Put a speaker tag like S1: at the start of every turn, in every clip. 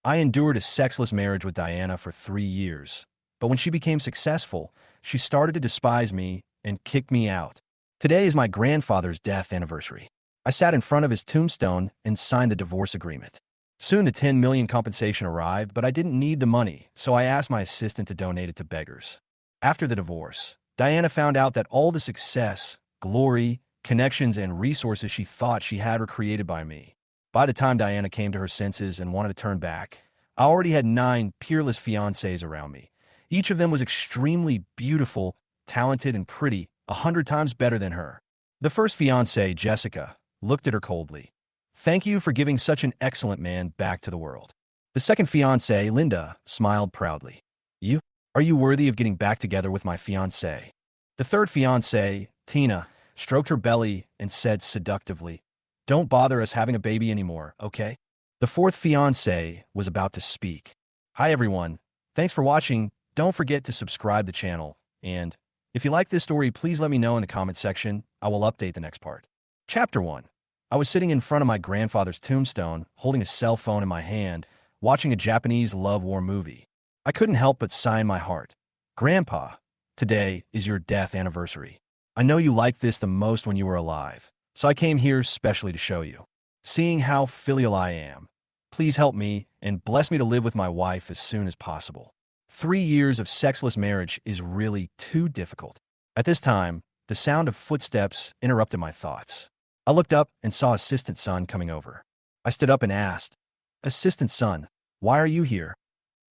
S1: I endured a sexless marriage with Diana for 3 years, but when she became successful, she started to despise me and kick me out. Today is my grandfather's death anniversary. I sat in front of his tombstone and signed the divorce agreement. Soon the 10 million compensation arrived, but I didn't need the money, so I asked my assistant to donate it to beggars. After the divorce, Diana found out that all the success, glory, connections, and resources she thought she had were created by me. By the time Diana came to her senses and wanted to turn back, I already had 9 peerless fiancés around me. Each of them was extremely beautiful, talented, and pretty, 100 times better than her. The first fiancée, Jessica, looked at her coldly. Thank you for giving such an excellent man back to the world. The second fiancée, Linda, smiled proudly. You? Are you worthy of getting back together with my fiancé? The third fiancée, Tina, stroked her belly and said seductively, Don't bother us having a baby anymore, okay? The fourth fiancé was about to speak. Hi everyone, thanks for watching. Don't forget to subscribe to the channel, and if you like this story, please let me know in the comment section. I will update the next part. Chapter 1. I was sitting in front of my grandfather's tombstone, holding a cell phone in my hand, watching a Japanese love war movie. I couldn't help but sigh in my heart. Grandpa, today is your death anniversary. I know you liked this the most when you were alive, so I came here specially to show you. Seeing how filial I am, please help me and bless me to live with my wife as soon as possible. 3 years of sexless marriage is really too difficult. At this time, the sound of footsteps interrupted my thoughts. I looked up and saw Assistant Son coming over. I stood up and asked, Assistant Son, why are you here?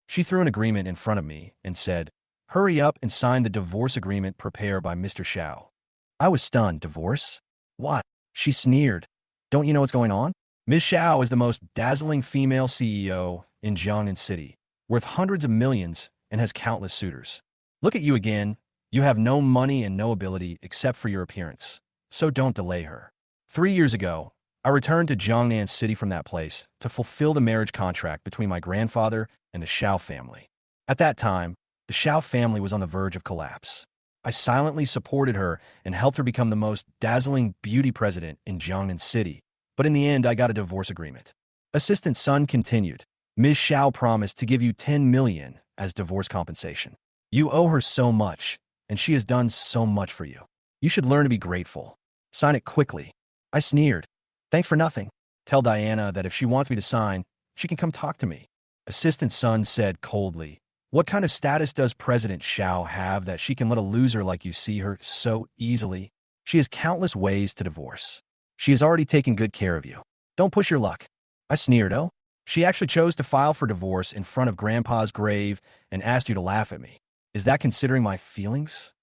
S1: She threw an agreement in front of me and said, Hurry up and sign the divorce agreement prepared by Mr. Shiao. I was stunned. Divorce? What? She sneered. Don't you know what's going on? Ms. Shiao is the most dazzling female CEO in Jiangnan City, worth hundreds of millions and has countless suitors. Look at you again. You have no money and no ability except for your appearance, so don't delay her. 3 years ago, I returned to Jiangnan City from that place to fulfill the marriage contract between my grandfather and the Shiao family. At that time, the Shiao family was on the verge of collapse. I silently supported her and helped her become the most dazzling beauty president in Jiangnan City, but in the end I got a divorce agreement. Assistant Son continued, Ms. Shiao promised to give you 10 million as divorce compensation. You owe her so much, and she has done so much for you. You should learn to be grateful. Sign it quickly. I sneered. Thanks for nothing. Tell Diana that if she wants me to sign, she can come talk to me. Assistant Son said coldly, What kind of status does President Shiao have that she can let a loser like you see her so easily? She has countless ways to divorce. She has already taken good care of you. Don't push your luck. I sneered. Oh? She actually chose to file for divorce in front of Grandpa's grave and asked you to laugh at me. Is that considering my feelings?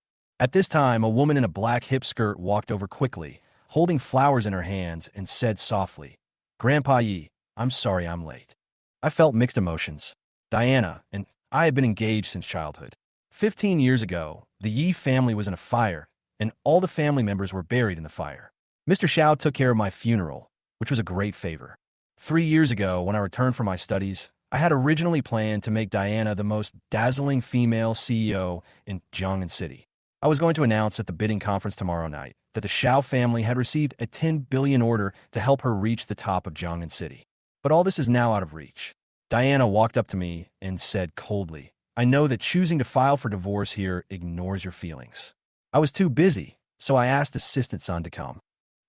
S1: At this time, a woman in a black hip skirt walked over quickly, holding flowers in her hands, and said softly, Grandpa Yi, I'm sorry I'm late. I felt mixed emotions. Diana and I had been engaged since childhood. 15 years ago, the Yi family was in a fire, and all the family members were buried in the fire. Mr. Shiao took care of my funeral, which was a great favor. 3 years ago, when I returned from my studies, I had originally planned to make Diana the most dazzling female CEO in Jiangnan City. I was going to announce at the bidding conference tomorrow night that the Shiao family had received a 10 billion order to help her reach the top of Jiangnan City. But all this is now out of reach. Diana walked up to me and said coldly, I know that choosing to file for divorce here ignores your feelings. I was too busy, so I asked Assistant Son to come.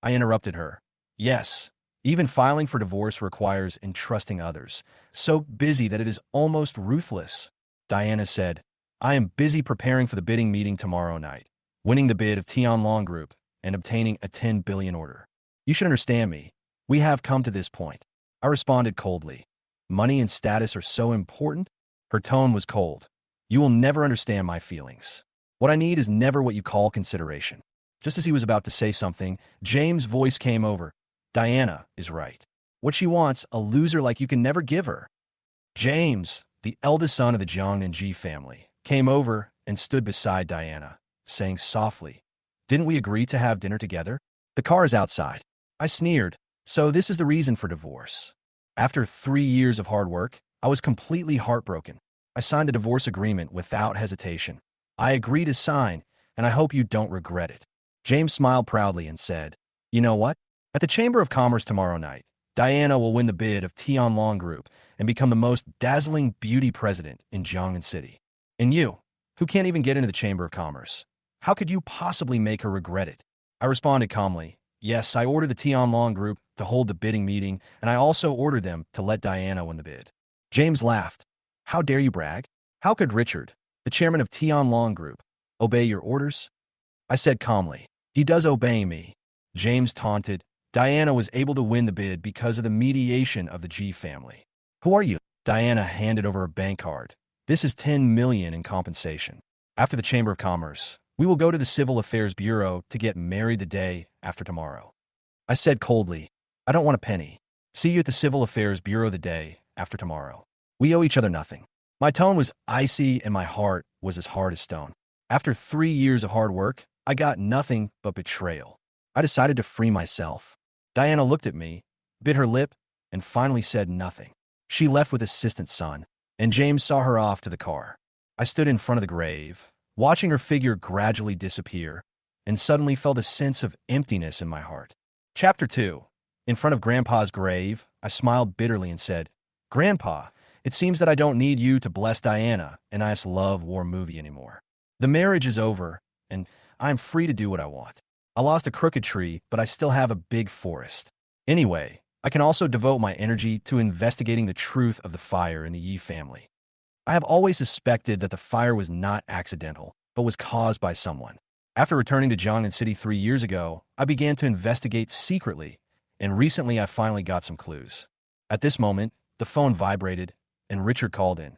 S1: I interrupted her. Yes, even filing for divorce requires entrusting others, so busy that it is almost ruthless. Diana said, I am busy preparing for the bidding meeting tomorrow night, winning the bid of Tianlong Group and obtaining a 10 billion order. You should understand me. We have come to this point. I responded coldly. Money and status are so important? Her tone was cold. You will never understand my feelings. What I need is never what you call consideration. Just as he was about to say something, James' voice came over. Diana is right. What she wants, a loser like you can never give her. James, the eldest son of the Jiangnan Ji family, came over and stood beside Diana, saying softly, Didn't we agree to have dinner together? The car is outside. I sneered. So this is the reason for divorce. After 3 years of hard work, I was completely heartbroken. I signed the divorce agreement without hesitation. I agree to sign, and I hope you don't regret it. James smiled proudly and said, You know what? At the Chamber of Commerce tomorrow night, Diana will win the bid of Tianlong Group and become the most dazzling beauty president in Jiangnan City. And you, who can't even get into the Chamber of Commerce, how could you possibly make her regret it? I responded calmly, yes, I ordered the Tianlong group to hold the bidding meeting, and I also ordered them to let Diana win the bid. James laughed. How dare you brag? How could Richard, the chairman of Tianlong Group, obey your orders? I said calmly, he does obey me. James taunted. Diana was able to win the bid because of the mediation of the G family. Who are you? Diana handed over a bank card. This is 10 million in compensation. After the Chamber of Commerce, we will go to the Civil Affairs Bureau to get married the day after tomorrow. I said coldly, I don't want a penny. See you at the Civil Affairs Bureau the day after tomorrow. We owe each other nothing. My tone was icy and my heart was as hard as stone. After 3 years of hard work, I got nothing but betrayal. I decided to free myself. Diana looked at me, bit her lip, and finally said nothing. She left with assistant son, and James saw her off to the car. I stood in front of the grave, watching her figure gradually disappear, and suddenly felt a sense of emptiness in my heart. Chapter 2. In front of Grandpa's grave, I smiled bitterly and said, Grandpa, it seems that I don't need you to bless Diana and I love war movie anymore. The marriage is over, and I'm free to do what I want. I lost a crooked tree, but I still have a big forest. Anyway, I can also devote my energy to investigating the truth of the fire in the Yi family. I have always suspected that the fire was not accidental, but was caused by someone. After returning to Jiangnan City 3 years ago, I began to investigate secretly, and recently I finally got some clues. At this moment, the phone vibrated, and Richard called in.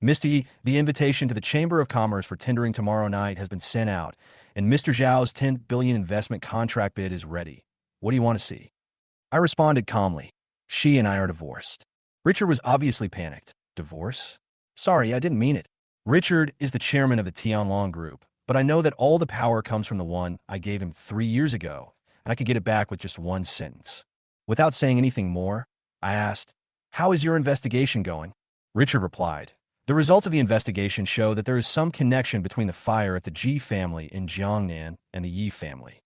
S1: Mr. Yi, the invitation to the Chamber of Commerce for tendering tomorrow night has been sent out, and Mr. Zhao's 10 billion investment contract bid is ready. What do you want to see? I responded calmly. She and I are divorced. Richard was obviously panicked. Divorce? Sorry, I didn't mean it. Richard is the chairman of the Tianlong Group, but I know that all the power comes from the one I gave him 3 years ago, and I could get it back with just one sentence. Without saying anything more, I asked, How is your investigation going? Richard replied, The results of the investigation show that there is some connection between the fire at the Ji family in Jiangnan and the Yi family.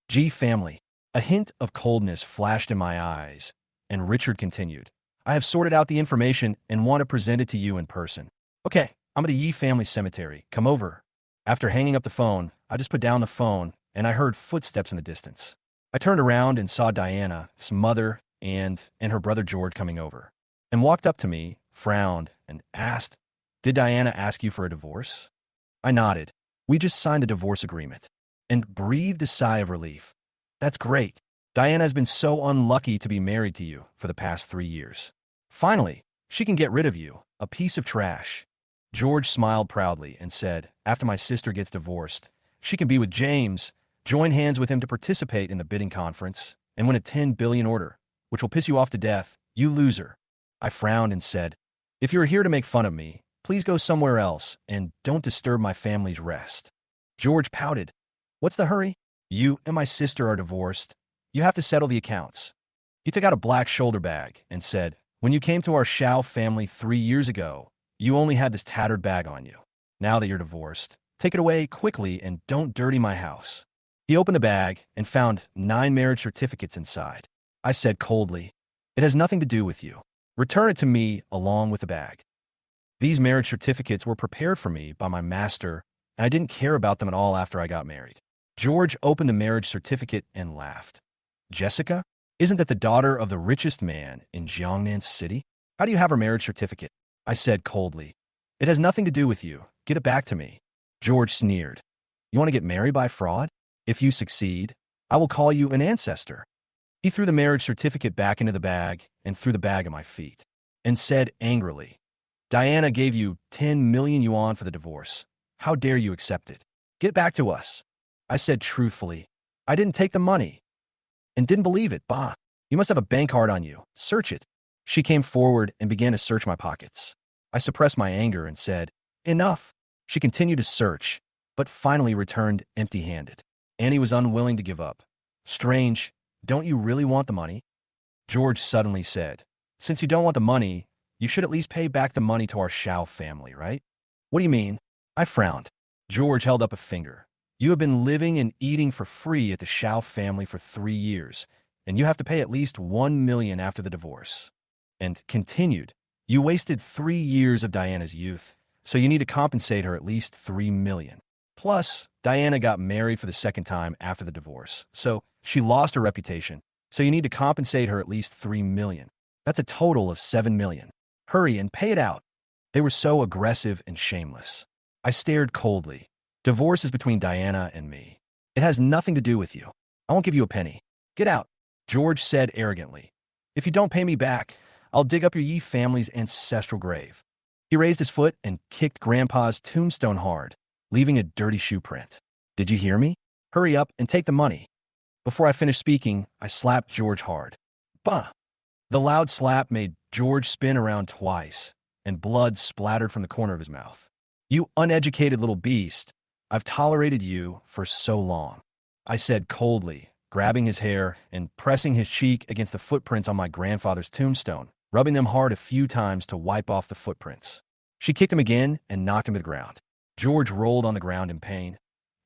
S1: Ji family. A hint of coldness flashed in my eyes, and Richard continued, I have sorted out the information and want to present it to you in person. Okay, I'm at the Yi family cemetery. Come over. After hanging up the phone, I just put down the phone, and I heard footsteps in the distance. I turned around and saw Diana, his mother, and her brother George coming over, and walked up to me, frowned, and asked, Did Diana ask you for a divorce? I nodded. We just signed a divorce agreement, and breathed a sigh of relief. That's great. Diana has been so unlucky to be married to you for the past 3 years. Finally, she can get rid of you, a piece of trash. George smiled proudly and said, After my sister gets divorced, she can be with James, join hands with him to participate in the bidding conference, and win a 10 billion order, which will piss you off to death, you loser. I frowned and said, If you're here to make fun of me, please go somewhere else and don't disturb my family's rest. George pouted. What's the hurry? You and my sister are divorced. You have to settle the accounts. He took out a black shoulder bag and said, When you came to our Shiao family 3 years ago, you only had this tattered bag on you. Now that you're divorced, take it away quickly and don't dirty my house. He opened the bag and found 9 marriage certificates inside. I said coldly, It has nothing to do with you. Return it to me along with the bag. These marriage certificates were prepared for me by my master, and I didn't care about them at all after I got married. George opened the marriage certificate and laughed. Jessica? Isn't that the daughter of the richest man in Jiangnan City? How do you have her marriage certificate? I said coldly. It has nothing to do with you. Get it back to me. George sneered. You want to get married by fraud? If you succeed, I will call you an ancestor. He threw the marriage certificate back into the bag and threw the bag at my feet, and said angrily, Diana gave you 10 million yuan for the divorce. How dare you accept it? Get back to us. I said truthfully, I didn't take the money. And didn't believe it, bah. You must have a bank card on you. Search it. She came forward and began to search my pockets. I suppressed my anger and said, Enough. She continued to search, but finally returned empty-handed. Annie was unwilling to give up. Strange, don't you really want the money? George suddenly said, Since you don't want the money, you should at least pay back the money to our Shiao family, right? What do you mean? I frowned. George held up a finger. You have been living and eating for free at the Shiao family for 3 years, and you have to pay at least 1 million after the divorce. And continued, You wasted 3 years of Diana's youth, so you need to compensate her at least $3 million. Plus, Diana got married for the second time after the divorce, so she lost her reputation, so you need to compensate her at least $3 million. That's a total of $7 million. Hurry and pay it out. They were so aggressive and shameless. I stared coldly. Divorce is between Diana and me. It has nothing to do with you. I won't give you a penny. Get out, George said arrogantly. If you don't pay me back, I'll dig up your Yi family's ancestral grave. He raised his foot and kicked Grandpa's tombstone hard, leaving a dirty shoe print. Did you hear me? Hurry up and take the money. Before I finished speaking, I slapped George hard. Bah! The loud slap made George spin around twice, and blood splattered from the corner of his mouth. You uneducated little beast. I've tolerated you for so long, I said coldly, grabbing his hair and pressing his cheek against the footprints on my grandfather's tombstone, rubbing them hard a few times to wipe off the footprints. She kicked him again and knocked him to the ground. George rolled on the ground in pain.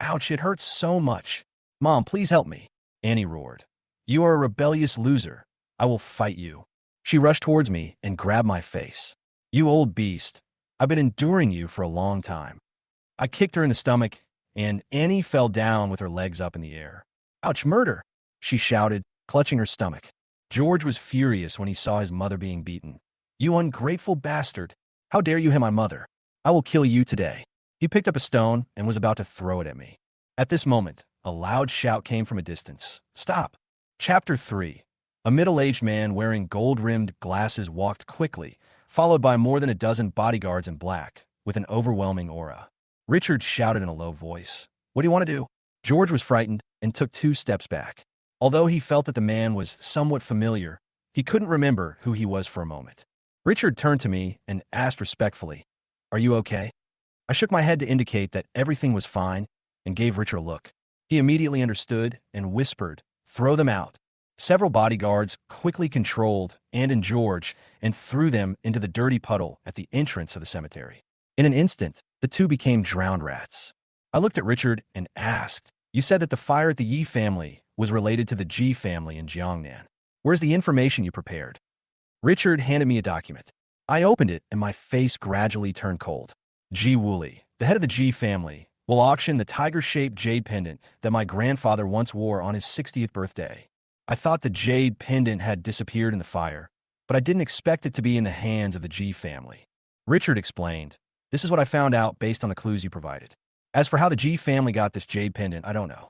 S1: Ouch, it hurts so much. Mom, please help me, Annie roared. You are a rebellious loser. I will fight you. She rushed towards me and grabbed my face. You old beast. I've been enduring you for a long time. I kicked her in the stomach, and Annie fell down with her legs up in the air. Ouch, murder, she shouted, clutching her stomach. George was furious when he saw his mother being beaten. You ungrateful bastard. How dare you hit my mother? I will kill you today. He picked up a stone and was about to throw it at me. At this moment, a loud shout came from a distance. Stop. Chapter 3. A middle-aged man wearing gold-rimmed glasses walked quickly, followed by more than a dozen bodyguards in black, with an overwhelming aura. Richard shouted in a low voice. What do you want to do? George was frightened and took 2 steps back. Although he felt that the man was somewhat familiar, he couldn't remember who he was for a moment. Richard turned to me and asked respectfully, Are you okay? I shook my head to indicate that everything was fine and gave Richard a look. He immediately understood and whispered, Throw them out. Several bodyguards quickly controlled Anne and George and threw them into the dirty puddle at the entrance of the cemetery. In an instant, the two became drowned rats. I looked at Richard and asked, You said that the fire at the Yi family was related to the Ji family in Jiangnan. Where's the information you prepared? Richard handed me a document. I opened it and my face gradually turned cold. Ji Woolley, the head of the Ji family, will auction the tiger-shaped Jade Pendant that my grandfather once wore on his 60th birthday. I thought the Jade Pendant had disappeared in the fire, but I didn't expect it to be in the hands of the Ji family. Richard explained, This is what I found out based on the clues you provided. As for how the Ji family got this Jade Pendant, I don't know.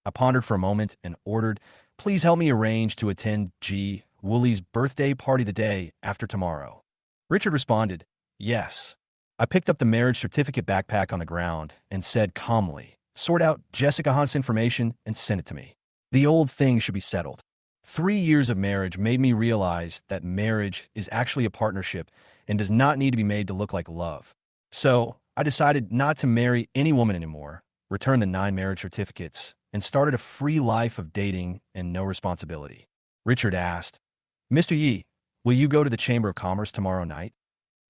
S1: I pondered for a moment and ordered, Please help me arrange to attend Ji Woolley's birthday party the day after tomorrow. Richard responded, Yes. I picked up the marriage certificate backpack on the ground and said calmly, Sort out Jessica Hunt's information and send it to me. The old thing should be settled. 3 years of marriage made me realize that marriage is actually a partnership and does not need to be made to look like love. So I decided not to marry any woman anymore, returned the 9 marriage certificates, and started a free life of dating and no responsibility. Richard asked, Mr. Yi, will you go to the Chamber of Commerce tomorrow night?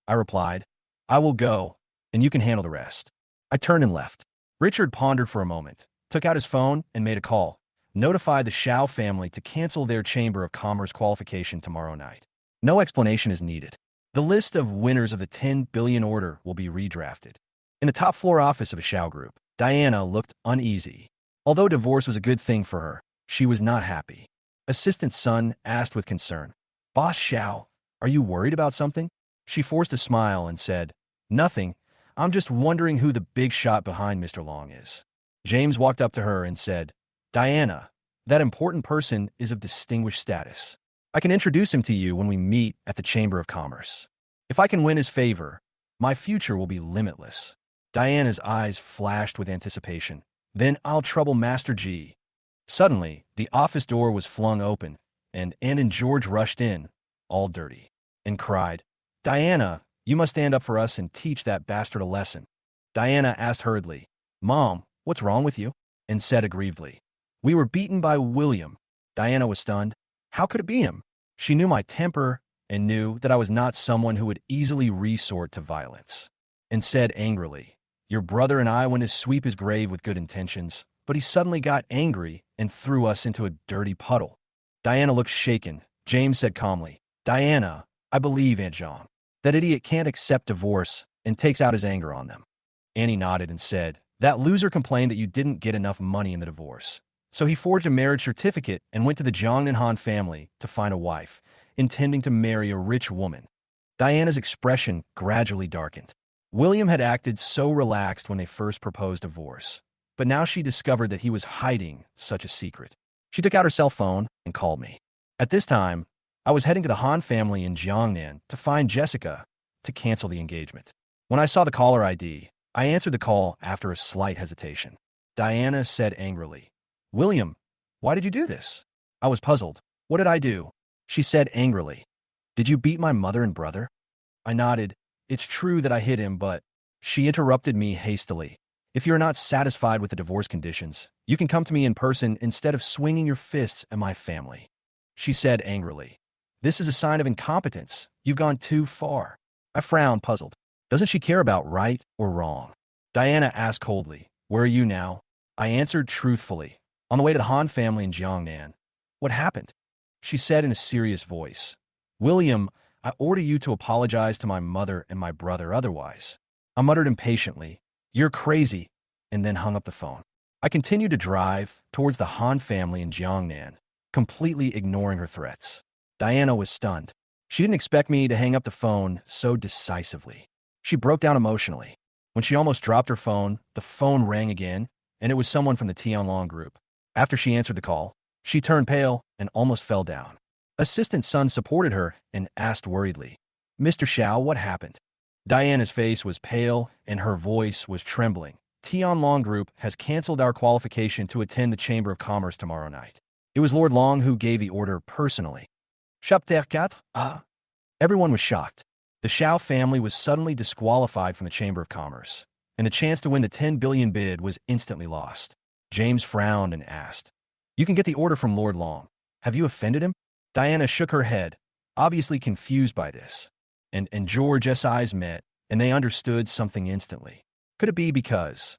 S1: I replied, I will go, and you can handle the rest. I turned and left. Richard pondered for a moment, took out his phone, and made a call. Notify the Shiao family to cancel their Chamber of Commerce qualification tomorrow night. No explanation is needed. The list of winners of the 10 billion order will be redrafted. In the top floor office of a Shiao group, Diana looked uneasy. Although divorce was a good thing for her, she was not happy. Assistant Sun asked with concern, Boss Shiao, are you worried about something? She forced a smile and said, Nothing. I'm just wondering who the big shot behind Mr. Long is. James walked up to her and said, Diana, that important person is of distinguished status. I can introduce him to you when we meet at the Chamber of Commerce. If I can win his favor, my future will be limitless. Diana's eyes flashed with anticipation. Then I'll trouble Master G. Suddenly, the office door was flung open, and Anne and George rushed in, all dirty, and cried, Diana, you must stand up for us and teach that bastard a lesson. Diana asked hurriedly, Mom, what's wrong with you? And said aggrievedly, We were beaten by William. Diana was stunned. How could it be him? She knew my temper and knew that I was not someone who would easily resort to violence, and said angrily, Your brother and I went to sweep his grave with good intentions, but he suddenly got angry and threw us into a dirty puddle. Diana looked shaken. James said calmly, Diana, I believe Aunt Jean. That idiot can't accept divorce and takes out his anger on them. Annie nodded and said, that loser complained that you didn't get enough money in the divorce. So he forged a marriage certificate and went to the Zhang and Han family to find a wife, intending to marry a rich woman. Diana's expression gradually darkened. William had acted so relaxed when they first proposed divorce, but now she discovered that he was hiding such a secret. She took out her cell phone and called me. At this time, I was heading to the Han family in Jiangnan to find Jessica to cancel the engagement. When I saw the caller ID, I answered the call after a slight hesitation. Diana said angrily, William, why did you do this? I was puzzled. What did I do? She said angrily, did you beat my mother and brother? I nodded. It's true that I hit him, but she interrupted me hastily. If you're not satisfied with the divorce conditions, you can come to me in person instead of swinging your fists at my family. She said angrily, this is a sign of incompetence. You've gone too far. I frowned, puzzled. Doesn't she care about right or wrong? Diana asked coldly, where are you now? I answered truthfully, on the way to the Han family in Jiangnan. What happened? She said in a serious voice, William, I order you to apologize to my mother and my brother otherwise. I muttered impatiently, you're crazy, and then hung up the phone. I continued to drive towards the Han family in Jiangnan, completely ignoring her threats. Diana was stunned. She didn't expect me to hang up the phone so decisively. She broke down emotionally. When she almost dropped her phone, the phone rang again, and it was someone from the Tianlong group. After she answered the call, she turned pale and almost fell down. Assistant Sun supported her and asked worriedly, Mr. Shiao, what happened? Diana's face was pale and her voice was trembling. Tianlong Group has canceled our qualification to attend the Chamber of Commerce tomorrow night. It was Lord Long who gave the order personally. Chapitre 4? Ah. Everyone was shocked. The Shiao family was suddenly disqualified from the Chamber of Commerce, and the chance to win the 10 billion bid was instantly lost. James frowned and asked, you can get the order from Lord Long. Have you offended him? Diana shook her head, obviously confused by this. And George's eyes met, and they understood something instantly. Could it be because?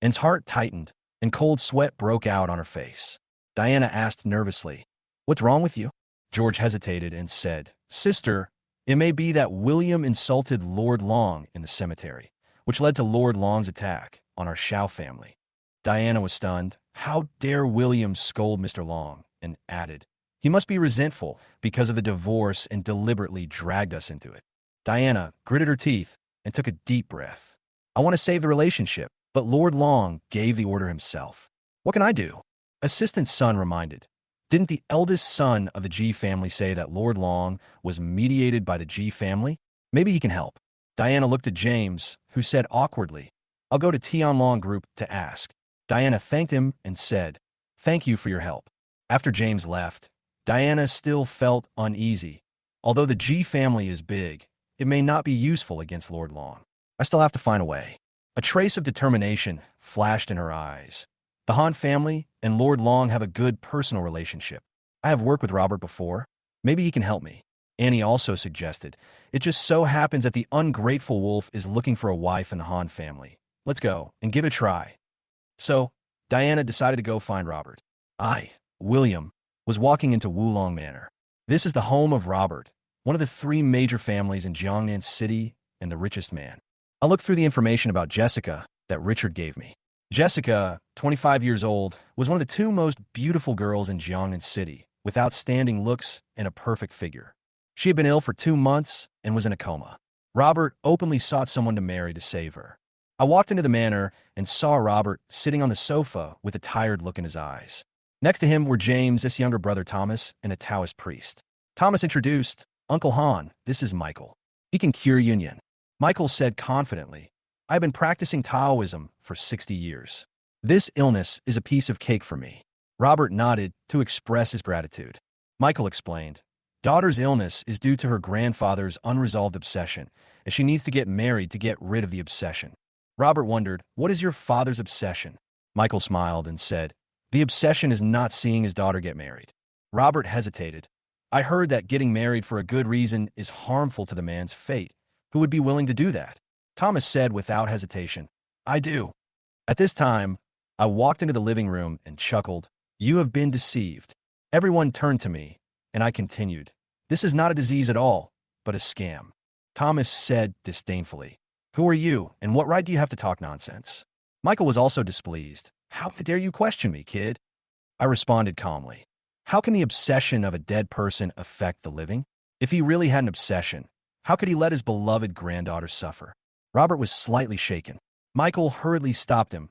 S1: Anne's heart tightened, and cold sweat broke out on her face. Diana asked nervously, what's wrong with you? George hesitated and said, Sister, it may be that William insulted Lord Long in the cemetery, which led to Lord Long's attack on our Shiao family. Diana was stunned. How dare William scold Mr. Long, and added, he must be resentful because of the divorce and deliberately dragged us into it. Diana gritted her teeth and took a deep breath. I want to save the relationship, but Lord Long gave the order himself. What can I do? Assistant Sun reminded. Didn't the eldest son of the Ji family say that Lord Long was mediated by the Ji family? Maybe he can help. Diana looked at James, who said awkwardly, I'll go to Tianlong Group to ask. Diana thanked him and said, thank you for your help. After James left, Diana still felt uneasy. Although the Ji family is big, it may not be useful against Lord Long. I still have to find a way. A trace of determination flashed in her eyes. The Han family and Lord Long have a good personal relationship. I have worked with Robert before. Maybe he can help me. Annie also suggested, it just so happens that the ungrateful wolf is looking for a wife in the Han family. Let's go and give it a try. So, Diana decided to go find Robert. I, William, was walking into Wulong Manor. This is the home of Robert, one of the 3 major families in Jiangnan City and the richest man. I looked through the information about Jessica that Richard gave me. Jessica, 25 years old, was one of the 2 most beautiful girls in Jiangnan City, with outstanding looks and a perfect figure. She had been ill for 2 months and was in a coma. Robert openly sought someone to marry to save her. I walked into the manor and saw Robert sitting on the sofa with a tired look in his eyes. Next to him were James' younger brother Thomas and a Taoist priest. Thomas introduced, Uncle Han, this is Michael. He can cure Yunyan. Michael said confidently, I've been practicing Taoism for 60 years. This illness is a piece of cake for me. Robert nodded to express his gratitude. Michael explained, daughter's illness is due to her grandfather's unresolved obsession, and she needs to get married to get rid of the obsession. Robert wondered, what is your father's obsession? Michael smiled and said, the obsession is not seeing his daughter get married. Robert hesitated. I heard that getting married for a good reason is harmful to the man's fate. Who would be willing to do that? Thomas said without hesitation, I do. At this time, I walked into the living room and chuckled. You have been deceived. Everyone turned to me, and I continued. This is not a disease at all, but a scam. Thomas said disdainfully. Who are you, and what right do you have to talk nonsense? Michael was also displeased. How dare you question me, kid? I responded calmly. How can the obsession of a dead person affect the living? If he really had an obsession, how could he let his beloved granddaughter suffer? Robert was slightly shaken. Michael hurriedly stopped him.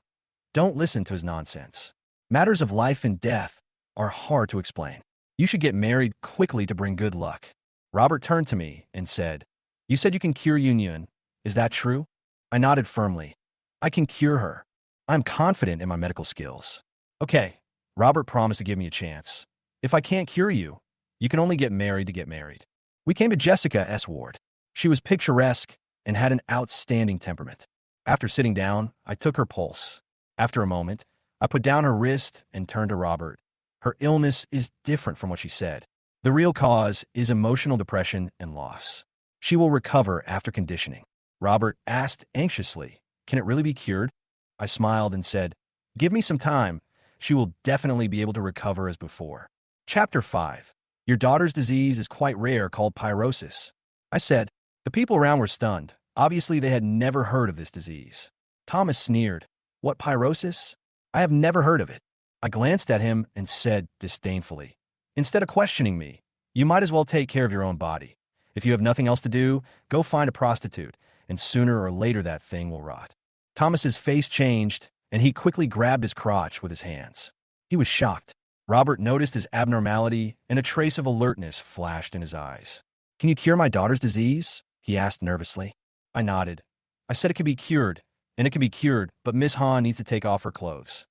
S1: Don't listen to his nonsense. Matters of life and death are hard to explain. You should get married quickly to bring good luck. Robert turned to me and said, You said you can cure Yun. Is that true? I nodded firmly. I can cure her. I'm confident in my medical skills. Okay, Robert promised to give me a chance. If I can't cure you, you can only get married to get married. We came to Jessica's ward. She was picturesque and had an outstanding temperament. After sitting down, I took her pulse. After a moment, I put down her wrist and turned to Robert. Her illness is different from what she said. The real cause is emotional depression and loss. She will recover after conditioning. Robert asked anxiously, Can it really be cured? I smiled and said, Give me some time. She will definitely be able to recover as before. Chapter 5. Your daughter's disease is quite rare, called pyrosis. I said. The people around were stunned. Obviously, they had never heard of this disease. Thomas sneered. What pyrosis? I have never heard of it. I glanced at him and said disdainfully, Instead of questioning me, you might as well take care of your own body. If you have nothing else to do, go find a prostitute, and sooner or later that thing will rot. Thomas's face changed, and he quickly grabbed his crotch with his hands. He was shocked. Robert noticed his abnormality, and a trace of alertness flashed in his eyes. Can you cure my daughter's disease? He asked nervously. I nodded. I said it could be cured, and it can be cured, but Miss Han needs to take off her clothes.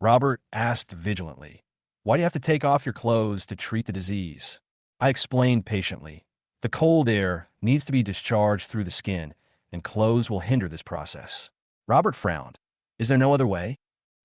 S1: Robert asked vigilantly, Why do you have to take off your clothes to treat the disease? I explained patiently. The cold air needs to be discharged through the skin, and clothes will hinder this process. Robert frowned. Is there no other way?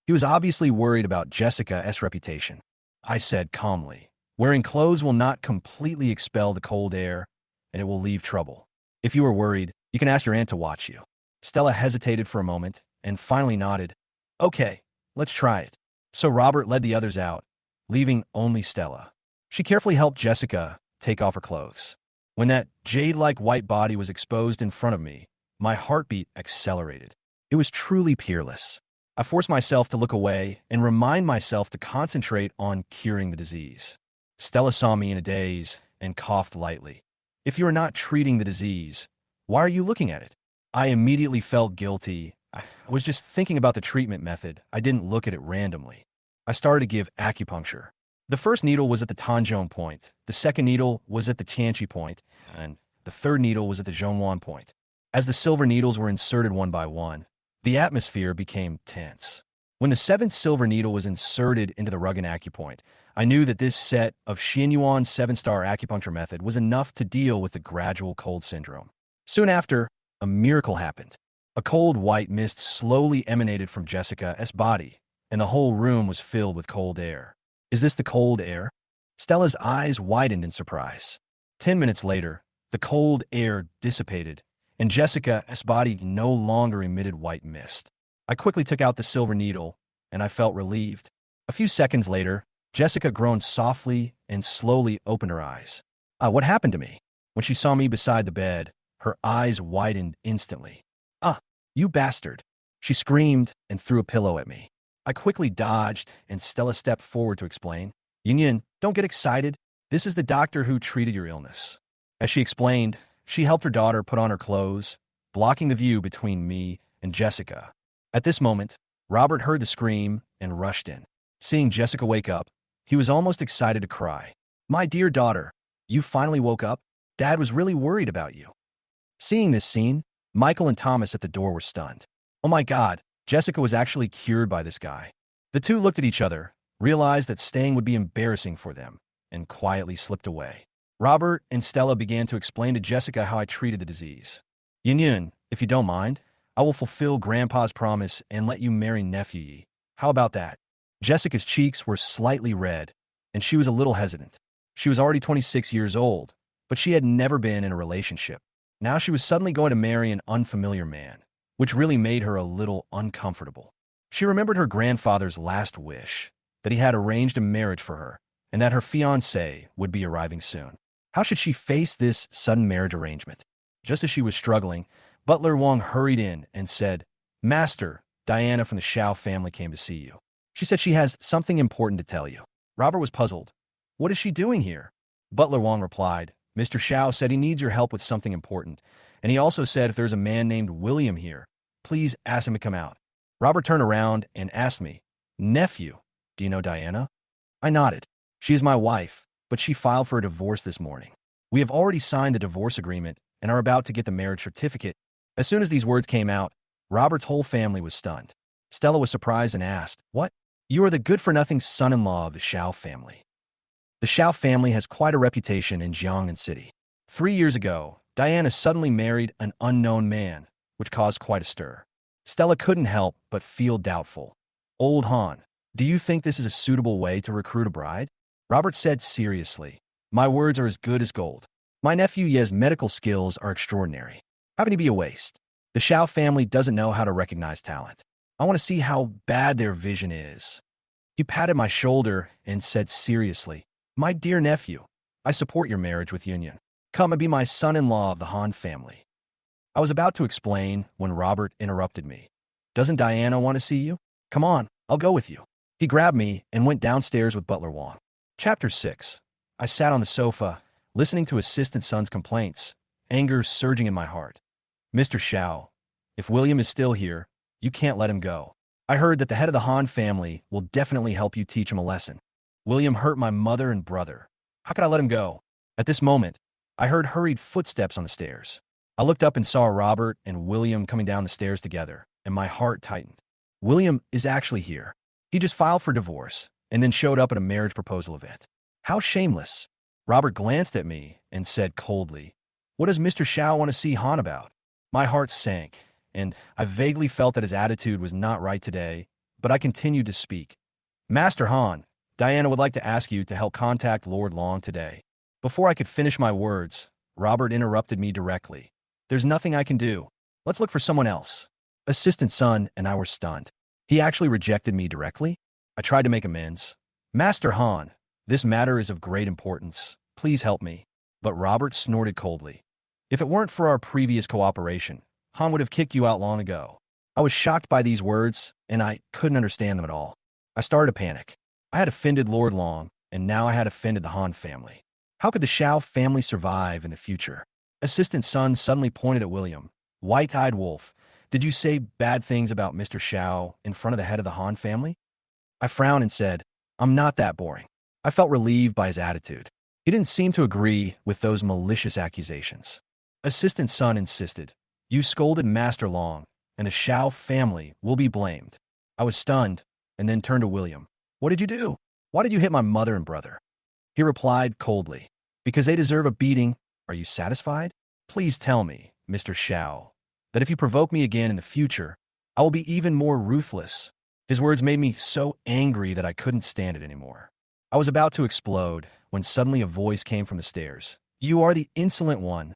S1: He was obviously worried about Jessica's reputation. I said calmly, Wearing clothes will not completely expel the cold air, and it will leave trouble. If you are worried, you can ask your aunt to watch you. Stella hesitated for a moment and finally nodded. Okay, let's try it. So Robert led the others out, leaving only Stella. She carefully helped Jessica take off her clothes. When that jade-like white body was exposed in front of me, my heartbeat accelerated. It was truly peerless. I forced myself to look away and remind myself to concentrate on curing the disease. Stella saw me in a daze and coughed lightly. If you are not treating the disease, why are you looking at it? I immediately felt guilty. I was just thinking about the treatment method. I didn't look at it randomly. I started to give acupuncture. The first needle was at the Tanzhong point, the second needle was at the Tianqi point, and the third needle was at the Zhongwan point. As the silver needles were inserted one by one, the atmosphere became tense. When the seventh silver needle was inserted into the Ruggin acupoint, I knew that this set of Xianyuan 7-star acupuncture method was enough to deal with the gradual cold syndrome. Soon after, a miracle happened. A cold white mist slowly emanated from Jessica's body, and the whole room was filled with cold air. Is this the cold air? Stella's eyes widened in surprise. 10 minutes later, the cold air dissipated, and Jessica's body no longer emitted white mist. I quickly took out the silver needle, and I felt relieved. A few seconds later, Jessica groaned softly and slowly opened her eyes. What happened to me? When she saw me beside the bed, her eyes widened instantly. You bastard! She screamed and threw a pillow at me. I quickly dodged, and Stella stepped forward to explain. Yun, don't get excited. This is the doctor who treated your illness. As she explained, she helped her daughter put on her clothes, blocking the view between me and Jessica. At this moment, Robert heard the scream and rushed in. Seeing Jessica wake up, he was almost excited to cry. My dear daughter, you finally woke up? Dad was really worried about you. Seeing this scene, Michael and Thomas at the door were stunned. Oh my God, Jessica was actually cured by this guy. The two looked at each other, realized that staying would be embarrassing for them, and quietly slipped away. Robert and Stella began to explain to Jessica how I treated the disease. Yun, if you don't mind, I will fulfill Grandpa's promise and let you marry nephew Yi. How about that? Jessica's cheeks were slightly red, and she was a little hesitant. She was already 26 years old, but she had never been in a relationship. Now she was suddenly going to marry an unfamiliar man, which really made her a little uncomfortable. She remembered her grandfather's last wish, that he had arranged a marriage for her, and that her fiancé would be arriving soon. How should she face this sudden marriage arrangement? Just as she was struggling, Butler Wong hurried in and said, "Master, Diana from the Shiao family came to see you. She said she has something important to tell you." Robert was puzzled. "What is she doing here?" Butler Wong replied, "Mr. Shiao said he needs your help with something important, and he also said if there's a man named William here, please ask him to come out." Robert turned around and asked me, "Nephew, do you know Diana?" I nodded. "She is my wife, but she filed for a divorce this morning. We have already signed the divorce agreement and are about to get the marriage certificate." As soon as these words came out, Robert's whole family was stunned. Stella was surprised and asked, "What? You are the good-for-nothing son-in-law of the Shiao family." The Shiao family has quite a reputation in Jiangnan City. 3 years ago, Diana suddenly married an unknown man, which caused quite a stir. Stella couldn't help but feel doubtful. "Old Han, do you think this is a suitable way to recruit a bride?" Robert said seriously, "My words are as good as gold. My nephew Ye's medical skills are extraordinary. How can he be a waste? The Shiao family doesn't know how to recognize talent. I want to see how bad their vision is." He patted my shoulder and said seriously, "My dear nephew, I support your marriage with Union. Come and be my son-in-law of the Han family." I was about to explain when Robert interrupted me. "Doesn't Diana want to see you? Come on, I'll go with you." He grabbed me and went downstairs with Butler Wong. Chapter 6. I sat on the sofa, listening to Assistant Son's complaints, anger surging in my heart. "Mr. Shiao, if William is still here, you can't let him go. I heard that the head of the Han family will definitely help you teach him a lesson. William hurt my mother and brother. How could I let him go?" At this moment, I heard hurried footsteps on the stairs. I looked up and saw Robert and William coming down the stairs together, and my heart tightened. William is actually here. He just filed for divorce, and then showed up at a marriage proposal event. How shameless. Robert glanced at me and said coldly, "What does Mr. Shiao want to see Han about?" My heart sank, and I vaguely felt that his attitude was not right today, but I continued to speak. "Master Han, Diana would like to ask you to help contact Lord Long today." Before I could finish my words, Robert interrupted me directly. "There's nothing I can do. Let's look for someone else." Assistant Son and I were stunned. He actually rejected me directly? I tried to make amends. "Master Han, this matter is of great importance. Please help me." But Robert snorted coldly. "If it weren't for our previous cooperation, Han would have kicked you out long ago." I was shocked by these words, and I couldn't understand them at all. I started to panic. I had offended Lord Long, and now I had offended the Han family. How could the Shiao family survive in the future? Assistant Son suddenly pointed at William. "White-eyed wolf, did you say bad things about Mr. Shiao in front of the head of the Han family?" I frowned and said, "I'm not that boring." I felt relieved by his attitude. He didn't seem to agree with those malicious accusations. Assistant Son insisted, "You scolded Master Long, and the Shiao family will be blamed." I was stunned, and then turned to William. "What did you do? Why did you hit my mother and brother?" He replied coldly, "Because they deserve a beating. Are you satisfied? Please tell me, Mr. Shiao, that if you provoke me again in the future, I will be even more ruthless." His words made me so angry that I couldn't stand it anymore. I was about to explode when suddenly a voice came from the stairs. "You are the insolent one."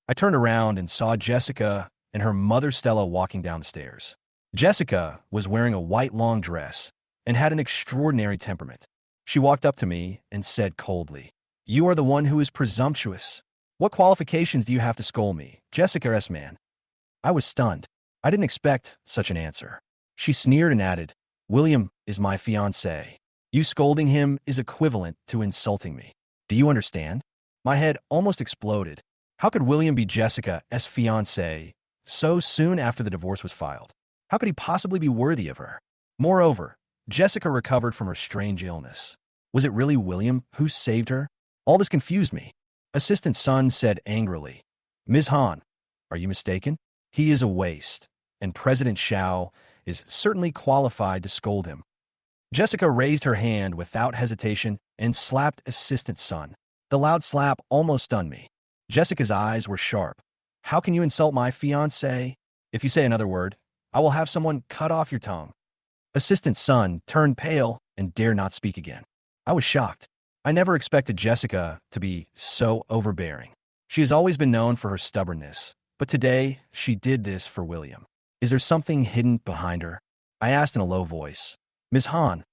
S1: I turned around and saw Jessica and her mother Stella walking down the stairs. Jessica was wearing a white long dress and had an extraordinary temperament. She walked up to me and said coldly, "You are the one who is presumptuous. What qualifications do you have to scold me, Jessica S. man?" I was stunned. I didn't expect such an answer. She sneered and added, "William is my fiancé. You scolding him is equivalent to insulting me. Do you understand?" My head almost exploded. How could William be Jessica's fiancé so soon after the divorce was filed? How could he possibly be worthy of her? Moreover, Jessica recovered from her strange illness. Was it really William who saved her? All this confused me. Assistant Son said angrily, "Ms. Han, are you mistaken? He is a waste, and President Shiao is certainly qualified to scold him." Jessica raised her hand without hesitation and slapped Assistant Son. The loud slap almost stunned me. Jessica's eyes were sharp. "How can you insult my fiancé? If you say another word, I will have someone cut off your tongue." Assistant Son turned pale and dared not speak again. I was shocked. I never expected Jessica to be so overbearing. She has always been known for her stubbornness, but today she did this for William. Is there something hidden behind her? I asked in a low voice. "Ms. Han,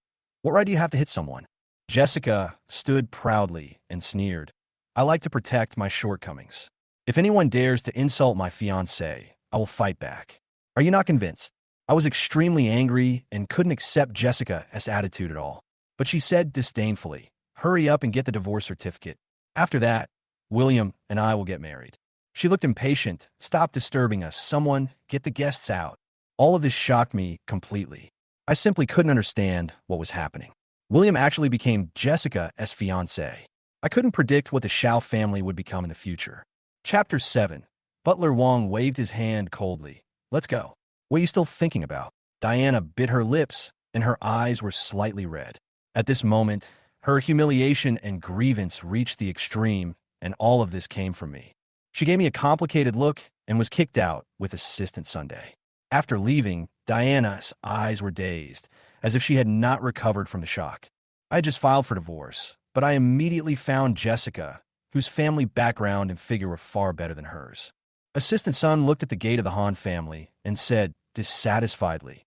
S1: what right do you have to hit someone?" Jessica stood proudly and sneered. "I like to protect my shortcomings. If anyone dares to insult my fiancé, I will fight back. Are you not convinced? I was extremely angry and couldn't accept Jessica's attitude at all. But she said disdainfully, hurry up and get the divorce certificate. After that, William and I will get married. She looked impatient. Stop disturbing us. Someone, get the guests out. All of this shocked me completely. I simply couldn't understand what was happening. William actually became Jessica's fiancé. I couldn't predict what the Shiao family would become in the future. Chapter 7. Butler Wong waved his hand coldly. Let's go. What are you still thinking about? Diana bit her lips, and her eyes were slightly red. At this moment, her humiliation and grievance reached the extreme, and all of this came from me. She gave me a complicated look and was kicked out with Assistant Sunday. After leaving, Diana's eyes were dazed, as if she had not recovered from the shock. I had just filed for divorce, but I immediately found Jessica, whose family background and figure were far better than hers. Assistant Sun looked at the gate of the Han family and said dissatisfiedly,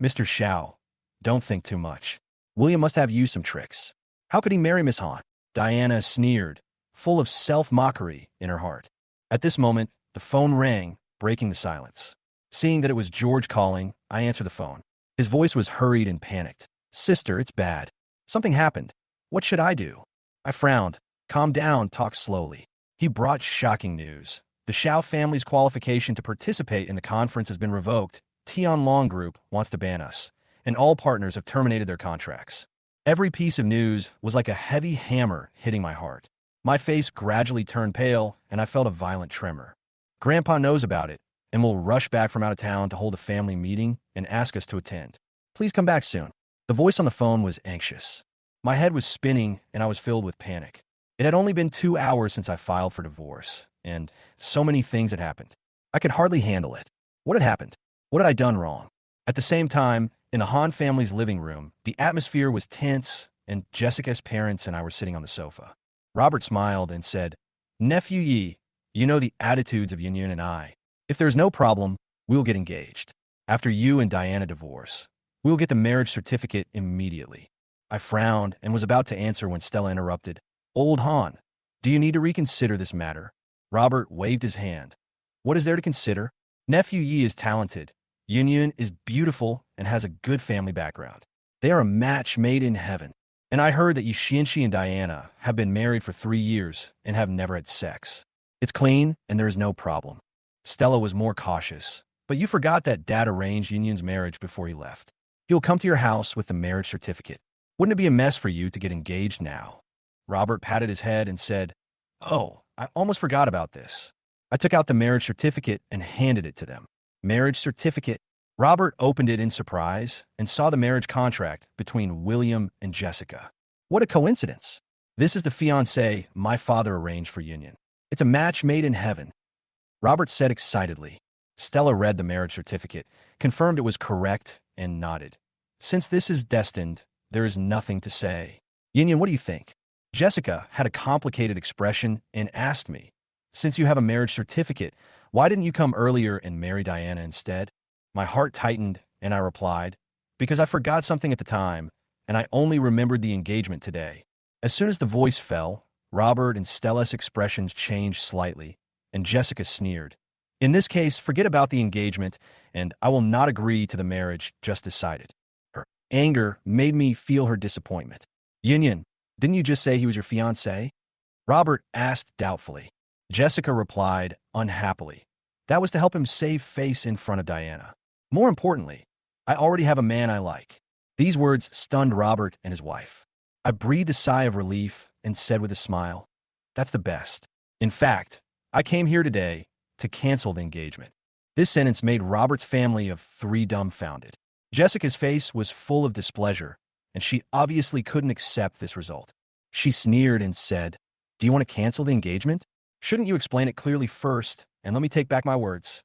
S1: Mr. Shiao, don't think too much. William must have used some tricks. How could he marry Miss Han? Diana sneered, full of self-mockery in her heart. At this moment, the phone rang, breaking the silence. Seeing that it was George calling, I answered the phone. His voice was hurried and panicked. Sister, it's bad. Something happened. What should I do? I frowned. Calm down, talk slowly. He brought shocking news. The Shiao family's qualification to participate in the conference has been revoked. Tianlong Group wants to ban us, and all partners have terminated their contracts. Every piece of news was like a heavy hammer hitting my heart. My face gradually turned pale, and I felt a violent tremor. Grandpa knows about it, and will rush back from out of town to hold a family meeting and ask us to attend. Please come back soon. The voice on the phone was anxious. My head was spinning, and I was filled with panic. It had only been 2 hours since I filed for divorce, and so many things had happened. I could hardly handle it. What had happened? What had I done wrong? At the same time, in the Han family's living room, the atmosphere was tense, and Jessica's parents and I were sitting on the sofa. Robert smiled and said, Nephew Yi, you know the attitudes of Yunyun and I. If there's no problem, we'll get engaged. After you and Diana divorce, we'll get the marriage certificate immediately. I frowned and was about to answer when Stella interrupted. Old Han, do you need to reconsider this matter? Robert waved his hand. What is there to consider? Nephew Yi is talented. Yunyun is beautiful and has a good family background. They are a match made in heaven. And I heard that Yishianshi and Diana have been married for 3 years and have never had sex. It's clean and there is no problem. Stella was more cautious, but you forgot that Dad arranged Yunyun's marriage before he left. He'll come to your house with the marriage certificate. Wouldn't it be a mess for you to get engaged now? Robert patted his head and said, Oh, I almost forgot about this. I took out the marriage certificate and handed it to them. Marriage certificate. Robert opened it in surprise and saw the marriage contract between William and Jessica. What a coincidence. This is the fiancé my father arranged for Yunyun. It's a match made in heaven. Robert said excitedly. Stella read the marriage certificate, confirmed it was correct, and nodded. Since this is destined, there is nothing to say. Yunyun, what do you think? Jessica had a complicated expression and asked me, Since you have a marriage certificate, why didn't you come earlier and marry Diana instead? My heart tightened, and I replied, Because I forgot something at the time, and I only remembered the engagement today. As soon as the voice fell, Robert and Stella's expressions changed slightly, and Jessica sneered. In this case, forget about the engagement, and I will not agree to the marriage just decided. Her anger made me feel her disappointment. Yunyun, didn't you just say he was your fiancé? Robert asked doubtfully. Jessica replied unhappily. That was to help him save face in front of Diana. More importantly, I already have a man I like. These words stunned Robert and his wife. I breathed a sigh of relief and said with a smile, That's the best. In fact, I came here today to cancel the engagement. This sentence made Robert's family of 3 dumbfounded. Jessica's face was full of displeasure, and she obviously couldn't accept this result. She sneered and said, Do you want to cancel the engagement? Shouldn't you explain it clearly first, and let me take back my words?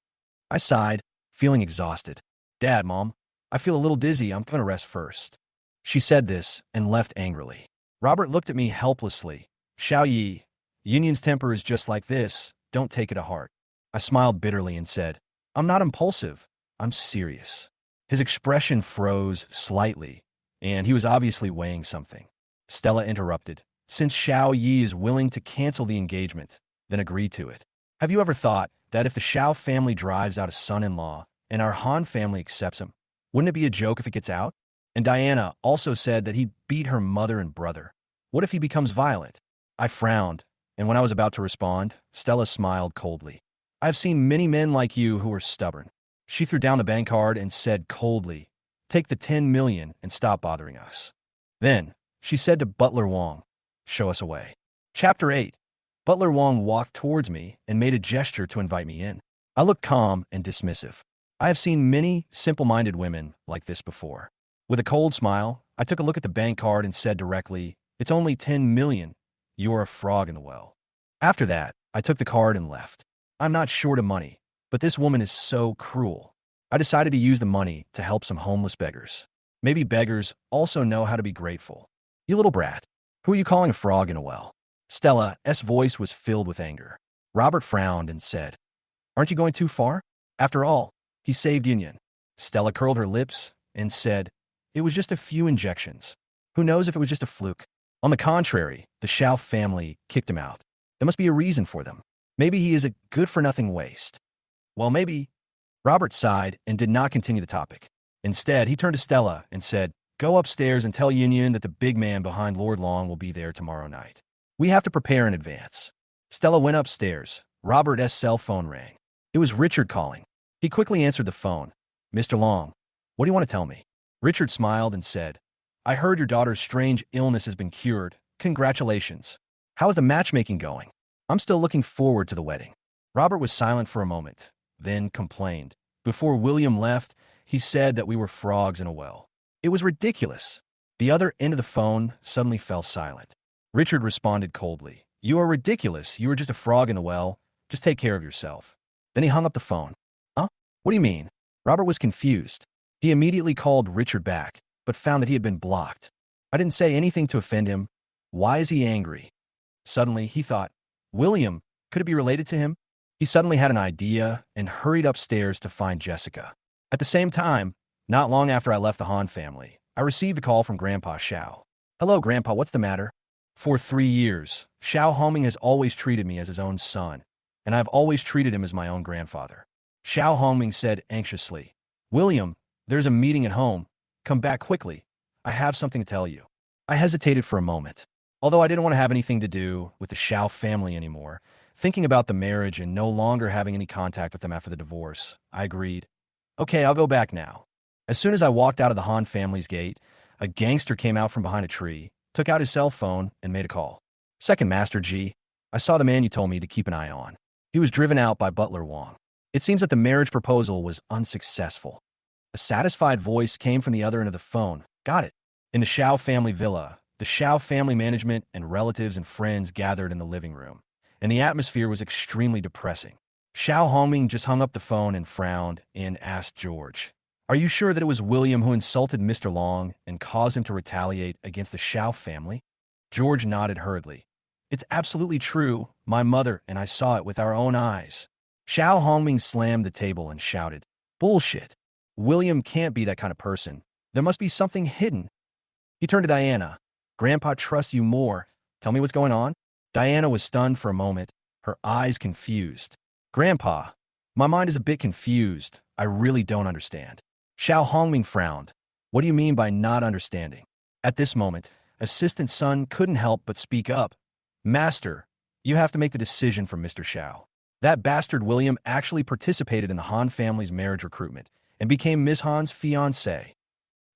S1: I sighed, feeling exhausted. Dad, Mom, I feel a little dizzy. I'm going to rest first. She said this and left angrily. Robert looked at me helplessly. Xiao Yi, Yunyun's temper is just like this. Don't take it to heart. I smiled bitterly and said, I'm not impulsive. I'm serious. His expression froze slightly, and he was obviously weighing something. Stella interrupted. Since Xiao Yi is willing to cancel the engagement, then agree to it. Have you ever thought that if the Shiao family drives out a son-in-law and our Han family accepts him, wouldn't it be a joke if it gets out? And Diana also said that he beat her mother and brother. What if he becomes violent? I frowned, and when I was about to respond, Stella smiled coldly. I've seen many men like you who are stubborn. She threw down the bank card and said coldly, take the 10 million and stop bothering us. Then, she said to Butler Wong, show us away. Chapter 8. Butler Wong walked towards me and made a gesture to invite me in. I looked calm and dismissive. I have seen many simple-minded women like this before. With a cold smile, I took a look at the bank card and said directly, it's only 10 million. You are a frog in the well. After that, I took the card and left. I'm not short of money, but this woman is so cruel. I decided to use the money to help some homeless beggars. Maybe beggars also know how to be grateful. You little brat, who are you calling a frog in a well? Stella's voice was filled with anger. Robert frowned and said, aren't you going too far? After all, he saved Union. Stella curled her lips and said, it was just a few injections. Who knows if it was just a fluke? On the contrary, the Shiao family kicked him out. There must be a reason for them. Maybe he is a good-for-nothing waste. Well, maybe. Robert sighed and did not continue the topic. Instead, he turned to Stella and said, go upstairs and tell Union that the big man behind Lord Long will be there tomorrow night. We have to prepare in advance. Stella went upstairs. Robert's cell phone rang. It was Richard calling. He quickly answered the phone. Mr. Long, what do you want to tell me? Richard smiled and said, I heard your daughter's strange illness has been cured. Congratulations. How is the matchmaking going? I'm still looking forward to the wedding. Robert was silent for a moment, then complained. Before William left, he said that we were frogs in a well. It was ridiculous. The other end of the phone suddenly fell silent. Richard responded coldly. You are ridiculous. You are just a frog in the well. Just take care of yourself. Then he hung up the phone. Huh? What do you mean? Robert was confused. He immediately called Richard back, but found that he had been blocked. I didn't say anything to offend him. Why is he angry? Suddenly, he thought, William, could it be related to him? He suddenly had an idea and hurried upstairs to find Jessica. At the same time, not long after I left the Han family, I received a call from Grandpa Shiao. Hello, Grandpa, what's the matter? For 3 years, Shiao Hongming has always treated me as his own son, and I've always treated him as my own grandfather. Shiao Hongming said anxiously, William, there's a meeting at home. Come back quickly. I have something to tell you. I hesitated for a moment. Although I didn't want to have anything to do with the Shiao family anymore, thinking about the marriage and no longer having any contact with them after the divorce, I agreed. Okay, I'll go back now. As soon as I walked out of the Han family's gate, a gangster came out from behind a tree, took out his cell phone, and made a call. Second Master G, I saw the man you told me to keep an eye on. He was driven out by Butler Wong. It seems that the marriage proposal was unsuccessful. A satisfied voice came from the other end of the phone. Got it. In the Shiao family villa, the Shiao family management and relatives and friends gathered in the living room, and the atmosphere was extremely depressing. Shiao Hongming just hung up the phone and frowned and asked George, are you sure that it was William who insulted Mr. Long and caused him to retaliate against the Shiao family? George nodded hurriedly. It's absolutely true. My mother and I saw it with our own eyes. Shiao Hongming slammed the table and shouted, bullshit. William can't be that kind of person. There must be something hidden. He turned to Diana. Grandpa trusts you more. Tell me what's going on. Diana was stunned for a moment, her eyes confused. Grandpa, my mind is a bit confused. I really don't understand. Shiao Hongming frowned. What do you mean by not understanding? At this moment, Assistant Sun couldn't help but speak up. Master, you have to make the decision for Mr. Shiao. That bastard William actually participated in the Han family's marriage recruitment and became Ms. Han's fiancé.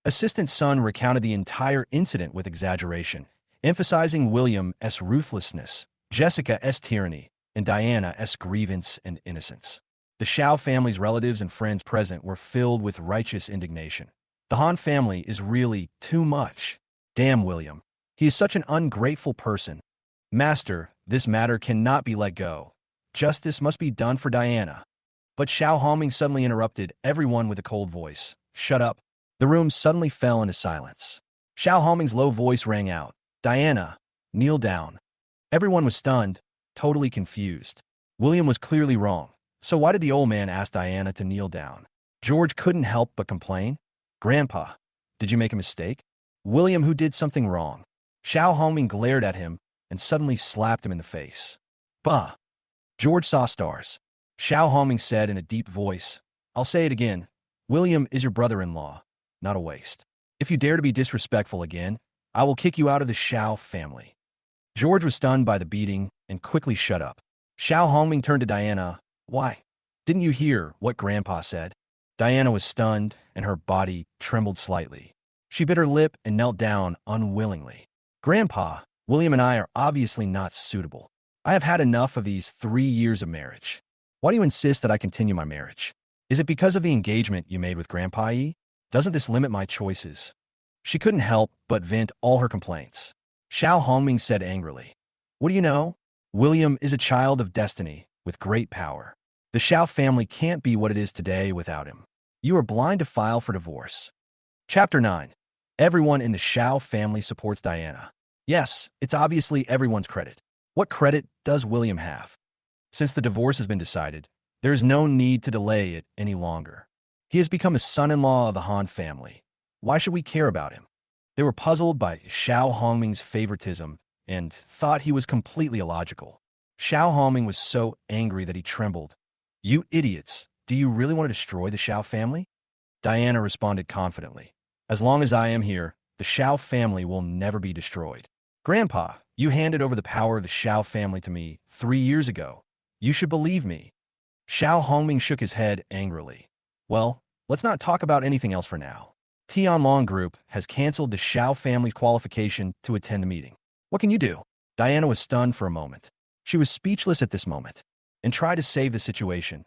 S1: Assistant Sun recounted the entire incident with exaggeration, emphasizing William's ruthlessness, Jessica's tyranny, and Diana's grievance and innocence. The Shiao family's relatives and friends present were filled with righteous indignation. The Han family is really too much. Damn William. He is such an ungrateful person. Master, this matter cannot be let go. Justice must be done for Diana. But Shiao Hongming suddenly interrupted everyone with a cold voice. Shut up. The room suddenly fell into silence. Shiao Hongming's low voice rang out. Diana, kneel down. Everyone was stunned, totally confused. William was clearly wrong. So why did the old man ask Diana to kneel down? George couldn't help but complain. Grandpa, did you make a mistake? William who did something wrong. Shiao Hongming glared at him and suddenly slapped him in the face. Bah! George saw stars. Xiao Hongming said in a deep voice, I'll say it again. William is your brother-in-law, not a waste. If you dare to be disrespectful again, I will kick you out of the Xiao family. George was stunned by the beating and quickly shut up. Xiao Hongming turned to Diana. Why? Didn't you hear what Grandpa said? Diana was stunned and her body trembled slightly. She bit her lip and knelt down unwillingly. Grandpa, William and I are obviously not suitable. I have had enough of these 3 years of marriage. Why do you insist that I continue my marriage? Is it because of the engagement you made with Grandpa Yi? Doesn't this limit my choices? She couldn't help but vent all her complaints. Xiao Hongming said angrily, What do you know? William is a child of destiny with great power. The Xiao family can't be what it is today without him. You are blind to file for divorce. Chapter 9. Everyone in the Xiao family supports Diana. Yes, it's obviously everyone's credit. What credit does William have? Since the divorce has been decided, there is no need to delay it any longer. He has become a son-in-law of the Han family. Why should we care about him? They were puzzled by Xiao Hongming's favoritism and thought he was completely illogical. Xiao Hongming was so angry that he trembled. You idiots, do you really want to destroy the Xiao family? Diana responded confidently. As long as I am here, the Xiao family will never be destroyed. Grandpa, you handed over the power of the Xiao family to me 3 years ago. You should believe me. Xiao Hongming shook his head angrily. Well, let's not talk about anything else for now. Tianlong Group has canceled the Xiao family's qualification to attend the meeting. What can you do? Diana was stunned for a moment. She was speechless at this moment and tried to save the situation.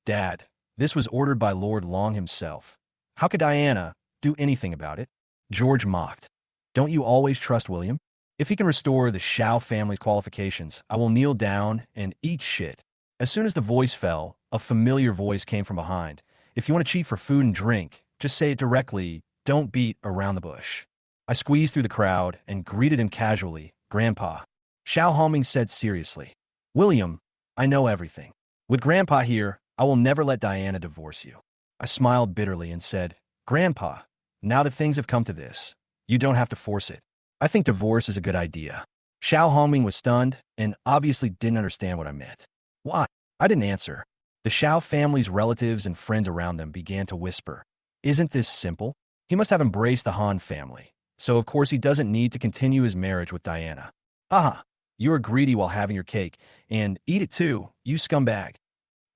S1: Dad, this was ordered by Lord Long himself. How could Diana do anything about it? George mocked. Don't you always trust William? If he can restore the Xiao family's qualifications, I will kneel down and eat shit. As soon as the voice fell, a familiar voice came from behind. If you want to cheat for food and drink, just say it directly. Don't beat around the bush. I squeezed through the crowd and greeted him casually. Grandpa. Xiao Hongming said seriously. William, I know everything. With Grandpa here, I will never let Diana divorce you. I smiled bitterly and said, Grandpa, now that things have come to this, you don't have to force it. I think divorce is a good idea. Xiao Hongming was stunned and obviously didn't understand what I meant. Why? I didn't answer. The Xiao family's relatives and friends around them began to whisper. Isn't this simple? He must have embraced the Han family, so of course he doesn't need to continue his marriage with Diana. Aha, you are greedy while having your cake, and eat it too, you scumbag.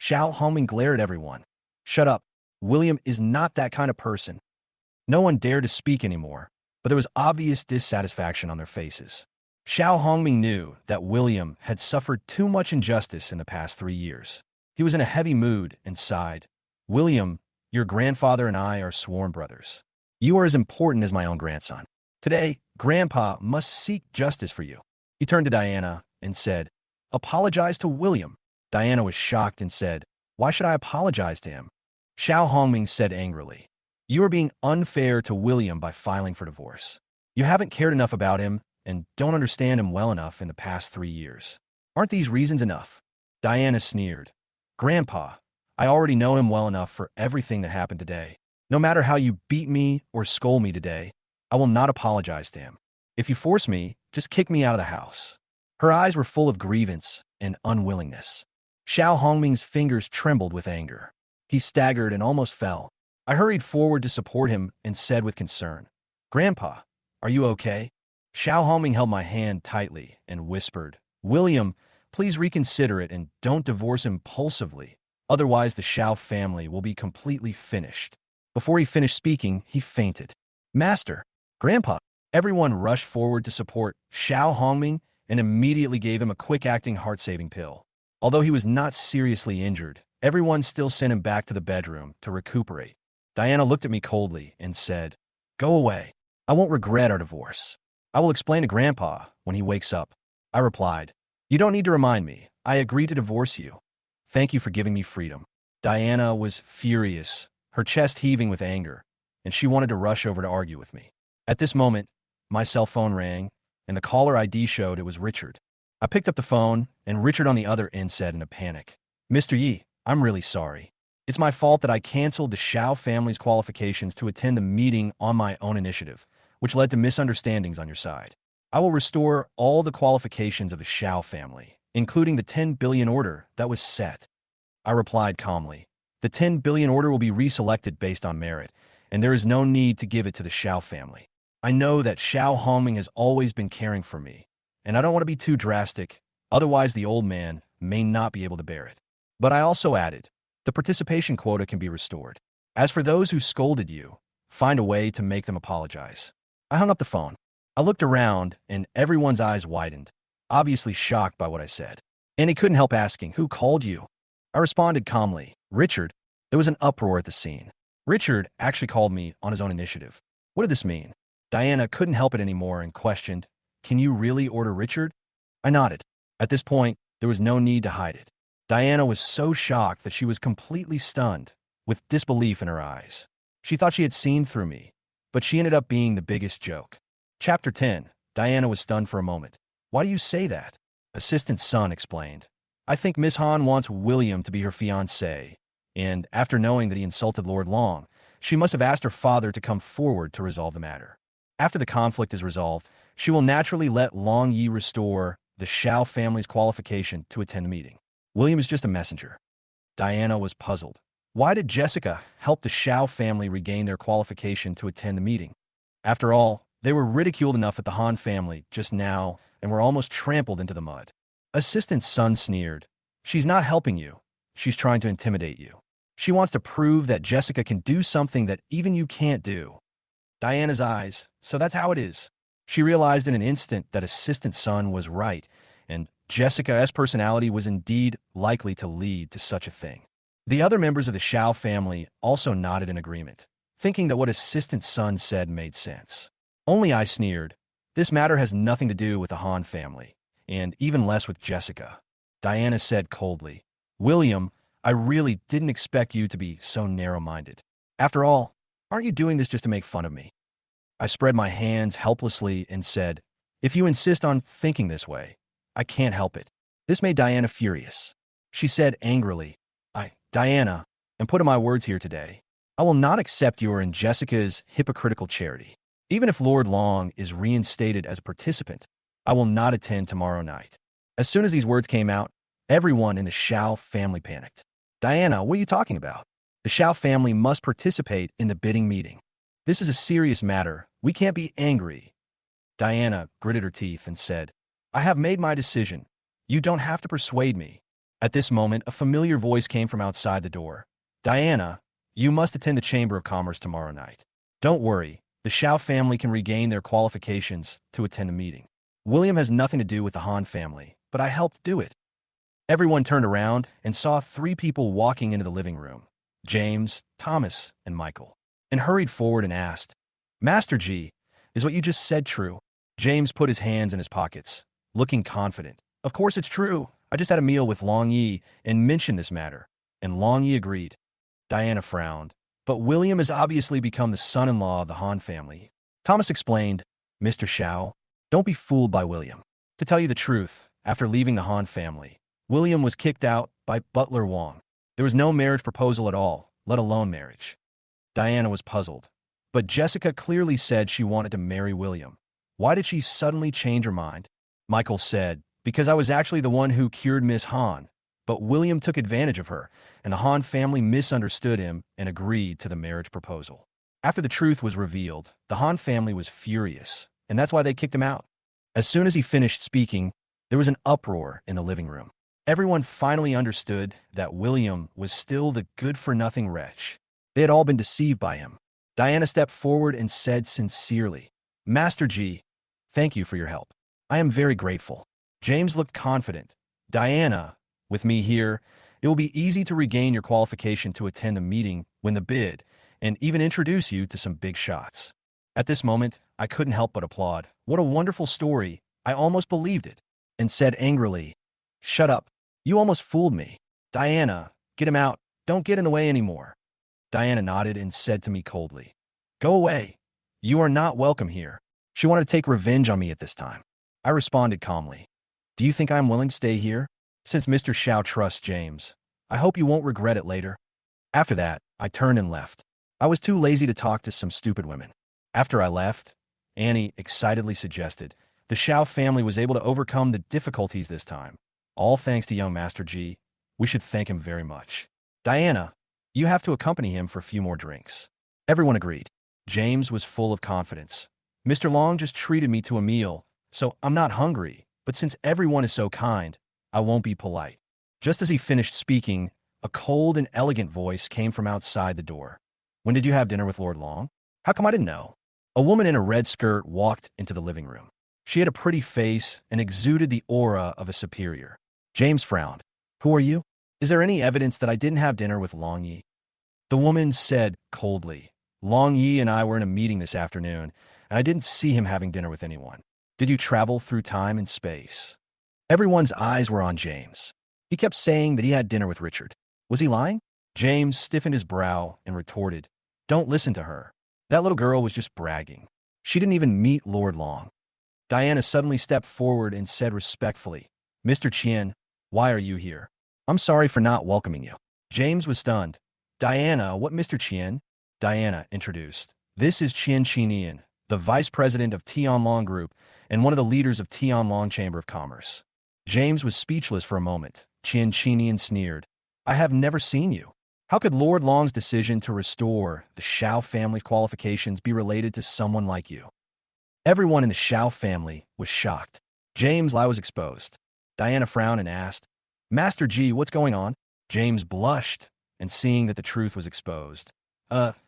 S1: Xiao Hongming glared at everyone. Shut up. William is not that kind of person. No one dared to speak anymore, but there was obvious dissatisfaction on their faces. Xiao Hongming knew that William had suffered too much injustice in the past 3 years. He was in a heavy mood and sighed. William, your grandfather and I are sworn brothers. You are as important as my own grandson. Today, Grandpa must seek justice for you. He turned to Diana and said, Apologize to William. Diana was shocked and said, Why should I apologize to him? Xiao Hongming said angrily, You are being unfair to William by filing for divorce. You haven't cared enough about him and don't understand him well enough in the past 3 years. Aren't these reasons enough? Diana sneered. Grandpa, I already know him well enough for everything that happened today. No matter how you beat me or scold me today, I will not apologize to him. If you force me, just kick me out of the house. Her eyes were full of grievance and unwillingness. Xiao Hongming's fingers trembled with anger. He staggered and almost fell. I hurried forward to support him and said with concern, Grandpa, are you okay? Xiao Hongming held my hand tightly and whispered, William, please reconsider it and don't divorce impulsively. Otherwise, the Xiao family will be completely finished. Before he finished speaking, he fainted. Master, Grandpa, everyone rushed forward to support Xiao Hongming and immediately gave him a quick-acting heart-saving pill. Although he was not seriously injured, everyone still sent him back to the bedroom to recuperate. Diana looked at me coldly and said, Go away. I won't regret our divorce. I will explain to Grandpa when he wakes up. I replied, You don't need to remind me. I agree to divorce you. Thank you for giving me freedom. Diana was furious, her chest heaving with anger, and she wanted to rush over to argue with me. At this moment, my cell phone rang, and the caller ID showed it was Richard. I picked up the phone, and Richard on the other end said in a panic, Mr. Yi, I'm really sorry. It's my fault that I canceled the Xiao family's qualifications to attend the meeting on my own initiative, which led to misunderstandings on your side. I will restore all the qualifications of the Xiao family, including the 10 billion order that was set. I replied calmly. The 10 billion order will be reselected based on merit, and there is no need to give it to the Shiao family. I know that Shiao Hongming has always been caring for me, and I don't want to be too drastic, otherwise the old man may not be able to bear it. But I also added, the participation quota can be restored. As for those who scolded you, find a way to make them apologize. I hung up the phone. I looked around, and everyone's eyes widened, obviously shocked by what I said. And he couldn't help asking, who called you? I responded calmly, Richard. There was an uproar at the scene. Richard actually called me on his own initiative. What did this mean? Diana couldn't help it anymore and questioned, can you really order Richard? I nodded. At this point, there was no need to hide it. Diana was so shocked that she was completely stunned, with disbelief in her eyes. She thought she had seen through me, but she ended up being the biggest joke. Chapter 10. Diana was stunned for a moment. Why do you say that? Assistant Sun explained. I think Miss Han wants William to be her fiancé, and after knowing that he insulted Lord Long, she must have asked her father to come forward to resolve the matter. After the conflict is resolved, she will naturally let Long Yi restore the Shiao family's qualification to attend the meeting. William is just a messenger. Diana was puzzled. Why did Jessica help the Shiao family regain their qualification to attend the meeting? After all, they were ridiculed enough at the Han family just now and were almost trampled into the mud. Assistant Sun sneered. She's not helping you. She's trying to intimidate you. She wants to prove that Jessica can do something that even you can't do. Diana's eyes. So that's how it is. She realized in an instant that Assistant Sun was right, and Jessica's personality was indeed likely to lead to such a thing. The other members of the Shiao family also nodded in agreement, thinking that what Assistant Sun said made sense. Only I sneered. This matter has nothing to do with the Han family, and even less with Jessica. Diana said coldly, William, I really didn't expect you to be so narrow-minded. After all, aren't you doing this just to make fun of me? I spread my hands helplessly and said, if you insist on thinking this way, I can't help it. This made Diana furious. She said angrily, Diana, and put in my words here today, I will not accept your and Jessica's hypocritical charity. Even if Lord Long is reinstated as a participant, I will not attend tomorrow night. As soon as these words came out, everyone in the Shiao family panicked. Diana, what are you talking about? The Shiao family must participate in the bidding meeting. This is a serious matter. We can't be angry. Diana gritted her teeth and said, I have made my decision. You don't have to persuade me. At this moment, a familiar voice came from outside the door. Diana, you must attend the Chamber of Commerce tomorrow night. Don't worry, the Shiao family can regain their qualifications to attend the meeting. William has nothing to do with the Han family, but I helped do it. Everyone turned around and saw three people walking into the living room, James, Thomas, and Michael, and hurried forward and asked, Master G, is what you just said true? James put his hands in his pockets, looking confident. Of course it's true. I just had a meal with Long Yi and mentioned this matter, and Long Yi agreed. Diana frowned. But William has obviously become the son-in-law of the Han family. Thomas explained, Mr. Shiao, don't be fooled by William. To tell you the truth, after leaving the Han family, William was kicked out by Butler Wong. There was no marriage proposal at all, let alone marriage. Diana was puzzled. But Jessica clearly said she wanted to marry William. Why did she suddenly change her mind? Michael said, because I was actually the one who cured Miss Han, but William took advantage of her, and the Han family misunderstood him and agreed to the marriage proposal. After the truth was revealed, the Han family was furious, and that's why they kicked him out. As soon as he finished speaking, there was an uproar in the living room. Everyone finally understood that William was still the good-for-nothing wretch. They had all been deceived by him. Diana stepped forward and said sincerely, Master G, thank you for your help. I am very grateful. James looked confident. Diana, with me here, it will be easy to regain your qualification to attend the meeting, win the bid, and even introduce you to some big shots. At this moment, I couldn't help but applaud. What a wonderful story. I almost believed it, and said angrily, Shut up. You almost fooled me. Diana, get him out. Don't get in the way anymore. Diana nodded and said to me coldly, Go away. You are not welcome here. She wanted to take revenge on me at this time. I responded calmly. Do you think I am willing to stay here? Since Mr. Shiao trusts James, I hope you won't regret it later. After that, I turned and left. I was too lazy to talk to some stupid women. After I left, Annie excitedly suggested, the Shiao family was able to overcome the difficulties this time. All thanks to young Master G. We should thank him very much. Diana, you have to accompany him for a few more drinks. Everyone agreed. James was full of confidence. Mr. Long just treated me to a meal, so I'm not hungry, but since everyone is so kind, I won't be polite. Just as he finished speaking, a cold and elegant voice came from outside the door. When did you have dinner with Lord Long? How come I didn't know? A woman in a red skirt walked into the living room. She had a pretty face and exuded the aura of a superior. James frowned. Who are you? Is there any evidence that I didn't have dinner with Long Yi? The woman said coldly, Long Yi and I were in a meeting this afternoon, and I didn't see him having dinner with anyone. Did you travel through time and space? Everyone's eyes were on James. He kept saying that he had dinner with Richard. Was he lying? James stiffened his brow and retorted, Don't listen to her. That little girl was just bragging. She didn't even meet Lord Long. Diana suddenly stepped forward and said respectfully, Mr. Qian, why are you here? I'm sorry for not welcoming you. James was stunned. Diana, what Mr. Qian? Diana introduced. This is Qian Qinian, the vice president of Tianlong Group and one of the leaders of Tianlong Chamber of Commerce. James was speechless for a moment. Qian Qinian sneered. I have never seen you. How could Lord Long's decision to restore the Shiao family qualifications be related to someone like you? Everyone in the Shiao family was shocked. James' lie was exposed. Diana frowned and asked, Master G, what's going on? James blushed, and seeing that the truth was exposed.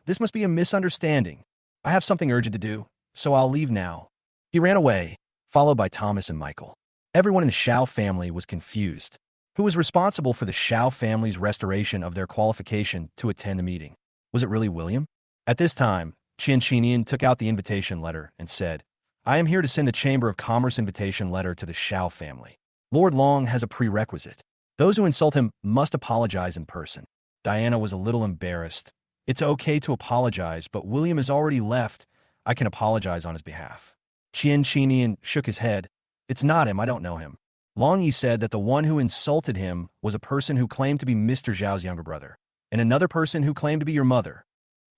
S1: This must be a misunderstanding. I have something urgent to do, so I'll leave now. He ran away, followed by Thomas and Michael. Everyone in the Shiao family was confused. Who was responsible for the Shiao family's restoration of their qualification to attend the meeting? Was it really William? At this time, Qian Qinian took out the invitation letter and said, I am here to send the Chamber of Commerce invitation letter to the Shiao family. Lord Long has a prerequisite. Those who insult him must apologize in person. Diana was a little embarrassed. It's okay to apologize, but William has already left. I can apologize on his behalf. Qian Qinian shook his head. It's not him, I don't know him. Long Yi said that the one who insulted him was a person who claimed to be Mr. Zhao's younger brother, and another person who claimed to be your mother.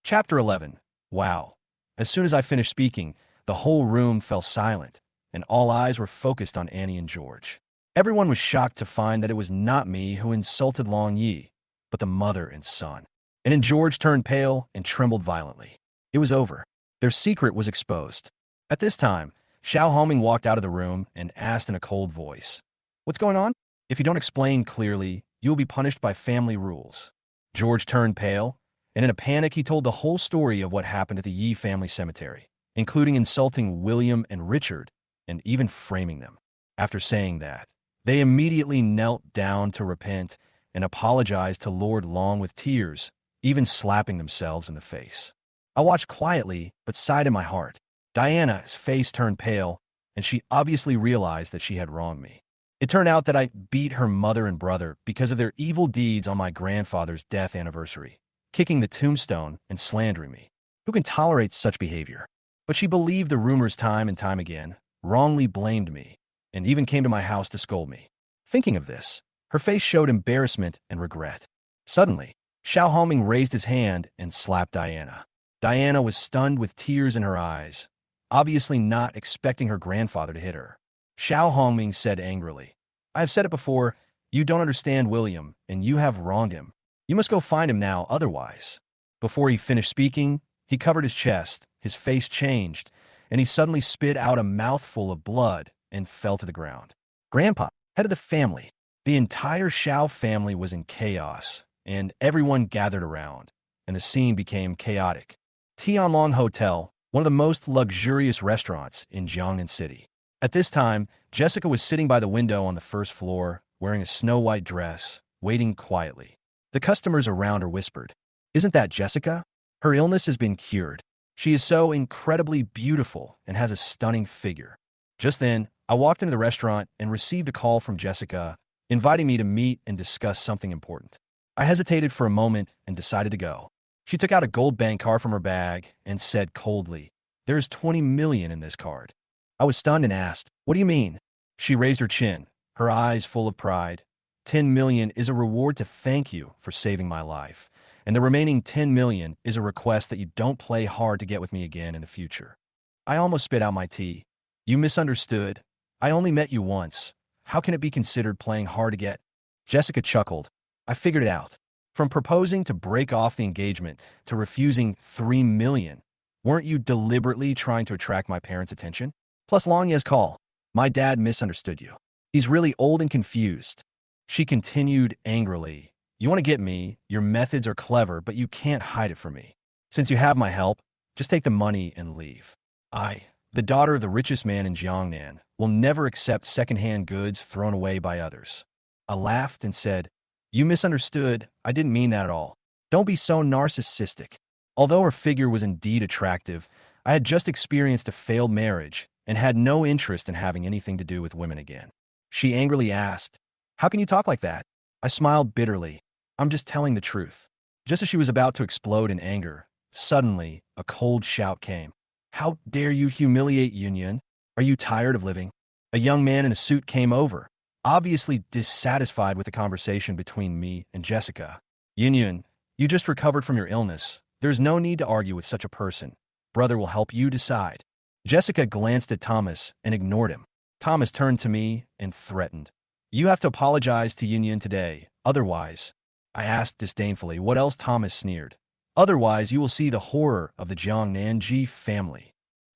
S1: Chapter 11. Wow. As soon as I finished speaking, the whole room fell silent, and all eyes were focused on Annie and George. Everyone was shocked to find that it was not me who insulted Long Yi, but the mother and son. And then George turned pale and trembled violently. It was over. Their secret was exposed. At this time, Xiao Homing walked out of the room and asked in a cold voice, What's going on? If you don't explain clearly, you will be punished by family rules. George turned pale, and in a panic he told the whole story of what happened at the Yi family cemetery, including insulting William and Richard, and even framing them. After saying that, they immediately knelt down to repent and apologized to Lord Long with tears, even slapping themselves in the face. I watched quietly, but sighed in my heart. Diana's face turned pale, and she obviously realized that she had wronged me. It turned out that I beat her mother and brother because of their evil deeds on my grandfather's death anniversary, kicking the tombstone and slandering me. Who can tolerate such behavior? But she believed the rumors time and time again, wrongly blamed me, and even came to my house to scold me. Thinking of this, her face showed embarrassment and regret. Suddenly, Xiao Homing raised his hand and slapped Diana. Diana was stunned with tears in her eyes, obviously not expecting her grandfather to hit her. Xiao Homing said angrily, I have said it before, you don't understand William, and you have wronged him. You must go find him now, otherwise. Before he finished speaking, he covered his chest, his face changed, and he suddenly spit out a mouthful of blood and fell to the ground. Grandpa, head of the family. The entire Xiao family was in chaos, and everyone gathered around, and the scene became chaotic. Tianlong Hotel, one of the most luxurious restaurants in Jiangnan City. At this time, Jessica was sitting by the window on the first floor, wearing a snow-white dress, waiting quietly. The customers around her whispered, Isn't that Jessica? Her illness has been cured. She is so incredibly beautiful and has a stunning figure. Just then, I walked into the restaurant and received a call from Jessica, inviting me to meet and discuss something important. I hesitated for a moment and decided to go. She took out a gold bank card from her bag and said coldly, There's 20 million in this card. I was stunned and asked, What do you mean? She raised her chin, her eyes full of pride. 10 million is a reward to thank you for saving my life, and the remaining 10 million is a request that you don't play hard to get with me again in the future. I almost spit out my tea. You misunderstood. I only met you once. How can it be considered playing hard to get? Jessica chuckled. I figured it out. From proposing to break off the engagement to refusing 3 million. Weren't you deliberately trying to attract my parents' attention? Plus Longye's call. My dad misunderstood you. He's really old and confused. She continued angrily. You want to get me, your methods are clever, but you can't hide it from me. Since you have my help, just take the money and leave. I, the daughter of the richest man in Jiangnan, will never accept second-hand goods thrown away by others. I laughed and said, you misunderstood. I didn't mean that at all. Don't be so narcissistic. Although her figure was indeed attractive, I had just experienced a failed marriage and had no interest in having anything to do with women again. She angrily asked, how can you talk like that? I smiled bitterly. I'm just telling the truth. Just as she was about to explode in anger, suddenly a cold shout came. How dare you humiliate Yunyan? Are you tired of living? A young man in a suit came over, obviously dissatisfied with the conversation between me and Jessica. Yunyan, you just recovered from your illness. There's no need to argue with such a person. Brother will help you decide. Jessica glanced at Thomas and ignored him. Thomas turned to me and threatened. You have to apologize to Yunyan today, otherwise. I asked disdainfully. What else? Thomas sneered. Otherwise, you will see the horror of the Jiangnan Ji family.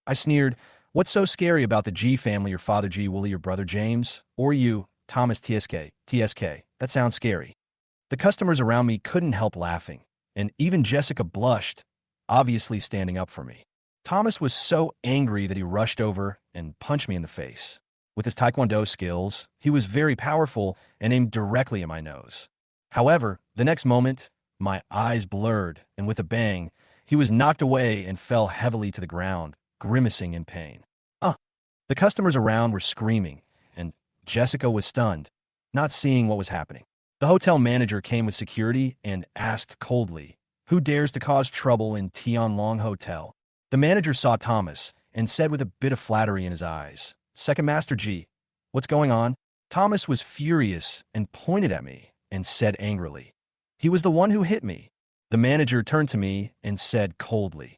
S1: I sneered. What's so scary about the Ji family? Your father Ji, Willie, your brother James? Or you, Thomas TSK? That sounds scary. The customers around me couldn't help laughing, and even Jessica blushed, obviously standing up for me. Thomas was so angry that he rushed over and punched me in the face. With his taekwondo skills, he was very powerful and aimed directly at my nose. However, the next moment, my eyes blurred, and with a bang, he was knocked away and fell heavily to the ground, grimacing in pain. The customers around were screaming, and Jessica was stunned, not seeing what was happening. The hotel manager came with security and asked coldly, who dares to cause trouble in Tianlong Hotel? The manager saw Thomas and said with a bit of flattery in his eyes, Second Master G, what's going on? Thomas was furious and pointed at me and said angrily, he was the one who hit me. The manager turned to me and said coldly,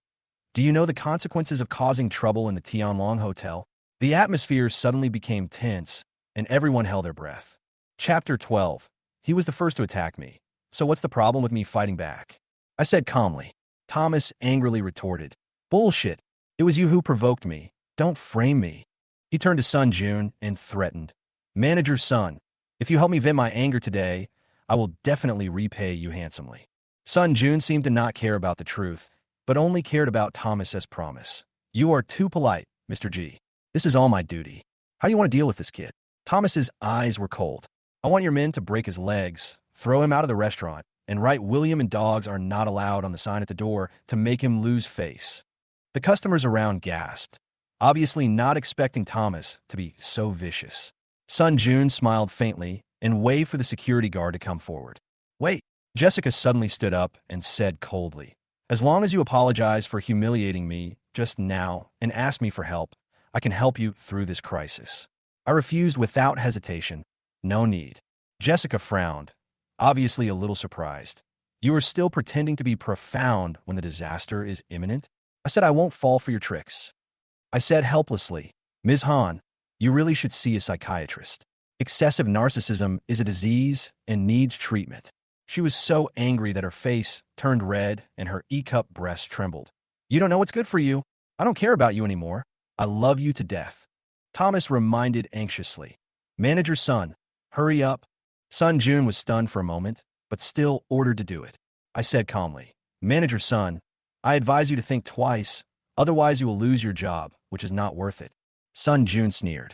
S1: do you know the consequences of causing trouble in the Tianlong Hotel? The atmosphere suddenly became tense, and everyone held their breath. Chapter 12. He was the first to attack me. So what's the problem with me fighting back? I said calmly. Thomas angrily retorted, bullshit. It was you who provoked me. Don't frame me. He turned to Sun Jun and threatened, Manager Sun, if you help me vent my anger today, I will definitely repay you handsomely. Sun Jun seemed to not care about the truth, but only cared about Thomas as promise. You are too polite, Mr. G. This is all my duty. How do you want to deal with this kid? Thomas's eyes were cold. I want your men to break his legs, throw him out of the restaurant, and write William and dogs are not allowed on the sign at the door to make him lose face. The customers around gasped, obviously not expecting Thomas to be so vicious. Sun Jun smiled faintly and waved for the security guard to come forward. Wait, Jessica suddenly stood up and said coldly, as long as you apologize for humiliating me just now and ask me for help, I can help you through this crisis. I refused without hesitation. No need. Jessica frowned, obviously a little surprised. You are still pretending to be profound when the disaster is imminent? I said I won't fall for your tricks. I said helplessly, Ms. Han, you really should see a psychiatrist. Excessive narcissism is a disease and needs treatment. She was so angry that her face turned red and her E-cup breasts trembled. You don't know what's good for you. I don't care about you anymore. I love you to death. Thomas reminded anxiously. Manager Sun, hurry up. Sun Jun was stunned for a moment, but still ordered to do it. I said calmly, Manager Sun, I advise you to think twice, otherwise you will lose your job, which is not worth it. Sun Jun sneered.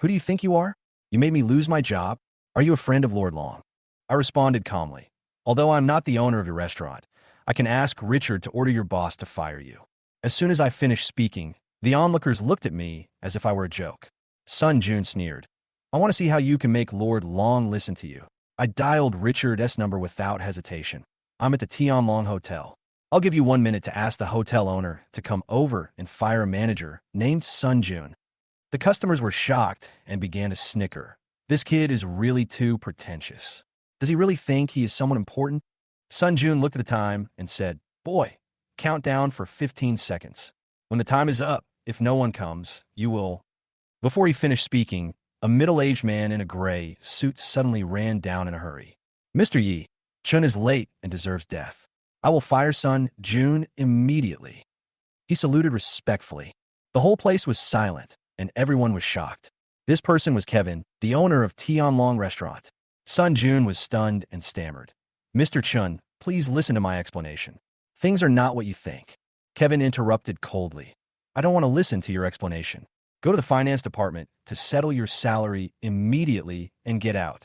S1: Who do you think you are? You made me lose my job? Are you a friend of Lord Long? I responded calmly. Although I'm not the owner of your restaurant, I can ask Richard to order your boss to fire you. As soon as I finished speaking, the onlookers looked at me as if I were a joke. Sun Jun sneered. I want to see how you can make Lord Long listen to you. I dialed Richard's number without hesitation. I'm at the Tianlong Hotel. I'll give you 1 minute to ask the hotel owner to come over and fire a manager named Sun Jun. The customers were shocked and began to snicker. This kid is really too pretentious. Does he really think he is someone important? Sun Jun looked at the time and said, Boy, count down for 15 seconds. When the time is up, if no one comes, you will... Before he finished speaking, A middle-aged man in a gray suit suddenly ran down in a hurry. Mr. Yi, Chun is late and deserves death. I will fire Sun Jun immediately. He saluted respectfully. The whole place was silent, and everyone was shocked. This person was Kevin, the owner of Tianlong Restaurant. Sun Jun was stunned and stammered. Mr. Chun, please listen to my explanation. Things are not what you think. Kevin interrupted coldly. I don't want to listen to your explanation. Go to the finance department to settle your salary immediately and get out.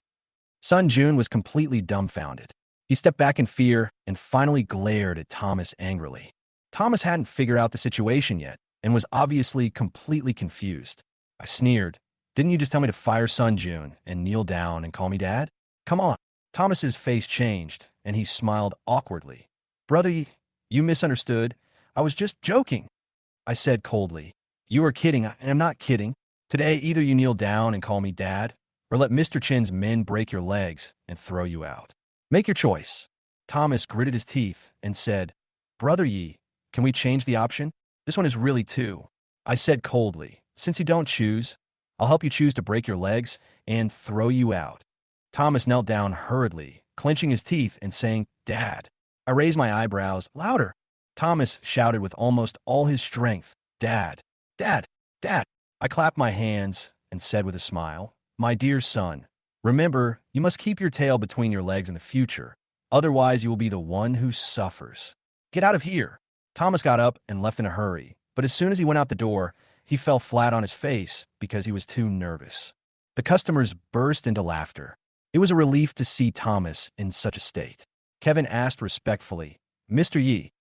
S1: Sun Jun was completely dumbfounded. He stepped back in fear and finally glared at Thomas angrily. Thomas hadn't figured out the situation yet and was obviously completely confused. I sneered. Didn't you just tell me to fire Sun Jun and kneel down and call me dad? Come on. Thomas's face changed and he smiled awkwardly. Brother, you misunderstood. I was just joking. I said coldly. You are kidding. I am not kidding. Today, either you kneel down and call me dad, or let Mr. Chin's men break your legs and throw you out. Make your choice. Thomas gritted his teeth and said, Brother Yi, can we change the option? This one is really two. I said coldly, since you don't choose, I'll help you choose to break your legs and throw you out. Thomas knelt down hurriedly, clenching his teeth and saying, Dad. I raised my eyebrows louder. Thomas shouted with almost all his strength, Dad, Dad, Dad. I clapped my hands and said with a smile, My dear son, remember, you must keep your tail between your legs in the future. Otherwise, you will be the one who suffers. Get out of here. Thomas got up and left in a hurry, but as soon as he went out the door, he fell flat on his face because he was too nervous. The customers burst into laughter. It was a relief to see Thomas in such a state. Kevin asked respectfully, Mr. Yi,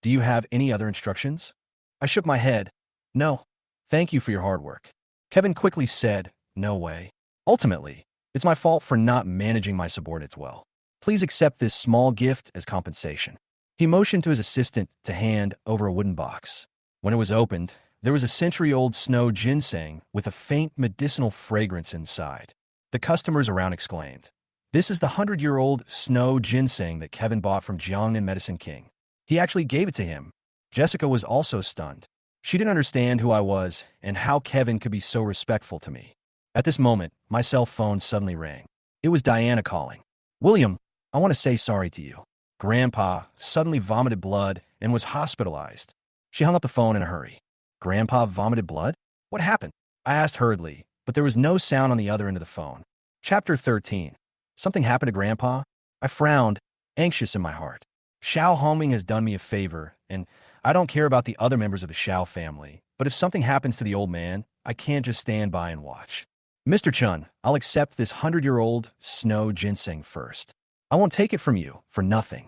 S1: do you have any other instructions? I shook my head. No. Thank you for your hard work. Kevin quickly said, No way. Ultimately, it's my fault for not managing my subordinates well. Please accept this small gift as compensation. He motioned to his assistant to hand over a wooden box. When it was opened, there was a century-old snow ginseng with a faint medicinal fragrance inside. The customers around exclaimed, This is the 100-year-old snow ginseng that Kevin bought from Jiangnan Medicine King. He actually gave it to him. Jessica was also stunned. She didn't understand who I was and how Kevin could be so respectful to me. At this moment, my cell phone suddenly rang. It was Diana calling. William, I want to say sorry to you. Grandpa suddenly vomited blood and was hospitalized. She hung up the phone in a hurry. Grandpa vomited blood? What happened? I asked hurriedly, but there was no sound on the other end of the phone. Chapter 13. Something happened to Grandpa? I frowned, anxious in my heart. Shiao Hongming has done me a favor, and I don't care about the other members of the Shiao family, but if something happens to the old man, I can't just stand by and watch. Mr. Chun, I'll accept this 100-year-old snow ginseng first. I won't take it from you for nothing.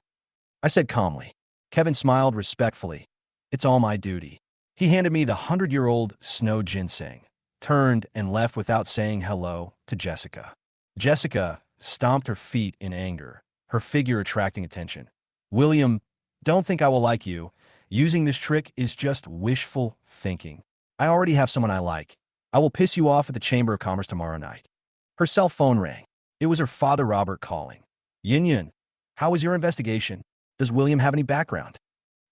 S1: I said calmly. Kevin smiled respectfully. It's all my duty. He handed me the 100-year-old snow ginseng, turned and left without saying hello to Jessica. Jessica stomped her feet in anger, her figure attracting attention. William, don't think I will like you. Using this trick is just wishful thinking. I already have someone I like. I will piss you off at the Chamber of Commerce tomorrow night. Her cell phone rang. It was her father Robert calling. Yin Yin, how was your investigation? Does William have any background?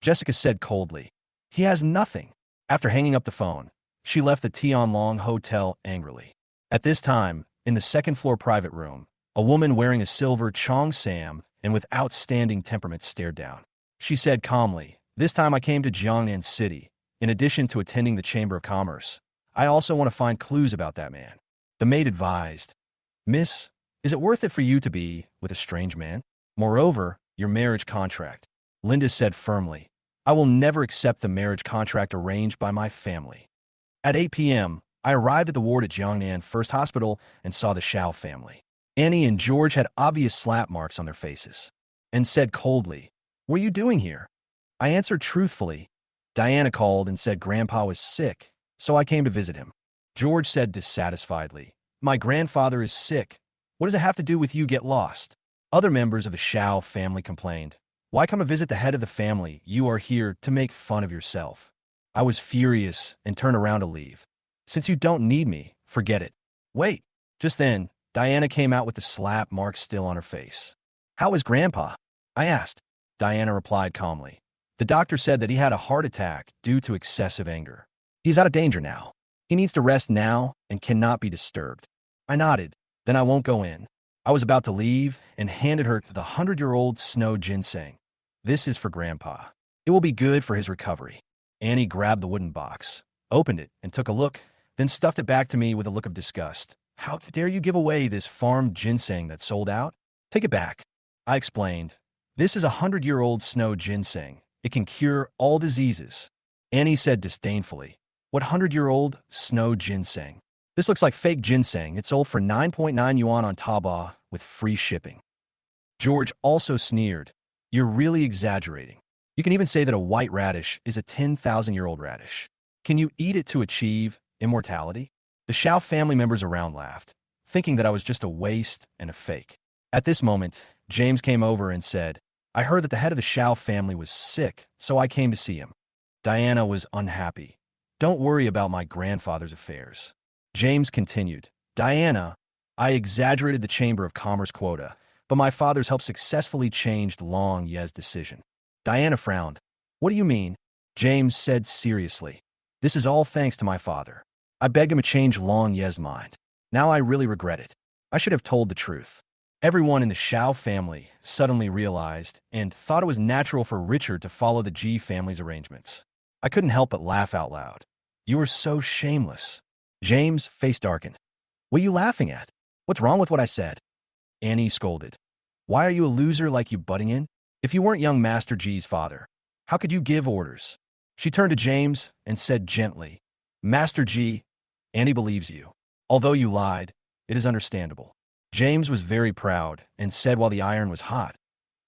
S1: Jessica said coldly. He has nothing. After hanging up the phone, she left the Tianlong Hotel angrily. At this time, in the second-floor private room, a woman wearing a silver cheongsam and with outstanding temperament stared down. She said calmly, This time I came to Jiangnan City. In addition to attending the Chamber of Commerce, I also want to find clues about that man. The maid advised, Miss, is it worth it for you to be with a strange man? Moreover, your marriage contract. Linda said firmly, I will never accept the marriage contract arranged by my family. At 8 p.m., I arrived at the ward at Jiangnan First Hospital and saw the Shiao family. Annie and George had obvious slap marks on their faces and said coldly, What are you doing here? I answered truthfully. Diana called and said Grandpa was sick, so I came to visit him. George said dissatisfiedly, My grandfather is sick. What does it have to do with you get lost? Other members of the Shiao family complained, Why come to visit the head of the family? You are here to make fun of yourself. I was furious and turned around to leave. Since you don't need me, forget it. Wait. Just then, Diana came out with the slap mark still on her face. How is Grandpa? I asked. Diana replied calmly. The doctor said that he had a heart attack due to excessive anger. He's out of danger now. He needs to rest now and cannot be disturbed. I nodded. Then I won't go in. I was about to leave and handed her the 100-year-old snow ginseng. This is for Grandpa. It will be good for his recovery. Annie grabbed the wooden box, opened it, and took a look, then stuffed it back to me with a look of disgust. How dare you give away this farm ginseng that sold out? Take it back. I explained. This is a 100-year-old snow ginseng. It can cure all diseases. Annie said disdainfully, what 100-year-old snow ginseng? This looks like fake ginseng. It's sold for 9.9 yuan on Taobao with free shipping. George also sneered. You're really exaggerating. You can even say that a white radish is a 10,000-year-old radish. Can you eat it to achieve immortality? The Shiao family members around laughed, thinking that I was just a waste and a fake. At this moment, James came over and said, I heard that the head of the Shiao family was sick, so I came to see him. Diana was unhappy. Don't worry about my grandfather's affairs. James continued, Diana, I exaggerated the Chamber of Commerce quota, but my father's help successfully changed Long Ye's decision. Diana frowned. What do you mean? James said seriously. This is all thanks to my father. I begged him to change Long Ye's mind. Now I really regret it. I should have told the truth. Everyone in the Shiao family suddenly realized and thought it was natural for Richard to follow the Ji family's arrangements. I couldn't help but laugh out loud. You were so shameless. James' face darkened. What are you laughing at? What's wrong with what I said? Annie scolded. Why are you a loser like you butting in? If you weren't young Master Ji's father, how could you give orders? She turned to James and said gently, Master Ji, Annie believes you. Although you lied, it is understandable. James was very proud and said while the iron was hot,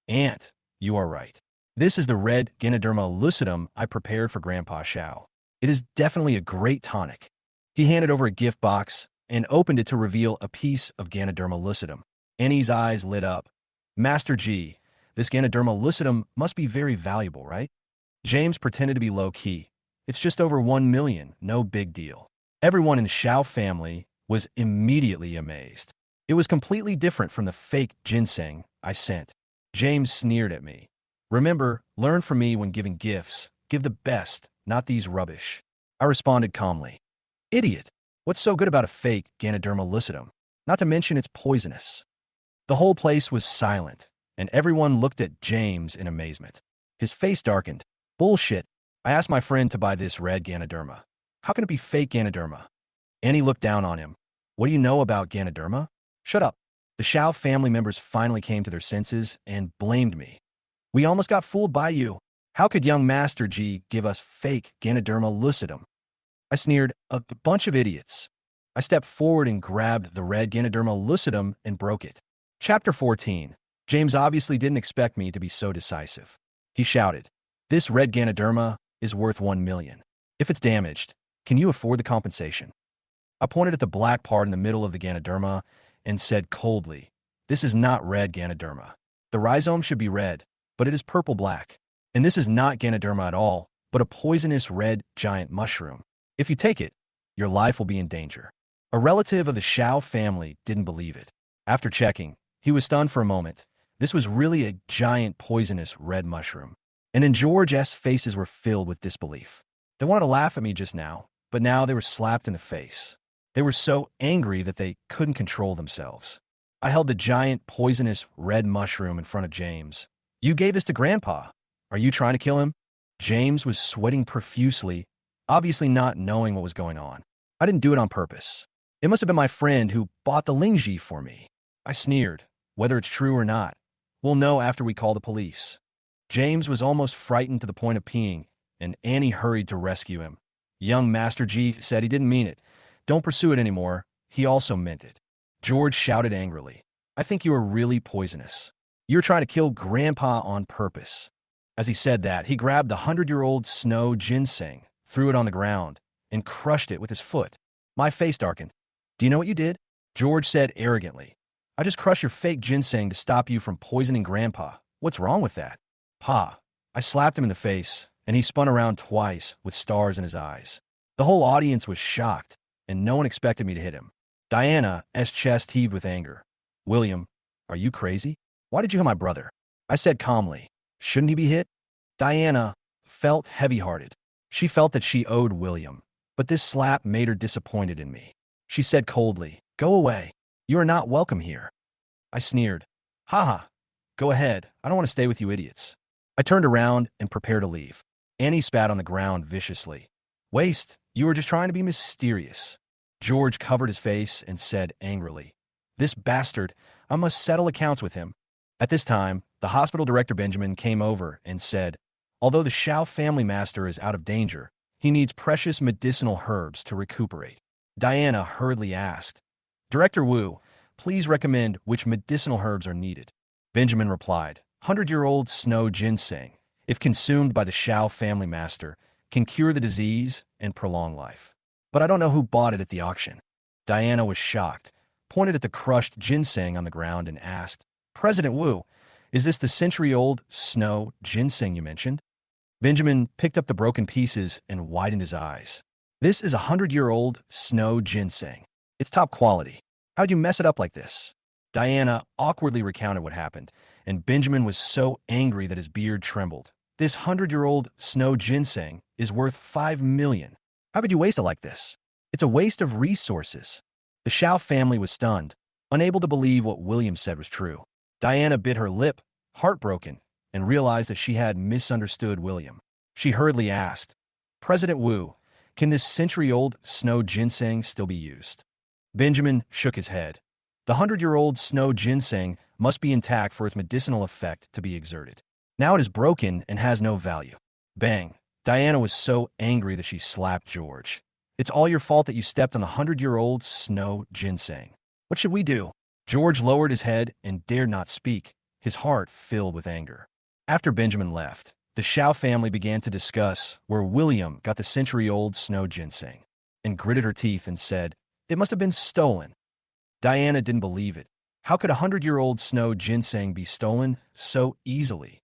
S1: Aunt, you are right. This is the red Ganoderma lucidum I prepared for Grandpa Shiao. It is definitely a great tonic. He handed over a gift box and opened it to reveal a piece of Ganoderma lucidum. Annie's eyes lit up. Master Ji, this Ganoderma lucidum must be very valuable, right? James pretended to be low-key. It's just over 1 million, no big deal. Everyone in the Shiao family was immediately amazed. It was completely different from the fake ginseng I sent. James sneered at me. Remember, learn from me when giving gifts. Give the best, not these rubbish. I responded calmly. Idiot! What's so good about a fake Ganoderma lucidum? Not to mention it's poisonous. The whole place was silent, and everyone looked at James in amazement. His face darkened. Bullshit. I asked my friend to buy this red Ganoderma. How can it be fake Ganoderma? Annie looked down on him. What do you know about Ganoderma? Shut up. The Shiao family members finally came to their senses and blamed me. We almost got fooled by you. How could young Master Ji give us fake Ganoderma lucidum? I sneered, a bunch of idiots. I stepped forward and grabbed the red Ganoderma lucidum and broke it. Chapter 14. James obviously didn't expect me to be so decisive. He shouted, This red Ganoderma is worth 1 million. If it's damaged, can you afford the compensation? I pointed at the black part in the middle of the Ganoderma and said coldly, This is not red Ganoderma. The rhizome should be red, but it is purple-black. And this is not Ganoderma at all, but a poisonous red giant mushroom. If you take it, your life will be in danger. A relative of the Shiao family didn't believe it. After checking, he was stunned for a moment. This was really a giant poisonous red mushroom. And then George's faces were filled with disbelief. They wanted to laugh at me just now, but now they were slapped in the face. They were so angry that they couldn't control themselves. I held the giant poisonous red mushroom in front of James. You gave this to Grandpa. Are you trying to kill him? James was sweating profusely, obviously not knowing what was going on. I didn't do it on purpose. It must have been my friend who bought the Lingji for me. I sneered. Whether it's true or not, we'll know after we call the police. James was almost frightened to the point of peeing, and Annie hurried to rescue him. Young Master Ji said he didn't mean it. Don't pursue it anymore. He also meant it. George shouted angrily. I think you are really poisonous. You're trying to kill Grandpa on purpose. As he said that, he grabbed the 100-year-old snow ginseng, threw it on the ground, and crushed it with his foot. My face darkened. Do you know what you did? George said arrogantly. I just crushed your fake ginseng to stop you from poisoning Grandpa. What's wrong with that? Pa. I slapped him in the face, and he spun around twice with stars in his eyes. The whole audience was shocked, and no one expected me to hit him. Diana's chest heaved with anger. William, are you crazy? Why did you hit my brother? I said calmly. Shouldn't he be hit? Diana felt heavy-hearted. She felt that she owed William, but this slap made her disappointed in me. She said coldly, Go away. You are not welcome here. I sneered. Haha. Go ahead. I don't want to stay with you idiots. I turned around and prepared to leave. Annie spat on the ground viciously. Waste. You were just trying to be mysterious. George covered his face and said angrily, This bastard. I must settle accounts with him. At this time, the hospital director Benjamin came over and said, Although the Shiao family master is out of danger, he needs precious medicinal herbs to recuperate. Diana hurriedly asked, Director Wu, please recommend which medicinal herbs are needed. Benjamin replied, 100-year-old snow ginseng, if consumed by the Shiao family master, can cure the disease and prolong life. But I don't know who bought it at the auction. Diana was shocked, pointed at the crushed ginseng on the ground and asked, President Wu, is this the century-old snow ginseng you mentioned? Benjamin picked up the broken pieces and widened his eyes. This is a 100-year-old snow ginseng. It's top quality. How'd you mess it up like this? Diana awkwardly recounted what happened, and Benjamin was so angry that his beard trembled. This 100-year-old snow ginseng is worth 5 million. How could you waste it like this? It's a waste of resources. The Shiao family was stunned, unable to believe what William said was true. Diana bit her lip, heartbroken, and realized that she had misunderstood William. She hurriedly asked, President Wu, can this century-old snow ginseng still be used? Benjamin shook his head. The 100-year-old snow ginseng must be intact for its medicinal effect to be exerted. Now it is broken and has no value. Bang. Diana was so angry that she slapped George. It's all your fault that you stepped on the 100-year-old snow ginseng. What should we do? George lowered his head and dared not speak, his heart filled with anger. After Benjamin left, the Shiao family began to discuss where William got the century-old snow ginseng, and gritted her teeth and said, It must have been stolen. Diana didn't believe it. How could a 100-year-old snow ginseng be stolen so easily?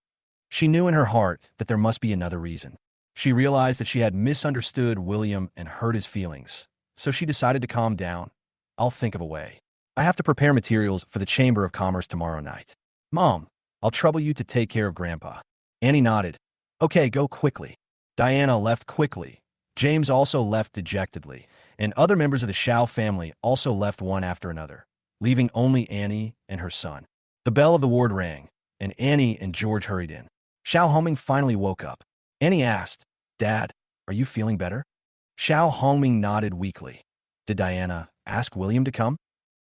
S1: She knew in her heart that there must be another reason. She realized that she had misunderstood William and hurt his feelings, so she decided to calm down. I'll think of a way. I have to prepare materials for the Chamber of Commerce tomorrow night. Mom, I'll trouble you to take care of Grandpa. Annie nodded. Okay, go quickly. Diana left quickly. James also left dejectedly, and other members of the Shiao family also left one after another, leaving only Annie and her son. The bell of the ward rang, and Annie and George hurried in. Xiao Hongming finally woke up. Annie asked, Dad, are you feeling better? Xiao Hongming nodded weakly. Did Diana ask William to come?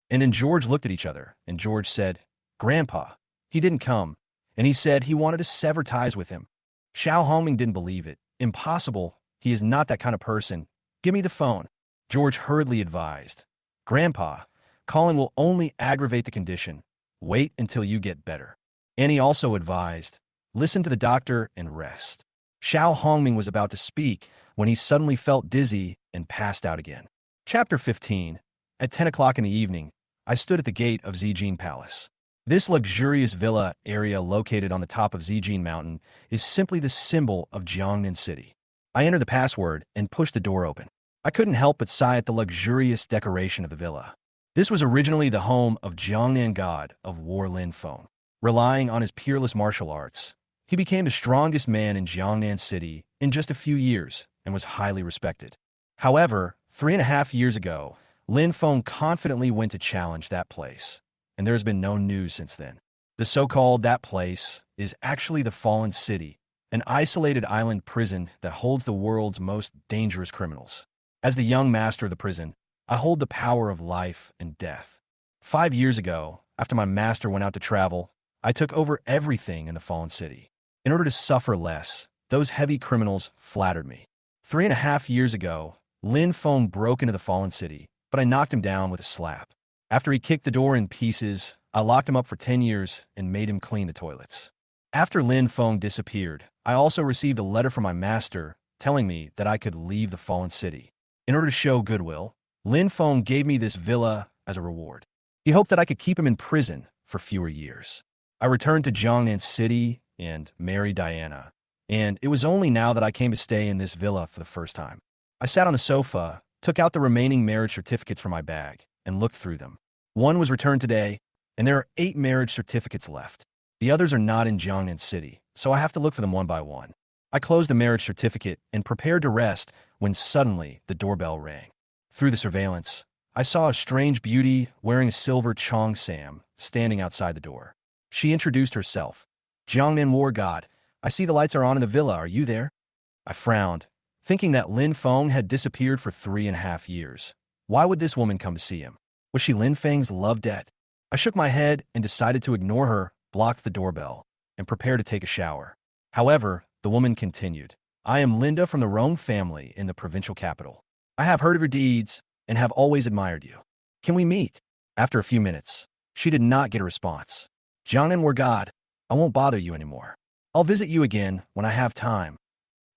S1: And then George looked at each other, and George said, Grandpa, he didn't come, and he said he wanted to sever ties with him. Xiao Hongming didn't believe it. Impossible. He is not that kind of person. Give me the phone. George hurriedly advised. Grandpa, calling will only aggravate the condition. Wait until you get better. Annie also advised. Listen to the doctor and rest. Xiao Hongming was about to speak when he suddenly felt dizzy and passed out again. Chapter 15. At 10 o'clock in the evening, I stood at the gate of Zene Palace. This luxurious villa area located on the top of Zene Mountain is simply the symbol of Jiangnan City. I entered the password and pushed the door open. I couldn't help but sigh at the luxurious decoration of the villa. This was originally the home of Jiangnan god of war Lin Feng. Relying on his peerless martial arts, he became the strongest man in Jiangnan City in just a few years and was highly respected. However, 3.5 years ago, Lin Feng confidently went to challenge that place, and there has been no news since then. The so-called that place is actually the Fallen City, an isolated island prison that holds the world's most dangerous criminals. As the young master of the prison, I hold the power of life and death. 5 years ago, after my master went out to travel, I took over everything in the Fallen City. In order to suffer less, those heavy criminals flattered me. 3.5 years ago, Lin Feng broke into the Fallen City, but I knocked him down with a slap. After he kicked the door in pieces, I locked him up for 10 years and made him clean the toilets. After Lin Feng disappeared, I also received a letter from my master telling me that I could leave the Fallen City. In order to show goodwill, Lin Feng gave me this villa as a reward. He hoped that I could keep him in prison for fewer years. I returned to Jiangnan City and married Diana, and it was only now that I came to stay in this villa for the first time. I sat on the sofa, took out the remaining marriage certificates from my bag, and looked through them. One was returned today, and there are 8 marriage certificates left. The others are not in Jiangnan City, so I have to look for them one by one. I closed the marriage certificate and prepared to rest when suddenly the doorbell rang. Through the surveillance, I saw a strange beauty wearing a silver cheongsam standing outside the door. She introduced herself. Jiangnan War God, I see the lights are on in the villa. Are you there? I frowned, thinking that Lin Feng had disappeared for 3.5 years. Why would this woman come to see him? Was she Lin Feng's love debt? I shook my head and decided to ignore her, blocked the doorbell, and prepared to take a shower. However, the woman continued. I am Linda from the Rome family in the provincial capital. I have heard of your deeds and have always admired you. Can we meet? After a few minutes, she did not get a response. Jiangnan War God, I won't bother you anymore. I'll visit you again when I have time.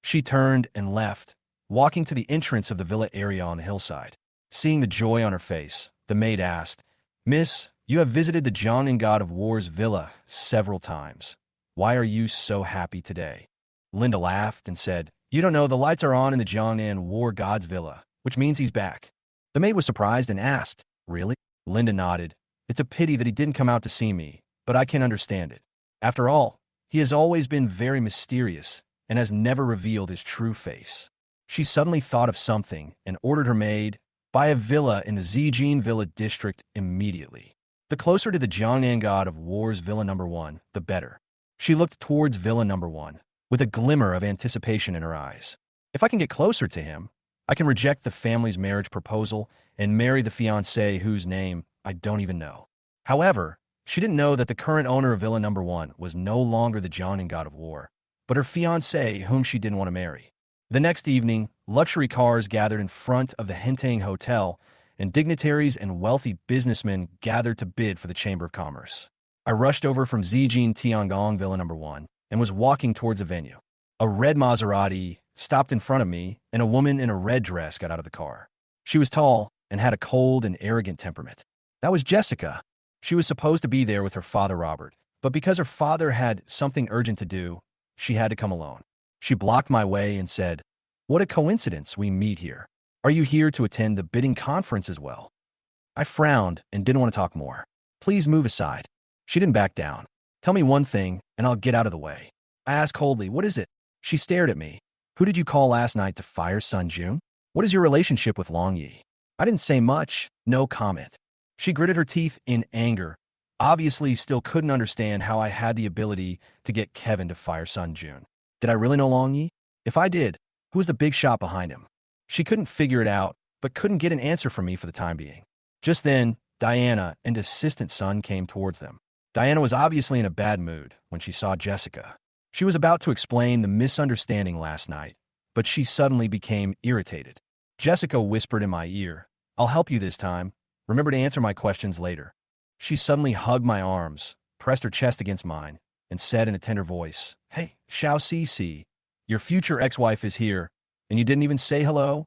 S1: She turned and left, walking to the entrance of the villa area on the hillside. Seeing the joy on her face, the maid asked, Miss, you have visited the Jiangnan God of War's villa several times. Why are you so happy today? Linda laughed and said, You don't know, the lights are on in the Jiangnan War God's villa, which means he's back. The maid was surprised and asked, Really? Linda nodded. It's a pity that he didn't come out to see me, but I can understand it. After all, he has always been very mysterious and has never revealed his true face. She suddenly thought of something and ordered her maid, buy a villa in the Zijin Villa district immediately. The closer to the Jiangnan God of War's Villa Number 1, the better. She looked towards Villa Number 1, with a glimmer of anticipation in her eyes. If I can get closer to him, I can reject the family's marriage proposal and marry the fiancé whose name I don't even know. However, she didn't know that the current owner of Villa Number 1 was no longer the Jiangnan God of War, but her fiancé whom she didn't want to marry. The next evening, luxury cars gathered in front of the Hentang Hotel, and dignitaries and wealthy businessmen gathered to bid for the Chamber of Commerce. I rushed over from Zijin Tiangong Villa Number 1 and was walking towards the venue. A red Maserati stopped in front of me, and a woman in a red dress got out of the car. She was tall and had a cold and arrogant temperament. That was Jessica. She was supposed to be there with her father Robert, but because her father had something urgent to do, she had to come alone. She blocked my way and said, What a coincidence we meet here. Are you here to attend the bidding conference as well? I frowned and didn't want to talk more. Please move aside. She didn't back down. Tell me one thing, and I'll get out of the way. I asked coldly, What is it? She stared at me. Who did you call last night to fire Sun Jun? What is your relationship with Long Yi? I didn't say much, no comment. She gritted her teeth in anger, obviously still couldn't understand how I had the ability to get Kevin to fire Sun Jun. Did I really know Long Yi? If I did, who was the big shot behind him? She couldn't figure it out, but couldn't get an answer from me for the time being. Just then, Diana and Assistant Sun came towards them. Diana was obviously in a bad mood when she saw Jessica. She was about to explain the misunderstanding last night, but she suddenly became irritated. Jessica whispered in my ear, I'll help you this time. Remember to answer my questions later. She suddenly hugged my arms, pressed her chest against mine, and said in a tender voice, Hey, Xiao Cici, your future ex-wife is here, and you didn't even say hello?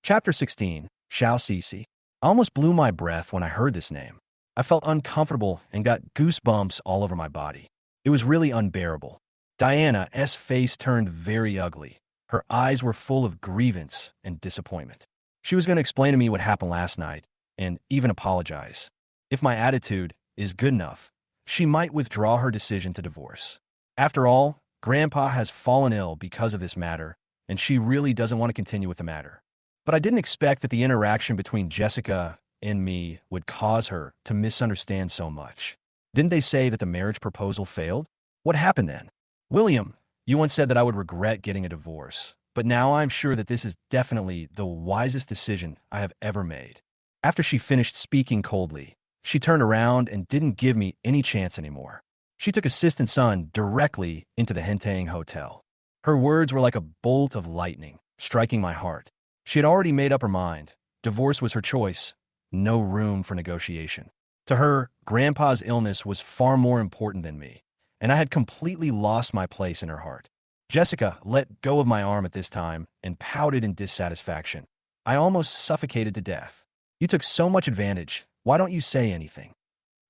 S1: Chapter 16, Xiao Cici. I almost blew my breath when I heard this name. I felt uncomfortable and got goosebumps all over my body. It was really unbearable. Diana's face turned very ugly. Her eyes were full of grievance and disappointment. She was going to explain to me what happened last night, and even apologize. If my attitude is good enough, she might withdraw her decision to divorce. After all, Grandpa has fallen ill because of this matter, and she really doesn't want to continue with the matter. But I didn't expect that the interaction between Jessica and me would cause her to misunderstand so much. Didn't they say that the marriage proposal failed? What happened then? William, you once said that I would regret getting a divorce, but now I'm sure that this is definitely the wisest decision I have ever made. After she finished speaking coldly, she turned around and didn't give me any chance anymore. She took Assistant Sun directly into the Hentang Hotel. Her words were like a bolt of lightning, striking my heart. She had already made up her mind. Divorce was her choice. No room for negotiation. To her, Grandpa's illness was far more important than me, and I had completely lost my place in her heart. Jessica let go of my arm at this time and pouted in dissatisfaction. I almost suffocated to death. You took so much advantage. Why don't you say anything?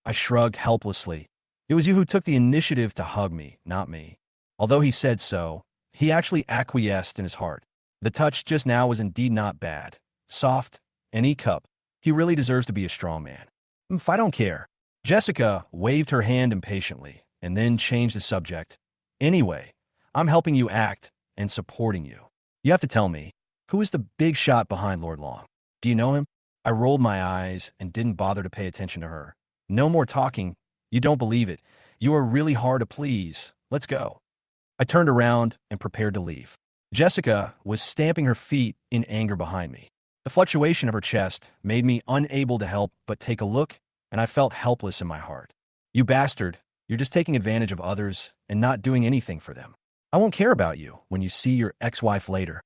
S1: I shrugged helplessly. It was you who took the initiative to hug me, not me. Although he said so, he actually acquiesced in his heart. The touch just now was indeed not bad. Soft, and E-cup. He really deserves to be a strong man. If I don't care. Jessica waved her hand impatiently and then changed the subject. Anyway, I'm helping you act and supporting you. You have to tell me, who is the big shot behind Lord Long? Do you know him? I rolled my eyes and didn't bother to pay attention to her. No more talking. You don't believe it. You are really hard to please. Let's go. I turned around and prepared to leave. Jessica was stamping her feet in anger behind me. The fluctuation of her chest made me unable to help but take a look, and I felt helpless in my heart. You bastard, you're just taking advantage of others and not doing anything for them. I won't care about you when you see your ex-wife later.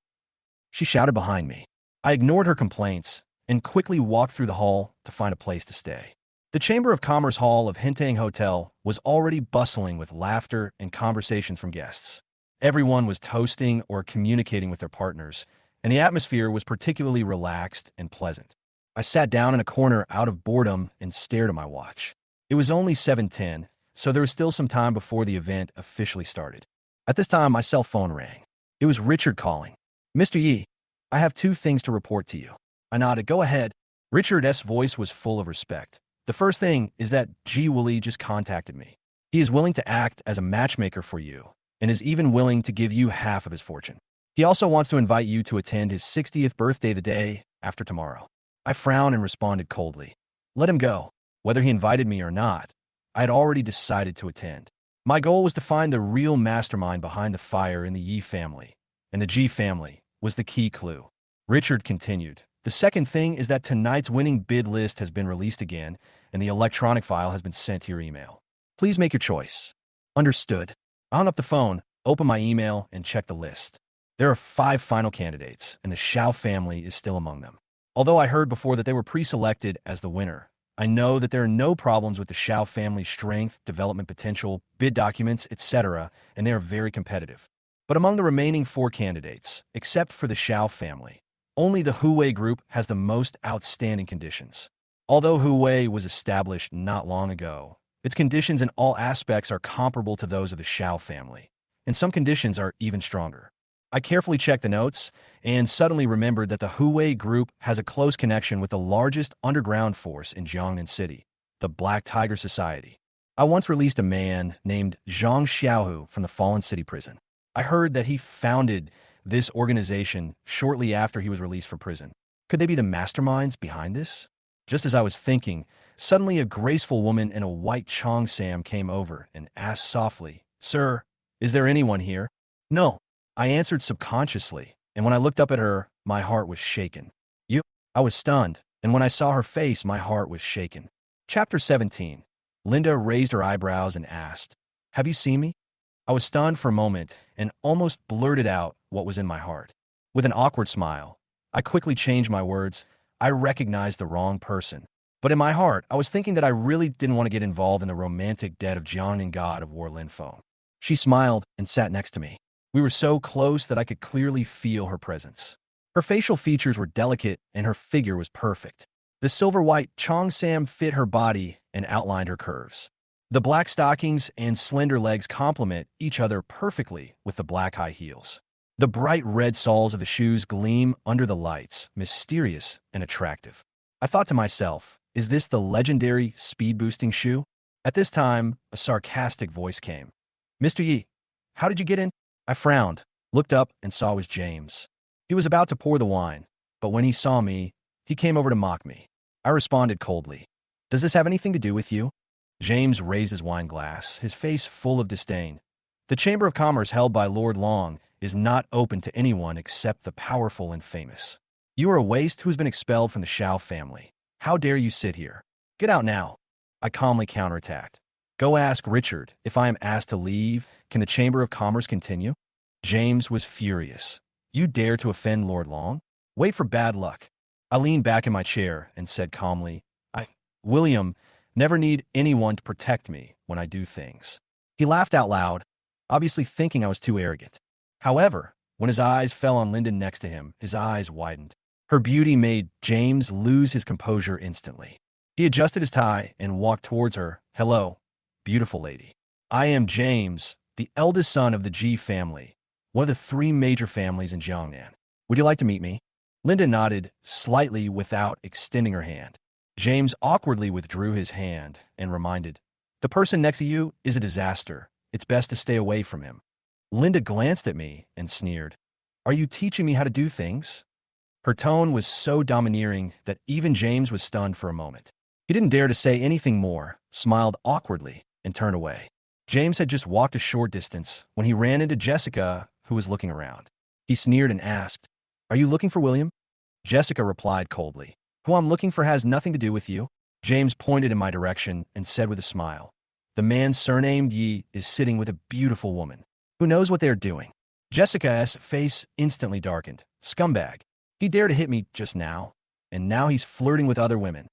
S1: She shouted behind me. I ignored her complaints and quickly walked through the hall to find a place to stay. The Chamber of Commerce Hall of Hintang Hotel was already bustling with laughter and conversations from guests. Everyone was toasting or communicating with their partners, and the atmosphere was particularly relaxed and pleasant. I sat down in a corner out of boredom and stared at my watch. It was only 7:10, so there was still some time before the event officially started. At this time, my cell phone rang. It was Richard calling. Mr. Yi, I have 2 things to report to you. I nodded. Go ahead. Richard's voice was full of respect. The first thing is that Ji Wooly just contacted me. He is willing to act as a matchmaker for you, and is even willing to give you half of his fortune. He also wants to invite you to attend his 60th birthday the day after tomorrow. I frowned and responded coldly. Let him go. Whether he invited me or not, I had already decided to attend. My goal was to find the real mastermind behind the fire in the Yi family, and the Ji family was the key clue. Richard continued. The second thing is that tonight's winning bid list has been released again, and the electronic file has been sent to your email. Please make your choice. Understood. I hung up the phone, opened my email, and checked the list. There are 5 final candidates, and the Shiao family is still among them. Although I heard before that they were pre-selected as the winner, I know that there are no problems with the Shiao family's strength, development potential, bid documents, etc., and they are very competitive. But among the remaining 4 candidates, except for the Shiao family, only the Huwei group has the most outstanding conditions. Although Huwei was established not long ago, its conditions in all aspects are comparable to those of the Shiao family, and some conditions are even stronger. I carefully checked the notes and suddenly remembered that the Huwei group has a close connection with the largest underground force in Jiangnan City, the Black Tiger Society. I once released a man named Zhang Xiaohu from the Fallen City prison. I heard that he founded this organization shortly after he was released from prison. Could they be the masterminds behind this? Just as I was thinking, suddenly a graceful woman in a white cheongsam came over and asked softly, Sir, is there anyone here? No, I answered subconsciously, and when I looked up at her, my heart was shaken. You? I was stunned, and when I saw her face, my heart was shaken. Chapter 17. Linda raised her eyebrows and asked, Have you seen me? I was stunned for a moment and almost blurted out what was in my heart. With an awkward smile, I quickly changed my words. I recognized the wrong person. But in my heart, I was thinking that I really didn't want to get involved in the romantic debt of Jiangnan God of War Linfeng. She smiled and sat next to me. We were so close that I could clearly feel her presence. Her facial features were delicate and her figure was perfect. The silver-white cheongsam fit her body and outlined her curves. The black stockings and slender legs complement each other perfectly with the black high heels. The bright red soles of the shoes gleam under the lights, mysterious and attractive. I thought to myself, is this the legendary speed-boosting shoe? At this time, a sarcastic voice came. Mr. Yi, how did you get in? I frowned, looked up, and saw it was James. He was about to pour the wine, but when he saw me, he came over to mock me. I responded coldly. Does this have anything to do with you? James raised his wine glass, his face full of disdain. The Chamber of Commerce held by Lord Long is not open to anyone except the powerful and famous. You are a waste who has been expelled from the Shiao family. How dare you sit here? Get out now. I calmly counterattacked. Go ask Richard if I am asked to leave. Can the Chamber of Commerce continue? James was furious. You dare to offend Lord Long? Wait for bad luck. I leaned back in my chair and said calmly, William, never need anyone to protect me when I do things. He laughed out loud, obviously thinking I was too arrogant. However, when his eyes fell on Lyndon next to him, his eyes widened. Her beauty made James lose his composure instantly. He adjusted his tie and walked towards her. Hello, beautiful lady. I am James, the eldest son of the Ji family, one of the 3 major families in Jiangnan. Would you like to meet me? Linda nodded slightly without extending her hand. James awkwardly withdrew his hand and reminded, The person next to you is a disaster. It's best to stay away from him. Linda glanced at me and sneered. Are you teaching me how to do things? Her tone was so domineering that even James was stunned for a moment. He didn't dare to say anything more, smiled awkwardly, and turned away. James had just walked a short distance when he ran into Jessica, who was looking around. He sneered and asked, "Are you looking for William?" Jessica replied coldly, "Who I'm looking for has nothing to do with you." James pointed in my direction and said with a smile, "The man surnamed Yi is sitting with a beautiful woman. Who knows what they're doing?" Jessica's face instantly darkened. Scumbag. He dared to hit me just now, and now he's flirting with other women.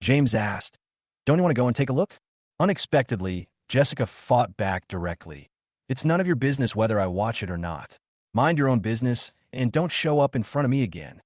S1: James asked, "Don't you want to go and take a look?" Unexpectedly, Jessica fought back directly. "It's none of your business whether I watch it or not. Mind your own business, and don't show up in front of me again."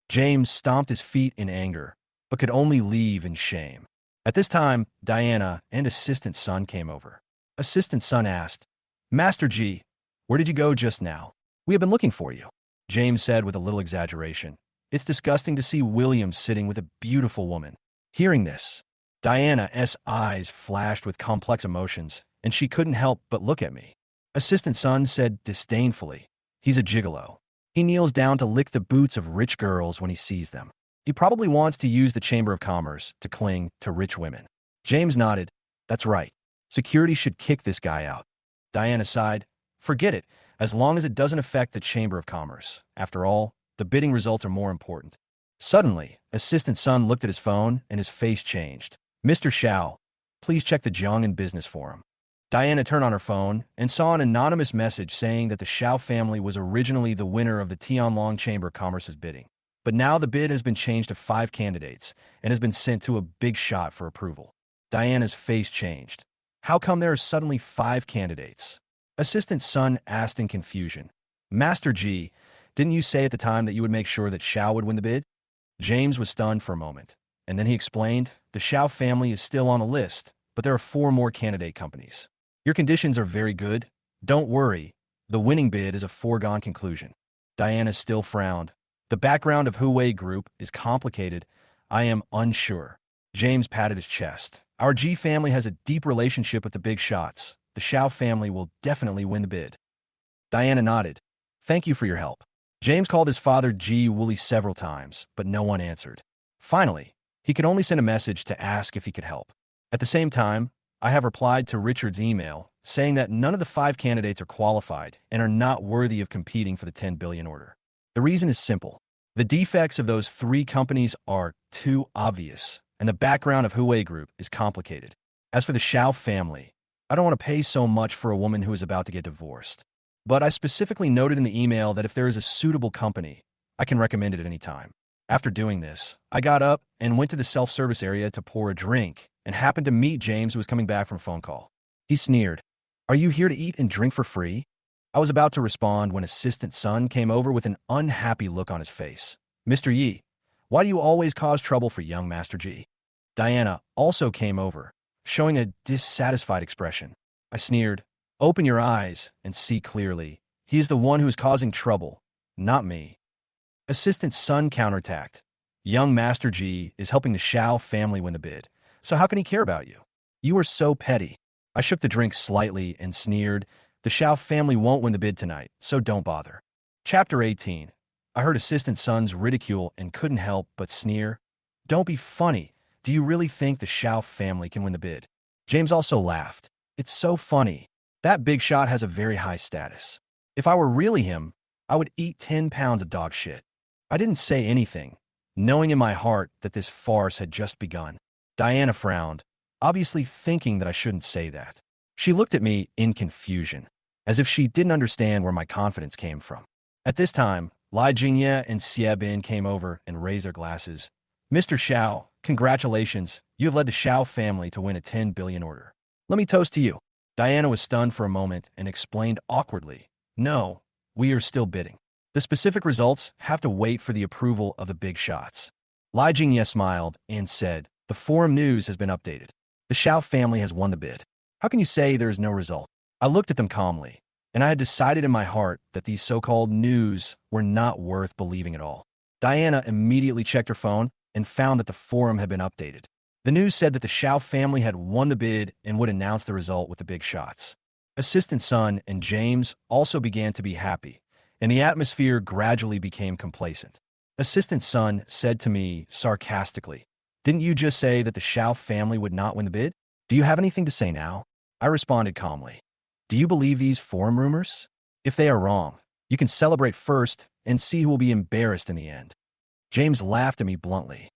S1: James stomped his feet in anger, but could only leave in shame. At this time, Diana and Assistant Sun came over. Assistant Sun asked, "Master G, where did you go just now? We have been looking for you." James said with a little exaggeration, "It's disgusting to see William sitting with a beautiful woman." Hearing this, Diana's eyes flashed with complex emotions, and she couldn't help but look at me. Assistant Sun said disdainfully, "He's a gigolo. He kneels down to lick the boots of rich girls when he sees them. He probably wants to use the Chamber of Commerce to cling to rich women." James nodded. "That's right. Security should kick this guy out." Diana sighed. "Forget it, as long as it doesn't affect the Chamber of Commerce. After all, the bidding results are more important." Suddenly, Assistant Sun looked at his phone and his face changed. "Mr. Shiao, please check the Jiang'an Business Forum." Diana turned on her phone and saw an anonymous message saying that the Shiao family was originally the winner of the Tianlong Chamber of Commerce's bidding. But now the bid has been changed to 5 candidates and has been sent to a big shot for approval. Diana's face changed. "How come there are suddenly 5 candidates?" Assistant Sun asked in confusion. "Master G, didn't you say at the time that you would make sure that Shiao would win the bid?" James was stunned for a moment, and then he explained, "The Shiao family is still on the list, but there are 4 more candidate companies. Your conditions are very good. Don't worry. The winning bid is a foregone conclusion." Diana still frowned. "The background of Huawei Group is complicated. I am unsure." James patted his chest. "Our G family has a deep relationship with the big shots. The Shiao family will definitely win the bid." Diana nodded. "Thank you for your help." James called his father G Wooly several times, but no one answered. Finally, he could only send a message to ask if he could help. At the same time, I have replied to Richard's email, saying that none of the 5 candidates are qualified and are not worthy of competing for the 10 billion order. The reason is simple. The defects of those 3 companies are too obvious, and the background of Huawei Group is complicated. As for the Shiao family, I don't want to pay so much for a woman who is about to get divorced. But I specifically noted in the email that if there is a suitable company, I can recommend it at any time. After doing this, I got up and went to the self-service area to pour a drink and happened to meet James, who was coming back from a phone call. He sneered, "Are you here to eat and drink for free?" I was about to respond when Assistant Sun came over with an unhappy look on his face. "Mr. Yi, why do you always cause trouble for young Master G?" Diana also came over, showing a dissatisfied expression. I sneered, "Open your eyes and see clearly. He is the one who is causing trouble, not me." Assistant Sun counterattacked. "Young Master G is helping the Shiao family win the bid, so how can he care about you? You are so petty." I shook the drink slightly and sneered, "The Shiao family won't win the bid tonight, so don't bother." Chapter 18. I heard Assistant Sun's ridicule and couldn't help but sneer. "Don't be funny. Do you really think the Shiao family can win the bid?" James also laughed. "It's so funny. That big shot has a very high status. If I were really him, I would eat 10 pounds of dog shit." I didn't say anything, knowing in my heart that this farce had just begun. Diana frowned, obviously thinking that I shouldn't say that. She looked at me in confusion, as if she didn't understand where my confidence came from. At this time, Lai Jingye and Xie Bin came over and raised their glasses. "Mr. Shiao, congratulations. You have led the Shiao family to win a 10 billion order. Let me toast to you." Diana was stunned for a moment and explained awkwardly, "No, we are still bidding. The specific results have to wait for the approval of the big shots." Lai Jingye smiled and said, "The forum news has been updated. The Shiao family has won the bid. How can you say there is no result?" I looked at them calmly, and I had decided in my heart that these so-called news were not worth believing at all. Diana immediately checked her phone and found that the forum had been updated. The news said that the Shiao family had won the bid and would announce the result with the big shots. Assistant Sun and James also began to be happy, and the atmosphere gradually became complacent. Assistant Sun said to me sarcastically. Didn't you just say that the Shiao family would not win the bid? Do you have anything to say now? I responded calmly. Do you believe these forum rumors? If they are wrong, you can celebrate first and see who will be embarrassed in the end. James laughed at me bluntly.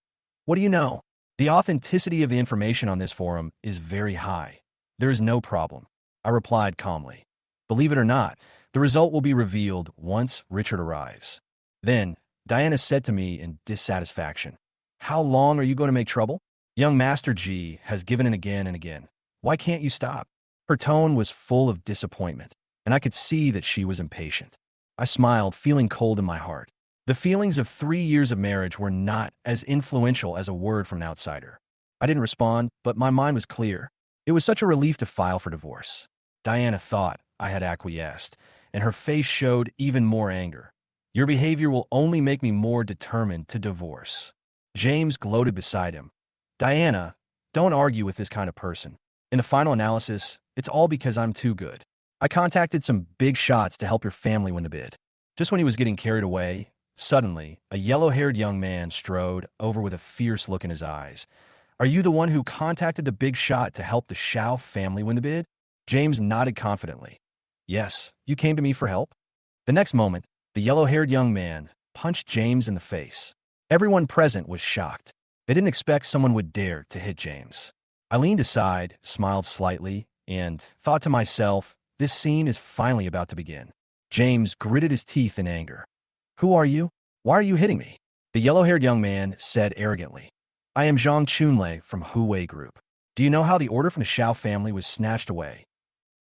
S1: What do you know? The authenticity of the information on this forum is very high. There is no problem. I replied calmly. Believe it or not, the result will be revealed once Richard arrives. Then, Diana said to me in dissatisfaction, How long are you going to make trouble? Young Master G has given in again and again. Why can't you stop? Her tone was full of disappointment, and I could see that she was impatient. I smiled, feeling cold in my heart. The feelings of 3 years of marriage were not as influential as a word from an outsider. I didn't respond, but my mind was clear. It was such a relief to file for divorce. Diana thought I had acquiesced, and her face showed even more anger. Your behavior will only make me more determined to divorce. James gloated beside him. Diana, don't argue with this kind of person. In the final analysis, it's all because I'm too good. I contacted some big shots to help your family win the bid. Just when he was getting carried away, suddenly, a yellow-haired young man strode over with a fierce look in his eyes. Are you the one who contacted the big shot to help the Shiao family win the bid? James nodded confidently. Yes, you came to me for help. The next moment, the yellow-haired young man punched James in the face. Everyone present was shocked. They didn't expect someone would dare to hit James. I leaned aside, smiled slightly, and thought to myself, this scene is finally about to begin. James gritted his teeth in anger. Who are you? Why are you hitting me? The yellow-haired young man said arrogantly. I am Zhang Chunlei from Huawei Group. Do you know how the order from the Shiao family was snatched away?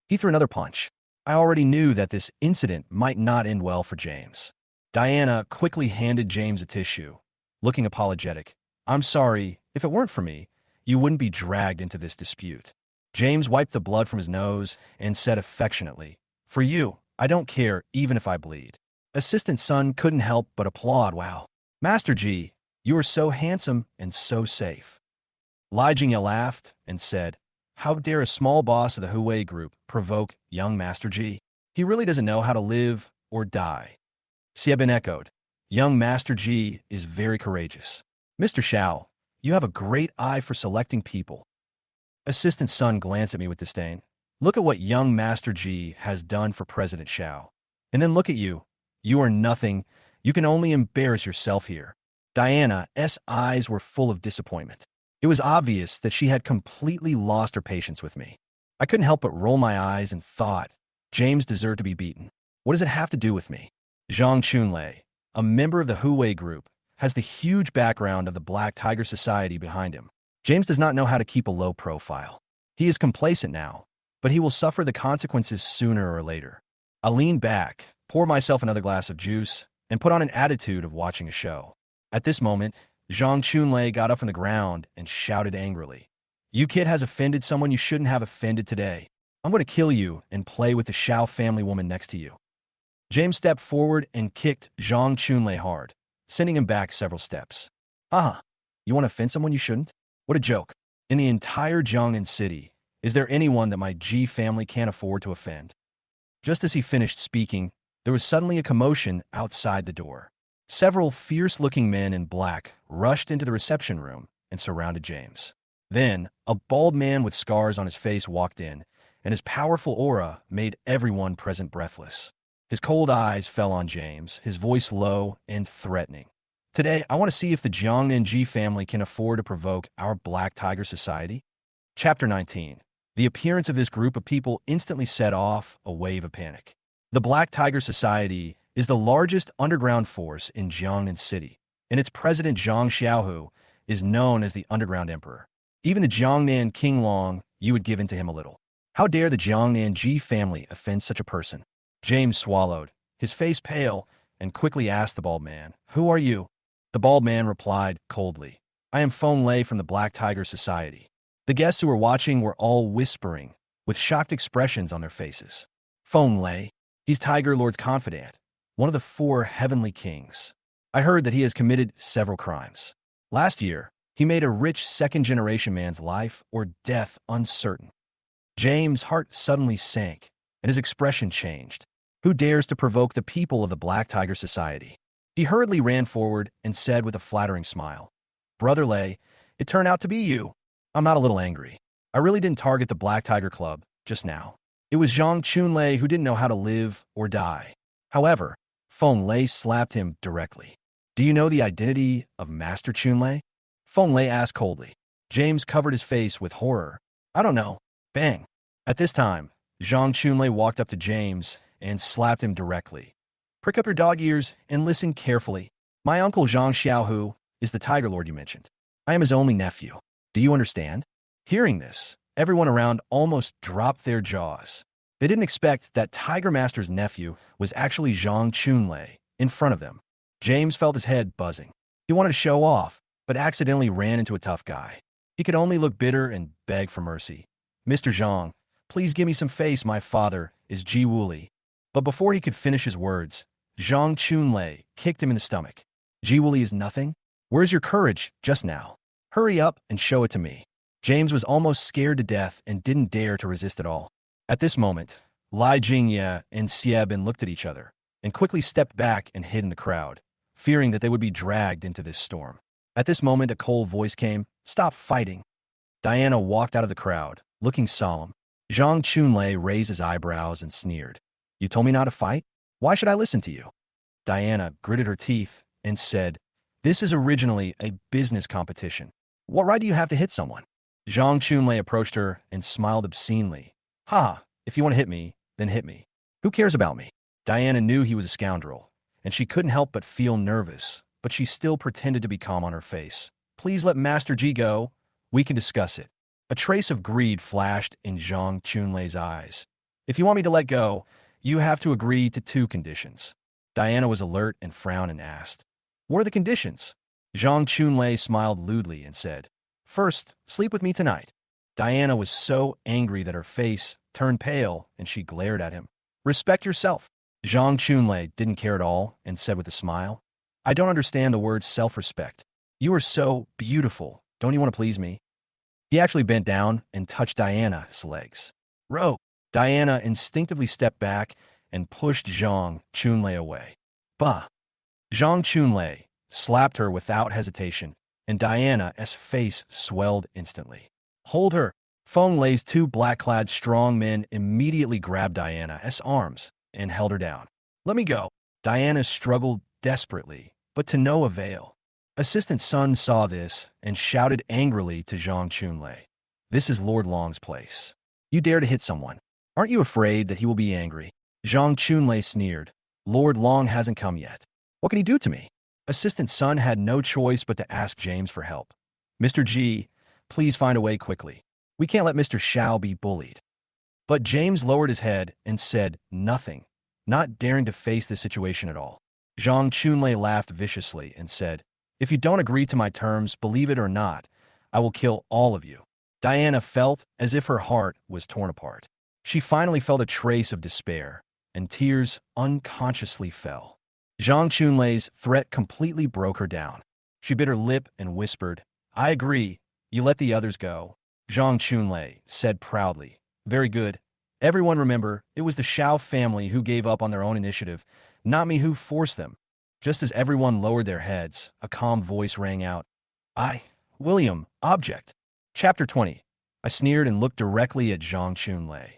S1: He threw another punch. I already knew that this incident might not end well for James. Diana quickly handed James a tissue, looking apologetic. I'm sorry, if it weren't for me, you wouldn't be dragged into this dispute. James wiped the blood from his nose and said affectionately, For you, I don't care even if I bleed. Assistant Sun couldn't help but applaud. Wow. Master G, you are so handsome and so safe. Lai Jingye laughed and said, How dare a small boss of the Huawei Group provoke young Master G? He really doesn't know how to live or die. Xiebin echoed, Young Master G is very courageous. Mr. Shiao, you have a great eye for selecting people. Assistant Sun glanced at me with disdain. Look at what young Master G has done for President Shiao. And then look at you. You are nothing. You can only embarrass yourself here. Diana's eyes were full of disappointment. It was obvious that she had completely lost her patience with me. I couldn't help but roll my eyes and thought, James deserved to be beaten. What does it have to do with me? Zhang Chunlei, a member of the Huawei Group, has the huge background of the Black Tiger Society behind him. James does not know how to keep a low profile. He is complacent now, but he will suffer the consequences sooner or later. I leaned back, poured myself another glass of juice, and put on an attitude of watching a show. At this moment, Zhang Chunlei got up from the ground and shouted angrily, You kid has offended someone you shouldn't have offended today. I'm going to kill you and play with the Shiao family woman next to you. James stepped forward and kicked Zhang Chunlei hard, sending him back several steps. Haha, you want to offend someone you shouldn't? What a joke. In the entire Jiangnan city, is there anyone that my G family can't afford to offend? Just as he finished speaking, there was suddenly a commotion outside the door. Several fierce-looking men in black rushed into the reception room and surrounded James. Then, a bald man with scars on his face walked in, and his powerful aura made everyone present breathless. His cold eyes fell on James, his voice low and threatening. Today, I want to see if the Jiangnan G family can afford to provoke our Black Tiger Society. Chapter 19. The appearance of this group of people instantly set off a wave of panic. The Black Tiger Society is the largest underground force in Jiangnan City, and its president Zhang Xiaohu is known as the Underground Emperor. Even the Jiangnan King Long, you would give in to him a little. How dare the Jiangnan G family offend such a person? James swallowed, his face pale, and quickly asked the bald man, Who are you? The bald man replied coldly, I am Feng Lei from the Black Tiger Society. The guests who were watching were all whispering, with shocked expressions on their faces. Feng Lei, he's Tiger Lord's confidant, one of the 4 heavenly kings. I heard that he has committed several crimes. Last year, he made a rich second-generation man's life or death uncertain. James' heart suddenly sank, and his expression changed. Who dares to provoke the people of the Black Tiger Society? He hurriedly ran forward and said with a flattering smile, "Brother Lei, it turned out to be you. I'm not a little angry. I really didn't target the Black Tiger Club just now. It was Zhang Chunlei who didn't know how to live or die." However, Feng Lei slapped him directly. "Do you know the identity of Master Chunlei?" Feng Lei asked coldly. James covered his face with horror. "I don't know." Bang. At this time, Zhang Chunlei walked up to James and slapped him directly. "Prick up your dog ears and listen carefully. My uncle Zhang Xiaohu is the Tiger Lord you mentioned. I am his only nephew. Do you understand?" Hearing this, everyone around almost dropped their jaws. They didn't expect that Tiger Master's nephew was actually Zhang Chunlei in front of them. James felt his head buzzing. He wanted to show off, but accidentally ran into a tough guy. He could only look bitter and beg for mercy. "Mr. Zhang, please give me some face. My father is Ji Wuli." But before he could finish his words, Zhang Chunlei kicked him in the stomach. "Ji Wuli is nothing? Where's your courage just now? Hurry up and show it to me." James was almost scared to death and didn't dare to resist at all. At this moment, Lai Jingye and Xiebin looked at each other and quickly stepped back and hid in the crowd, fearing that they would be dragged into this storm. At this moment, a cold voice came, "Stop fighting." Diana walked out of the crowd, looking solemn. Zhang Chunlei raised his eyebrows and sneered. "You told me not to fight? Why should I listen to you?" Diana gritted her teeth and said, "This is originally a business competition. What right do you have to hit someone?" Zhang Chunlei approached her and smiled obscenely. "Ha, if you want to hit me, then hit me. Who cares about me?" Diana knew he was a scoundrel, and she couldn't help but feel nervous, but she still pretended to be calm on her face. "Please let Master Ji go. We can discuss it." A trace of greed flashed in Zhang Chunlei's eyes. "If you want me to let go, you have to agree to 2 conditions." Diana was alert and frowned and asked, "What are the conditions?" Zhang Chunlei smiled lewdly and said, "First, sleep with me tonight." Diana was so angry that her face turned pale and she glared at him. "Respect yourself." Zhang Chunlei didn't care at all and said with a smile, "I don't understand the word self-respect. You are so beautiful. Don't you want to please me?" He actually bent down and touched Diana's legs. "Row." Diana instinctively stepped back and pushed Zhang Chunlei away. "Bah." Zhang Chunlei slapped her without hesitation, and Diana's face swelled instantly. "Hold her." Feng Lei's 2 black-clad strong men immediately grabbed Diana's arms and held her down. "Let me go." Diana struggled desperately, but to no avail. Assistant Sun saw this and shouted angrily to Zhang Chunlei, "This is Lord Long's place. You dare to hit someone. Aren't you afraid that he will be angry?" Zhang Chunlei sneered. "Lord Long hasn't come yet. What can he do to me?" Assistant Sun had no choice but to ask James for help. "Mr. G, please find a way quickly. We can't let Mr. Shiao be bullied." But James lowered his head and said nothing, not daring to face the situation at all. Zhang Chunlei laughed viciously and said, "If you don't agree to my terms, believe it or not, I will kill all of you." Diana felt as if her heart was torn apart. She finally felt a trace of despair, and tears unconsciously fell. Zhang Chunlei's threat completely broke her down. She bit her lip and whispered, "I agree. You let the others go." Zhang Chunlei said proudly, "Very good. Everyone remember, it was the Shiao family who gave up on their own initiative, not me who forced them." Just as everyone lowered their heads, a calm voice rang out, "I, William, object." Chapter 20. I sneered and looked directly at Zhang Chunlei.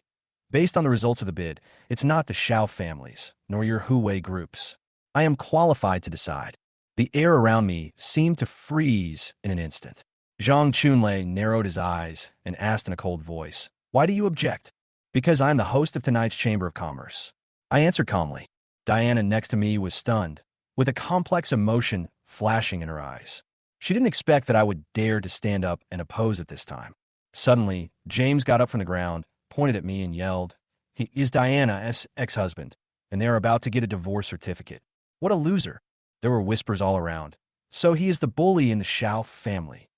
S1: "Based on the results of the bid, it's not the Shiao families, nor your Hui groups. I am qualified to decide." The air around me seemed to freeze in an instant. Zhang Chunlei narrowed his eyes and asked in a cold voice, "Why do you object?" "Because I am the host of tonight's Chamber of Commerce." I answered calmly. Diana next to me was stunned, with a complex emotion flashing in her eyes. She didn't expect that I would dare to stand up and oppose at this time. Suddenly, James got up from the ground, pointed at me and yelled, "He is Diana's ex-husband, and they are about to get a divorce certificate. What a loser." There were whispers all around. "So he is the bully in the Shiao family."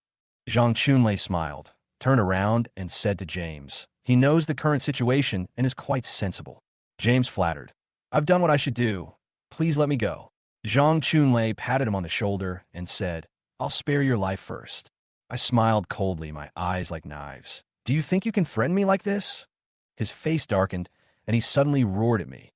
S1: Zhang Chunlei smiled, turned around, and said to James, "He knows the current situation and is quite sensible." James flattered, "I've done what I should do. Please let me go." Zhang Chunlei patted him on the shoulder and said, "I'll spare your life first." I smiled coldly, my eyes like knives. "Do you think you can threaten me like this?" His face darkened, and he suddenly roared at me.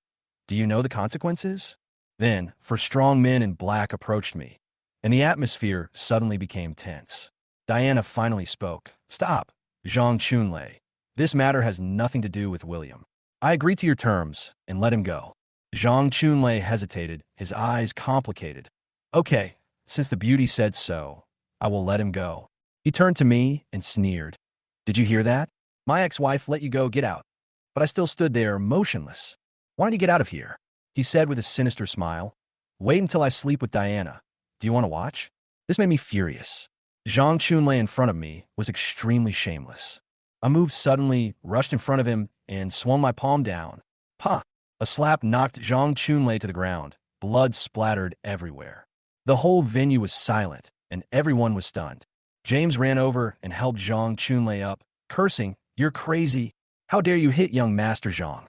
S1: "Do you know the consequences?" Then, four strong men in black approached me, and the atmosphere suddenly became tense. Diana finally spoke. Stop, Zhang Chunlei. This matter has nothing to do with William. I agree to your terms, and let him go. Zhang Chunlei hesitated, his eyes complicated. Okay, since the beauty said so, I will let him go. He turned to me and sneered. Did you hear that? My ex-wife let you go, get out. But I still stood there, motionless. Why don't you get out of here? He said with a sinister smile. Wait until I sleep with Diana. Do you want to watch? This made me furious. Zhang Chunlei in front of me was extremely shameless. I moved suddenly, rushed in front of him, and swung my palm down. Pa! A slap knocked Zhang Chunlei to the ground. Blood splattered everywhere. The whole venue was silent, and everyone was stunned. James ran over and helped Zhang Chunlei up, cursing, You're crazy. How dare you hit young Master Zhang?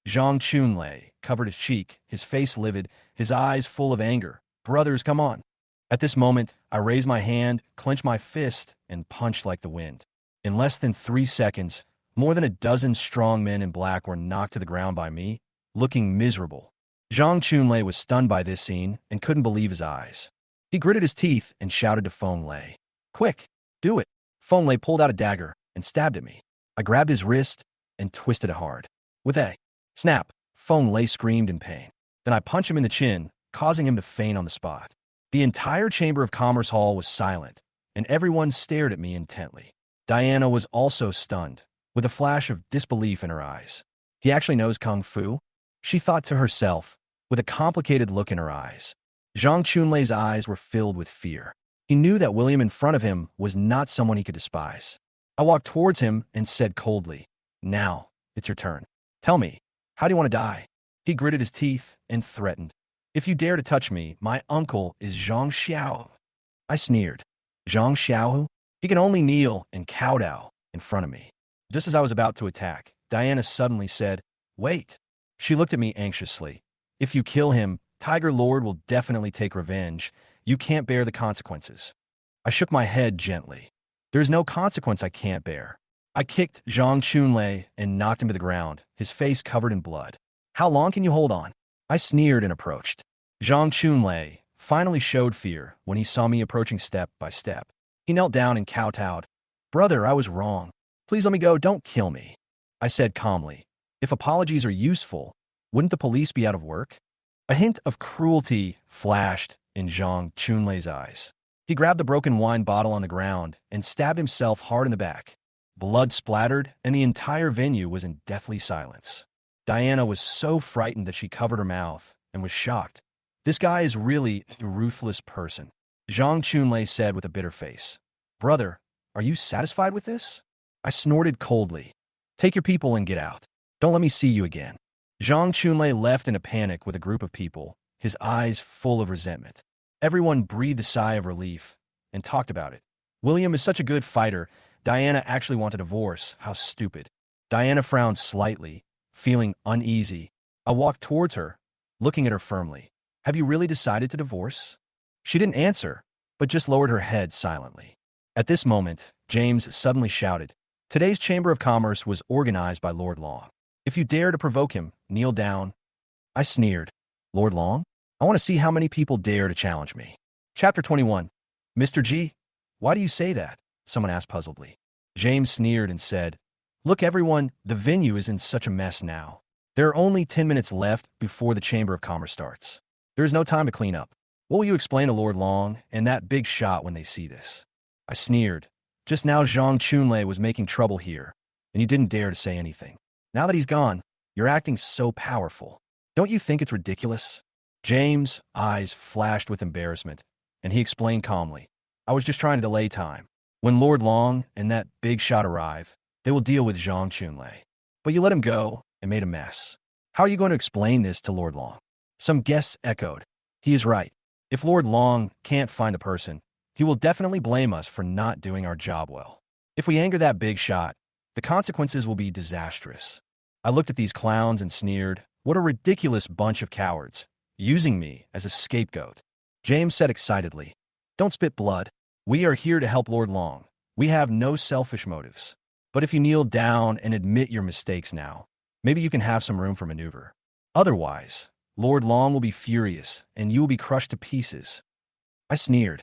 S1: Zhang Chunlei covered his cheek, his face livid, his eyes full of anger. Brothers, come on. At this moment, I raised my hand, clenched my fist, and punched like the wind. In less than 3 seconds, more than a dozen strong men in black were knocked to the ground by me, looking miserable. Zhang Chunlei was stunned by this scene and couldn't believe his eyes. He gritted his teeth and shouted to Feng Lei. Quick, do it. Feng Lei pulled out a dagger and stabbed at me. I grabbed his wrist and twisted it hard. With a snap, Feng Lei screamed in pain. Then I punched him in the chin, causing him to faint on the spot. The entire Chamber of Commerce hall was silent, and everyone stared at me intently. Diana was also stunned, with a flash of disbelief in her eyes. He actually knows Kung Fu? She thought to herself, with a complicated look in her eyes. Zhang Chunlei's eyes were filled with fear. He knew that William in front of him was not someone he could despise. I walked towards him and said coldly, Now, it's your turn. Tell me, how do you want to die? He gritted his teeth and threatened. If you dare to touch me, my uncle is Zhang Shiao. I sneered. Zhang Shiao? He can only kneel and kowtow in front of me. Just as I was about to attack, Diana suddenly said, Wait. She looked at me anxiously. If you kill him, Tiger Lord will definitely take revenge. You can't bear the consequences. I shook my head gently. There is no consequence I can't bear. I kicked Zhang Chunlei and knocked him to the ground, his face covered in blood. How long can you hold on? I sneered and approached. Zhang Chunlei finally showed fear when he saw me approaching step by step. He knelt down and kowtowed. Brother, I was wrong. Please let me go, don't kill me. I said calmly. If apologies are useful, wouldn't the police be out of work? A hint of cruelty flashed in Zhang Chunlei's eyes. He grabbed the broken wine bottle on the ground and stabbed himself hard in the back. Blood splattered, and the entire venue was in deathly silence. Diana was so frightened that she covered her mouth and was shocked. This guy is really a ruthless person. Zhang Chunlei said with a bitter face. Brother, are you satisfied with this? I snorted coldly. Take your people and get out. Don't let me see you again. Zhang Chunlei left in a panic with a group of people, his eyes full of resentment. Everyone breathed a sigh of relief and talked about it. William is such a good fighter. Diana actually wanted a divorce. How stupid. Diana frowned slightly, feeling uneasy. I walked towards her, looking at her firmly. Have you really decided to divorce? She didn't answer, but just lowered her head silently. At this moment, James suddenly shouted. Today's Chamber of Commerce was organized by Lord Long. If you dare to provoke him, kneel down. I sneered. Lord Long? I want to see how many people dare to challenge me. Chapter 21. Mr. G, why do you say that? Someone asked puzzledly. James sneered and said, Look everyone, the venue is in such a mess now. There are only 10 minutes left before the Chamber of Commerce starts. There is no time to clean up. What will you explain to Lord Long and that big shot when they see this? I sneered. Just now Zhang Chunlei was making trouble here, and you didn't dare to say anything. Now that he's gone, you're acting so powerful. Don't you think it's ridiculous? James' eyes flashed with embarrassment, and he explained calmly. I was just trying to delay time. When Lord Long and that big shot arrive, they will deal with Zhang Chunlei. But you let him go and made a mess. How are you going to explain this to Lord Long? Some guests echoed. He is right. If Lord Long can't find the person, he will definitely blame us for not doing our job well. If we anger that big shot, the consequences will be disastrous. I looked at these clowns and sneered. What a ridiculous bunch of cowards, using me as a scapegoat. James said excitedly, Don't spit blood. We are here to help Lord Long. We have no selfish motives. But if you kneel down and admit your mistakes now, maybe you can have some room for maneuver. Otherwise, Lord Long will be furious, and you will be crushed to pieces. I sneered.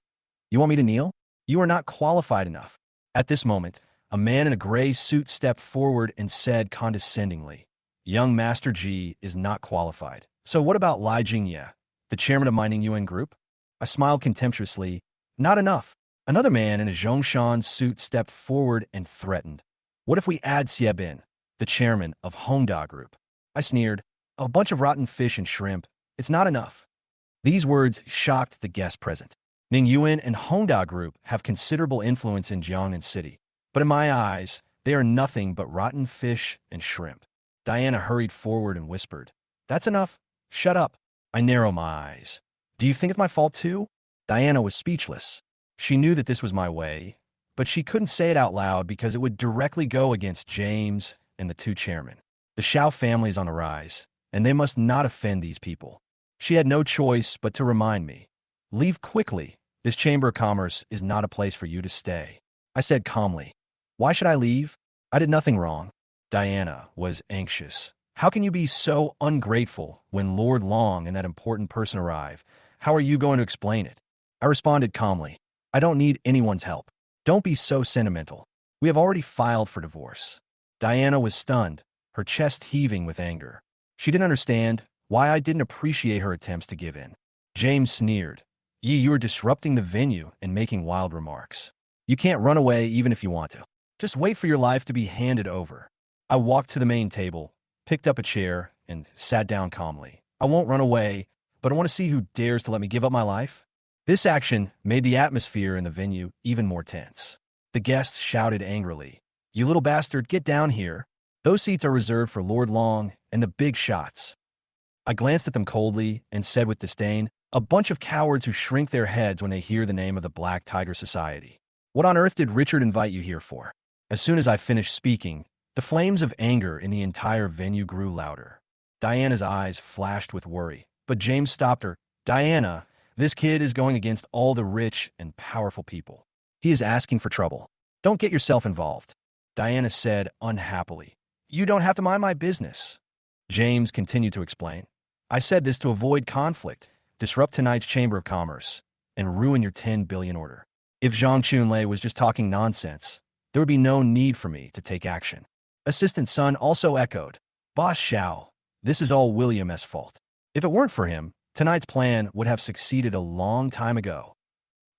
S1: You want me to kneel? You are not qualified enough. At this moment, a man in a gray suit stepped forward and said condescendingly, Young Master G is not qualified. So what about Lai Jingye, the chairman of MANHUA group? I smiled contemptuously. Not enough. Another man in a Zhongshan suit stepped forward and threatened. What if we add Xiebin, the chairman of Hongda Group? I sneered. A bunch of rotten fish and shrimp. It's not enough. These words shocked the guests present. Ning Yuan and Hongda Group have considerable influence in Jiangnan City, but in my eyes, they are nothing but rotten fish and shrimp. Diana hurried forward and whispered, That's enough. Shut up. I narrow my eyes. Do you think it's my fault too? Diana was speechless. She knew that this was my way, but she couldn't say it out loud because it would directly go against James and the two chairmen. The Shiao family is on the rise, and they must not offend these people. She had no choice but to remind me. Leave quickly. This Chamber of Commerce is not a place for you to stay. I said calmly. Why should I leave? I did nothing wrong. Diana was anxious. How can you be so ungrateful when Lord Long and that important person arrive? How are you going to explain it? I responded calmly. I don't need anyone's help. Don't be so sentimental. We have already filed for divorce. Diana was stunned, her chest heaving with anger. She didn't understand why I didn't appreciate her attempts to give in. James sneered. You are disrupting the venue and making wild remarks. You can't run away even if you want to. Just wait for your life to be handed over. I walked to the main table, picked up a chair, and sat down calmly. I won't run away, but I want to see who dares to let me give up my life. This action made the atmosphere in the venue even more tense. The guests shouted angrily, You little bastard, get down here. Those seats are reserved for Lord Long and the big shots. I glanced at them coldly and said with disdain, A bunch of cowards who shrink their heads when they hear the name of the Black Tiger Society. What on earth did Richard invite you here for? As soon as I finished speaking, the flames of anger in the entire venue grew louder. Diana's eyes flashed with worry, but James stopped her. Diana, this kid is going against all the rich and powerful people. He is asking for trouble. Don't get yourself involved. Diana said unhappily. You don't have to mind my business. James continued to explain. I said this to avoid conflict, disrupt tonight's Chamber of Commerce, and ruin your 10 billion order. If Zhang Chunlei was just talking nonsense, there would be no need for me to take action. Assistant Sun also echoed, Boss Shiao, this is all William S.'s fault. If it weren't for him, tonight's plan would have succeeded a long time ago.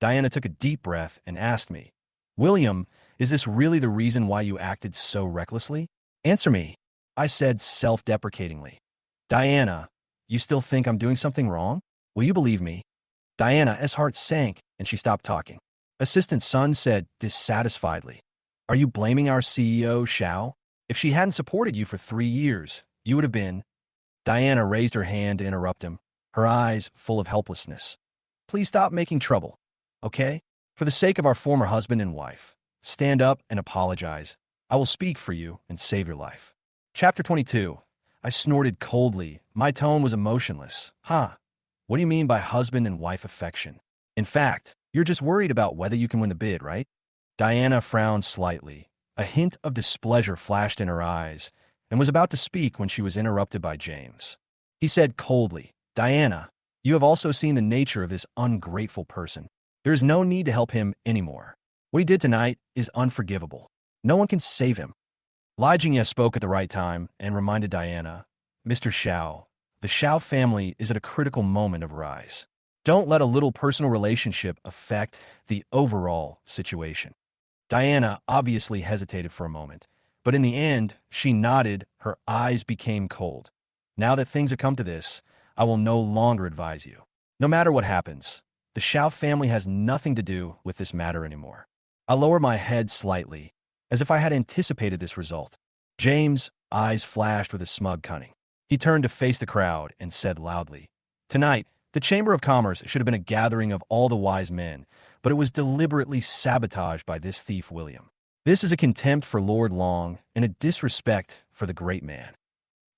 S1: Diana took a deep breath and asked me, William, is this really the reason why you acted so recklessly? Answer me, I said self-deprecatingly. Diana, you still think I'm doing something wrong? Will you believe me? Diana's heart sank and she stopped talking. Assistant Sun said dissatisfiedly, Are you blaming our CEO, Shiao? If she hadn't supported you for 3 years, you would have been. Diana raised her hand to interrupt him, her eyes full of helplessness. Please stop making trouble, okay? For the sake of our former husband and wife, stand up and apologize. I will speak for you and save your life. Chapter 22. I snorted coldly. My tone was emotionless. What do you mean by husband and wife affection? In fact, you're just worried about whether you can win the bid, right? Diana frowned slightly. A hint of displeasure flashed in her eyes and was about to speak when she was interrupted by James. He said coldly, Diana, you have also seen the nature of this ungrateful person. There is no need to help him anymore. What he did tonight is unforgivable. No one can save him. Lai Jingye spoke at the right time and reminded Diana, Mr. Shiao, the Shiao family is at a critical moment of rise. Don't let a little personal relationship affect the overall situation. Diana obviously hesitated for a moment, but in the end, she nodded, her eyes became cold. Now that things have come to this, I will no longer advise you. No matter what happens, the Shiao family has nothing to do with this matter anymore. I lowered my head slightly, as if I had anticipated this result. James' eyes flashed with a smug cunning. He turned to face the crowd and said loudly, Tonight, the Chamber of Commerce should have been a gathering of all the wise men, but it was deliberately sabotaged by this thief William. This is a contempt for Lord Long and a disrespect for the great man.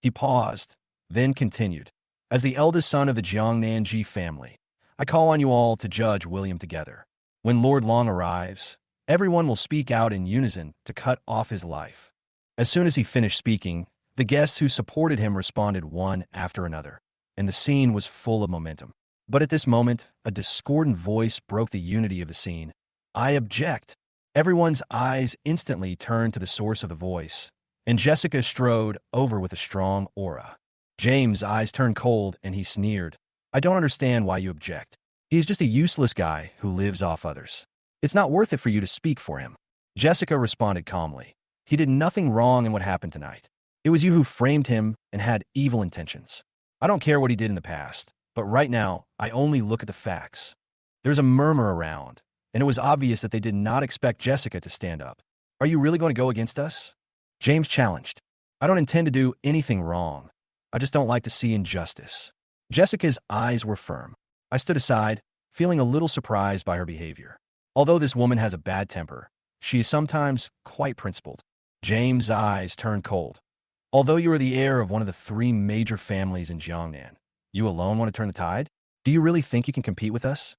S1: He paused, then continued, As the eldest son of the Jiangnanji family, I call on you all to judge William together. When Lord Long arrives, everyone will speak out in unison to cut off his life. As soon as he finished speaking, the guests who supported him responded one after another. and the scene was full of momentum. But at this moment, a discordant voice broke the unity of the scene. I object. Everyone's eyes instantly turned to the source of the voice, and Jessica strode over with a strong aura. James' eyes turned cold, and he sneered. I don't understand why you object. He is just a useless guy who lives off others. It's not worth it for you to speak for him. Jessica responded calmly. He did nothing wrong in what happened tonight. It was you who framed him and had evil intentions. I don't care what he did in the past, but right now, I only look at the facts. There's a murmur around, and it was obvious that they did not expect Jessica to stand up. Are you really going to go against us? James challenged. I don't intend to do anything wrong. I just don't like to see injustice. Jessica's eyes were firm. I stood aside, feeling a little surprised by her behavior. Although this woman has a bad temper, she is sometimes quite principled. James' eyes turned cold. Although you are the heir of one of the 3 major families in Jiangnan, you alone want to turn the tide? Do you really think you can compete with us?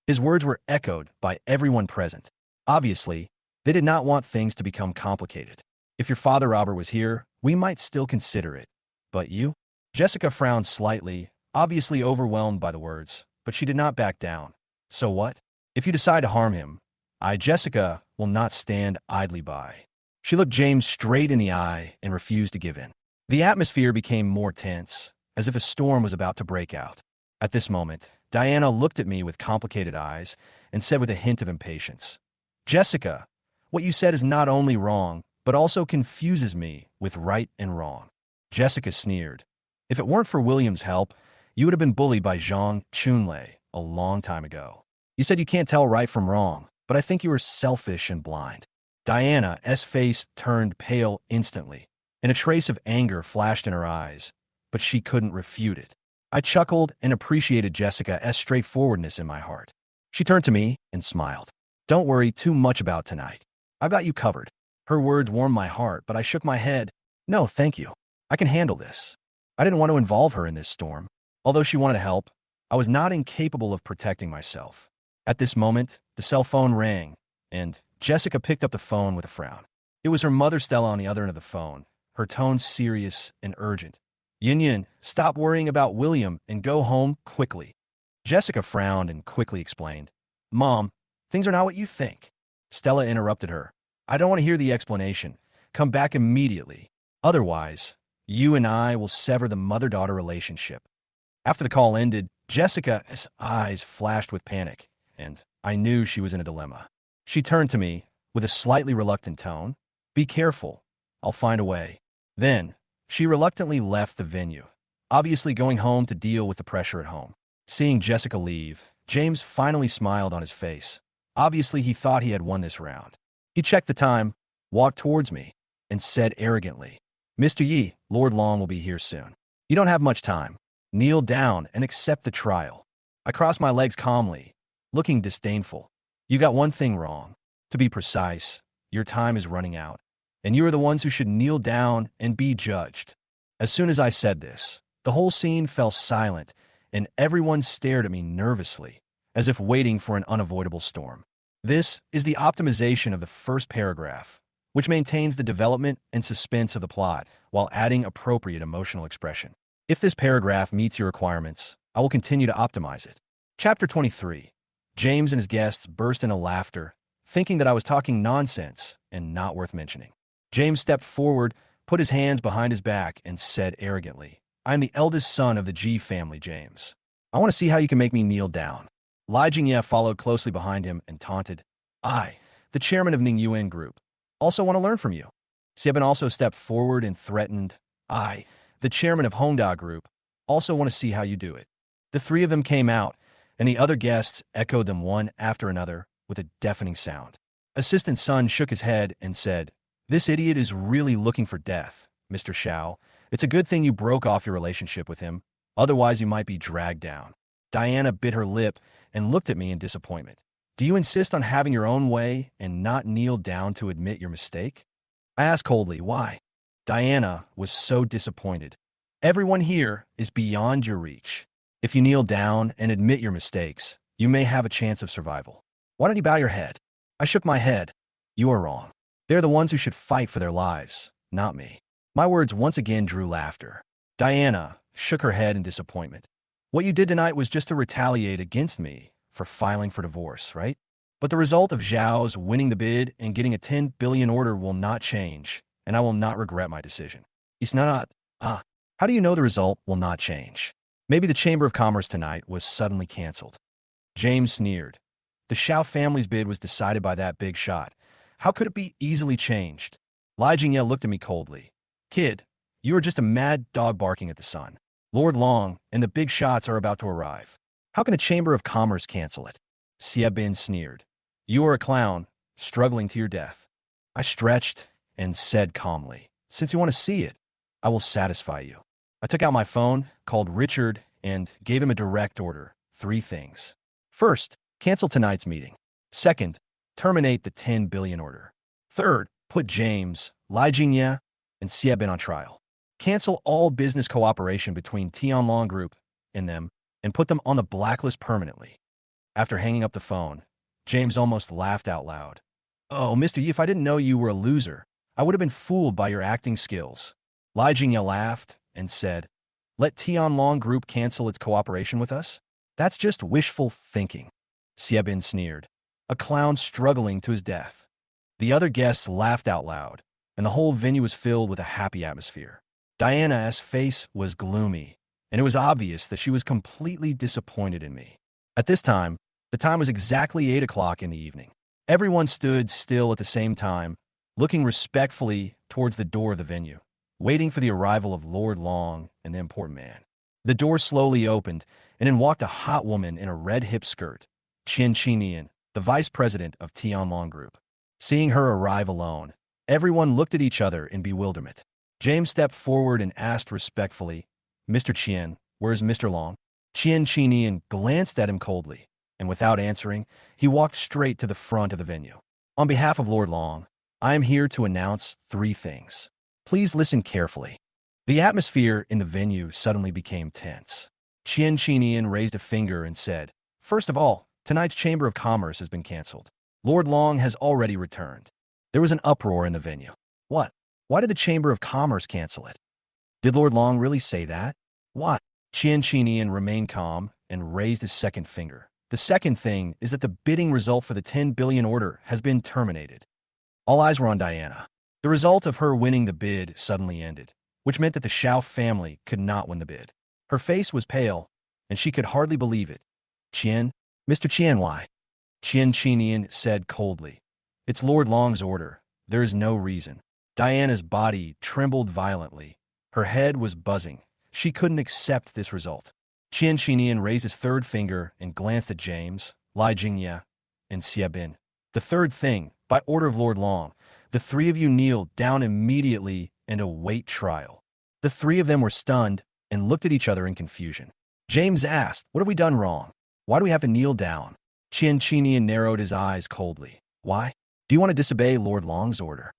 S1: His words were echoed by everyone present. Obviously, they did not want things to become complicated. If your father Robert was here, we might still consider it. But you? Jessica frowned slightly, obviously overwhelmed by the words, but she did not back down. So what? If you decide to harm him, I, Jessica, will not stand idly by. She looked James straight in the eye and refused to give in. The atmosphere became more tense, as if a storm was about to break out. At this moment, Diana looked at me with complicated eyes and said with a hint of impatience, Jessica, what you said is not only wrong, but also confuses me with right and wrong. Jessica sneered. If it weren't for William's help, you would have been bullied by Zhang Chunlei a long time ago. You said you can't tell right from wrong, but I think you were selfish and blind. Diana's face turned pale instantly, and a trace of anger flashed in her eyes, but she couldn't refute it. I chuckled and appreciated Jessica's straightforwardness in my heart. She turned to me and smiled. Don't worry too much about tonight. I've got you covered. Her words warmed my heart, but I shook my head. No, thank you. I can handle this. I didn't want to involve her in this storm. Although she wanted to help, I was not incapable of protecting myself. At this moment, the cell phone rang, and Jessica picked up the phone with a frown. It was her mother Stella on the other end of the phone, her tone serious and urgent. Yin, stop worrying about William and go home quickly. Jessica frowned and quickly explained. Mom, things are not what you think. Stella interrupted her. I don't want to hear the explanation. Come back immediately. Otherwise, you and I will sever the mother-daughter relationship. After the call ended, Jessica's eyes flashed with panic, and I knew she was in a dilemma. She turned to me with a slightly reluctant tone. Be careful. I'll find a way. Then, she reluctantly left the venue, obviously going home to deal with the pressure at home. Seeing Jessica leave, James finally smiled on his face. Obviously, he thought he had won this round. He checked the time, walked towards me, and said arrogantly, Mr. Yi, Lord Long will be here soon. You don't have much time. Kneel down and accept the trial. I crossed my legs calmly, looking disdainful. You got one thing wrong. To be precise, your time is running out, and you are the ones who should kneel down and be judged. As soon as I said this, the whole scene fell silent, and everyone stared at me nervously, as if waiting for an unavoidable storm. This is the optimization of the first paragraph, which maintains the development and suspense of the plot while adding appropriate emotional expression. If this paragraph meets your requirements, I will continue to optimize it. Chapter 23. James and his guests burst into laughter, thinking that I was talking nonsense and not worth mentioning. James stepped forward, put his hands behind his back, and said arrogantly, I am the eldest son of the Ji family, James. I want to see how you can make me kneel down. Li Jingye followed closely behind him and taunted. I, the chairman of Ningyuan Group, also want to learn from you. Xieben also stepped forward and threatened. I, the chairman of Hongda Group, also want to see how you do it. The 3 of them came out, and the other guests echoed them one after another with a deafening sound. Assistant Sun shook his head and said, This idiot is really looking for death, Mr. Shiao. It's a good thing you broke off your relationship with him, otherwise you might be dragged down. Diana bit her lip and looked at me in disappointment. Do you insist on having your own way and not kneel down to admit your mistake? I asked coldly, why? Diana was so disappointed. Everyone here is beyond your reach. If you kneel down and admit your mistakes, you may have a chance of survival. Why don't you bow your head? I shook my head. You are wrong. They're the ones who should fight for their lives, not me. My words once again drew laughter. Diana, shook her head in disappointment. What you did tonight was just to retaliate against me for filing for divorce, right? But the result of Zhao's winning the bid and getting a 10 billion order will not change, and I will not regret my decision. It's not. How do you know the result will not change? Maybe the Chamber of Commerce tonight was suddenly canceled. James sneered. The Shiao family's bid was decided by that big shot. How could it be easily changed? Li Jingye looked at me coldly. Kid, you are just a mad dog barking at the sun. Lord Long and the big shots are about to arrive. How can the Chamber of Commerce cancel it? Xie Bin sneered. You are a clown, struggling to your death. I stretched and said calmly, since you want to see it, I will satisfy you. I took out my phone, called Richard, and gave him a direct order. 3 things. First, cancel tonight's meeting. Second, terminate the 10 billion order. Third, put James, Li Jingye, and Xie Bin on trial. Cancel all business cooperation between Tianlong Group and them, and put them on the blacklist permanently. After hanging up the phone, James almost laughed out loud. Oh, Mr. Yi, if I didn't know you were a loser, I would have been fooled by your acting skills. Li Jingye laughed and said, let Tianlong Group cancel its cooperation with us? That's just wishful thinking. Xie Bin sneered, a clown struggling to his death. The other guests laughed out loud, and the whole venue was filled with a happy atmosphere. Diana's face was gloomy, and it was obvious that she was completely disappointed in me. At this time, the time was exactly 8 o'clock in the evening. Everyone stood still at the same time, looking respectfully towards the door of the venue, waiting for the arrival of Lord Long and the important man. The door slowly opened, and in walked a hot woman in a red hip skirt, Qian Qinian, the vice president of Tianlong Group. Seeing her arrive alone, everyone looked at each other in bewilderment. James stepped forward and asked respectfully, Mr. Qian, where's Mr. Long? Qian Qinian glanced at him coldly, and without answering, he walked straight to the front of the venue. On behalf of Lord Long, I am here to announce 3 things. Please listen carefully. The atmosphere in the venue suddenly became tense. Qian Qinian raised a finger and said, first of all, tonight's Chamber of Commerce has been canceled. Lord Long has already returned. There was an uproar in the venue. What? Why did the Chamber of Commerce cancel it? Did Lord Long really say that? What? Qian Qinian remained calm and raised his second finger. The second thing is that the bidding result for the 10 billion order has been terminated. All eyes were on Diana. The result of her winning the bid suddenly ended, which meant that the Shiao family could not win the bid. Her face was pale, and she could hardly believe it. Qian? Mr. Qian, why? Qian Qinian said coldly. It's Lord Long's order. There is no reason. Diana's body trembled violently. Her head was buzzing. She couldn't accept this result. Qian Qinian raised his third finger and glanced at James, Li Jingye, and Xie Bin. The third thing, by order of Lord Long, the 3 of you kneel down immediately and await trial. The 3 of them were stunned and looked at each other in confusion. James asked, what have we done wrong? Why do we have to kneel down? Qian Qinian narrowed his eyes coldly. Why? Do you want to disobey Lord Long's order?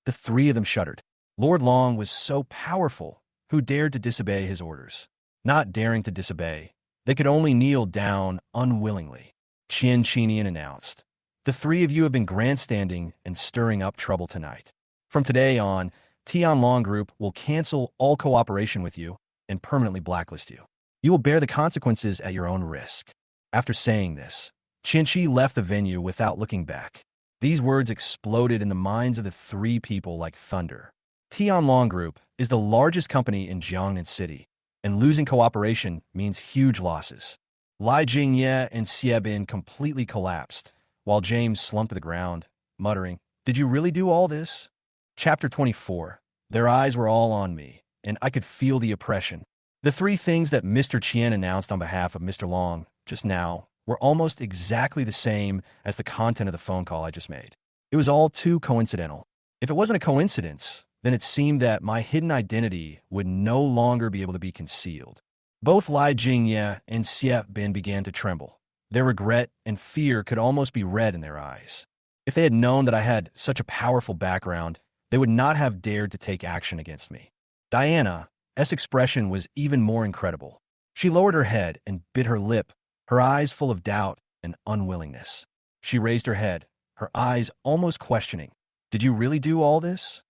S1: The 3 of them shuddered. Lord Long was so powerful. Who dared to disobey his orders? Not daring to disobey, they could only kneel down unwillingly. Qian Qinian announced, the 3 of you have been grandstanding and stirring up trouble tonight. From today on, Tianlong Group will cancel all cooperation with you and permanently blacklist you. You will bear the consequences at your own risk. After saying this, Qianqi left the venue without looking back. These words exploded in the minds of the 3 people like thunder. Tianlong Group is the largest company in Jiangnan City, and losing cooperation means huge losses. Li Jingye and Xie Bin completely collapsed, while James slumped to the ground, muttering, did you really do all this? Chapter 24. Their eyes were all on me, and I could feel the oppression. The 3 things that Mr. Qian announced on behalf of Mr. Long just now were almost exactly the same as the content of the phone call I just made. It was all too coincidental. If it wasn't a coincidence, then it seemed that my hidden identity would no longer be able to be concealed. Both Li Jingye and Xie Bin began to tremble. Their regret and fear could almost be read in their eyes. If they had known that I had such a powerful background, they would not have dared to take action against me. Diana's expression was even more incredible. She lowered her head and bit her lip, her eyes full of doubt and unwillingness. She raised her head, her eyes almost questioning. Did you really do all this?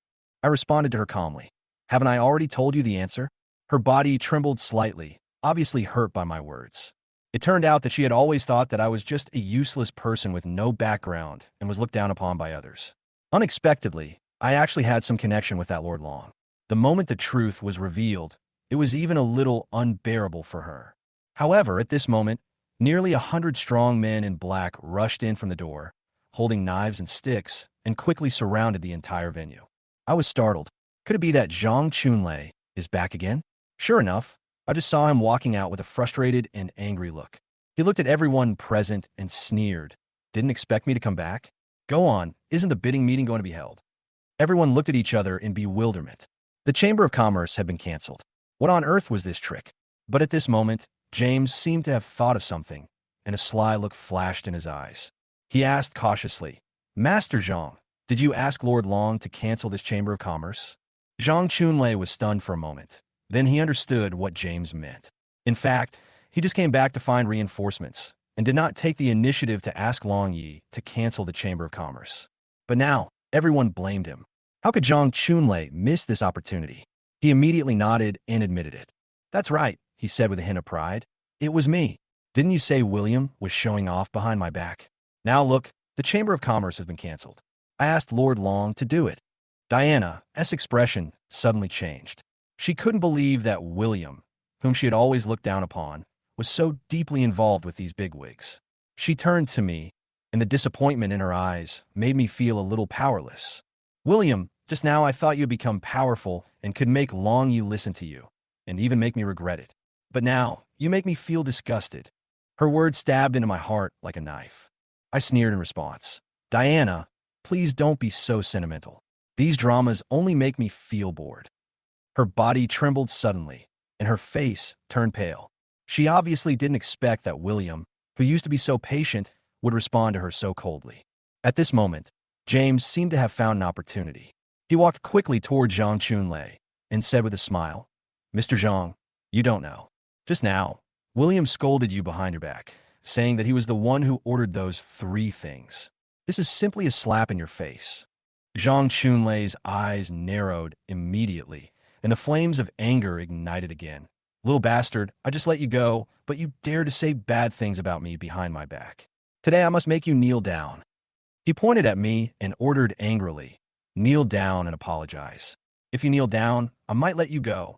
S1: I responded to her calmly. Haven't I already told you the answer? Her body trembled slightly, obviously hurt by my words. It turned out that she had always thought that I was just a useless person with no background and was looked down upon by others. Unexpectedly, I actually had some connection with that Lord Long. The moment the truth was revealed, it was even a little unbearable for her. However, at this moment, nearly 100 strong men in black rushed in from the door, holding knives and sticks, and quickly surrounded the entire venue. I was startled. Could it be that Zhang Chunlei is back again? Sure enough, I just saw him walking out with a frustrated and angry look. He looked at everyone present and sneered. Didn't expect me to come back? Go on, isn't the bidding meeting going to be held? Everyone looked at each other in bewilderment. The Chamber of Commerce had been canceled. What on earth was this trick? But at this moment, James seemed to have thought of something, and a sly look flashed in his eyes. He asked cautiously, Master Zhang, did you ask Lord Long to cancel this Chamber of Commerce? Zhang Chunlei was stunned for a moment. Then he understood what James meant. In fact, he just came back to find reinforcements and did not take the initiative to ask Long Yi to cancel the Chamber of Commerce. But now, everyone blamed him. How could Zhang Chunlei miss this opportunity? He immediately nodded and admitted it. That's right, he said with a hint of pride. It was me. Didn't you say William was showing off behind my back? Now look, the Chamber of Commerce has been canceled. I asked Lord Long to do it. Diana's expression suddenly changed. She couldn't believe that William, whom she had always looked down upon, was so deeply involved with these bigwigs. She turned to me, and the disappointment in her eyes made me feel a little powerless. William, just now I thought you'd become powerful and could make Long Yi listen to you, and even make me regret it. But now, you make me feel disgusted. Her words stabbed into my heart like a knife. I sneered in response. Diana, please don't be so sentimental. These dramas only make me feel bored. Her body trembled suddenly, and her face turned pale. She obviously didn't expect that William, who used to be so patient, would respond to her so coldly. At this moment, James seemed to have found an opportunity. He walked quickly toward Zhang Chunlei and said with a smile, Mr. Zhang, you don't know. Just now, William scolded you behind your back, saying that he was the one who ordered those 3 things. This is simply a slap in your face. Zhang Chunlei's eyes narrowed immediately, and the flames of anger ignited again. Little bastard, I just let you go, but you dare to say bad things about me behind my back. Today I must make you kneel down. He pointed at me and ordered angrily, kneel down and apologize. If you kneel down, I might let you go.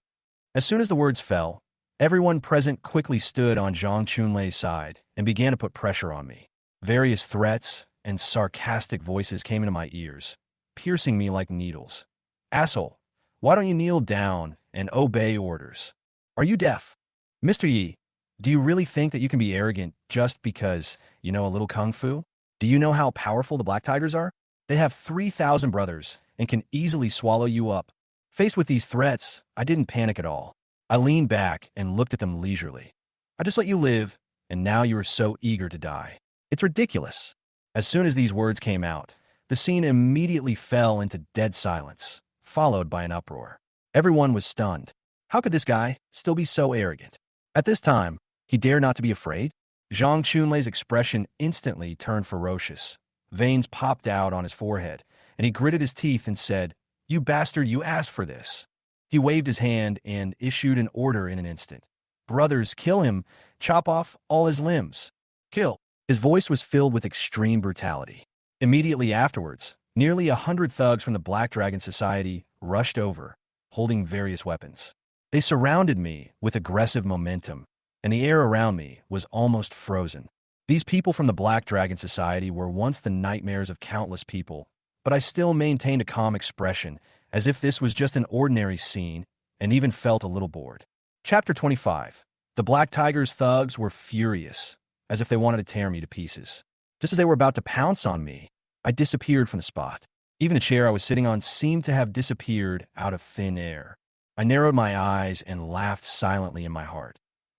S1: As soon as the words fell, everyone present quickly stood on Zhang Chunlei's side and began to put pressure on me. Various threats and sarcastic voices came into my ears, piercing me like needles. Asshole, why don't you kneel down and obey orders? Are you deaf? Mr. Yi, do you really think that you can be arrogant just because you know a little kung fu? Do you know how powerful the Black Tigers are? They have 3,000 brothers and can easily swallow you up. Faced with these threats, I didn't panic at all. I leaned back and looked at them leisurely. I just let you live, and now you are so eager to die. It's ridiculous. As soon as these words came out, the scene immediately fell into dead silence, followed by an uproar. Everyone was stunned. How could this guy still be so arrogant? At this time, he dared not to be afraid? Zhang Chunlei's expression instantly turned ferocious. Veins popped out on his forehead, and he gritted his teeth and said, You bastard, you asked for this. He waved his hand and issued an order in an instant. Brothers, kill him. Chop off all his limbs. Kill. His voice was filled with extreme brutality. Immediately afterwards, nearly 100 thugs from the Black Dragon Society rushed over, holding various weapons. They surrounded me with aggressive momentum, and the air around me was almost frozen. These people from the Black Dragon Society were once the nightmares of countless people, but I still maintained a calm expression, as if this was just an ordinary scene, and even felt a little bored. Chapter 25. The Black Tiger's thugs were furious, as if they wanted to tear me to pieces. Just as they were about to pounce on me, I disappeared from the spot. Even the chair I was sitting on seemed to have disappeared out of thin air. I narrowed my eyes and laughed silently in my heart.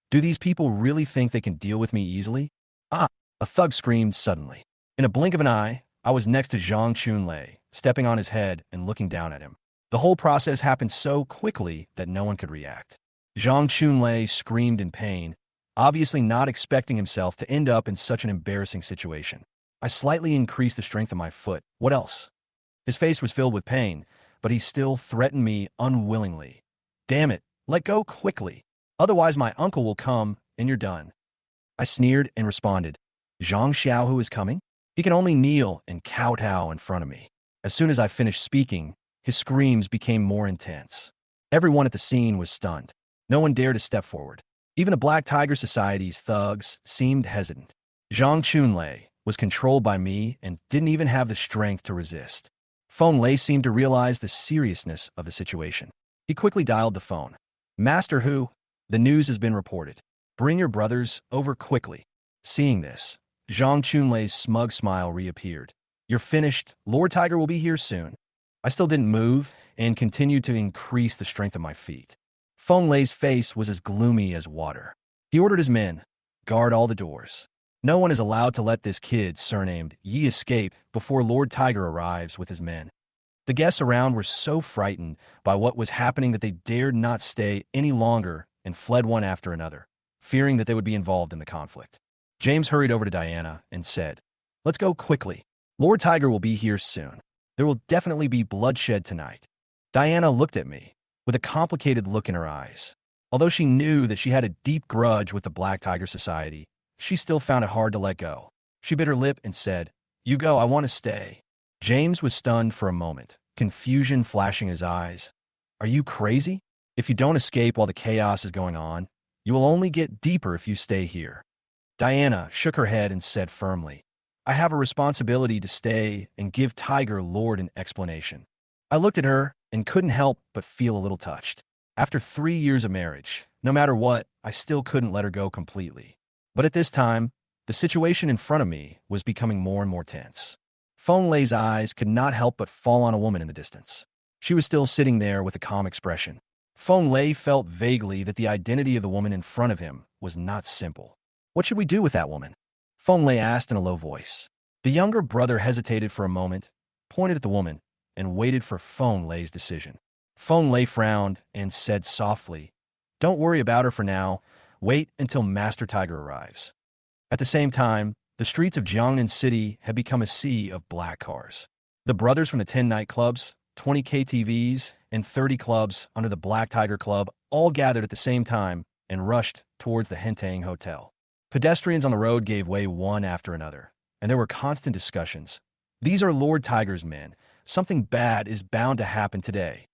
S1: Do these people really think they can deal with me easily? Ah! A thug screamed suddenly. In a blink of an eye, I was next to Zhang Chunlei, stepping on his head and looking down at him. The whole process happened so quickly that no one could react. Zhang Chunlei screamed in pain, obviously not expecting himself to end up in such an embarrassing situation. I slightly increased the strength of my foot. What else? His face was filled with pain, but he still threatened me unwillingly. Damn it, Let go quickly. Otherwise my uncle will come and you're done. I sneered and responded, Zhang Xiaohu is coming? He can only kneel and kowtow in front of me. As soon as I finished speaking, his screams became more intense. Everyone at the scene was stunned. No one dared to step forward. Even the Black Tiger Society's thugs seemed hesitant. Zhang Chunlei was controlled by me and didn't even have the strength to resist. Feng Lei seemed to realize the seriousness of the situation. He quickly dialed the phone. Master Hu, the news has been reported. Bring your brothers over quickly. Seeing this, Zhang Chunlei's smug smile reappeared. You're finished. Lord Tiger will be here soon. I still didn't move and continued to increase the strength of my feet. Feng Lei's face was as gloomy as water. He ordered his men, guard all the doors. No one is allowed to let this kid, surnamed Yi, escape before Lord Tiger arrives with his men. The guests around were so frightened by what was happening that they dared not stay any longer and fled one after another, fearing that they would be involved in the conflict. James hurried over to Diana and said, Let's go quickly. Lord Tiger will be here soon. There will definitely be bloodshed tonight. Diana looked at me with a complicated look in her eyes. Although she knew that she had a deep grudge with the Black Tiger Society, she still found it hard to let go. She bit her lip and said, You go, I want to stay. James was stunned for a moment, confusion flashing in his eyes. Are you crazy? If you don't escape while the chaos is going on, you will only get deeper if you stay here. Diana shook her head and said firmly, I have a responsibility to stay and give Tiger Lord an explanation. I looked at her and couldn't help but feel a little touched. After 3 years of marriage, no matter what, I still couldn't let her go completely. But at this time, the situation in front of me was becoming more and more tense. Feng Lei's eyes could not help but fall on a woman in the distance. She was still sitting there with a calm expression. Feng Lei felt vaguely that the identity of the woman in front of him was not simple. What should we do with that woman? Feng Lei asked in a low voice. The younger brother hesitated for a moment, pointed at the woman, and waited for Feng Lei's decision. Feng Lei frowned and said softly, Don't worry about her for now. Wait until Master Tiger arrives. At the same time, the streets of Jiangnan City had become a sea of black cars. The brothers from the 10 nightclubs, 20 KTVs, and 30 clubs under the Black Tiger Club all gathered at the same time and rushed towards the Hentang Hotel. Pedestrians on the road gave way one after another, and there were constant discussions. These are Lord Tiger's men. Something bad is bound to happen today.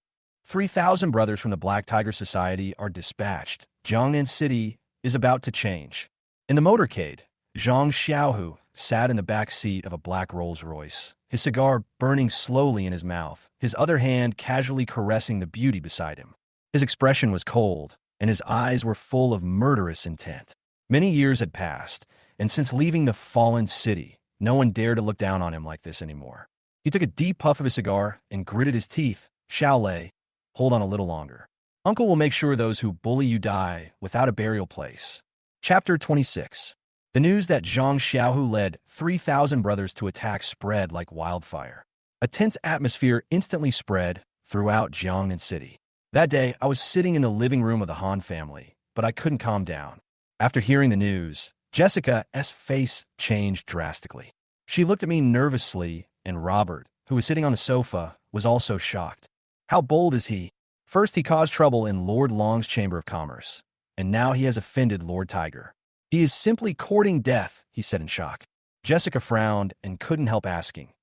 S1: 3,000 brothers from the Black Tiger Society are dispatched. Jiangnan City is about to change. In the motorcade, Zhang Xiaohu sat in the back seat of a black Rolls-Royce, his cigar burning slowly in his mouth, his other hand casually caressing the beauty beside him. His expression was cold, and his eyes were full of murderous intent. Many years had passed, and since leaving the fallen city, no one dared to look down on him like this anymore. He took a deep puff of his cigar and gritted his teeth. Xiao Lei, hold on a little longer. Uncle will make sure those who bully you die without a burial place. Chapter 26. The news that Zhang Xiaohu led 3,000 brothers to attack spread like wildfire. A tense atmosphere instantly spread throughout Jiangnan City. That day, I was sitting in the living room of the Han family, but I couldn't calm down. After hearing the news, Jessica's face changed drastically. She looked at me nervously, and Robert, who was sitting on the sofa, was also shocked. How bold is he? First, he caused trouble in Lord Long's Chamber of Commerce, and now he has offended Lord Tiger. He is simply courting death, he said in shock. Jessica frowned and couldn't help asking,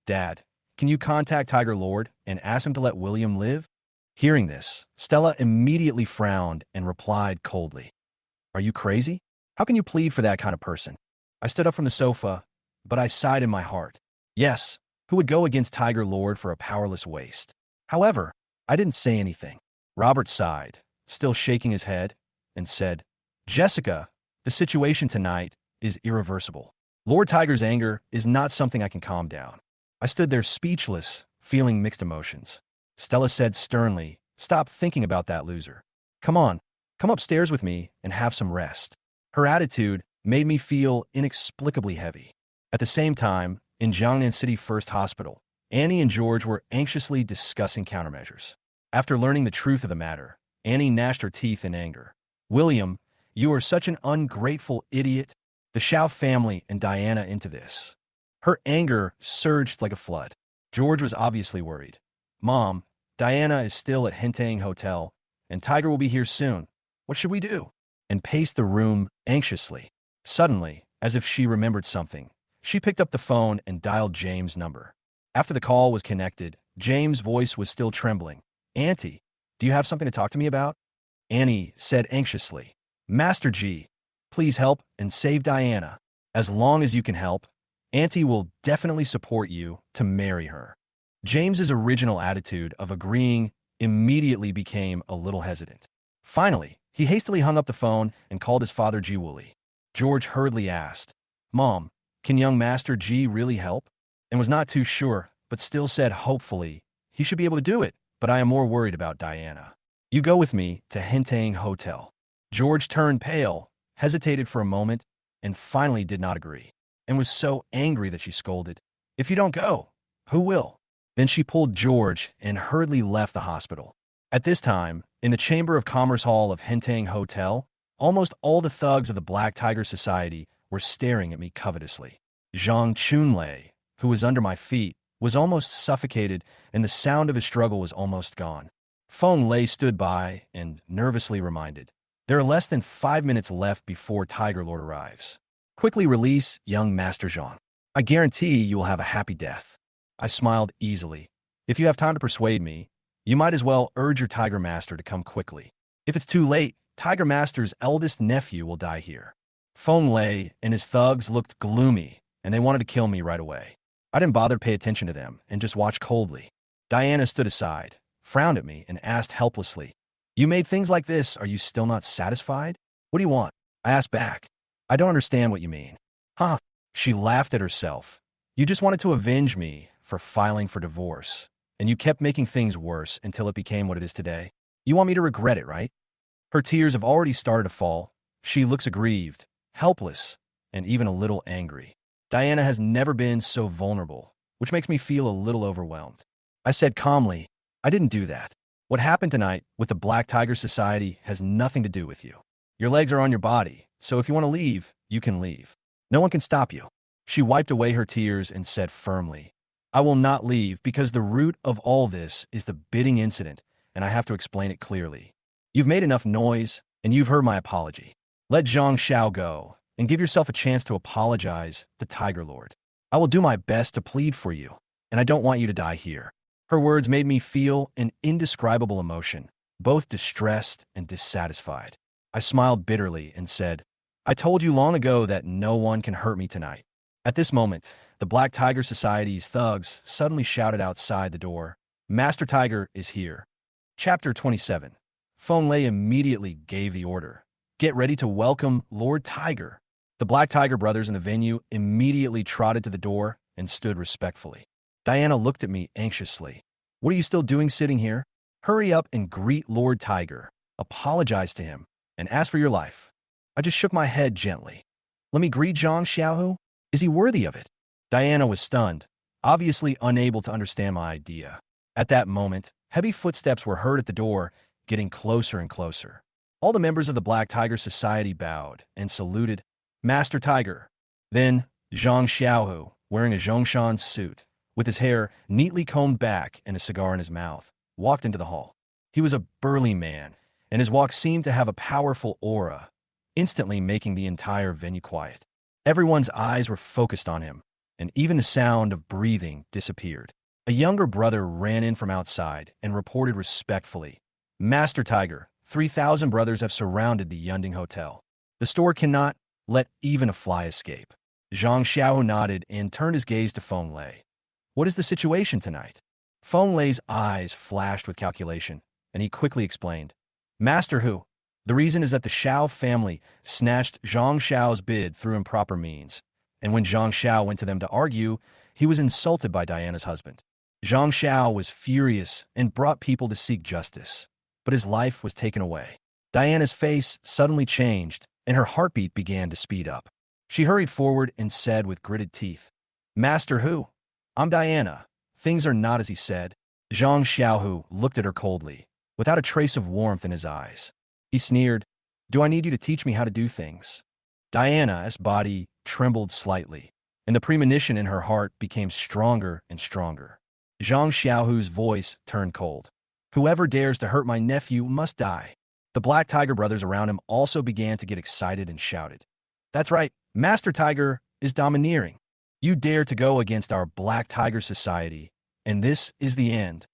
S1: Dad, can you contact Tiger Lord and ask him to let William live? Hearing this, Stella immediately frowned and replied coldly, Are you crazy? How can you plead for that kind of person? I stood up from the sofa, but I sighed in my heart. Yes, who would go against Tiger Lord for a powerless waste? However, I didn't say anything. Robert sighed, still shaking his head, and said, Jessica, the situation tonight is irreversible. Lord Tiger's anger is not something I can calm down. I stood there speechless, feeling mixed emotions. Stella said sternly, Stop thinking about that loser. Come on, come upstairs with me and have some rest. Her attitude made me feel inexplicably heavy. At the same time, in Jiangnan City First Hospital, Annie and George were anxiously discussing countermeasures. After learning the truth of the matter, Annie gnashed her teeth in anger. William, you are such an ungrateful idiot. The Shiao family and Diana into this. Her anger surged like a flood. George was obviously worried. Mom, Diana is still at Hentang Hotel, and Tiger will be here soon. What should we do?" And paced the room anxiously. Suddenly, as if she remembered something, she picked up the phone and dialed James' number. After the call was connected, James' voice was still trembling. "Auntie, do you have something to talk to me about?" Annie said anxiously. "Master G, please help and save Diana. As long as you can help, Auntie will definitely support you to marry her." James's original attitude of agreeing immediately became a little hesitant. Finally, he hastily hung up the phone and called his father G. Woolley. George hurriedly asked, "Mom, can young Master G really help?" And was not too sure, but still said hopefully, "He should be able to do it, but I am more worried about Diana. You go with me to Hentang Hotel." George turned pale, hesitated for a moment, and finally did not agree, and was so angry that she scolded, "If you don't go, who will?" Then she pulled George and hurriedly left the hospital. At this time, in the Chamber of Commerce Hall of Hentang Hotel, almost all the thugs of the Black Tiger Society were staring at me covetously. Zhang Chunlei, who was under my feet, was almost suffocated, and the sound of his struggle was almost gone. Feng Lei stood by and nervously reminded, "There are less than 5 minutes left before Tiger Lord arrives. Quickly release young Master Zhang. I guarantee you will have a happy death." I smiled easily. "If you have time to persuade me, you might as well urge your Tiger Master to come quickly. If it's too late, Tiger Master's eldest nephew will die here." Feng Lei and his thugs looked gloomy, and they wanted to kill me right away. I didn't bother to pay attention to them and just watched coldly. Diana stood aside, frowned at me, and asked helplessly, "You made things like this. Are you still not satisfied? What do you want?" I asked back, "I don't understand what you mean." "Huh." She laughed at herself. "You just wanted to avenge me for filing for divorce, and you kept making things worse until it became what it is today. You want me to regret it, right?" Her tears have already started to fall. She looks aggrieved, helpless, and even a little angry. Diana has never been so vulnerable, which makes me feel a little overwhelmed. I said calmly, "I didn't do that. What happened tonight with the Black Tiger Society has nothing to do with you. Your legs are on your body, so if you want to leave, you can leave. No one can stop you." She wiped away her tears and said firmly, "I will not leave because the root of all this is the bidding incident, and I have to explain it clearly. You've made enough noise, and you've heard my apology. Let Zhang Xiao go, and give yourself a chance to apologize to Tiger Lord. I will do my best to plead for you, and I don't want you to die here." Her words made me feel an indescribable emotion, both distressed and dissatisfied. I smiled bitterly and said, "I told you long ago that no one can hurt me tonight." At this moment, the Black Tiger Society's thugs suddenly shouted outside the door, "Master Tiger is here." Chapter 27. Feng Lei immediately gave the order, "Get ready to welcome Lord Tiger." The Black Tiger brothers in the venue immediately trotted to the door and stood respectfully. Diana looked at me anxiously. "What are you still doing sitting here? Hurry up and greet Lord Tiger, apologize to him, and ask for your life." I just shook my head gently. "Let me greet Zhang Xiaohu? Is he worthy of it?" Diana was stunned, obviously unable to understand my idea. At that moment, heavy footsteps were heard at the door, getting closer and closer. All the members of the Black Tiger Society bowed and saluted, "Master Tiger." Then, Zhang Xiaohu, wearing a Zhongshan suit, with his hair neatly combed back and a cigar in his mouth, walked into the hall. He was a burly man, and his walk seemed to have a powerful aura, instantly making the entire venue quiet. Everyone's eyes were focused on him, and even the sound of breathing disappeared. A younger brother ran in from outside and reported respectfully, "Master Tiger, 3,000 brothers have surrounded the Yunding Hotel. The store cannot let even a fly escape." Zhang Xiao nodded and turned his gaze to Feng Lei. "What is the situation tonight?" Feng Lei's eyes flashed with calculation, and he quickly explained, "Master Hu, the reason is that the Xiao family snatched Zhang Xiao's bid through improper means, and when Zhang Xiao went to them to argue, he was insulted by Diana's husband. Zhang Xiao was furious and brought people to seek justice, but his life was taken away." Diana's face suddenly changed, and her heartbeat began to speed up. She hurried forward and said with gritted teeth, "Master Hu, I'm Diana. Things are not as he said." Zhang Xiaohu looked at her coldly, without a trace of warmth in his eyes. He sneered, "Do I need you to teach me how to do things?" Diana's body trembled slightly, and the premonition in her heart became stronger and stronger. Zhang Xiaohu's voice turned cold. Whoever dares to hurt my nephew must die. The Black Tiger brothers around him also began to get excited and shouted. That's right, Master Tiger is domineering. You dare to go against our Black Tiger Society, and this is the end.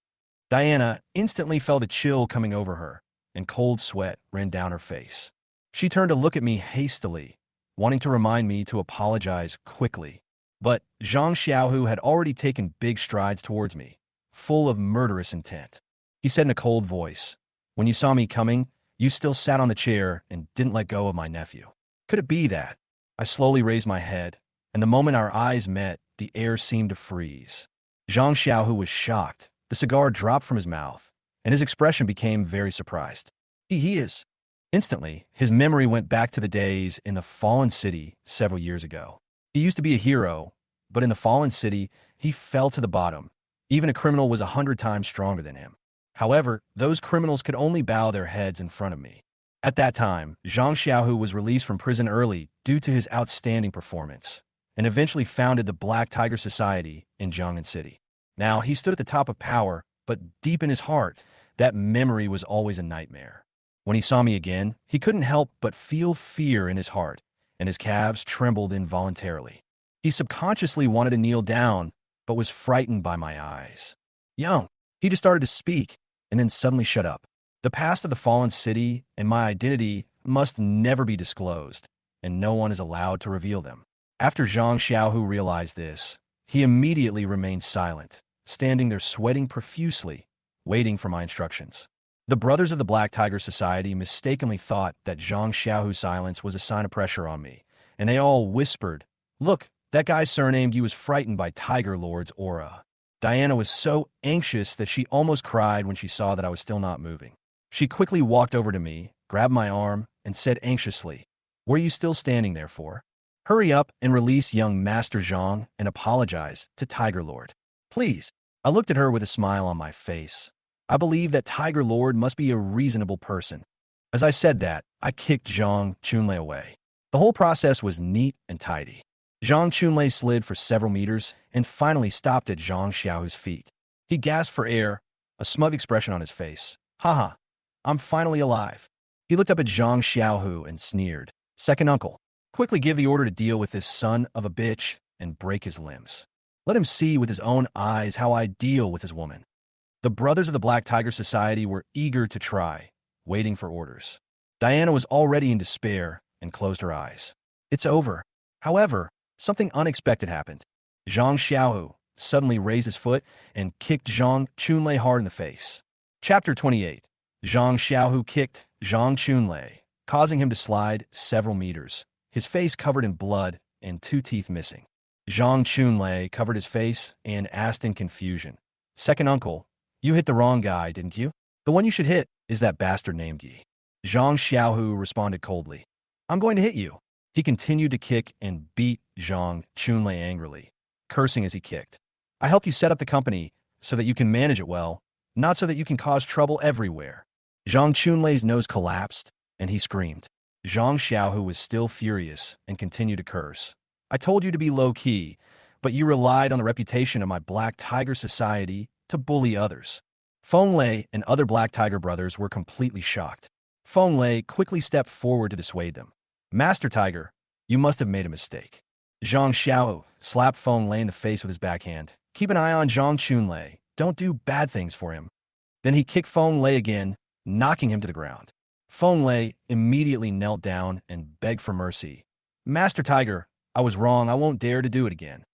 S1: Diana instantly felt a chill coming over her, and cold sweat ran down her face. She turned to look at me hastily, wanting to remind me to apologize quickly. But Zhang Xiaohu had already taken big strides towards me, full of murderous intent. He said in a cold voice, "When you saw me coming, you still sat on the chair and didn't let go of my nephew. Could it be that?" I slowly raised my head, and the moment our eyes met, the air seemed to freeze. Zhang Xiaohu was shocked. The cigar dropped from his mouth, and his expression became very surprised. He is. Instantly, his memory went back to the days in the Fallen City several years ago. He used to be a hero, but in the Fallen City, he fell to the bottom. Even a criminal was 100 times stronger than him. However, those criminals could only bow their heads in front of me. At that time, Zhang Xiaohu was released from prison early due to his outstanding performance, and eventually founded the Black Tiger Society in Jiangnan City. Now, he stood at the top of power, but deep in his heart, that memory was always a nightmare. When he saw me again, he couldn't help but feel fear in his heart, and his calves trembled involuntarily. He subconsciously wanted to kneel down, but was frightened by my eyes. Young, he just started to speak, and then suddenly shut up. The past of the Fallen City and my identity must never be disclosed, and no one is allowed to reveal them. After Zhang Xiaohu realized this, he immediately remained silent, standing there sweating profusely, waiting for my instructions. The brothers of the Black Tiger Society mistakenly thought that Zhang Xiaohu's silence was a sign of pressure on me, and they all whispered, "Look, that guy surnamed you was frightened by Tiger Lord's aura." Diana was so anxious that she almost cried when she saw that I was still not moving. She quickly walked over to me, grabbed my arm, and said anxiously, "What are you still standing there for? Hurry up and release young Master Zhang and apologize to Tiger Lord. Please." I looked at her with a smile on my face. I believe that Tiger Lord must be a reasonable person. As I said that, I kicked Zhang Chunlei away. The whole process was neat and tidy. Zhang Chunlei slid for several meters and finally stopped at Zhang Xiaohu's feet. He gasped for air, a smug expression on his face. "Haha, I'm finally alive." He looked up at Zhang Xiaohu and sneered. "Second uncle, quickly give the order to deal with this son of a bitch and break his limbs. Let him see with his own eyes how I deal with his woman." The brothers of the Black Tiger Society were eager to try, waiting for orders. Diana was already in despair and closed her eyes. It's over. However, something unexpected happened. Zhang Xiaohu suddenly raised his foot and kicked Zhang Chunlei hard in the face. Chapter 28. Zhang Xiaohu kicked Zhang Chunlei, causing him to slide several meters, his face covered in blood and 2 teeth missing. Zhang Chunlei covered his face and asked in confusion, "Second uncle, you hit the wrong guy, didn't you? The one you should hit is that bastard named Yi." Zhang Xiaohu responded coldly, "I'm going to hit you." He continued to kick and beat Zhang Chunlei angrily, cursing as he kicked. "I help you set up the company so that you can manage it well, not so that you can cause trouble everywhere." Zhang Chunlei's nose collapsed, and he screamed. Zhang Xiaohu was still furious and continued to curse. "I told you to be low-key, but you relied on the reputation of my Black Tiger Society to bully others." Feng Lei and other Black Tiger brothers were completely shocked. Feng Lei quickly stepped forward to dissuade them. "Master Tiger, you must have made a mistake." Zhang Xiao slapped Feng Lei in the face with his backhand. "Keep an eye on Zhang Chunlei. Don't do bad things for him." Then he kicked Feng Lei again, knocking him to the ground. Feng Lei immediately knelt down and begged for mercy. "Master Tiger, I was wrong. I won't dare to do it again."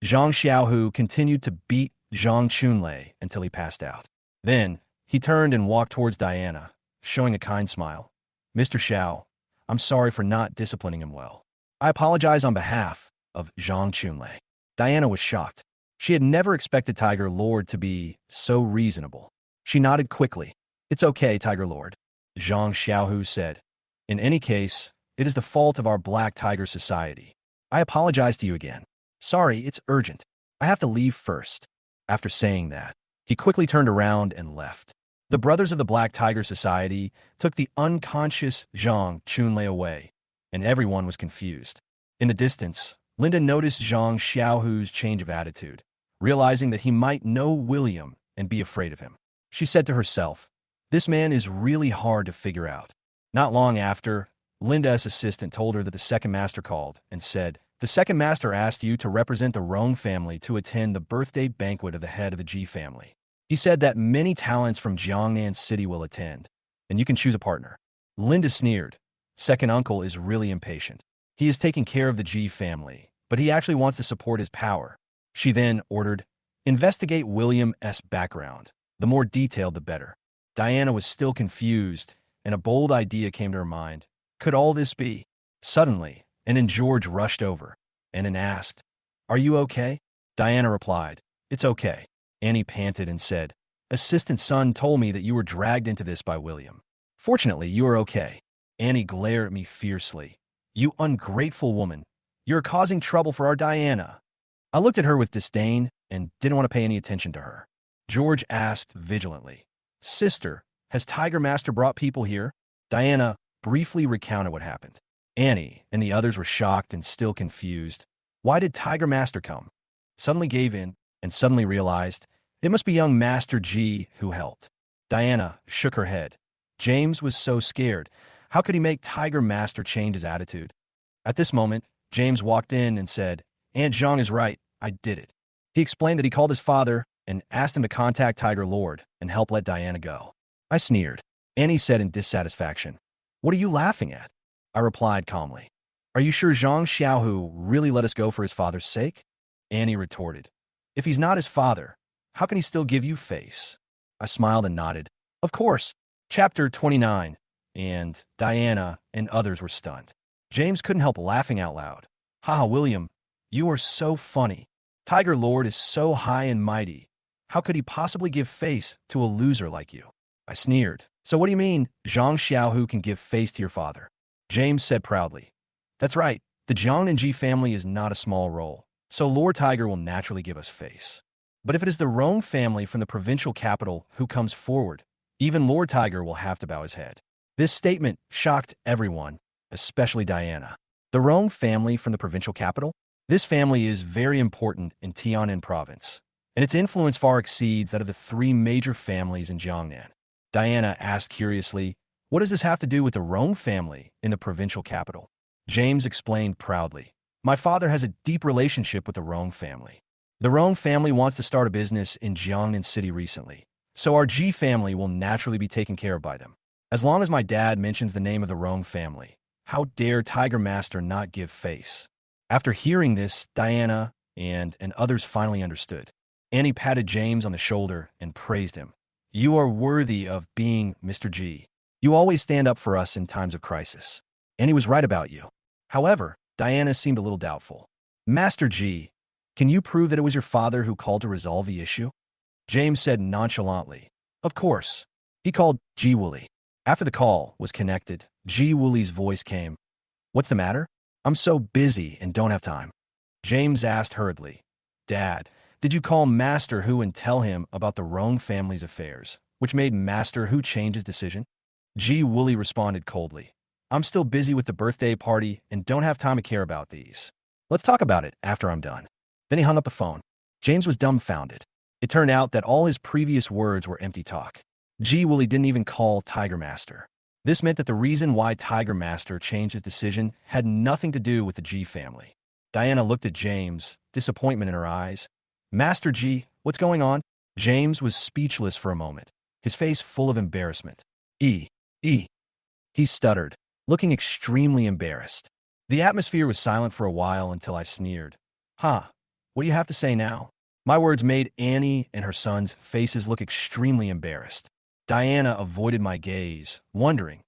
S1: Zhang Xiaohu continued to beat Zhang Chunlei until he passed out. Then, he turned and walked towards Diana, showing a kind smile. "Mr. Xiao, I'm sorry for not disciplining him well. I apologize on behalf of Zhang Chunlei." Diana was shocked. She had never expected Tiger Lord to be so reasonable. She nodded quickly. "It's okay, Tiger Lord," Zhang Xiaohu said. "In any case, it is the fault of our Black Tiger Society. I apologize to you again. Sorry, it's urgent. I have to leave first." After saying that, he quickly turned around and left. The brothers of the Black Tiger Society took the unconscious Zhang Chunlei away, and everyone was confused. In the distance, Linda noticed Zhang Xiaohu's change of attitude, realizing that he might know William and be afraid of him. She said to herself, this man is really hard to figure out. Not long after, Linda's assistant told her that the second master called and said, the second master asked you to represent the Rong family to attend the birthday banquet of the head of the Ji family. He said that many talents from Jiangnan City will attend, and you can choose a partner. Linda sneered. Second uncle is really impatient. He is taking care of the Ji family, but he actually wants to support his power. She then ordered, investigate William's background. The more detailed, the better. Diana was still confused, and a bold idea came to her mind. Could all this be? Suddenly, and George rushed over. And asked, are you okay? Diana replied, it's okay. Annie panted and said, assistant son told me that you were dragged into this by William. Fortunately, you are okay. Annie glared at me fiercely. You ungrateful woman. You're causing trouble for our Diana. I looked at her with disdain and didn't want to pay any attention to her. George asked vigilantly, sister, has Tiger Master brought people here? Diana briefly recounted what happened. Annie and the others were shocked and still confused. Why did Tiger Master come? Suddenly gave in and suddenly realized it must be young Master G who helped. Diana shook her head. James was so scared. How could he make Tiger Master change his attitude? At this moment, James walked in and said, Aunt Zhang is right. I did it. He explained that he called his father and asked him to contact Tiger Lord and help let Diana go. I sneered. Annie said in dissatisfaction, what are you laughing at? I replied calmly. Are you sure Zhang Xiaohu really let us go for his father's sake? Annie retorted. If he's not his father, how can he still give you face? I smiled and nodded. Of course. Chapter 29. And Diana and others were stunned. James couldn't help laughing out loud. Haha, William, you are so funny. Tiger Lord is so high and mighty. How could he possibly give face to a loser like you? I sneered. So what do you mean, Zhang Xiaohu can give face to your father? James said proudly. That's right. The Zhang and Ji family is not a small role, so Lord Tiger will naturally give us face. But if it is the Rong family from the provincial capital who comes forward, even Lord Tiger will have to bow his head. This statement shocked everyone, especially Diana. The Rong family from the provincial capital? This family is very important in Tiannan province, and its influence far exceeds that of the three major families in Jiangnan. Diana asked curiously, what does this have to do with the Rong family in the provincial capital? James explained proudly, my father has a deep relationship with the Rong family. The Rong family wants to start a business in Jiangnan City recently, so our Ji family will naturally be taken care of by them. As long as my dad mentions the name of the Rong family, how dare Tiger Master not give face? After hearing this, Diana and others finally understood. Annie patted James on the shoulder and praised him. You are worthy of being Mr. G. You always stand up for us in times of crisis. And he was right about you. However, Diana seemed a little doubtful. Master G, can you prove that it was your father who called to resolve the issue? James said nonchalantly. Of course. He called Ji Wooly. After the call was connected, Ji Wooly's voice came. What's the matter? I'm so busy and don't have time. James asked hurriedly. Dad, did you call Master Hu and tell him about the Rong family's affairs, which made Master Hu change his decision? Ji Wooly responded coldly. I'm still busy with the birthday party and don't have time to care about these. Let's talk about it after I'm done. Then he hung up the phone. James was dumbfounded. It turned out that all his previous words were empty talk. Ji Wooly didn't even call Tiger Master. This meant that the reason why Tiger Master changed his decision had nothing to do with the Ji family. Diana looked at James, disappointment in her eyes. Master G, what's going on? James was speechless for a moment, his face full of embarrassment. He stuttered, looking extremely embarrassed. The atmosphere was silent for a while until I sneered. What do you have to say now? My words made Annie and her sons' faces look extremely embarrassed. Diana avoided my gaze, wondering,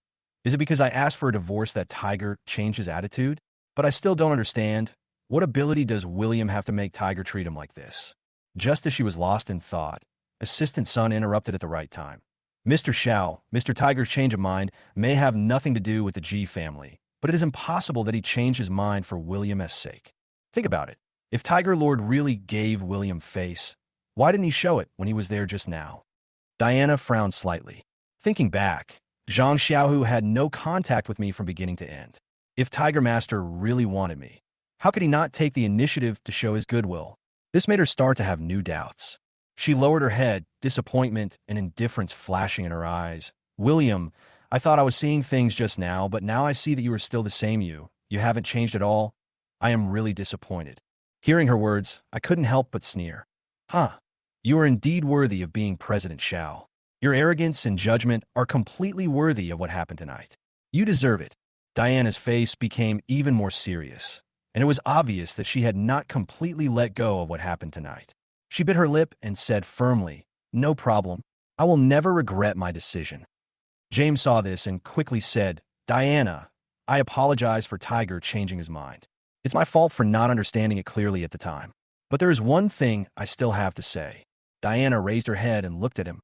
S1: is it because I asked for a divorce that Tiger changed his attitude? But I still don't understand. What ability does William have to make Tiger treat him like this? Just as she was lost in thought, Assistant Son interrupted at the right time. Mr. Shiao, Mr. Tiger's change of mind may have nothing to do with the Ji family, but it is impossible that he changed his mind for William's sake. Think about it. If Tiger Lord really gave William face, why didn't he show it when he was there just now? Diana frowned slightly. Thinking back, Zhang Xiaohu had no contact with me from beginning to end. If Tiger Master really wanted me, how could he not take the initiative to show his goodwill? This made her start to have new doubts. She lowered her head, disappointment and indifference flashing in her eyes. William, I thought I was seeing things just now, but now I see that you are still the same you. You haven't changed at all. I am really disappointed. Hearing her words, I couldn't help but sneer. Huh. You are indeed worthy of being President Shiao. Your arrogance and judgment are completely worthy of what happened tonight. You deserve it. Diana's face became even more serious, and it was obvious that she had not completely let go of what happened tonight. She bit her lip and said firmly, "No problem. I will never regret my decision." James saw this and quickly said, "Diana, I apologize for Tiger changing his mind. It's my fault for not understanding it clearly at the time. But there is one thing I still have to say." Diana raised her head and looked at him.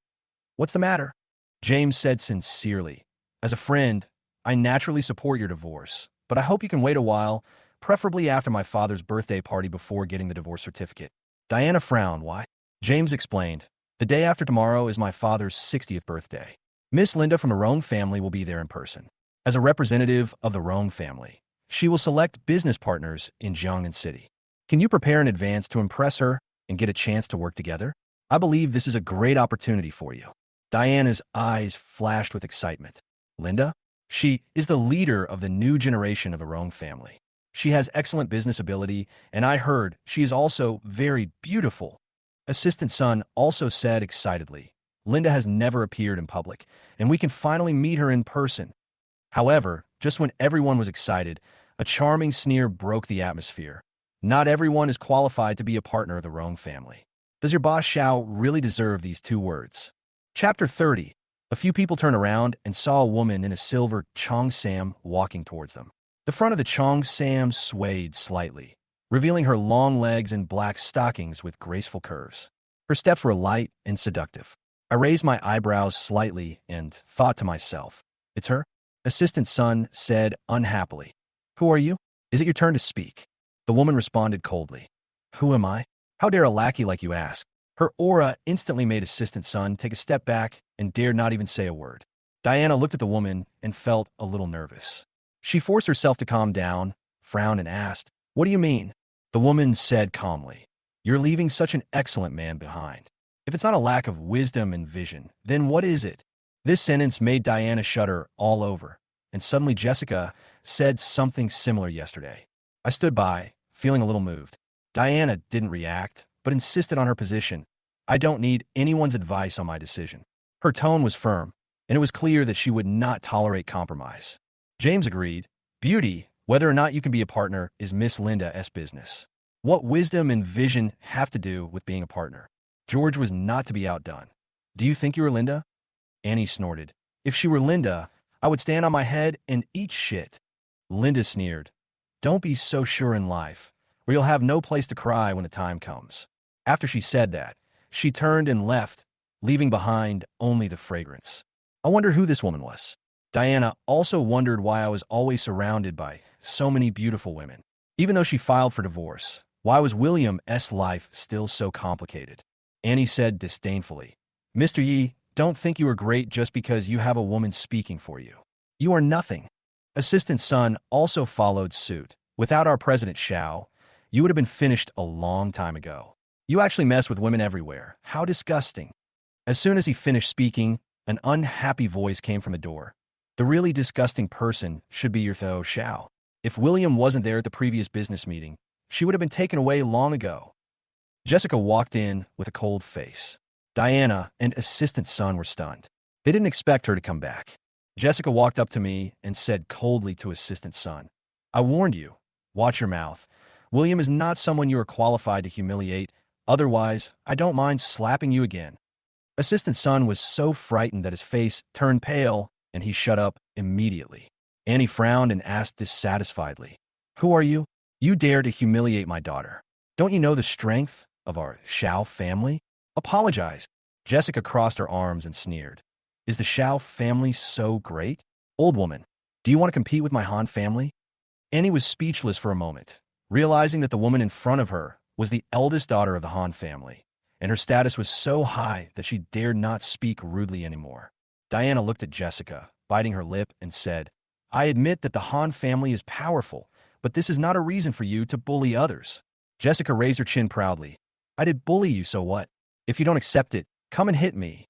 S1: "What's the matter?" James said sincerely, "As a friend, I naturally support your divorce, but I hope you can wait a while, preferably after my father's birthday party before getting the divorce certificate." Diana frowned. "Why?" James explained, "The day after tomorrow is my father's 60th birthday. Miss Linda from the Rome family will be there in person. As a representative of the Rome family, she will select business partners in Jiangnan City. Can you prepare in advance to impress her and get a chance to work together? I believe this is a great opportunity for you." Diana's eyes flashed with excitement. "Linda? She is the leader of the new generation of the Rome family. She has excellent business ability, and I heard she is also very beautiful." Assistant Sun also said excitedly, "Linda has never appeared in public, and we can finally meet her in person." However, just when everyone was excited, a charming sneer broke the atmosphere. "Not everyone is qualified to be a partner of the Rome family. Does your boss Xiao really deserve these two words?" Chapter 30. A few people turned around and saw a woman in a silver cheongsam walking towards them. The front of the cheongsam swayed slightly, revealing her long legs and black stockings with graceful curves. Her steps were light and seductive. I raised my eyebrows slightly and thought to myself, "It's her?" Assistant Sun said unhappily, "Who are you? Is it your turn to speak?" The woman responded coldly, "Who am I? How dare a lackey like you ask?" Her aura instantly made Assistant Sun take a step back and dared not even say a word. Diana looked at the woman and felt a little nervous. She forced herself to calm down, frowned and asked, "What do you mean?" The woman said calmly, "You're leaving such an excellent man behind. If it's not a lack of wisdom and vision, then what is it?" This sentence made Diana shudder all over, and suddenly Jessica said something similar yesterday. I stood by, feeling a little moved. Diana didn't react, but insisted on her position. "I don't need anyone's advice on my decision." Her tone was firm, and it was clear that she would not tolerate compromise. James agreed. "Beauty, whether or not you can be a partner, is Miss Linda's business. What wisdom and vision have to do with being a partner?" George was not to be outdone. "Do you think you are Linda?" Annie snorted. "If she were Linda, I would stand on my head and eat shit." Linda sneered. "Don't be so sure in life, or you'll have no place to cry when the time comes." After she said that, she turned and left, leaving behind only the fragrance. I wonder who this woman was. Diana also wondered why I was always surrounded by so many beautiful women. Even though she filed for divorce, why was William's life still so complicated? Annie said disdainfully, "Mr. Yi, don't think you are great just because you have a woman speaking for you. You are nothing." Assistant Sun also followed suit. "Without our President Xiao, you would have been finished a long time ago. You actually mess with women everywhere. How disgusting." As soon as he finished speaking, an unhappy voice came from the door. "The really disgusting person should be your Tho Xiao. If William wasn't there at the previous business meeting, she would have been taken away long ago." Jessica walked in with a cold face. Diana and Assistant Sun were stunned. They didn't expect her to come back. Jessica walked up to me and said coldly to Assistant Sun, "I warned you. Watch your mouth. William is not someone you are qualified to humiliate. Otherwise, I don't mind slapping you again." Assistant Sun was so frightened that his face turned pale, and he shut up immediately. Annie frowned and asked dissatisfiedly, "Who are you? You dare to humiliate my daughter. Don't you know the strength of our Xiao family? Apologize." Jessica crossed her arms and sneered. "Is the Xiao family so great? Old woman, do you want to compete with my Han family?" Annie was speechless for a moment, realizing that the woman in front of her was the eldest daughter of the Han family, and her status was so high that she dared not speak rudely anymore. Diana looked at Jessica, biting her lip, and said, "I admit that the Han family is powerful, but this is not a reason for you to bully others." Jessica raised her chin proudly. "I did bully you, so what? If you don't accept it, come and hit me.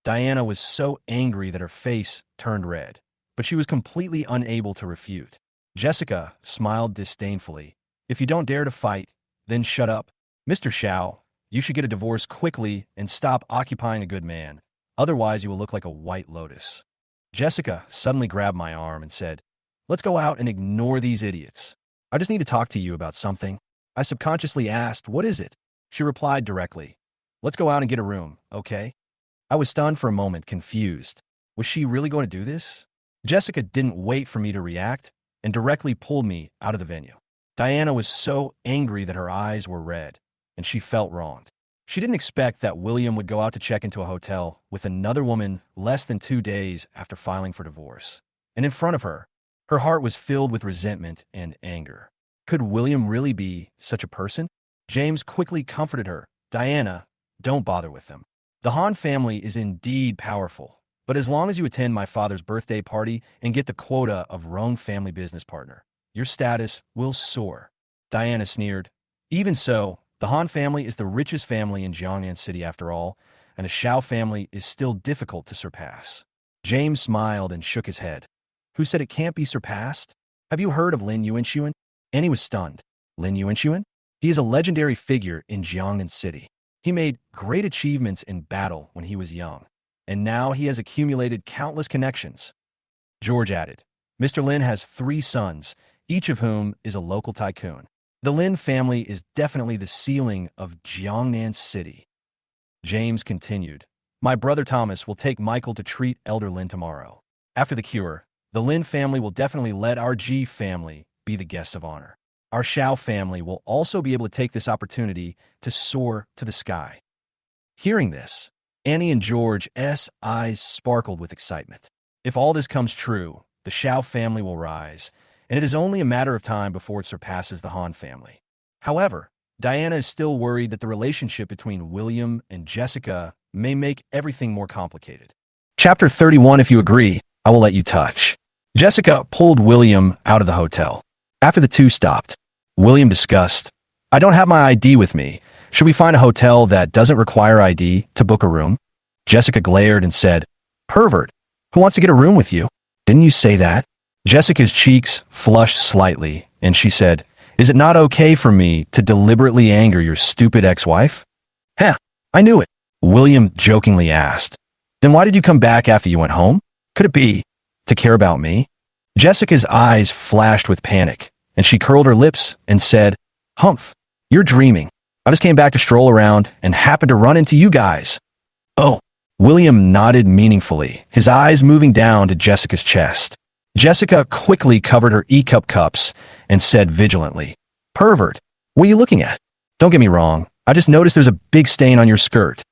S1: Diana was so angry that her face turned red, but she was completely unable to refute. Jessica smiled disdainfully. If you don't dare to fight, then shut up. Mr. Shiao, you should get a divorce quickly and stop occupying a good man. Otherwise, you will look like a white lotus. Jessica suddenly grabbed my arm and said, let's go out and ignore these idiots. I just need to talk to you about something. I subconsciously asked, what is it? She replied directly, let's go out and get a room, okay? I was stunned for a moment, confused. Was she really going to do this? Jessica didn't wait for me to react and directly pulled me out of the venue. Diana was so angry that her eyes were red, and she felt wronged. She didn't expect that William would go out to check into a hotel with another woman less than 2 days after filing for divorce. And in front of her, her heart was filled with resentment and anger. Could William really be such a person? James quickly comforted her. Diana, don't bother with them. The Han family is indeed powerful, but as long as you attend my father's birthday party and get the quota of Rome family business partner, your status will soar. Diana sneered. Even so, the Han family is the richest family in Jiangnan City after all, and the Shiao family is still difficult to surpass. James smiled and shook his head. Who said it can't be surpassed? Have you heard of Lin Yuanxuan? Annie was stunned. Lin Yuanxuan? He is a legendary figure in Jiangnan City. He made great achievements in battle when he was young, and now he has accumulated countless connections. George added, Mr. Lin has 3 sons, each of whom is a local tycoon. The Lin family is definitely the ceiling of Jiangnan City. James continued, my brother Thomas will take Michael to treat Elder Lin tomorrow. After the cure, the Lin family will definitely let our Ji family be the guests of honor. Our Shiao family will also be able to take this opportunity to soar to the sky. Hearing this, Annie and George's eyes sparkled with excitement. If all this comes true, the Shiao family will rise, and it is only a matter of time before it surpasses the Han family. However, Diana is still worried that the relationship between William and Jessica may make everything more complicated. Chapter 31. If you agree, I will let you touch. Jessica pulled William out of the hotel. After the two stopped, William discussed, I don't have my ID with me. Should we find a hotel that doesn't require ID to book a room? Jessica glared and said, pervert, who wants to get a room with you? Didn't you say that? Jessica's cheeks flushed slightly, and she said, is it not okay for me to deliberately anger your stupid ex-wife? Heh, I knew it, William jokingly asked. Then why did you come back after you went home? Could it be to care about me? Jessica's eyes flashed with panic, and she curled her lips and said, Humph, you're dreaming. I just came back to stroll around and happened to run into you guys. Oh, William nodded meaningfully, his eyes moving down to Jessica's chest. Jessica quickly covered her E-cup cups and said vigilantly, pervert, what are you looking at? Don't get me wrong, I just noticed there's a big stain on your skirt.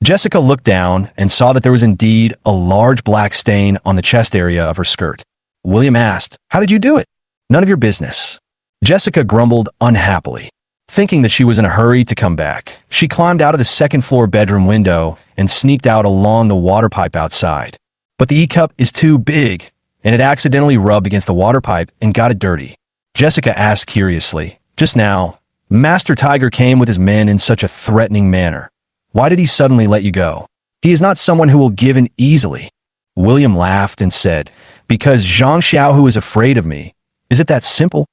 S1: Jessica looked down and saw that there was indeed a large black stain on the chest area of her skirt. William asked, how did you do it? None of your business. Jessica grumbled unhappily. Thinking that she was in a hurry to come back, she climbed out of the second-floor bedroom window and sneaked out along the water pipe outside. But the E-cup is too big, and it accidentally rubbed against the water pipe and got it dirty. Jessica asked curiously, just now, Master Tiger came with his men in such a threatening manner. Why did he suddenly let you go? He is not someone who will give in easily. William laughed and said, because Zhang Xiao who is afraid of me. Is it that simple?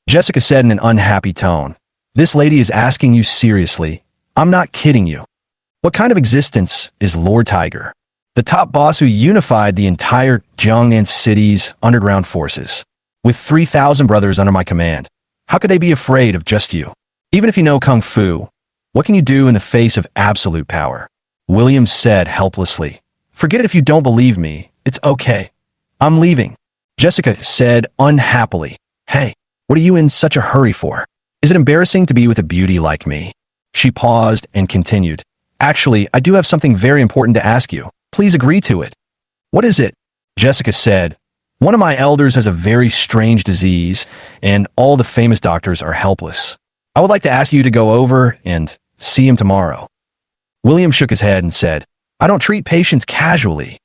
S1: Jessica said in an unhappy tone, this lady is asking you seriously. I'm not kidding you. What kind of existence is Lord Tiger? The top boss who unified the entire Jiangnan City's underground forces, with 3,000 brothers under my command. How could they be afraid of just you? Even if you know Kung Fu, what can you do in the face of absolute power? William said helplessly, forget it if you don't believe me. It's okay. I'm leaving. Jessica said unhappily, hey, what are you in such a hurry for? Is it embarrassing to be with a beauty like me? She paused and continued, actually, I do have something very important to ask you. Please agree to it. What is it? Jessica said, one of my elders has a very strange disease, and all the famous doctors are helpless. I would like to ask you to go over and see him tomorrow. William shook his head and said, I don't treat patients casually.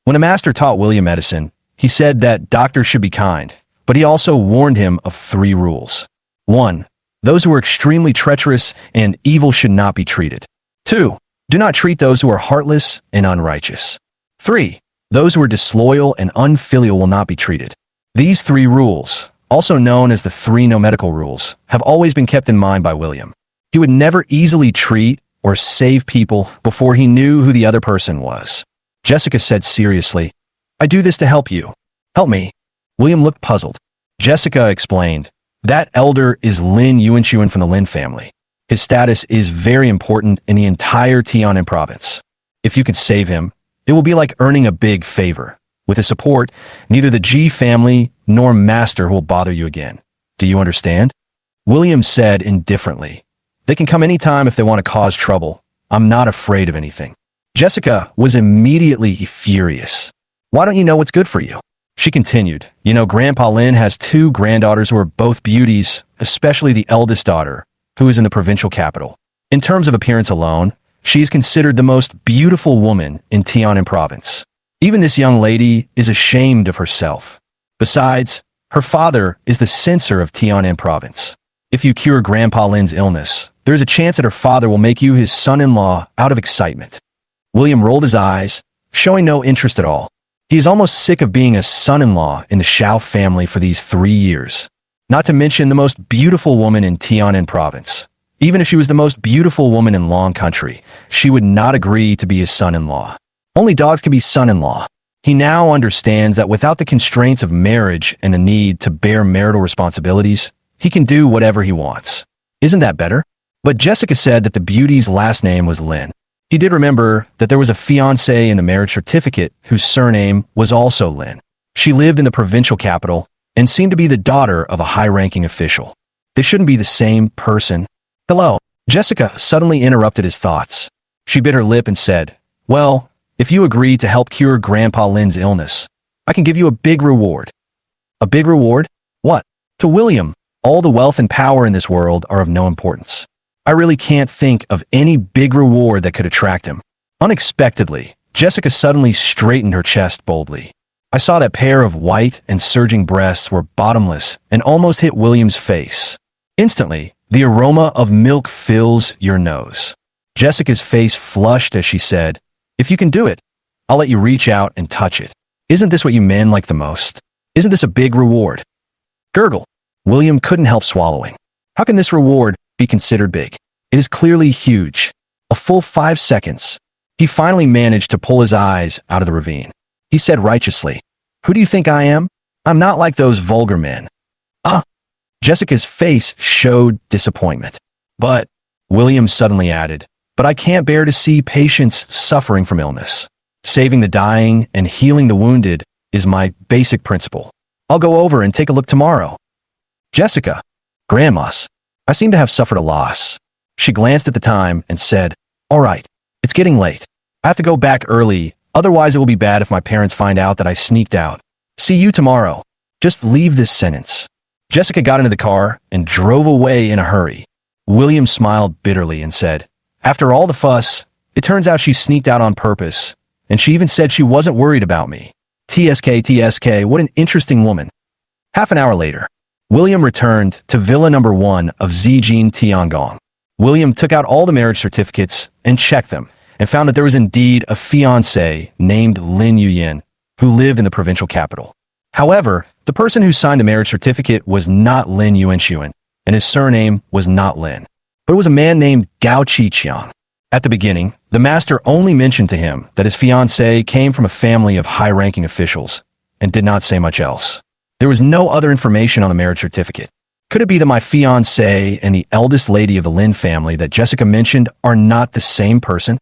S1: When a master taught William medicine, he said that doctors should be kind, but he also warned him of 3 rules. 1. Those who are extremely treacherous and evil should not be treated. 2. Do not treat those who are heartless and unrighteous. 3. Those who are disloyal and unfilial will not be treated. These 3 rules, also known as the 3 no medical rules, have always been kept in mind by William. He would never easily treat or save people before he knew who the other person was. Jessica said seriously, I do this to help you. Help me. William looked puzzled. Jessica explained, that elder is Lin Yuanchuan from the Lin family. His status is very important in the entire Tianan province. If you can save him, it will be like earning a big favor. With his support, neither the Ji family nor master will bother you again. Do you understand? William said indifferently, they can come anytime if they want to cause trouble. I'm not afraid of anything. Jessica was immediately furious. Why don't you know what's good for you? She continued, Grandpa Lin has 2 granddaughters who are both beauties, especially the eldest daughter, who is in the provincial capital. In terms of appearance alone, she is considered the most beautiful woman in Tianan province. Even this young lady is ashamed of herself. Besides, her father is the censor of Tianan province. If you cure Grandpa Lin's illness, there is a chance that her father will make you his son-in-law out of excitement. William rolled his eyes, showing no interest at all. He is almost sick of being a son-in-law in the Shiao family for these 3 years. Not to mention the most beautiful woman in Tianan province. Even if she was the most beautiful woman in Long Country, she would not agree to be his son-in-law. Only dogs can be son-in-law. He now understands that without the constraints of marriage and the need to bear marital responsibilities, he can do whatever he wants. Isn't that better? But Jessica said that the beauty's last name was Lin. He did remember that there was a fiancé in the marriage certificate whose surname was also Lin. She lived in the provincial capital and seemed to be the daughter of a high-ranking official. They shouldn't be the same person. Hello. Jessica suddenly interrupted his thoughts. She bit her lip and said, well, if you agree to help cure Grandpa Lin's illness, I can give you a big reward. A big reward? What? To William, all the wealth and power in this world are of no importance. I really can't think of any big reward that could attract him. Unexpectedly, Jessica suddenly straightened her chest boldly. I saw that pair of white and surging breasts were bottomless and almost hit William's face. Instantly, the aroma of milk fills your nose. Jessica's face flushed as she said, if you can do it, I'll let you reach out and touch it. Isn't this what you men like the most? Isn't this a big reward? Gurgle. William couldn't help swallowing. How can this reward be considered big? It is clearly huge. A full 5 seconds. He finally managed to pull his eyes out of the ravine. He said righteously, who do you think I am? I'm not like those vulgar men. Ah! Jessica's face showed disappointment. But, William suddenly added, but I can't bear to see patients suffering from illness. Saving the dying and healing the wounded is my basic principle. I'll go over and take a look tomorrow. Jessica, Grandmas, I seem to have suffered a loss. She glanced at the time and said, all right, it's getting late. I have to go back early, otherwise it will be bad if my parents find out that I sneaked out. See you tomorrow. Just leave this sentence. Jessica got into the car and drove away in a hurry. William smiled bitterly and said, after all the fuss, it turns out she sneaked out on purpose, and she even said she wasn't worried about me. TSK, what an interesting woman. Half an hour later, William returned to Villa number 1 of Zijin Tiangong. William took out all the marriage certificates and checked them, and found that there was indeed a fiancé named Lin Yuyin, who lived in the provincial capital. However, the person who signed the marriage certificate was not Lin Yuanchuan, and his surname was not Lin, but it was a man named Gao Qiqiang. At the beginning, the master only mentioned to him that his fiancé came from a family of high-ranking officials, and did not say much else. There was no other information on the marriage certificate. Could it be that my fiancé and the eldest lady of the Lin family that Jessica mentioned are not the same person?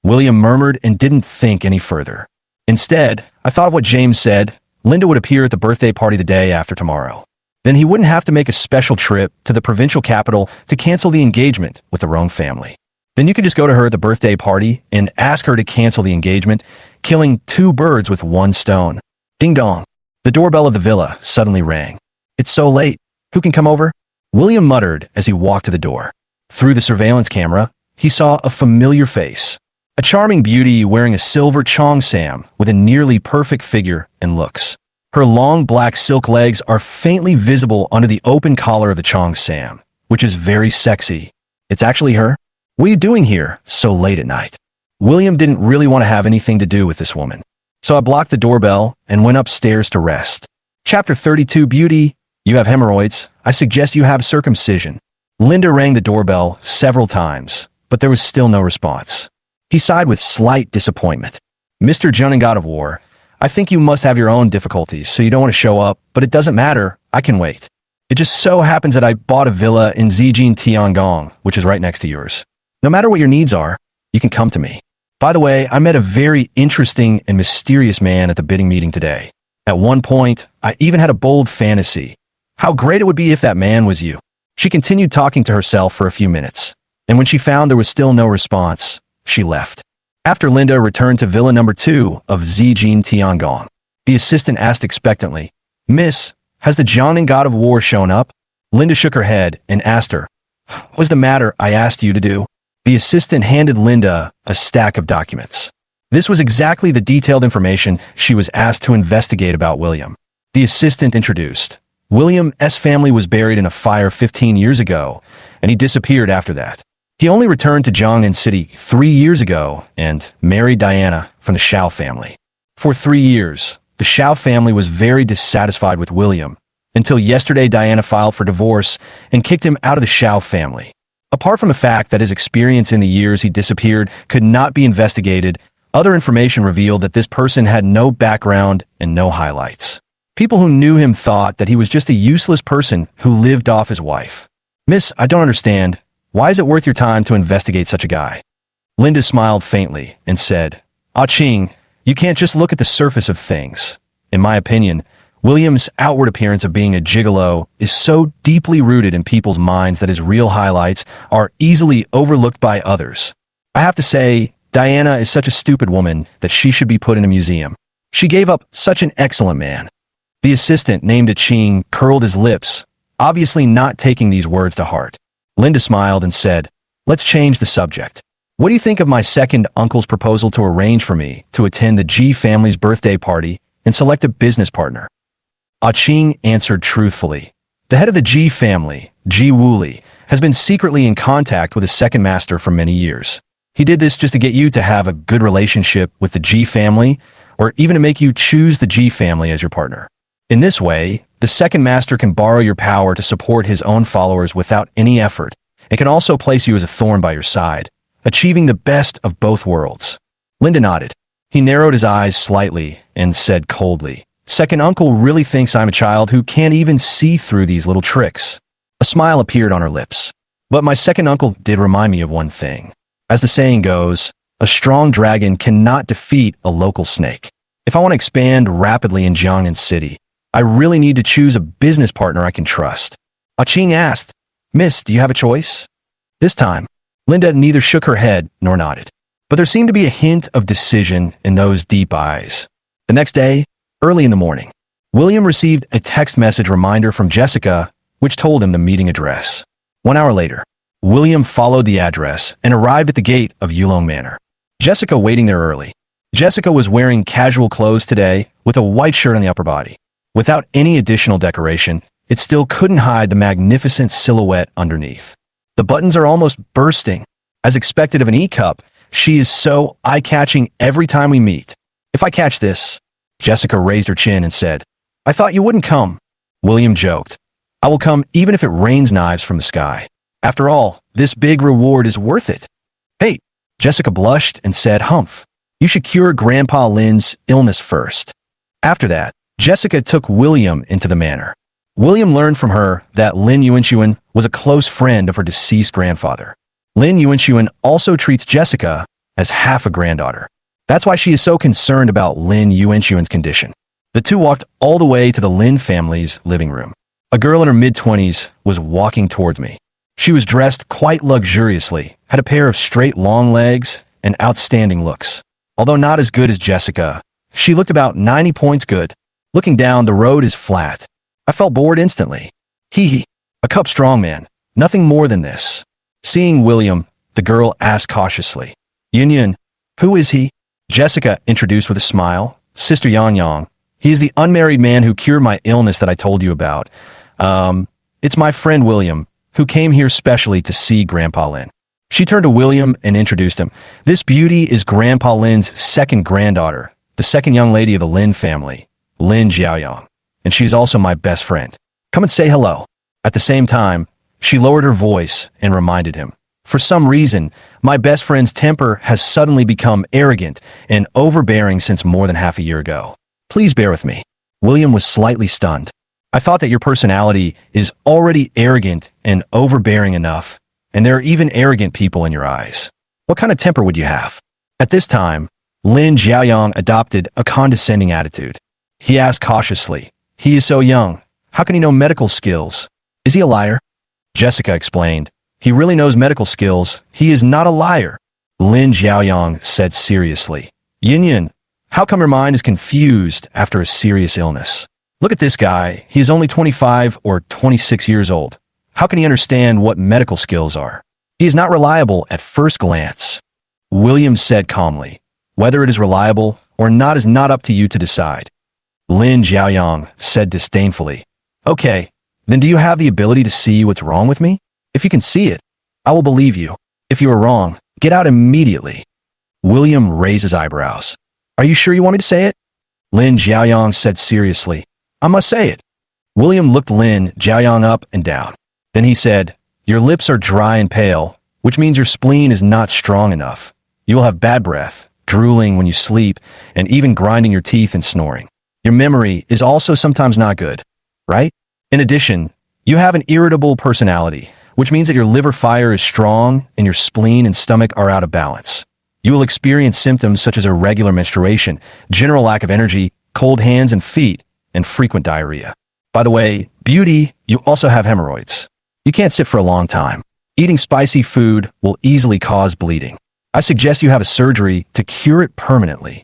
S1: William murmured and didn't think any further. Instead, I thought of what James said. Linda would appear at the birthday party the day after tomorrow. Then he wouldn't have to make a special trip to the provincial capital to cancel the engagement with the wrong family. Then you could just go to her at the birthday party and ask her to cancel the engagement, killing 2 birds with 1 stone. Ding dong. The doorbell of the villa suddenly rang. It's so late. Who can come over? William muttered as he walked to the door. Through the surveillance camera, he saw a familiar face. A charming beauty wearing a silver cheongsam with a nearly perfect figure and looks. Her long black silk legs are faintly visible under the open collar of the cheongsam, which is very sexy. It's actually her. What are you doing here so late at night? William didn't really want to have anything to do with this woman. So I blocked the doorbell and went upstairs to rest. Chapter 32 Beauty, you have hemorrhoids. I suggest you have circumcision. Linda rang the doorbell several times, but there was still no response. He sighed with slight disappointment. Mr. Jun and God of War, I think you must have your own difficulties, so you don't want to show up, but it doesn't matter. I can wait. It just so happens that I bought a villa in Zijin Tiangong, which is right next to yours. No matter what your needs are, you can come to me. By the way, I met a very interesting and mysterious man at the bidding meeting today. At one point, I even had a bold fantasy. How great it would be if that man was you. She continued talking to herself for a few minutes, and when she found there was still no response, she left. After Linda returned to Villa number 2 of Zijin Tiangong, the assistant asked expectantly, Miss, has the John and God of War shown up? Linda shook her head and asked her, What was the matter I asked you to do? The assistant handed Linda a stack of documents. This was exactly the detailed information she was asked to investigate about William. The assistant introduced, William's family was buried in a fire 15 years ago, and he disappeared after that. He only returned to Jiangnan City 3 years ago and married Diana from the Shiao family. For 3 years, the Shiao family was very dissatisfied with William, until yesterday Diana filed for divorce and kicked him out of the Shiao family. Apart from the fact that his experience in the years he disappeared could not be investigated, other information revealed that this person had no background and no highlights. People who knew him thought that he was just a useless person who lived off his wife. Miss, I don't understand. Why is it worth your time to investigate such a guy? Linda smiled faintly and said, Ah Ching, you can't just look at the surface of things. In my opinion, William's outward appearance of being a gigolo is so deeply rooted in people's minds that his real highlights are easily overlooked by others. I have to say, Diana is such a stupid woman that she should be put in a museum. She gave up such an excellent man. The assistant, named Ching, curled his lips, obviously not taking these words to heart. Linda smiled and said, Let's change the subject. What do you think of my second uncle's proposal to arrange for me to attend the Ji family's birthday party and select a business partner? Ah Ching answered truthfully. The head of the Ji family, Ji Wuli, has been secretly in contact with his second master for many years. He did this just to get you to have a good relationship with the Ji family, or even to make you choose the Ji family as your partner. In this way, the second master can borrow your power to support his own followers without any effort, and can also place you as a thorn by your side, achieving the best of both worlds. Linda nodded. He narrowed his eyes slightly and said coldly, Second uncle really thinks I'm a child who can't even see through these little tricks. A smile appeared on her lips. But my second uncle did remind me of one thing. As the saying goes, a strong dragon cannot defeat a local snake. If I want to expand rapidly in Jiangnan City, I really need to choose a business partner I can trust. Ah Ching asked, Miss, do you have a choice? This time, Linda neither shook her head nor nodded. But there seemed to be a hint of decision in those deep eyes. The next day, early in the morning, William received a text message reminder from Jessica, which told him the meeting address. 1 hour later, William followed the address and arrived at the gate of Yulong Manor. Jessica waiting there early. Jessica was wearing casual clothes today with a white shirt on the upper body. Without any additional decoration, it still couldn't hide the magnificent silhouette underneath. The buttons are almost bursting. As expected of an E-cup, she is so eye-catching every time we meet. If I catch this, Jessica raised her chin and said, I thought you wouldn't come. William joked, I will come even if it rains knives from the sky. After all, this big reward is worth it. Hey, Jessica blushed and said, Humph, you should cure Grandpa Lin's illness first. After that, Jessica took William into the manor. William learned from her that Lin Yuanxuan was a close friend of her deceased grandfather. Lin Yuanxuan also treats Jessica as half a granddaughter. That's why she is so concerned about Lin Yuanxuan's condition. The two walked all the way to the Lin family's living room. A girl in her mid-20s was walking towards me. She was dressed quite luxuriously, had a pair of straight long legs, and outstanding looks. Although not as good as Jessica, she looked about 90 points good. Looking down, the road is flat. I felt bored instantly. Hee, a cup strongman, nothing more than this. Seeing William, the girl asked cautiously, Yun, who is he? Jessica introduced with a smile, Sister Yang Yang. He is the unmarried man who cured my illness that I told you about. It's my friend William, who came here specially to see Grandpa Lin. She turned to William and introduced him. This beauty is Grandpa Lin's second granddaughter, the second young lady of the Lin family, Lin Xiaoyang, and she's also my best friend. Come and say hello. At the same time, she lowered her voice and reminded him. For some reason, my best friend's temper has suddenly become arrogant and overbearing since more than half a year ago. Please bear with me. William was slightly stunned. I thought that your personality is already arrogant and overbearing enough, and there are even arrogant people in your eyes. What kind of temper would you have? At this time, Lin Xiaoyang adopted a condescending attitude. He asked cautiously, he is so young. How can he know medical skills? Is he a liar? Jessica explained. He really knows medical skills. He is not a liar. Lin Xiaoyang said seriously. Yin, how come your mind is confused after a serious illness? Look at this guy. He is only 25 or 26 years old. How can he understand what medical skills are? He is not reliable at first glance. William said calmly. Whether it is reliable or not is not up to you to decide. Lin Xiaoyang said disdainfully. Okay, then do you have the ability to see what's wrong with me? If you can see it, I will believe you. If you are wrong, get out immediately. William raised his eyebrows. Are you sure you want me to say it? Lin Xiaoyang said seriously. I must say it. William looked Lin Xiaoyang up and down. Then he said, your lips are dry and pale, which means your spleen is not strong enough. You will have bad breath, drooling when you sleep, and even grinding your teeth and snoring. Your memory is also sometimes not good, right? In addition, you have an irritable personality, which means that your liver fire is strong and your spleen and stomach are out of balance. You will experience symptoms such as irregular menstruation, general lack of energy, cold hands and feet, and frequent diarrhea. By the way, beauty, you also have hemorrhoids. You can't sit for a long time. Eating spicy food will easily cause bleeding. I suggest you have a surgery to cure it permanently.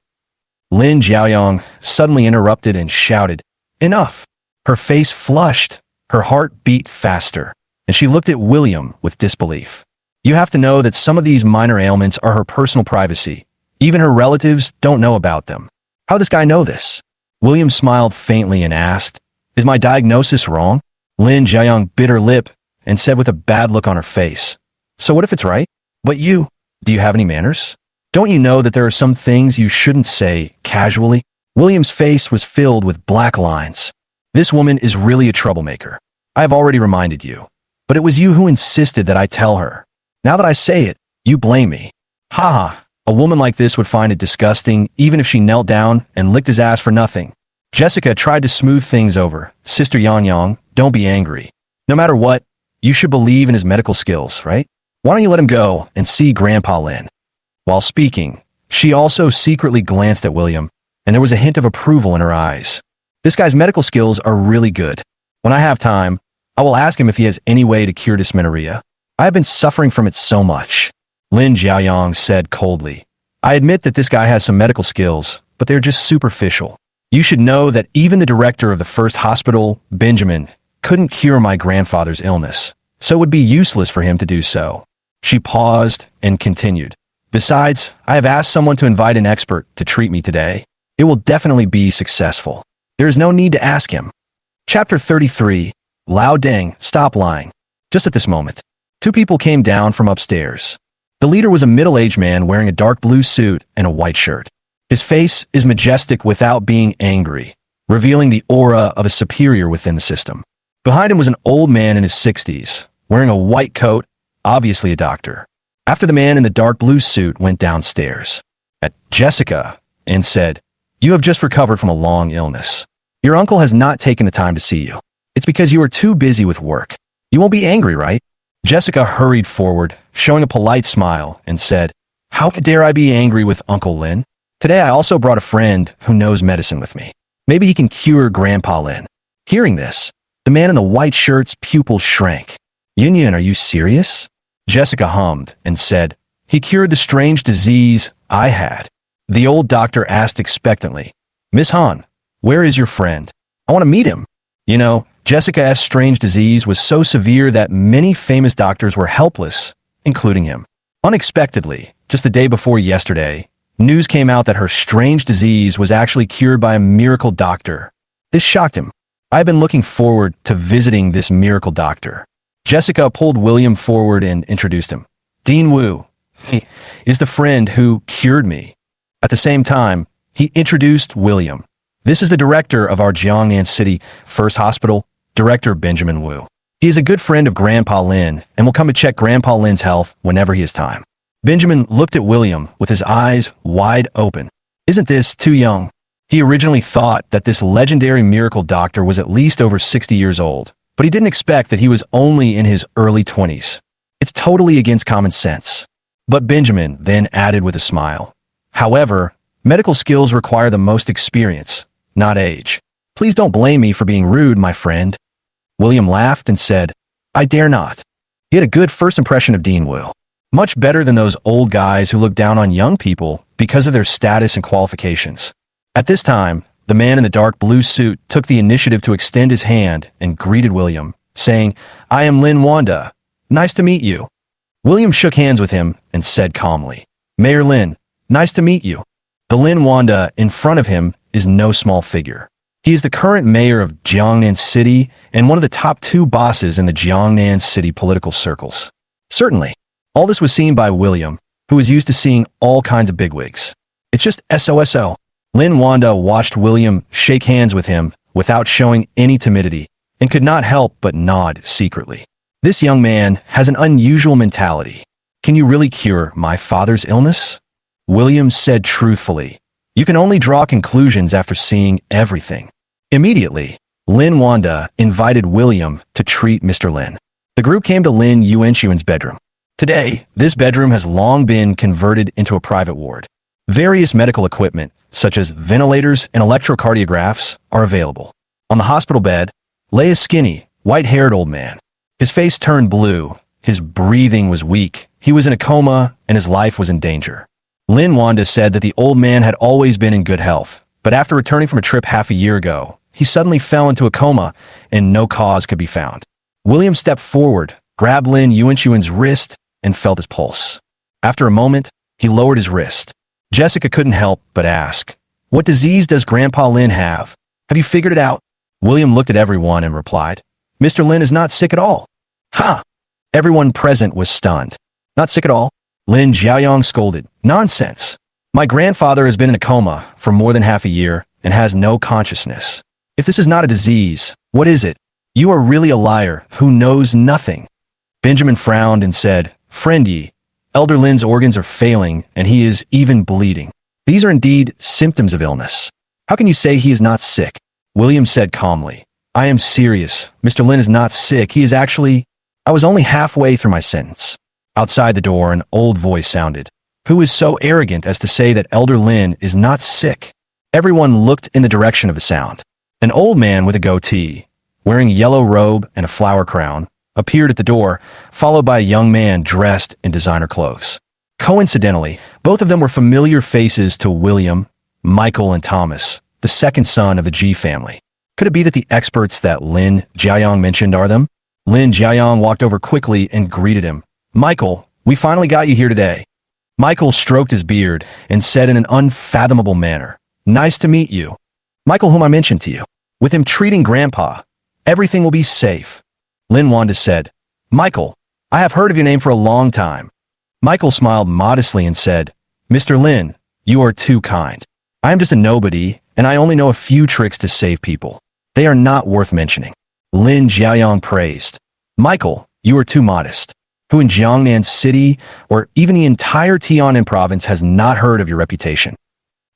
S1: Lin Xiaoyang suddenly interrupted and shouted, enough! Her face flushed, her heart beat faster, and she looked at William with disbelief. You have to know that some of these minor ailments are her personal privacy. Even her relatives don't know about them. How does this guy know this? William smiled faintly and asked, is my diagnosis wrong? Lin Xiaoyang bit her lip and said with a bad look on her face, so what if it's right? But you, do you have any manners? Don't you know that there are some things you shouldn't say casually? William's face was filled with black lines. This woman is really a troublemaker. I have already reminded you. But it was you who insisted that I tell her. Now that I say it, you blame me. Ha ha, a woman like this would find it disgusting even if she knelt down and licked his ass for nothing. Jessica tried to smooth things over. Sister Yang, don't be angry. No matter what, you should believe in his medical skills, right? Why don't you let him go and see Grandpa Lin? While speaking, she also secretly glanced at William, and there was a hint of approval in her eyes. This guy's medical skills are really good. When I have time, I will ask him if he has any way to cure dysmenorrhea. I have been suffering from it so much. Lin Xiaoyang said coldly. I admit that this guy has some medical skills, but they're just superficial. You should know that even the director of the first hospital, Benjamin, couldn't cure my grandfather's illness, so it would be useless for him to do so. She paused and continued. Besides, I have asked someone to invite an expert to treat me today. It will definitely be successful. There is no need to ask him. Chapter 33. Lao Deng, stop lying. Just at this moment, two people came down from upstairs. The leader was a middle-aged man wearing a dark blue suit and a white shirt. His face is majestic without being angry, revealing the aura of a superior within the system. Behind him was an old man in his 60s, wearing a white coat, obviously a doctor. After the man in the dark blue suit went downstairs at Jessica and said, you have just recovered from a long illness. Your uncle has not taken the time to see you. It's because you are too busy with work. You won't be angry, right? Jessica hurried forward, showing a polite smile, and said, how dare I be angry with Uncle Lin? Today I also brought a friend who knows medicine with me. Maybe he can cure Grandpa Lin. Hearing this, the man in the white shirt's pupils shrank. Yin, are you serious? Jessica hummed and said, he cured the strange disease I had. The old doctor asked expectantly, Miss Han, where is your friend? I want to meet him. You know, Jessica's strange disease was so severe that many famous doctors were helpless, including him. Unexpectedly, just the day before yesterday, news came out that her strange disease was actually cured by a miracle doctor. This shocked him. I've been looking forward to visiting this miracle doctor. Jessica pulled William forward and introduced him. Dean Wu. He is the friend who cured me. At the same time, he introduced William. This is the director of our Jiangnan City First Hospital, Director Benjamin Wu. He is a good friend of Grandpa Lin and will come to check Grandpa Lin's health whenever he has time. Benjamin looked at William with his eyes wide open. Isn't this too young? He originally thought that this legendary miracle doctor was at least over 60 years old, but he didn't expect that he was only in his early 20s. It's totally against common sense. But Benjamin then added with a smile. However, medical skills require the most experience, not age. Please don't blame me for being rude, my friend. William laughed and said, I dare not. He had a good first impression of Dean Wu. Much better than those old guys who look down on young people because of their status and qualifications. At this time, the man in the dark blue suit took the initiative to extend his hand and greeted William, saying, I am Lin Wanda. Nice to meet you. William shook hands with him and said calmly, Mayor Lin, nice to meet you. The Lin Wanda in front of him is no small figure. He is the current mayor of Jiangnan City and one of the top 2 bosses in the Jiangnan City political circles. Certainly, all this was seen by William, who was used to seeing all kinds of bigwigs. It's just SOSO. Lin Wanda watched William shake hands with him without showing any timidity and could not help but nod secretly. This young man has an unusual mentality. Can you really cure my father's illness? William said truthfully. You can only draw conclusions after seeing everything. Immediately, Lin Wanda invited William to treat Mr. Lin. The group came to Lin Yuanxuan's bedroom. Today, this bedroom has long been converted into a private ward. Various medical equipment, such as ventilators and electrocardiographs, are available. On the hospital bed lay a skinny, white-haired old man. His face turned blue, his breathing was weak, he was in a coma, and his life was in danger. Lin Wanda said that the old man had always been in good health, but after returning from a trip half a year ago, he suddenly fell into a coma, and no cause could be found. William stepped forward, grabbed Lin Yuanxuan's wrist, and felt his pulse. After a moment, he lowered his wrist. Jessica couldn't help but ask, What disease does Grandpa Lin have? Have you figured it out? William looked at everyone and replied, Mr. Lin is not sick at all. Ha! Everyone present was stunned. Not sick at all? Lin Jiaoyang scolded. Nonsense. My grandfather has been in a coma for more than half a year and has no consciousness. If this is not a disease, what is it? You are really a liar who knows nothing. Benjamin frowned and said, Friend Yi, Elder Lin's organs are failing and he is even bleeding. These are indeed symptoms of illness. How can you say he is not sick? William said calmly, I am serious. Mr. Lin is not sick. He is actually... I was only halfway through my sentence. Outside the door, an old voice sounded. Who is so arrogant as to say that Elder Lin is not sick? Everyone looked in the direction of the sound. An old man with a goatee, wearing a yellow robe and a flower crown, appeared at the door, followed by a young man dressed in designer clothes. Coincidentally, both of them were familiar faces to William, Michael, and Thomas, the second son of the Ji family. Could it be that the experts that Lin Jiaoyang mentioned are them? Lin Jiaoyang walked over quickly and greeted him. Michael, we finally got you here today. Michael stroked his beard and said in an unfathomable manner, Nice to meet you. Michael, whom I mentioned to you. With him treating Grandpa, everything will be safe. Lin Wanda said, Michael, I have heard of your name for a long time. Michael smiled modestly and said, Mr. Lin, you are too kind. I am just a nobody, and I only know a few tricks to save people. They are not worth mentioning. Lin Jiaoyang praised. Michael, you are too modest. Who in Jiangnan City, or even the entire Tianan province, has not heard of your reputation?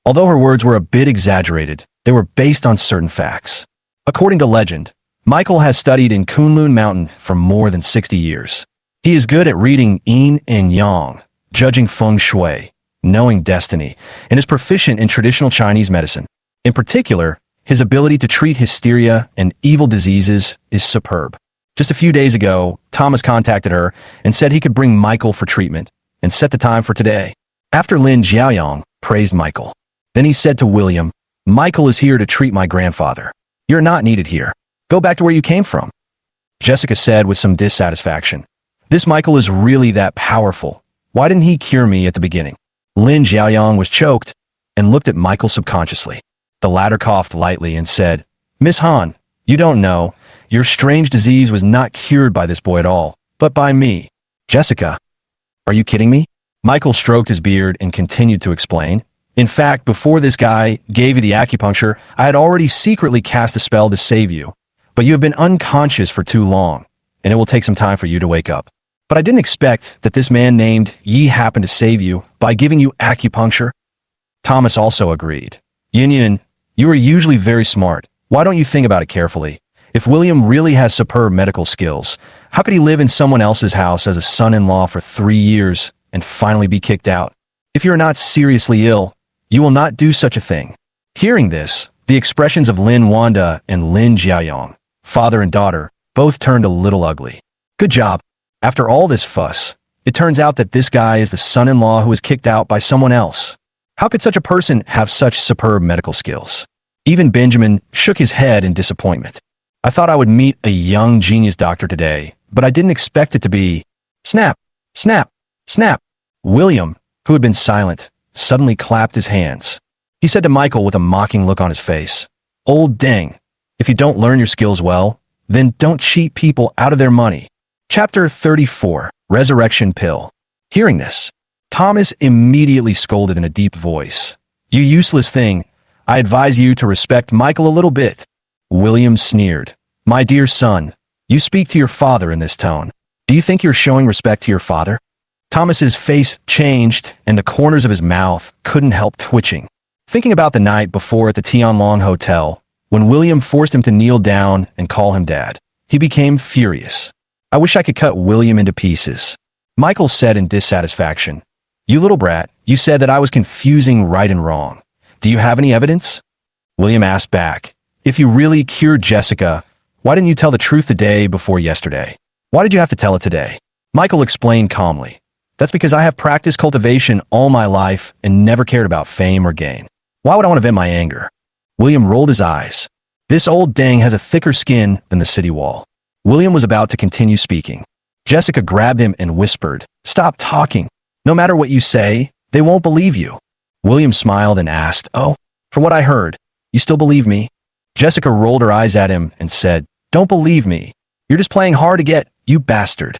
S1: Although her words were a bit exaggerated, they were based on certain facts. According to legend, Michael has studied in Kunlun Mountain for more than 60 years. He is good at reading yin and yang, judging feng shui, knowing destiny, and is proficient in traditional Chinese medicine. In particular, his ability to treat hysteria and evil diseases is superb. Just a few days ago, Thomas contacted her and said he could bring Michael for treatment and set the time for today. After Lin Jiaoyang praised Michael, then he said to William, Michael is here to treat my grandfather. You're not needed here. Go back to where you came from. Jessica said with some dissatisfaction, This Michael is really that powerful. Why didn't he cure me at the beginning? Lin Jiaoyang was choked and looked at Michael subconsciously. The latter coughed lightly and said, Miss Han, you don't know. Your strange disease was not cured by this boy at all, but by me. Jessica. Are you kidding me? Michael stroked his beard and continued to explain. In fact, before this guy gave you the acupuncture, I had already secretly cast a spell to save you. But you have been unconscious for too long, and it will take some time for you to wake up. But I didn't expect that this man named Yi happened to save you by giving you acupuncture. Thomas also agreed. Yin, you are usually very smart. Why don't you think about it carefully? If William really has superb medical skills, how could he live in someone else's house as a son-in-law for 3 years and finally be kicked out? If you are not seriously ill, you will not do such a thing. Hearing this, the expressions of Lin Wanda and Lin Jiaoyong, father and daughter, both turned a little ugly. Good job. After all this fuss, it turns out that this guy is the son-in-law who was kicked out by someone else. How could such a person have such superb medical skills? Even Benjamin shook his head in disappointment. I thought I would meet a young genius doctor today, but I didn't expect it to be... Snap! Snap! Snap! William, who had been silent, suddenly clapped his hands. He said to Michael with a mocking look on his face, "Old dang, if you don't learn your skills well, then don't cheat people out of their money." Chapter 34, Resurrection Pill. Hearing this, Thomas immediately scolded in a deep voice. "You useless thing, I advise you to respect Michael a little bit." William sneered. "My dear son, you speak to your father in this tone. Do you think you're showing respect to your father?" Thomas's face changed, and the corners of his mouth couldn't help twitching. Thinking about the night before at the Tianlong Hotel, when William forced him to kneel down and call him dad, he became furious. "I wish I could cut William into pieces." Michael said in dissatisfaction, "You little brat, you said that I was confusing right and wrong. Do you have any evidence?" William asked back, "If you really cured Jessica, why didn't you tell the truth the day before yesterday? Why did you have to tell it today?" Michael explained calmly, "That's because I have practiced cultivation all my life and never cared about fame or gain. Why would I want to vent my anger?" William rolled his eyes. "This old dang has a thicker skin than the city wall." William was about to continue speaking. Jessica grabbed him and whispered, "Stop talking. No matter what you say, they won't believe you." William smiled and asked, "Oh, for what I heard, you still believe me?" Jessica rolled her eyes at him and said, "Don't believe me. You're just playing hard to get, you bastard."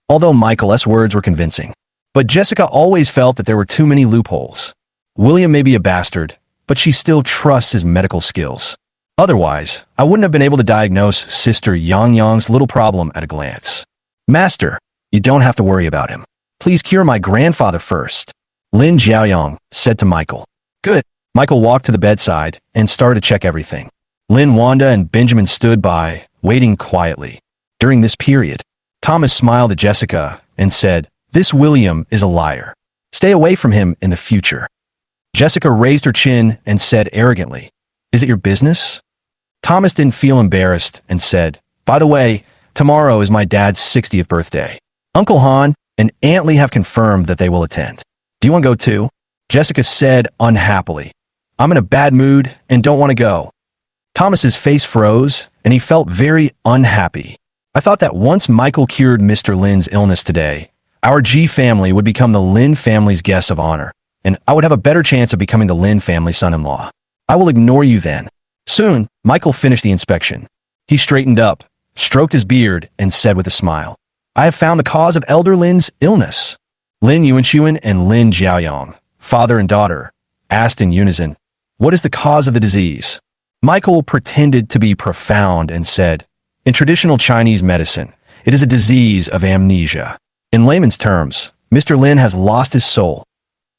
S1: Although Michael's words were convincing, but Jessica always felt that there were too many loopholes. William may be a bastard, but she still trusts his medical skills. Otherwise, I wouldn't have been able to diagnose Sister Yang Yang's little problem at a glance. "Master, you don't have to worry about him. Please cure my grandfather first," Lin Jiaoyong said to Michael. "Good." Michael walked to the bedside and started to check everything. Lin Wanda and Benjamin stood by, waiting quietly. During this period, Thomas smiled at Jessica and said, "This William is a liar. Stay away from him in the future." Jessica raised her chin and said arrogantly, "Is it your business?" Thomas didn't feel embarrassed and said, "By the way, tomorrow is my dad's 60th birthday. Uncle Han and Aunt Lee have confirmed that they will attend. Do you want to go too?" Jessica said unhappily, "I'm in a bad mood and don't want to go." Thomas's face froze and he felt very unhappy. "I thought that once Michael cured Mr. Lin's illness today, our G family would become the Lin family's guests of honor, and I would have a better chance of becoming the Lin family son-in-law. I will ignore you then." Soon, Michael finished the inspection. He straightened up, stroked his beard, and said with a smile, "I have found the cause of Elder Lin's illness." Lin Yuanchuan and Lin Jiaoyong, father and daughter, asked in unison, "What is the cause of the disease?" Michael pretended to be profound and said, "In traditional Chinese medicine, it is a disease of amnesia. In layman's terms, Mr. Lin has lost his soul."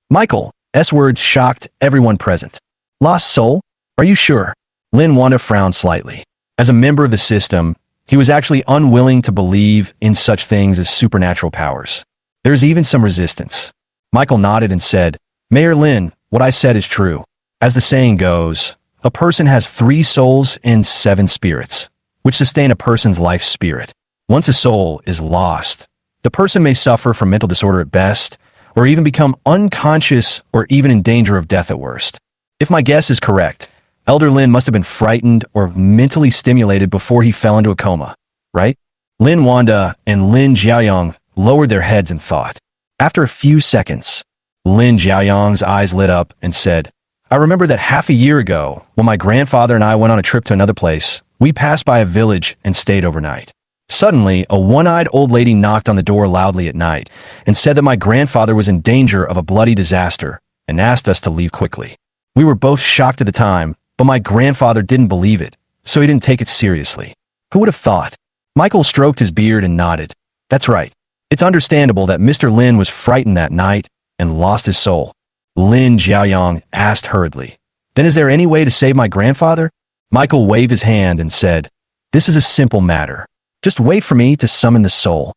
S1: Michael's words shocked everyone present. "Lost soul? Are you sure?" Lin Wanda frowned slightly. As a member of the system, he was actually unwilling to believe in such things as supernatural powers. There is even some resistance. Michael nodded and said, "Mayor Lin, what I said is true. As the saying goes, a person has 3 souls and 7 spirits, which sustain a person's life spirit. Once a soul is lost, the person may suffer from mental disorder at best, or even become unconscious or even in danger of death at worst. If my guess is correct, Elder Lin must have been frightened or mentally stimulated before he fell into a coma, right?" Lin Wanda and Lin Jiaoyong lowered their heads in thought. After a few seconds, Lin Jiaoyong's eyes lit up and said, "I remember that half a year ago, when my grandfather and I went on a trip to another place, we passed by a village and stayed overnight. Suddenly, a one-eyed old lady knocked on the door loudly at night and said that my grandfather was in danger of a bloody disaster and asked us to leave quickly. We were both shocked at the time, but my grandfather didn't believe it, so he didn't take it seriously. Who would have thought? Michael stroked his beard and nodded. That's right. It's understandable that Mr. Lin was frightened that night and lost his soul. Lin Jiaoyang asked hurriedly. Then is there any way to save my grandfather? Michael waved his hand and said, This is a simple matter. Just wait for me to summon the soul.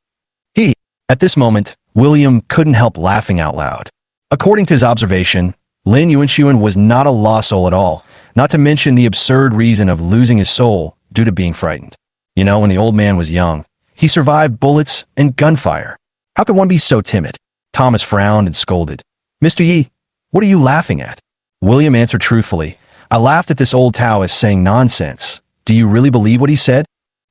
S1: At this moment, William couldn't help laughing out loud. According to his observation, Lin Yuanxuan was not a lost soul at all, not to mention the absurd reason of losing his soul due to being frightened. You know, when the old man was young, he survived bullets and gunfire. How could one be so timid? Thomas frowned and scolded. Mr. Yi, what are you laughing at? William answered truthfully. I laughed at this old Taoist saying nonsense. Do you really believe what he said?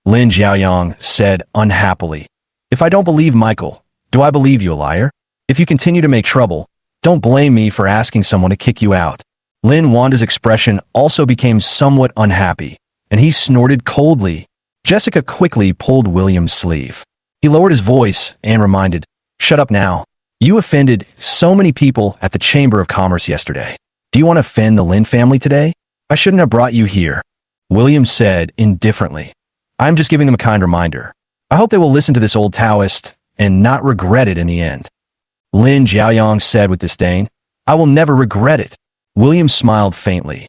S1: Lin Jiaoyang said unhappily. If I don't believe Michael, do I believe you a liar? If you continue to make trouble, don't blame me for asking someone to kick you out. Lin Wanda's expression also became somewhat unhappy, and he snorted coldly. Jessica quickly pulled William's sleeve. He lowered his voice and reminded, Shut up now. You offended so many people at the Chamber of Commerce yesterday. Do you want to offend the Lin family today? I shouldn't have brought you here. William said indifferently. I'm just giving them a kind reminder. I hope they will listen to this old Taoist and not regret it in the end. Lin Jiaoyang said with disdain. I will never regret it. William smiled faintly.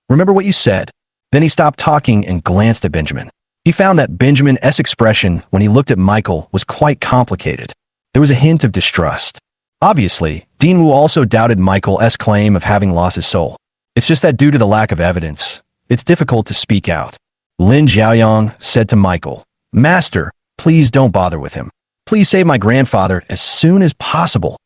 S1: Remember what you said? Then he stopped talking and glanced at Benjamin. He found that Benjamin's expression when he looked at Michael was quite complicated. There was a hint of distrust. Obviously, Dean Wu also doubted Michael's claim of having lost his soul. It's just that due to the lack of evidence, it's difficult to speak out. Lin Jiaoyang said to Michael, Master, please don't bother with him. Please save my grandfather as soon as possible.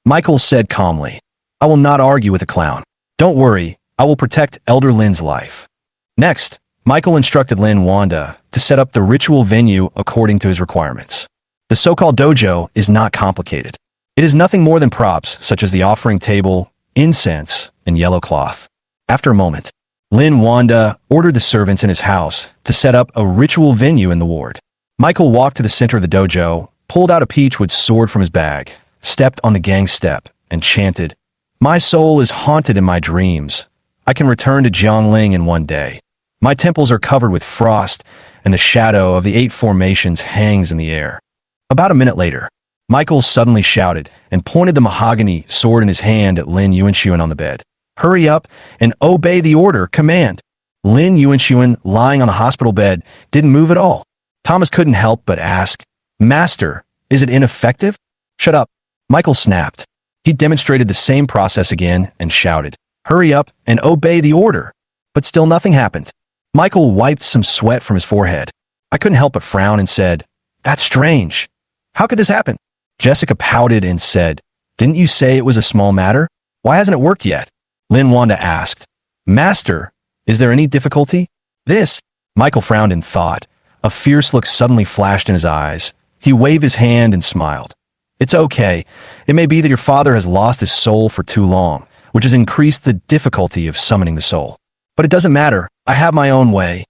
S1: Michael said calmly, I will not argue with a clown. Don't worry, I will protect Elder Lin's life. Next, Michael instructed Lin Wanda to set up the ritual venue according to his requirements. The so-called dojo is not complicated. It is nothing more than props such as the offering table, incense, and yellow cloth. After a moment, Lin Wanda ordered the servants in his house to set up a ritual venue in the ward. Michael walked to the center of the dojo, pulled out a peachwood sword from his bag, stepped on the gang step, and chanted, My soul is haunted in my dreams. I can return to Jiangling in one day. My temples are covered with frost, and the shadow of the 8 formations hangs in the air. About a minute later, Michael suddenly shouted and pointed the mahogany sword in his hand at Lin Yuanxuan on the bed. Hurry up and obey the order, command. Lin Yuanxuan, lying on the hospital bed, didn't move at all. Thomas couldn't help but ask, Master, is it ineffective? Shut up. Michael snapped. He demonstrated the same process again and shouted, Hurry up and obey the order. But still nothing happened. Michael wiped some sweat from his forehead. I couldn't help but frown and said, That's strange. How could this happen? Jessica pouted and said, Didn't you say it was a small matter? Why hasn't it worked yet? Lin Wanda asked, Master, is there any difficulty? This? Michael frowned in thought. A fierce look suddenly flashed in his eyes. He waved his hand and smiled. It's okay. It may be that your father has lost his soul for too long, which has increased the difficulty of summoning the soul. But it doesn't matter. I have my own way.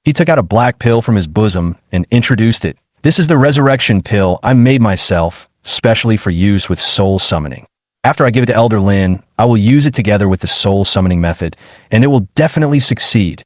S1: He took out a black pill from his bosom and introduced it. This is the resurrection pill I made myself, specially for use with soul summoning. After I give it to Elder Lin, I will use it together with the soul summoning method, and it will definitely succeed.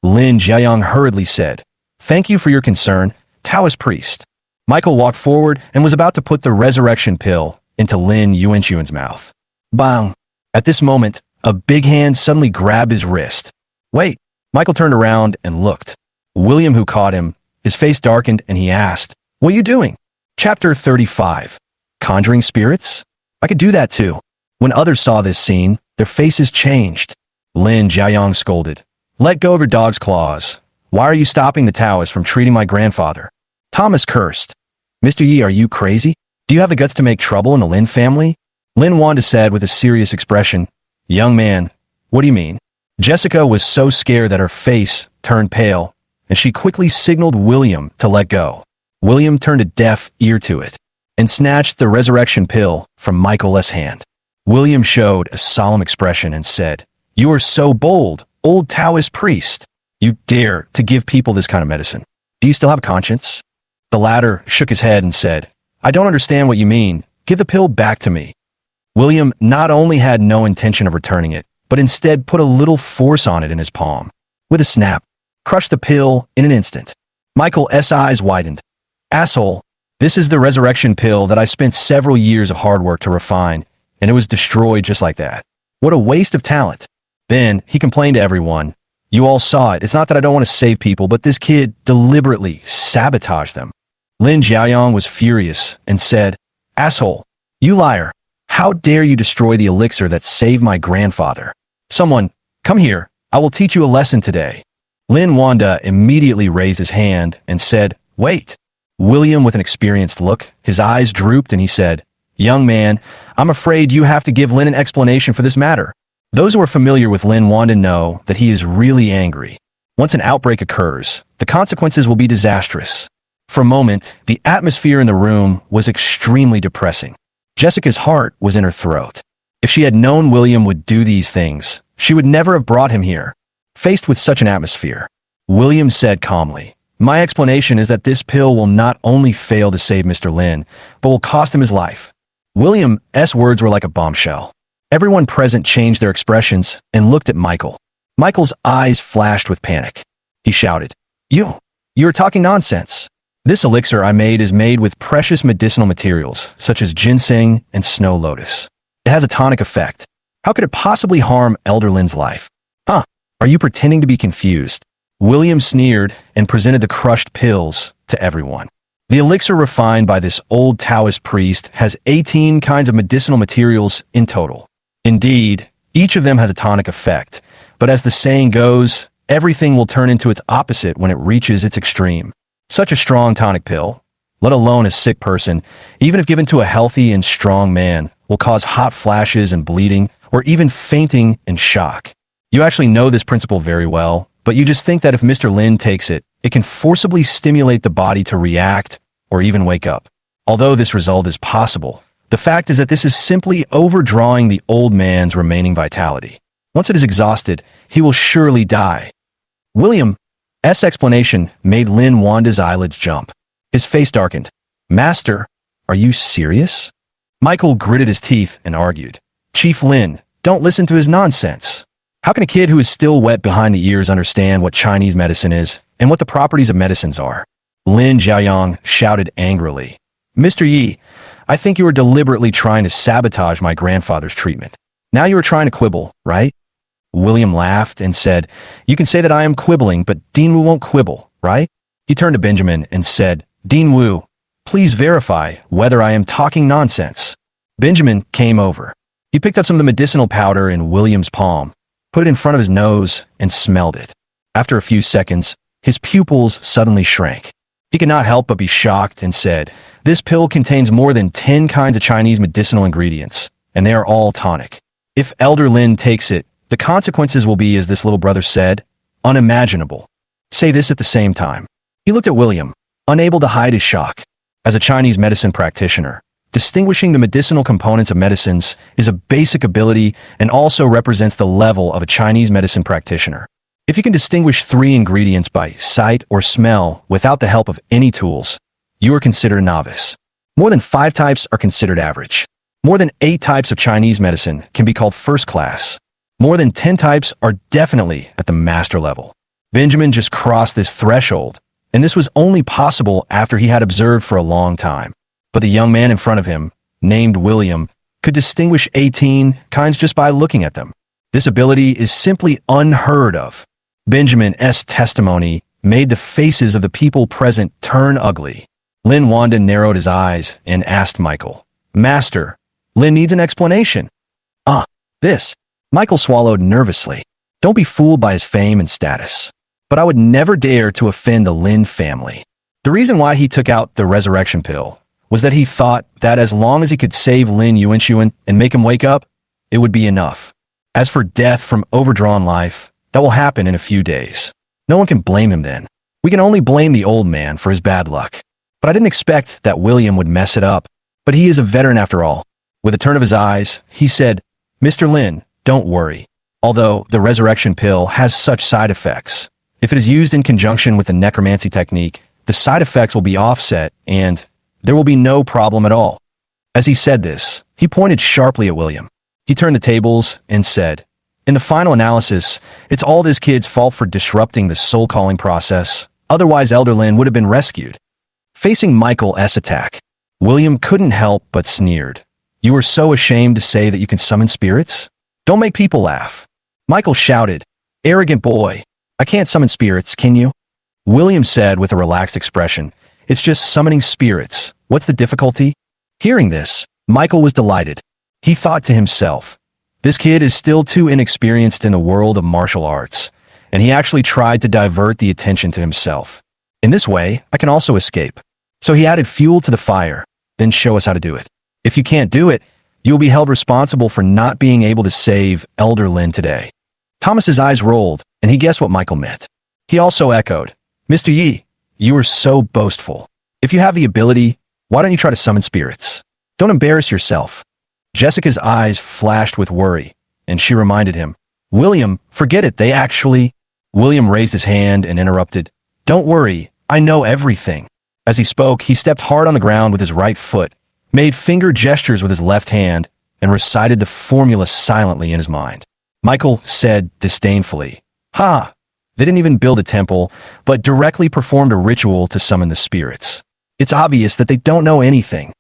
S1: Lin Jiaoyang hurriedly said, Thank you for your concern, Taoist priest. Michael walked forward and was about to put the resurrection pill into Lin Yuanxuan's mouth. Bang! At this moment, a big hand suddenly grabbed his wrist. Wait! Michael turned around and looked. William, who caught him, his face darkened and he asked, What are you doing? Chapter 35. Conjuring spirits? I could do that too. When others saw this scene, their faces changed. Lin Jiaoyang scolded. Let go of your dog's claws. Why are you stopping the Taoists from treating my grandfather? Thomas cursed. Mr. Yi, are you crazy? Do you have the guts to make trouble in the Lin family? Lin Wanda said with a serious expression. Young man, what do you mean? Jessica was so scared that her face turned pale, and she quickly signaled William to let go. William turned a deaf ear to it and snatched the resurrection pill from Michael's hand. William showed a solemn expression and said, You are so bold, old Taoist priest. You dare to give people this kind of medicine. Do Do you still have a conscience? The latter shook his head and said, I don't understand what you mean. Give the pill back to me. William not only had no intention of returning it, but instead put a little force on it in his palm. With a snap, crushed the pill in an instant. Michael's eyes widened. Asshole, this is the resurrection pill that I spent several years of hard work to refine, and it was destroyed just like that. What a waste of talent. Then he complained to everyone. You all saw it. It's not that I don't want to save people, but this kid deliberately sabotaged them. Lin Jiaoyang was furious and said, Asshole, you liar. How dare you destroy the elixir that saved my grandfather? Someone, come here. I will teach you a lesson today. Lin Wanda immediately raised his hand and said, Wait. William, with an experienced look, his eyes drooped and he said, Young man, I'm afraid you have to give Lin an explanation for this matter. Those who are familiar with Lin Wanda know that he is really angry. Once an outbreak occurs, the consequences will be disastrous. For a moment, the atmosphere in the room was extremely depressing. Jessica's heart was in her throat. If she had known William would do these things, she would never have brought him here. Faced with such an atmosphere, William said calmly, My explanation is that this pill will not only fail to save Mr. Lin, but will cost him his life. William's words were like a bombshell. Everyone present changed their expressions and looked at Michael. Michael's eyes flashed with panic. He shouted, You're talking nonsense. This elixir I made is made with precious medicinal materials, such as ginseng and snow lotus. It has a tonic effect. How could it possibly harm Elder Lin's life? Huh? Are you pretending to be confused? William sneered and presented the crushed pills to everyone. The elixir refined by this old Taoist priest has 18 kinds of medicinal materials in total. Indeed, each of them has a tonic effect, but as the saying goes, everything will turn into its opposite when it reaches its extreme. Such a strong tonic pill, let alone a sick person, even if given to a healthy and strong man, will cause hot flashes and bleeding, or even fainting and shock. You actually know this principle very well, but you just think that if Mr. Lin takes it, it can forcibly stimulate the body to react or even wake up. Although this result is possible, the fact is that this is simply overdrawing the old man's remaining vitality. Once it is exhausted, he will surely die. William's explanation made Lin Wanda's eyelids jump. His face darkened. Master, are you serious? Michael gritted his teeth and argued. Chief Lin, don't listen to his nonsense. How can a kid who is still wet behind the ears understand what Chinese medicine is and what the properties of medicines are? Lin Jiaoyang shouted angrily. Mr. Yi, I think you are deliberately trying to sabotage my grandfather's treatment. Now you are trying to quibble, right? William laughed and said, You can say that I am quibbling, but Dean Wu won't quibble, right? He turned to Benjamin and said, Dean Wu, please verify whether I am talking nonsense. Benjamin came over. He picked up some of the medicinal powder in William's palm, put it in front of his nose, and smelled it. After a few seconds, his pupils suddenly shrank. He could not help but be shocked and said, This pill contains more than 10 kinds of Chinese medicinal ingredients, and they are all tonic. If Elder Lin takes it, the consequences will be, as this little brother said, unimaginable. Say this at the same time. He looked at William, unable to hide his shock. As a Chinese medicine practitioner, distinguishing the medicinal components of medicines is a basic ability and also represents the level of a Chinese medicine practitioner. If you can distinguish 3 ingredients by sight or smell without the help of any tools, you are considered a novice. More than 5 types are considered average. More than 8 types of Chinese medicine can be called first class. More than 10 types are definitely at the master level. Benjamin just crossed this threshold, and this was only possible after he had observed for a long time. But the young man in front of him, named William, could distinguish 18 kinds just by looking at them. This ability is simply unheard of. Benjamin's testimony made the faces of the people present turn ugly. Lin Wanda narrowed his eyes and asked Michael, Master, Lin needs an explanation. This. Michael swallowed nervously. Don't be fooled by his fame and status. But I would never dare to offend the Lin family. The reason why he took out the resurrection pill was that he thought that as long as he could save Lin Yuanxuan and make him wake up, it would be enough. As for death from overdrawn life, that will happen in a few days. No one can blame him then. We can only blame the old man for his bad luck. But I didn't expect that William would mess it up. But he is a veteran after all. With a turn of his eyes, he said, Mr. Lin, don't worry. Although the resurrection pill has such side effects, if it is used in conjunction with the necromancy technique, the side effects will be offset, and there will be no problem at all. As he said this, he pointed sharply at William. He turned the tables and said, in the final analysis, it's all this kid's fault for disrupting the soul-calling process. Otherwise, Elder Lin would have been rescued. Facing Michael's attack, William couldn't help but sneered. You are so ashamed to say that you can summon spirits? Don't make people laugh. Michael shouted, arrogant boy. I can't summon spirits, can you? William said with a relaxed expression, it's just summoning spirits. What's the difficulty? Hearing this, Michael was delighted. He thought to himself, this kid is still too inexperienced in the world of martial arts, and he actually tried to divert the attention to himself. In this way, I can also escape. So he added fuel to the fire, then show us how to do it. If you can't do it, you'll be held responsible for not being able to save Elder Lin today. Thomas's eyes rolled, and he guessed what Michael meant. He also echoed, Mr. Yi, you are so boastful. If you have the ability, why don't you try to summon spirits? Don't embarrass yourself. Jessica's eyes flashed with worry, and she reminded him, William, forget it, they actually... William raised his hand and interrupted, don't worry, I know everything. As he spoke, he stepped hard on the ground with his right foot, made finger gestures with his left hand, and recited the formula silently in his mind. Michael said disdainfully, Ha! They didn't even build a temple, but directly performed a ritual to summon the spirits. It's obvious that they don't know anything.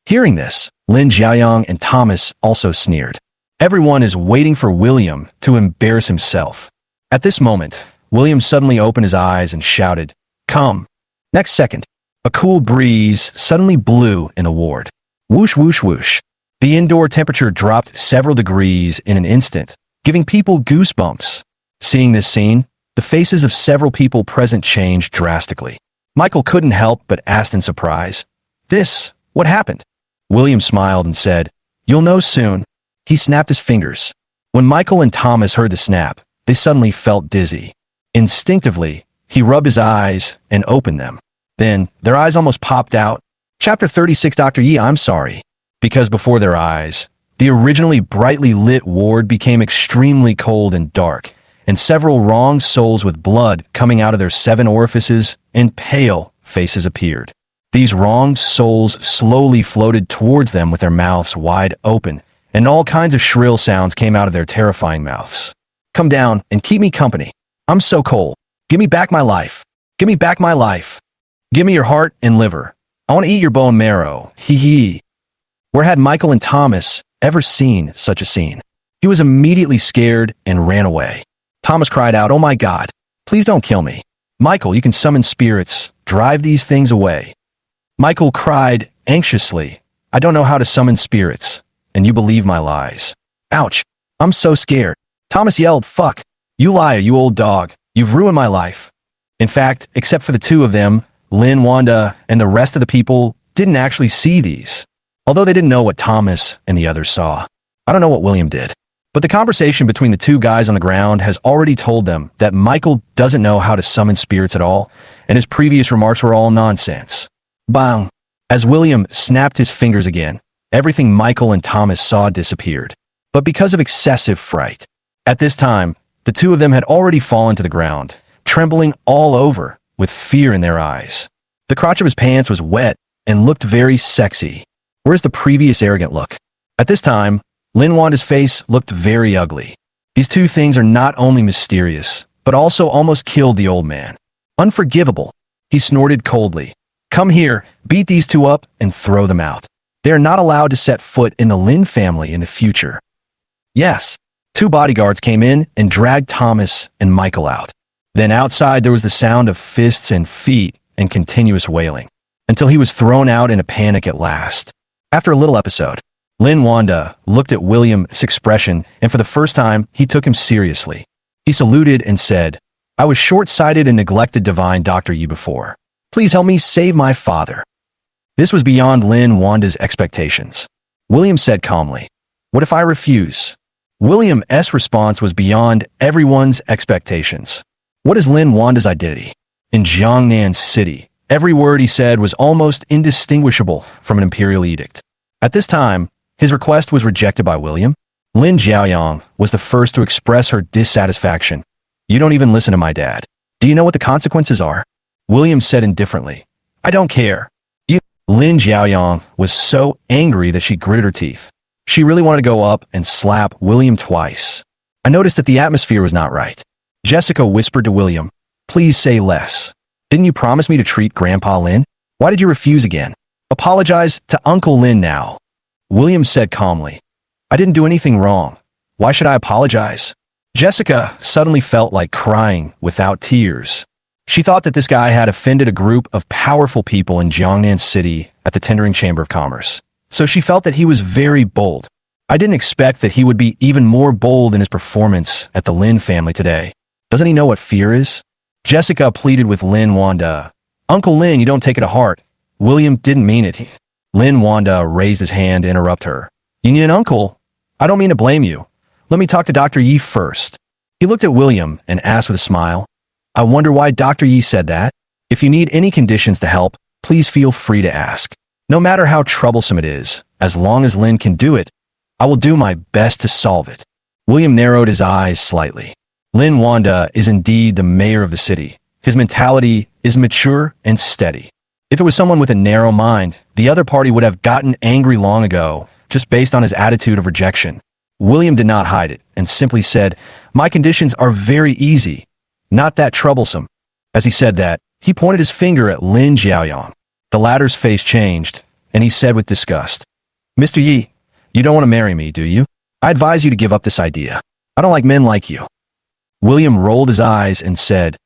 S1: Hearing this, Lin Jiaoyang and Thomas also sneered. Everyone is waiting for William to embarrass himself. At this moment, William suddenly opened his eyes and shouted, Come! Next second, a cool breeze suddenly blew in the ward. Whoosh, whoosh, whoosh. The indoor temperature dropped several degrees in an instant, giving people goosebumps. Seeing this scene, the faces of several people present changed drastically. Michael couldn't help but ask in surprise, what happened? William smiled and said, You'll know soon. He snapped his fingers. When Michael and Thomas heard the snap, they suddenly felt dizzy. Instinctively, he rubbed his eyes and opened them. Then, their eyes almost popped out. Chapter 36 Dr. Yi, I'm sorry. Because before their eyes, the originally brightly lit ward became extremely cold and dark, and several wrong souls with blood coming out of their 7 orifices and pale faces appeared. These wrong souls slowly floated towards them with their mouths wide open, and all kinds of shrill sounds came out of their terrifying mouths. Come down and keep me company. I'm so cold. Give me back my life. Give me back my life. Give me your heart and liver. I want to eat your bone marrow. Hee hee. Where had Michael and Thomas ever seen such a scene? He was immediately scared and ran away. Thomas cried out, Oh my God, please don't kill me. Michael, you can summon spirits. Drive these things away. Michael cried anxiously, I don't know how to summon spirits, and you believe my lies. Ouch, I'm so scared. Thomas yelled, Fuck, you liar, you old dog. You've ruined my life. In fact, except for the two of them, Lin, Wanda, and the rest of the people didn't actually see these. Although they didn't know what Thomas and the others saw. I don't know what William did. But the conversation between the two guys on the ground has already told them that Michael doesn't know how to summon spirits at all, and his previous remarks were all nonsense. Bang! As William snapped his fingers again, everything Michael and Thomas saw disappeared. But because of excessive fright. At this time, the two of them had already fallen to the ground, trembling all over, with fear in their eyes. The crotch of his pants was wet and looked very sexy. Where's the previous arrogant look? At this time, Lin Wanda's face looked very ugly. These two things are not only mysterious, but also almost killed the old man. Unforgivable. He snorted coldly. Come here, beat these two up, and throw them out. They are not allowed to set foot in the Lin family in the future. Yes. 2 bodyguards came in and dragged Thomas and Michael out. Then outside there was the sound of fists and feet and continuous wailing, until he was thrown out in a panic at last. After a little episode, Lin Wanda looked at William's expression, and for the first time, he took him seriously. He saluted and said, I was short-sighted and neglected divine Dr. Yi before. Please help me save my father. This was beyond Lin Wanda's expectations. William said calmly, What if I refuse? William's response was beyond everyone's expectations. What is Lin Wanda's identity? In Jiangnan City, every word he said was almost indistinguishable from an imperial edict. At this time, his request was rejected by William. Lin Jiaoyang was the first to express her dissatisfaction. You don't even listen to my dad. Do you know what the consequences are? William said indifferently. I don't care. You. Lin Jiaoyang was so angry that she gritted her teeth. She really wanted to go up and slap William twice. I noticed that the atmosphere was not right. Jessica whispered to William, please say less. Didn't you promise me to treat Grandpa Lin? Why did you refuse again? Apologize to Uncle Lin now. William said calmly. I didn't do anything wrong. Why should I apologize? Jessica suddenly felt like crying without tears. She thought that this guy had offended a group of powerful people in Jiangnan City at the Tendering Chamber of Commerce. So she felt that he was very bold. I didn't expect that he would be even more bold in his performance at the Lin family today. Doesn't he know what fear is? Jessica pleaded with Lin Wanda. Uncle Lin, you don't take it to heart. William didn't mean it. Lin Wanda raised his hand to interrupt her. You need an uncle? I don't mean to blame you. Let me talk to Dr. Yi first. He looked at William and asked with a smile. I wonder why Dr. Yi said that. If you need any conditions to help, please feel free to ask. No matter how troublesome it is, as long as Lin can do it, I will do my best to solve it. William narrowed his eyes slightly. Lin Wanda is indeed the mayor of the city. His mentality is mature and steady. If it was someone with a narrow mind, the other party would have gotten angry long ago, just based on his attitude of rejection. William did not hide it and simply said, my conditions are very easy, not that troublesome. As he said that, he pointed his finger at Lin Jiaoyang. The latter's face changed, and he said with disgust, Mr. Yi, you don't want to marry me, do you? I advise you to give up this idea. I don't like men like you. William rolled his eyes and said,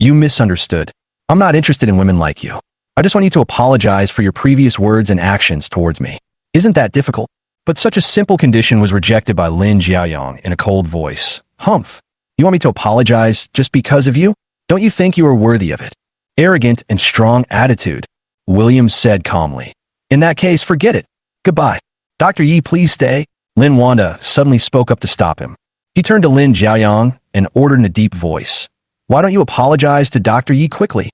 S1: you misunderstood. I'm not interested in women like you. I just want you to apologize for your previous words and actions towards me. Isn't that difficult? But such a simple condition was rejected by Lin Jiaoyang in a cold voice. Humph. You want me to apologize just because of you? Don't you think you are worthy of it? Arrogant and strong attitude. William said calmly. In that case, forget it. Goodbye. Dr. Yi, please stay. Lin Wanda suddenly spoke up to stop him. He turned to Lin Jiaoyang and ordered in a deep voice. Why don't you apologize to Dr. Yi quickly?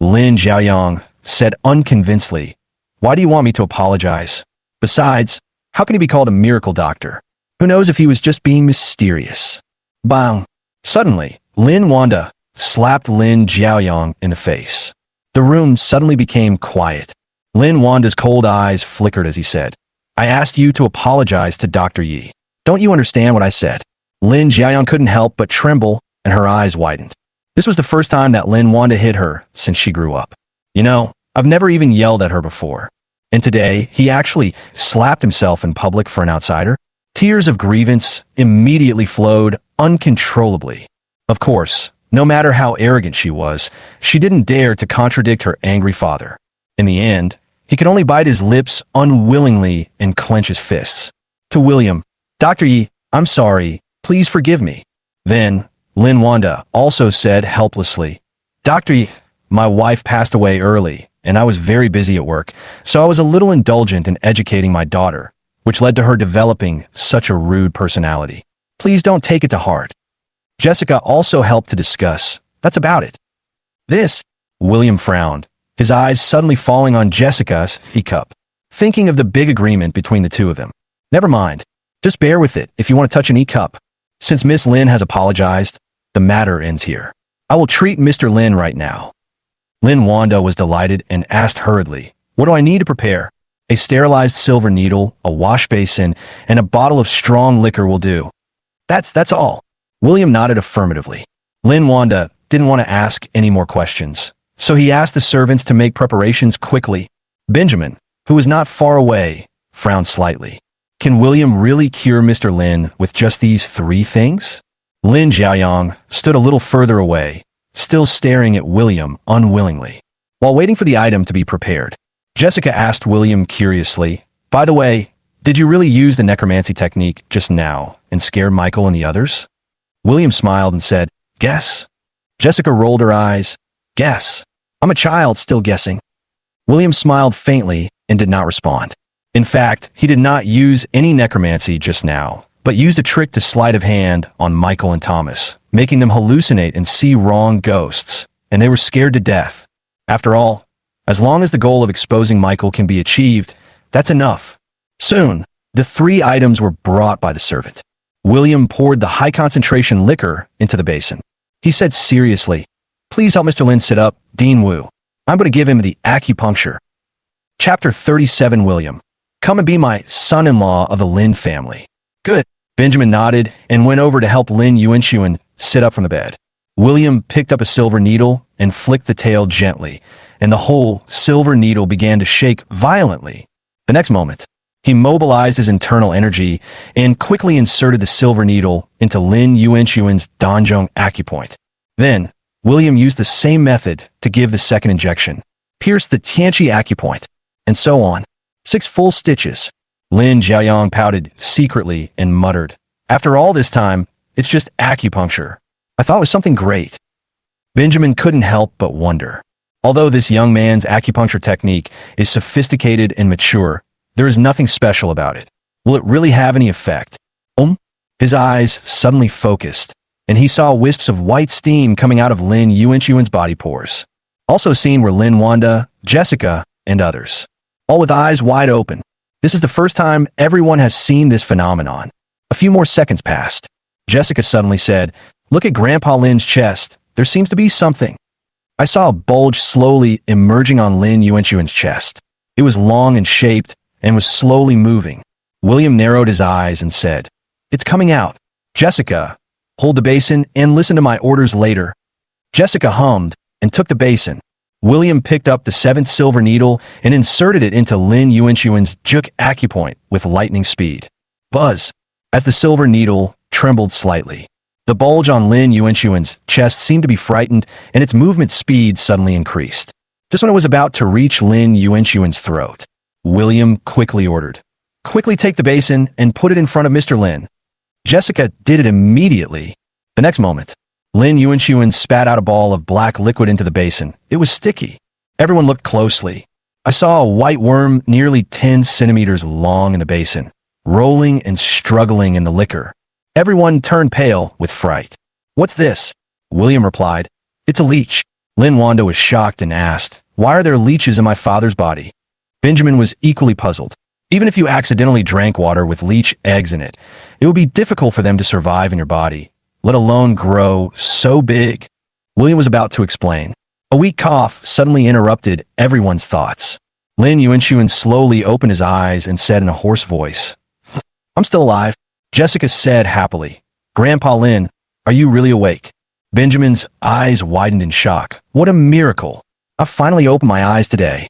S1: Lin Jiaoyang said unconvincedly. Why do you want me to apologize? Besides, how can he be called a miracle doctor? Who knows if he was just being mysterious? Bang! Suddenly, Lin Wanda slapped Lin Jiaoyang in the face. The room suddenly became quiet. Lin Wanda's cold eyes flickered as he said, I asked you to apologize to Dr. Yi. Don't you understand what I said? Lin Jiaoyang couldn't help but tremble, and her eyes widened. This was the first time that Lin Wanda hit her since she grew up. You know, I've never even yelled at her before. And today, he actually slapped himself in public for an outsider. Tears of grievance immediately flowed uncontrollably. Of course, no matter how arrogant she was, she didn't dare to contradict her angry father. In the end, he could only bite his lips unwillingly and clench his fists. To William, Dr. Yi, I'm sorry, please forgive me. Then, Lin Wanda also said helplessly, Dr. Yi, my wife passed away early, and I was very busy at work, so I was a little indulgent in educating my daughter, which led to her developing such a rude personality. Please don't take it to heart. Jessica also helped to discuss. That's about it. This, William frowned, his eyes suddenly falling on Jessica's teacup, thinking of the big agreement between the two of them. Never mind. Just bear with it if you want to touch an e-cup. Since Miss Lin has apologized, the matter ends here. I will treat Mr. Lin right now. Lin Wanda was delighted and asked hurriedly, what do I need to prepare? A sterilized silver needle, a wash basin, and a bottle of strong liquor will do. That's all. William nodded affirmatively. Lin Wanda didn't want to ask any more questions, so he asked the servants to make preparations quickly. Benjamin, who was not far away, frowned slightly. Can William really cure Mr. Lin with just these 3 things? Lin Jiaoyang stood a little further away, still staring at William unwillingly. While waiting for the item to be prepared, Jessica asked William curiously, by the way, did you really use the necromancy technique just now and scare Michael and the others? William smiled and said, guess. Jessica rolled her eyes. Guess. I'm a child still guessing. William smiled faintly and did not respond. In fact, he did not use any necromancy just now, but used a trick to sleight of hand on Michael and Thomas, making them hallucinate and see wrong ghosts, and they were scared to death. After all, as long as the goal of exposing Michael can be achieved, that's enough. Soon, the 3 items were brought by the servant. William poured the high-concentration liquor into the basin. He said seriously, Please help Mr. Lin sit up, Dean Wu. I'm going to give him the acupuncture. Chapter 37 William. Come and be my son-in-law of the Lin family. Good. Benjamin nodded and went over to help Lin Yuanxuan sit up from the bed. William picked up a silver needle and flicked the tail gently, and the whole silver needle began to shake violently. The next moment, he mobilized his internal energy and quickly inserted the silver needle into Lin Yuanxuan's Danzhong acupoint. Then, William used the same method to give the second injection, pierced the Tianqi acupoint, and so on. 6 full stitches. Lin Jiaoyang pouted secretly and muttered, "After all this time, it's just acupuncture. I thought it was something great." Benjamin couldn't help but wonder. Although this young man's acupuncture technique is sophisticated and mature, there is nothing special about it. Will it really have any effect? His eyes suddenly focused, and he saw wisps of white steam coming out of Lin Yuanxuan's body pores. Also seen were Lin Wanda, Jessica, and others, all with eyes wide open. This is the first time everyone has seen this phenomenon. A few more seconds passed. Jessica suddenly said, "Look at Grandpa Lin's chest. There seems to be something." I saw a bulge slowly emerging on Lin Yuanxuan's chest. It was long and shaped and was slowly moving. William narrowed his eyes and said, "It's coming out. Jessica, hold the basin and listen to my orders later." Jessica hummed and took the basin. William picked up the 7th silver needle and inserted it into Lin Yuanxuan's juk acupoint with lightning speed. Buzz! As the silver needle trembled slightly. The bulge on Lin Yuanxuan's chest seemed to be frightened, and its movement speed suddenly increased. Just when it was about to reach Lin Yuanxuan's throat, William quickly ordered, "Quickly take the basin and put it in front of Mr. Lin." Jessica did it immediately. The next moment, Lin Yuanxuan spat out a ball of black liquid into the basin. It was sticky. Everyone looked closely. I saw a white worm nearly 10 centimeters long in the basin, rolling and struggling in the liquor. Everyone turned pale with fright. "What's this?" William replied, "It's a leech." Lin Wanda was shocked and asked, "Why are there leeches in my father's body?" Benjamin was equally puzzled. Even if you accidentally drank water with leech eggs in it, it would be difficult for them to survive in your body, let alone grow so big. William was about to explain. A weak cough suddenly interrupted everyone's thoughts. Lin Yuanxuan slowly opened his eyes and said in a hoarse voice, "I'm still alive." Jessica said happily, "Grandpa Lin, are you really awake?" Benjamin's eyes widened in shock. "What a miracle! I finally opened my eyes today."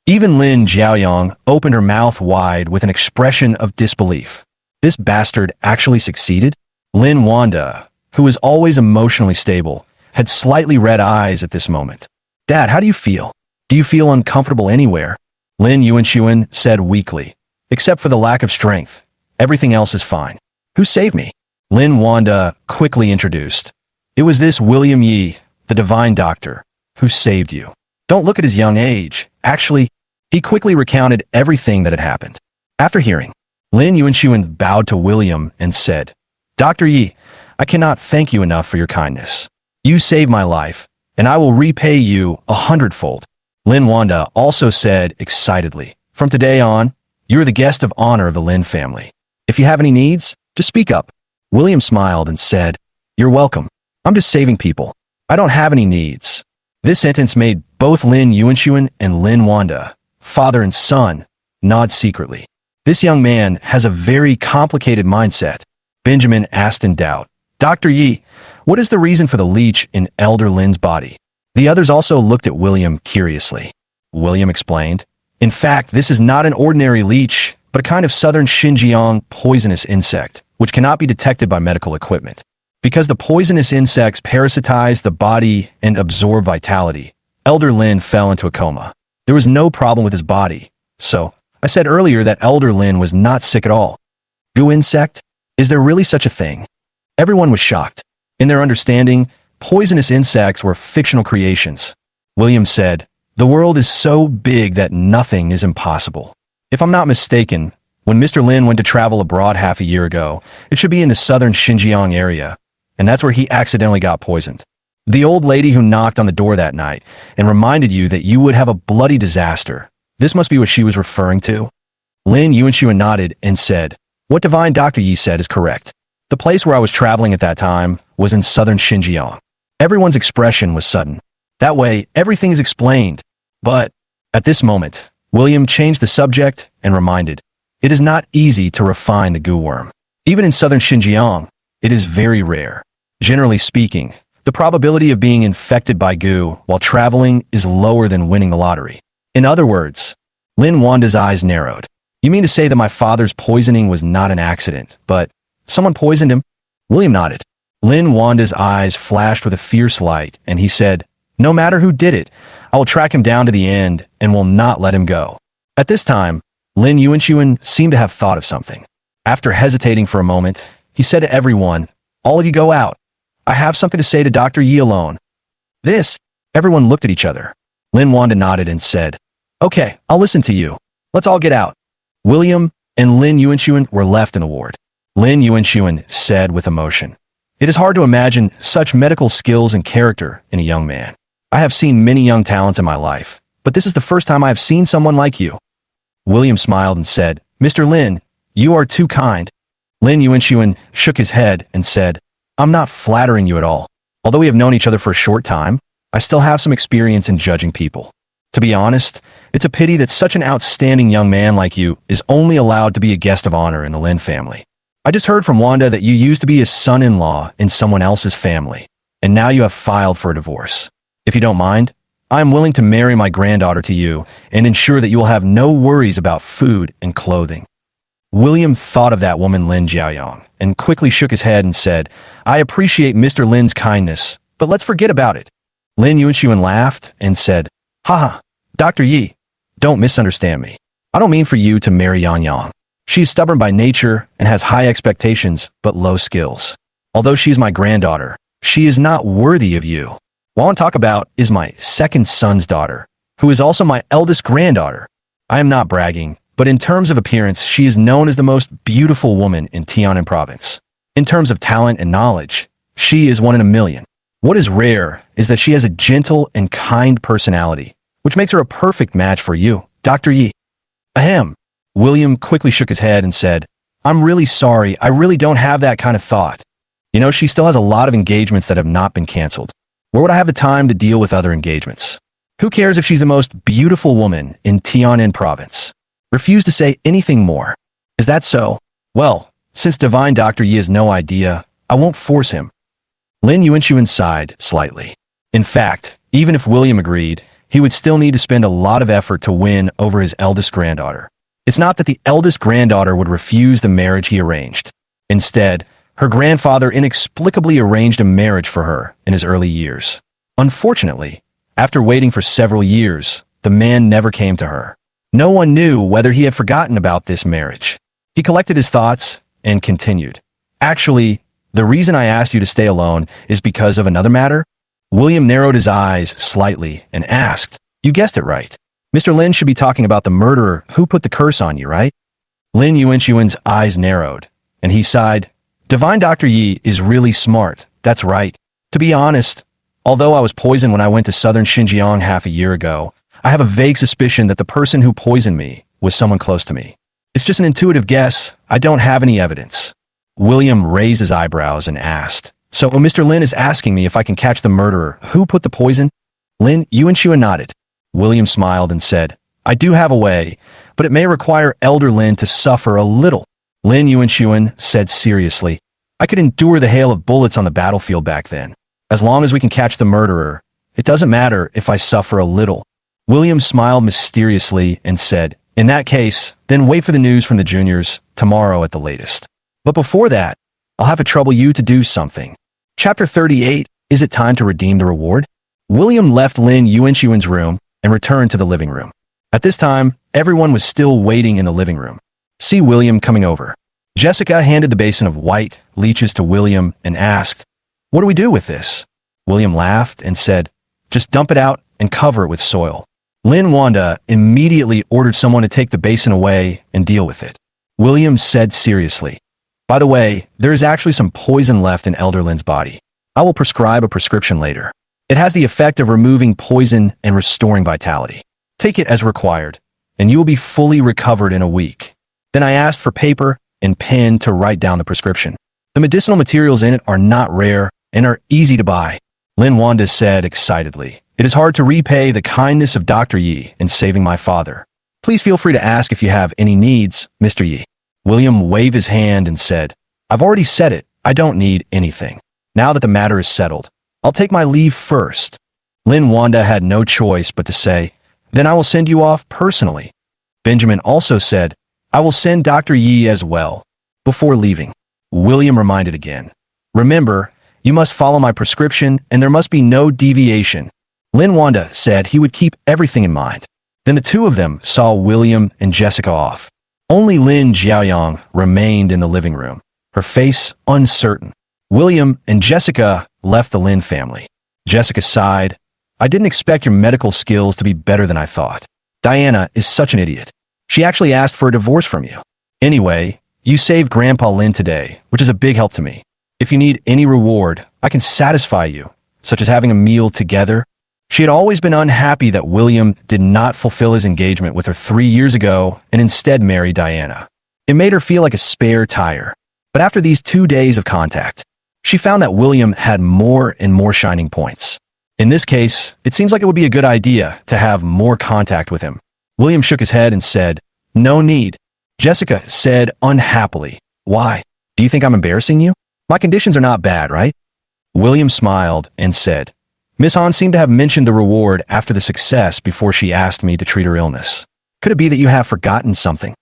S1: Even Lin Jiaoyang opened her mouth wide with an expression of disbelief. This bastard actually succeeded? Lin Wanda, who was always emotionally stable, had slightly red eyes at this moment. "Dad, how do you feel? Do you feel uncomfortable anywhere?" Lin Yuanxuan said weakly, "Except for the lack of strength. Everything else is fine." "Who saved me?" Lin Wanda quickly introduced. "It was this William Yi, the divine doctor, who saved you. Don't look at his young age. Actually, he quickly recounted everything that had happened. After hearing, Lin Yuanxuan bowed to William and said, "Dr. Yi, I cannot thank you enough for your kindness. You saved my life, and I will repay you 100-fold. Lin Wanda also said excitedly, "From today on, you are the guest of honor of the Lin family. If you have any needs, just speak up." William smiled and said, "You're welcome. I'm just saving people. I don't have any needs." This sentence made both Lin Yuanxuan and Lin Wanda, father and son, nod secretly. This young man has a very complicated mindset. Benjamin asked in doubt, "Dr. Yi, what is the reason for the leech in Elder Lin's body?" The others also looked at William curiously. William explained, "In fact, this is not an ordinary leech, but a kind of southern Xinjiang poisonous insect, which cannot be detected by medical equipment. Because the poisonous insects parasitize the body and absorb vitality, Elder Lin fell into a coma. There was no problem with his body, so I said earlier that Elder Lin was not sick at all." "Goo insect? Is there really such a thing?" Everyone was shocked. In their understanding, poisonous insects were fictional creations. William said, "The world is so big that nothing is impossible. If I'm not mistaken, when Mr. Lin went to travel abroad half a year ago, it should be in the southern Xinjiang area, and that's where he accidentally got poisoned. The old lady who knocked on the door that night and reminded you that you would have a bloody disaster. This must be what she was referring to." Lin Yuanxuan nodded and said, "What Divine Dr. Yi said is correct. The place where I was traveling at that time was in southern Xinjiang. Everyone's expression was sudden. That way, everything is explained. But, at this moment, William changed the subject and reminded, it is not easy to refine the goo worm. Even in southern Xinjiang, it is very rare. Generally speaking, the probability of being infected by goo while traveling is lower than winning the lottery. In other words, Lin Wanda's eyes narrowed. You mean to say that my father's poisoning was not an accident, but someone poisoned him? William nodded. Lin Wanda's eyes flashed with a fierce light, and he said, no matter who did it, I will track him down to the end and will not let him go. At this time, Lin Yuanchuan seemed to have thought of something. After hesitating for a moment, he said to everyone, all of you go out. I have something to say to Dr. Yi alone. This, everyone looked at each other. Lin Wanda nodded and said, okay, I'll listen to you. Let's all get out. William and Lin Yuanchuan were left in a ward. Lin Yuanchuan said with emotion, it is hard to imagine such medical skills and character in a young man. I have seen many young talents in my life, but this is the first time I have seen someone like you. William smiled and said, Mr. Lin, you are too kind. Lin Yuanchuan shook his head and said, I'm not flattering you at all. Although we have known each other for a short time, I still have some experience in judging people. To be honest, it's a pity that such an outstanding young man like you is only allowed to be a guest of honor in the Lin family. I just heard from Wanda that you used to be his son-in-law in someone else's family, and now you have filed for a divorce. If you don't mind, I am willing to marry my granddaughter to you and ensure that you will have no worries about food and clothing. William thought of that woman Lin Jiaoyang and quickly shook his head and said, I appreciate Mr. Lin's kindness, but let's forget about it. Lin Yuanchuan laughed and said, haha, Dr. Yi, don't misunderstand me. I don't mean for you to marry Yang Yang. She is stubborn by nature and has high expectations but low skills. Although she is my granddaughter, she is not worthy of you. What I want to talk about is my second son's daughter, who is also my eldest granddaughter. I am not bragging, but in terms of appearance, she is known as the most beautiful woman in Tianan province. In terms of talent and knowledge, she is one in a million. What is rare is that she has a gentle and kind personality, which makes her a perfect match for you, Dr. Yi. Ahem. William quickly shook his head and said, I'm really sorry, I really don't have that kind of thought. You know, she still has a lot of engagements that have not been canceled. Where would I have the time to deal with other engagements? Who cares if she's the most beautiful woman in Tianan province? Refuse to say anything more. Is that so? Well, since Divine Dr. Yi has no idea, I won't force him. Lin Yuanchuan sighed slightly. In fact, even if William agreed, he would still need to spend a lot of effort to win over his eldest granddaughter. It's not that the eldest granddaughter would refuse the marriage he arranged. Instead, her grandfather inexplicably arranged a marriage for her in his early years. Unfortunately, after waiting for several years, the man never came to her. No one knew whether he had forgotten about this marriage. He collected his thoughts and continued. Actually, the reason I asked you to stay alone is because of another matter. William narrowed his eyes slightly and asked, you guessed it right. Mr. Lin should be talking about the murderer who put the curse on you, right? Lin Yuanchuan's eyes narrowed, and he sighed, Divine Dr. Yi is really smart, that's right. To be honest, although I was poisoned when I went to southern Xinjiang half a year ago, I have a vague suspicion that the person who poisoned me was someone close to me. It's just an intuitive guess, I don't have any evidence. William raised his eyebrows and asked, so Mr. Lin is asking me if I can catch the murderer who put the poison? Lin Yuanchuan nodded. William smiled and said, I do have a way, but it may require Elder Lin to suffer a little. Lin Yuanchuan said seriously, I could endure the hail of bullets on the battlefield back then. As long as we can catch the murderer, it doesn't matter if I suffer a little. William smiled mysteriously and said, in that case, then wait for the news from the juniors tomorrow at the latest. But before that, I'll have to trouble you to do something. Chapter 38, Is it time to redeem the reward? William left Lin Yuanchuan's room and returned to the living room. At this time, everyone was still waiting in the living room. See William coming over. Jessica handed the basin of white leeches to William and asked, what do we do with this? William laughed and said, just dump it out and cover it with soil. Lin Wanda immediately ordered someone to take the basin away and deal with it. William said seriously, by the way, there is actually some poison left in Elder Lin's body. I will prescribe a prescription later. It has the effect of removing poison and restoring vitality. Take it as required, and you will be fully recovered in a week. Then I asked for paper and pen to write down the prescription. The medicinal materials in it are not rare and are easy to buy. Lin Wanda said excitedly. It is hard to repay the kindness of Dr. Yi in saving my father. Please feel free to ask if you have any needs, Mr. Yi. William waved his hand and said, I've already said it. I don't need anything. Now that the matter is settled, I'll take my leave first. Lin Wanda had no choice but to say, then I will send you off personally. Benjamin also said, I will send Dr. Yi as well. Before leaving, William reminded again, remember, you must follow my prescription and there must be no deviation. Lin Wanda said he would keep everything in mind. Then the two of them saw William and Jessica off. Only Lin Jiaoyang remained in the living room, her face uncertain. William and Jessica left the Lin family. Jessica sighed. I didn't expect your medical skills to be better than I thought. Diana is such an idiot. She actually asked for a divorce from you. Anyway, you saved Grandpa Lin today, which is a big help to me. If you need any reward, I can satisfy you, such as having a meal together. She had always been unhappy that William did not fulfill his engagement with her 3 years ago and instead marry Diana. It made her feel like a spare tire. But after these 2 days of contact, she found that William had more and more shining points. In this case, it seems like it would be a good idea to have more contact with him. William shook his head and said, no need. Jessica said unhappily, why? Do you think I'm embarrassing you? My conditions are not bad, right? William smiled and said, Miss Han seemed to have mentioned the reward after the success before she asked me to treat her illness. Could it be that you have forgotten something?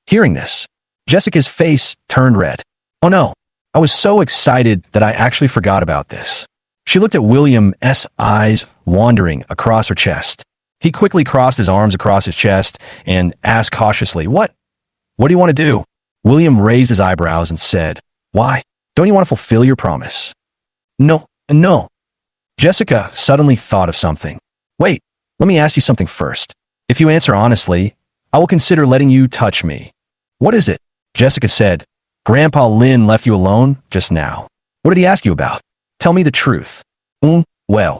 S1: Hearing this, Jessica's face turned red. Oh no, I was so excited that I actually forgot about this. She looked at William's eyes wandering across her chest. He quickly crossed his arms across his chest and asked cautiously, What do you want to do? William raised his eyebrows and said, Why? Don't you want to fulfill your promise? No. Jessica suddenly thought of something. Wait, let me ask you something first. If you answer honestly, I will consider letting you touch me. What is it? Jessica said, Grandpa Lin left you alone just now. What did he ask you about? Tell me the truth. Well.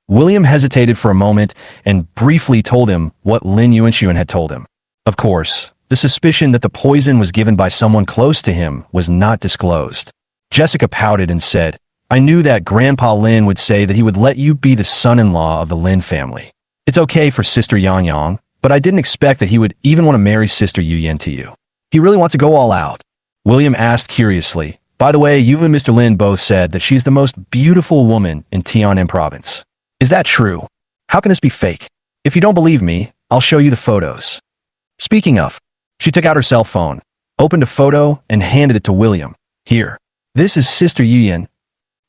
S1: William hesitated for a moment and briefly told him what Lin Yuanxuan had told him. Of course, the suspicion that the poison was given by someone close to him was not disclosed. Jessica pouted and said, I knew that Grandpa Lin would say that he would let you be the son-in-law of the Lin family. It's okay for Sister Yang Yang, but I didn't expect that he would even want to marry Sister Yu Yan to you. He really wants to go all out. William asked curiously, by the way, you and Mr. Lin both said that she's the most beautiful woman in Tian'an province. Is that true? How can this be fake? If you don't believe me, I'll show you the photos. Speaking of, she took out her cell phone, opened a photo, and handed it to William. Here. This is Sister Yu Yan.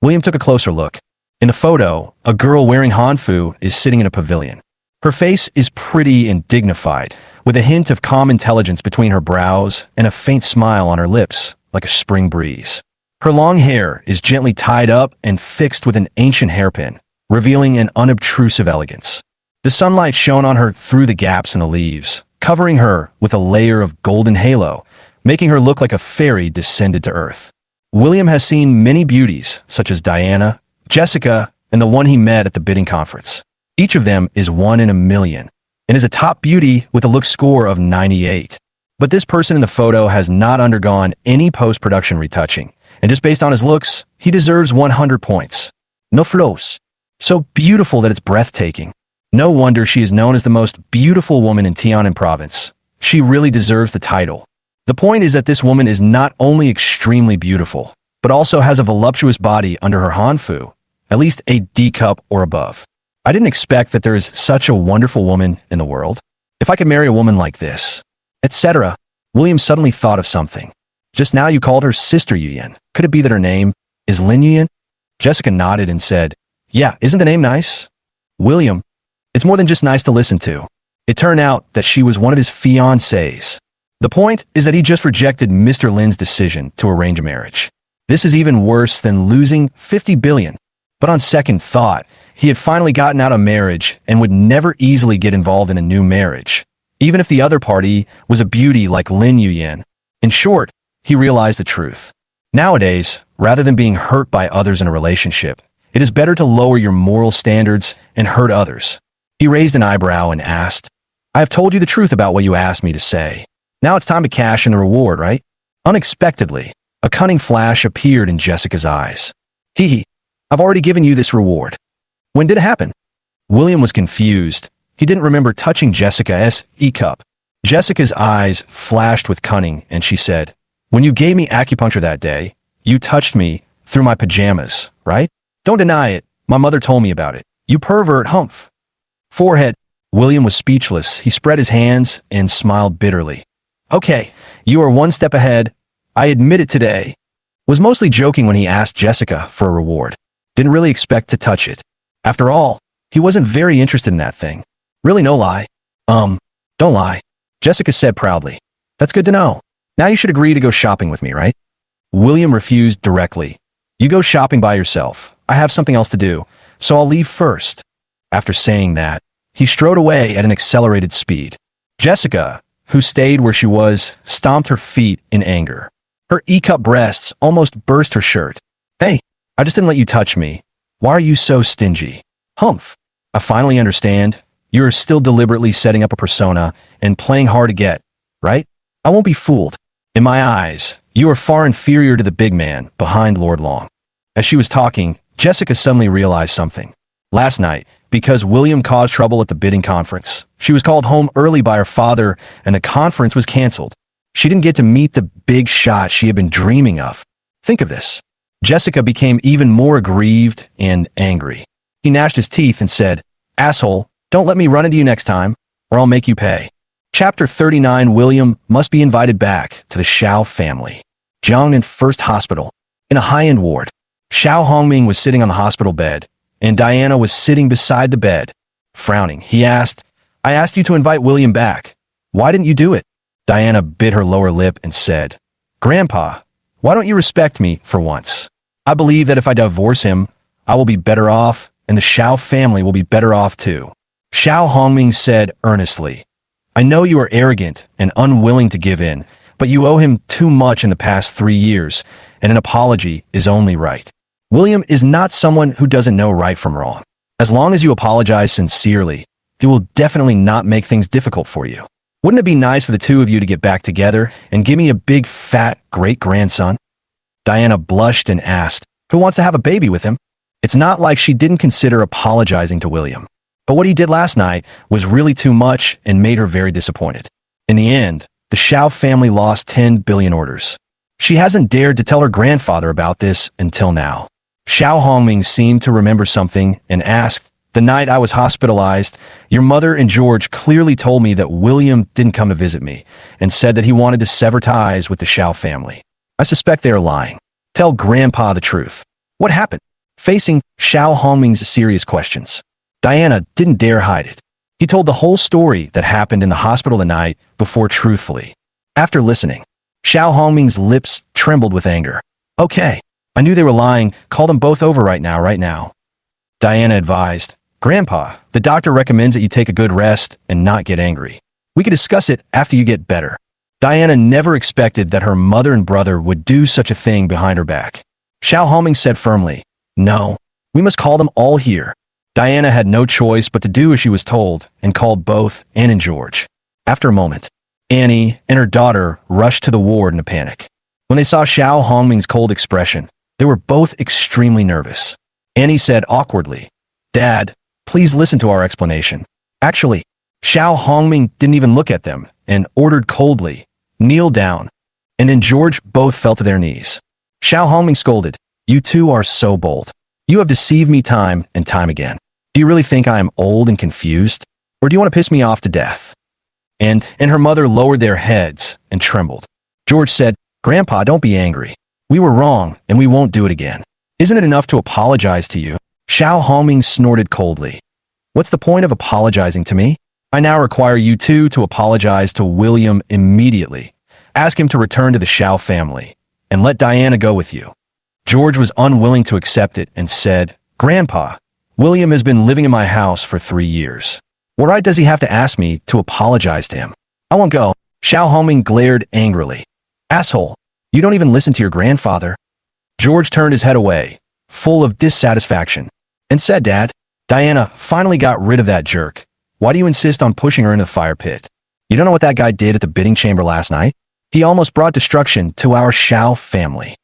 S1: William took a closer look. In the photo, a girl wearing hanfu is sitting in a pavilion. Her face is pretty and dignified, with a hint of calm intelligence between her brows and a faint smile on her lips, like a spring breeze. Her long hair is gently tied up and fixed with an ancient hairpin, revealing an unobtrusive elegance. The sunlight shone on her through the gaps in the leaves, covering her with a layer of golden halo, making her look like a fairy descended to earth. William has seen many beauties, such as Diana, Jessica, and the one he met at the bidding conference. Each of them is 1 in a million, and is a top beauty with a look score of 98. But this person in the photo has not undergone any post-production retouching, and just based on his looks, he deserves 100 points. No flaws. So beautiful that it's breathtaking. No wonder she is known as the most beautiful woman in Tian'an province. She really deserves the title. The point is that this woman is not only extremely beautiful, but also has a voluptuous body under her hanfu, at least a D cup or above. I didn't expect that there is such a wonderful woman in the world. If I could marry a woman like this, etc. William suddenly thought of something. Just now you called her Sister Yu Yan. Could it be that her name is Lin Yu Yan? Jessica nodded and said, Yeah, isn't the name nice? William, it's more than just nice to listen to. It turned out that she was one of his fiancées. The point is that he just rejected Mr. Lin's decision to arrange a marriage. This is even worse than losing 50 billion. But on second thought, he had finally gotten out of marriage and would never easily get involved in a new marriage, even if the other party was a beauty like Lin Yu Yan. In short, he realized the truth. Nowadays, rather than being hurt by others in a relationship, it is better to lower your moral standards and hurt others. He raised an eyebrow and asked, I have told you the truth about what you asked me to say. Now it's time to cash in the reward, right? Unexpectedly, a cunning flash appeared in Jessica's eyes. Hee, I've already given you this reward. When did it happen? William was confused. He didn't remember touching Jessica's e-cup. Jessica's eyes flashed with cunning, and she said, "When you gave me acupuncture that day, you touched me through my pajamas, right? Don't deny it. My mother told me about it. You pervert, humph." Forehead. William was speechless. He spread his hands and smiled bitterly. "Okay, you are one step ahead. I admit it today." Was mostly joking when he asked Jessica for a reward. Didn't really expect to touch it. After all, he wasn't very interested in that thing. Really no lie. Don't lie. Jessica said proudly. "That's good to know. Now you should agree to go shopping with me, right?" William refused directly. "You go shopping by yourself. I have something else to do, so I'll leave first." After saying that, he strode away at an accelerated speed. Jessica, who stayed where she was, stomped her feet in anger. Her E-cup breasts almost burst her shirt. "Hey, I just didn't let you touch me. Why are you so stingy? Humph. I finally understand. You're still deliberately setting up a persona and playing hard to get, right? I won't be fooled. In my eyes, you are far inferior to the big man behind Lord Long." As she was talking, Jessica suddenly realized something. Last night, because William caused trouble at the bidding conference, she was called home early by her father and the conference was canceled. She didn't get to meet the big shot she had been dreaming of. Think of this. Jessica became even more aggrieved and angry. He gnashed his teeth and said, "Asshole, don't let me run into you next time, or I'll make you pay." Chapter 39. William must be invited back to the Shiao family. Jiangnan First Hospital. In a high-end ward, Xiao Hongming was sitting on the hospital bed, and Diana was sitting beside the bed. Frowning, he asked, "I asked you to invite William back. Why didn't you do it?" Diana bit her lower lip and said, "Grandpa, why don't you respect me for once? I believe that if I divorce him, I will be better off, and the Xiao family will be better off too." Xiao Hongming said earnestly, "I know you are arrogant and unwilling to give in, but you owe him too much in the past 3 years, and an apology is only right. William is not someone who doesn't know right from wrong. As long as you apologize sincerely, he will definitely not make things difficult for you. Wouldn't it be nice for the two of you to get back together and give me a big, fat great-grandson?" Diana blushed and asked, "Who wants to have a baby with him?" It's not like she didn't consider apologizing to William. But what he did last night was really too much and made her very disappointed. In the end, the Xiao family lost 10 billion orders. She hasn't dared to tell her grandfather about this until now. Xiao Hongming seemed to remember something and asked, "The night I was hospitalized, your mother and George clearly told me that William didn't come to visit me and said that he wanted to sever ties with the Xiao family. I suspect they are lying. Tell Grandpa the truth. What happened?" Facing Xiao Hongming's serious questions, Diana didn't dare hide it. He told the whole story that happened in the hospital the night before truthfully. After listening, Xiao Hongming's lips trembled with anger. "Okay, I knew they were lying. Call them both over right now. Diana advised, "Grandpa, the doctor recommends that you take a good rest and not get angry. We can discuss it after you get better." Diana never expected that her mother and brother would do such a thing behind her back. Xiao Hongming said firmly, "No, we must call them all here." Diana had no choice but to do as she was told and called both Anne and George. After a moment, Annie and her daughter rushed to the ward in a panic. When they saw Xiao Hongming's cold expression, they were both extremely nervous. Annie said awkwardly, "Dad, please listen to our explanation." Actually, Xiao Hongming didn't even look at them and ordered coldly, "Kneel down." And then George both fell to their knees. Xiao Hongming scolded, "You two are so bold. You have deceived me time and time again. Do you really think I am old and confused? Or do you want to piss me off to death?" And her mother lowered their heads and trembled. George said, "Grandpa, don't be angry. We were wrong and we won't do it again. Isn't it enough to apologize to you?" Xiao Hongming snorted coldly. "What's the point of apologizing to me? I now require you two to apologize to William immediately. Ask him to return to the Xiao family and let Diana go with you." George was unwilling to accept it and said, "Grandpa, William has been living in my house for 3 years. What right does he have to ask me to apologize to him? I won't go." Xiao Hongming glared angrily. "Asshole, you don't even listen to your grandfather." George turned his head away, full of dissatisfaction, and said, "Dad, Diana finally got rid of that jerk. Why do you insist on pushing her into the fire pit? You don't know what that guy did at the bidding chamber last night? He almost brought destruction to our Xiao family."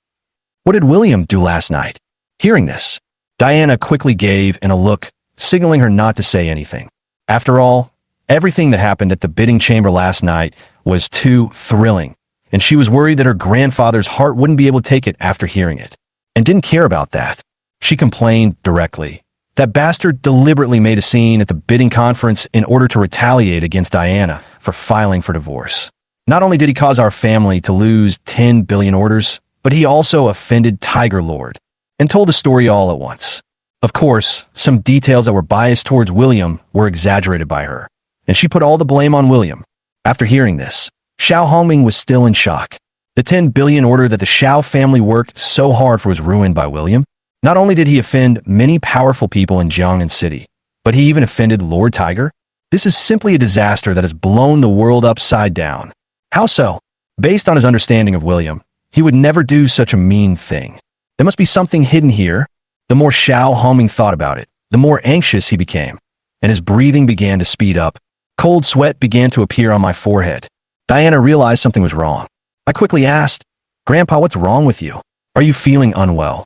S1: "What did William do last night?" Hearing this, Diana quickly gave in a look signaling her not to say anything. After all, everything that happened at the bidding chamber last night was too thrilling, and she was worried that her grandfather's heart wouldn't be able to take it after hearing it, and didn't care about that. She complained directly. That bastard deliberately made a scene at the bidding conference in order to retaliate against Diana for filing for divorce. Not only did he cause our family to lose 10 billion orders, but he also offended Tiger Lord and told the story all at once. Of course, some details that were biased towards William were exaggerated by her, and she put all the blame on William. After hearing this, Xiao Hongming was still in shock. The 10 billion order that the Xiao family worked so hard for was ruined by William. Not only did he offend many powerful people in Jiangnan City, but he even offended Lord Tiger. This is simply a disaster that has blown the world upside down. How so? Based on his understanding of William, he would never do such a mean thing. There must be something hidden here. The more Xiao Hongming thought about it, the more anxious he became, and his breathing began to speed up. Cold sweat began to appear on my forehead. Diana realized something was wrong. I quickly asked, "Grandpa, what's wrong with you? Are you feeling unwell?"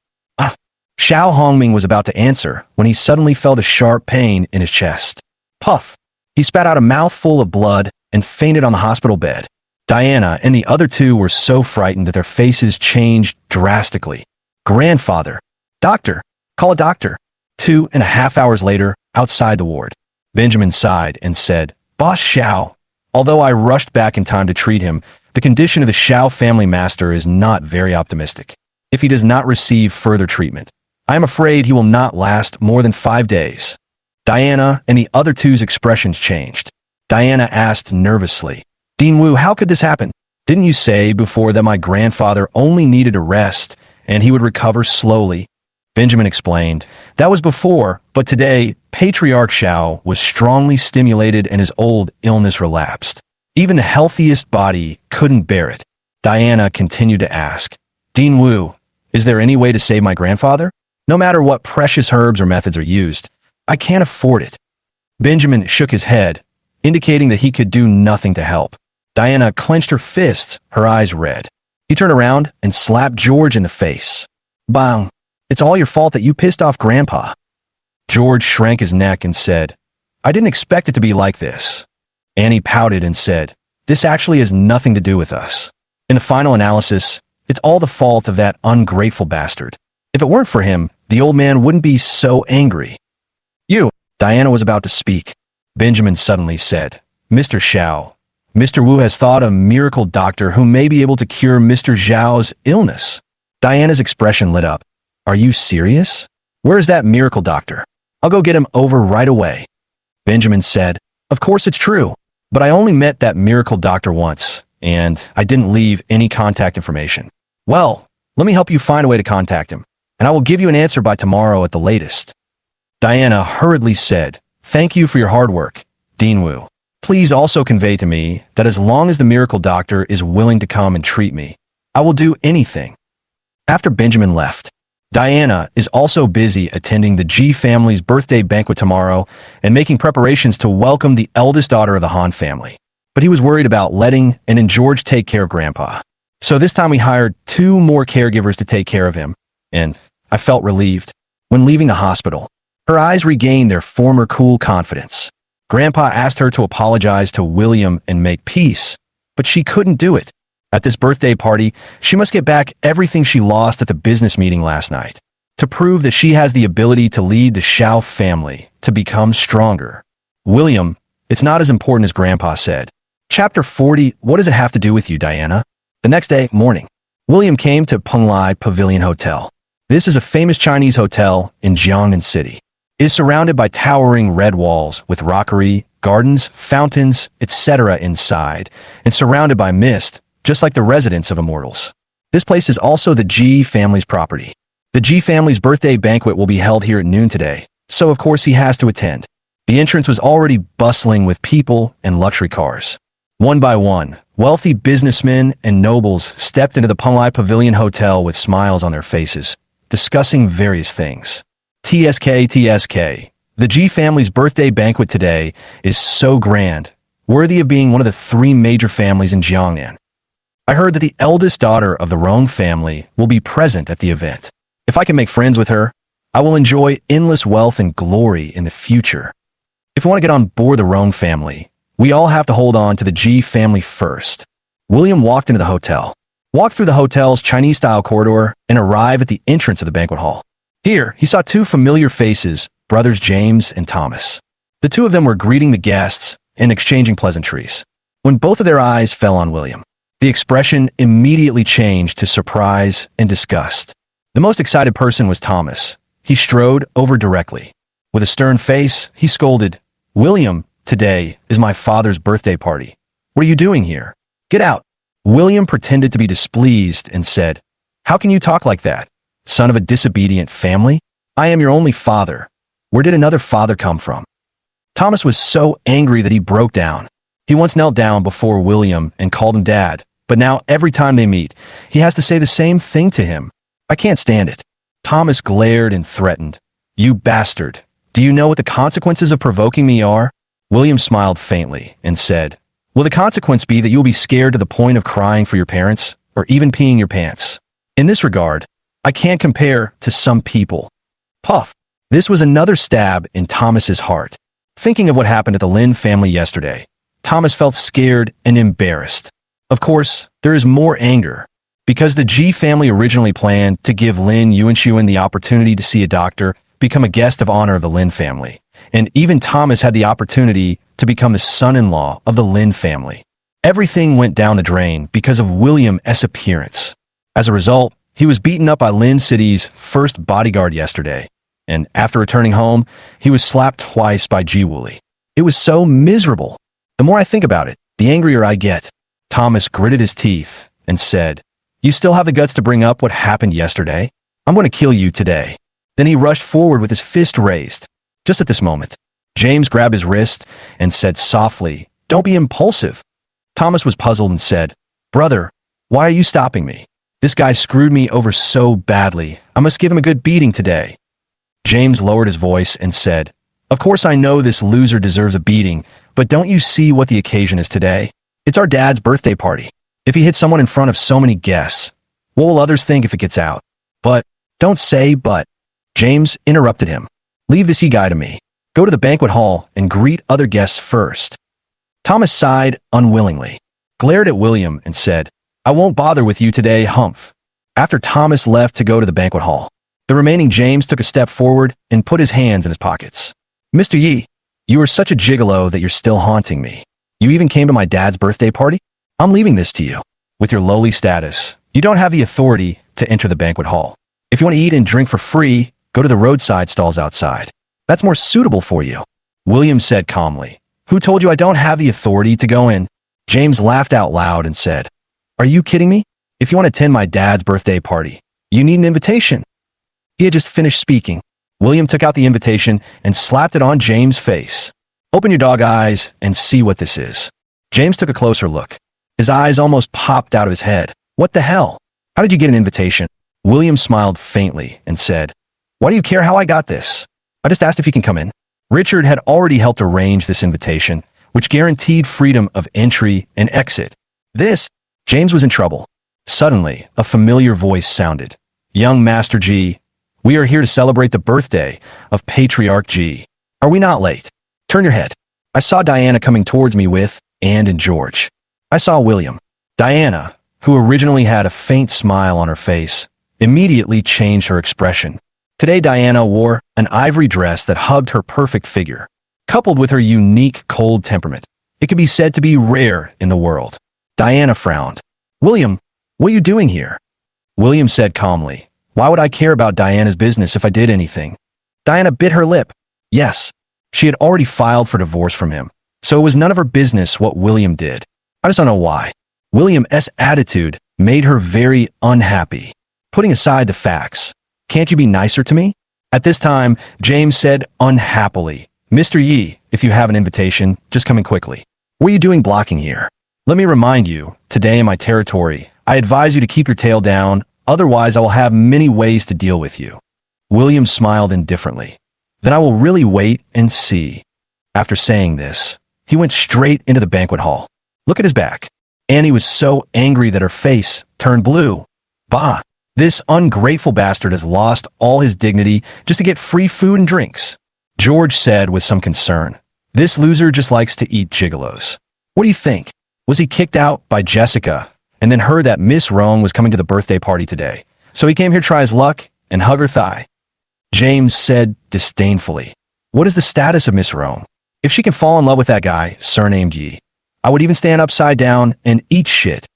S1: Xiao Hongming was about to answer when he suddenly felt a sharp pain in his chest. Puff! He spat out a mouthful of blood and fainted on the hospital bed. Diana and the other two were so frightened that their faces changed drastically. "Grandfather! Doctor! Call a doctor!" 2.5 hours later, outside the ward, Benjamin sighed and said, "Boss Xiao." Although I rushed back in time to treat him, the condition of the Xiao family master is not very optimistic. If he does not receive further treatment, I am afraid he will not last more than 5 days. Diana and the other two's expressions changed. Diana asked nervously, "Dean Wu, how could this happen? Didn't you say before that my grandfather only needed a rest and he would recover slowly?" Benjamin explained, "That was before, but today, Patriarch Xiao was strongly stimulated and his old illness relapsed. Even the healthiest body couldn't bear it." Diana continued to ask, "Dean Wu, is there any way to save my grandfather? No matter what precious herbs or methods are used, I can't afford it." Benjamin shook his head, indicating that he could do nothing to help. Diana clenched her fists, her eyes red. He turned around and slapped George in the face. "Bang! It's all your fault that you pissed off Grandpa." George shrank his neck and said, "I didn't expect it to be like this." Annie pouted and said, "This actually has nothing to do with us. In the final analysis, it's all the fault of that ungrateful bastard. If it weren't for him, the old man wouldn't be so angry." "You!" Diana was about to speak. Benjamin suddenly said, "Mr. Xiao, Mr. Wu has thought a miracle doctor who may be able to cure Mr. Zhao's illness." Diana's expression lit up. "Are you serious? Where is that miracle doctor? I'll go get him over right away." Benjamin said, "Of course it's true, but I only met that miracle doctor once, and I didn't leave any contact information." "Well, let me help you find a way to contact him, and I will give you an answer by tomorrow at the latest." Diana hurriedly said, "Thank you for your hard work, Dean Wu. Please also convey to me that as long as the miracle doctor is willing to come and treat me, I will do anything." After Benjamin left, Diana is also busy attending the Ji family's birthday banquet tomorrow and making preparations to welcome the eldest daughter of the Han family. But he was worried about letting and George take care of Grandpa. So this time we hired 2 more caregivers to take care of him, and I felt relieved. When leaving the hospital, her eyes regained their former cool confidence. Grandpa asked her to apologize to William and make peace, but she couldn't do it. At this birthday party, she must get back everything she lost at the business meeting last night, to prove that she has the ability to lead the Xiao family to become stronger. "William, it's not as important as Grandpa said." Chapter 40, What does it have to do with you, Diana? The next day, morning, William came to Penglai Pavilion Hotel. This is a famous Chinese hotel in Jiangnan City. It is surrounded by towering red walls with rockery, gardens, fountains, etc. inside, and surrounded by mist, just like the residence of immortals. This place is also the Ji family's property. The Ji family's birthday banquet will be held here at noon today, so of course he has to attend. The entrance was already bustling with people and luxury cars. One by one, wealthy businessmen and nobles stepped into the Penglai Pavilion Hotel with smiles on their faces, discussing various things. TSK. The Ji family's birthday banquet today is so grand, worthy of being one of the 3 major families in Jiangnan. I heard that the eldest daughter of the Rong family will be present at the event. If I can make friends with her, I will enjoy endless wealth and glory in the future. If we want to get on board the Rome family, we all have to hold on to the G family first. William walked into the hotel, walked through the hotel's Chinese-style corridor, and arrived at the entrance of the banquet hall. Here, he saw two familiar faces, brothers James and Thomas. The two of them were greeting the guests and exchanging pleasantries. When both of their eyes fell on William, the expression immediately changed to surprise and disgust. The most excited person was Thomas. He strode over directly. With a stern face, he scolded, "William, today is my father's birthday party. What are you doing here? Get out." William pretended to be displeased and said, "How can you talk like that, son of a disobedient family? I am your only father. Where did another father come from?" Thomas was so angry that he broke down. He once knelt down before William and called him dad, but now every time they meet, he has to say the same thing to him. I can't stand it. Thomas glared and threatened. "You bastard. Do you know what the consequences of provoking me are?" William smiled faintly and said, "Will the consequence be that you'll be scared to the point of crying for your parents, or even peeing your pants? In this regard, I can't compare to some people." Puff. This was another stab in Thomas's heart. Thinking of what happened at the Lin family yesterday, Thomas felt scared and embarrassed. Of course, there is more anger. Because the G family originally planned to give Lin Yuanxuan the opportunity to see a doctor, become a guest of honor of the Lin family, and even Thomas had the opportunity to become the son-in-law of the Lin family. Everything went down the drain because of William's appearance. As a result, he was beaten up by Lin City's first bodyguard yesterday, and after returning home, he was slapped twice by Ji Wooly. It was so miserable. The more I think about it, the angrier I get. Thomas gritted his teeth and said, "You still have the guts to bring up what happened yesterday? I'm going to kill you today." Then he rushed forward with his fist raised. Just at this moment, James grabbed his wrist and said softly, "Don't be impulsive." Thomas was puzzled and said, "Brother, why are you stopping me? This guy screwed me over so badly. I must give him a good beating today." James lowered his voice and said, "Of course I know this loser deserves a beating, but don't you see what the occasion is today? It's our dad's birthday party. If he hits someone in front of so many guests, what will others think if it gets out?" "But, don't say but." James interrupted him. "Leave this guy to me. Go to the banquet hall and greet other guests first." Thomas sighed unwillingly, glared at William and said, "I won't bother with you today, Humph." After Thomas left to go to the banquet hall, the remaining James took a step forward and put his hands in his pockets. "Mr. Yi, you are such a gigolo that you're still haunting me. You even came to my dad's birthday party? I'm leaving this to you. With your lowly status, you don't have the authority to enter the banquet hall. If you want to eat and drink for free, go to the roadside stalls outside. That's more suitable for you." William said calmly, "Who told you I don't have the authority to go in?" James laughed out loud and said, "Are you kidding me? If you want to attend my dad's birthday party, you need an invitation." He had just finished speaking. William took out the invitation and slapped it on James' face. "Open your dog eyes and see what this is." James took a closer look. His eyes almost popped out of his head. "What the hell? How did you get an invitation?" William smiled faintly and said, "Why do you care how I got this? I just asked if he can come in." Richard had already helped arrange this invitation, which guaranteed freedom of entry and exit. James was in trouble. Suddenly, a familiar voice sounded. "Young Master G, we are here to celebrate the birthday of Patriarch G. Are we not late? Turn your head." I saw Diana coming towards me with Anne and George. I saw William. Diana, who originally had a faint smile on her face, immediately changed her expression. Today Diana wore an ivory dress that hugged her perfect figure. Coupled with her unique cold temperament, it could be said to be rare in the world. Diana frowned. "William, what are you doing here?" William said calmly, "Why would I care about Diana's business if I did anything?" Diana bit her lip. Yes, she had already filed for divorce from him, so it was none of her business what William did. I just don't know why. William's attitude made her very unhappy. Putting aside the facts, "Can't you be nicer to me?" At this time, James said unhappily, "Mr. Yi, if you have an invitation, just come in quickly. What are you doing blocking here? Let me remind you, today in my territory, I advise you to keep your tail down, otherwise I will have many ways to deal with you." William smiled indifferently. "Then I will really wait and see." After saying this, he went straight into the banquet hall. Look at his back. Annie was so angry that her face turned blue. "Bah! This ungrateful bastard has lost all his dignity just to get free food and drinks. George said with some concern. This loser just likes to eat gigolos. What do you think? Was he kicked out by Jessica and then heard that Miss Rome was coming to the birthday party today? So he came here to try his luck and hug her thigh. James said disdainfully. What is the status of Miss Rome? If she can fall in love with that guy, surnamed Yi, I would even stand upside down and eat shit.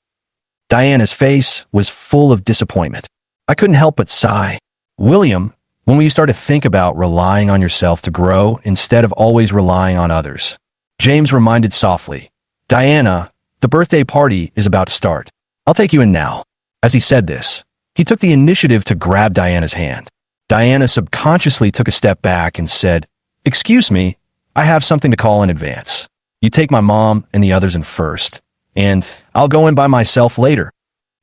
S1: Diana's face was full of disappointment. I couldn't help but sigh. William, when will you start to think about relying on yourself to grow instead of always relying on others? James reminded softly. Diana, the birthday party is about to start. I'll take you in now. As he said this, he took the initiative to grab Diana's hand. Diana subconsciously took a step back and said, Excuse me, I have something to call in advance. You take my mom and the others in first, and I'll go in by myself later.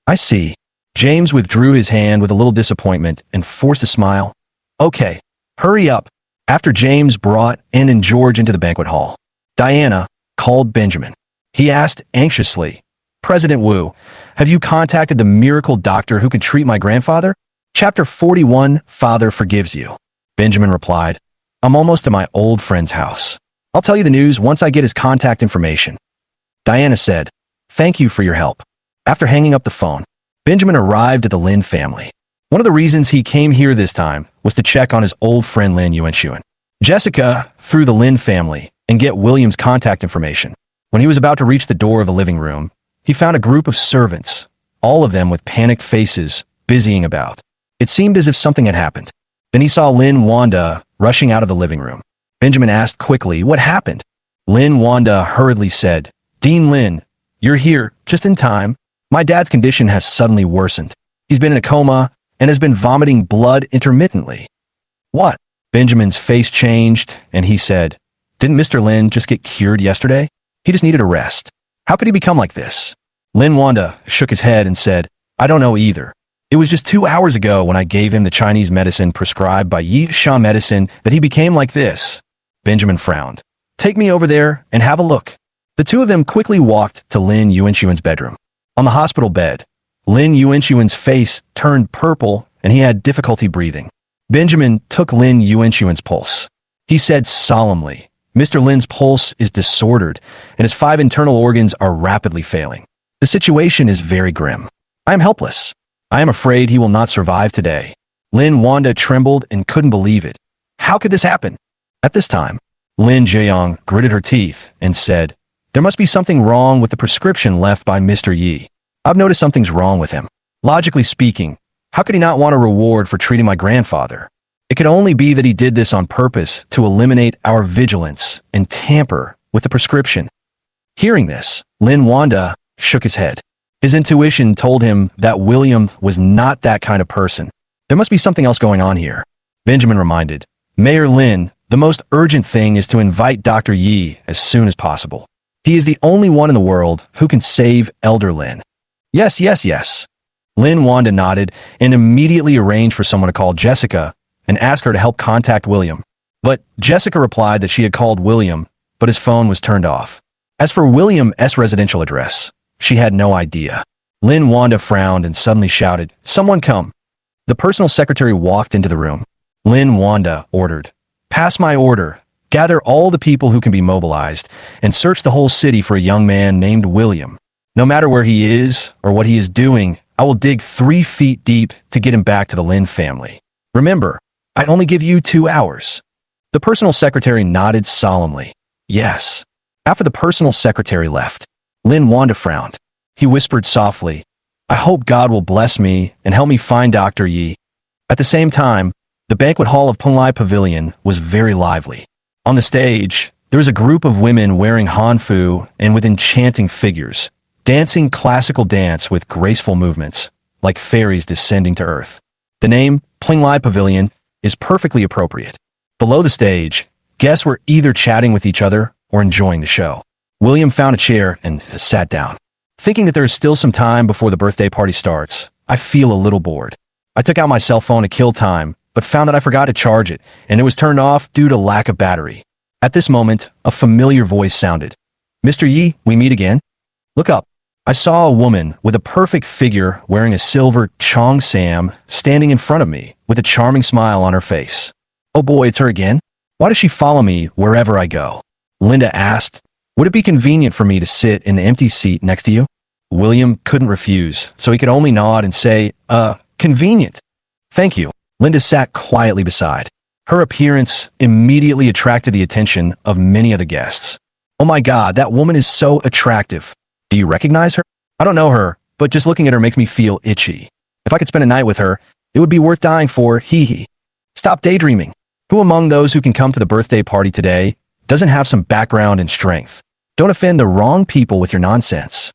S1: I see. James withdrew his hand with a little disappointment and forced a smile. Okay, hurry up. After James brought Anne and George into the banquet hall, Diana called Benjamin. He asked anxiously, President Wu, have you contacted the miracle doctor who can treat my grandfather? Chapter 41, Father Forgives You. Benjamin replied, I'm almost at my old friend's house. I'll tell you the news once I get his contact information. Diana said, Thank you for your help. After hanging up the phone, Benjamin arrived at the Lin family. One of the reasons he came here this time was to check on his old friend Lin Yuanxuan. Jessica through the Lin family and get William's contact information. When he was about to reach the door of the living room, he found a group of servants, all of them with panicked faces, busying about. It seemed as if something had happened. Then he saw Lin Wanda rushing out of the living room. Benjamin asked quickly, What happened? Lin Wanda hurriedly said, Dean Lin, you're here, just in time. My dad's condition has suddenly worsened. He's been in a coma and has been vomiting blood intermittently. What? Benjamin's face changed, and he said, Didn't Mr. Lin just get cured yesterday? He just needed a rest. How could he become like this? Lin Wanda shook his head and said, I don't know either. It was just 2 hours ago when I gave him the Chinese medicine prescribed by Yi Sha Medicine that he became like this. Benjamin frowned. Take me over there and have a look. The two of them quickly walked to Lin Yuanxuan's bedroom. On the hospital bed, Lin Yuanxuan's face turned purple and he had difficulty breathing. Benjamin took Lin Yuanxuan's pulse. He said solemnly, Mr. Lin's pulse is disordered and his 5 internal organs are rapidly failing. The situation is very grim. I am helpless. I am afraid he will not survive today. Lin Wanda trembled and couldn't believe it. How could this happen? At this time, Lin Jiayong gritted her teeth and said, There must be something wrong with the prescription left by Mr. Yi. I've noticed something's wrong with him. Logically speaking, how could he not want a reward for treating my grandfather? It could only be that he did this on purpose to eliminate our vigilance and tamper with the prescription. Hearing this, Lin Wanda shook his head. His intuition told him that William was not that kind of person. There must be something else going on here. Benjamin reminded, Mayor Lin, the most urgent thing is to invite Dr. Yi as soon as possible. He is the only one in the world who can save Elder Lin. Yes, yes, yes. Lin Wanda nodded and immediately arranged for someone to call Jessica and ask her to help contact William. But Jessica replied that she had called William, but his phone was turned off. As for William's residential address, she had no idea. Lin Wanda frowned and suddenly shouted, Someone come. The personal secretary walked into the room. Lin Wanda ordered, Pass my order. Gather all the people who can be mobilized and search the whole city for a young man named William. No matter where he is or what he is doing, I will dig 3 feet deep to get him back to the Lin family. Remember, I only give you 2 hours. The personal secretary nodded solemnly. Yes. After the personal secretary left, Lin Wanda frowned. He whispered softly, I hope God will bless me and help me find Dr. Yi. At the same time, the banquet hall of Plea Pavilion was very lively. On the stage, there was a group of women wearing hanfu and with enchanting figures, dancing classical dance with graceful movements, like fairies descending to earth. The name, Plea Pavilion, is perfectly appropriate. Below the stage, guests were either chatting with each other or enjoying the show. William found a chair and sat down. Thinking that there is still some time before the birthday party starts, I feel a little bored. I took out my cell phone to kill time, but found that I forgot to charge it, and it was turned off due to lack of battery. At this moment, a familiar voice sounded. Mr. Yi, we meet again? Look up. I saw a woman with a perfect figure wearing a silver cheongsam standing in front of me with a charming smile on her face. Oh boy, it's her again? Why does she follow me wherever I go? Linda asked. Would it be convenient for me to sit in the empty seat next to you? William couldn't refuse, so he could only nod and say, convenient. Thank you. Linda sat quietly beside. Her appearance immediately attracted the attention of many of the guests. Oh my God, that woman is so attractive. Do you recognize her? I don't know her, but just looking at her makes me feel itchy. If I could spend a night with her, it would be worth dying for, hee hee. Stop daydreaming. Who among those who can come to the birthday party today doesn't have some background and strength? Don't offend the wrong people with your nonsense.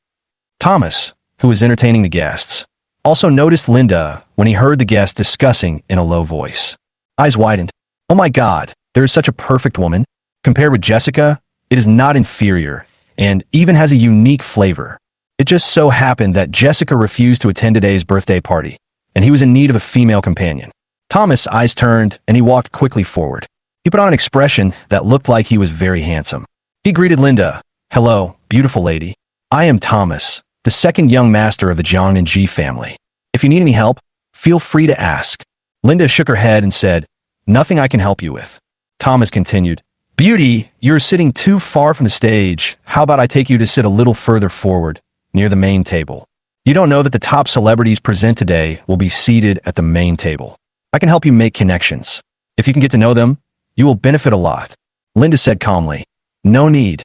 S1: Thomas, who was entertaining the guests, also noticed Linda when he heard the guests discussing in a low voice. Eyes widened. Oh my God, there is such a perfect woman. Compared with Jessica, it is not inferior, and even has a unique flavor. It just so happened that Jessica refused to attend today's birthday party, and he was in need of a female companion. Thomas' eyes turned, and he walked quickly forward. He put on an expression that looked like he was very handsome. He greeted Linda. Hello, beautiful lady. I am Thomas, the second young master of the Jiang and Ji family. If you need any help, feel free to ask. Linda shook her head and said, Nothing I can help you with. Thomas continued, Beauty, you're sitting too far from the stage. How about I take you to sit a little further forward, near the main table? You don't know that the top celebrities present today will be seated at the main table. I can help you make connections. If you can get to know them, you will benefit a lot. Linda said calmly, No need.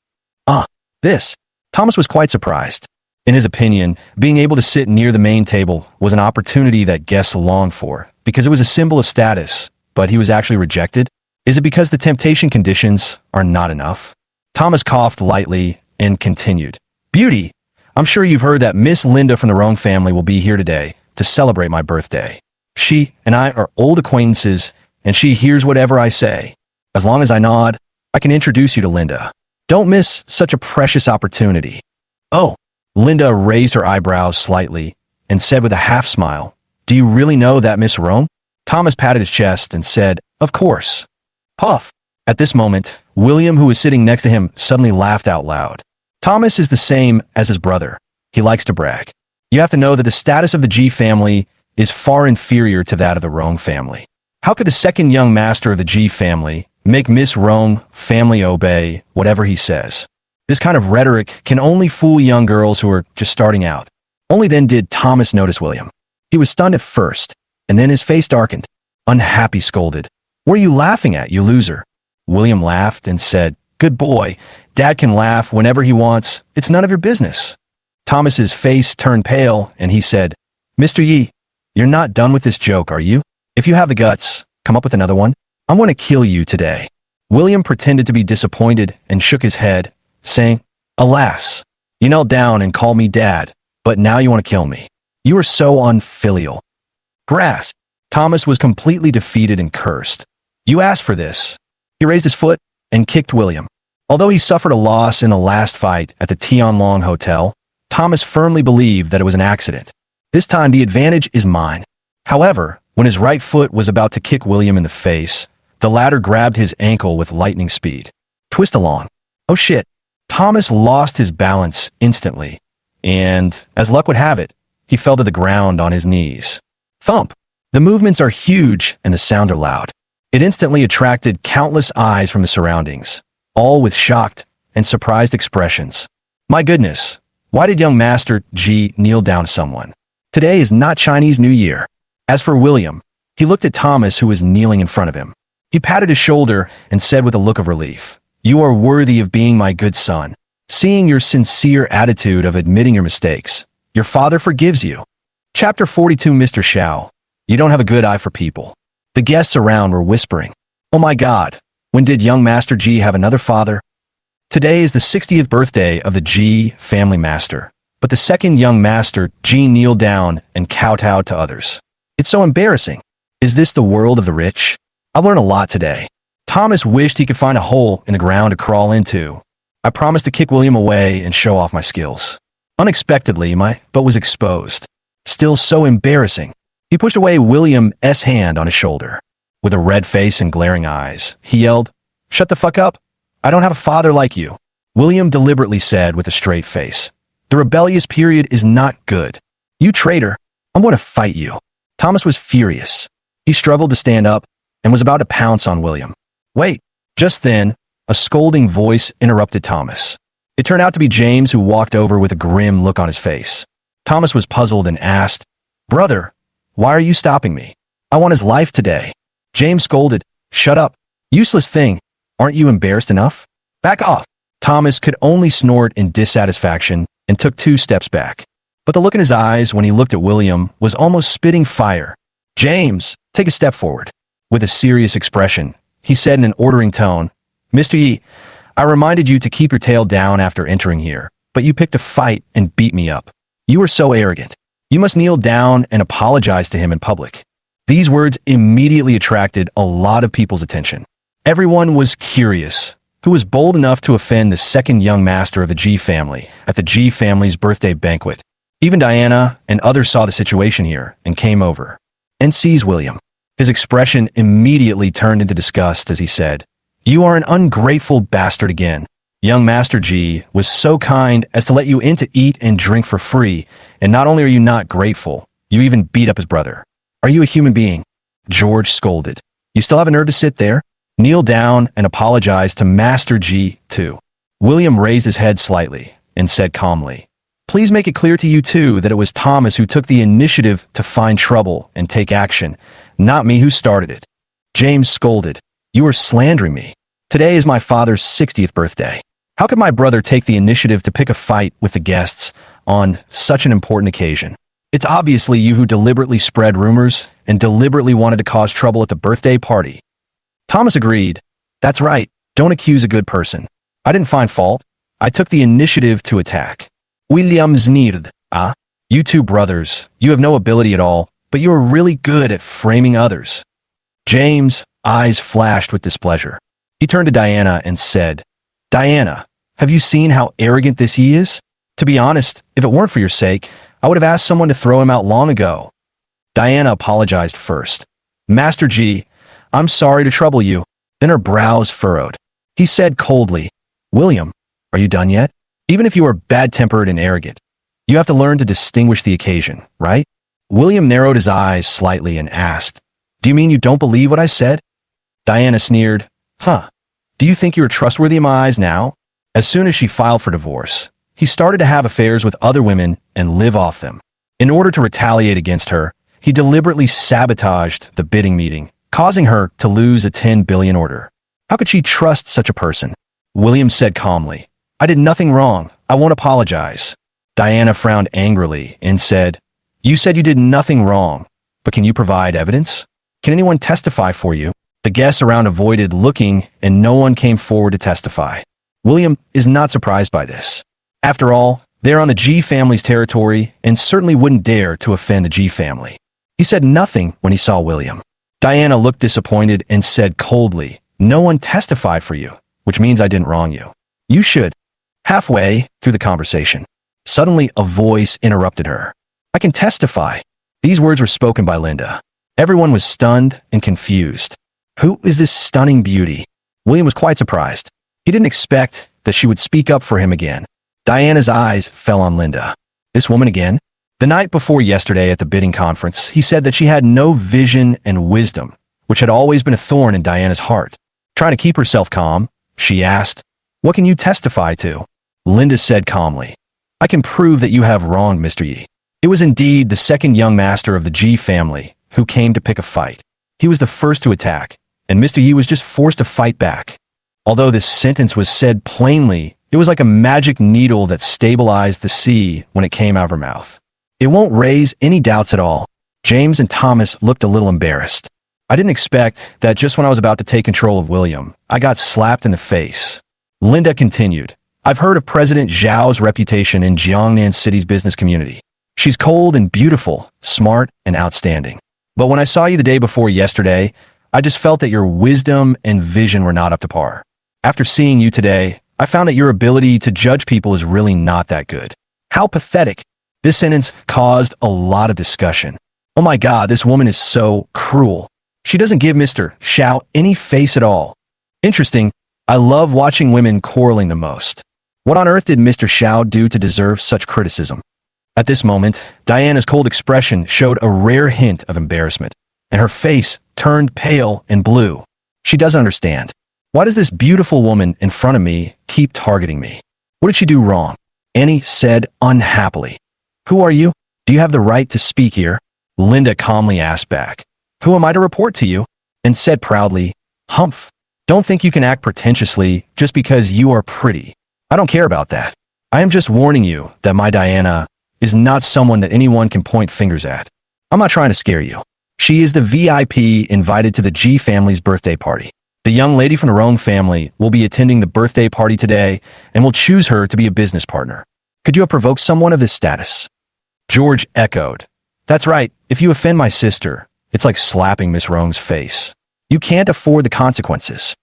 S1: This. Thomas was quite surprised. In his opinion, being able to sit near the main table was an opportunity that guests longed for, because it was a symbol of status, but he was actually rejected? Is it because the temptation conditions are not enough? Thomas coughed lightly and continued. Beauty, I'm sure you've heard that Miss Linda from the Roan family will be here today to celebrate my birthday. She and I are old acquaintances, and she hears whatever I say. As long as I nod, I can introduce you to Linda. Don't miss such a precious opportunity. Oh, Linda raised her eyebrows slightly and said with a half smile, Do you really know that Miss Roan? Thomas patted his chest and said, Of course. Puff. At this moment, William, who was sitting next to him, suddenly laughed out loud. Thomas is the same as his brother. He likes to brag. You have to know that the status of the Ji family is far inferior to that of the Roan family. How could the second young master of the Ji family make Miss Roan family obey whatever he says? This kind of rhetoric can only fool young girls who are just starting out. Only then did Thomas notice William. He was stunned at first, and then his face darkened. Unhappy scolded. What are you laughing at, you loser? William laughed and said, Good boy. Dad can laugh whenever he wants. It's none of your business. Thomas's face turned pale, and he said, Mr. Yi, you're not done with this joke, are you? If you have the guts, come up with another one. I'm going to kill you today. William pretended to be disappointed and shook his head, saying, Alas, you knelt down and called me dad, but now you want to kill me. You are so unfilial. Grass. Thomas was completely defeated and cursed. You asked for this. He raised his foot and kicked William. Although he suffered a loss in the last fight at the Tianlong Hotel, Thomas firmly believed that it was an accident. This time the advantage is mine. However, when his right foot was about to kick William in the face, the latter grabbed his ankle with lightning speed. Twist along. Oh shit. Thomas lost his balance instantly, and, as luck would have it, he fell to the ground on his knees. Thump. The movements are huge and the sound are loud. It instantly attracted countless eyes from the surroundings, all with shocked and surprised expressions. My goodness, why did young Master Ji kneel down to someone? Today is not Chinese New Year. As for William, he looked at Thomas, who was kneeling in front of him. He patted his shoulder and said with a look of relief, You are worthy of being my good son. Seeing your sincere attitude of admitting your mistakes, your father forgives you. Chapter 42. Mr. Shiao, you don't have a good eye for people. The guests around were whispering, Oh my God, when did young Master Ji have another father? Today is the 60th birthday of the Ji family master, but the second young master Ji kneeled down and kowtowed to others. It's so embarrassing. Is this the world of the rich? I've learned a lot today. Thomas wished he could find a hole in the ground to crawl into. I promised to kick William away and show off my skills. Unexpectedly, my butt was exposed. Still so embarrassing. He pushed away William's hand on his shoulder. With a red face and glaring eyes, he yelled, Shut the fuck up. I don't have a father like you. William deliberately said with a straight face. The rebellious period is not good. You traitor, I'm going to fight you. Thomas was furious. He struggled to stand up and was about to pounce on William. Wait, just then, a scolding voice interrupted Thomas. It turned out to be James, who walked over with a grim look on his face. Thomas was puzzled and asked, Brother, why are you stopping me? I want his life today. James scolded, Shut up. Useless thing. Aren't you embarrassed enough? Back off. Thomas could only snort in dissatisfaction and took 2 steps back. But the look in his eyes when he looked at William was almost spitting fire. James, take a step forward. With a serious expression, he said in an ordering tone, Mr. Yi, I reminded you to keep your tail down after entering here, but you picked a fight and beat me up. You are so arrogant. You must kneel down and apologize to him in public. These words immediately attracted a lot of people's attention. Everyone was curious. Who was bold enough to offend the second young master of the G family at the G family's birthday banquet? Even Diana and others saw the situation here and came over and seized William. His expression immediately turned into disgust as he said, You are an ungrateful bastard again. Young Master G was so kind as to let you in to eat and drink for free, and not only are you not grateful, you even beat up his brother. Are you a human being? George scolded. You still have a nerve to sit there? Kneel down and apologize to Master G too. William raised his head slightly and said calmly, Please make it clear to you too that it was Thomas who took the initiative to find trouble and take action, not me who started it. James scolded, You are slandering me. Today is my father's 60th birthday. How could my brother take the initiative to pick a fight with the guests on such an important occasion? It's obviously you who deliberately spread rumors and deliberately wanted to cause trouble at the birthday party. Thomas agreed. That's right. Don't accuse a good person. I didn't find fault. I took the initiative to attack. William sneered. You two brothers, you have no ability at all, but you are really good at framing others. James' eyes flashed with displeasure. He turned to Diana and said, Diana, have you seen how arrogant this he is? To be honest, if it weren't for your sake, I would have asked someone to throw him out long ago. Diana apologized first. Master G, I'm sorry to trouble you. Then her brows furrowed. He said coldly, William, are you done yet? Even if you are bad-tempered and arrogant, you have to learn to distinguish the occasion, right? William narrowed his eyes slightly and asked, Do you mean you don't believe what I said? Diana sneered, Do you think you are trustworthy in my eyes now? As soon as she filed for divorce, he started to have affairs with other women and live off them. In order to retaliate against her, he deliberately sabotaged the bidding meeting, causing her to lose a 10 billion order. How could she trust such a person? William said calmly, I did nothing wrong. I won't apologize. Diana frowned angrily and said, You said you did nothing wrong, but can you provide evidence? Can anyone testify for you? The guests around avoided looking, and no one came forward to testify. William is not surprised by this. After all, they're on the G family's territory and certainly wouldn't dare to offend the G family. He said nothing when he saw William. Diana looked disappointed and said coldly, No one testified for you, which means I didn't wrong you. You should. Halfway through the conversation, suddenly a voice interrupted her. I can testify. These words were spoken by Linda. Everyone was stunned and confused. Who is this stunning beauty? William was quite surprised. He didn't expect that she would speak up for him again. Diana's eyes fell on Linda. This woman again? The night before yesterday at the bidding conference, he said that she had no vision and wisdom, which had always been a thorn in Diana's heart. Trying to keep herself calm, she asked, What can you testify to? Linda said calmly, I can prove that you have wronged Mr. Yi. It was indeed the second young master of the G family who came to pick a fight. He was the first to attack, and Mr. Yi was just forced to fight back. Although this sentence was said plainly, it was like a magic needle that stabilized the sea when it came out of her mouth. It won't raise any doubts at all. James and Thomas looked a little embarrassed. I didn't expect that just when I was about to take control of William, I got slapped in the face. Linda continued, I've heard of President Zhao's reputation in Jiangnan City's business community. She's cold and beautiful, smart and outstanding. But when I saw you the day before yesterday, I just felt that your wisdom and vision were not up to par. After seeing you today, I found that your ability to judge people is really not that good. How pathetic. This sentence caused a lot of discussion. Oh my God, this woman is so cruel. She doesn't give Mr. Shiao any face at all. Interesting, I love watching women quarreling the most. What on earth did Mr. Shiao do to deserve such criticism? At this moment, Diana's cold expression showed a rare hint of embarrassment, and her face turned pale and blue. She doesn't understand. Why does this beautiful woman in front of me keep targeting me? What did she do wrong? Annie said unhappily. Who are you? Do you have the right to speak here? Linda calmly asked back. Who am I to report to you? And said proudly, Humph. Don't think you can act pretentiously just because you are pretty. I don't care about that. I am just warning you that my Diana is not someone that anyone can point fingers at. I'm not trying to scare you. She is the VIP invited to the G family's birthday party. The young lady from the Rome family will be attending the birthday party today and will choose her to be a business partner. Could you have provoked someone of this status? George echoed. That's right. If you offend my sister, it's like slapping Miss Rome's face. You can't afford the consequences.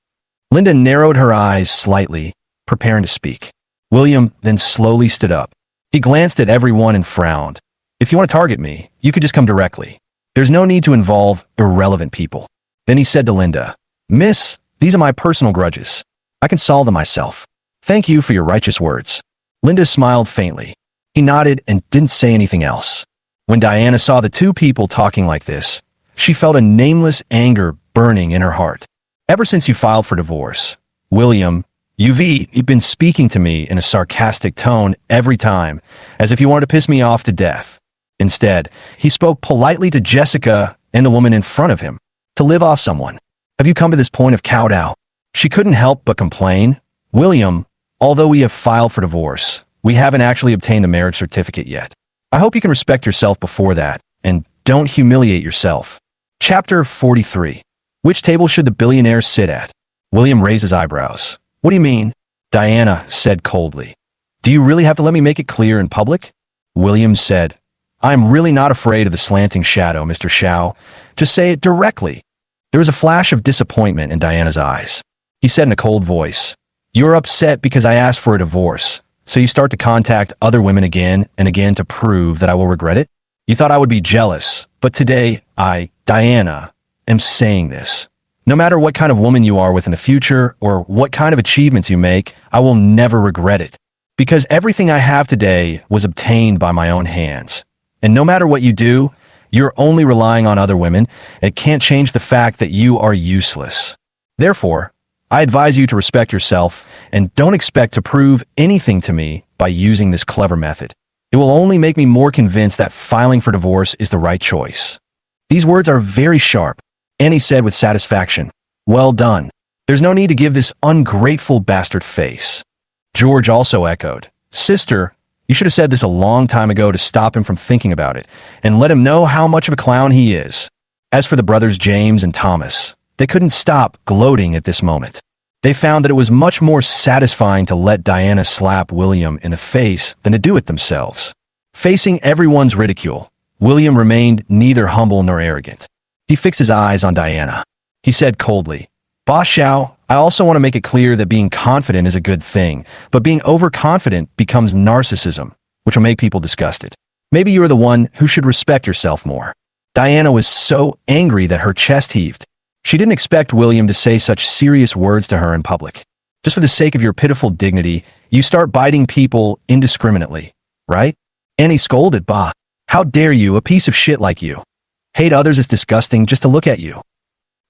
S1: Linda narrowed her eyes slightly, preparing to speak. William then slowly stood up. He glanced at everyone and frowned. If you want to target me, you could just come directly. There's no need to involve irrelevant people. Then he said to Linda, Miss, these are my personal grudges. I can solve them myself. Thank you for your righteous words. Linda smiled faintly. He nodded and didn't say anything else. When Diana saw the two people talking like this, she felt a nameless anger burning in her heart. Ever since you filed for divorce, William, you've been speaking to me in a sarcastic tone every time, as if you wanted to piss me off to death. Instead, he spoke politely to Jessica and the woman in front of him. To live off someone. Have you come to this point of kowtow? She couldn't help but complain. William, although we have filed for divorce, we haven't actually obtained the marriage certificate yet. I hope you can respect yourself before that, and don't humiliate yourself. Chapter 43. Which table should the billionaire sit at? William raised his eyebrows. What do you mean? Diana said coldly. Do you really have to let me make it clear in public? William said, I am really not afraid of the slanting shadow, Mr. Shiao. Just say it directly. There was a flash of disappointment in Diana's eyes. He said in a cold voice, You're upset because I asked for a divorce, so you start to contact other women again and again to prove that I will regret it? You thought I would be jealous, but today I, Diana, am saying this. No matter what kind of woman you are with in the future or what kind of achievements you make, I will never regret it. Because everything I have today was obtained by my own hands. And no matter what you do, you're only relying on other women. It can't change the fact that you are useless. Therefore, I advise you to respect yourself and don't expect to prove anything to me by using this clever method. It will only make me more convinced that filing for divorce is the right choice. These words are very sharp, Annie said with satisfaction. Well done. There's no need to give this ungrateful bastard face. George also echoed. Sister, you should have said this a long time ago to stop him from thinking about it, and let him know how much of a clown he is. As for the brothers James and Thomas, they couldn't stop gloating at this moment. They found that it was much more satisfying to let Diana slap William in the face than to do it themselves. Facing everyone's ridicule, William remained neither humble nor arrogant. He fixed his eyes on Diana. He said coldly, Boss Shiao, I also want to make it clear that being confident is a good thing, but being overconfident becomes narcissism, which will make people disgusted. Maybe you are the one who should respect yourself more. Diana was so angry that her chest heaved. She didn't expect William to say such serious words to her in public. Just for the sake of your pitiful dignity, you start biting people indiscriminately, right? Annie scolded, Bah, how dare you, a piece of shit like you. Hate others is disgusting just to look at you.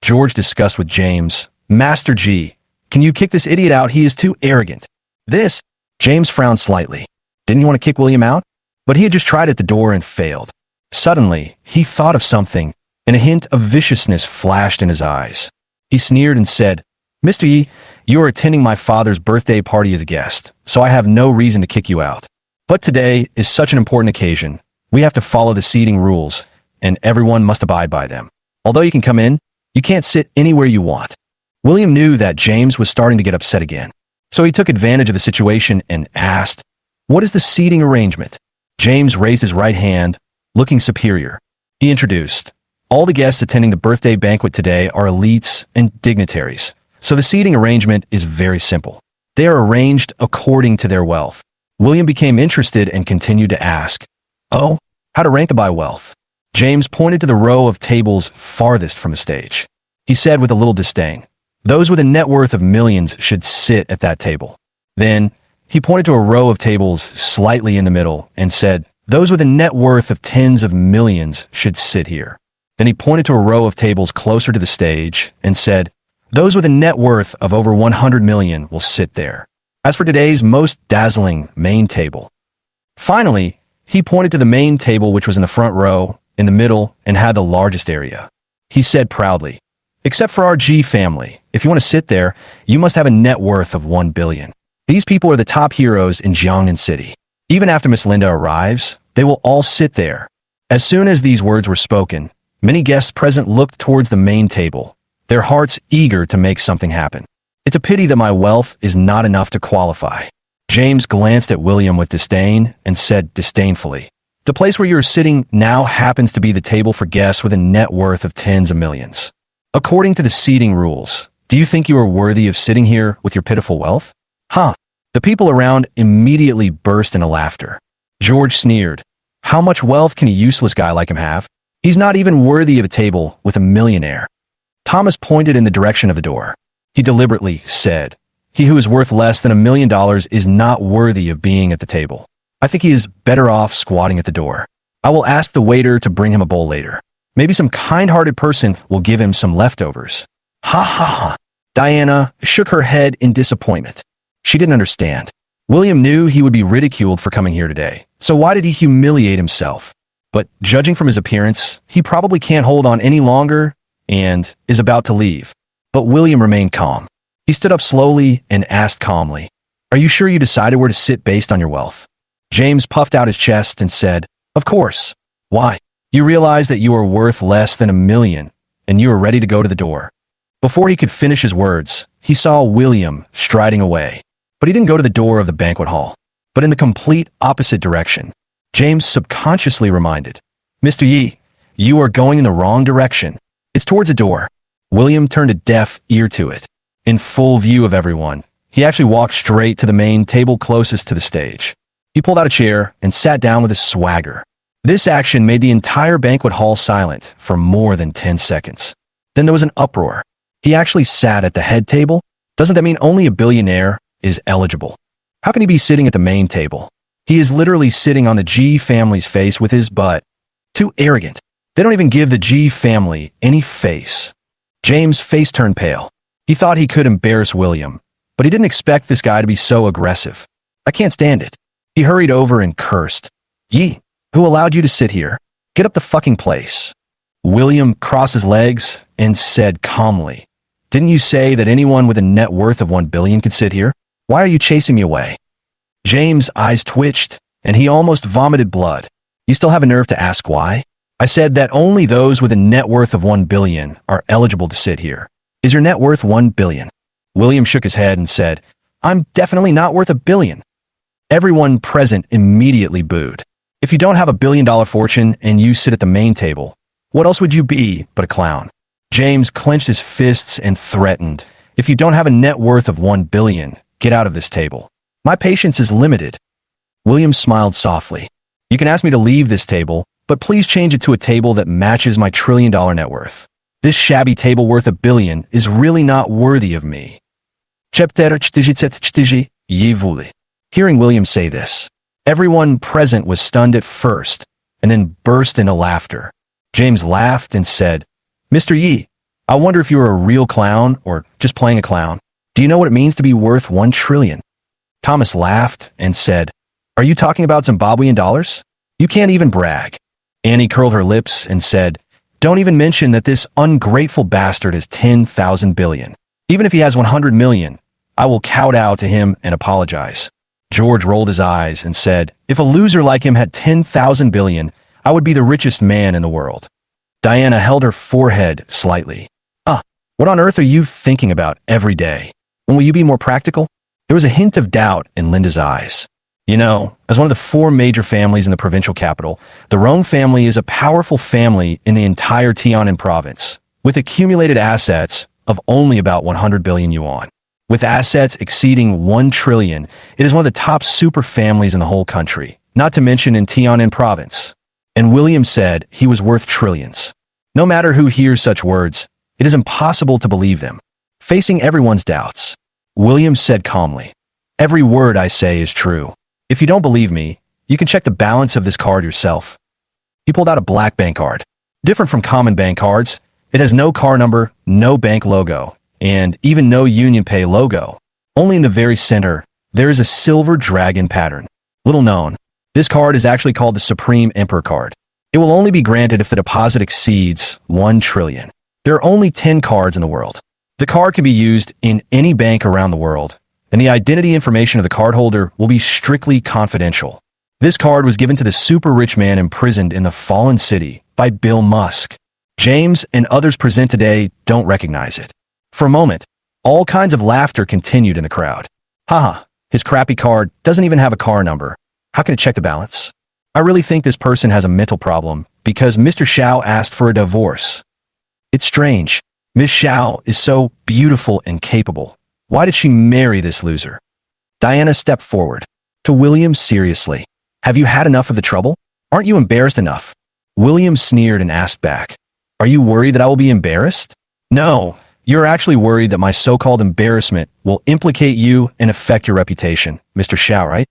S1: George discussed with James, Master G, can you kick this idiot out? He is too arrogant. This? James frowned slightly. Didn't you want to kick William out? But he had just tried at the door and failed. Suddenly, he thought of something, and a hint of viciousness flashed in his eyes. He sneered and said, Mr. Yi, you are attending my father's birthday party as a guest, so I have no reason to kick you out. But today is such an important occasion. We have to follow the seating rules, and everyone must abide by them. Although you can come in, you can't sit anywhere you want. William knew that James was starting to get upset again, so he took advantage of the situation and asked, What is the seating arrangement? James raised his right hand, looking superior. He introduced, All the guests attending the birthday banquet today are elites and dignitaries, so the seating arrangement is very simple. They are arranged according to their wealth. William became interested and continued to ask, Oh, how to rank them by wealth? James pointed to the row of tables farthest from the stage. He said with a little disdain, Those with a net worth of millions should sit at that table. Then, He pointed to a row of tables slightly in the middle and said, "Those with a net worth of tens of millions should sit here." Then he pointed to a row of tables closer to the stage and said, "Those with a net worth of over 100 million will sit there." As for today's most dazzling main table. Finally, he pointed to the main table, which was in the front row, in the middle, and had the largest area. He said proudly, "Except for our G family, if you want to sit there, you must have a net worth of 1 billion. These people are the top heroes in Jiangnan City. Even after Miss Linda arrives, they will all sit there." As soon as these words were spoken, many guests present looked towards the main table, their hearts eager to make something happen. "It's a pity that my wealth is not enough to qualify." James glanced at William with disdain and said disdainfully, "The place where you're sitting now happens to be the table for guests with a net worth of tens of millions. According to the seating rules, do you think you are worthy of sitting here with your pitiful wealth?" Huh. The people around immediately burst into laughter. George sneered. "How much wealth can a useless guy like him have? He's not even worthy of a table with a millionaire." Thomas pointed in the direction of the door. He deliberately said, "He who is worth less than $1 million is not worthy of being at the table. I think he is better off squatting at the door. I will ask the waiter to bring him a bowl later. Maybe some kind-hearted person will give him some leftovers." Ha ha ha. Diana shook her head in disappointment. She didn't understand. William knew he would be ridiculed for coming here today, so why did he humiliate himself? But judging from his appearance, he probably can't hold on any longer and is about to leave. But William remained calm. He stood up slowly and asked calmly, "Are you sure you decided where to sit based on your wealth?" James puffed out his chest and said, "Of course. Why? You realize that you are worth less than $1 million, and you are ready to go to the door." Before he could finish his words, he saw William striding away. But he didn't go to the door of the banquet hall, but in the complete opposite direction. James subconsciously reminded, "Mr. Yi, you are going in the wrong direction. It's towards the door." William turned a deaf ear to it. In full view of everyone, he actually walked straight to the main table closest to the stage. He pulled out a chair and sat down with a swagger. This action made the entire banquet hall silent for more than 10 seconds. Then there was an uproar. He actually sat at the head table? Doesn't that mean only a billionaire is eligible? How can he be sitting at the main table? He is literally sitting on the G family's face with his butt. Too arrogant. They don't even give the G family any face. James' face turned pale. He thought he could embarrass William, but he didn't expect this guy to be so aggressive. "I can't stand it." He hurried over and cursed. "Yi, who allowed you to sit here? Get up the fucking place." William crossed his legs and said calmly, "Didn't you say that anyone with a net worth of 1 billion could sit here? Why are you chasing me away?" James' eyes twitched, and he almost vomited blood. "You still have a nerve to ask why? I said that only those with a net worth of 1 billion are eligible to sit here. Is your net worth 1 billion? William shook his head and said, "I'm definitely not worth 1 billion. Everyone present immediately booed. If you don't have $1 billion fortune and you sit at the main table, what else would you be but a clown? James clenched his fists and threatened, "If you don't have a net worth of 1 billion, get out of this table. My patience is limited." William smiled softly. "You can ask me to leave this table, but please change it to a table that matches my $1 trillion net worth. This shabby table worth $1 billion is really not worthy of me." Hearing William say this, everyone present was stunned at first, and then burst into laughter. James laughed and said, "Mr. Yi, I wonder if you are a real clown or just playing a clown. Do you know what it means to be worth 1 trillion? Thomas laughed and said, "Are you talking about Zimbabwean dollars? You can't even brag." Annie curled her lips and said, "Don't even mention that this ungrateful bastard is 10,000 billion. Even if he has 100 million, I will kowtow to him and apologize." George rolled his eyes and said, "If a loser like him had 10,000 billion, I would be the richest man in the world." Diana held her forehead slightly. What on earth are you thinking about every day? When will you be more practical?" There was a hint of doubt in Linda's eyes. "You know, as one of the 4 major families in the provincial capital, the Rome family is a powerful family in the entire Tiannan province, with accumulated assets of only about 100 billion yuan. With assets exceeding 1 trillion, it is one of the top super families in the whole country, not to mention in Tiannan province." And William said he was worth trillions. No matter who hears such words, it is impossible to believe them. Facing everyone's doubts, William said calmly, Every word I say is true. If you don't believe me, you can check the balance of this card yourself. He pulled out a black bank card. Different from common bank cards, it has no car number, no bank logo, and even no Union Pay logo. Only in the very center, there is a silver dragon pattern. Little known, this card is actually called the Supreme Emperor card. It will only be granted if the deposit exceeds 1 trillion. There are only 10 cards in the world. The card can be used in any bank around the world, and the identity information of the cardholder will be strictly confidential. This card was given to the super rich man imprisoned in the Fallen City by Bill Musk. James and others present today don't recognize it. For a moment, all kinds of laughter continued in the crowd. Haha, his crappy card doesn't even have a car number. How can it check the balance? I really think this person has a mental problem because Mr. Shiao asked for a divorce. It's strange. Miss Shiao is so beautiful and capable. Why did she marry this loser? Diana stepped forward. To William seriously. Have you had enough of the trouble? Aren't you embarrassed enough? William sneered and asked back. Are you worried that I will be embarrassed? No, you're actually worried that my so-called embarrassment will implicate you and affect your reputation, Mr. Shiao, right?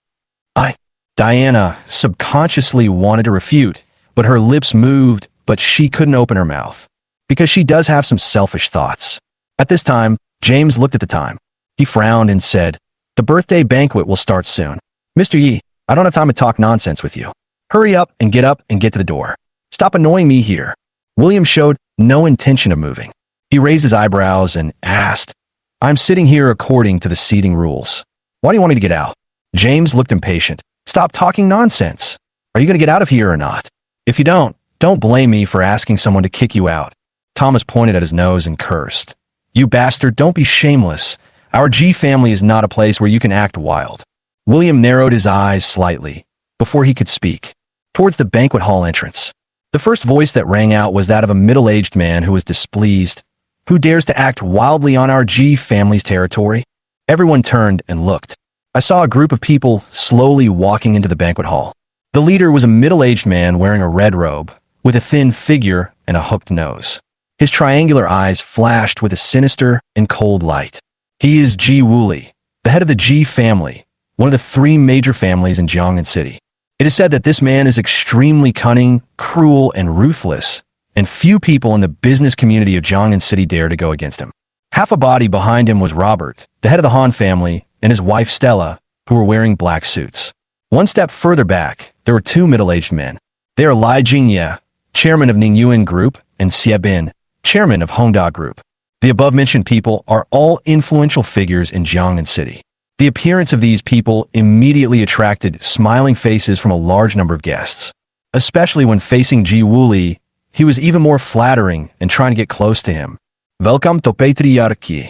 S1: Diana subconsciously wanted to refute, but her lips moved, but she couldn't open her mouth. Because she does have some selfish thoughts. At this time, James looked at the time. He frowned and said, the birthday banquet will start soon. Mr. Yi, I don't have time to talk nonsense with you. Hurry up and get to the door. Stop annoying me here. William showed no intention of moving. He raised his eyebrows and asked, I'm sitting here according to the seating rules. Why do you want me to get out? James looked impatient. Stop talking nonsense. Are you going to get out of here or not? If you don't blame me for asking someone to kick you out. Thomas pointed at his nose and cursed. You bastard, don't be shameless. Our G family is not a place where you can act wild. William narrowed his eyes slightly before he could speak. Towards the banquet hall entrance. The first voice that rang out was that of a middle-aged man who was displeased. Who dares to act wildly on our G family's territory? Everyone turned and looked. I saw a group of people slowly walking into the banquet hall. The leader was a middle-aged man wearing a red robe, with a thin figure and a hooked nose. His triangular eyes flashed with a sinister and cold light. He is Ji Wooly, the head of the Ji family, one of the 3 major families in Jiangnan City. It is said that this man is extremely cunning, cruel, and ruthless, and few people in the business community of Jiangnan City dare to go against him. Half a body behind him was Robert, the head of the Han family, and his wife Stella, who were wearing black suits. One step further back, there were 2 middle-aged men. They are Lai Jingye, chairman of Ningyuan Group, and Xie Bin, chairman of Hongda Group. The above-mentioned people are all influential figures in Jiangnan City. The appearance of these people immediately attracted smiling faces from a large number of guests. Especially when facing Ji Wooly, he was even more flattering and trying to get close to him. Welcome to Patriarchy.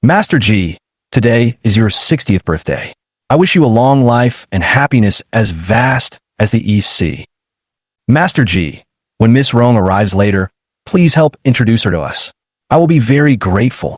S1: Master Ji, today is your 60th birthday. I wish you a long life and happiness as vast as the East Sea. Master Ji, when Miss Rong arrives later, please help introduce her to us. I will be very grateful.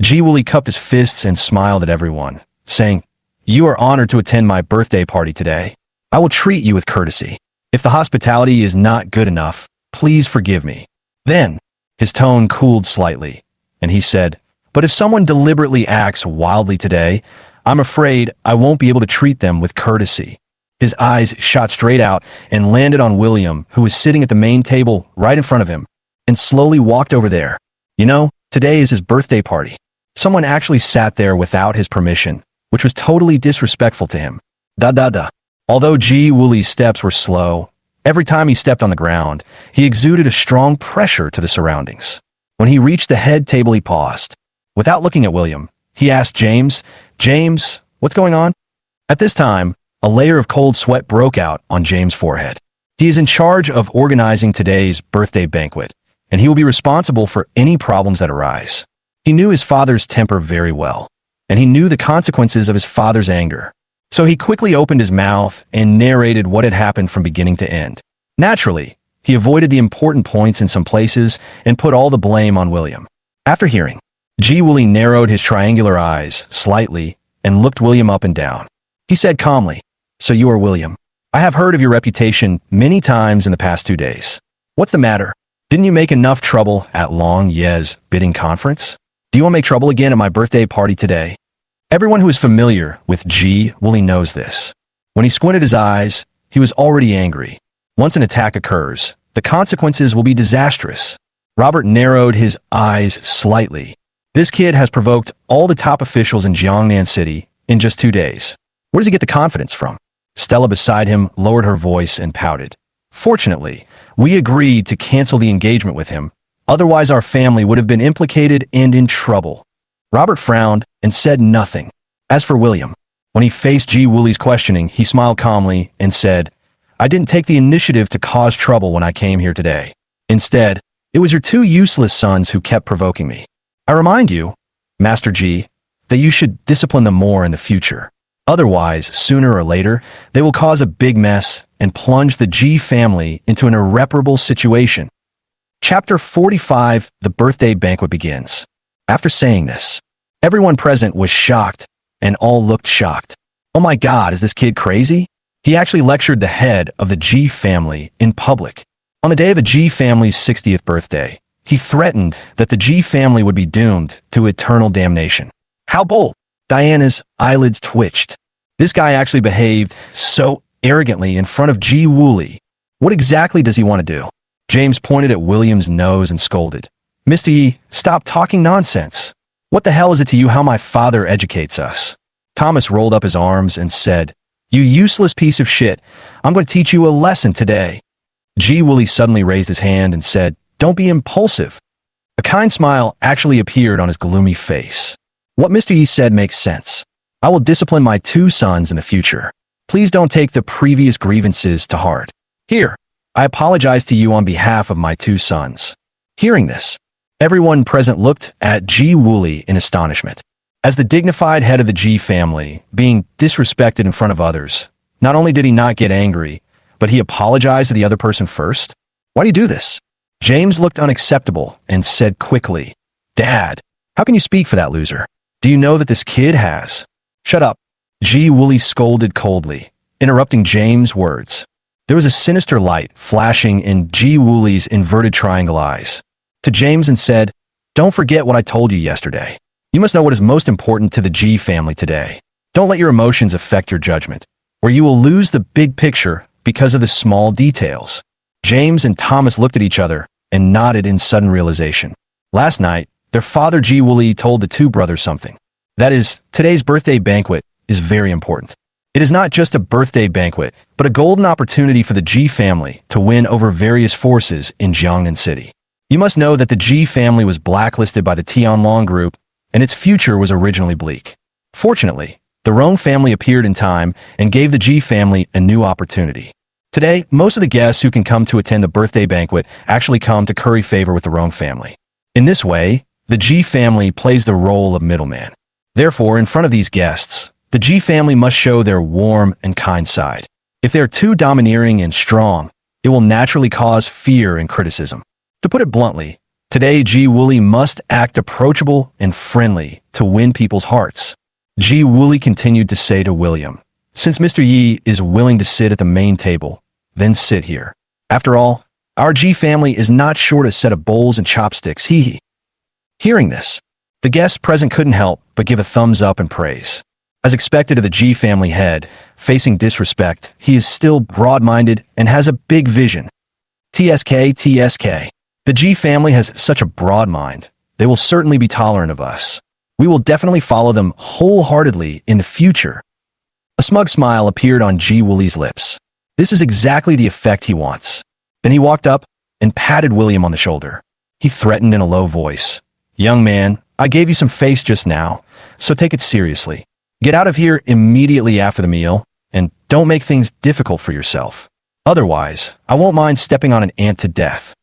S1: Ji Wooly cupped his fists and smiled at everyone, saying, You are honored to attend my birthday party today. I will treat you with courtesy. If the hospitality is not good enough, please forgive me. Then, his tone cooled slightly, and he said, But if someone deliberately acts wildly today, I'm afraid I won't be able to treat them with courtesy. His eyes shot straight out and landed on William, who was sitting at the main table right in front of him, and slowly walked over there. You know, today is his birthday party. Someone actually sat there without his permission, which was totally disrespectful to him. Da. Although Ji Wooly's steps were slow, every time he stepped on the ground, he exuded a strong pressure to the surroundings. When he reached the head table, he paused. Without looking at William, he asked James, what's going on? At this time, a layer of cold sweat broke out on James' forehead. He is in charge of organizing today's birthday banquet, and he will be responsible for any problems that arise. He knew his father's temper very well, and he knew the consequences of his father's anger. So he quickly opened his mouth and narrated what had happened from beginning to end. Naturally, he avoided the important points in some places and put all the blame on William. After hearing, Ji Wooly narrowed his triangular eyes slightly and looked William up and down. He said calmly, So you are William. I have heard of your reputation many times in the past 2 days. What's the matter? Didn't you make enough trouble at Long Ye's bidding conference? Do you want to make trouble again at my birthday party today? Everyone who is familiar with Ji Wooly knows this. When he squinted his eyes, he was already angry. Once an attack occurs, the consequences will be disastrous. Robert narrowed his eyes slightly. This kid has provoked all the top officials in Jiangnan City in just 2 days. Where does he get the confidence from? Stella beside him lowered her voice and pouted. Fortunately, we agreed to cancel the engagement with him. Otherwise, our family would have been implicated and in trouble. Robert frowned and said nothing. As for William, when he faced Ji Wooly's questioning, he smiled calmly and said, I didn't take the initiative to cause trouble when I came here today. Instead, it was your 2 useless sons who kept provoking me. I remind you, Master Ji, that you should discipline them more in the future. Otherwise, sooner or later, they will cause a big mess and plunge the Ji family into an irreparable situation. Chapter 45, The Birthday Banquet begins. After saying this, everyone present was shocked, and all looked shocked. Oh my God, is this kid crazy? He actually lectured the head of the Ji family in public. On the day of the Ji family's 60th birthday, he threatened that the Ji family would be doomed to eternal damnation. How bold! Diana's eyelids twitched. This guy actually behaved so arrogantly in front of Ji Wooly. What exactly does he want to do? James pointed at William's nose and scolded. Mr. Yi, stop talking nonsense. What the hell is it to you how my father educates us? Thomas rolled up his arms and said, You useless piece of shit, I'm going to teach you a lesson today. Ji Wooly suddenly raised his hand and said, Don't be impulsive. A kind smile actually appeared on his gloomy face. What Mr. Yi said makes sense. I will discipline my 2 sons in the future. Please don't take the previous grievances to heart. Here, I apologize to you on behalf of my 2 sons. Hearing this, everyone present looked at Ji Wooly in astonishment. As the dignified head of the Ji family, being disrespected in front of others, not only did he not get angry, but he apologized to the other person first? Why do you do this? James looked unacceptable and said quickly, Dad, how can you speak for that loser? Do you know that this kid has? Shut up. Ji Wooly scolded coldly, interrupting James' words. There was a sinister light flashing in Ji Wooly's inverted triangle eyes. To James and said, Don't forget what I told you yesterday. You must know what is most important to the Ji family today. Don't let your emotions affect your judgment, or you will lose the big picture because of the small details. James and Thomas looked at each other and nodded in sudden realization. Last night, their father Ji Wooly told the 2 brothers something. That is, today's birthday banquet is very important. It is not just a birthday banquet, but a golden opportunity for the Ji family to win over various forces in Jiangnan City. You must know that the Ji family was blacklisted by the Tianlong group, and its future was originally bleak. Fortunately, the Rong family appeared in time and gave the Ji family a new opportunity. Today, most of the guests who can come to attend the birthday banquet actually come to curry favor with the Rong family. In this way, the Ji family plays the role of middleman. Therefore, in front of these guests, the Ji family must show their warm and kind side. If they are too domineering and strong, it will naturally cause fear and criticism. To put it bluntly, today Ji Wooly must act approachable and friendly to win people's hearts. Ji Wooly continued to say to William, Since Mr. Yi is willing to sit at the main table, then sit here. After all, our Ji family is not short a set of bowls and chopsticks, hee. Hearing this, the guests present couldn't help but give a thumbs up and praise. As expected of the Ji family head, facing disrespect, he is still broad-minded and has a big vision. TSK. The Ji family has such a broad mind. They will certainly be tolerant of us. We will definitely follow them wholeheartedly in the future. A smug smile appeared on Ji Wooly's lips. This is exactly the effect he wants. Then he walked up and patted William on the shoulder. He threatened in a low voice. Young man, I gave you some face just now, so take it seriously. Get out of here immediately after the meal, and don't make things difficult for yourself. Otherwise, I won't mind stepping on an ant to death.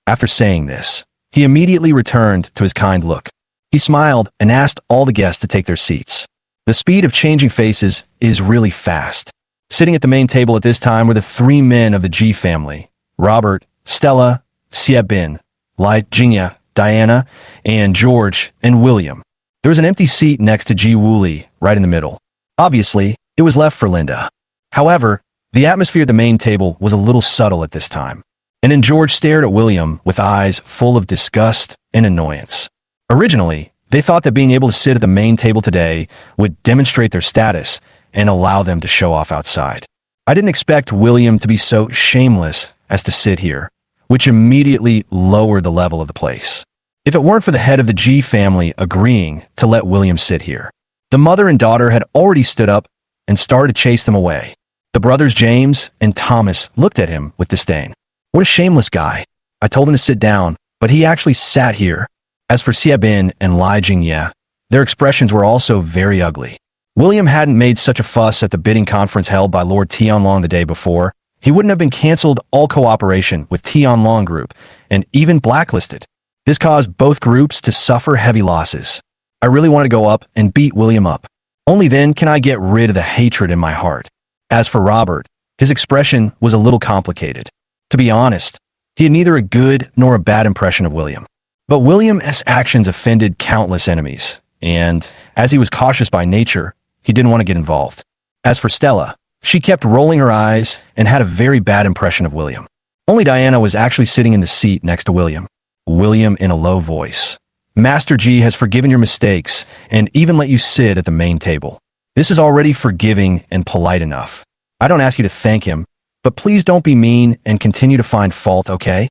S1: After saying this, he immediately returned to his kind look. He smiled and asked all the guests to take their seats. The speed of changing faces is really fast. Sitting at the main table at this time were the 3 men of the Ji family, Robert, Stella, Xiebin, Lai Jingya, Diana, and George and William. There was an empty seat next to Ji Wooly, right in the middle. Obviously, it was left for Linda. However, the atmosphere at the main table was a little subtle at this time, and then George stared at William with eyes full of disgust and annoyance. Originally, They thought that being able to sit at the main table today would demonstrate their status and allow them to show off outside. I didn't expect William to be so shameless as to sit here, which immediately lowered the level of the place. If it weren't for the head of the G family agreeing to let William sit here, the mother and daughter had already stood up and started to chase them away. The brothers James and Thomas looked at him with disdain. What a shameless guy. I told him to sit down, but he actually sat here. As for Xiabin and Lai Jingye, their expressions were also very ugly. William hadn't made such a fuss at the bidding conference held by Lord Tianlong the day before. He wouldn't have been cancelled all cooperation with Tianlong Group and even blacklisted. This caused both groups to suffer heavy losses. I really wanted to go up and beat William up. Only then can I get rid of the hatred in my heart. As for Robert, his expression was a little complicated. To be honest, he had neither a good nor a bad impression of William. But William's actions offended countless enemies, and as he was cautious by nature, he didn't want to get involved. As for Stella, she kept rolling her eyes and had a very bad impression of William. Only Diana was actually sitting in the seat next to William. William in a low voice. Master G has forgiven your mistakes and even let you sit at the main table. This is already forgiving and polite enough. I don't ask you to thank him, but please don't be mean and continue to find fault, okay?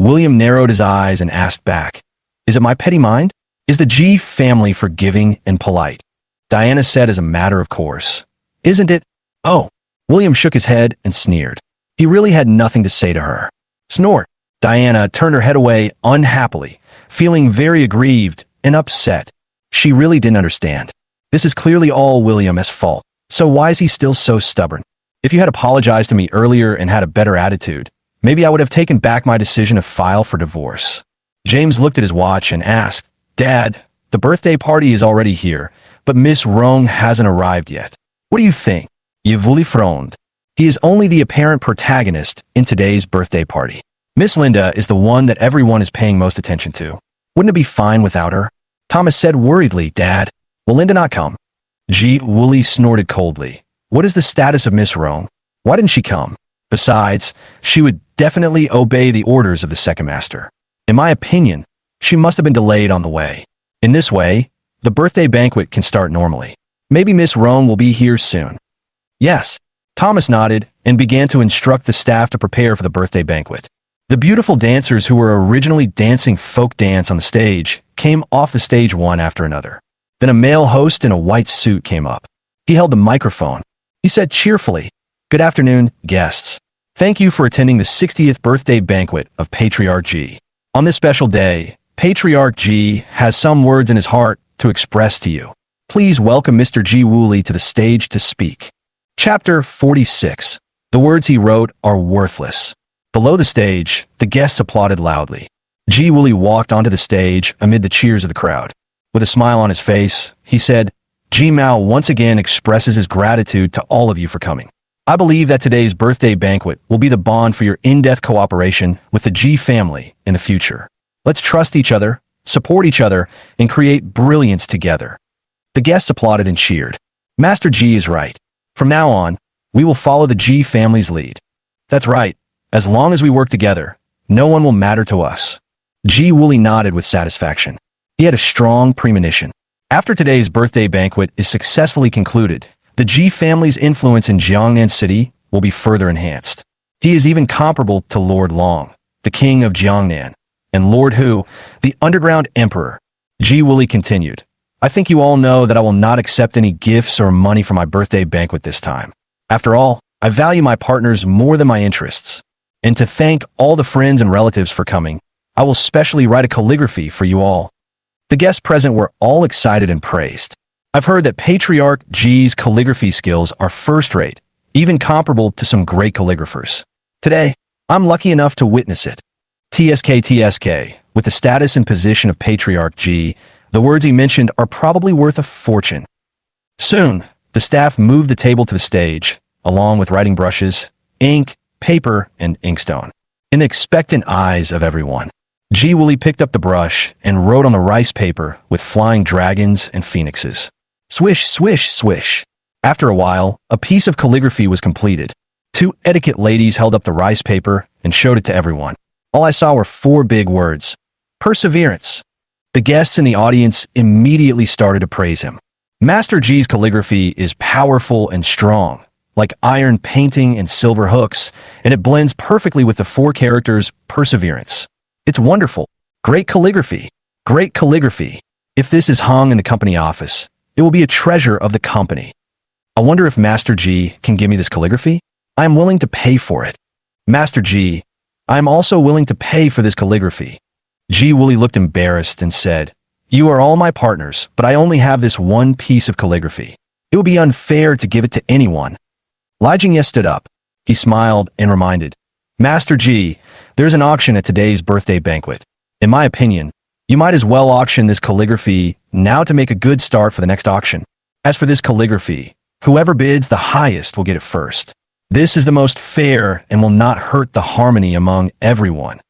S1: William narrowed his eyes and asked back, is it my petty mind? Is the G family forgiving and polite? Diana said as a matter of course. Isn't it? Oh. William shook his head and sneered. He really had nothing to say to her. Snort. Diana turned her head away unhappily, feeling very aggrieved and upset. She really didn't understand. This is clearly all William's fault, so why is he still so stubborn? If you had apologized to me earlier and had a better attitude, maybe I would have taken back my decision to file for divorce. James looked at his watch and asked, Dad, the birthday party is already here, but Miss Rong hasn't arrived yet. What do you think? Yvuli frowned. He is only the apparent protagonist in today's birthday party. Miss Linda is the one that everyone is paying most attention to. Wouldn't it be fine without her? Thomas said worriedly, Dad, will Linda not come? Ji Wooly snorted coldly. What is the status of Miss Rong? Why didn't she come? Besides, she would definitely obey the orders of the second master. In my opinion, she must have been delayed on the way. In this way, the birthday banquet can start normally. Maybe Miss Rong will be here soon. Yes. Thomas nodded and began to instruct the staff to prepare for the birthday banquet. The beautiful dancers who were originally dancing folk dance on the stage came off the stage one after another. Then a male host in a white suit came up. He held the microphone. He said cheerfully, Good afternoon, guests. Thank you for attending the 60th birthday banquet of Patriarch G. On this special day, Patriarch G has some words in his heart to express to you. Please welcome Mr. Ji Wooly to the stage to speak. Chapter 46. The words he wrote are worthless. Below the stage, the guests applauded loudly. Ji Wooly walked onto the stage amid the cheers of the crowd. With a smile on his face, he said, Ji Mao once again expresses his gratitude to all of you for coming. I believe that today's birthday banquet will be the bond for your in-depth cooperation with the Ji family in the future. Let's trust each other, support each other, and create brilliance together. The guests applauded and cheered. Master Ji is right. From now on, we will follow the Ji family's lead. That's right. As long as we work together, no one will matter to us. Ji Wooly nodded with satisfaction. He had a strong premonition. After today's birthday banquet is successfully concluded, the Ji family's influence in Jiangnan City will be further enhanced. He is even comparable to Lord Long, the king of Jiangnan, and Lord Hu, the underground emperor. Ji Wooly continued, I think you all know that I will not accept any gifts or money for my birthday banquet this time. After all, I value my partners more than my interests. And to thank all the friends and relatives for coming, I will specially write a calligraphy for you all. The guests present were all excited and praised. I've heard that Patriarch G's calligraphy skills are first-rate, even comparable to some great calligraphers. Today, I'm lucky enough to witness it. TSK, with the status and position of Patriarch G, the words he mentioned are probably worth a fortune. Soon, the staff moved the table to the stage, along with writing brushes, ink, paper, and inkstone. In the expectant eyes of everyone, Ji Wooly picked up the brush and wrote on the rice paper with flying dragons and phoenixes. Swish, swish, swish. After a while, a piece of calligraphy was completed. Two etiquette ladies held up the rice paper and showed it to everyone. All I saw were 4 big words. Perseverance. The guests in the audience immediately started to praise him. Master G's calligraphy is powerful and strong, like iron painting and silver hooks, and it blends perfectly with the four characters' perseverance. It's wonderful. Great calligraphy. Great calligraphy. If this is hung in the company office, it will be a treasure of the company. I wonder if Master G can give me this calligraphy? I am willing to pay for it. Master G, I am also willing to pay for this calligraphy. G Wooly looked embarrassed and said, You are all my partners, but I only have this one piece of calligraphy. It would be unfair to give it to anyone. Li Jingye stood up. He smiled and reminded, Master G, there's an auction at today's birthday banquet. In my opinion, you might as well auction this calligraphy now to make a good start for the next auction. As for this calligraphy, whoever bids the highest will get it first. This is the most fair and will not hurt the harmony among everyone.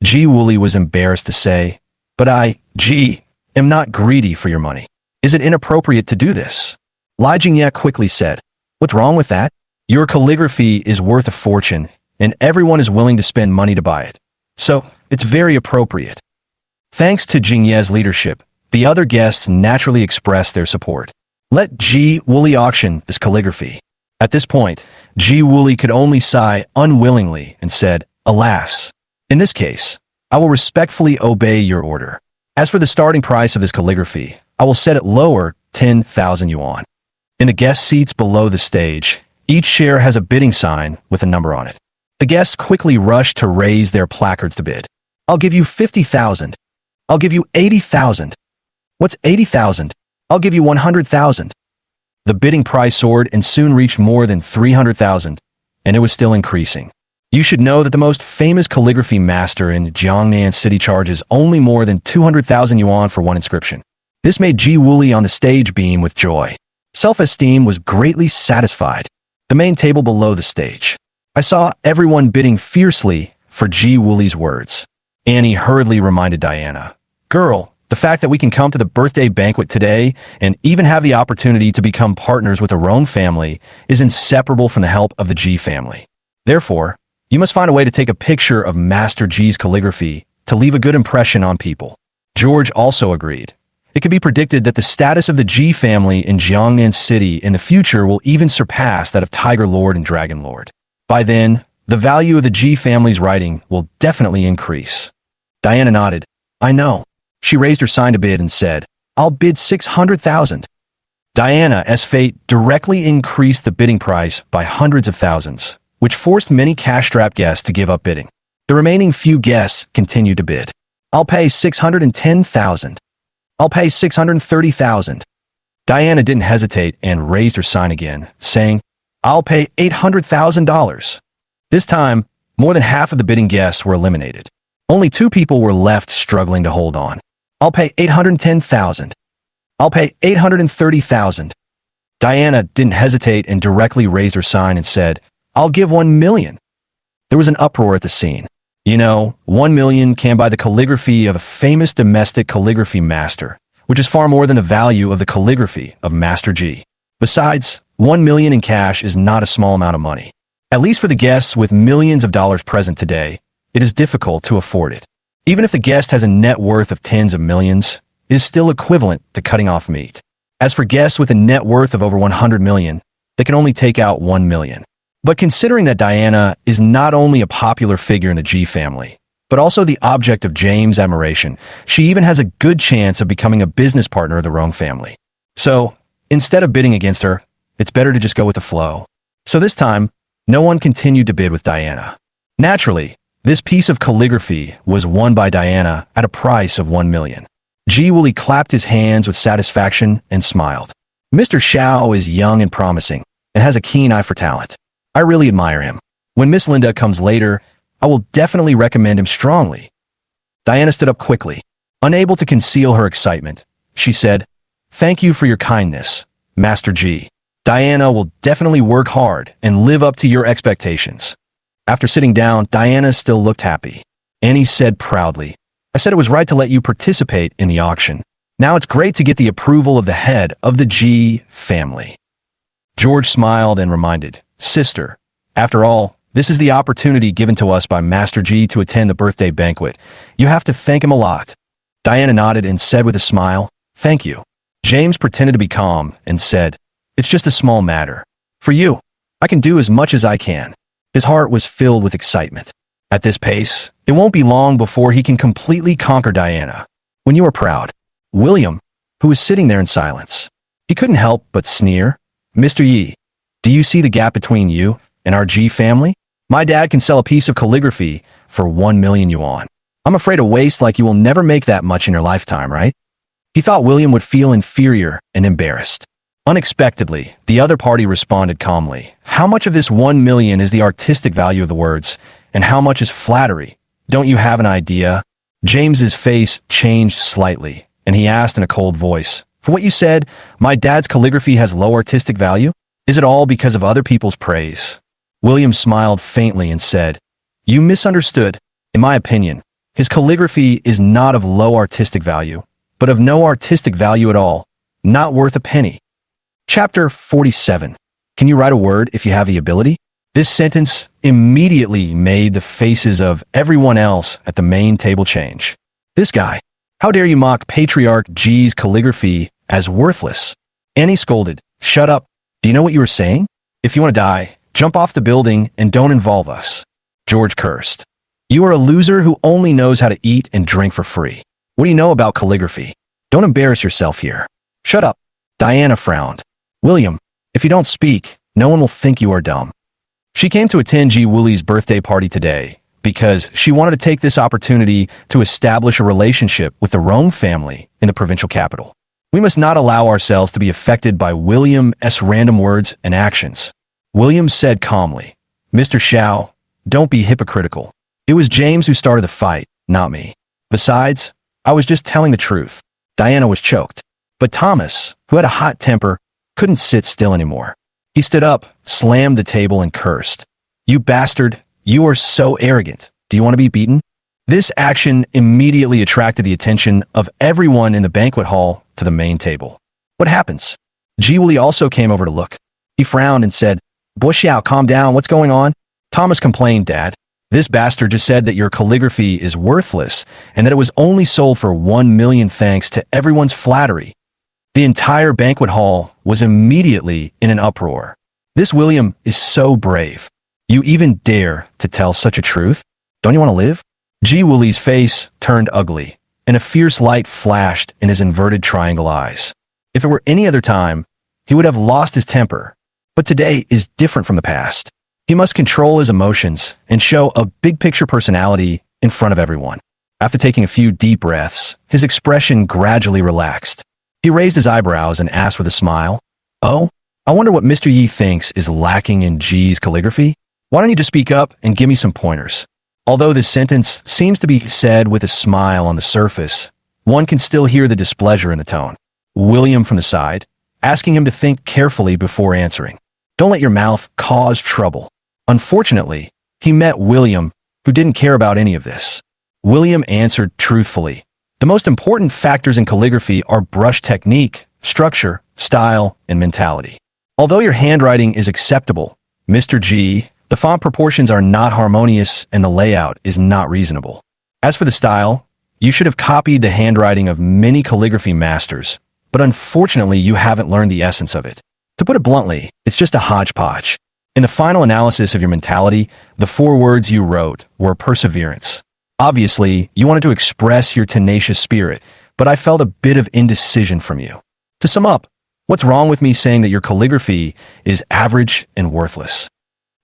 S1: G Wooly was embarrassed to say, But I, G, am not greedy for your money. Is it inappropriate to do this? Li Jingye quickly said, What's wrong with that? Your calligraphy is worth a fortune, and everyone is willing to spend money to buy it. So, it's very appropriate. Thanks to Jingye's leadership, the other guests naturally expressed their support. Let G Wooly auction this calligraphy. At this point, G Wooly could only sigh unwillingly and said, Alas. In this case, I will respectfully obey your order. As for the starting price of this calligraphy, I will set it lower, 10,000 yuan. In the guest seats below the stage, each chair has a bidding sign with a number on it. The guests quickly rush to raise their placards to bid. I'll give you 50,000. I'll give you 80,000. What's 80,000? I'll give you 100,000. The bidding price soared and soon reached more than 300,000, and it was still increasing. You should know that the most famous calligraphy master in Jiangnan City charges only more than 200,000 yuan for one inscription. This made G Wooly on the stage beam with joy. Self-esteem was greatly satisfied. The main table below the stage. I saw everyone bidding fiercely for G Wooly's words. Annie hurriedly reminded Diana, Girl, the fact that we can come to the birthday banquet today and even have the opportunity to become partners with the Rong family is inseparable from the help of the G family. Therefore, you must find a way to take a picture of Master G's calligraphy to leave a good impression on people. George also agreed. It could be predicted that the status of the G family in Jiangnan City in the future will even surpass that of Tiger Lord and Dragon Lord. By then, the value of the G family's writing will definitely increase. Diana nodded. I know. She raised her sign to bid and said, I'll bid 600,000. Diana's fate directly increased the bidding price by hundreds of thousands, which forced many cash-strapped guests to give up bidding. The remaining few guests continued to bid. I'll pay 610,000. I'll pay 630,000. Diana didn't hesitate and raised her sign again, saying, I'll pay $800,000. This time, more than half of the bidding guests were eliminated. Only 2 people were left struggling to hold on. I'll pay 810,000. I'll pay 830,000. Diana didn't hesitate and directly raised her sign and said, I'll give 1 million. There was an uproar at the scene. You know, 1 million can buy the calligraphy of a famous domestic calligraphy master, which is far more than the value of the calligraphy of Master G. Besides, 1 million in cash is not a small amount of money. At least for the guests with millions of dollars present today, it is difficult to afford it. Even if the guest has a net worth of tens of millions, it is still equivalent to cutting off meat. As for guests with a net worth of over 100 million, they can only take out 1 million. But considering that Diana is not only a popular figure in the G family, but also the object of James' admiration, she even has a good chance of becoming a business partner of the Rong family. So, instead of bidding against her, it's better to just go with the flow. So this time, no one continued to bid with Diana. Naturally, this piece of calligraphy was won by Diana at a price of 1 million. G Wooly clapped his hands with satisfaction and smiled. Mr. Shiao is young and promising, and has a keen eye for talent. I really admire him. When Miss Linda comes later, I will definitely recommend him strongly. Diana stood up quickly. Unable to conceal her excitement, she said, Thank you for your kindness, Master G. Diana will definitely work hard and live up to your expectations. After sitting down, Diana still looked happy. Annie said proudly, I said it was right to let you participate in the auction. Now it's great to get the approval of the head of the G family. George smiled and reminded, Sister, after all, this is the opportunity given to us by Master G to attend the birthday banquet. You have to thank him a lot. Diana nodded and said with a smile, "Thank you." James pretended to be calm and said, "It's just a small matter. For you, I can do as much as I can." His heart was filled with excitement. At this pace, it won't be long before he can completely conquer Diana. When you are proud. William, who was sitting there in silence. He couldn't help but sneer. "Mr. Yi, do you see the gap between you and our G family? My dad can sell a piece of calligraphy for 1 million yuan. I'm afraid a waste like you will never make that much in your lifetime, right?" He thought William would feel inferior and embarrassed. Unexpectedly, the other party responded calmly. "How much of this 1 million is the artistic value of the words, and how much is flattery? Don't you have an idea?" James's face changed slightly, and he asked in a cold voice, "For what you said, my dad's calligraphy has low artistic value? Is it all because of other people's praise?" William smiled faintly and said, "You misunderstood. In my opinion, his calligraphy is not of low artistic value, but of no artistic value at all, not worth a penny." Chapter 47. Can you write a word if you have the ability? This sentence immediately made the faces of everyone else at the main table change. This guy. How dare you mock Patriarch G's calligraphy as worthless? Annie scolded. "Shut up. Do you know what you were saying? If you want to die, jump off the building and don't involve us." George cursed. "You are a loser who only knows how to eat and drink for free. What do you know about calligraphy? Don't embarrass yourself here." "Shut up." Diana frowned. "William, if you don't speak, no one will think you are dumb." She came to attend Ji Woolie's birthday party today because she wanted to take this opportunity to establish a relationship with the Rome family in the provincial capital. We must not allow ourselves to be affected by William's random words and actions. William said calmly, "Mr. Shiao, don't be hypocritical. It was James who started the fight, not me. Besides, I was just telling the truth." Diana was choked. But Thomas, who had a hot temper, couldn't sit still anymore. He stood up, slammed the table, and cursed. "You bastard, you are so arrogant. Do you want to be beaten?" This action immediately attracted the attention of everyone in the banquet hall to the main table. "What happens?" Ji Woolie also came over to look. He frowned and said, "Boy Xiao, calm down, what's going on?" Thomas complained, "Dad, this bastard just said that your calligraphy is worthless and that it was only sold for 1 million thanks to everyone's flattery." The entire banquet hall was immediately in an uproar. "This William is so brave. You even dare to tell such a truth? Don't you want to live?" Ji Woolie's face turned ugly, and a fierce light flashed in his inverted triangle eyes. If it were any other time, he would have lost his temper. But today is different from the past. He must control his emotions and show a big-picture personality in front of everyone. After taking a few deep breaths, his expression gradually relaxed. He raised his eyebrows and asked with a smile, "Oh, I wonder what Mr. Yi thinks is lacking in G's calligraphy? Why don't you just speak up and give me some pointers?" Although this sentence seems to be said with a smile on the surface, one can still hear the displeasure in the tone. William from the side, asking him to think carefully before answering. "Don't let your mouth cause trouble." Unfortunately, he met William, who didn't care about any of this. William answered truthfully. "The most important factors in calligraphy are brush technique, structure, style, and mentality. Although your handwriting is acceptable, Mr. G, the font proportions are not harmonious and the layout is not reasonable. As for the style, you should have copied the handwriting of many calligraphy masters, but unfortunately you haven't learned the essence of it. To put it bluntly, it's just a hodgepodge. In the final analysis of your mentality, the 4 words you wrote were perseverance. Obviously, you wanted to express your tenacious spirit, but I felt a bit of indecision from you. To sum up, what's wrong with me saying that your calligraphy is average and worthless?"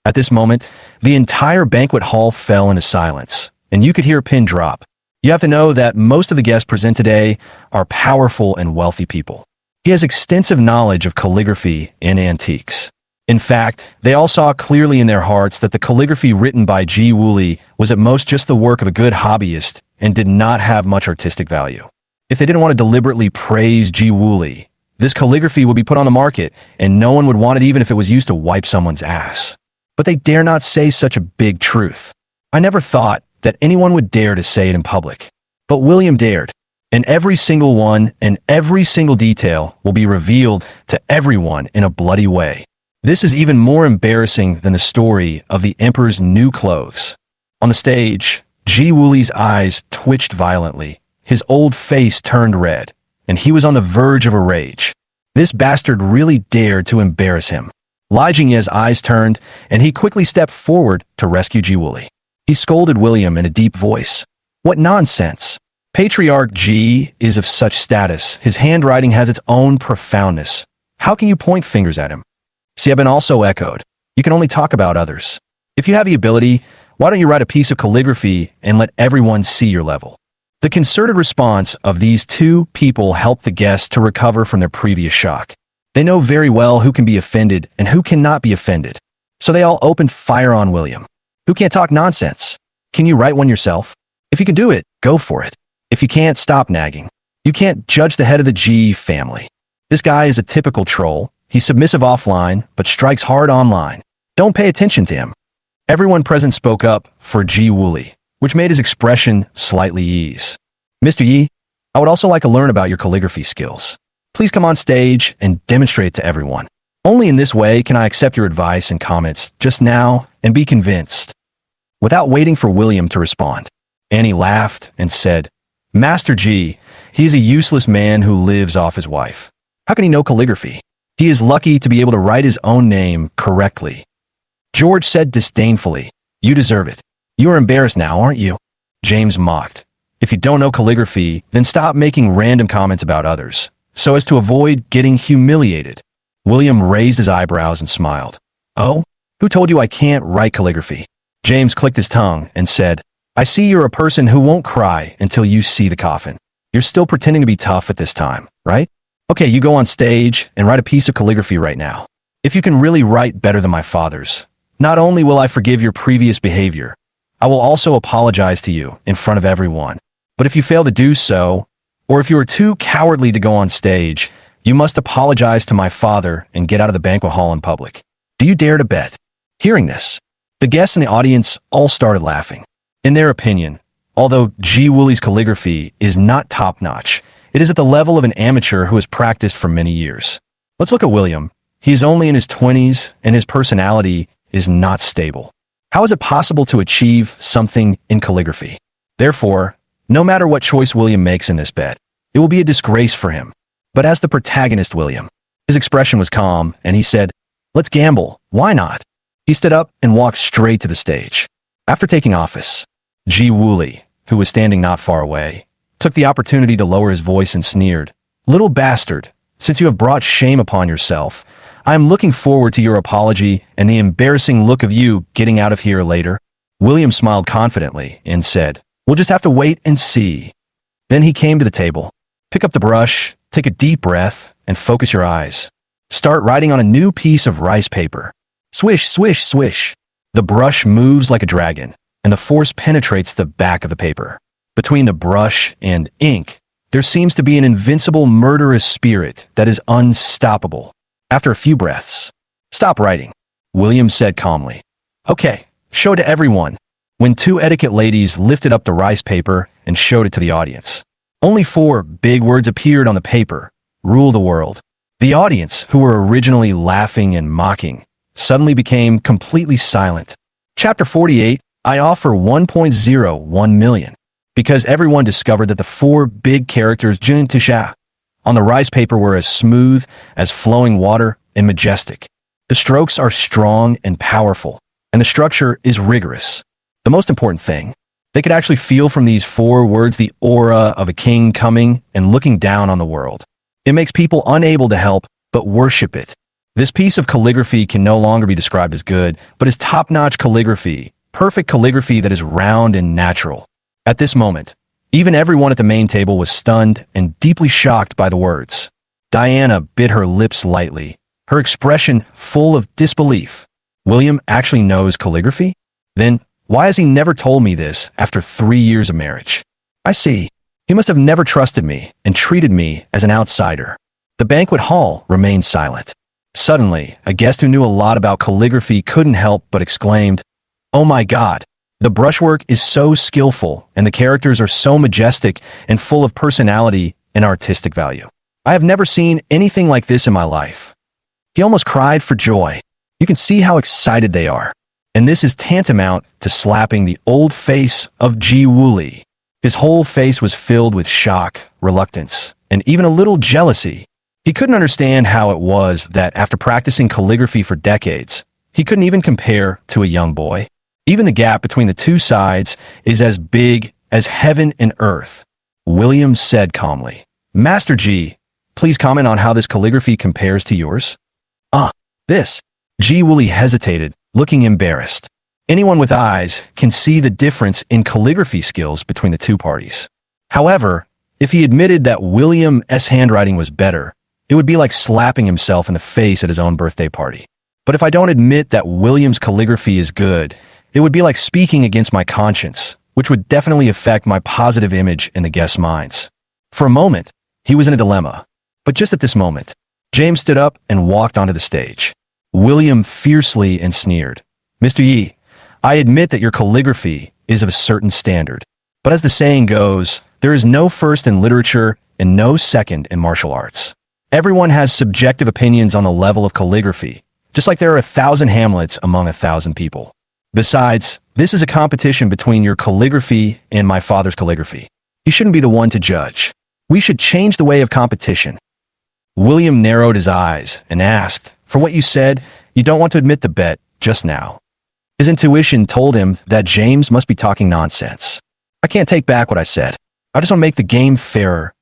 S1: At this moment, the entire banquet hall fell into silence, and you could hear a pin drop. You have to know that most of the guests present today are powerful and wealthy people. He has extensive knowledge of calligraphy and antiques. In fact, they all saw clearly in their hearts that the calligraphy written by Ji Woolie was at most just the work of a good hobbyist and did not have much artistic value. If they didn't want to deliberately praise Ji Woolie, this calligraphy would be put on the market and no one would want it even if it was used to wipe someone's ass. But they dare not say such a big truth. I never thought that anyone would dare to say it in public. But William dared, and every single one and every single detail will be revealed to everyone in a bloody way. This is even more embarrassing than the story of the Emperor's new clothes. On the stage, Ji Woolie's eyes twitched violently. his old face turned red, and he was on the verge of a rage. This bastard really dared to embarrass him. Li Jingye's eyes turned, and he quickly stepped forward to rescue Ji Wooly. He scolded William in a deep voice. What nonsense! Patriarch Ji is of such status. His handwriting has its own profoundness. How can you point fingers at him? Xiaobin also echoed. You can only talk about others. If you have the ability, why don't you write a piece of calligraphy and let everyone see your level? The concerted response of these two people helped the guests to recover from their previous shock. They know very well who can be offended and who cannot be offended. So they all opened fire on William. Who can't talk nonsense? Can you write one yourself? If you can do it, go for it. If you can't, stop nagging. You can't judge the head of the G family. This guy is a typical troll. He's submissive offline, but strikes hard online. Don't pay attention to him. Everyone present spoke up for Ji Wooly, which made his expression slightly ease. Mr. Yi, I would also like to learn about your calligraphy skills. Please come on stage and demonstrate to everyone. Only in this way can I accept your advice and comments just now and be convinced. Without waiting for William to respond, Annie laughed and said, Master Ji, he is a useless man who lives off his wife. How can he know calligraphy? He is lucky to be able to write his own name correctly. George said disdainfully, You deserve it. You are embarrassed now, aren't you? James mocked. If you don't know calligraphy, then stop making random comments about others, so as to avoid getting humiliated. William raised his eyebrows and smiled. Oh? Who told you I can't write calligraphy? James clicked his tongue and said, I see you're a person who won't cry until you see the coffin. You're still pretending to be tough at this time, right? Okay, you go on stage and write a piece of calligraphy right now. If you can really write better than my father's, not only will I forgive your previous behavior, I will also apologize to you in front of everyone. But if you fail to do so, or if you are too cowardly to go on stage, you must apologize to my father and get out of the banquet hall in public. Do you dare to bet? Hearing this, the guests in the audience all started laughing. In their opinion, although Ji Wooly's calligraphy is not top-notch, it is at the level of an amateur who has practiced for many years. Let's look at William. He is only in his 20s, and his personality is not stable. How is it possible to achieve something in calligraphy? Therefore, no matter what choice William makes in this bet, it will be a disgrace for him. But as the protagonist, William, his expression was calm, and he said, Let's gamble. Why not? He stood up and walked straight to the stage. After taking office, Ji Wooly, who was standing not far away, took the opportunity to lower his voice and sneered, Little bastard, since you have brought shame upon yourself, I am looking forward to your apology and the embarrassing look of you getting out of here later. William smiled confidently and said, We'll just have to wait and see. Then he came to the table. Pick up the brush, take a deep breath, and focus your eyes. Start writing on a new piece of rice paper. Swish, swish, swish. The brush moves like a dragon, and the force penetrates the back of the paper. Between the brush and ink, there seems to be an invincible murderous spirit that is unstoppable. After a few breaths, Stop writing, William said calmly. Okay, show to everyone. When two etiquette ladies lifted up the rice paper and showed it to the audience. Only 4 big words appeared on the paper. Rule the world. The audience, who were originally laughing and mocking, suddenly became completely silent. Chapter 48, I offer 1.01 million. Because everyone discovered that the 4 big characters Jun Tisha on the rice paper were as smooth as flowing water and majestic. The strokes are strong and powerful, and the structure is rigorous. The most important thing, they could actually feel from these 4 words the aura of a king coming and looking down on the world. It makes people unable to help but worship it. This piece of calligraphy can no longer be described as good, but as top-notch calligraphy, perfect calligraphy that is round and natural. At this moment, even everyone at the main table was stunned and deeply shocked by the words. Diana bit her lips lightly, her expression full of disbelief. William actually knows calligraphy? Then, why has he never told me this after 3 years of marriage? I see. He must have never trusted me and treated me as an outsider. The banquet hall remained silent. Suddenly, a guest who knew a lot about calligraphy couldn't help but exclaimed, Oh my God! The brushwork is so skillful, and the characters are so majestic and full of personality and artistic value. I have never seen anything like this in my life. He almost cried for joy. You can see how excited they are. And this is tantamount to slapping the old face of Ji Wooly. His whole face was filled with shock, reluctance, and even a little jealousy. He couldn't understand how it was that after practicing calligraphy for decades, he couldn't even compare to a young boy. Even the gap between the two sides is as big as heaven and earth. William said calmly, "Master G, please comment on how this calligraphy compares to yours." This. G. Woolley hesitated, looking embarrassed. Anyone with eyes can see the difference in calligraphy skills between the two parties. However, if he admitted that William's handwriting was better, it would be like slapping himself in the face at his own birthday party. But if I don't admit that William's calligraphy is good, it would be like speaking against my conscience, which would definitely affect my positive image in the guests' minds. For a moment, he was in a dilemma. But just at this moment, James stood up and walked onto the stage. William fiercely and sneered, "Mr. Yi, I admit that your calligraphy is of a certain standard. But as the saying goes, there is no first in literature and no second in martial arts. Everyone has subjective opinions on the level of calligraphy, just like there are 1,000 Hamlets among 1,000 people. Besides, this is a competition between your calligraphy and my father's calligraphy. You shouldn't be the one to judge. We should change the way of competition." William narrowed his eyes and asked, "For what you said, you don't want to admit the bet just now." His intuition told him that James must be talking nonsense. "I can't take back what I said. I just want to make the game fairer."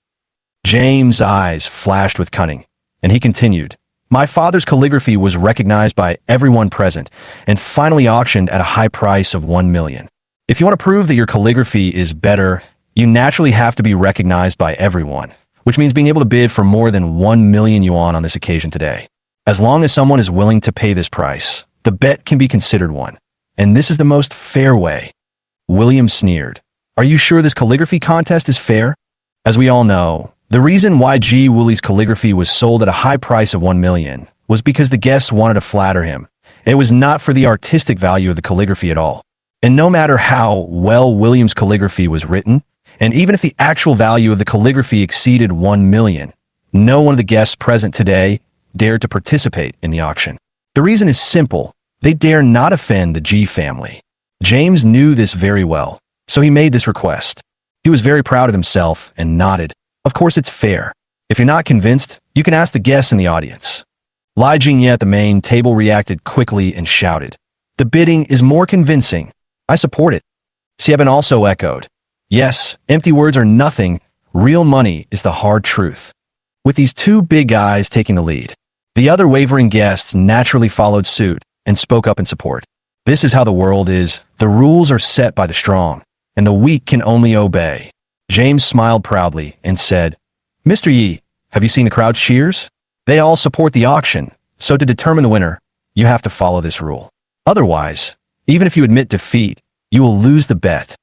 S1: James' eyes flashed with cunning, and he continued, "My father's calligraphy was recognized by everyone present and finally auctioned at a high price of 1 million. If you want to prove that your calligraphy is better, you naturally have to be recognized by everyone, which means being able to bid for more than 1 million yuan on this occasion today. As long as someone is willing to pay this price, the bet can be considered one. And this is the most fair way." William sneered, "Are you sure this calligraphy contest is fair?" As we all know, the reason why G. Woolley's calligraphy was sold at a high price of 1 million was because the guests wanted to flatter him. It was not for the artistic value of the calligraphy at all. And no matter how well William's calligraphy was written, and even if the actual value of the calligraphy exceeded 1 million, no one of the guests present today dared to participate in the auction. The reason is simple. They dare not offend the G family. James knew this very well, so he made this request. He was very proud of himself and nodded. "Of course it's fair. If you're not convinced, you can ask the guests in the audience." Li Jingye at the main table reacted quickly and shouted, "The bidding is more convincing. I support it." Xieben also echoed, "Yes, empty words are nothing. Real money is the hard truth." With these two big guys taking the lead, the other wavering guests naturally followed suit and spoke up in support. This is how the world is. The rules are set by the strong, and the weak can only obey. James smiled proudly and said, "Mr. Yi, have you seen the crowd cheers? They all support the auction, so to determine the winner, you have to follow this rule. Otherwise, even if you admit defeat, you will lose the bet."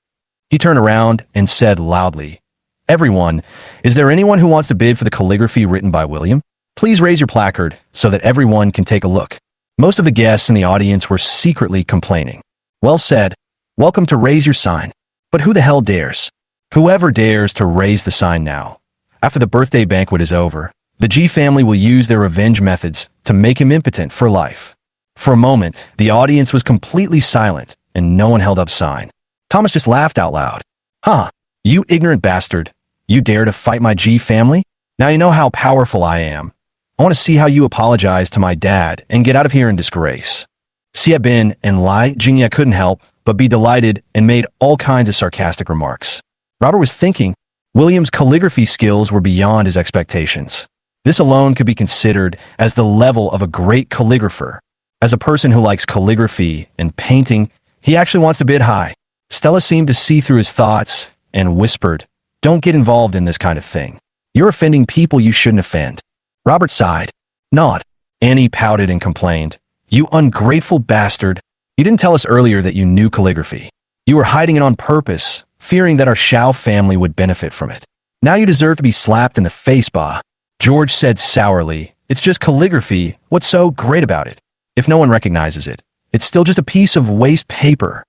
S1: He turned around and said loudly, "Everyone, is there anyone who wants to bid for the calligraphy written by William? Please raise your placard so that everyone can take a look." Most of the guests in the audience were secretly complaining. "Well said. Welcome to raise your sign. But who the hell dares? Whoever dares to raise the sign now. After the birthday banquet is over, the G family will use their revenge methods to make him impotent for life." For a moment, the audience was completely silent and no one held up sign. Thomas just laughed out loud. "Huh, you ignorant bastard. You dare to fight my G family? Now you know how powerful I am. I want to see how you apologize to my dad and get out of here in disgrace." Xieben and Li Jingye couldn't help but be delighted and made all kinds of sarcastic remarks. Robert was thinking, William's calligraphy skills were beyond his expectations. This alone could be considered as the level of a great calligrapher. As a person who likes calligraphy and painting, he actually wants to bid high. Stella seemed to see through his thoughts and whispered, "Don't get involved in this kind of thing. You're offending people you shouldn't offend." Robert sighed. "Not." Annie pouted and complained, "You ungrateful bastard. You didn't tell us earlier that you knew calligraphy. You were hiding it on purpose, fearing that our Shiao family would benefit from it. Now you deserve to be slapped in the face, bah." George said sourly, "It's just calligraphy. What's so great about it? If no one recognizes it, it's still just a piece of waste paper."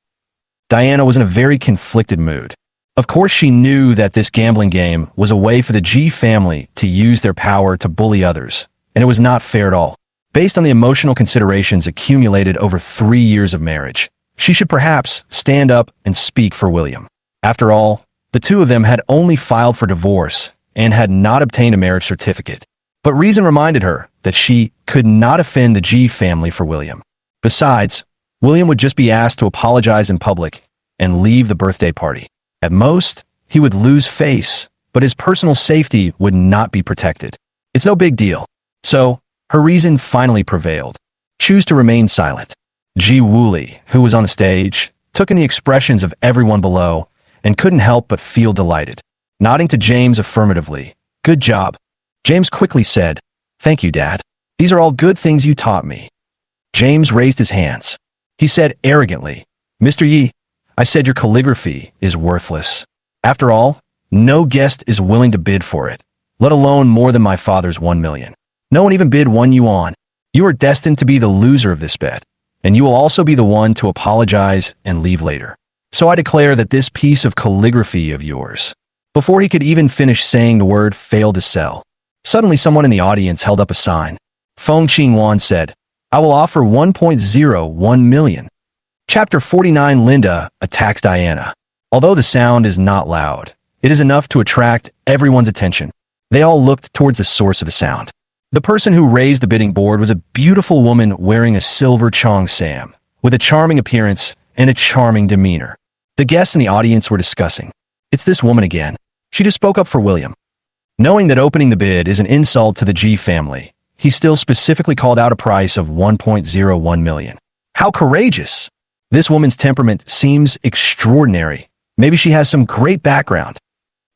S1: Diana was in a very conflicted mood. Of course she knew that this gambling game was a way for the G family to use their power to bully others, and it was not fair at all. Based on the emotional considerations accumulated over 3 years of marriage, she should perhaps stand up and speak for William. After all, The two of them had only filed for divorce and had not obtained a marriage certificate. But reason reminded her that she could not offend the G family for William. Besides, William would just be asked to apologize in public and leave the birthday party. At most, he would lose face, but his personal safety would not be protected. It's no big deal. So, her reason finally prevailed. Choose to remain silent. Ji Wooly, who was on the stage, took in the expressions of everyone below and couldn't help but feel delighted. Nodding to James affirmatively, "Good job." James quickly said, "Thank you, Dad. These are all good things you taught me." James raised his hands. He said arrogantly, "Mr. Yi, I said your calligraphy is worthless. After all, no guest is willing to bid for it, let alone more than my father's 1 million. No one even bid 1 yuan. You are destined to be the loser of this bet, and you will also be the one to apologize and leave later. So I declare that this piece of calligraphy of yours." Before he could even finish saying the word failed to sell, suddenly someone in the audience held up a sign. Feng Qingwan said, "I will offer 1.01 million. Chapter 49. Linda attacks Diana. Although the sound is not loud, it is enough to attract everyone's attention. They all looked towards the source of the sound. The person who raised the bidding board was a beautiful woman wearing a silver cheongsam, with a charming appearance and a charming demeanor. The guests in the audience were discussing, "It's this woman again. She just spoke up for William." Knowing that opening the bid is an insult to the G family, he still specifically called out a price of 1.01 million. How courageous! This woman's temperament seems extraordinary. Maybe she has some great background.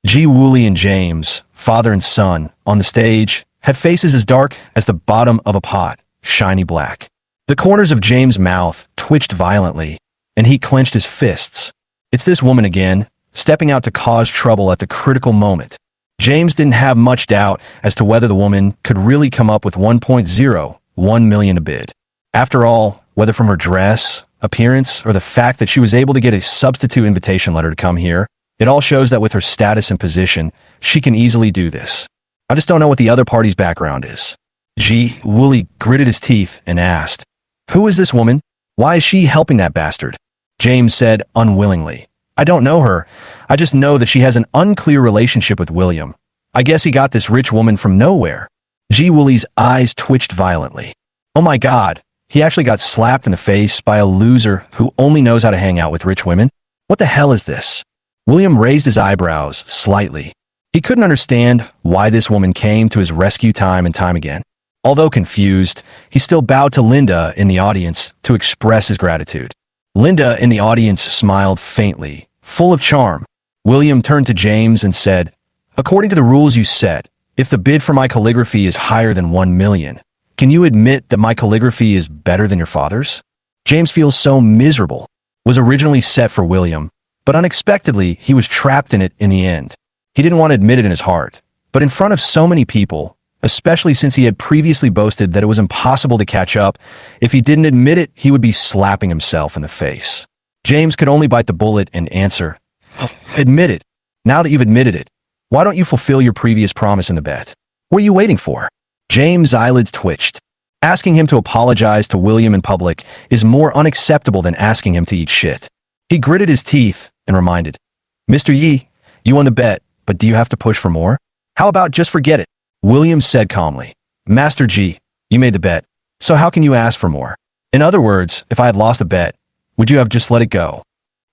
S1: Ji Wooly and James, father and son, on the stage, had faces as dark as the bottom of a pot, shiny black. The corners of James' mouth twitched violently, and he clenched his fists. It's this woman again, stepping out to cause trouble at the critical moment. James didn't have much doubt as to whether the woman could really come up with 1.01 million to bid. After all, whether from her dress, appearance, or the fact that she was able to get a substitute invitation letter to come here, it all shows that with her status and position, she can easily do this. I just don't know what the other party's background is. Ji Wooly gritted his teeth and asked, "Who is this woman? Why is she helping that bastard?" James said unwillingly, "I don't know her. I just know that she has an unclear relationship with William. I guess he got this rich woman from nowhere." Ji Wooly's eyes twitched violently. Oh my god, he actually got slapped in the face by a loser who only knows how to hang out with rich women? What the hell is this? William raised his eyebrows slightly. He couldn't understand why this woman came to his rescue time and time again. Although confused, he still bowed to Linda in the audience to express his gratitude. Linda in the audience smiled faintly, full of charm. William turned to James and said, "According to the rules you set, if the bid for my calligraphy is higher than 1 million, can you admit that my calligraphy is better than your father's?" James feels so miserable. Was originally set for William, but unexpectedly he was trapped in it in the end. He didn't want to admit it in his heart, but in front of so many people, especially since he had previously boasted that it was impossible to catch up, if he didn't admit it, he would be slapping himself in the face. James could only bite the bullet and answer, "Admit it. Now that you've admitted it, why don't you fulfill your previous promise in the bet? What are you waiting for?" James' eyelids twitched. Asking him to apologize to William in public is more unacceptable than asking him to eat shit. He gritted his teeth and reminded, "Mr. Yi, you won the bet, but do you have to push for more? How about just forget it?" William said calmly, "Master G, you made the bet, so how can you ask for more? In other words, if I had lost the bet, would you have just let it go?"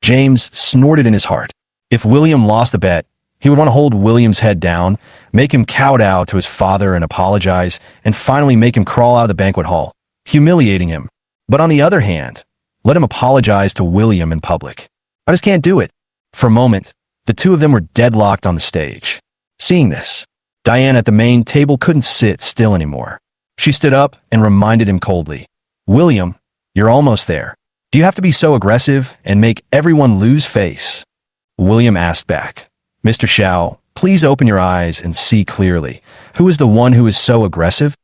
S1: James snorted in his heart. If William lost the bet, he would want to hold William's head down, make him kowtow to his father and apologize, and finally make him crawl out of the banquet hall, humiliating him. But on the other hand, let him apologize to William in public. I just can't do it. For a moment, the two of them were deadlocked on the stage. Seeing this, Diana at the main table couldn't sit still anymore. She stood up and reminded him coldly, "William, you're almost there. Do you have to be so aggressive and make everyone lose face?" William asked back, "Mr. Shiao, please open your eyes and see clearly. Who is the one who is so aggressive?"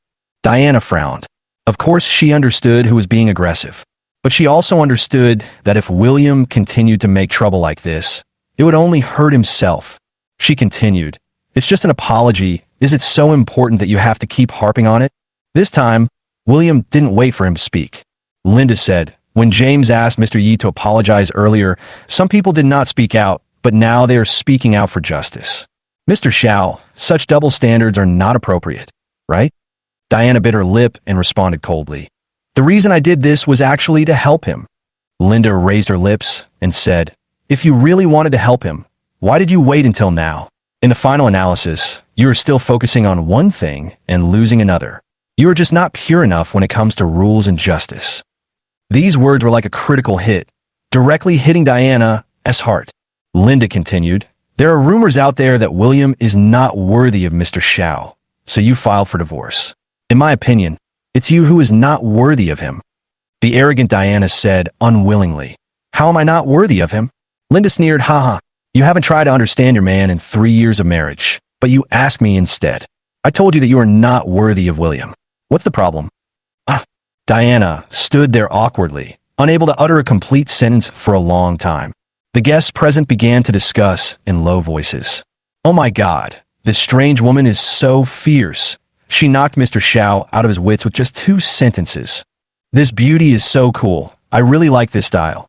S1: Diana frowned. Of course, she understood who was being aggressive. But she also understood that if William continued to make trouble like this, it would only hurt himself. She continued, "It's just an apology. Is it so important that you have to keep harping on it?" This time, William didn't wait for him to speak. Linda said, "When James asked Mr. Yi to apologize earlier, some people did not speak out, but now they are speaking out for justice. Mr. Shiao, such double standards are not appropriate, right? Diana bit her lip and responded coldly. The reason I did this was actually to help him. Linda raised her lips and said, if you really wanted to help him, why did you wait until now? In the final analysis, you are still focusing on one thing and losing another. You are just not pure enough when it comes to rules and justice. These words were like a critical hit, directly hitting Diana's heart. Linda continued, there are rumors out there that William is not worthy of Mr. Shiao, so you filed for divorce. In my opinion, it's you who is not worthy of him. The arrogant Diana said unwillingly, how am I not worthy of him? Linda sneered, haha, you haven't tried to understand your man in 3 years of marriage, but you asked me instead. I told you that you are not worthy of William. What's the problem? Diana stood there awkwardly, unable to utter a complete sentence for a long time. The guests present began to discuss in low voices. Oh my God, this strange woman is so fierce. She knocked Mr. Shiao out of his wits with just 2 sentences. This beauty is so cool. I really like this style.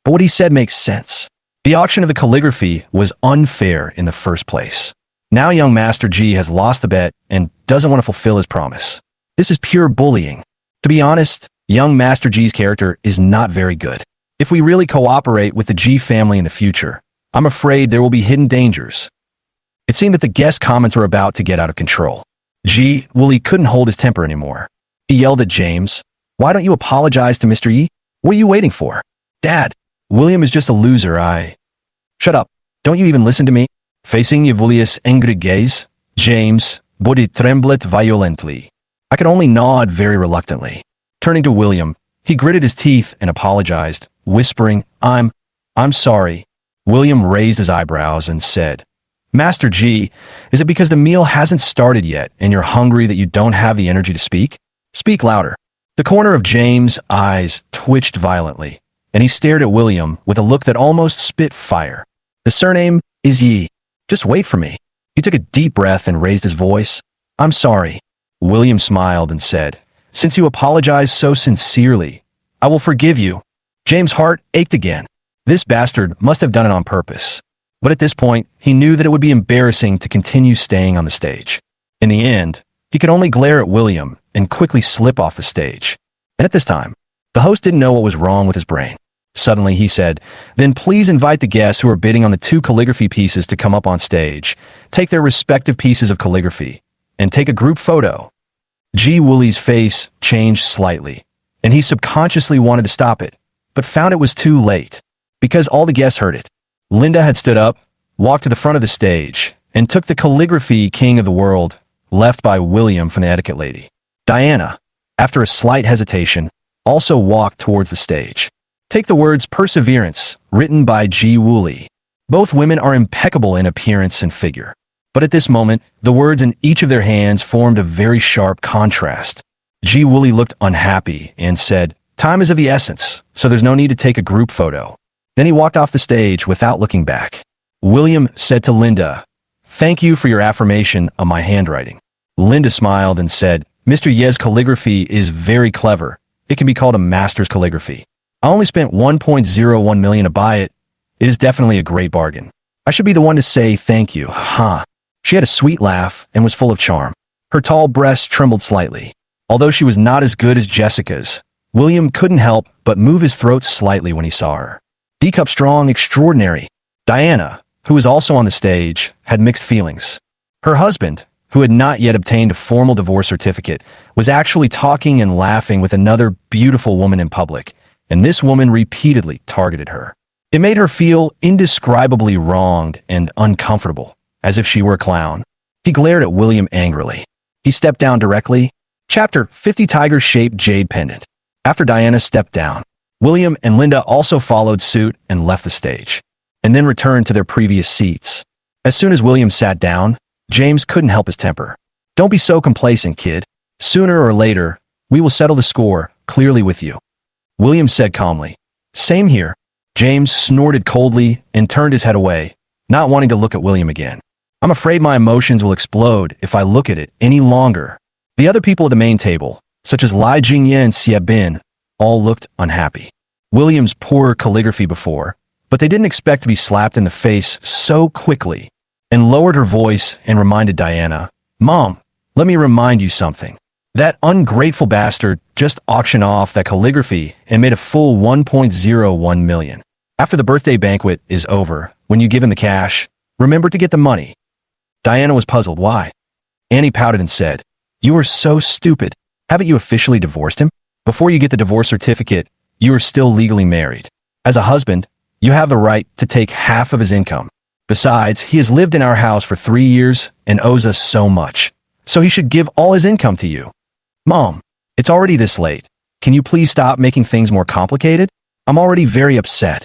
S1: But what he said makes sense. The auction of the calligraphy was unfair in the first place. Now young Master G has lost the bet and doesn't want to fulfill his promise. This is pure bullying. To be honest, young Master G's character is not very good. If we really cooperate with the G family in the future, I'm afraid there will be hidden dangers. It seemed that the guest comments were about to get out of control. G. Wooly couldn't hold his temper anymore. He yelled at James, why don't you apologize to Mr. Yi? What are you waiting for? Dad, William is just a loser, Shut up. Don't you even listen to me? Facing Yvulius' angry gaze, James' body trembled violently. I could only nod very reluctantly. Turning to William, he gritted his teeth and apologized, whispering, I'm sorry. William raised his eyebrows and said, Master G, is it because the meal hasn't started yet and you're hungry that you don't have the energy to speak? Speak louder. The corner of James' eyes twitched violently, and he stared at William with a look that almost spit fire. The surname is Yi. Just wait for me. He took a deep breath and raised his voice. I'm sorry. William smiled and said, since you apologize so sincerely, I will forgive you. James' heart ached again. This bastard must have done it on purpose. But at this point, he knew that it would be embarrassing to continue staying on the stage. In the end, he could only glare at William and quickly slip off the stage. And at this time, the host didn't know what was wrong with his brain. Suddenly, he said, then please invite the guests who are bidding on the 2 calligraphy pieces to come up on stage, take their respective pieces of calligraphy, and take a group photo. G. Wooly's face changed slightly, and he subconsciously wanted to stop it, but found it was too late, because all the guests heard it. Linda had stood up, walked to the front of the stage, and took the calligraphy king of the world, left by William from the etiquette lady. Diana, after a slight hesitation, also walked towards the stage. Take the words Perseverance, written by G. Wooly. Both women are impeccable in appearance and figure. But at this moment, the words in each of their hands formed a very sharp contrast. G. Wooly looked unhappy and said, time is of the essence, so there's no need to take a group photo. Then he walked off the stage without looking back. William said to Linda, thank you for your affirmation of my handwriting. Linda smiled and said, Mr. Ye's calligraphy is very clever. It can be called a master's calligraphy. I only spent 1.01 million to buy it. It is definitely a great bargain. I should be the one to say thank you, huh? She had a sweet laugh and was full of charm. Her tall breasts trembled slightly. Although she was not as good as Jessica's, William couldn't help but move his throat slightly when he saw her. D-cup strong, extraordinary. Diana, who was also on the stage, had mixed feelings. Her husband, who had not yet obtained a formal divorce certificate, was actually talking and laughing with another beautiful woman in public, and this woman repeatedly targeted her. It made her feel indescribably wronged and uncomfortable, as if she were a clown. He glared at William angrily. He stepped down directly. Chapter 50 Tiger-shaped Jade Pendant. After Diana stepped down, William and Linda also followed suit and left the stage, and then returned to their previous seats. As soon as William sat down, James couldn't help his temper. Don't be so complacent, kid. Sooner or later, we will settle the score clearly with you. William said calmly. Same here. James snorted coldly and turned his head away, not wanting to look at William again. I'm afraid my emotions will explode if I look at it any longer. The other people at the main table, such as Lai Jingye and Xie Bin, all looked unhappy. William's poor calligraphy before, but they didn't expect to be slapped in the face so quickly, and lowered her voice and reminded Diana, "Mom, let me remind you something. That ungrateful bastard just auctioned off that calligraphy and made a full 1.01 million. After the birthday banquet is over, when you give him the cash, remember to get the money." Diana was puzzled. Why? Annie pouted and said, "You are so stupid. Haven't you officially divorced him? Before you get the divorce certificate, you are still legally married. As a husband, you have the right to take half of his income. Besides, he has lived in our house for 3 years and owes us so much, so he should give all his income to you." "Mom, it's already this late. Can you please stop making things more complicated? I'm already very upset."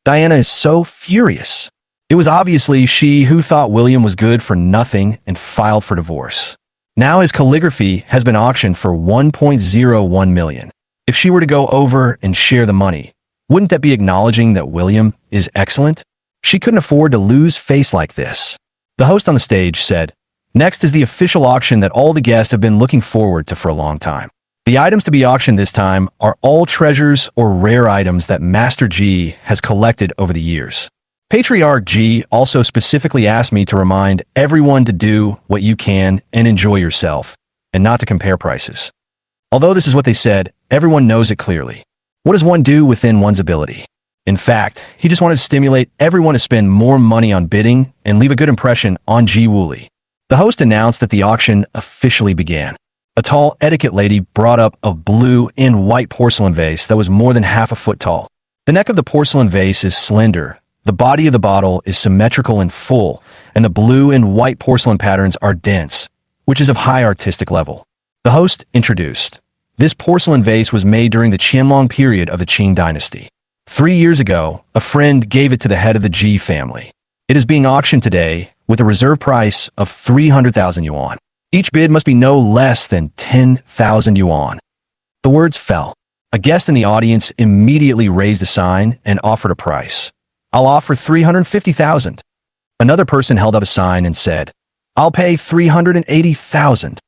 S1: Diana is so furious. It was obviously she who thought William was good for nothing and filed for divorce. Now his calligraphy has been auctioned for 1.01 million. If she were to go over and share the money, wouldn't that be acknowledging that William is excellent? She couldn't afford to lose face like this. The host on the stage said, "Next is the official auction that all the guests have been looking forward to for a long time. The items to be auctioned this time are all treasures or rare items that Master G has collected over the years. Patriarch G also specifically asked me to remind everyone to do what you can and enjoy yourself, and not to compare prices." Although this is what they said, everyone knows it clearly. What does one do within one's ability? In fact, he just wanted to stimulate everyone to spend more money on bidding and leave a good impression on Ji Wooly. The host announced that the auction officially began. A tall etiquette lady brought up a blue and white porcelain vase that was more than half a foot tall. The neck of the porcelain vase is slender, the body of the bottle is symmetrical and full, and the blue and white porcelain patterns are dense, which is of high artistic level. The host introduced, "This porcelain vase was made during the Qianlong period of the Qing dynasty. 3 years ago, a friend gave it to the head of the Ji family. It is being auctioned today with a reserve price of 300,000 yuan. Each bid must be no less than 10,000 yuan." The words fell. A guest in the audience immediately raised a sign and offered a price. "I'll offer 350,000. Another person held up a sign and said, "I'll pay 380,000.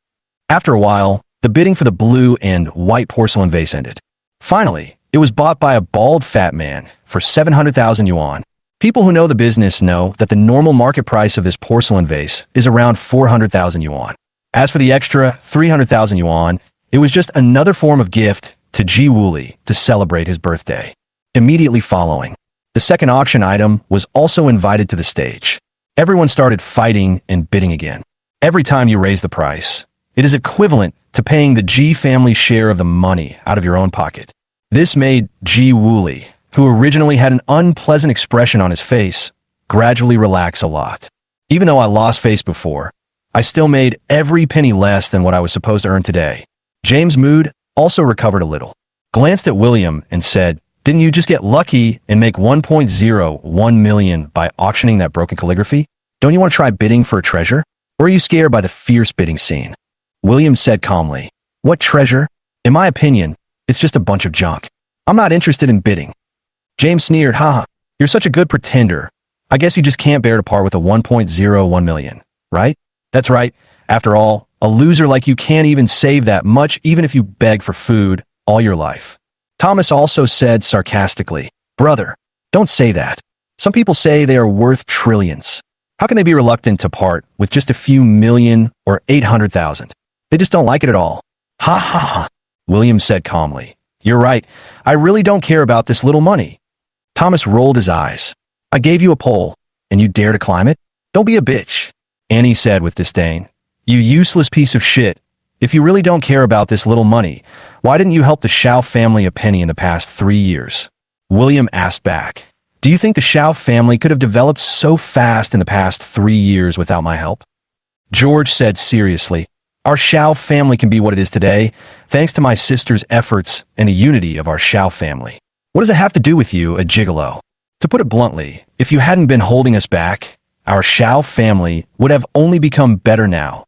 S1: After a while, the bidding for the blue and white porcelain vase ended. Finally, it was bought by a bald fat man for 700,000 yuan. People who know the business know that the normal market price of this porcelain vase is around 400,000 yuan. As for the extra 300,000 yuan, it was just another form of gift to Ji Wooly to celebrate his birthday. Immediately following, the second auction item was also invited to the stage. Everyone started fighting and bidding again. Every time you raise the price, it is equivalent to paying the Ji family share of the money out of your own pocket. This made Ji Wooly, who originally had an unpleasant expression on his face, gradually relax a lot. "Even though I lost face before, I still made every penny less than what I was supposed to earn today." James' mood also recovered a little, glanced at William and said, "Didn't you just get lucky and make 1.01 million by auctioning that broken calligraphy? Don't you want to try bidding for a treasure? Or are you scared by the fierce bidding scene?" William said calmly, "What treasure? In my opinion, it's just a bunch of junk. I'm not interested in bidding." James sneered, "Haha, you're such a good pretender. I guess you just can't bear to part with a 1.01 million, right? That's right. After all, a loser like you can't even save that much even if you beg for food all your life." Thomas also said sarcastically, "Brother, don't say that. Some people say they are worth trillions. How can they be reluctant to part with just a few million or 800,000? They just don't like it at all." "Ha ha ha," William said calmly. "You're right. I really don't care about this little money." Thomas rolled his eyes. "I gave you a pole, and you dare to climb it? Don't be a bitch," Annie said with disdain. "You useless piece of shit. If you really don't care about this little money, why didn't you help the Shiao family a penny in the past 3 years?" William asked back, "Do you think the Shiao family could have developed so fast in the past 3 years without my help?" George said seriously, "Our Shiao family can be what it is today, thanks to my sister's efforts and the unity of our Shiao family. What does it have to do with you, a gigolo? To put it bluntly, if you hadn't been holding us back, our Shiao family would have only become better now."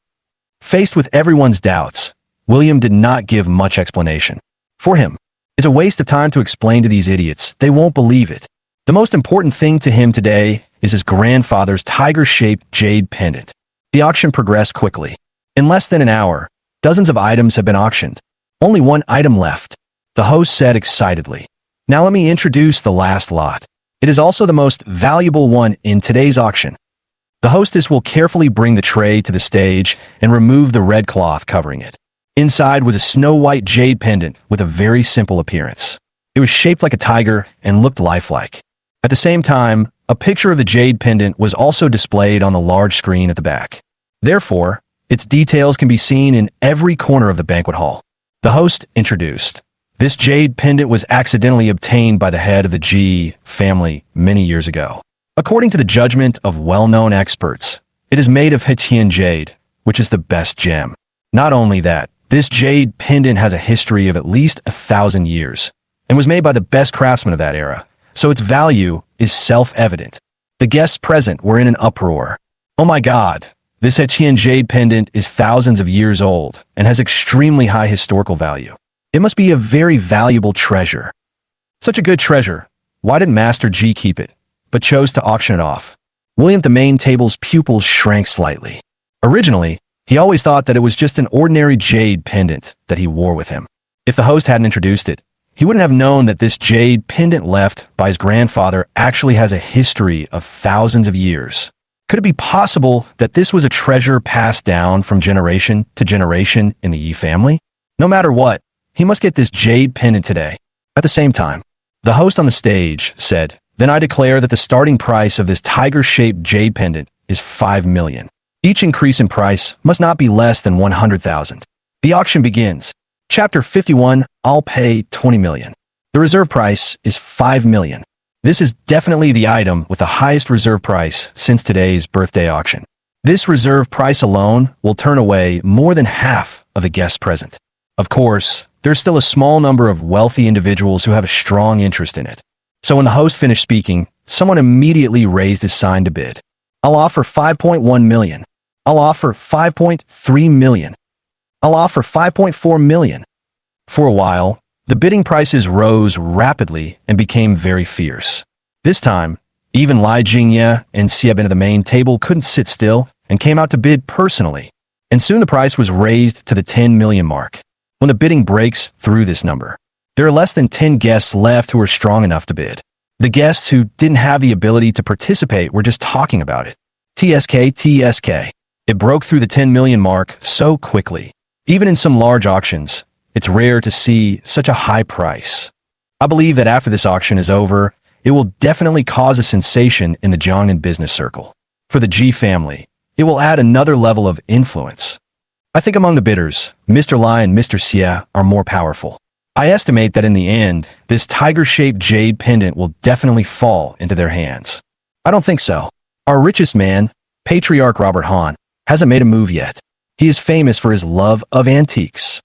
S1: Faced with everyone's doubts, William did not give much explanation. For him, it's a waste of time to explain to these idiots. They won't believe it. The most important thing to him today is his grandfather's tiger-shaped jade pendant. The auction progressed quickly. In less than an hour, dozens of items have been auctioned. Only one item left. The host said excitedly, "Now let me introduce the last lot. It is also the most valuable one in today's auction. The hostess will carefully bring the tray to the stage and remove the red cloth covering it. Inside was a snow-white jade pendant with a very simple appearance. It was shaped like a tiger and looked lifelike. At the same time, a picture of the jade pendant was also displayed on the large screen at the back. Therefore, its details can be seen in every corner of the banquet hall. The host introduced. This jade pendant was accidentally obtained by the head of the G family many years ago. According to the judgment of well-known experts, it is made of Haitian jade, which is the best gem. Not only that, this jade pendant has a history of at least 1,000 years and was made by the best craftsmen of that era, so its value is self-evident. The guests present were in an uproar. Oh my God, this Haitian jade pendant is thousands of years old and has extremely high historical value. It must be a very valuable treasure. Such a good treasure. Why didn't Master G keep it, but chose to auction it off? William at the main table's pupils shrank slightly. Originally, he always thought that it was just an ordinary jade pendant that he wore with him. If the host hadn't introduced it, he wouldn't have known that this jade pendant left by his grandfather actually has a history of thousands of years. Could it be possible that this was a treasure passed down from generation to generation in the Yi family? No matter what, he must get this jade pendant today. At the same time, the host on the stage said, "Then I declare that the starting price of this tiger-shaped jade pendant is 5 million. Each increase in price must not be less than 100,000. The auction begins. Chapter 51, I'll pay 20 million. The reserve price is 5 million. This is definitely the item with the highest reserve price since today's birthday auction. This reserve price alone will turn away more than half of the guests present. Of course, there's still a small number of wealthy individuals who have a strong interest in it. So when the host finished speaking, someone immediately raised his sign to bid. I'll offer 5.1 million. I'll offer 5.3 million. I'll offer 5.4 million. For a while, the bidding prices rose rapidly and became very fierce. This time, even Lai Jingye and Xie Bin at the main table couldn't sit still and came out to bid personally. And soon the price was raised to the 10 million mark. When the bidding breaks through this number, there are less than 10 guests left who are strong enough to bid. The guests who didn't have the ability to participate were just talking about it. TSK. It broke through the 10 million mark so quickly. Even in some large auctions, it's rare to see such a high price. I believe that after this auction is over, it will definitely cause a sensation in the Jiangnan business circle. For the G family, it will add another level of influence. I think among the bidders, Mr. Lai and Mr. Xie are more powerful. I estimate that in the end, this tiger-shaped jade pendant will definitely fall into their hands. I don't think so. Our richest man, Patriarch Robert Han, hasn't made a move yet. He is famous for his love of antiques.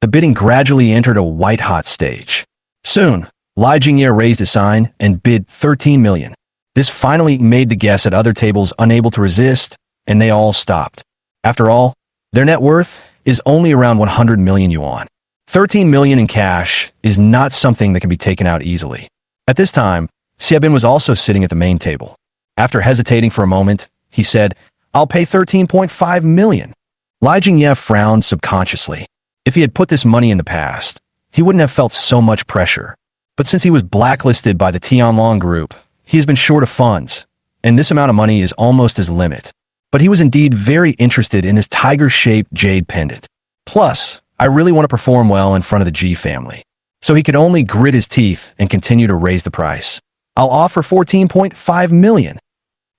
S1: The bidding gradually entered a white-hot stage. Soon, Lai Jingye raised his sign and bid 13 million. This finally made the guests at other tables unable to resist, and they all stopped. After all, their net worth is only around 100 million yuan. 13 million in cash is not something that can be taken out easily. At this time, Xie Bin was also sitting at the main table. After hesitating for a moment, he said, "I'll pay 13.5 million. Lai Jingye frowned subconsciously. If he had put this money in the past, he wouldn't have felt so much pressure. But since he was blacklisted by the Tianlong group, he has been short of funds, and this amount of money is almost his limit. But he was indeed very interested in this tiger-shaped jade pendant. Plus, I really want to perform well in front of the G family. So he could only grit his teeth and continue to raise the price. I'll offer 14.5 million.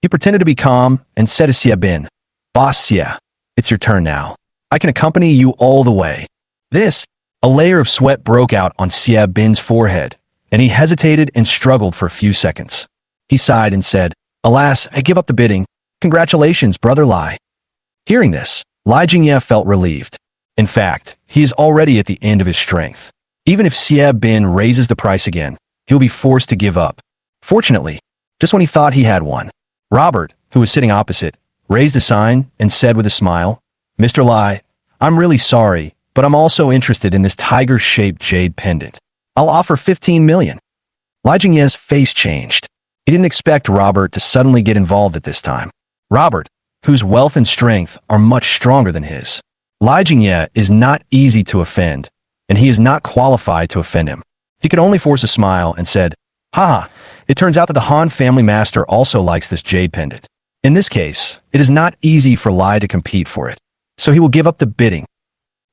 S1: He pretended to be calm and said to Xie Bin, "Boss Xie, it's your turn now. I can accompany you all the way." A layer of sweat broke out on Xie Bin's forehead, and he hesitated and struggled for a few seconds. He sighed and said, "Alas, I give up the bidding. Congratulations, brother Lai." Hearing this, Lai Jingye felt relieved. In fact, he is already at the end of his strength. Even if Xie Bin raises the price again, he'll be forced to give up. Fortunately, just when he thought he had won, Robert, who was sitting opposite, raised a sign and said with a smile, "Mr. Lai, I'm really sorry, but I'm also interested in this tiger-shaped jade pendant. I'll offer 15 million. Lai Jingye's face changed. He didn't expect Robert to suddenly get involved at this time. Robert, whose wealth and strength are much stronger than his. Lai Jingye is not easy to offend, and he is not qualified to offend him. He could only force a smile and said, Haha, it turns out that the Han family master also likes this Jade Pendant. In this case, it is not easy for Lai to compete for it, so he will give up the bidding.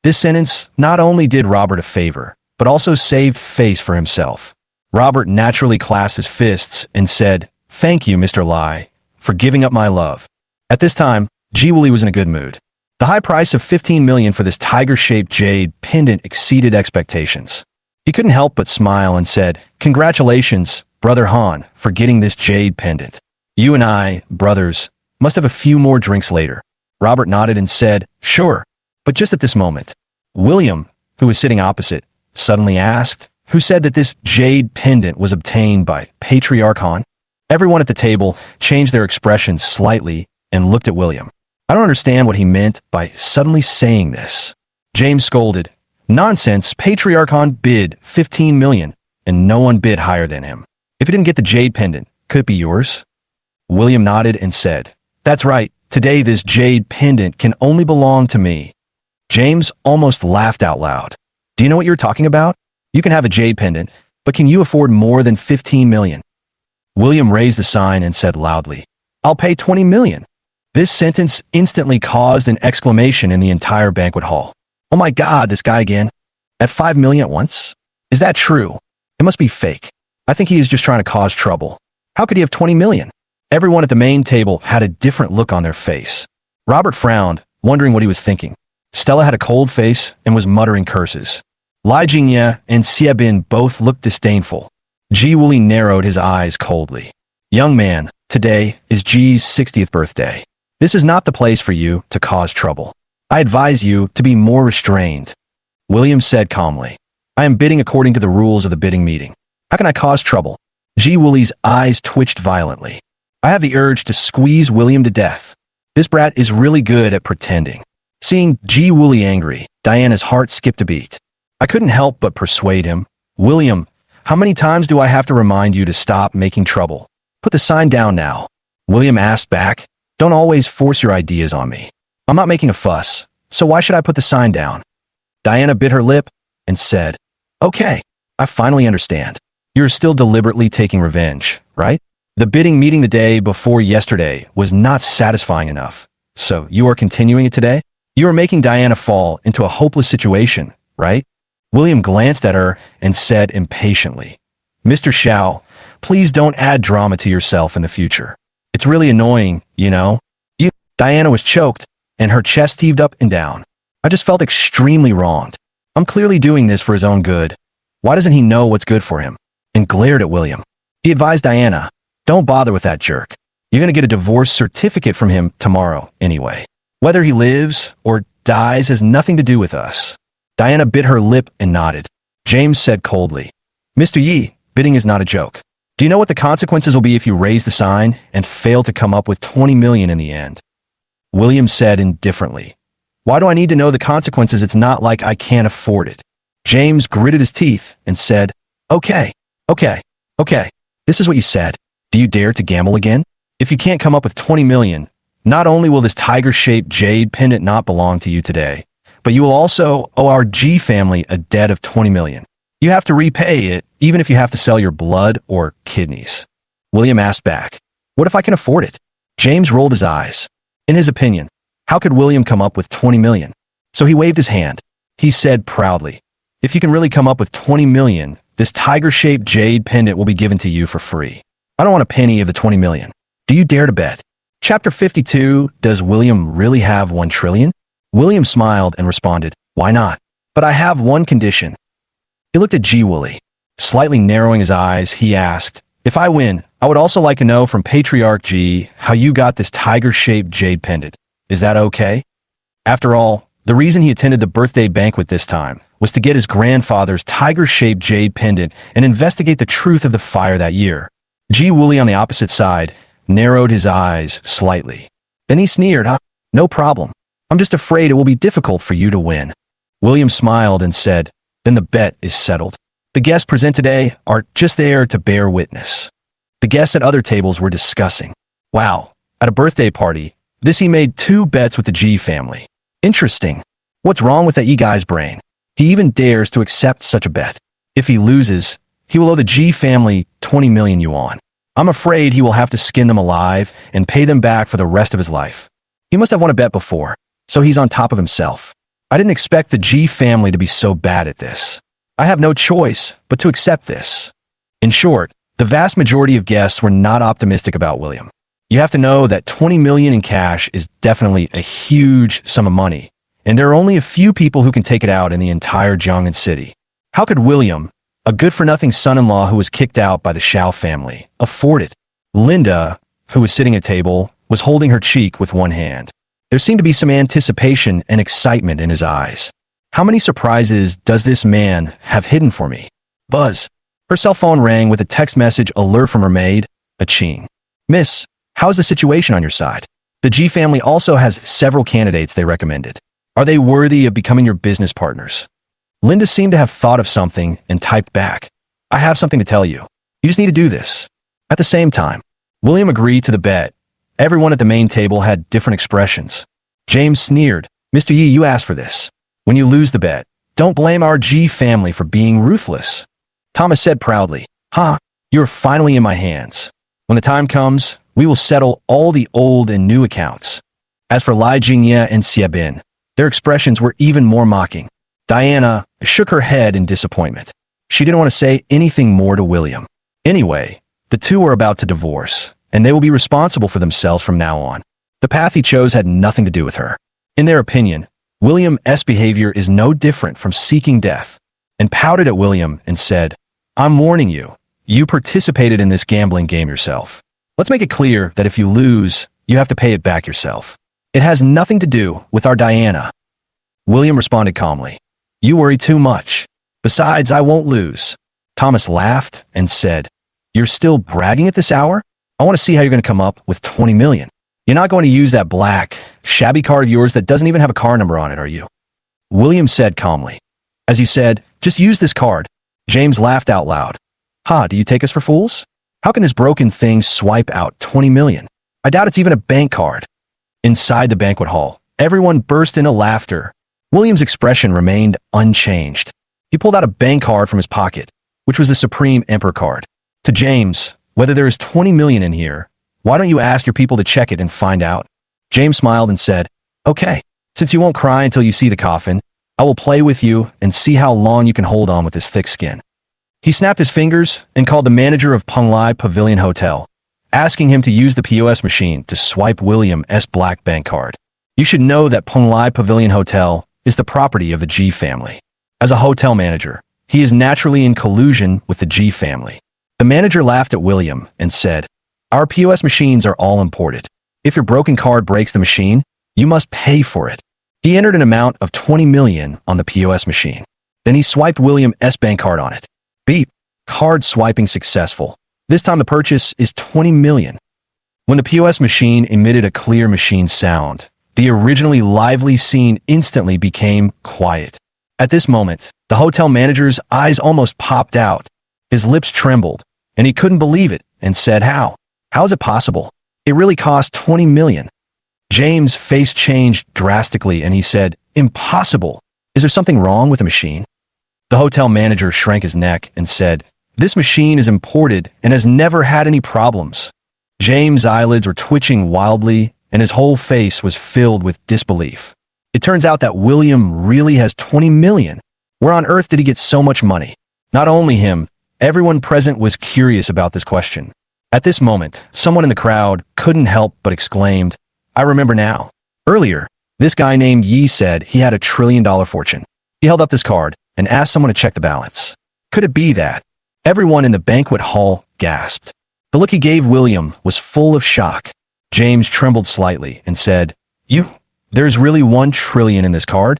S1: This sentence not only did Robert a favor, but also saved face for himself. Robert naturally clasped his fists and said, "Thank you, Mr. Lai, for giving up my love." At this time, Ji Wooly was in a good mood. The high price of 15 million for this tiger-shaped jade pendant exceeded expectations. He couldn't help but smile and said, "Congratulations, Brother Han, for getting this jade pendant. You and I, brothers, must have a few more drinks later." Robert nodded and said, "Sure." But just at this moment, William, who was sitting opposite, suddenly asked, "Who said that this jade pendant was obtained by Patriarch Han?" Everyone at the table changed their expressions slightly and looked at William. I don't understand what he meant by suddenly saying this. James scolded, "Nonsense, Patriarch Han bid 15 million, and no one bid higher than him. If he didn't get the jade pendant, could it be yours?" William nodded and said, "That's right, today this jade pendant can only belong to me." James almost laughed out loud. "Do you know what you're talking about? You can have a jade pendant, but can you afford more than 15 million? William raised the sign and said loudly, "I'll pay 20 million. This sentence instantly caused an exclamation in the entire banquet hall. "Oh my God, this guy again? At 5 million at once? Is that true? It must be fake. I think he is just trying to cause trouble. How could he have 20 million? Everyone at the main table had a different look on their face. Robert frowned, wondering what he was thinking. Stella had a cold face and was muttering curses. Lai Jingye and Xiebin both looked disdainful. Ji Wooly narrowed his eyes coldly. "Young man, today is Ji's 60th birthday. This is not the place for you to cause trouble. I advise you to be more restrained." William said calmly, "I am bidding according to the rules of the bidding meeting. How can I cause trouble?" Ji Wooly's eyes twitched violently. I have the urge to squeeze William to death. This brat is really good at pretending. Seeing Ji Wooly angry, Diana's heart skipped a beat. I couldn't help but persuade him. "William, how many times do I have to remind you to stop making trouble? Put the sign down now." William asked back, "Don't always force your ideas on me. I'm not making a fuss, so why should I put the sign down?" Diana bit her lip and said, "Okay, I finally understand. You're still deliberately taking revenge, right? The bidding meeting the day before yesterday was not satisfying enough, so you are continuing it today? You are making Diana fall into a hopeless situation, right?" William glanced at her and said impatiently, "Mr. Shiao, please don't add drama to yourself in the future. It's really annoying, you know?" Diana was choked, and her chest heaved up and down. I just felt extremely wronged. I'm clearly doing this for his own good. Why doesn't he know what's good for him? And glared at William. He advised Diana, "Don't bother with that jerk. You're going to get a divorce certificate from him tomorrow anyway. Whether he lives or dies has nothing to do with us." Diana bit her lip and nodded. James said coldly, "Mr. Yi, bidding is not a joke. Do you know what the consequences will be if you raise the sign and fail to come up with 20 million in the end?" William said indifferently, "Why do I need to know the consequences? It's not like I can't afford it." James gritted his teeth and said, Okay. This is what you said. Do you dare to gamble again? If you can't come up with 20 million, not only will this tiger-shaped jade pendant not belong to you today, but you will also owe our G family a debt of 20 million. You have to repay it, even if you have to sell your blood or kidneys." William asked back, "What if I can afford it?" James rolled his eyes. In his opinion, how could William come up with 20 million? So he waved his hand. He said proudly, "If you can really come up with 20 million, this tiger-shaped jade pendant will be given to you for free. I don't want a penny of the 20 million. Do you dare to bet?" Chapter 52, Does William really have 1 trillion? William smiled and responded, "Why not? But I have one condition." He looked at Ji Wooly. Slightly narrowing his eyes, he asked, "If I win, I would also like to know from Patriarch Ji how you got this tiger-shaped jade pendant. Is that okay?" After all, the reason he attended the birthday banquet this time was to get his grandfather's tiger-shaped jade pendant and investigate the truth of the fire that year. Ji Wooly on the opposite side narrowed his eyes slightly. Then he sneered, "No problem. I'm just afraid it will be difficult for you to win." William smiled and said, "Then the bet is settled. The guests present today are just there to bear witness." The guests at other tables were discussing. Wow, at a birthday party, he made 2 bets with the G family. Interesting. What's wrong with that E guy's brain? He even dares to accept such a bet. If he loses, he will owe the G family 20 million yuan. I'm afraid he will have to skin them alive and pay them back for the rest of his life. He must have won a bet before, so he's on top of himself. I didn't expect the G family to be so bad at this. I have no choice but to accept this. In short, the vast majority of guests were not optimistic about William. You have to know that 20 million in cash is definitely a huge sum of money, and there are only a few people who can take it out in the entire Jiangnan city. How could William, a good-for-nothing son-in-law who was kicked out by the Shiao family, afford it? Linda, who was sitting at table, was holding her cheek with one hand. There seemed to be some anticipation and excitement in his eyes. How many surprises does this man have hidden for me? Buzz. Her cell phone rang with a text message alert from her maid, Ching. Miss, how's the situation on your side? The G family also has several candidates they recommended. Are they worthy of becoming your business partners? Linda seemed to have thought of something and typed back. I have something to tell you. You just need to do this. At the same time, William agreed to the bet. Everyone at the main table had different expressions. James sneered. Mr. Yi, you asked for this. When you lose the bet, don't blame our G family for being ruthless. Thomas said proudly, you're finally in my hands. When the time comes, we will settle all the old and new accounts. As for Lai Jingye and Xiebin, their expressions were even more mocking. Diana shook her head in disappointment. She didn't want to say anything more to William. Anyway, the two were about to divorce, and they will be responsible for themselves from now on. The path he chose had nothing to do with her. In their opinion, William's behavior is no different from seeking death, and pouted at William and said, I'm warning you, you participated in this gambling game yourself. Let's make it clear that if you lose, you have to pay it back yourself. It has nothing to do with our Diana. William responded calmly. You worry too much. Besides, I won't lose. Thomas laughed and said, You're still bragging at this hour? I want to see how you're going to come up with 20 million. You're not going to use that black, shabby card of yours that doesn't even have a car number on it, are you? William said calmly. As you said, just use this card. James laughed out loud. Do you take us for fools? How can this broken thing swipe out 20 million? I doubt it's even a bank card. Inside the banquet hall, everyone burst into laughter. William's expression remained unchanged. He pulled out a bank card from his pocket, which was the Supreme Emperor card. To James, whether there is 20 million in here, why don't you ask your people to check it and find out? James smiled and said, Okay, since you won't cry until you see the coffin, I will play with you and see how long you can hold on with this thick skin. He snapped his fingers and called the manager of Penglai Pavilion Hotel, asking him to use the POS machine to swipe William's black bank card. You should know that Penglai Pavilion Hotel is the property of the G family. As a hotel manager, he is naturally in collusion with the G family. The manager laughed at William and said, Our POS machines are all imported. If your broken card breaks the machine, you must pay for it. He entered an amount of 20 million on the POS machine. Then he swiped William's bank card on it. Beep. Card swiping successful. This time the purchase is 20 million. When the POS machine emitted a clear machine sound, the originally lively scene instantly became quiet. At this moment, the hotel manager's eyes almost popped out. His lips trembled, and he couldn't believe it and said, How? How is it possible? It really cost 20 million. James' face changed drastically and he said, Impossible. Is there something wrong with the machine? The hotel manager shrank his neck and said, This machine is imported and has never had any problems. James' eyelids were twitching wildly and his whole face was filled with disbelief. It turns out that William really has 20 million. Where on earth did he get so much money? Not only him, everyone present was curious about this question. At this moment, someone in the crowd couldn't help but exclaimed, I remember now. Earlier, this guy named Yi said he had $1 trillion fortune. He held up this card and asked someone to check the balance. Could it be that? Everyone in the banquet hall gasped. The look he gave William was full of shock. James trembled slightly and said, There's really 1 trillion in this card?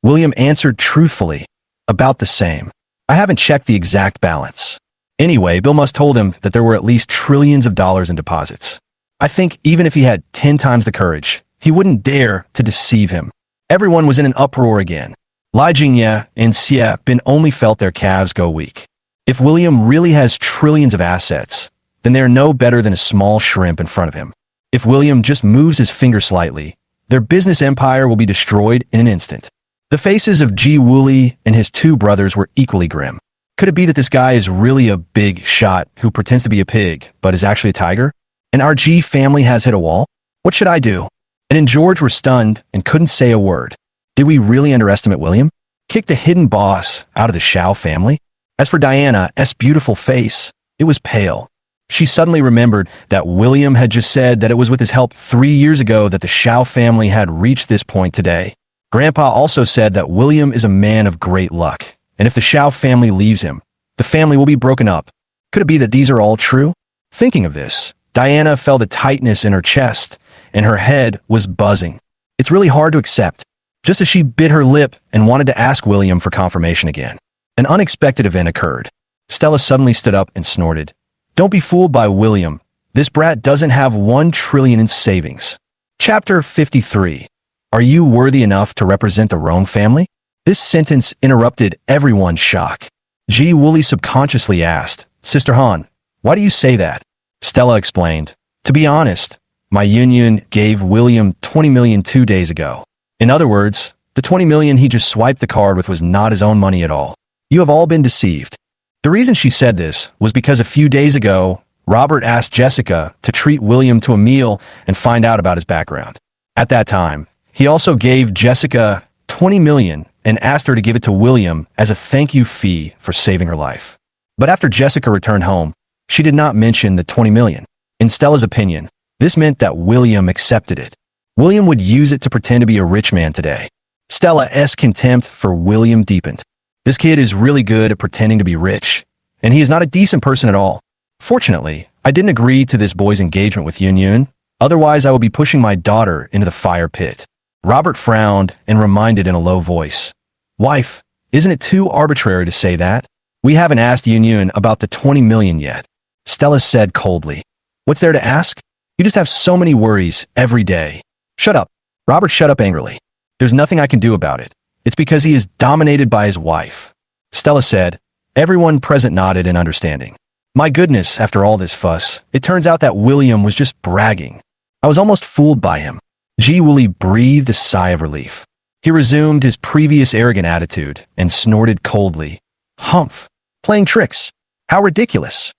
S1: William answered truthfully, About the same. I haven't checked the exact balance. Anyway, Bill must told him that there were at least trillions of dollars in deposits. I think even if he had 10 times the courage, he wouldn't dare to deceive him. Everyone was in an uproar again. Lai Jingye and Xie Bin only felt their calves go weak. If William really has trillions of assets, then they are no better than a small shrimp in front of him. If William just moves his finger slightly, their business empire will be destroyed in an instant. The faces of Ji Wooly and his 2 brothers were equally grim. Could it be that this guy is really a big shot who pretends to be a pig, but is actually a tiger? And our G family has hit a wall? What should I do? And and George were stunned and couldn't say a word. Did we really underestimate William? Kicked a hidden boss out of the Shiao family? As for Diana's beautiful face, it was pale. She suddenly remembered that William had just said that it was with his help 3 years ago that the Shiao family had reached this point today. Grandpa also said that William is a man of great luck, and if the Shiao family leaves him, the family will be broken up. Could it be that these are all true? Thinking of this, Diana felt a tightness in her chest, and her head was buzzing. It's really hard to accept. Just as she bit her lip and wanted to ask William for confirmation again, an unexpected event occurred. Stella suddenly stood up and snorted. Don't be fooled by William. This brat doesn't have 1 trillion in savings. Chapter 53. Are you worthy enough to represent the Rome family? This sentence interrupted everyone's shock. Ji Wooly subconsciously asked, Sister Han, why do you say that? Stella explained, to be honest, my union gave William 20 million 2 days ago. In other words, the 20 million he just swiped the card with was not his own money at all. You have all been deceived. The reason she said this was because a few days ago, Robert asked Jessica to treat William to a meal and find out about his background. At that time, he also gave Jessica 20 million and asked her to give it to William as a thank you fee for saving her life. But after Jessica returned home, she did not mention the 20 million. In Stella's opinion, this meant that William accepted it. William would use it to pretend to be a rich man today. Stella's contempt for William deepened. This kid is really good at pretending to be rich, and he is not a decent person at all. Fortunately, I didn't agree to this boy's engagement with Yun Yun, otherwise I would be pushing my daughter into the fire pit. Robert frowned and reminded in a low voice, Wife, isn't it too arbitrary to say that? We haven't asked Yun Yun about the 20 million yet. Stella said coldly, What's there to ask? You just have so many worries every day. Shut up. Robert shut up angrily. There's nothing I can do about it. It's because he is dominated by his wife. Stella said. Everyone present nodded in understanding. My goodness, after all this fuss, it turns out that William was just bragging. I was almost fooled by him. Ji Wooly breathed a sigh of relief. He resumed his previous arrogant attitude and snorted coldly. Humph. Playing tricks. How ridiculous.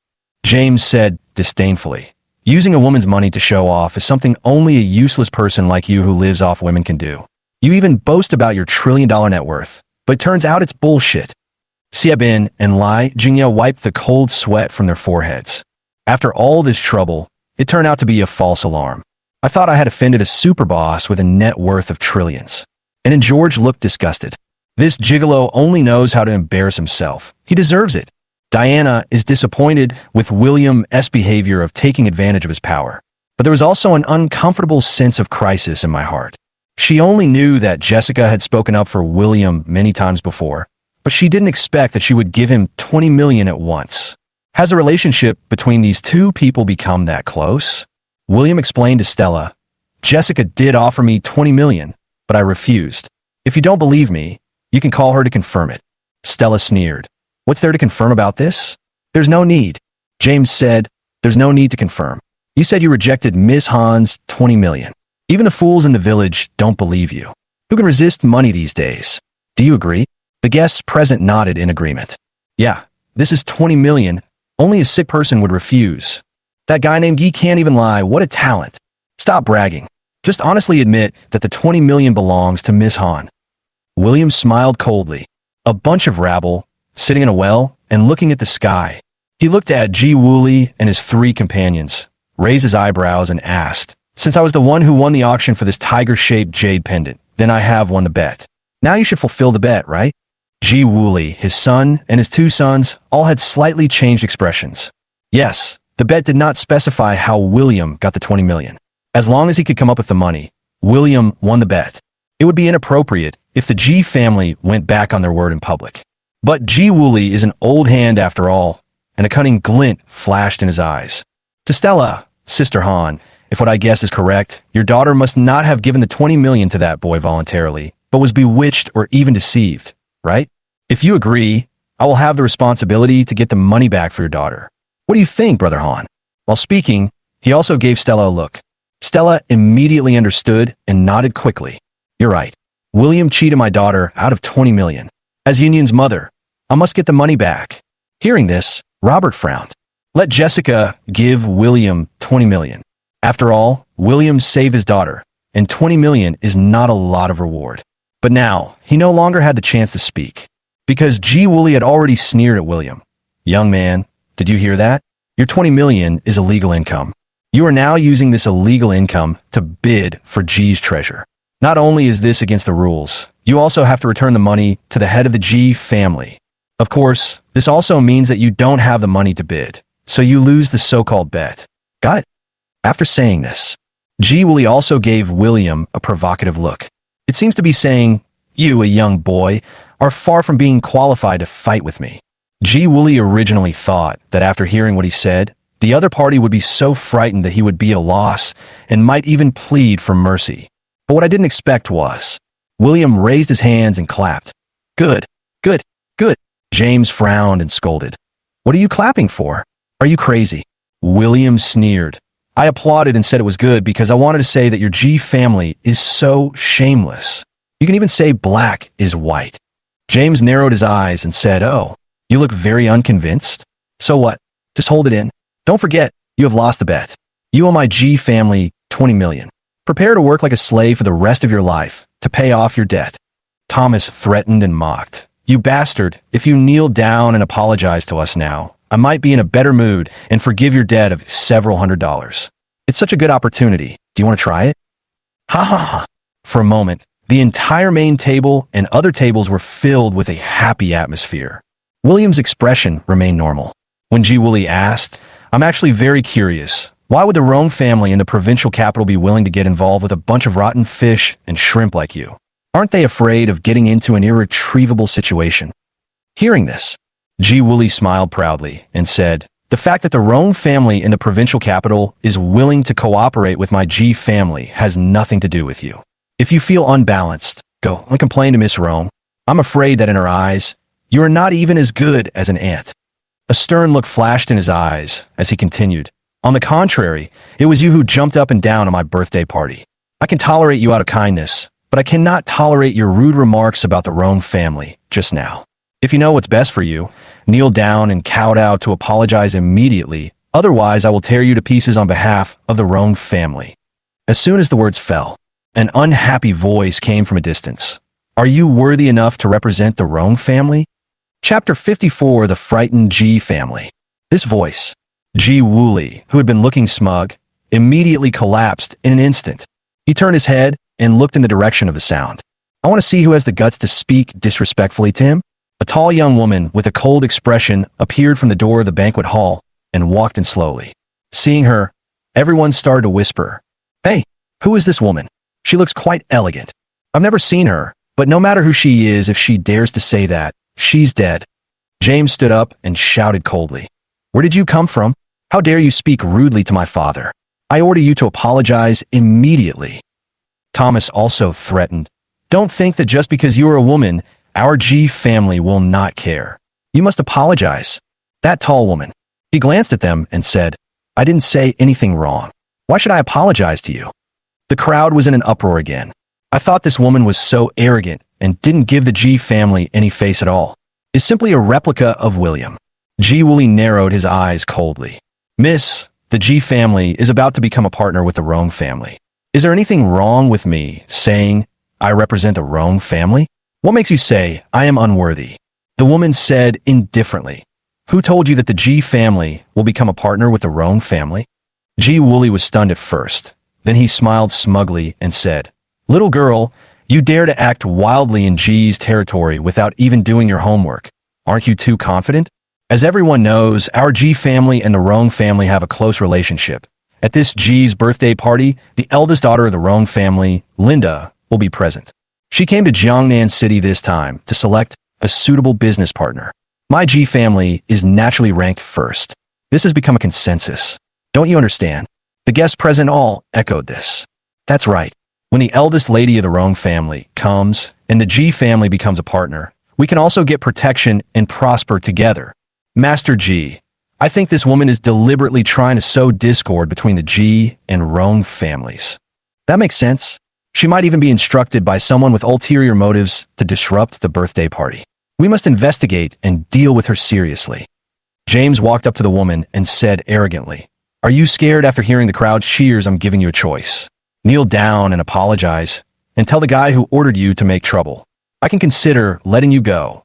S1: James said disdainfully. Using a woman's money to show off is something only a useless person like you who lives off women can do. You even boast about your $1 trillion net worth, but it turns out it's bullshit. Xiabin and Lai Jingye wiped the cold sweat from their foreheads. After all this trouble, it turned out to be a false alarm. I thought I had offended a super boss with a net worth of trillions. And then George looked disgusted. This gigolo only knows how to embarrass himself. He deserves it. Diana is disappointed with William's behavior of taking advantage of his power. But there was also an uncomfortable sense of crisis in my heart. She only knew that Jessica had spoken up for William many times before, but she didn't expect that she would give him 20 million at once. Has the relationship between these two people become that close? William explained to Stella, Jessica did offer me 20 million, but I refused. If you don't believe me, you can call her to confirm it. Stella sneered. What's there to confirm about this? There's no need. James said, there's no need to confirm. You said you rejected Ms. Han's 20 million. Even the fools in the village don't believe you. Who can resist money these days? Do you agree? The guests present nodded in agreement. Yeah, this is 20 million. Only a sick person would refuse. That guy named Yi can't even lie. What a talent. Stop bragging. Just honestly admit that the 20 million belongs to Ms. Han. William smiled coldly. A bunch of rabble, sitting in a well and looking at the sky. He looked at Ji Wooly and his 3 companions, raised his eyebrows and asked, Since I was the one who won the auction for this tiger-shaped Jade Pendant, then I have won the bet. Now you should fulfill the bet, right? Ji Wooly, his son, and his 2 sons all had slightly changed expressions. Yes, the bet did not specify how William got the 20 million. As long as he could come up with the money, William won the bet. It would be inappropriate if the Ji family went back on their word in public. But Ji Wooly is an old hand after all, and a cunning glint flashed in his eyes. To Stella, Sister Han, if what I guess is correct, your daughter must not have given the 20 million to that boy voluntarily, but was bewitched or even deceived, right? If you agree, I will have the responsibility to get the money back for your daughter. What do you think, Brother Han? While speaking, he also gave Stella a look. Stella immediately understood and nodded quickly. You're right. William cheated my daughter out of 20 million. As Union's mother, I must get the money back. Hearing this, Robert frowned. Let Jessica give William 20 million. After all, William saved his daughter, and 20 million is not a lot of reward. But now, he no longer had the chance to speak, because Ji Woolley had already sneered at William. Young man, did you hear that? Your 20 million is illegal income. You are now using this illegal income to bid for Ji's treasure. Not only is this against the rules, you also have to return the money to the head of the Ji family. Of course, this also means that you don't have the money to bid, so you lose the so-called bet. Got it? After saying this, Ji Woolley also gave William a provocative look. It seems to be saying, you, a young boy, are far from being qualified to fight with me. Ji Woolley originally thought that after hearing what he said, the other party would be so frightened that he would be a loss and might even plead for mercy. But what I didn't expect was, William raised his hands and clapped. Good, good, good. James frowned and scolded. What are you clapping for? Are you crazy? William sneered. I applauded and said it was good because I wanted to say that your Ji family is so shameless. You can even say black is white. James narrowed his eyes and said, oh, you look very unconvinced. So what? Just hold it in. Don't forget, you have lost the bet. You owe my Ji family 20 million. Prepare to work like a slave for the rest of your life to pay off your debt. Thomas threatened and mocked. You bastard, if you kneel down and apologize to us now, I might be in a better mood and forgive your debt of several $100s. It's such a good opportunity. Do you want to try it? Ha ha ha. For a moment, the entire main table and other tables were filled with a happy atmosphere. William's expression remained normal. When Ji Woolley asked, I'm actually very curious. Why would the Rome family in the provincial capital be willing to get involved with a bunch of rotten fish and shrimp like you? Aren't they afraid of getting into an irretrievable situation? Hearing this, Ji Woolley smiled proudly and said, the fact that the Rome family in the provincial capital is willing to cooperate with my Ji family has nothing to do with you. If you feel unbalanced, go and complain to Miss Rome. I'm afraid that in her eyes, you are not even as good as an ant. A stern look flashed in his eyes as he continued. On the contrary, it was you who jumped up and down on my birthday party. I can tolerate you out of kindness, but I cannot tolerate your rude remarks about the Rome family just now. If you know what's best for you, kneel down and kowtow to apologize immediately. Otherwise, I will tear you to pieces on behalf of the Rome family. As soon as the words fell, an unhappy voice came from a distance. Are you worthy enough to represent the Rome family? Chapter 54, The Frightened Ji Family. This voice, Ji Woolley, who had been looking smug, immediately collapsed in an instant. He turned his head and looked in the direction of the sound. I want to see who has the guts to speak disrespectfully to him. A tall young woman with a cold expression appeared from the door of the banquet hall and walked in slowly. Seeing her, everyone started to whisper, Hey, who is this woman? She looks quite elegant. I've never seen her, but no matter who she is, if she dares to say that, she's dead. James stood up and shouted coldly, Where did you come from? How dare you speak rudely to my father? I order you to apologize immediately. Thomas also threatened, Don't think that just because you are a woman, our Ji family will not care. You must apologize. That tall woman. He glanced at them and said, I didn't say anything wrong. Why should I apologize to you? The crowd was in an uproar again. I thought this woman was so arrogant and didn't give the Ji family any face at all. Is simply a replica of William. Ji Woolley narrowed his eyes coldly. Miss, the Ji family is about to become a partner with the Rome family. Is there anything wrong with me saying I represent the Rome family? What makes you say I am unworthy? The woman said indifferently. Who told you that the Ji family will become a partner with the Rome family? Ji Woolley was stunned at first. Then he smiled smugly and said, Little girl, you dare to act wildly in Ji's territory without even doing your homework. Aren't you too confident? As everyone knows, our Ji family and the Rome family have a close relationship. At this Ji's birthday party, the eldest daughter of the Rome family, Linda, will be present. She came to Jiangnan City this time to select a suitable business partner. My Ji family is naturally ranked first. This has become a consensus. Don't you understand? The guests present all echoed this. That's right. When the eldest lady of the Rome family comes and the Ji family becomes a partner, we can also get protection and prosper together. Master Ji, I think this woman is deliberately trying to sow discord between the Ji and Rome families. That makes sense. She might even be instructed by someone with ulterior motives to disrupt the birthday party. We must investigate and deal with her seriously. James walked up to the woman and said arrogantly, "Are you scared after hearing the crowd cheers? I'm giving you a choice. Kneel down and apologize, and tell the guy who ordered you to make trouble. I can consider letting you go."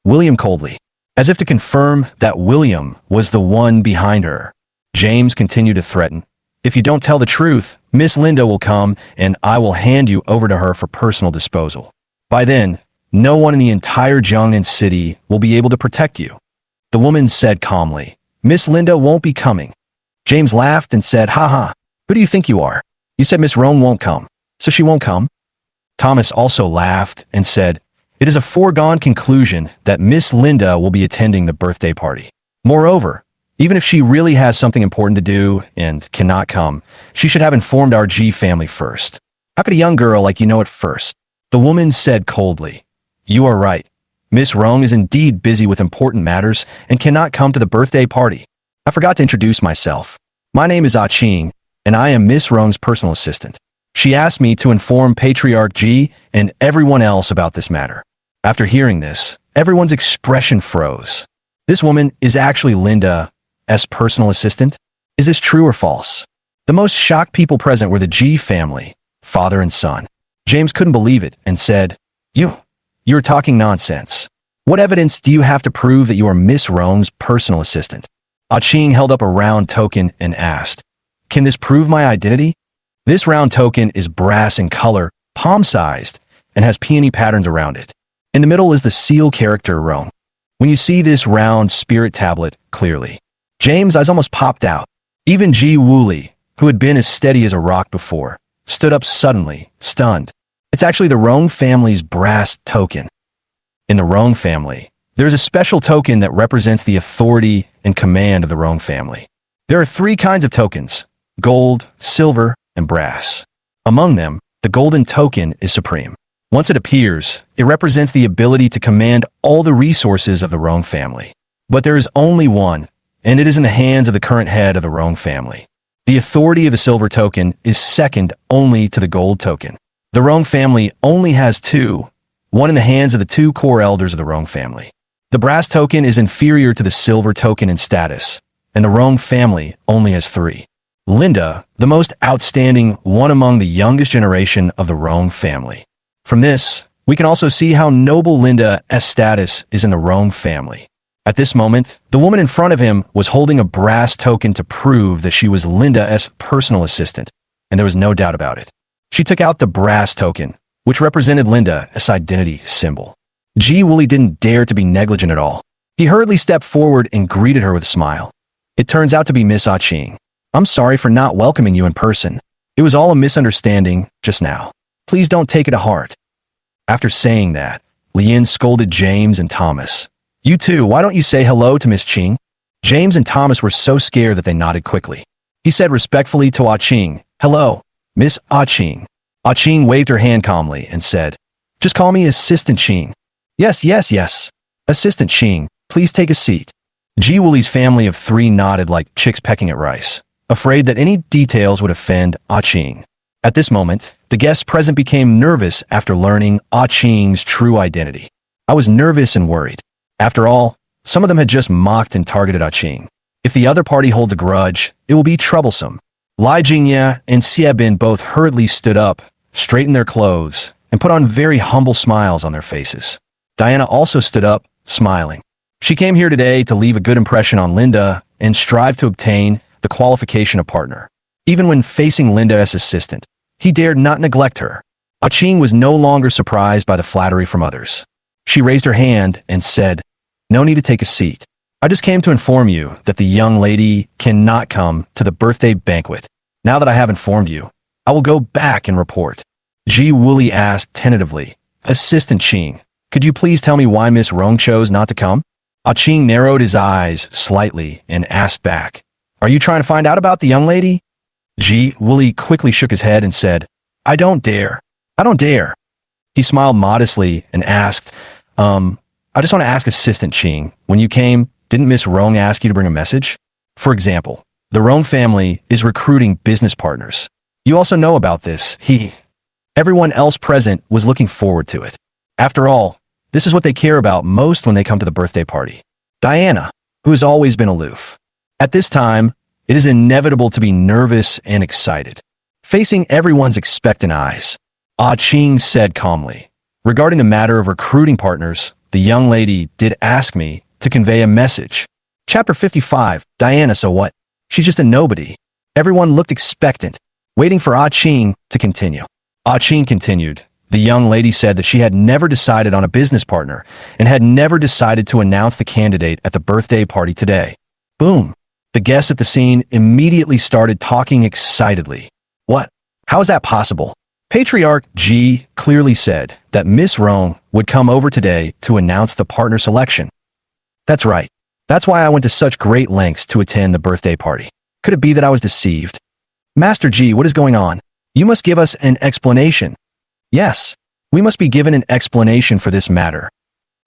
S1: William coldly, as if to confirm that William was the one behind her. James continued to threaten, "If you don't tell the truth, Miss Linda will come and I will hand you over to her for personal disposal. By then, no one in the entire Jiangnan city will be able to protect you." The woman said calmly, "Miss Linda won't be coming." James laughed and said, "Ha, who do you think you are? You said Miss Rome won't come, so she won't come." Thomas also laughed and said, "It is a foregone conclusion that Miss Linda will be attending the birthday party. Moreover, even if she really has something important to do and cannot come, she should have informed our G family first. How could a young girl like you know it first?" The woman said coldly, "You are right. Miss Rong is indeed busy with important matters and cannot come to the birthday party. I forgot to introduce myself. My name is Ah Ching, and I am Miss Rong's personal assistant. She asked me to inform Patriarch G and everyone else about this matter." After hearing this, everyone's expression froze. This woman is actually Linda's personal assistant? Is this true or false? The most shocked people present were the G family, father and son. James couldn't believe it and said, You're talking nonsense. What evidence do you have to prove that you are Miss Rong's personal assistant?" Ah Ching held up a round token and asked, "Can this prove my identity?" This round token is brass in color, palm-sized, and has peony patterns around it. In the middle is the seal character Rong. When you see this round spirit tablet clearly, James' eyes almost popped out. Even Ji Wooly, who had been as steady as a rock before, stood up suddenly, stunned. It's actually the Rong family's brass token. In the Rong family, there is a special token that represents the authority and command of the Rong family. There are 3 kinds of tokens: gold, silver, and brass. Among them, the golden token is supreme. Once it appears, it represents the ability to command all the resources of the Rong family. But there is only one, and it is in the hands of the current head of the Rong family. The authority of the silver token is second only to the gold token. The Rong family only has 2, one in the hands of the 2 core elders of the Rong family. The brass token is inferior to the silver token in status, and the Rong family only has 3. Linda, the most outstanding one among the youngest generation of the Rong family. From this, we can also see how noble Linda's status is in the Rong family. At this moment, the woman in front of him was holding a brass token to prove that she was Linda's personal assistant, and there was no doubt about it. She took out the brass token, which represented Linda's identity symbol. Ji Wooly didn't dare to be negligent at all. He hurriedly stepped forward and greeted her with a smile. "It turns out to be Miss Ah Ching. I'm sorry for not welcoming you in person. It was all a misunderstanding just now. Please don't take it to heart." After saying that, Lien scolded James and Thomas. "You two, why don't you say hello to Miss Ching?" James and Thomas were so scared that they nodded quickly. He said respectfully to Ah Ching, "Hello, Miss Ah Ching." Ah Ching waved her hand calmly and said, "Just call me Assistant Ching." Yes. Assistant Ching, please take a seat." Ji Wooly's family of 3 nodded like chicks pecking at rice, afraid that any details would offend Ah Ching. At this moment, the guests present became nervous after learning Ah Ching's true identity. I was nervous and worried. After all, some of them had just mocked and targeted Ah Ching. If the other party holds a grudge, it will be troublesome. Lai Jingye and Xiabin both hurriedly stood up, straightened their clothes, and put on very humble smiles on their faces. Diana also stood up, smiling. She came here today to leave a good impression on Linda and strive to obtain the qualification of partner. Even when facing Linda's assistant, he dared not neglect her. Ah Ching was no longer surprised by the flattery from others. She raised her hand and said, "No need to take a seat. I just came to inform you that the young lady cannot come to the birthday banquet. Now that I have informed you, I will go back and report." Ji Wooly asked tentatively, "Assistant Ching, could you please tell me why Miss Rong chose not to come?" Ah Ching narrowed his eyes slightly and asked back, "Are you trying to find out about the young lady?" Ji Wooly quickly shook his head and said, I don't dare. He smiled modestly and asked, I just want to ask Assistant Ching, when you came, didn't Miss Rong ask you to bring a message? For example, the Rong family is recruiting business partners. You also know about this. Everyone else present was looking forward to it. After all, this is what they care about most when they come to the birthday party. Diana, who has always been aloof. At this time, it is inevitable to be nervous and excited. Facing everyone's expectant eyes, Ching said calmly, "Regarding the matter of recruiting partners, the young lady did ask me to convey a message." Chapter 55, Diana, so what? She's just a nobody. Everyone looked expectant, waiting for Ching to continue. Ching continued. The young lady said that she had never decided on a business partner and had never decided to announce the candidate at the birthday party today. Boom. The guests at the scene immediately started talking excitedly. What? How is that possible? Patriarch G clearly said that Miss Rong would come over today to announce the partner selection. That's right. That's why I went to such great lengths to attend the birthday party. Could it be that I was deceived? Master G, what is going on? You must give us an explanation. Yes, we must be given an explanation for this matter.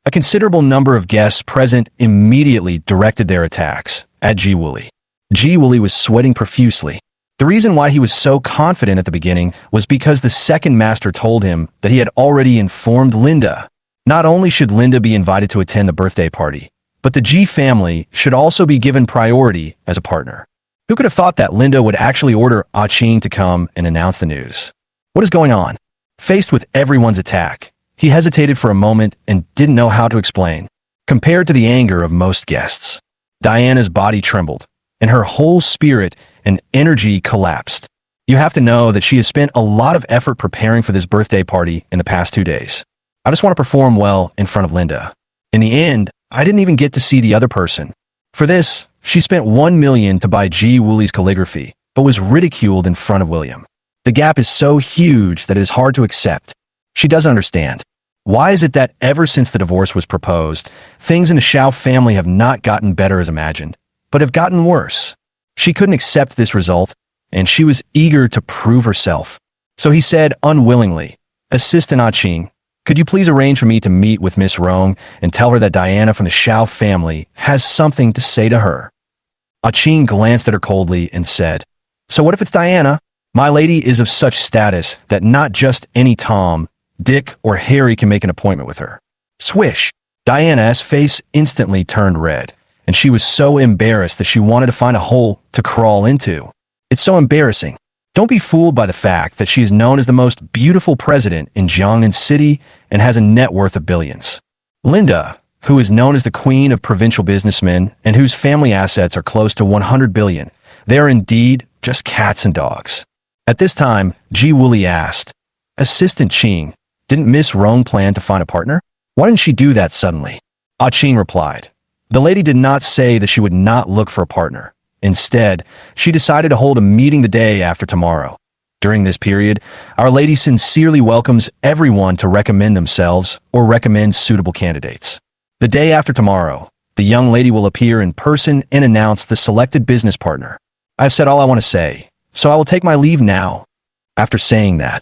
S1: A considerable number of guests present immediately directed their attacks at Ji Wooly. Ji Wooly was sweating profusely. The reason why he was so confident at the beginning was because the second master told him that he had already informed Linda. Not only should Linda be invited to attend the birthday party, but the Ji family should also be given priority as a partner. Who could have thought that Linda would actually order Ching to come and announce the news? What is going on? Faced with everyone's attack, he hesitated for a moment and didn't know how to explain. Compared to the anger of most guests, Diana's body trembled, and her whole spirit and energy collapsed. You have to know that she has spent a lot of effort preparing for this birthday party in the past 2 days. I just want to perform well in front of Linda. In the end, I didn't even get to see the other person. For this, she spent 1 million to buy Ji Wooly's calligraphy, but was ridiculed in front of William. The gap is so huge that it is hard to accept. She doesn't understand. Why is it that ever since the divorce was proposed, things in the Shiao family have not gotten better as imagined, but have gotten worse? She couldn't accept this result, and she was eager to prove herself. So he said unwillingly, "Assistant Ching, could you please arrange for me to meet with Miss Rong and tell her that Diana from the Shiao family has something to say to her?" Ching glanced at her coldly and said, "So what if it's Diana? My lady is of such status that not just any Tom, Dick, or Harry can make an appointment with her." Swish! Diana's face instantly turned red, and she was so embarrassed that she wanted to find a hole to crawl into. It's so embarrassing. Don't be fooled by the fact that she is known as the most beautiful president in Jiangnan City and has a net worth of billions. Linda, who is known as the queen of provincial businessmen and whose family assets are close to 100 billion, they are indeed just cats and dogs. At this time, Ji Wooly asked, "Assistant Ching, didn't Miss Rong plan to find a partner? Why didn't she do that suddenly?" Ching replied, "The lady did not say that she would not look for a partner. Instead, she decided to hold a meeting the day after tomorrow. During this period, Our Lady sincerely welcomes everyone to recommend themselves or recommend suitable candidates. The day after tomorrow, the young lady will appear in person and announce the selected business partner. I've said all I want to say, so I will take my leave now." After saying that,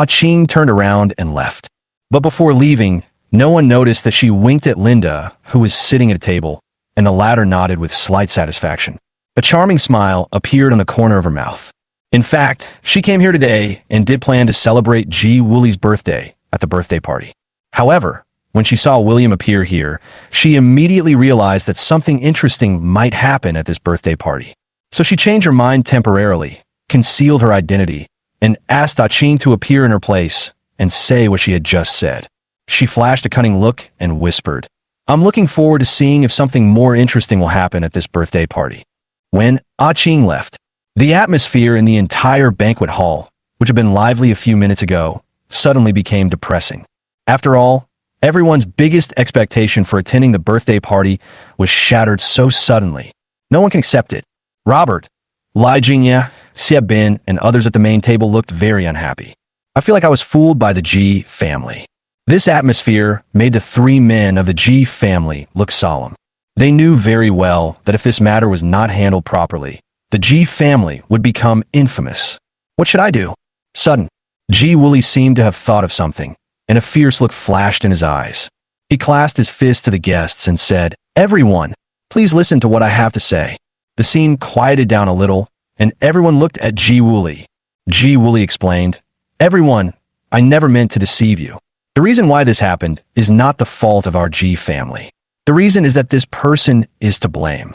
S1: Ching turned around and left. But before leaving, no one noticed that she winked at Linda, who was sitting at a table, and the latter nodded with slight satisfaction. A charming smile appeared on the corner of her mouth. In fact, she came here today and did plan to celebrate Ji Wooly's birthday at the birthday party. However, when she saw William appear here, she immediately realized that something interesting might happen at this birthday party. So she changed her mind temporarily, concealed her identity, and asked Ching to appear in her place and say what she had just said. She flashed a cunning look and whispered, "I'm looking forward to seeing if something more interesting will happen at this birthday party." When Ching left, the atmosphere in the entire banquet hall, which had been lively a few minutes ago, suddenly became depressing. After all, everyone's biggest expectation for attending the birthday party was shattered so suddenly. No one can accept it. Robert, Lai Jingya, Xie Bin, and others at the main table looked very unhappy. I feel like I was fooled by the Ji family. This atmosphere made the 3 men of the Ji family look solemn. They knew very well that if this matter was not handled properly, the Ji family would become infamous. What should I do? Sudden, Ji Wooly seemed to have thought of something, and a fierce look flashed in his eyes. He clasped his fist to the guests and said, "Everyone, please listen to what I have to say." The scene quieted down a little, and everyone looked at Ji Wooly. Ji Wooly explained, "Everyone, I never meant to deceive you. The reason why this happened is not the fault of our Ji family. The reason is that this person is to blame.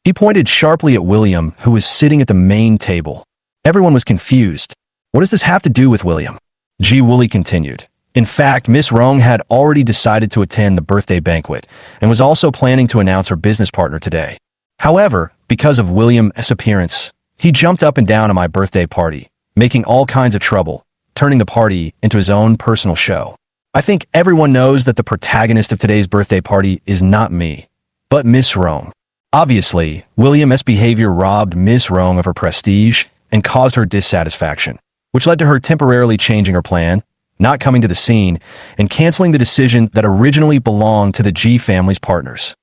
S1: He pointed sharply at William, who was sitting at the main table. Everyone was confused. What does this have to do with William? Ji Woolley continued. In fact, Miss Rong had already decided to attend the birthday banquet and was also planning to announce her business partner today. However, because of William's appearance, he jumped up and down at my birthday party, making all kinds of trouble, turning the party into his own personal show. I think everyone knows that the protagonist of today's birthday party is not me, but Miss Rong. Obviously, William's behavior robbed Miss Rong of her prestige and caused her dissatisfaction, which led to her temporarily changing her plan, not coming to the scene, and canceling the decision that originally belonged to the Ji family's partners.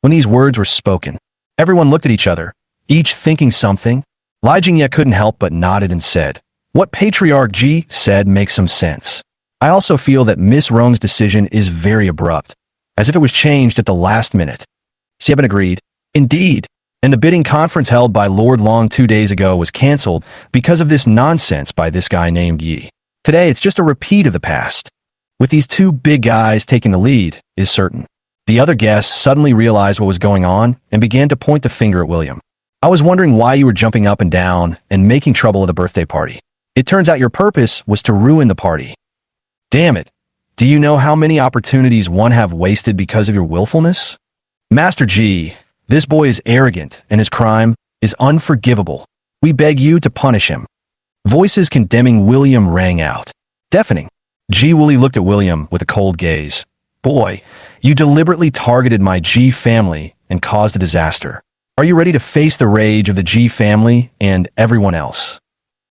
S1: When these words were spoken, everyone looked at each other, each thinking something. Li Jingye couldn't help but nodded and said, "What Patriarch Ji said makes some sense." I also feel that Miss Rong's decision is very abrupt, as if it was changed at the last minute. Xieben agreed. Indeed, and the bidding conference held by Lord Long 2 days ago was cancelled because of this nonsense by this guy named Yi. Today, it's just a repeat of the past. With these two big guys taking the lead, is certain. The other guests suddenly realized what was going on and began to point the finger at William. I was wondering why you were jumping up and down and making trouble at the birthday party. It turns out your purpose was to ruin the party. Damn it. Do you know how many opportunities one have wasted because of your willfulness? Master Ji, this boy is arrogant and his crime is unforgivable. We beg you to punish him. Voices condemning William rang out. Deafening. Ji Woolley looked at William with a cold gaze. Boy, you deliberately targeted my Ji family and caused a disaster. Are you ready to face the rage of the Ji family and everyone else?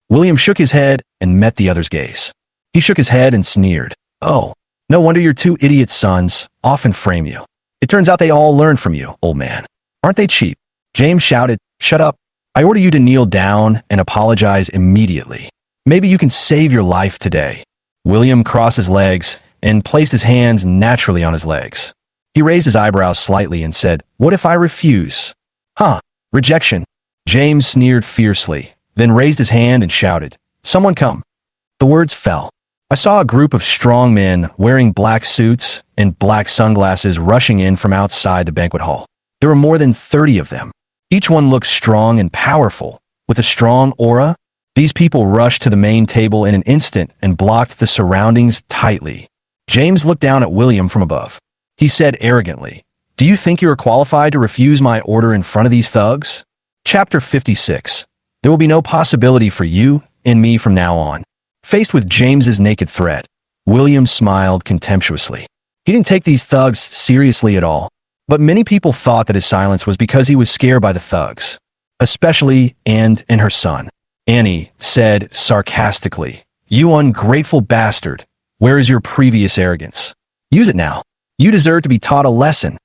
S1: William shook his head and met the other's gaze. He shook his head and sneered. Oh, no wonder your two idiot sons often frame you. It turns out they all learned from you, old man. Aren't they cheap? James shouted, Shut up. I order you to kneel down and apologize immediately. Maybe you can save your life today. William crossed his legs and placed his hands naturally on his legs. He raised his eyebrows slightly and said, What if I refuse? Huh, rejection. James sneered fiercely, then raised his hand and shouted, Someone come. The words fell. I saw a group of strong men wearing black suits and black sunglasses rushing in from outside the banquet hall. There were more than 30 of them. Each one looked strong and powerful, with a strong aura. These people rushed to the main table in an instant and blocked the surroundings tightly. James looked down at William from above. He said arrogantly, Do you think you are qualified to refuse my order in front of these thugs? Chapter 56. There will be no possibility for you and me from now on. Faced with James's naked threat, William smiled contemptuously. He didn't take these thugs seriously at all. But many people thought that his silence was because he was scared by the thugs, especially Anne and her son. Annie said sarcastically, You ungrateful bastard, where is your previous arrogance? Use it now. You deserve to be taught a lesson.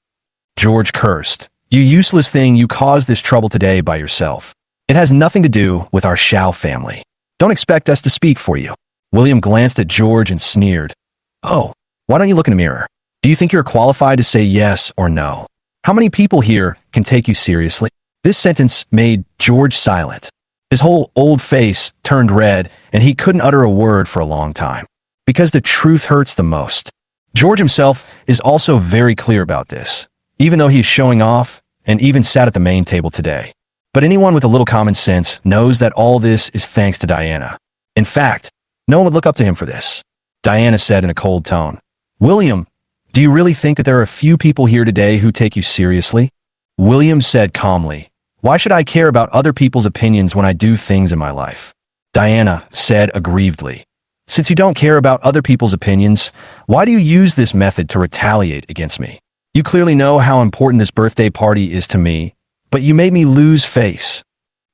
S1: George cursed, You useless thing, you caused this trouble today by yourself. It has nothing to do with our Shiao family. Don't expect us to speak for you. William glanced at George and sneered, Oh, why don't you look in the mirror? Do you think you're qualified to say yes or no? How many people here can take you seriously? This sentence made George silent. His whole old face turned red, and he couldn't utter a word for a long time. Because the truth hurts the most. George himself is also very clear about this, even though he's showing off and even sat at the main table today. But anyone with a little common sense knows that all this is thanks to Diana. In fact, no one would look up to him for this. Diana said in a cold tone, William, do you really think that there are a few people here today who take you seriously? William said calmly, Why should I care about other people's opinions when I do things in my life? Diana said aggrievedly, Since you don't care about other people's opinions, why do you use this method to retaliate against me? You clearly know how important this birthday party is to me, but you made me lose face.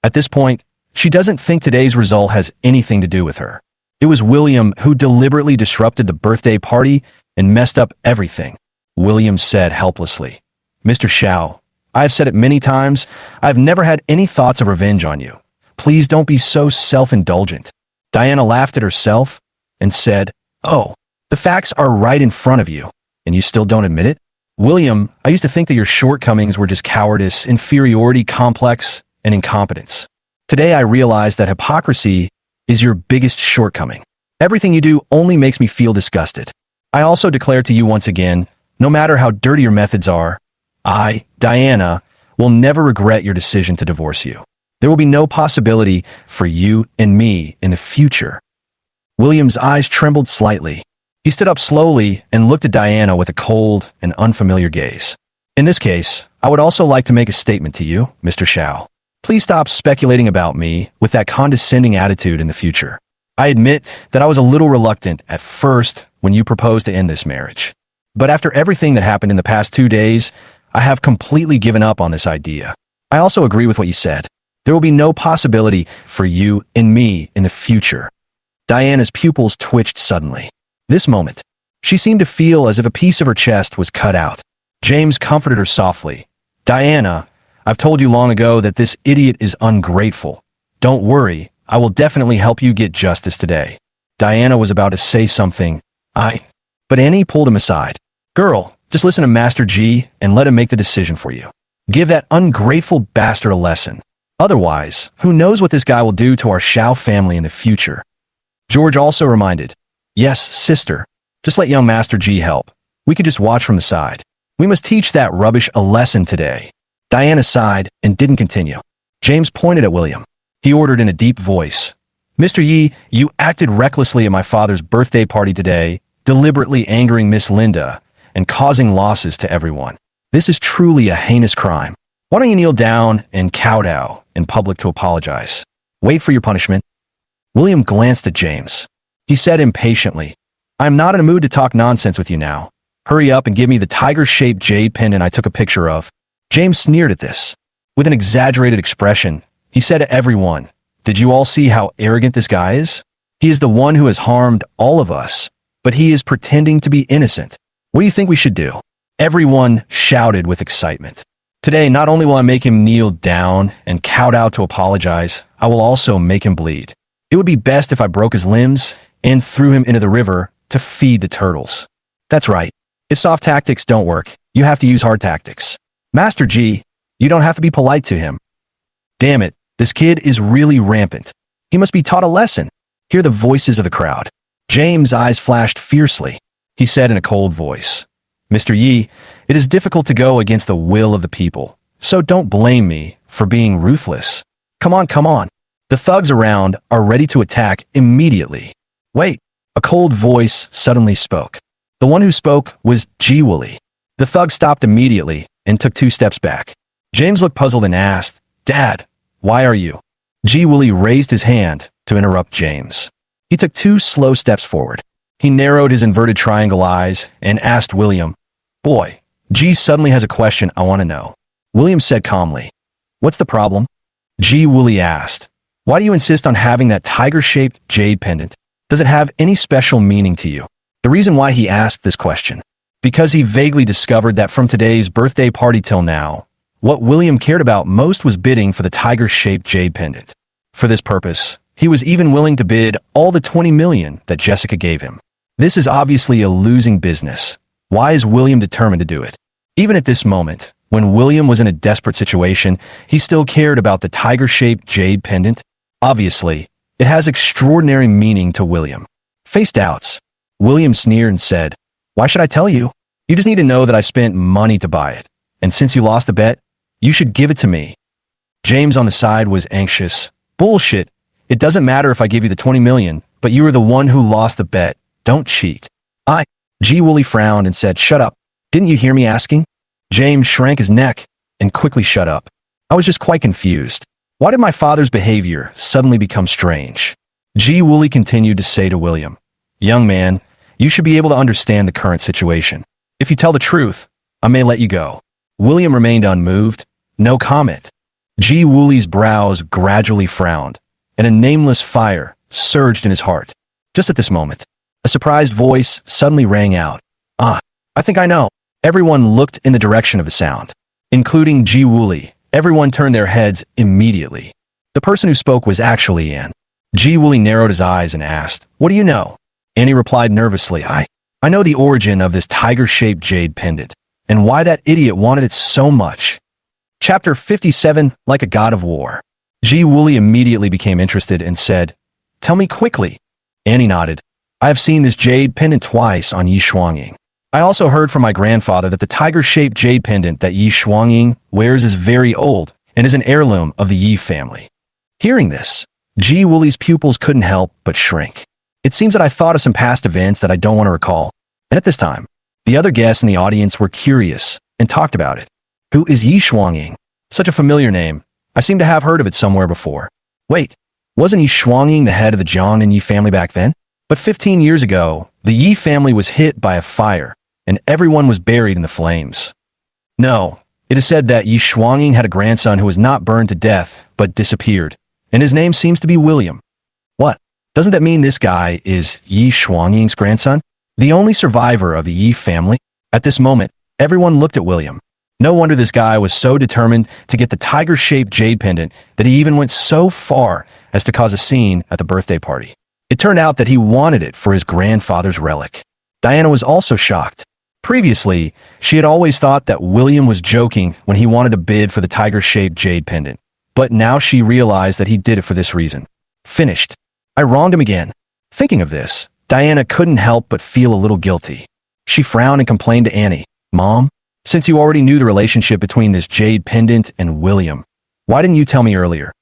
S1: At this point, she doesn't think today's result has anything to do with her. It was William who deliberately disrupted the birthday party and messed up everything. William said helplessly, Mr. Shiao, I have said it many times, I have never had any thoughts of revenge on you. Please don't be so self-indulgent. Diana laughed at herself and said, Oh, the facts are right in front of you, and you still don't admit it? William, I used to think that your shortcomings were just cowardice, inferiority complex, and incompetence. Today I realize that hypocrisy is your biggest shortcoming. Everything you do only makes me feel disgusted. I also declare to you once again, No matter how dirty your methods are, I, Diana, will never regret your decision to divorce you. There will be no possibility for you and me in the future. William's eyes trembled slightly. He stood up slowly and looked at Diana with a cold and unfamiliar gaze. In this case, I would also like to make a statement to you, Mr. Shiao. Please stop speculating about me with that condescending attitude in the future. I admit that I was a little reluctant at first when you proposed to end this marriage. But after everything that happened in the past 2 days, I have completely given up on this idea. I also agree with what you said. There will be no possibility for you and me in the future. Diana's pupils twitched suddenly. This moment, she seemed to feel as if a piece of her chest was cut out. James comforted her softly. Diana, I've told you long ago that this idiot is ungrateful. Don't worry, I will definitely help you get justice today. Diana was about to say something. But Annie pulled him aside. Girl, just listen to Master G and let him make the decision for you. Give that ungrateful bastard a lesson. Otherwise, who knows what this guy will do to our Shiao family in the future. George also reminded. Yes, sister. Just let young Master G help. We could just watch from the side. We must teach that rubbish a lesson today. Diana sighed and didn't continue. James pointed at William. He ordered in a deep voice. Mr. Yi, you acted recklessly at my father's birthday party today, deliberately angering Miss Linda and causing losses to everyone. This is truly a heinous crime. Why don't you kneel down and kowtow in public to apologize? Wait for your punishment. William glanced at James. He said impatiently, I'm not in a mood to talk nonsense with you now. Hurry up and give me the tiger-shaped jade pendant I took a picture of. James sneered at this. With an exaggerated expression, he said to everyone, Did you all see how arrogant this guy is? He is the one who has harmed all of us, but he is pretending to be innocent. What do you think we should do? Everyone shouted with excitement. Today, not only will I make him kneel down and kowtow to apologize, I will also make him bleed. It would be best if I broke his limbs and threw him into the river to feed the turtles. That's right. If soft tactics don't work, you have to use hard tactics. Master G, you don't have to be polite to him. Damn it, this kid is really rampant. He must be taught a lesson. Hear the voices of the crowd. James' eyes flashed fiercely. He said in a cold voice, Mr. Yi, it is difficult to go against the will of the people, so don't blame me for being ruthless. Come on, come on. The thugs around are ready to attack immediately. Wait, a cold voice suddenly spoke. The one who spoke was Ji Wooly. The thug stopped immediately and took 2 steps back. James looked puzzled and asked, Dad, why are you? Ji Wooly raised his hand to interrupt James. He took 2 slow steps forward. He narrowed his inverted triangle eyes and asked William, Boy, G suddenly has a question I want to know. William said calmly, What's the problem? Ji Wooly asked, Why do you insist on having that tiger-shaped jade pendant? Does it have any special meaning to you? The reason why he asked this question, because he vaguely discovered that from today's birthday party till now, what William cared about most was bidding for the tiger-shaped jade pendant. For this purpose, he was even willing to bid all the 20 million that Jessica gave him. This is obviously a losing business. Why is William determined to do it? Even at this moment, when William was in a desperate situation, he still cared about the tiger-shaped jade pendant. Obviously, it has extraordinary meaning to William. Face doubts. William sneered and said, Why should I tell you? You just need to know that I spent money to buy it. And since you lost the bet, you should give it to me. James on the side was anxious. Bullshit. It doesn't matter if I give you the 20 million, but you were the one who lost the bet. Don't cheat. Ji Wooly frowned and said, Shut up. Didn't you hear me asking? James shrank his neck and quickly shut up. I was just quite confused. Why did my father's behavior suddenly become strange? Ji Wooly continued to say to William, Young man, you should be able to understand the current situation. If you tell the truth, I may let you go. William remained unmoved. No comment. Ji Wooly's brows gradually frowned, and a nameless fire surged in his heart. Just at this moment, a surprised voice suddenly rang out. I think I know. Everyone looked in the direction of the sound. Including Ji Wooly, everyone turned their heads immediately. The person who spoke was actually Anne. Ji Wooly narrowed his eyes and asked, What do you know? Annie replied nervously, I know the origin of this tiger-shaped jade pendant, and why that idiot wanted it so much. Chapter 57, Like a God of War. Ji Wooly immediately became interested and said, Tell me quickly. Annie nodded. I have seen this jade pendant twice on Yi Shuangying. I also heard from my grandfather that the tiger-shaped jade pendant that Yi Shuangying wears is very old and is an heirloom of the Yi family. Hearing this, Ji Wuli's pupils couldn't help but shrink. It seems that I thought of some past events that I don't want to recall, and at this time, the other guests in the audience were curious and talked about it. Who is Yi Shuangying? Such a familiar name. I seem to have heard of it somewhere before. Wait, wasn't Yi Shuangying the head of the Zhang and Yi family back then? But 15 years ago, the Yi family was hit by a fire, and everyone was buried in the flames. No, it is said that Yi Shuangying had a grandson who was not burned to death, but disappeared, and his name seems to be William. What? Doesn't that mean this guy is Yi Shuangying's grandson? The only survivor of the Yi family? At this moment, everyone looked at William. No wonder this guy was so determined to get the tiger-shaped jade pendant that he even went so far as to cause a scene at the birthday party. It turned out that he wanted it for his grandfather's relic. Diana was also shocked. Previously, she had always thought that William was joking when he wanted to bid for the tiger-shaped jade pendant, but now she realized that he did it for this reason. Finished. I wronged him again. Thinking of this, Diana couldn't help but feel a little guilty. She frowned and complained to Annie, "Mom, since you already knew the relationship between this jade pendant and William, why didn't you tell me earlier?"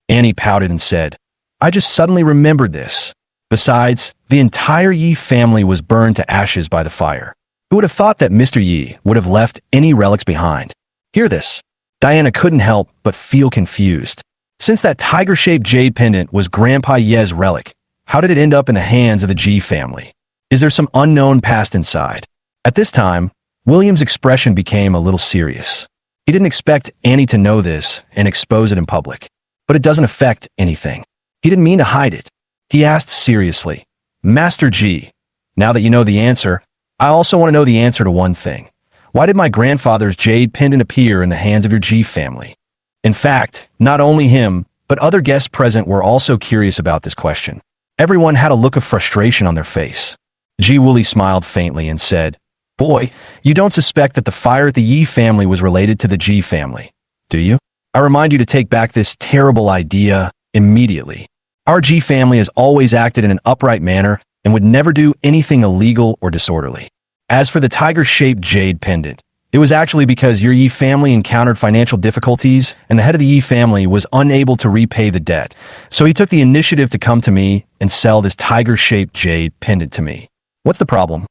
S1: Annie pouted and said, "I just suddenly remembered this. Besides, the entire Yi family was burned to ashes by the fire. Who would have thought that Mr. Yi would have left any relics behind?" Hear this. Diana couldn't help but feel confused. Since that tiger-shaped jade pendant was Grandpa Ye's relic, how did it end up in the hands of the Ji family? Is there some unknown past inside? At this time, William's expression became a little serious. He didn't expect Annie to know this and expose it in public. But it doesn't affect anything. He didn't mean to hide it. He asked seriously, "Master Ji, now that you know the answer, I also want to know the answer to one thing. Why did my grandfather's jade pendant appear in the hands of your Ji family?" In fact, not only him, but other guests present were also curious about this question. Everyone had a look of frustration on their face. Ji Wuli smiled faintly and said, "Boy, you don't suspect that the fire at the Yi family was related to the Ji family, do you? I remind you to take back this terrible idea immediately. Our Ji family has always acted in an upright manner and would never do anything illegal or disorderly. As for the tiger-shaped jade pendant, it was actually because your Yi family encountered financial difficulties and the head of the Yi family was unable to repay the debt, so he took the initiative to come to me and sell this tiger-shaped jade pendant to me. What's the problem?"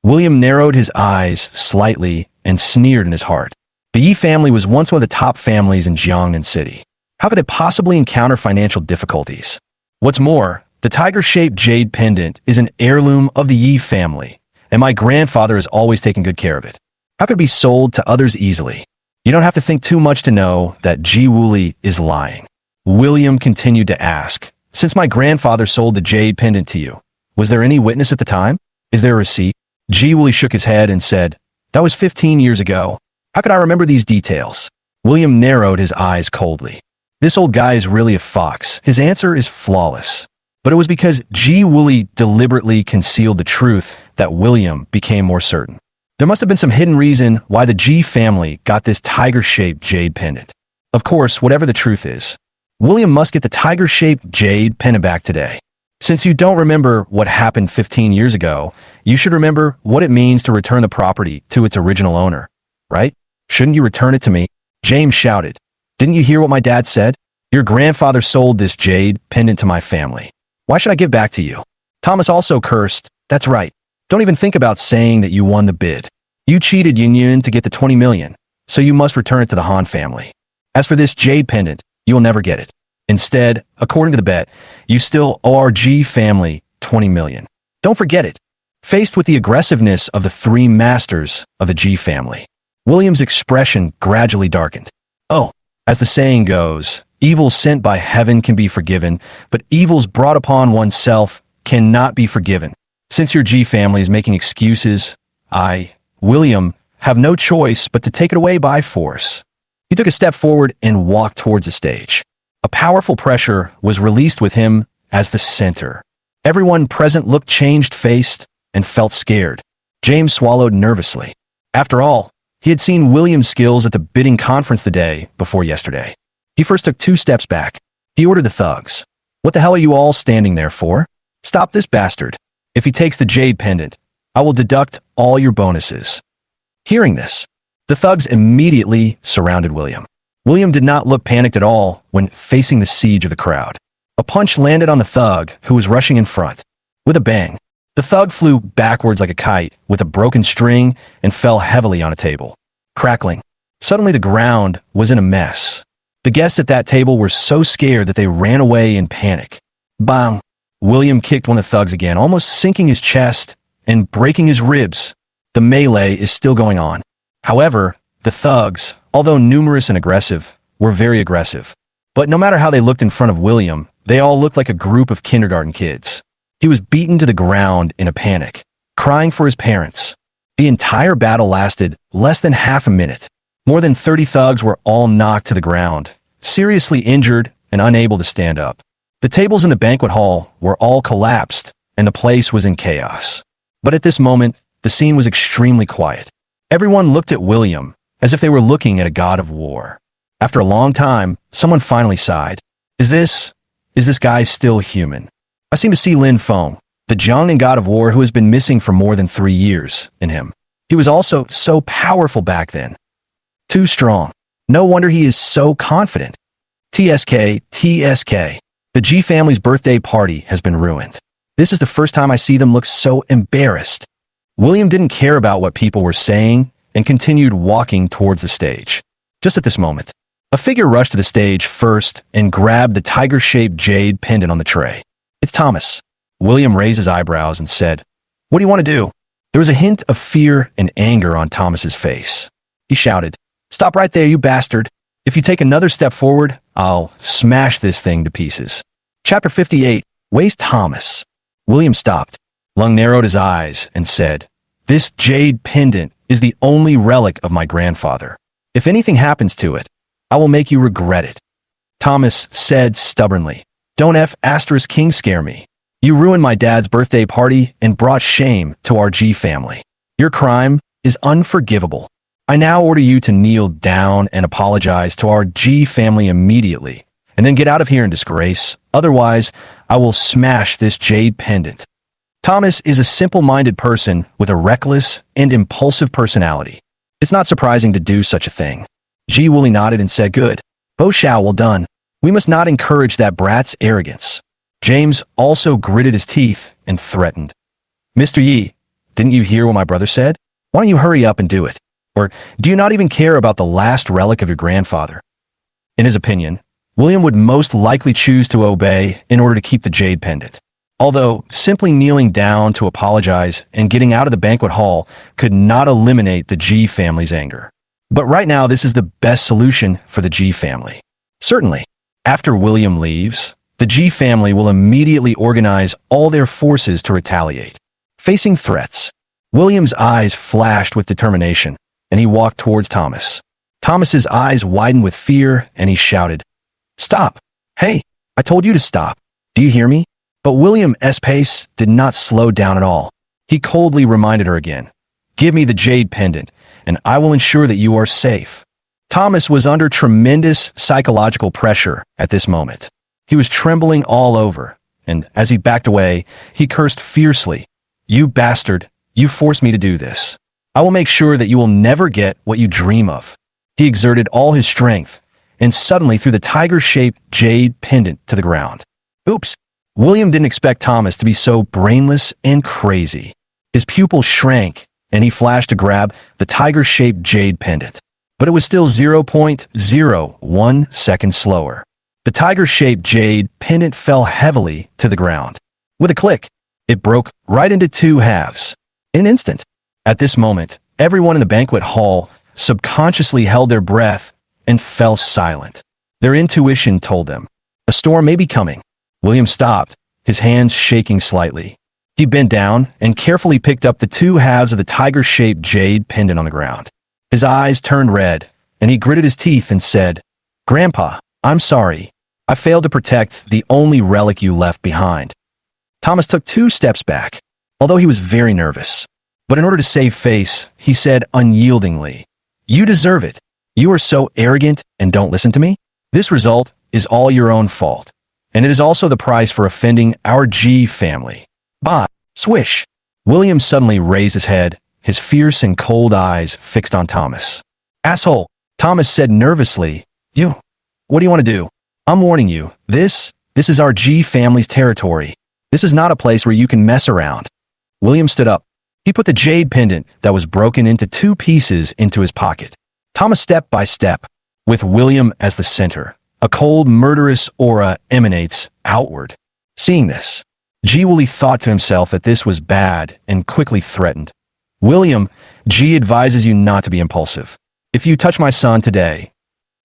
S1: William narrowed his eyes slightly and sneered in his heart. The Yi family was once one of the top families in Jiangnan City. How could they possibly encounter financial difficulties? What's more, the tiger-shaped jade pendant is an heirloom of the Yi family, and my grandfather has always taken good care of it. How could it be sold to others easily? You don't have to think too much to know that Ji Wuli is lying. William continued to ask, "Since my grandfather sold the jade pendant to you, was there any witness at the time? Is there a receipt?" Ji Wuli shook his head and said, "That was 15 years ago. How could I remember these details?" William narrowed his eyes coldly. This old guy is really a fox. His answer is flawless. But it was because Ji Wuli deliberately concealed the truth that William became more certain. There must have been some hidden reason why the Ji family got this tiger-shaped jade pendant. Of course, whatever the truth is, William must get the tiger-shaped jade pendant back today. Since you don't remember what happened 15 years ago, you should remember what it means to return the property to its original owner, right? Shouldn't you return it to me? James shouted. "Didn't you hear what my dad said? Your grandfather sold this jade pendant to my family. Why should I give back to you?" Thomas also cursed. "That's right. Don't even think about saying that you won the bid. You cheated Yin Yun to get the 20 million, so you must return it to the Han family. As for this jade pendant, you will never get it. Instead, according to the bet, you still owe our G family 20 million. Don't forget it." Faced with the aggressiveness of the three masters of the G family, William's expression gradually darkened. "Oh, as the saying goes, evils sent by heaven can be forgiven, but evils brought upon oneself cannot be forgiven. Since your G family is making excuses, I, William, have no choice but to take it away by force." He took a step forward and walked towards the stage. A powerful pressure was released with him as the center. Everyone present looked changed-faced and felt scared. James swallowed nervously. After all, he had seen William's skills at the bidding conference the day before yesterday. He first took 2 steps back. He ordered the thugs. "What the hell are you all standing there for? Stop this bastard. If he takes the jade pendant, I I will deduct all your bonuses." Hearing this, the thugs immediately surrounded William. William did not look panicked at all when facing the siege of the crowd. A punch landed on the thug who was rushing in front. With a bang, the thug flew backwards like a kite with a broken string and fell heavily on a table. Crackling. Suddenly the ground was in a mess. The guests at that table were so scared that they ran away in panic. Bang! William kicked one of the thugs again, almost sinking his chest and breaking his ribs. The melee is still going on. However, the thugs, although numerous and aggressive, were very aggressive. But no matter how they looked in front of William, they all looked like a group of kindergarten kids. He was beaten to the ground in a panic, crying for his parents. The entire battle lasted less than half a minute. More than 30 thugs were all knocked to the ground, seriously injured and unable to stand up. The tables in the banquet hall were all collapsed, and the place was in chaos. But at this moment, the scene was extremely quiet. Everyone looked at William as if they were looking at a god of war. After a long time, someone finally sighed. Is this guy still human? I seem to see Lin Feng, the Jiangnan god of war who has been missing for more than 3 years, in him. He was also so powerful back then. Too strong. No wonder he is so confident. TSK. The G family's birthday party has been ruined. This is the first time I see them look so embarrassed. William didn't care about what people were saying and continued walking towards the stage. Just at this moment, a figure rushed to the stage first and grabbed the tiger-shaped jade pendant on the tray. It's Thomas. William raised his eyebrows and said, "What do you want to do?" There was a hint of fear and anger on Thomas's face. He shouted, "Stop right there, you bastard. If you take another step forward, I'll smash this thing to pieces." Chapter 58. Where's Thomas? William stopped. Lung narrowed his eyes and said, "This jade pendant is the only relic of my grandfather. If anything happens to it, I will make you regret it." Thomas said stubbornly, "Don't King scare me. You ruined my dad's birthday party and brought shame to our G family. Your crime is unforgivable. I now order you to kneel down and apologize to our G family immediately, and then get out of here in disgrace. Otherwise, I will smash this jade pendant." Thomas is a simple-minded person with a reckless and impulsive personality. It's not surprising to do such a thing. Ji Wooly nodded and said, "Good. Bo Xiao, well done. We must not encourage that brat's arrogance." James also gritted his teeth and threatened, "Mr. Yi, didn't you hear what my brother said? Why don't you hurry up and do it? Or do you not even care about the last relic of your grandfather?" In his opinion, William would most likely choose to obey in order to keep the jade pendant. Although simply kneeling down to apologize and getting out of the banquet hall could not eliminate the G family's anger. But right now, this is the best solution for the G family. Certainly, after William leaves, the G family will immediately organize all their forces to retaliate. Facing threats, William's eyes flashed with determination, and he walked towards Thomas. Thomas's eyes widened with fear, and he shouted, "Stop! Hey, I told you to stop. Do you hear me?" But William's pace did not slow down at all. He coldly reminded her again, "Give me the jade pendant, and I will ensure that you are safe." Thomas was under tremendous psychological pressure at this moment. He was trembling all over, and as he backed away, he cursed fiercely, "You bastard, you forced me to do this. I will make sure that you will never get what you dream of." He exerted all his strength, and suddenly threw the tiger-shaped jade pendant to the ground. Oops! William didn't expect Thomas to be so brainless and crazy. His pupil shrank, and he flashed to grab the tiger-shaped jade pendant. But it was still 0.01 seconds slower. The tiger-shaped jade pendant fell heavily to the ground. With a click, it broke right into 2 halves. In an instant. At this moment, everyone in the banquet hall subconsciously held their breath and fell silent. Their intuition told them, a storm may be coming. William stopped, his hands shaking slightly. He bent down and carefully picked up the 2 halves of the tiger-shaped jade pendant on the ground. His eyes turned red, and he gritted his teeth and said, "Grandpa, I'm sorry. I failed to protect the only relic you left behind." Thomas took 2 steps back, although he was very nervous. But in order to save face, he said unyieldingly, "You deserve it. You are so arrogant and don't listen to me. This result is all your own fault, and it is also the price for offending our G family." Bah! Swish! William suddenly raised his head, his fierce and cold eyes fixed on Thomas. "Asshole," Thomas said nervously. What do you want to do? I'm warning you, this is our G family's territory. This is not a place where you can mess around." William stood up. He put the jade pendant that was broken into 2 pieces into his pocket. Thomas step by step, with William as the center. A cold, murderous aura emanates outward. Seeing this, G. Woolley thought to himself that this was bad and quickly threatened. "William, G advises you not to be impulsive. If you touch my son today..."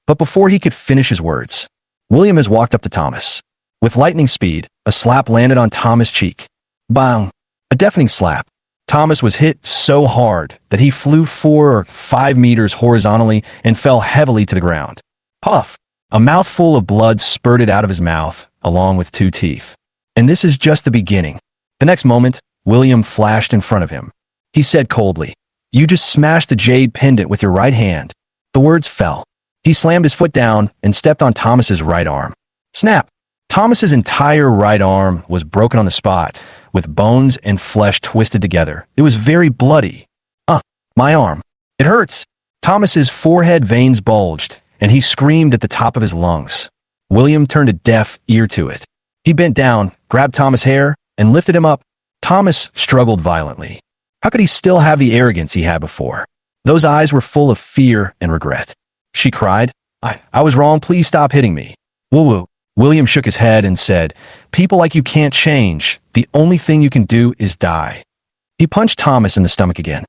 S1: But before he could finish his words, William has walked up to Thomas. With lightning speed, a slap landed on Thomas' cheek. Bang! A deafening slap. Thomas was hit so hard that he flew 4 or 5 meters horizontally and fell heavily to the ground. Puff! A mouthful of blood spurted out of his mouth, along with 2 teeth. And this is just the beginning. The next moment, William flashed in front of him. He said coldly, "You just smashed the jade pendant with your right hand." The words fell. He slammed his foot down and stepped on Thomas's right arm. Snap! Thomas's entire right arm was broken on the spot, with bones and flesh twisted together. It was very bloody. My arm. It hurts. Thomas's forehead veins bulged, and he screamed at the top of his lungs. William turned a deaf ear to it. He bent down, grabbed Thomas' hair, and lifted him up. Thomas struggled violently. How could he still have the arrogance he had before? Those eyes were full of fear and regret. She cried, I was wrong, please stop hitting me." Woo-woo. William shook his head and said, "People like you can't change. The only thing you can do is die." He punched Thomas in the stomach again.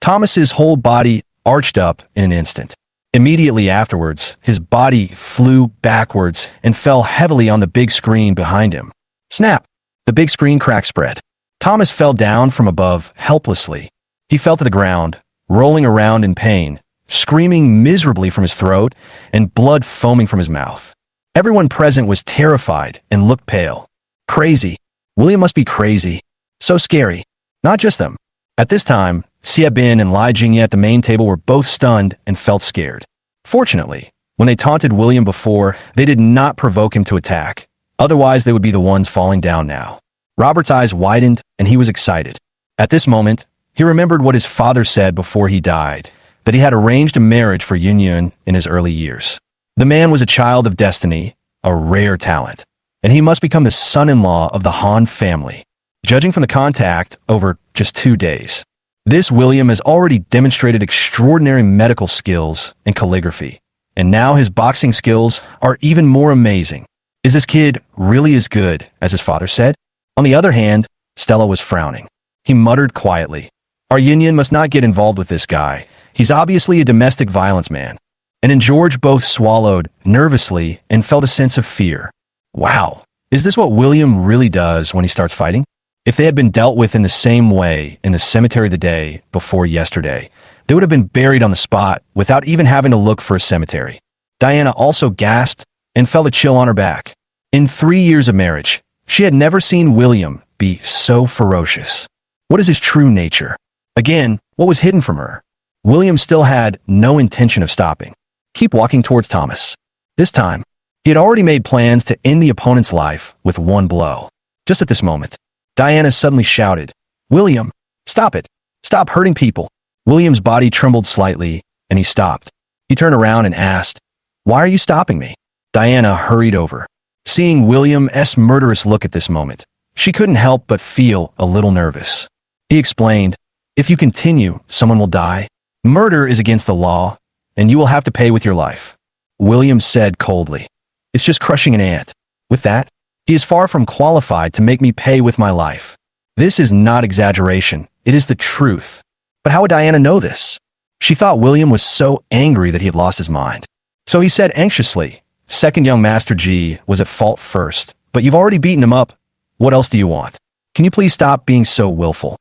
S1: Thomas's whole body arched up in an instant. Immediately afterwards, his body flew backwards and fell heavily on the big screen behind him. Snap! The big screen crack spread. Thomas fell down from above helplessly. He fell to the ground, rolling around in pain, screaming miserably from his throat, and blood foaming from his mouth. Everyone present was terrified and looked pale. Crazy. William must be crazy. So scary. Not just them. At this time, Xia Bin and Lai Jingye at the main table were both stunned and felt scared. Fortunately, when they taunted William before, they did not provoke him to attack. Otherwise, they would be the ones falling down now. Robert's eyes widened, and he was excited. At this moment, he remembered what his father said before he died, that he had arranged a marriage for Yun Yun in his early years. The man was a child of destiny, a rare talent, and he must become the son-in-law of the Han family. Judging from the contact over just 2 days, this William has already demonstrated extraordinary medical skills and calligraphy, and now his boxing skills are even more amazing. Is this kid really as good as his father said? On the other hand, Stella was frowning. He muttered quietly, "Our Yin Yin must not get involved with this guy. He's obviously a domestic violence man." And George both swallowed nervously and felt a sense of fear. Wow, is this what William really does when he starts fighting? If they had been dealt with in the same way in the cemetery the day before yesterday, they would have been buried on the spot without even having to look for a cemetery. Diana also gasped and felt a chill on her back. In 3 years of marriage, she had never seen William be so ferocious. What is his true nature? Again, what was hidden from her? William still had no intention of stopping. Keep walking towards Thomas. This time, he had already made plans to end the opponent's life with one blow. Just at this moment, Diana suddenly shouted, "William, stop it. Stop hurting people." William's body trembled slightly, and he stopped. He turned around and asked, "Why are you stopping me?" Diana hurried over. Seeing William's murderous look at this moment, she couldn't help but feel a little nervous. He explained, "If you continue, someone will die. Murder is against the law, and you will have to pay with your life." William said coldly, "It's just crushing an ant. With that, he is far from qualified to make me pay with my life. This is not exaggeration, it is the truth." But how would Diana know this? She thought William was so angry that he had lost his mind. So he said anxiously, "Second young Master G was at fault first, but you've already beaten him up. What else do you want? Can you please stop being so willful?"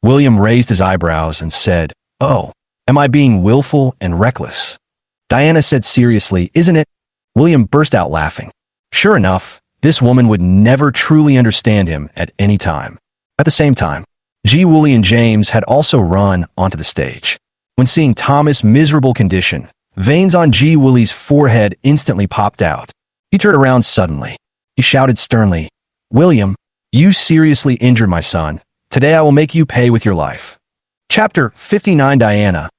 S1: William raised his eyebrows and said, "Oh, am I being willful and reckless?" Diana said seriously, "Isn't it?" William burst out laughing. Sure enough, this woman would never truly understand him at any time. At the same time, G. Woolley and James had also run onto the stage. When seeing Thomas' miserable condition, veins on G. Woolley's forehead instantly popped out. He turned around suddenly. He shouted sternly, "William, you seriously injured my son. Today I will make you pay with your life. Chapter 59. Diana's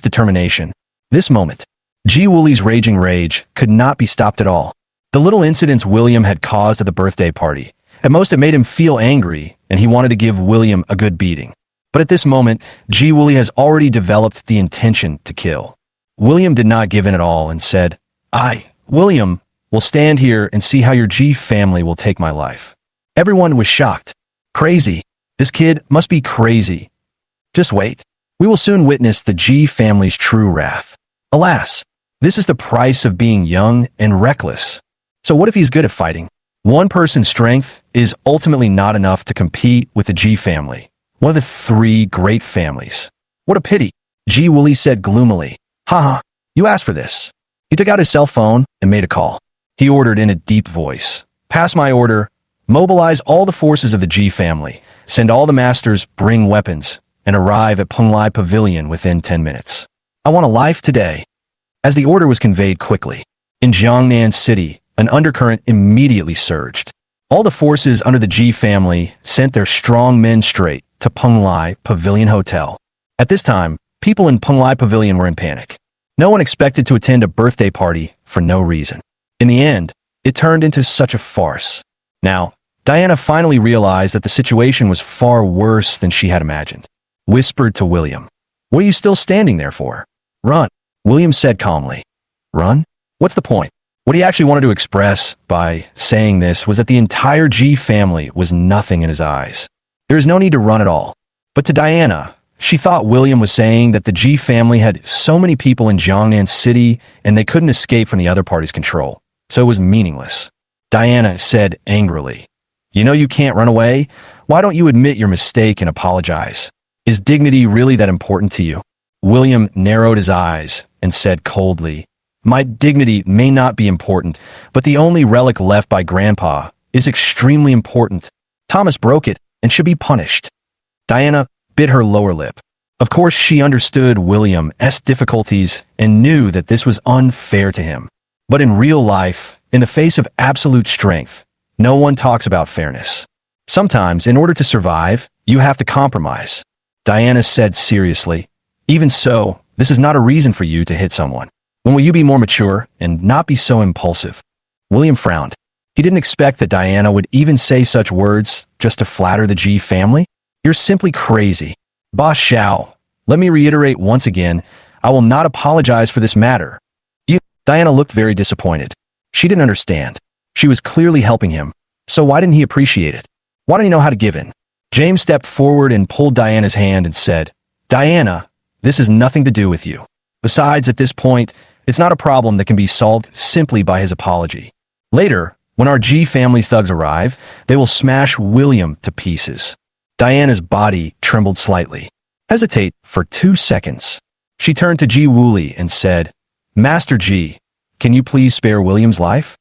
S1: determination. This moment, Ji Woolie's raging rage could not be stopped at all. The little incidents William had caused at the birthday party, at most it made him feel angry, and he wanted to give William a good beating. But at this moment, Ji Woolie has already developed the intention to kill. William did not give in at all and said, William, will stand here and see how your Ji family will take my life. Everyone was shocked. Crazy. This kid must be crazy. Just wait. We will soon witness the Ji family's true wrath. Alas, this is the price of being young and reckless. So what if he's good at fighting? One person's strength is ultimately not enough to compete with the Ji family, one of the three great families. What a pity, Ji Woolie said gloomily. Haha, you asked for this. He took out his cell phone and made a call. He ordered in a deep voice. Pass my order. Mobilize all the forces of the Ji family. Send all the masters, bring weapons, and arrive at Penglai Pavilion within 10 minutes. I want a life today. As the order was conveyed quickly, in Jiangnan City, an undercurrent immediately surged. All the forces under the Ji family sent their strong men straight to Penglai Pavilion Hotel. At this time, people in Penglai Pavilion were in panic. No one expected to attend a birthday party for no reason. In the end, it turned into such a farce. Now, Diana finally realized that the situation was far worse than she had imagined. Whispered to William, "What are you still standing there for? Run." William said calmly. Run? What's the point? What he actually wanted to express by saying this was that the entire Ji family was nothing in his eyes. There is no need to run at all. But to Diana, she thought William was saying that the Ji family had so many people in Jiangnan City and they couldn't escape from the other party's control, so it was meaningless. Diana said angrily, "You know you can't run away? Why don't you admit your mistake and apologize? Is dignity really that important to you?" William narrowed his eyes and said coldly, "My dignity may not be important, but the only relic left by Grandpa is extremely important. Thomas broke it and should be punished." Diana bit her lower lip. Of course, she understood William's difficulties and knew that this was unfair to him. But in real life, in the face of absolute strength, no one talks about fairness. Sometimes, in order to survive, you have to compromise. Diana said seriously, "Even so, this is not a reason for you to hit someone. When will you be more mature and not be so impulsive?" William frowned. He didn't expect that Diana would even say such words just to flatter the Ji family. "You're simply crazy. Boss Shiao, let me reiterate once again, I will not apologize for this matter." Diana looked very disappointed. She didn't understand. She was clearly helping him. So why didn't he appreciate it? Why didn't he know how to give in? James stepped forward and pulled Diana's hand and said, "Diana, this has nothing to do with you. Besides, at this point, it's not a problem that can be solved simply by his apology. Later, when our Ji family's thugs arrive, they will smash William to pieces." Diana's body trembled slightly. Hesitate for 2 seconds. She turned to Ji Woolie and said, "Master Ji, can you please spare William's life?"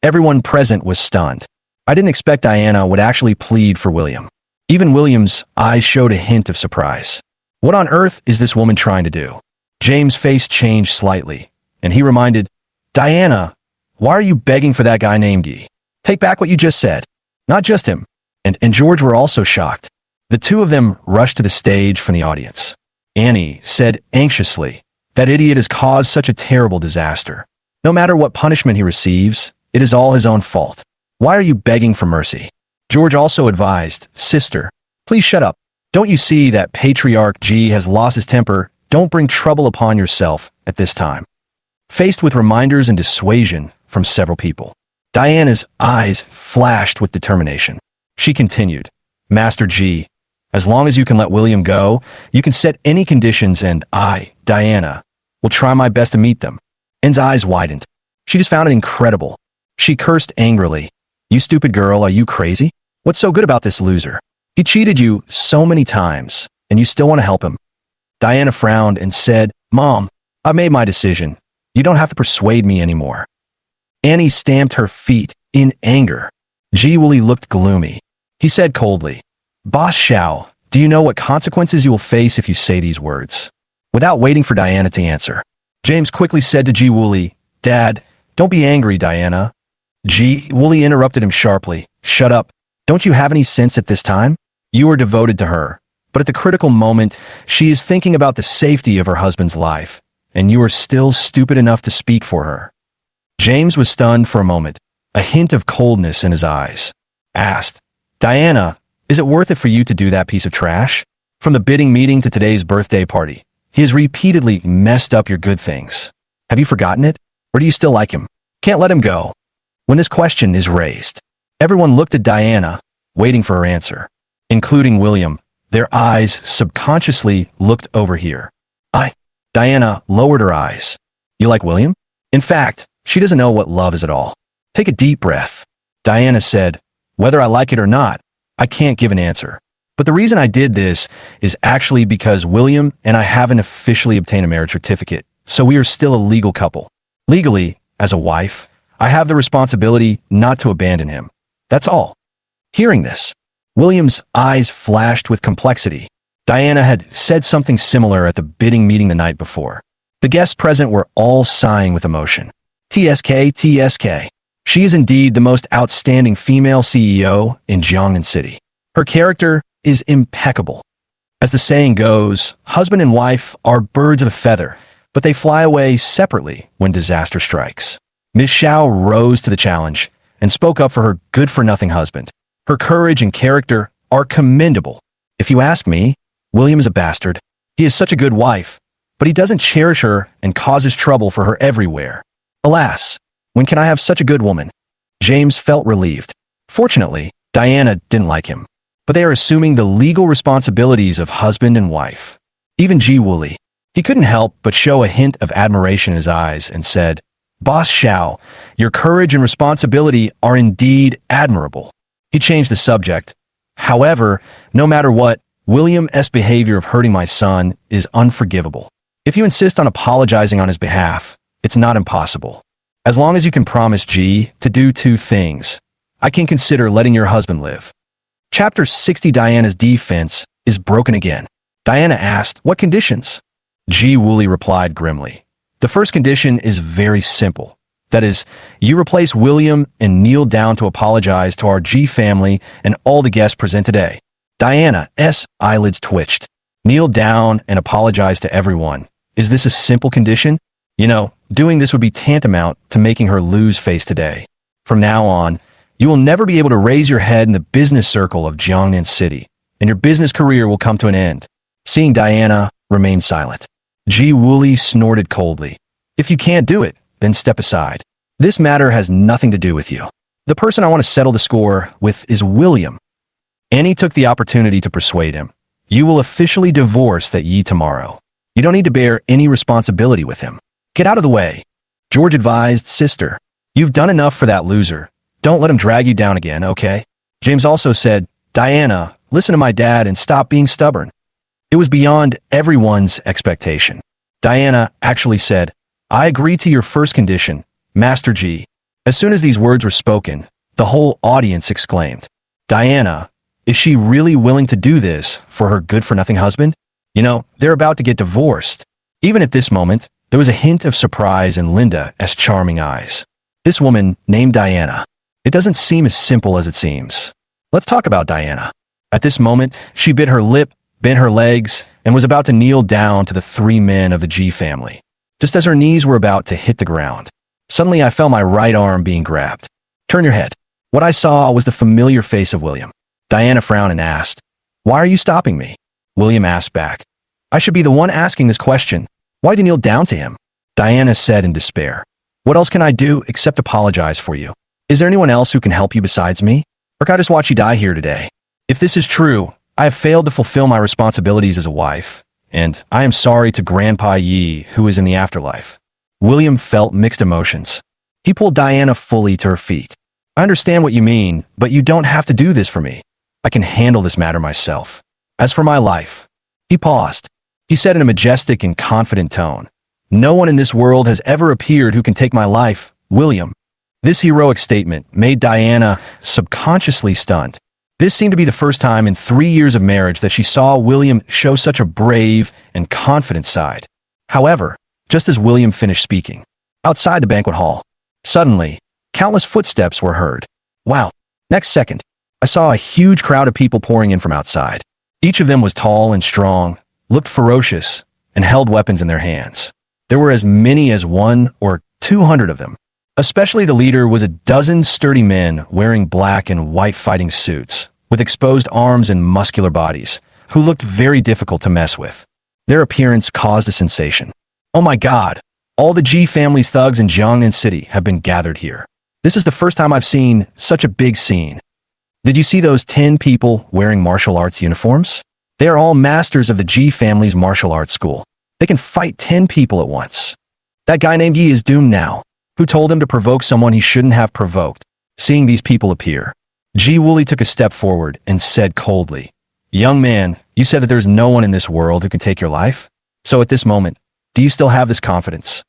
S1: Everyone present was stunned. I didn't expect Diana would actually plead for William. Even William's eyes showed a hint of surprise. What on earth is this woman trying to do? James' face changed slightly, and he reminded, "Diana, why are you begging for that guy named Yi? Take back what you just said." Not just him, and George were also shocked. The two of them rushed to the stage from the audience. Annie said anxiously, "That idiot has caused such a terrible disaster. No matter what punishment he receives, it is all his own fault. Why are you begging for mercy?" George also advised, "Sister, please shut up. Don't you see that Patriarch Ji has lost his temper? Don't bring trouble upon yourself at this time." Faced with reminders and dissuasion from several people, Diana's eyes flashed with determination. She continued, "Master Ji, as long as you can let William go, you can set any conditions and I, Diana, will try my best to meet them." Anne's eyes widened. She just found it incredible. She cursed angrily. "You stupid girl, are you crazy? What's so good about this loser? He cheated you so many times, and you still want to help him?" Diana frowned and said, "Mom, I've made my decision. You don't have to persuade me anymore." Annie stamped her feet in anger. Ji Woolie looked gloomy. He said coldly, "Boss Shiao, do you know what consequences you will face if you say these words?" Without waiting for Diana to answer, James quickly said to Ji Woolie, "Dad, don't be angry, Diana." Ji Woolie interrupted him sharply. "Shut up. Don't you have any sense at this time? You are devoted to her, but at the critical moment, she is thinking about the safety of her husband's life, and you are still stupid enough to speak for her. James was stunned for a moment, a hint of coldness in his eyes. Asked, Diana, is it worth it for you to do that piece of trash? From the bidding meeting to today's birthday party, he has repeatedly messed up your good things. Have you forgotten it? Or do you still like him? Can't let him go. When this question is raised, everyone looked at Diana, waiting for her answer, including William. Their eyes subconsciously looked over here. Diana lowered her eyes. You like William? In fact, she doesn't know what love is at all. Take a deep breath. Diana said, whether I like it or not, I can't give an answer. But the reason I did this is actually because William and I haven't officially obtained a marriage certificate, so we are still a legal couple. Legally, as a wife, I have the responsibility not to abandon him. That's all. Hearing this, William's eyes flashed with complexity. Diana had said something similar at the bidding meeting the night before. The guests present were all sighing with emotion. TSK, TSK. She is indeed the most outstanding female CEO in Jiangnan City. Her character is impeccable. As the saying goes, husband and wife are birds of a feather, but they fly away separately when disaster strikes. Ms. Shiao rose to the challenge and spoke up for her good-for-nothing husband. Her courage and character are commendable. If you ask me, William is a bastard. He is such a good wife, but he doesn't cherish her and causes trouble for her everywhere. Alas, when can I have such a good woman? James felt relieved. Fortunately, Diana didn't like him, but they are assuming the legal responsibilities of husband and wife. Even Ji Wooly. He couldn't help but show a hint of admiration in his eyes and said, Boss Shiao, your courage and responsibility are indeed admirable. He changed the subject. However, no matter what, William's behavior of hurting my son is unforgivable. If you insist on apologizing on his behalf, it's not impossible. As long as you can promise G to do two things, I can consider letting your husband live. Chapter 60. Diana's defense is broken again. Diana asked, what conditions? Ji Wooly replied grimly. The first condition is very simple. That is, you replace William and kneel down to apologize to our G family and all the guests present today. Diana's eyelids twitched. Kneel down and apologize to everyone. Is this a simple condition? You know, doing this would be tantamount to making her lose face today. From now on, you will never be able to raise your head in the business circle of Jiangnan City, and your business career will come to an end. Seeing Diana remain silent, Ji Wooly snorted coldly. If you can't do it, then step aside. This matter has nothing to do with you. The person I want to settle the score with is William. Annie took the opportunity to persuade him. You will officially divorce that Yi tomorrow. You don't need to bear any responsibility with him. Get out of the way. George advised, sister. You've done enough for that loser. Don't let him drag you down again, okay? James also said, Diana, listen to my dad and stop being stubborn. It was beyond everyone's expectation. Diana actually said, I agree to your first condition, Master G. As soon as these words were spoken, the whole audience exclaimed, Diana, is she really willing to do this for her good-for-nothing husband? You know, they're about to get divorced. Even at this moment, there was a hint of surprise in Linda's charming eyes. This woman named Diana. It doesn't seem as simple as it seems. Let's talk about Diana. At this moment, she bit her lip, bent her legs, and was about to kneel down to the three men of the G family. Just as her knees were about to hit the ground, suddenly I felt my right arm being grabbed. Turn your head. What I saw was the familiar face of William. Diana frowned and asked, Why are you stopping me? William asked back, I should be the one asking this question. Why'd you kneel down to him? Diana said in despair, What else can I do except apologize for you? Is there anyone else who can help you besides me? Or can I just watch you die here today? If this is true, I have failed to fulfill my responsibilities as a wife, and I am sorry to Grandpa Yi, who is in the afterlife. William felt mixed emotions. He pulled Diana fully to her feet. I understand what you mean, but you don't have to do this for me. I can handle this matter myself. As for my life, he paused. He said in a majestic and confident tone, No one in this world has ever appeared who can take my life, William. This heroic statement made Diana subconsciously stunned. This seemed to be the first time in 3 years of marriage that she saw William show such a brave and confident side. However, just as William finished speaking, outside the banquet hall, suddenly, countless footsteps were heard. Wow. Next second, I saw a huge crowd of people pouring in from outside. Each of them was tall and strong, looked ferocious, and held weapons in their hands. There were as many as 100 or 200 of them. Especially the leader was a dozen sturdy men wearing black and white fighting suits, with exposed arms and muscular bodies, who looked very difficult to mess with. Their appearance caused a sensation. Oh my god, all the G family's thugs in Jiangnan City have been gathered here. This is the first time I've seen such a big scene. Did you see those 10 people wearing martial arts uniforms? They are all masters of the G family's martial arts school. They can fight 10 people at once. That guy named Yi is doomed now. Who told him to provoke someone he shouldn't have provoked? Seeing these people appear, Ji Wooly took a step forward and said coldly, "Young man, you said that there's no one in this world who can take your life? So at this moment, do you still have this confidence?"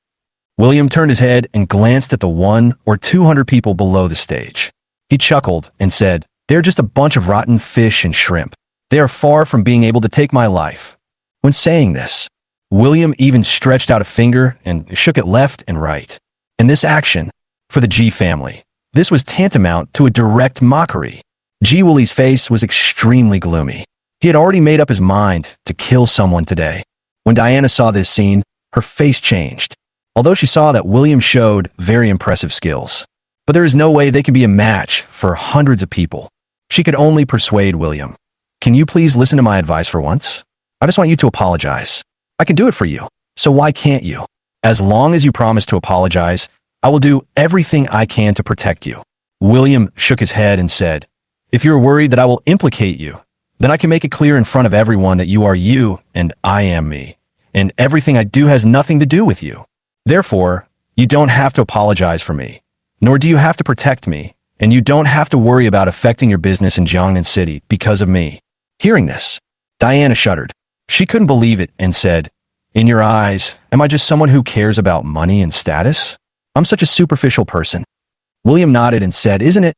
S1: William turned his head and glanced at the 100 or 200 people below the stage. He chuckled and said, "They're just a bunch of rotten fish and shrimp. They are far from being able to take my life." When saying this, William even stretched out a finger and shook it left and right. In this action, for the G family, this was tantamount to a direct mockery. Ji Wooly's face was extremely gloomy. He had already made up his mind to kill someone today. When Diana saw this scene, her face changed, although she saw that William showed very impressive skills. But there is no way they can be a match for hundreds of people. She could only persuade William. "Can you please listen to my advice for once? I just want you to apologize. I can do it for you, so why can't you? As long as you promise to apologize, I will do everything I can to protect you." William shook his head and said, "If you're worried that I will implicate you, then I can make it clear in front of everyone that you are you and I am me, and everything I do has nothing to do with you. Therefore, you don't have to apologize for me, nor do you have to protect me, and you don't have to worry about affecting your business in Jiangnan City because of me." Hearing this, Diana shuddered. She couldn't believe it and said, "In your eyes, am I just someone who cares about money and status? I'm such a superficial person." William nodded and said, "Isn't it?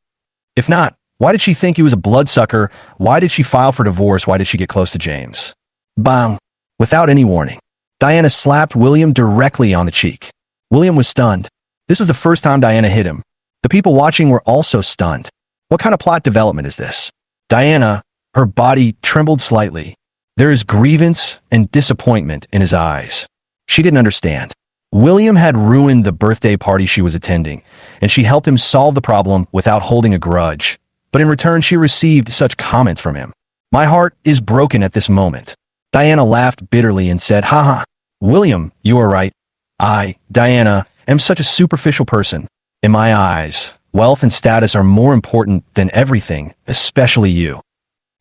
S1: If not, why did she think he was a bloodsucker? Why did she file for divorce? Why did she get close to James?" Bang! Without any warning, Diana slapped William directly on the cheek. William was stunned. This was the first time Diana hit him. The people watching were also stunned. What kind of plot development is this? Diana, her body trembled slightly. There is grievance and disappointment in his eyes. She didn't understand. William had ruined the birthday party she was attending, and she helped him solve the problem without holding a grudge. But in return, she received such comments from him. "My heart is broken at this moment." Diana laughed bitterly and said, "Haha, William, you are right. I, Diana, am such a superficial person. In my eyes, wealth and status are more important than everything, especially you.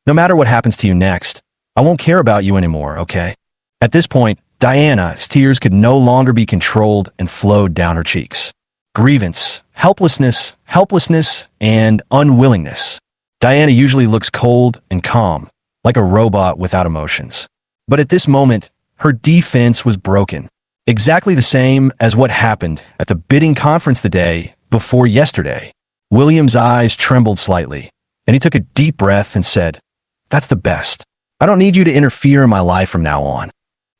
S1: No matter what happens to you next, I won't care about you anymore, okay?" At this point, Diana's tears could no longer be controlled and flowed down her cheeks. Grievance, helplessness, and unwillingness. Diana usually looks cold and calm, like a robot without emotions. But at this moment, her defense was broken. Exactly the same as what happened at the bidding conference the day before yesterday. William's eyes trembled slightly, and he took a deep breath and said, "That's the best. I don't need you to interfere in my life from now on."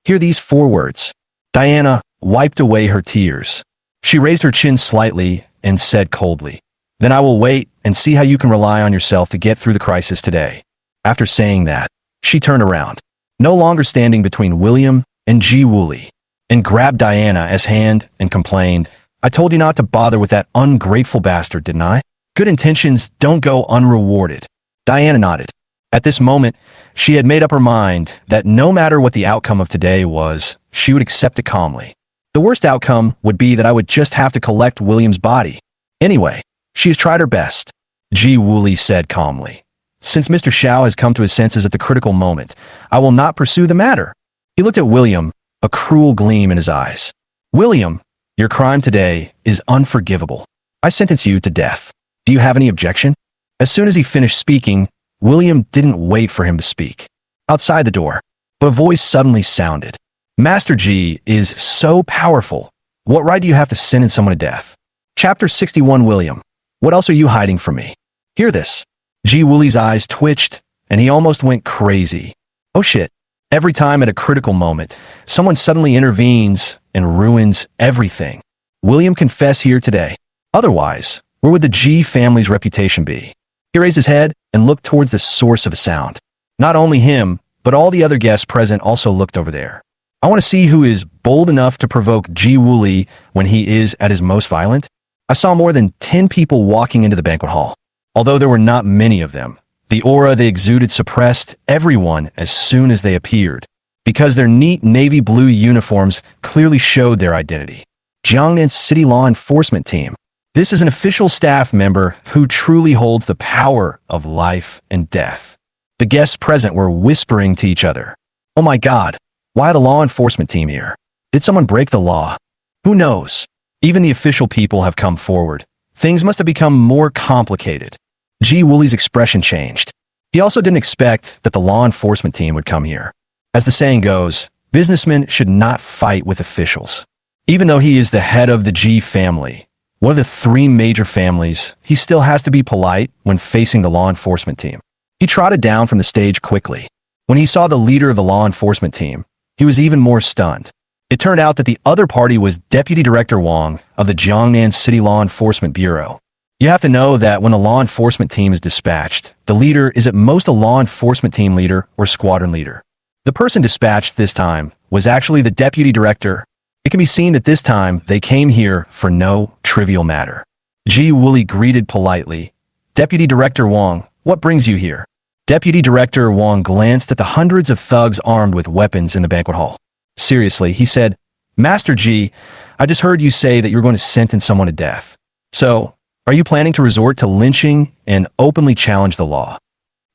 S1: Hear these 4 words. Diana wiped away her tears. She raised her chin slightly and said coldly, "Then I will wait and see how you can rely on yourself to get through the crisis today." After saying that, she turned around, no longer standing between William and Ji Wooly, and grabbed Diana's hand and complained, "I told you not to bother with that ungrateful bastard, didn't I? Good intentions don't go unrewarded." Diana nodded. At this moment, she had made up her mind that no matter what the outcome of today was, she would accept it calmly. The worst outcome would be that I would just have to collect William's body. Anyway, she has tried her best, Ji Wooly said calmly. "Since Mr. Shiao has come to his senses at the critical moment, I will not pursue the matter." He looked at William, a cruel gleam in his eyes. "William, your crime today is unforgivable. I sentence you to death. Do you have any objection?" As soon as he finished speaking, William didn't wait for him to speak. Outside the door, a voice suddenly sounded. "Master G is so powerful. What right do you have to sentence someone to death?" Chapter 61. William, what else are you hiding from me? Hear this. Ji Wooly's eyes twitched, and he almost went crazy. Oh shit. Every time at a critical moment, someone suddenly intervenes and ruins everything. William confess here today. Otherwise, where would the G family's reputation be? He raised his head and looked towards the source of the sound. Not only him, but all the other guests present also looked over there. I want to see who is bold enough to provoke Ji Wooly when he is at his most violent. I saw more than 10 people walking into the banquet hall. Although there were not many of them, the aura they exuded suppressed everyone as soon as they appeared, because their neat navy blue uniforms clearly showed their identity. Jiangnan's City Law Enforcement Team. This is an official staff member who truly holds the power of life and death. The guests present were whispering to each other. Oh my God, why the law enforcement team here? Did someone break the law? Who knows? Even the official people have come forward. Things must have become more complicated. Ji Wooly's expression changed. He also didn't expect that the law enforcement team would come here. As the saying goes, businessmen should not fight with officials. Even though he is the head of the Ji family, one of the 3 major families, he still has to be polite when facing the law enforcement team. He trotted down from the stage quickly. When he saw the leader of the law enforcement team, he was even more stunned. It turned out that the other party was Deputy Director Wang of the Jiangnan City Law Enforcement Bureau. You have to know that when a law enforcement team is dispatched, the leader is at most a law enforcement team leader or squadron leader. The person dispatched this time was actually the Deputy Director. It can be seen that this time they came here for no trivial matter. Ji Wooly greeted politely. Deputy Director Wang, what brings you here? Deputy Director Wang glanced at the hundreds of thugs armed with weapons in the banquet hall. Seriously, he said, Master Ji, I just heard you say that you're going to sentence someone to death. So, are you planning to resort to lynching and openly challenge the law?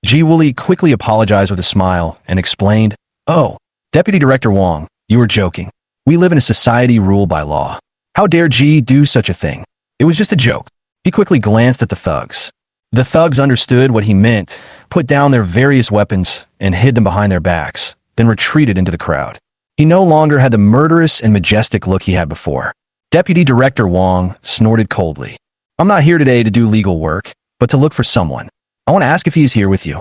S1: Ji Wooly quickly apologized with a smile and explained, Oh, Deputy Director Wang, you were joking. We live in a society ruled by law. How dare Ji do such a thing? It was just a joke. He quickly glanced at the thugs. The thugs understood what he meant, put down their various weapons, and hid them behind their backs, then retreated into the crowd. He no longer had the murderous and majestic look he had before. Deputy Director Wang snorted coldly. I'm not here today to do legal work, but to look for someone. I want to ask if he is here with you.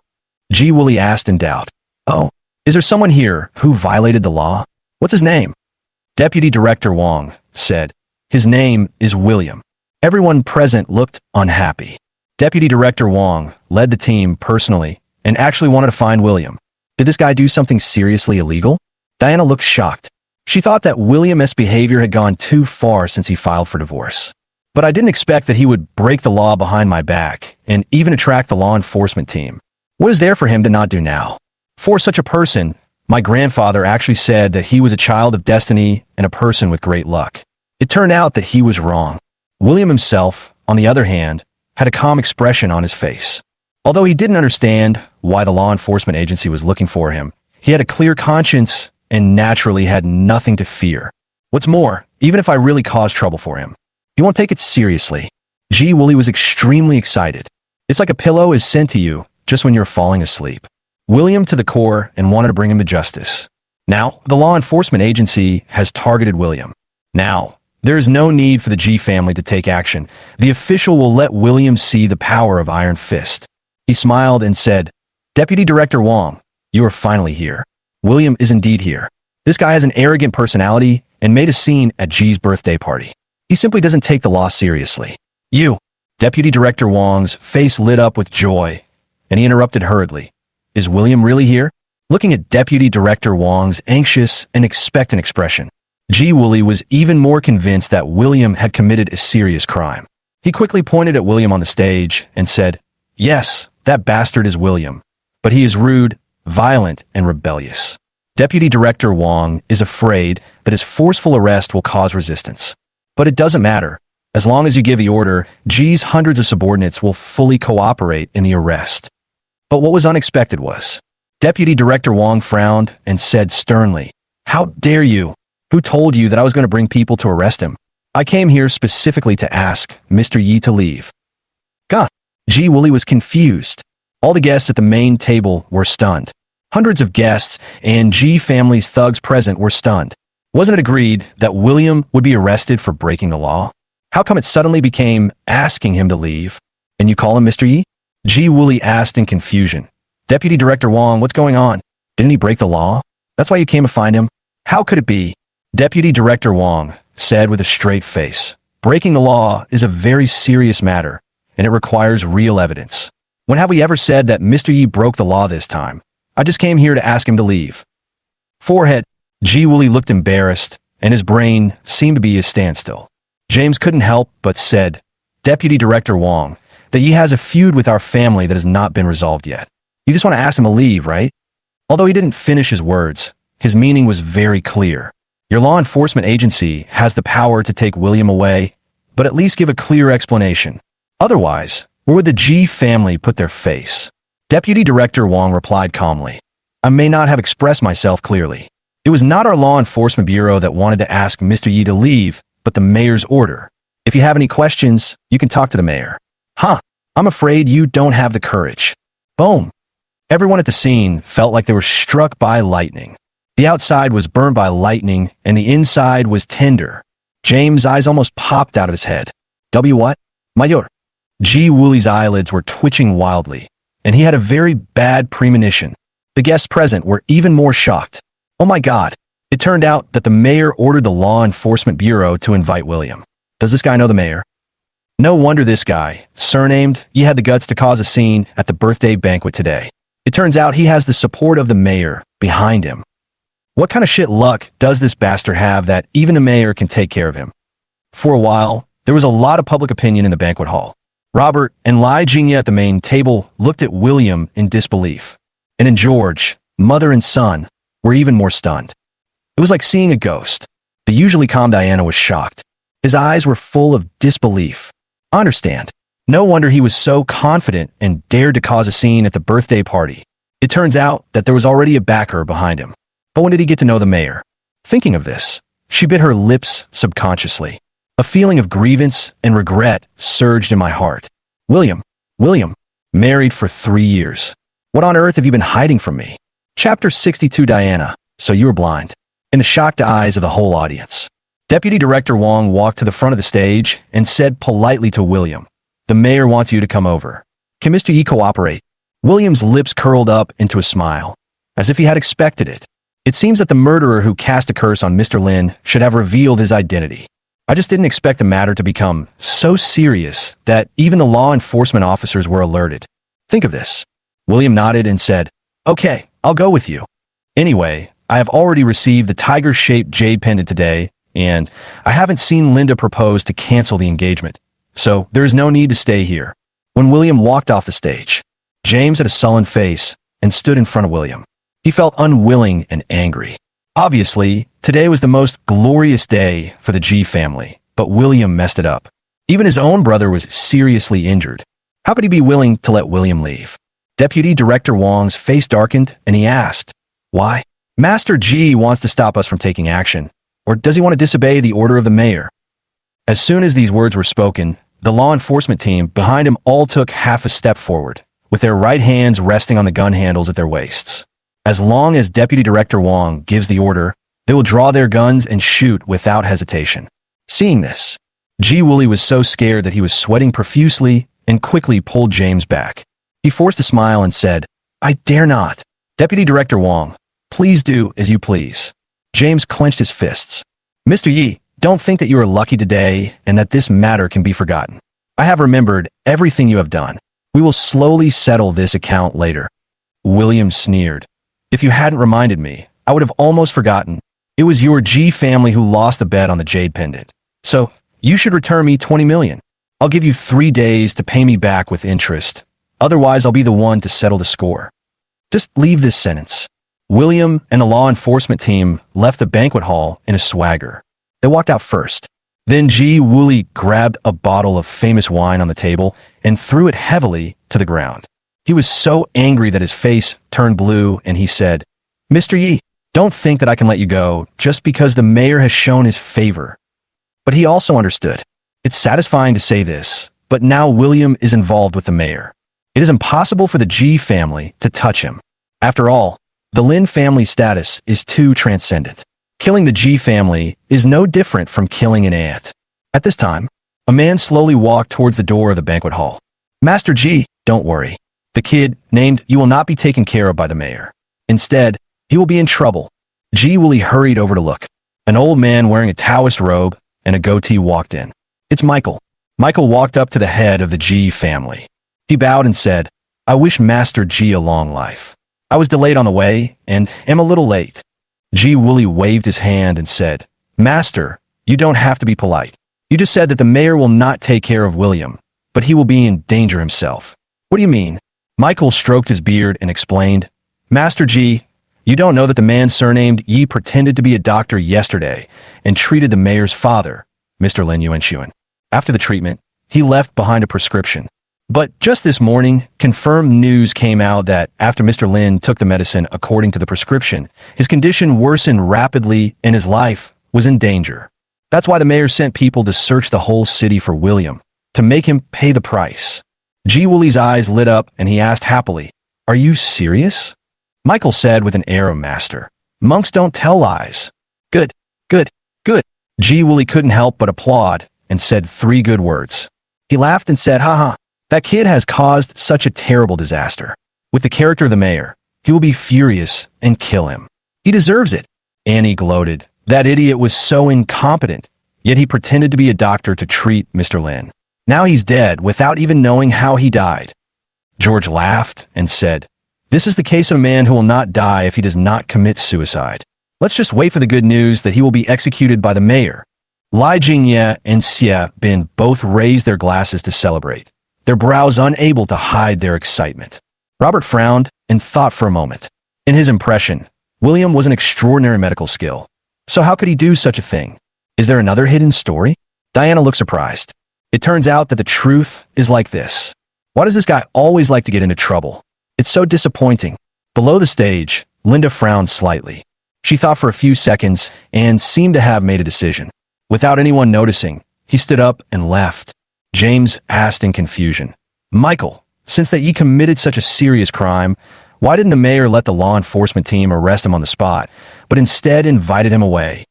S1: Ji Wooly asked in doubt. Oh, is there someone here who violated the law? What's his name? Deputy Director Wang said, His name is William. Everyone present looked unhappy. Deputy Director Wang led the team personally and actually wanted to find William. Did this guy do something seriously illegal? Diana looked shocked. She thought that William's behavior had gone too far since he filed for divorce. But I didn't expect that he would break the law behind my back and even attract the law enforcement team. What is there for him to not do now? For such a person, my grandfather actually said that he was a child of destiny and a person with great luck. It turned out that he was wrong. William himself, on the other hand, had a calm expression on his face. Although he didn't understand why the law enforcement agency was looking for him, he had a clear conscience and naturally had nothing to fear. What's more, even if I really caused trouble for him, he won't take it seriously. Ji Wooly was extremely excited. It's like a pillow is sent to you just when you're falling asleep. William to the core and wanted to bring him to justice. Now, the law enforcement agency has targeted William. Now, there is no need for the Ji family to take action. The official will let William see the power of Iron Fist. He smiled and said, Deputy Director Wang, you are finally here. William is indeed here. This guy has an arrogant personality and made a scene at Ji's birthday party. He simply doesn't take the law seriously. You, Deputy Director Wang's face lit up with joy, and he interrupted hurriedly. Is William really here? Looking at Deputy Director Wang's anxious and expectant expression, Ji Wooly was even more convinced that William had committed a serious crime. He quickly pointed at William on the stage and said, Yes, that bastard is William, but he is rude, violent, and rebellious. Deputy Director Wang is afraid that his forceful arrest will cause resistance. But it doesn't matter. As long as you give the order, Ji's hundreds of subordinates will fully cooperate in the arrest. But what was unexpected was, Deputy Director Wang frowned and said sternly, How dare you? Who told you that I was going to bring people to arrest him? I came here specifically to ask Mr. Yi to leave. God. Ji Wooly was confused. All the guests at the main table were stunned. Hundreds of guests and Ji family's thugs present were stunned. Wasn't it agreed that William would be arrested for breaking the law? How come it suddenly became asking him to leave? And you call him Mr. Yi? Ji Wooly asked in confusion. Deputy Director Wang, what's going on? Didn't he break the law? That's why you came to find him? How could it be? Deputy Director Wang said with a straight face. Breaking the law is a very serious matter, and it requires real evidence. When have we ever said that Mr. Yi broke the law this time? I just came here to ask him to leave. Forehead. Ji Wooly looked embarrassed, and his brain seemed to be a standstill. James couldn't help but said, Deputy Director Wong, that Yi has a feud with our family that has not been resolved yet. You just want to ask him to leave, right? Although he didn't finish his words, his meaning was very clear. Your law enforcement agency has the power to take William away, but at least give a clear explanation. Otherwise, where would the Ji family put their face? Deputy Director Wong replied calmly. I may not have expressed myself clearly. It was not our law enforcement bureau that wanted to ask Mr. Yi to leave, but the mayor's order. If you have any questions, you can talk to the mayor. Huh, I'm afraid you don't have the courage. Boom. Everyone at the scene felt like they were struck by lightning. The outside was burned by lightning, and the inside was tender. James' eyes almost popped out of his head. What? Mayor. Ji Wooly's eyelids were twitching wildly, and he had a very bad premonition. The guests present were even more shocked. Oh my God. It turned out that the mayor ordered the Law Enforcement Bureau to invite William. Does this guy know the mayor? No wonder this guy, surnamed, he had the guts to cause a scene at the birthday banquet today. It turns out he has the support of the mayor behind him. What kind of shit luck does this bastard have that even the mayor can take care of him? For a while, there was a lot of public opinion in the banquet hall. Robert and Lai Jingya at the main table looked at William in disbelief. And in George, mother and son, were even more stunned. It was like seeing a ghost. The usually calm Diana was shocked. His eyes were full of disbelief. I understand. No wonder he was so confident and dared to cause a scene at the birthday party. It turns out that there was already a backer behind him. But when did he get to know the mayor? Thinking of this, she bit her lips subconsciously. A feeling of grievance and regret surged in my heart. William, married for 3 years. What on earth have you been hiding from me? Chapter 62 Diana, so you were blind. In the shocked eyes of the whole audience. Deputy Director Wong walked to the front of the stage and said politely to William, the mayor wants you to come over. Can Mr. Yi cooperate? William's lips curled up into a smile, as if he had expected it. It seems that the murderer who cast a curse on Mr. Lin should have revealed his identity. I just didn't expect the matter to become so serious that even the law enforcement officers were alerted. Think of this. William nodded and said, okay, I'll go with you. Anyway, I have already received the tiger-shaped Jade Pendant today, and I haven't seen Linda propose to cancel the engagement, so there is no need to stay here. When William walked off the stage, James had a sullen face and stood in front of William. He felt unwilling and angry. Obviously, today was the most glorious day for the Ji family, but William messed it up. Even his own brother was seriously injured. How could he be willing to let William leave? Deputy Director Wong's face darkened, and he asked, why? Master Ji wants to stop us from taking action. Or does he want to disobey the order of the mayor? As soon as these words were spoken, the law enforcement team behind him all took half a step forward, with their right hands resting on the gun handles at their waists. As long as Deputy Director Wong gives the order, they will draw their guns and shoot without hesitation. Seeing this, Ji Wooly was so scared that he was sweating profusely and quickly pulled James back. He forced a smile and said, I dare not. Deputy Director Wong, please do as you please. James clenched his fists. Mr. Yi, don't think that you are lucky today and that this matter can be forgotten. I have remembered everything you have done. We will slowly settle this account later. William sneered. If you hadn't reminded me, I would have almost forgotten. It was your Ji family who lost the bet on the Jade Pendant. So, you should return me 20 million. I'll give you 3 days to pay me back with interest. Otherwise, I'll be the one to settle the score. Just leave this sentence. William and the law enforcement team left the banquet hall in a swagger. They walked out first. Then Ji Wooly grabbed a bottle of famous wine on the table and threw it heavily to the ground. He was so angry that his face turned blue and he said, Mr. Yi, don't think that I can let you go just because the mayor has shown his favor. But he also understood. It's satisfying to say this, but now William is involved with the mayor. It is impossible for the Ji family to touch him. After all, the Lin family's status is too transcendent. Killing the Ji family is no different from killing an ant. At this time, a man slowly walked towards the door of the banquet hall. Master Ji, don't worry. The kid, named, you will not be taken care of by the mayor. Instead, he will be in trouble. Ji Wooly hurried over to look. An old man wearing a Taoist robe and a goatee walked in. It's Michael. Michael walked up to the head of the Ji family. He bowed and said, I wish Master G a long life. I was delayed on the way, and am a little late. G. Woolley waved his hand and said, Master, you don't have to be polite. You just said that the mayor will not take care of William, but he will be in danger himself. What do you mean? Michael stroked his beard and explained, Master G, you don't know that the man surnamed Yi pretended to be a doctor yesterday and treated the mayor's father, Mr. Lin Yuanxuan. After the treatment, he left behind a prescription. But just this morning, confirmed news came out that after Mr. Lin took the medicine according to the prescription, his condition worsened rapidly and his life was in danger. That's why the mayor sent people to search the whole city for William, to make him pay the price. G. Woolley's eyes lit up and he asked happily, Are you serious? Michael said with an air of master, Monks don't tell lies. Good, good, good. G. Woolley couldn't help but applaud and said 3 good words. He laughed and said, Haha, that kid has caused such a terrible disaster. With the character of the mayor, he will be furious and kill him. He deserves it. Annie gloated. That idiot was so incompetent, yet he pretended to be a doctor to treat Mr. Lin. Now he's dead without even knowing how he died. George laughed and said, This is the case of a man who will not die if he does not commit suicide. Let's just wait for the good news that he will be executed by the mayor. Lai Jingye and Xie Bin both raised their glasses to celebrate, their brows unable to hide their excitement. Robert frowned and thought for a moment. In his impression, William was an extraordinary medical skill. So how could he do such a thing? Is there another hidden story? Diana looked surprised. It turns out that the truth is like this. Why does this guy always like to get into trouble? It's so disappointing. Below the stage, Linda frowned slightly. She thought for a few seconds and seemed to have made a decision. Without anyone noticing, he stood up and left. James asked in confusion, Michael, since that ye committed such a serious crime, why didn't the mayor let the law enforcement team arrest him on the spot, but instead invited him away?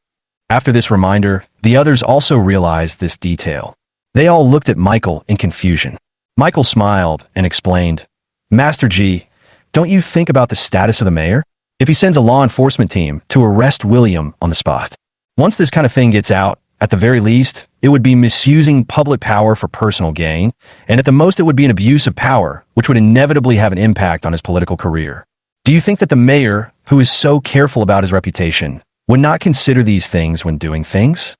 S1: After this reminder, the others also realized this detail. They all looked at Michael in confusion. Michael smiled and explained, Master G, don't you think about the status of the mayor? If he sends a law enforcement team to arrest William on the spot, once this kind of thing gets out, at the very least, it would be misusing public power for personal gain, and at the most it would be an abuse of power, which would inevitably have an impact on his political career. Do you think that the mayor, who is so careful about his reputation, would not consider these things when doing things?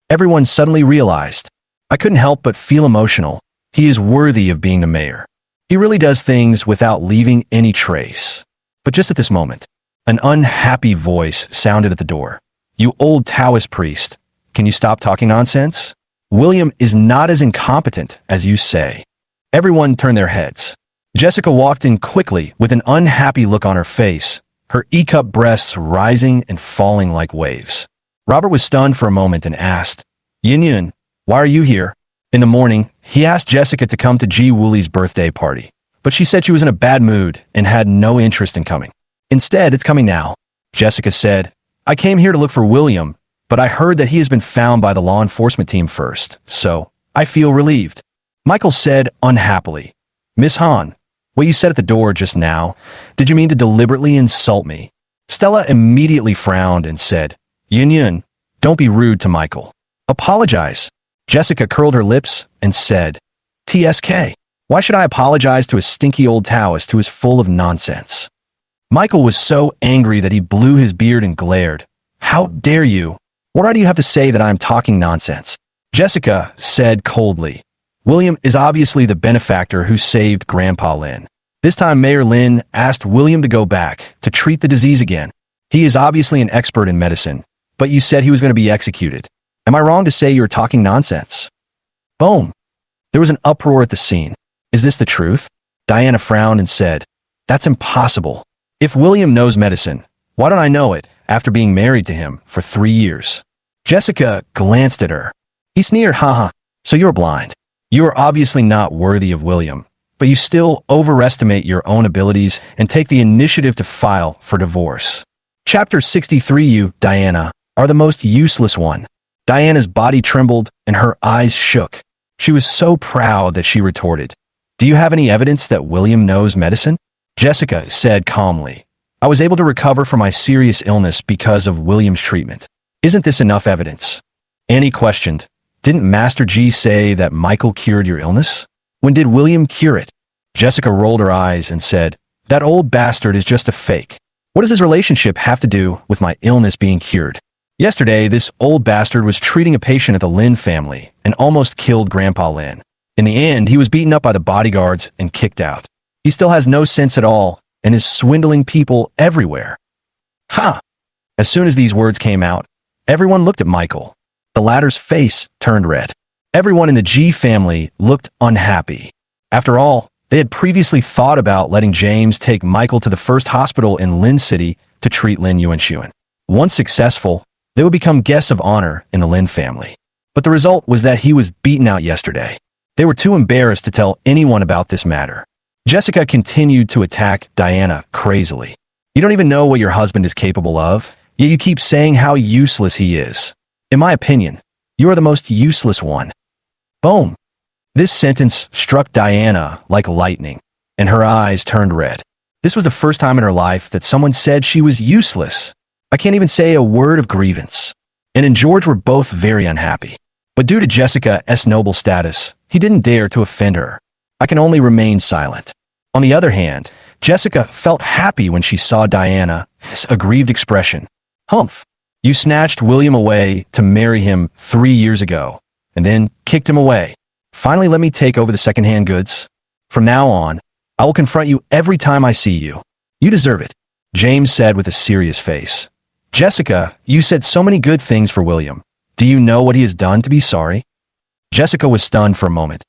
S1: Everyone suddenly realized, I couldn't help but feel emotional. He is worthy of being the mayor. He really does things without leaving any trace. But just at this moment, an unhappy voice sounded at the door. You old Taoist priest, can you stop talking nonsense? William is not as incompetent as you say. Everyone turned their heads. Jessica walked in quickly with an unhappy look on her face, her E-cup breasts rising and falling like waves. Robert was stunned for a moment and asked, Yin Yun, why are you here? In the morning, he asked Jessica to come to G. Woolley's birthday party, but she said she was in a bad mood and had no interest in coming. Instead, it's coming now. Jessica said, I came here to look for William, but I heard that he has been found by the law enforcement team first, so I feel relieved. Michael said unhappily, Miss Han, what you said at the door just now, did you mean to deliberately insult me? Stella immediately frowned and said, Yin Yun, don't be rude to Michael. Apologize. Jessica curled her lips and said, TSK, why should I apologize to a stinky old Taoist who is full of nonsense? Michael was so angry that he blew his beard and glared. How dare you? What right do you have to say that I am talking nonsense? Jessica said coldly, William is obviously the benefactor who saved Grandpa Lin. This time Mayor Lin asked William to go back to treat the disease again. He is obviously an expert in medicine, but you said he was going to be executed. Am I wrong to say you're talking nonsense? Boom. There was an uproar at the scene. Is this the truth? Diana frowned and said, That's impossible. If William knows medicine, why don't I know it after being married to him for 3 years? Jessica glanced at her. He sneered, Haha, so you're blind. You are obviously not worthy of William, but you still overestimate your own abilities and take the initiative to file for divorce. Chapter 63. You, Diana, are the most useless one. Diana's body trembled and her eyes shook. She was so proud that she retorted, Do you have any evidence that William knows medicine? Jessica said calmly, I was able to recover from my serious illness because of William's treatment. Isn't this enough evidence? Annie questioned, Didn't Master G say that Michael cured your illness? When did William cure it? Jessica rolled her eyes and said, "That old bastard is just a fake. What does his relationship have to do with my illness being cured? Yesterday, this old bastard was treating a patient at the Lin family and almost killed Grandpa Lin. In the end, he was beaten up by the bodyguards and kicked out. He still has no sense at all and is swindling people everywhere." Ha! As soon as these words came out, everyone looked at Michael. The latter's face turned red. Everyone in the G family looked unhappy. After all, they had previously thought about letting James take Michael to the first hospital in Lin City to treat Lin Yuanshuan. Once successful, they would become guests of honor in the Lin family. But the result was that he was beaten out yesterday. They were too embarrassed to tell anyone about this matter. Jessica continued to attack Diana crazily. "You don't even know what your husband is capable of, yet you keep saying how useless he is. In my opinion, you are the most useless one." Boom! This sentence struck Diana like lightning, and her eyes turned red. This was the first time in her life that someone said she was useless. I can't even say a word of grievance. And George were both very unhappy. But due to Jessica's noble status, he didn't dare to offend her. I can only remain silent. On the other hand, Jessica felt happy when she saw Diana's aggrieved expression. "Humph, you snatched William away to marry him 3 years ago, and then kicked him away. Finally, let me take over the second-hand goods. From now on, I will confront you every time I see you. You deserve it," James said with a serious face. "Jessica, you said so many good things for William. Do you know what he has done to be sorry?" Jessica was stunned for a moment.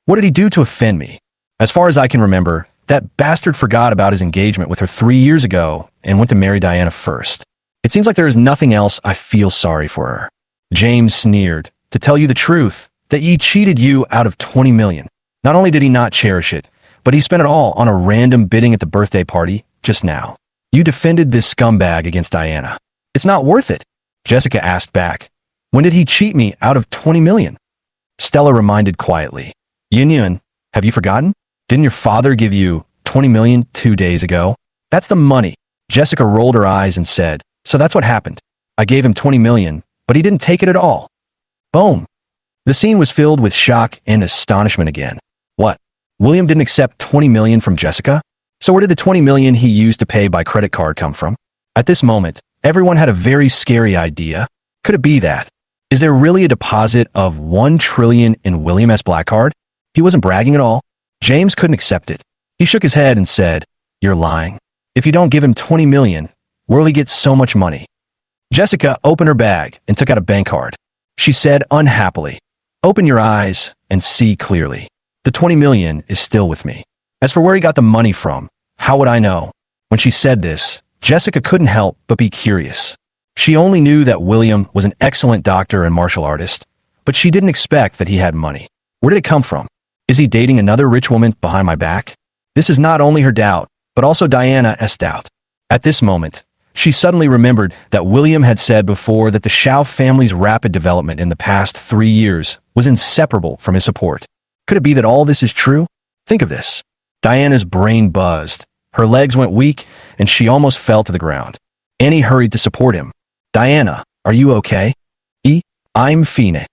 S1: "What did he do to offend me? As far as I can remember, that bastard forgot about his engagement with her 3 years ago and went to marry Diana first. It seems like there is nothing else I feel sorry for her." James sneered. "To tell you the truth, that he cheated you out of 20 million. Not only did he not cherish it, but he spent it all on a random bidding at the birthday party just now. You defended this scumbag against Diana. It's not worth it," Jessica asked back. "When did he cheat me out of 20 million? Stella reminded quietly. "Yin, have you forgotten? Didn't your father give you 20 million 2 days ago? That's the money." Jessica rolled her eyes and said, "So that's what happened. I gave him 20 million, but he didn't take it at all." Boom. The scene was filled with shock and astonishment again. What? William didn't accept 20 million from Jessica? So where did the 20 million he used to pay by credit card come from? At this moment, everyone had a very scary idea. Could it be that? Is there really a deposit of 1 trillion in William S. Black Card? He wasn't bragging at all. James couldn't accept it. He shook his head and said, "You're lying. If you don't give him 20 million, where will he get so much money?" Jessica opened her bag and took out a bank card. She said unhappily, "Open your eyes and see clearly. The 20 million is still with me. As for where he got the money from, how would I know?" When she said this, Jessica couldn't help but be curious. She only knew that William was an excellent doctor and martial artist, but she didn't expect that he had money. Where did it come from? Is he dating another rich woman behind my back? This is not only her doubt, but also Diana's doubt. At this moment, she suddenly remembered that William had said before that the Shiao family's rapid development in the past 3 years was inseparable from his support. Could it be that all this is true? Think of this. Diana's brain buzzed. Her legs went weak, and she almost fell to the ground. Annie hurried to support him. "Diana, are you okay?" "I'm fine,"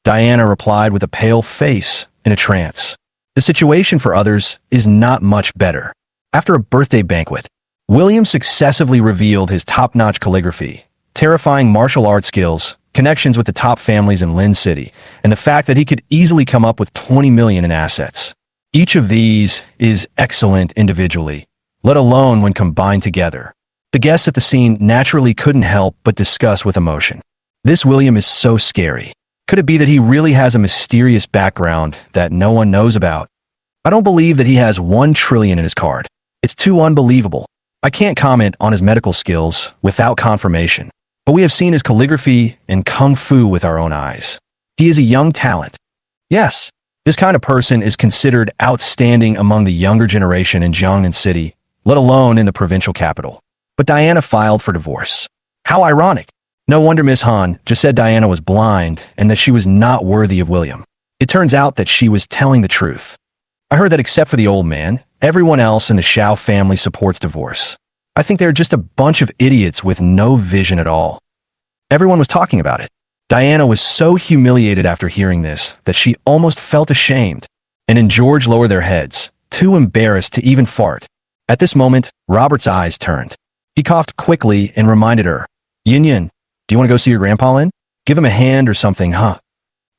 S1: Diana replied with a pale face in a trance. The situation for others is not much better. After a birthday banquet, William successively revealed his top-notch calligraphy, terrifying martial arts skills, connections with the top families in Lin City, and the fact that he could easily come up with 20 million in assets. Each of these is excellent individually, let alone when combined together. The guests at the scene naturally couldn't help but discuss with emotion. This William is so scary. Could it be that he really has a mysterious background that no one knows about? I don't believe that he has 1 trillion in his card. It's too unbelievable. I can't comment on his medical skills without confirmation, but we have seen his calligraphy and kung fu with our own eyes. He is a young talent. Yes, this kind of person is considered outstanding among the younger generation in Jiangnan City, let alone in the provincial capital. But Diana filed for divorce. How ironic. No wonder Miss Han just said Diana was blind and that she was not worthy of William. It turns out that she was telling the truth. I heard that except for the old man, everyone else in the Shiao family supports divorce. I think they're just a bunch of idiots with no vision at all. Everyone was talking about it. Diana was so humiliated after hearing this that she almost felt ashamed. And George lowered their heads, too embarrassed to even fart. At this moment, Robert's eyes turned. He coughed quickly and reminded her, Yin Yin, do you want to go see your grandpa, Lin? Give him a hand or something, huh?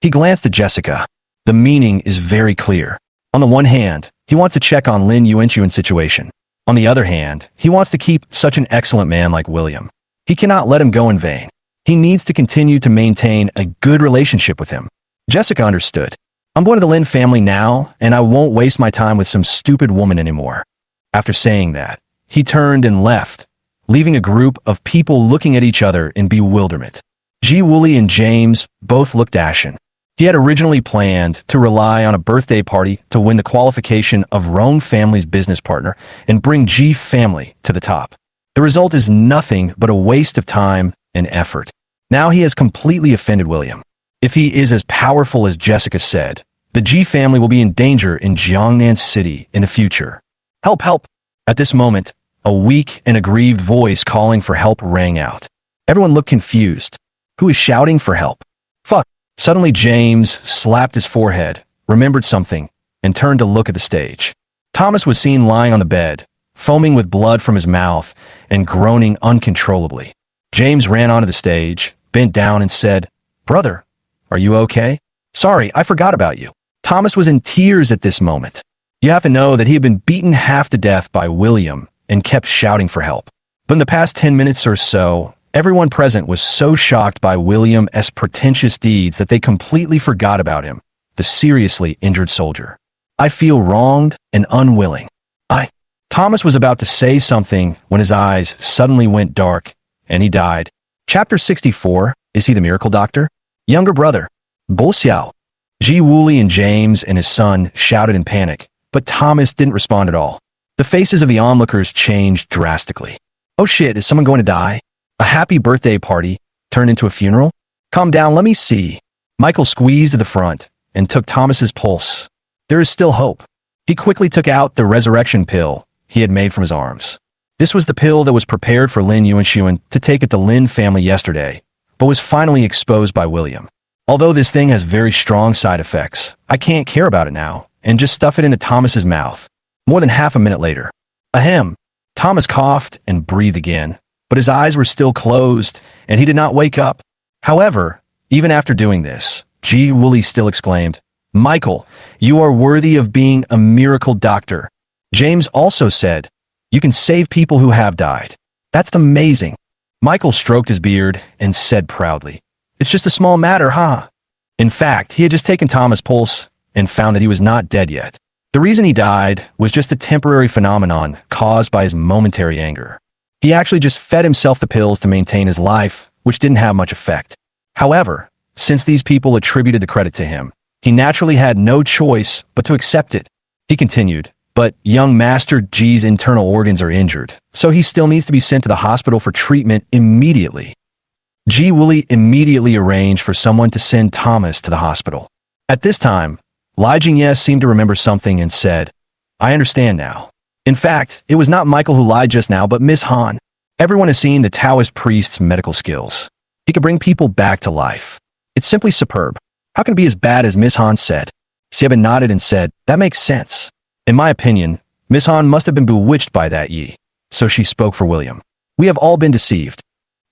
S1: He glanced at Jessica. The meaning is very clear. On the one hand, he wants to check on Lin Yuanchuan's situation. On the other hand, he wants to keep such an excellent man like William. He cannot let him go in vain. He needs to continue to maintain a good relationship with him. Jessica understood. I'm going to the Lin family now, and I won't waste my time with some stupid woman anymore. After saying that, he turned and left, leaving a group of people looking at each other in bewilderment. Ji Wooly and James both looked ashen. He had originally planned to rely on a birthday party to win the qualification of Rong family's business partner and bring Ji family to the top. The result is nothing but a waste of time and effort. Now he has completely offended William. If he is as powerful as Jessica said, the Ji family will be in danger in Jiangnan City in the future. Help, help! At this moment, a weak and aggrieved voice calling for help rang out. Everyone looked confused. Who is shouting for help? Fuck! Suddenly James slapped his forehead, remembered something, and turned to look at the stage. Thomas was seen lying on the bed, foaming with blood from his mouth and groaning uncontrollably. James ran onto the stage, bent down and said, Brother, are you okay? Sorry, I forgot about you. Thomas was in tears at this moment. You have to know that he had been beaten half to death by William and kept shouting for help. But in the past 10 minutes or so, everyone present was so shocked by William's pretentious deeds that they completely forgot about him, the seriously injured soldier. I feel wronged and unwilling. Thomas was about to say something when his eyes suddenly went dark, and he died. Chapter 64, Is He the Miracle Doctor? Younger brother, Bo Xiao. Ji Wooly and James and his son shouted in panic, but Thomas didn't respond at all. The faces of the onlookers changed drastically. Oh shit, is someone going to die? A happy birthday party turned into a funeral? Calm down, let me see. Michael squeezed to the front and took Thomas's pulse. There is still hope. He quickly took out the resurrection pill he had made from his arms. This was the pill that was prepared for Lin Yuanchuan to take at the Lin family yesterday, but was finally exposed by William. Although this thing has very strong side effects, I can't care about it now, and just stuff it into Thomas's mouth. More than half a minute later. Ahem. Thomas coughed and breathed again, but his eyes were still closed, and he did not wake up. However, even after doing this, Ji Wooly still exclaimed, Michael, you are worthy of being a miracle doctor. James also said, you can save people who have died. That's amazing. Michael stroked his beard and said proudly, it's just a small matter, huh? In fact, he had just taken Thomas' pulse and found that he was not dead yet. The reason he died was just a temporary phenomenon caused by his momentary anger. He actually just fed himself the pills to maintain his life, which didn't have much effect. However, since these people attributed the credit to him, he naturally had no choice but to accept it. He continued, but young Master G's internal organs are injured, so he still needs to be sent to the hospital for treatment immediately. Ji Wooly immediately arranged for someone to send Thomas to the hospital. At this time, Lai Jingye seemed to remember something and said, I understand now. In fact, it was not Michael who lied just now, but Miss Han. Everyone has seen the Taoist priest's medical skills. He could bring people back to life. It's simply superb. How can it be as bad as Miss Han said? Xieben nodded and said, that makes sense. In my opinion, Miss Han must have been bewitched by that Yi. So she spoke for William. We have all been deceived.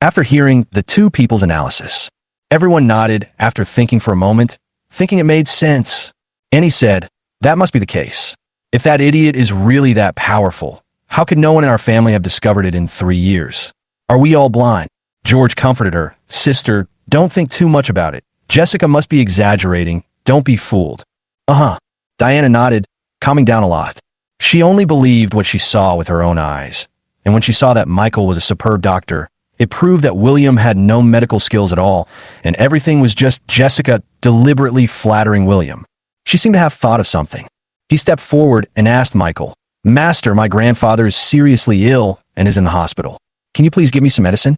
S1: After hearing the two people's analysis, everyone nodded after thinking for a moment, thinking it made sense. And he said, that must be the case. If that idiot is really that powerful, how could no one in our family have discovered it in 3 years? Are we all blind? George comforted her. Sister, don't think too much about it. Jessica must be exaggerating. Don't be fooled. Uh-huh. Diana nodded, calming down a lot. She only believed what she saw with her own eyes. And when she saw that Michael was a superb doctor, it proved that William had no medical skills at all, and everything was just Jessica deliberately flattering William. She seemed to have thought of something. He stepped forward and asked Michael, Master, my grandfather is seriously ill and is in the hospital. Can you please give me some medicine?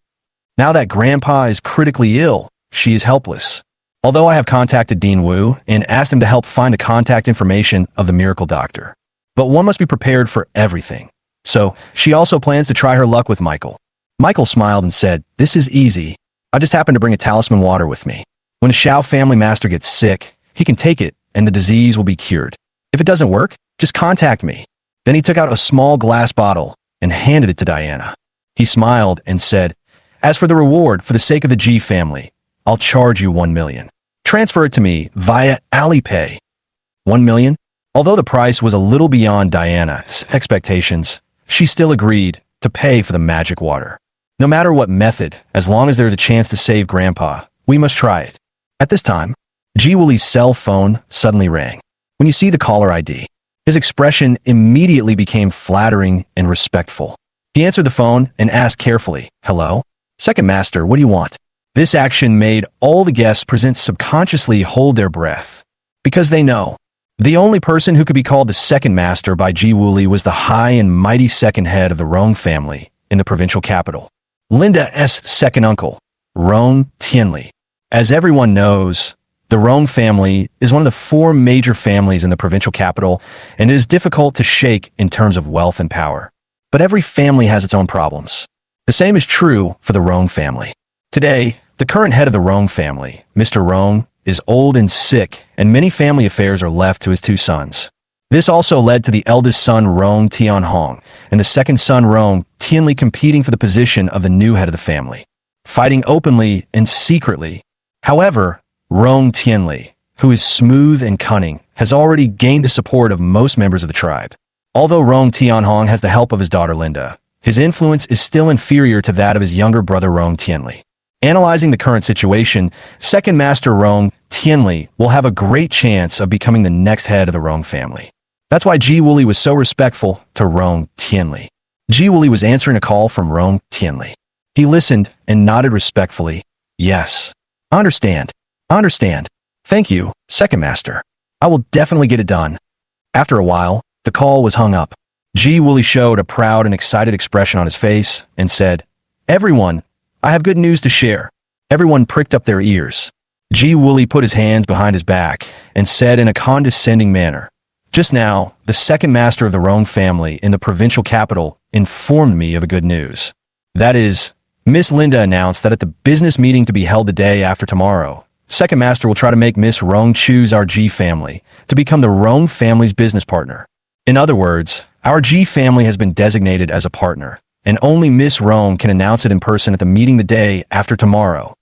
S1: Now that Grandpa is critically ill, she is helpless. Although I have contacted Dean Wu and asked him to help find the contact information of the miracle doctor. But one must be prepared for everything. So, she also plans to try her luck with Michael. Michael smiled and said, this is easy. I just happen to bring a talisman water with me. When a Shiao family master gets sick, he can take it and the disease will be cured. If it doesn't work, just contact me. Then he took out a small glass bottle and handed it to Diana. He smiled and said, as for the reward, for the sake of the G family, I'll charge you 1 million. Transfer it to me via Alipay. 1 million? Although the price was a little beyond Diana's expectations, she still agreed to pay for the magic water. No matter what method, as long as there's a chance to save Grandpa, we must try it. At this time, Ji Woolie's cell phone suddenly rang. When you see the caller ID, his expression immediately became flattering and respectful. He answered the phone and asked carefully, hello? Second Master, what do you want? This action made all the guests present subconsciously hold their breath, because they know the only person who could be called the Second Master by Ji Woolie was the high and mighty second head of the Rong family in the provincial capital, Linda's second uncle, Rong Tianli. As everyone knows, the Rong family is one of the 4 major families in the provincial capital, and it is difficult to shake in terms of wealth and power. But every family has its own problems. The same is true for the Rong family. Today, the current head of the Rong family, Mr. Rong, is old and sick, and many family affairs are left to his 2 sons. This also led to the eldest son Rong Tianhong and the second son Rong Tianli competing for the position of the new head of the family, fighting openly and secretly. However, Rong Tianli, who is smooth and cunning, has already gained the support of most members of the tribe. Although Rong Tianhong has the help of his daughter Linda, his influence is still inferior to that of his younger brother Rong Tianli. Analyzing the current situation, Second Master Rong Tianli will have a great chance of becoming the next head of the Rong family. That's why Ji Woolie was so respectful to Rong Tianli. Ji Woolie was answering a call from Rong Tianli. He listened and nodded respectfully. Yes. I understand. I understand. Thank you, Second Master. I will definitely get it done. After a while, the call was hung up. Ji Woolie showed a proud and excited expression on his face and said, everyone, I have good news to share. Everyone pricked up their ears. Ji Woolie put his hands behind his back and said in a condescending manner, just now, the Second Master of the Rong family in the provincial capital informed me of a good news. That is, Miss Linda announced that at the business meeting to be held the day after tomorrow, Second Master will try to make Miss Rong choose our G family to become the Rong family's business partner. In other words, our G family has been designated as a partner, and only Miss Rong can announce it in person at the meeting the day after tomorrow.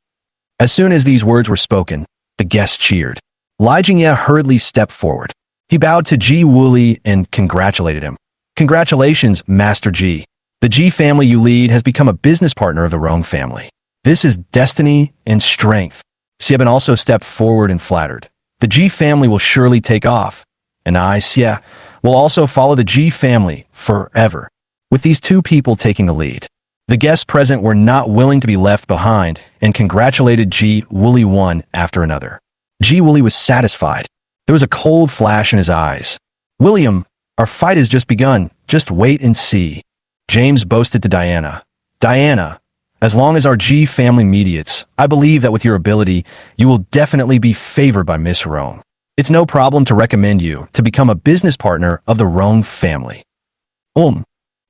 S1: As soon as these words were spoken, the guests cheered. Li Jingye hurriedly stepped forward. He bowed to Ji Woolie and congratulated him. Congratulations, Master Ji. The Ji family you lead has become a business partner of the Rong family. This is destiny and strength. Xieben also stepped forward and flattered. The Ji family will surely take off, and I, Xia, will also follow the Ji family forever, with these 2 people taking the lead. The guests present were not willing to be left behind and congratulated Ji Woolie one after another. Ji Woolie was satisfied. There was a cold flash in his eyes. William, our fight has just begun. Just wait and see. James boasted to Diana. Diana, as long as our G family mediates, I believe that with your ability, you will definitely be favored by Miss Rong. It's no problem to recommend you to become a business partner of the Rong family.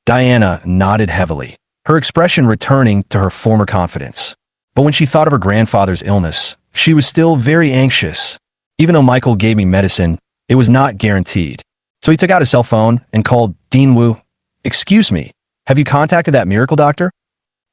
S1: Diana nodded heavily, her expression returning to her former confidence. But when she thought of her grandfather's illness, she was still very anxious. Even though Michael gave me medicine, it was not guaranteed. So he took out his cell phone and called Dean Wu. Excuse me, have you contacted that miracle doctor?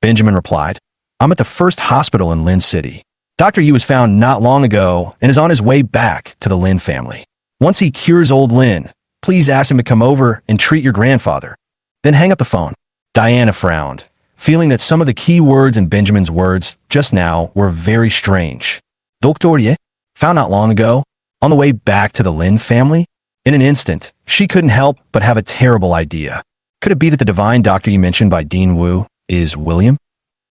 S1: Benjamin replied, I'm at the first hospital in Lin City. Dr. Yu was found not long ago and is on his way back to the Lin family. Once he cures old Lin, please ask him to come over and treat your grandfather. Then hang up the phone. Diana frowned, feeling that some of the key words in Benjamin's words just now were very strange. Doctor Ye, found not long ago, on the way back to the Lin family? In an instant, she couldn't help but have a terrible idea. Could it be that the divine doctor you mentioned by Dean Wu is William?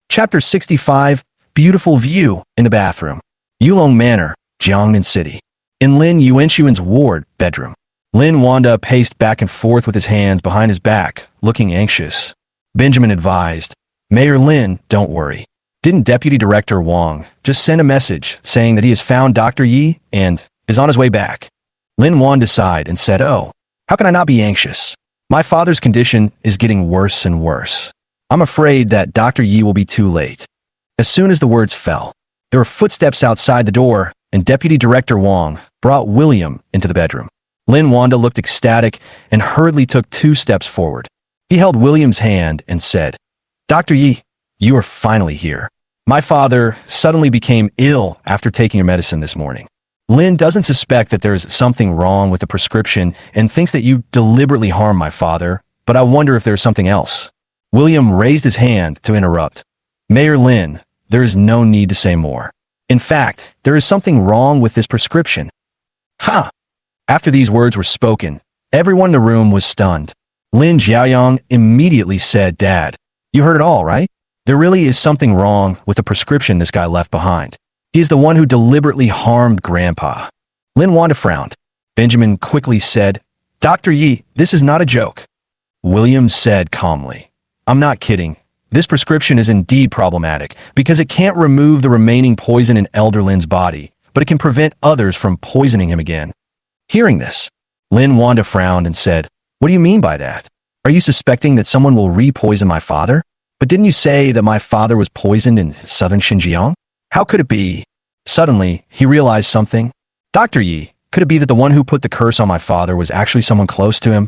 S1: Chapter 65, Beautiful View in the Bathroom. Yulong Manor, Jiangnan City. In Lin Yuanxuan's ward bedroom. Lin Wanda paced back and forth with his hands behind his back, looking anxious. Benjamin advised, Mayor Lin, don't worry. Didn't Deputy Director Wang just send a message saying that he has found Dr. Yi and is on his way back? Lin Wanda sighed and said, oh, how can I not be anxious? My father's condition is getting worse and worse. I'm afraid that Dr. Yi will be too late. As soon as the words fell, there were footsteps outside the door, and Deputy Director Wang brought William into the bedroom. Lin Wanda looked ecstatic and hurriedly took 2 steps forward. He held William's hand and said, "Dr. Yi, you are finally here. My father suddenly became ill after taking your medicine this morning. Lin doesn't suspect that there's something wrong with the prescription and thinks that you deliberately harmed my father, but I wonder if there's something else." William raised his hand to interrupt. "Mayor Lin, there is no need to say more. In fact, there is something wrong with this prescription." Ha! After these words were spoken, everyone in the room was stunned. Lin Jiaoyang immediately said, "Dad, you heard it all, right? There really is something wrong with the prescription this guy left behind. He is the one who deliberately harmed Grandpa." Lin Wanda frowned. Benjamin quickly said, "Dr. Yi, this is not a joke." William said calmly, "I'm not kidding. This prescription is indeed problematic because it can't remove the remaining poison in Elder Lin's body, but it can prevent others from poisoning him again." Hearing this, Lin Wanda frowned and said, "What do you mean by that? Are you suspecting that someone will re-poison my father? But didn't you say that my father was poisoned in southern Xinjiang? How could it be?" Suddenly, he realized something. "Dr. Yi, could it be that the one who put the curse on my father was actually someone close to him?"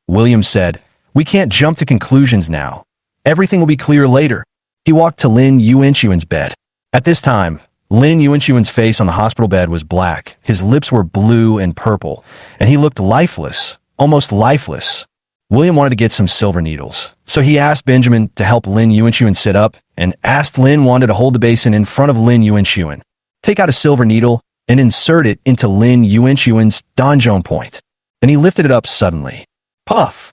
S1: William said, "We can't jump to conclusions now. Everything will be clear later." He walked to Lin Yuanxuan's bed. At this time, Lin Yuanxuan's face on the hospital bed was black, his lips were blue and purple, and he looked lifeless, almost lifeless. William wanted to get some silver needles, so he asked Benjamin to help Lin Yuanxuan sit up and asked Lin Wanda to hold the basin in front of Lin Yuanxuan. Take out a silver needle and insert it into Lin Yuanxuan's donjon point. Then he lifted it up suddenly. Puff!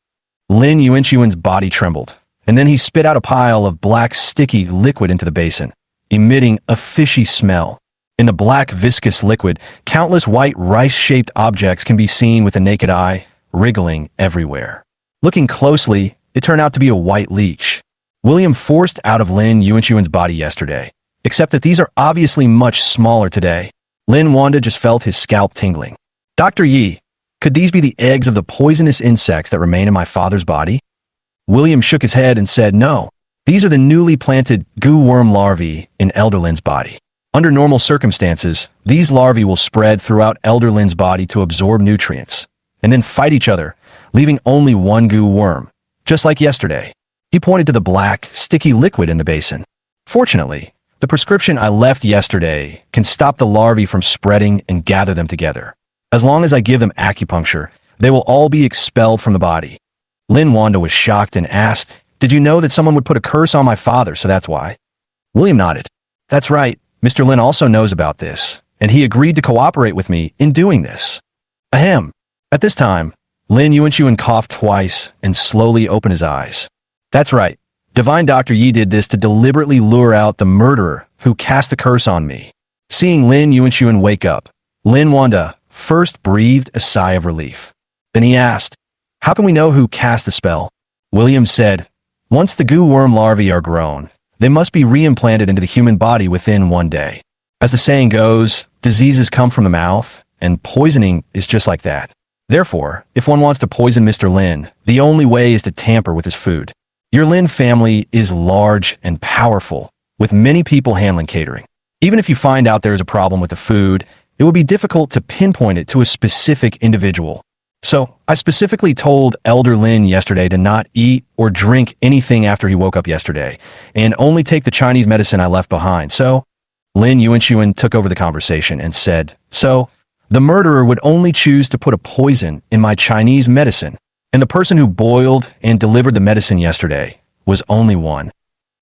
S1: Lin Yuanxuan's body trembled, and then he spit out a pile of black sticky liquid into the basin, emitting a fishy smell. In the black viscous liquid, countless white rice-shaped objects can be seen with the naked eye, wriggling everywhere. Looking closely, it turned out to be a white leech. William forced out of Lin Yuanxuan's body yesterday, except that these are obviously much smaller today. Lin Wanda just felt his scalp tingling. "Dr. Yi, could these be the eggs of the poisonous insects that remain in my father's body?" William shook his head and said, "No. These are the newly planted goo worm larvae in Elder Lin's body. Under normal circumstances, these larvae will spread throughout Elder Lin's body to absorb nutrients, and then fight each other, leaving only one goo worm, just like yesterday." He pointed to the black, sticky liquid in the basin. "Fortunately, the prescription I left yesterday can stop the larvae from spreading and gather them together. As long as I give them acupuncture, they will all be expelled from the body." Lin Wanda was shocked and asked, "Did you know that someone would put a curse on my father, so that's why?" William nodded. "That's right. Mr. Lin also knows about this, and he agreed to cooperate with me in doing this." Ahem. At this time, Lin Yuanxuan coughed twice and slowly opened his eyes. "That's right. Divine Dr. Yi did this to deliberately lure out the murderer who cast the curse on me." Seeing Lin Yuanxuan wake up, Lin Wanda first breathed a sigh of relief. Then he asked, "How can we know who cast the spell?" William said, "Once the goo worm larvae are grown, they must be reimplanted into the human body within 1 day. As the saying goes, diseases come from the mouth, and poisoning is just like that. Therefore, if one wants to poison Mr. Lin, the only way is to tamper with his food. Your Lin family is large and powerful, with many people handling catering. Even if you find out there is a problem with the food, it will be difficult to pinpoint it to a specific individual. So, I specifically told Elder Lin yesterday to not eat or drink anything after he woke up yesterday, and only take the Chinese medicine I left behind. So, Lin Yuanxuan took over the conversation and said, "So, the murderer would only choose to put a poison in my Chinese medicine, and the person who boiled and delivered the medicine yesterday was only one."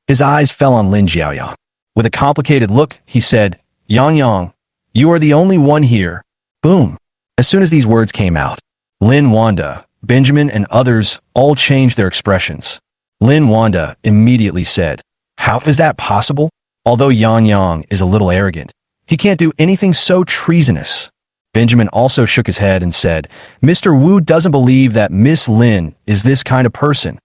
S1: His eyes fell on Lin Jiaoyang. With a complicated look, he said, "Yang Yang, you are the only one here." Boom. As soon as these words came out, Lin Wanda, Benjamin, and others all changed their expressions. Lin Wanda immediately said, "How is that possible? Although Yang Yang is a little arrogant, he can't do anything so treasonous." Benjamin also shook his head and said, "Mr. Wu doesn't believe that Miss Lin is this kind of person."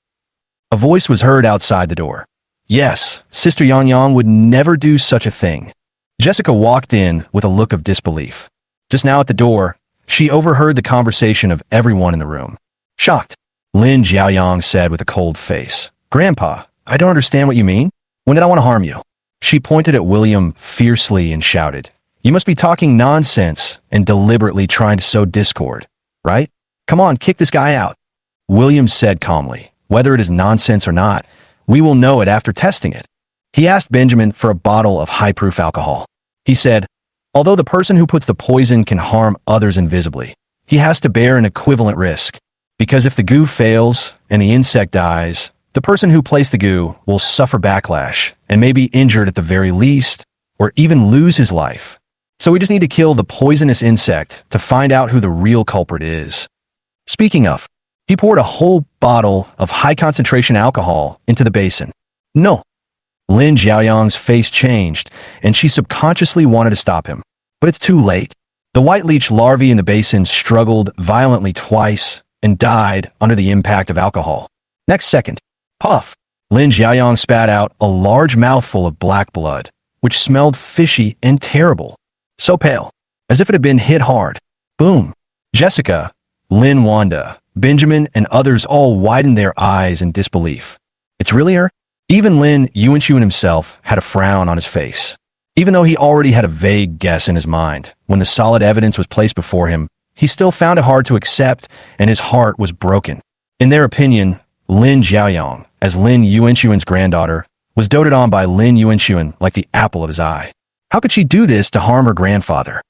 S1: A voice was heard outside the door. "Yes, Sister Yang Yang would never do such a thing." Jessica walked in with a look of disbelief. Just now at the door, she overheard the conversation of everyone in the room. Shocked, Lin Jiaoyang said with a cold face, "Grandpa, I don't understand what you mean. When did I want to harm you?" She pointed at William fiercely and shouted, "You must be talking nonsense and deliberately trying to sow discord. right? Come on, kick this guy out. William said calmly, whether it is nonsense or not, we will know it after testing it. He asked Benjamin for a bottle of high-proof alcohol. He said, although the person who puts the poison can harm others invisibly, he has to bear an equivalent risk. Because if the goo fails and the insect dies, the person who placed the goo will suffer backlash and may be injured at the very least, or even lose his life. So we just need to kill the poisonous insect to find out who the real culprit is. Speaking of, he poured a whole bottle of high-concentration alcohol into the basin. No. Lin Xiaoyang's face changed, and she subconsciously wanted to stop him. But it's too late. The white leech larvae in the basin struggled violently twice and died under the impact of alcohol. Next second, puff, Lin Xiaoyang spat out a large mouthful of black blood, which smelled fishy and terrible. So pale, as if it had been hit hard. Boom. Jessica, Lin Wanda, Benjamin, and others all widened their eyes in disbelief. It's really her? Even Lin Yuanchuan himself had a frown on his face. Even though he already had a vague guess in his mind, when the solid evidence was placed before him, he still found it hard to accept, and his heart was broken. In their opinion, Lin Xiaoyang, as Lin Yuanchuan's granddaughter, was doted on by Lin Yuanchuan like the apple of his eye. How could she do this to harm her grandfather?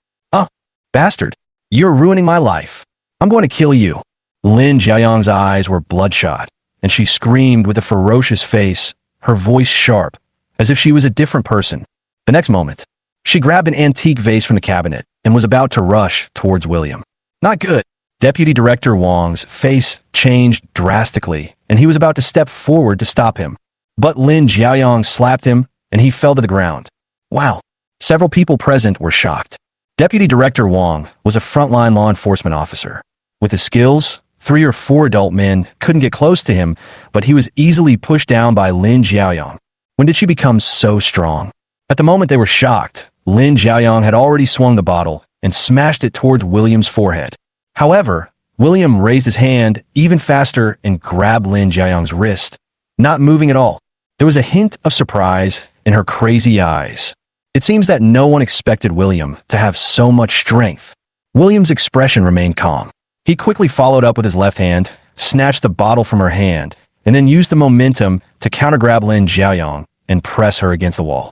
S1: Bastard, you're ruining my life. I'm going to kill you. Lin Xiaoyang's eyes were bloodshot, and she screamed with a ferocious face, her voice sharp, as if she was a different person. The next moment, she grabbed an antique vase from the cabinet and was about to rush towards William. Not good. Deputy Director Wang's face changed drastically, and he was about to step forward to stop him. But Lin Xiaoyang slapped him, and he fell to the ground. Wow. Several people present were shocked. Deputy Director Wang was a frontline law enforcement officer. With his skills, 3 or 4 adult men couldn't get close to him, but he was easily pushed down by Lin Xiaoyang. When did she become so strong? At the moment they were shocked, Lin Xiaoyang had already swung the bottle and smashed it towards William's forehead. However, William raised his hand even faster and grabbed Lin Xiaoyang's wrist, not moving at all. There was a hint of surprise in her crazy eyes. It seems that no one expected William to have so much strength. William's expression remained calm. He quickly followed up with his left hand, snatched the bottle from her hand, and then used the momentum to countergrab Lin Xiaoyang and press her against the wall.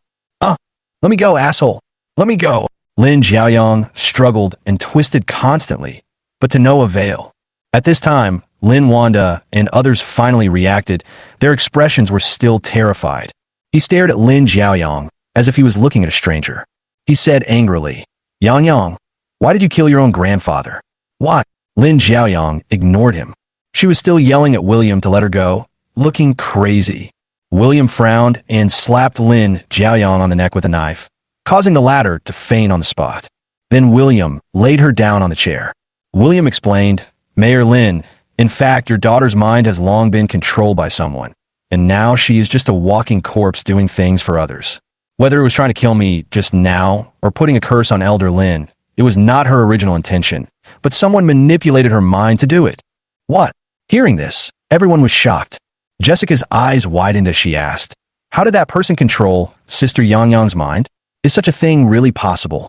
S1: Let me go, asshole. Let me go. Lin Xiaoyang struggled and twisted constantly, but to no avail. At this time, Lin Wanda and others finally reacted. Their expressions were still terrified. He stared at Lin Xiaoyang as if he was looking at a stranger. He said angrily, Yang, why did you kill your own grandfather? Why? Lin Xiaoyang ignored him. She was still yelling at William to let her go, looking crazy. William frowned and slapped Lin Xiaoyang on the neck with a knife, causing the latter to faint on the spot. Then William laid her down on the chair. William explained, Mayor Lin, in fact, your daughter's mind has long been controlled by someone, and now she is just a walking corpse doing things for others. Whether it was trying to kill me just now or putting a curse on Elder Lin, it was not her original intention, but someone manipulated her mind to do it. What? Hearing this, everyone was shocked. Jessica's eyes widened as she asked, how did that person control Sister Yang mind? Is such a thing really possible?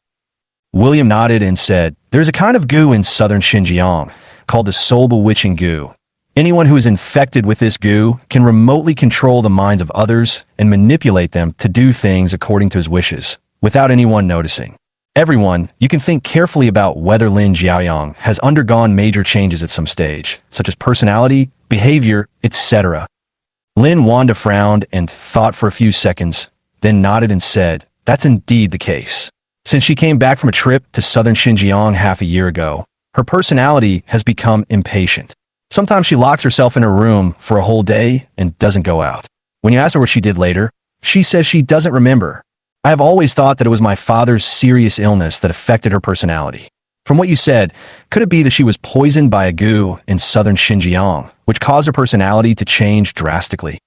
S1: William nodded and said, there's a kind of goo in southern Xinjiang called the soul bewitching goo. Anyone who is infected with this goo can remotely control the minds of others and manipulate them to do things according to his wishes, without anyone noticing. Everyone, you can think carefully about whether Lin Xiaoyang has undergone major changes at some stage, such as personality, behavior, etc. Lin Wanda frowned and thought for a few seconds, then nodded and said, that's indeed the case. Since she came back from a trip to southern Xinjiang half a year ago, her personality has become impatient. Sometimes she locks herself in her room for a whole day and doesn't go out. When you ask her what she did later, she says she doesn't remember. I have always thought that it was my father's serious illness that affected her personality. From what you said, could it be that she was poisoned by a goo in southern Xinjiang, which caused her personality to change drastically?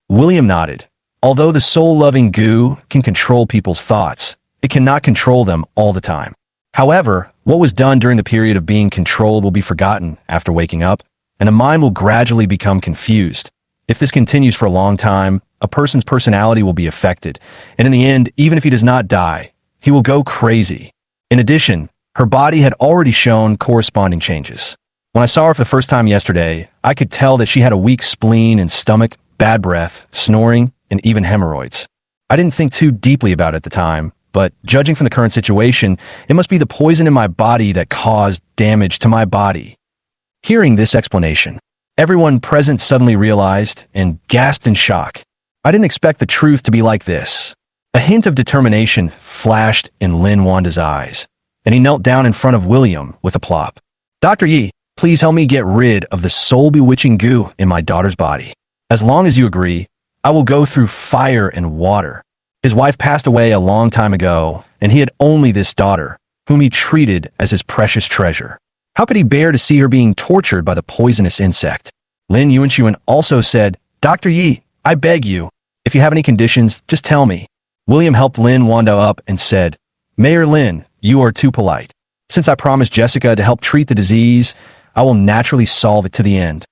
S1: William nodded. Although the soul-loving goo can control people's thoughts, it cannot control them all the time. However, what was done during the period of being controlled will be forgotten after waking up, and the mind will gradually become confused. If this continues for a long time, a person's personality will be affected, and in the end, even if he does not die, he will go crazy. In addition, Her body had already shown corresponding changes. When I saw her for the first time yesterday, I could tell that she had a weak spleen and stomach, bad breath, snoring, and even hemorrhoids. I didn't think too deeply about it at the time, but judging from the current situation, it must be the poison in my body that caused damage to my body. Hearing this explanation, everyone present suddenly realized and gasped in shock. I didn't expect the truth to be like this. A hint of determination flashed in Lin Wanda's eyes, and he knelt down in front of William with a plop. Dr. Yi, please help me get rid of the soul-bewitching goo in my daughter's body. As long as you agree, I will go through fire and water. His wife passed away a long time ago, and he had only this daughter, whom he treated as his precious treasure. How could he bear to see her being tortured by the poisonous insect? Lin Yuanxuan also said, Dr. Yi, I beg you, if you have any conditions, just tell me. William helped Lin Wanda up and said, Mayor Lin, you are too polite. Since I promised Jessica to help treat the disease, I will naturally solve it to the end.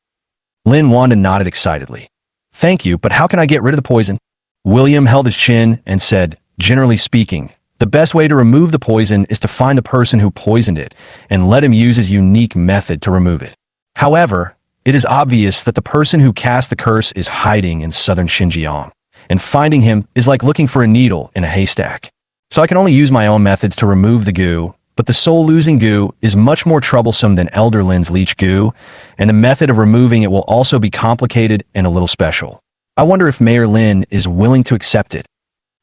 S1: Lin Wanda nodded excitedly. Thank you, but how can I get rid of the poison? William held his chin and said, generally speaking, the best way to remove the poison is to find the person who poisoned it and let him use his unique method to remove it. However, it is obvious that the person who cast the curse is hiding in southern Xinjiang, and finding him is like looking for a needle in a haystack. So I can only use my own methods to remove the goo, but the soul-losing goo is much more troublesome than Elder Lin's leech goo, and the method of removing it will also be complicated and a little special. I wonder if Mayor Lin is willing to accept it.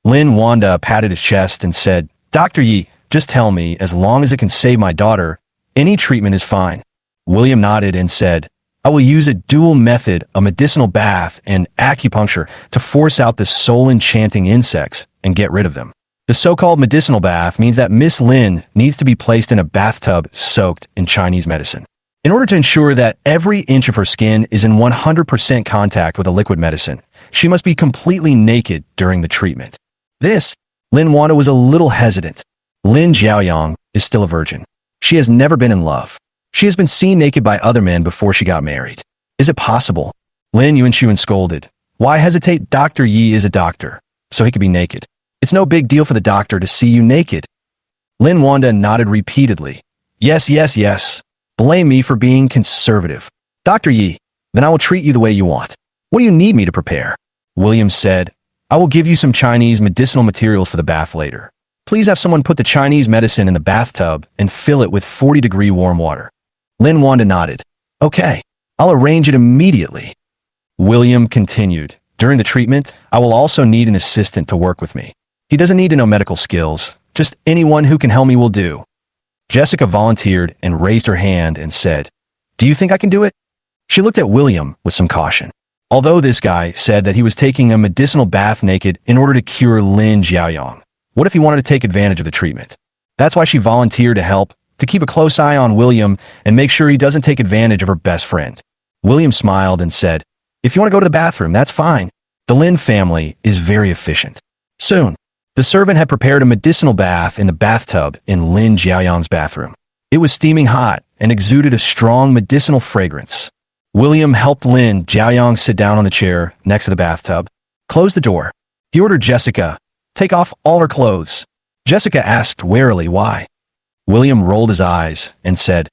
S1: Lin Wanda patted his chest and said, Dr. Yi, just tell me, as long as it can save my daughter, any treatment is fine. William nodded and said, I will use a dual method, a medicinal bath and acupuncture, to force out the soul-enchanting insects and get rid of them. The so-called medicinal bath means that Miss Lin needs to be placed in a bathtub soaked in Chinese medicine. In order to ensure that every inch of her skin is in 100% contact with a liquid medicine, she must be completely naked during the treatment. Lin Wanda was a little hesitant. Lin Jiaoyang is still a virgin. She has never been in love. She has been seen naked by other men before she got married. Is it possible? Lin Yuanxuan scolded. Why hesitate? Dr. Yi is a doctor, so he could be naked. It's no big deal for the doctor to see you naked. Lin Wanda nodded repeatedly. Yes, yes, yes. Blame me for being conservative. Dr. Yi, then I will treat you the way you want. What do you need me to prepare? William said, I will give you some Chinese medicinal materials for the bath later. Please have someone put the Chinese medicine in the bathtub and fill it with 40-degree warm water. Lin Wanda nodded. Okay, I'll arrange it immediately. William continued. During the treatment, I will also need an assistant to work with me. He doesn't need to know medical skills. Just anyone who can help me will do. Jessica volunteered and raised her hand and said, Do you think I can do it? She looked at William with some caution. Although this guy said that he was taking a medicinal bath naked in order to cure Lin Jiaoyang, what if he wanted to take advantage of the treatment? That's why she volunteered to help, to keep a close eye on William and make sure he doesn't take advantage of her best friend. William smiled and said, If you want to go to the bathroom, that's fine. The Lin family is very efficient. Soon, the servant had prepared a medicinal bath in the bathtub in Lin Jiaoyang's bathroom. It was steaming hot and exuded a strong medicinal fragrance. William helped Lin Jiaoyang sit down on the chair next to the bathtub. Close the door. He ordered Jessica, take off all her clothes. Jessica asked warily why. William rolled his eyes and said,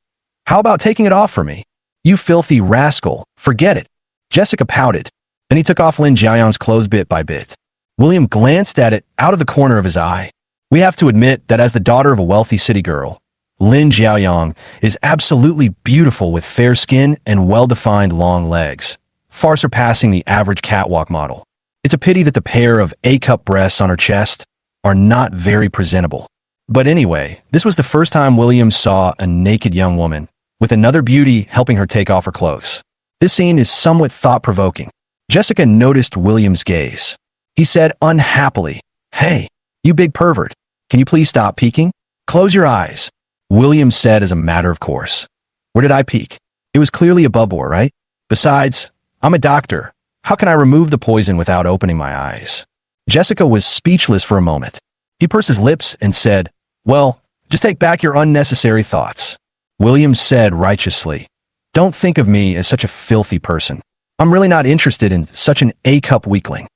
S1: How about taking it off for me? You filthy rascal, forget it. Jessica pouted. Then he took off Lin Jiaoyang's clothes bit by bit. William glanced at it out of the corner of his eye. We have to admit that as the daughter of a wealthy city girl, Lin Jiaoyang is absolutely beautiful with fair skin and well-defined long legs, far surpassing the average catwalk model. It's a pity that the pair of A-cup breasts on her chest are not very presentable. But anyway, this was the first time William saw a naked young woman, with another beauty helping her take off her clothes. This scene is somewhat thought-provoking. Jessica noticed William's gaze. He said unhappily, Hey, you big pervert. Can you please stop peeking? Close your eyes. William said as a matter of course. Where did I peek? It was clearly above board, right? Besides, I'm a doctor. How can I remove the poison without opening my eyes? Jessica was speechless for a moment. He pursed his lips and said, Well, just take back your unnecessary thoughts. William said righteously, Don't think of me as such a filthy person. I'm really not interested in such an A-cup weakling.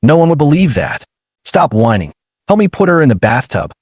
S1: No one would believe that. Stop whining. Help me put her in the bathtub.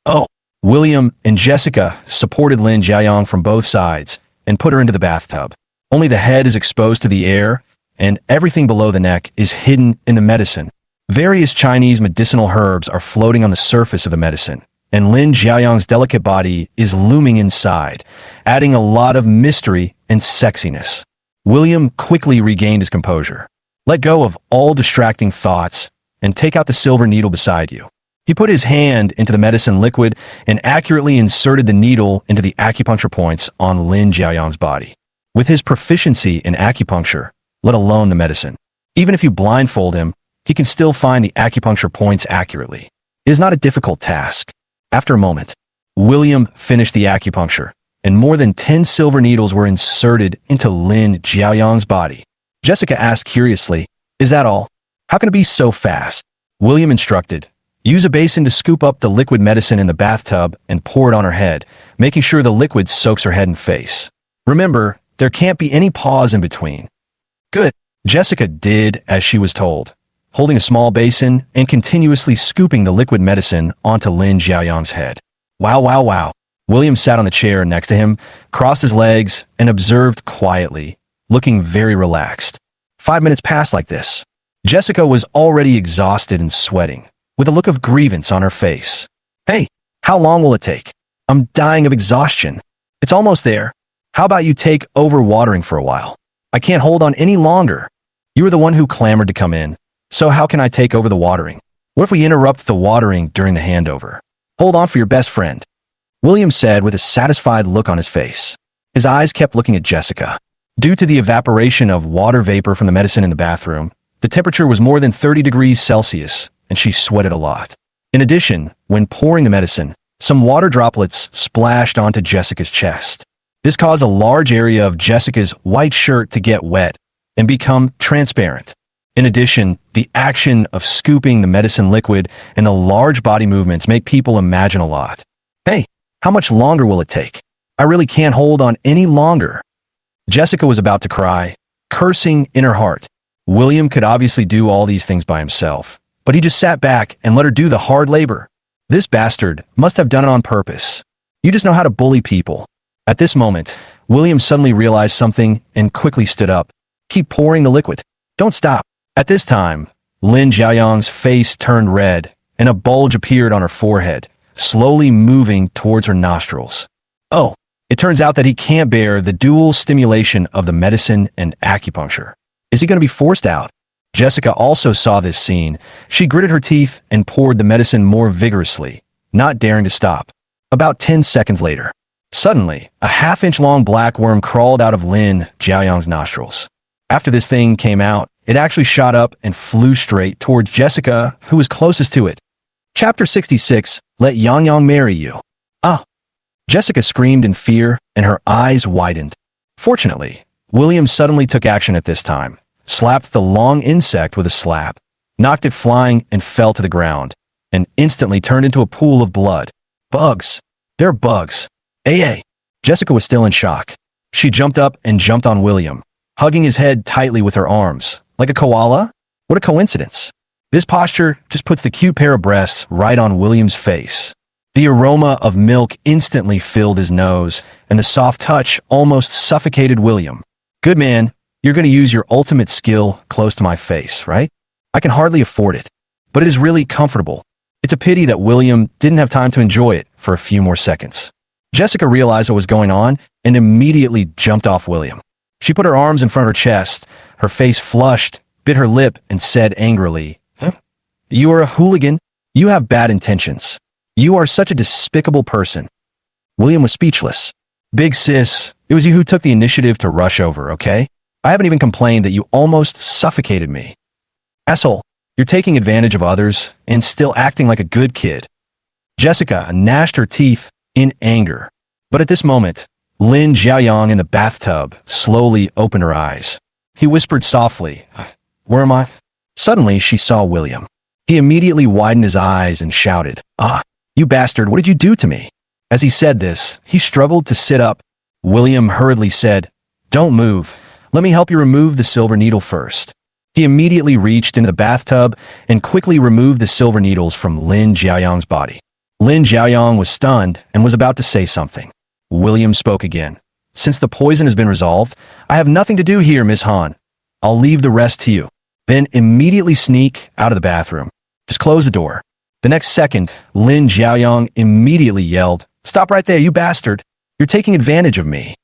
S1: Oh, William and Jessica supported Lin Jiayang from both sides and put her into the bathtub. Only the head is exposed to the air, and everything below the neck is hidden in the medicine. Various Chinese medicinal herbs are floating on the surface of the medicine, and Lin Jiayang's delicate body is looming inside, adding a lot of mystery and sexiness. William quickly regained his composure. Let go of all distracting thoughts and take out the silver needle beside you. He put his hand into the medicine liquid and accurately inserted the needle into the acupuncture points on Lin Jiayang's body. With his proficiency in acupuncture, let alone the medicine, even if you blindfold him, he can still find the acupuncture points accurately. It is not a difficult task. After a moment, William finished the acupuncture, and more than 10 silver needles were inserted into Lin Jiayang's body. Jessica asked curiously, "Is that all? How can it be so fast?" William instructed, "Use a basin to scoop up the liquid medicine in the bathtub and pour it on her head, making sure the liquid soaks her head and face. Remember, there can't be any pause in between." Good. Jessica did as she was told, holding a small basin and continuously scooping the liquid medicine onto Lin Jiayang's head. Wow, wow, wow. William sat on the chair next to him, crossed his legs, and observed quietly, looking very relaxed. 5 minutes passed like this. Jessica was already exhausted and sweating, with a look of grievance on her face. "Hey, how long will it take? I'm dying of exhaustion. It's almost there. How about you take over watering for a while? I can't hold on any longer. You were the one who clamored to come in, so how can I take over the watering? What if we interrupt the watering during the handover? Hold on for your best friend," William said with a satisfied look on his face. His eyes kept looking at Jessica. Due to the evaporation of water vapor from the medicine in the bathroom, the temperature was more than 30 degrees Celsius, and she sweated a lot. In addition, when pouring the medicine, some water droplets splashed onto Jessica's chest. This caused a large area of Jessica's white shirt to get wet and become transparent. In addition, the action of scooping the medicine liquid and the large body movements make people imagine a lot. "Hey, how much longer will it take? I really can't hold on any longer." Jessica was about to cry, cursing in her heart. William could obviously do all these things by himself, but he just sat back and let her do the hard labor. This bastard must have done it on purpose. You just know how to bully people. At this moment, William suddenly realized something and quickly stood up. "Keep pouring the liquid. Don't stop." At this time, Lin Jiayang's face turned red, and a bulge appeared on her forehead, slowly moving towards her nostrils. Oh, it turns out that he can't bear the dual stimulation of the medicine and acupuncture. Is he going to be forced out? Jessica also saw this scene. She gritted her teeth and poured the medicine more vigorously, not daring to stop. About 10 seconds later, suddenly, a half-inch long black worm crawled out of Lin Jiayang's nostrils. After this thing came out, it actually shot up and flew straight towards Jessica, who was closest to it. Chapter 66, Let Yang Yang Marry You. Ah! Jessica screamed in fear, and her eyes widened. Fortunately, William suddenly took action at this time, slapped the long insect with a slap, knocked it flying and fell to the ground, and instantly turned into a pool of blood. Bugs! They're bugs! AA! Jessica was still in shock. She jumped up and jumped on William, hugging his head tightly with her arms. Like a koala? What a coincidence. This posture just puts the cute pair of breasts right on William's face. The aroma of milk instantly filled his nose, and the soft touch almost suffocated William. Good man, you're going to use your ultimate skill close to my face, right? I can hardly afford it, but it is really comfortable. It's a pity that William didn't have time to enjoy it for a few more seconds. Jessica realized what was going on and immediately jumped off William. She put her arms in front of her chest, her face flushed, bit her lip, and said angrily, "Huh? You are a hooligan. You have bad intentions. You are such a despicable person." William was speechless. "Big sis, it was you who took the initiative to rush over, okay? I haven't even complained that you almost suffocated me. Asshole, you're taking advantage of others and still acting like a good kid." Jessica gnashed her teeth in anger. But at this moment, Lin Jiayang in the bathtub slowly opened her eyes. He whispered softly, "Where am I?" Suddenly, she saw William. He immediately widened his eyes and shouted, "Ah, you bastard, what did you do to me?" As he said this, he struggled to sit up. William hurriedly said, "Don't move. Let me help you remove the silver needle first." He immediately reached into the bathtub and quickly removed the silver needles from Lin Jiayang's body. Lin Xiaoyang was stunned and was about to say something. William spoke again. Since the poison has been resolved, I have nothing to do here, Miss Han. I'll leave the rest to you. Then immediately sneak out of the bathroom. Just close the door. The next second, Lin Xiaoyang immediately yelled, Stop right there, you bastard. You're taking advantage of me.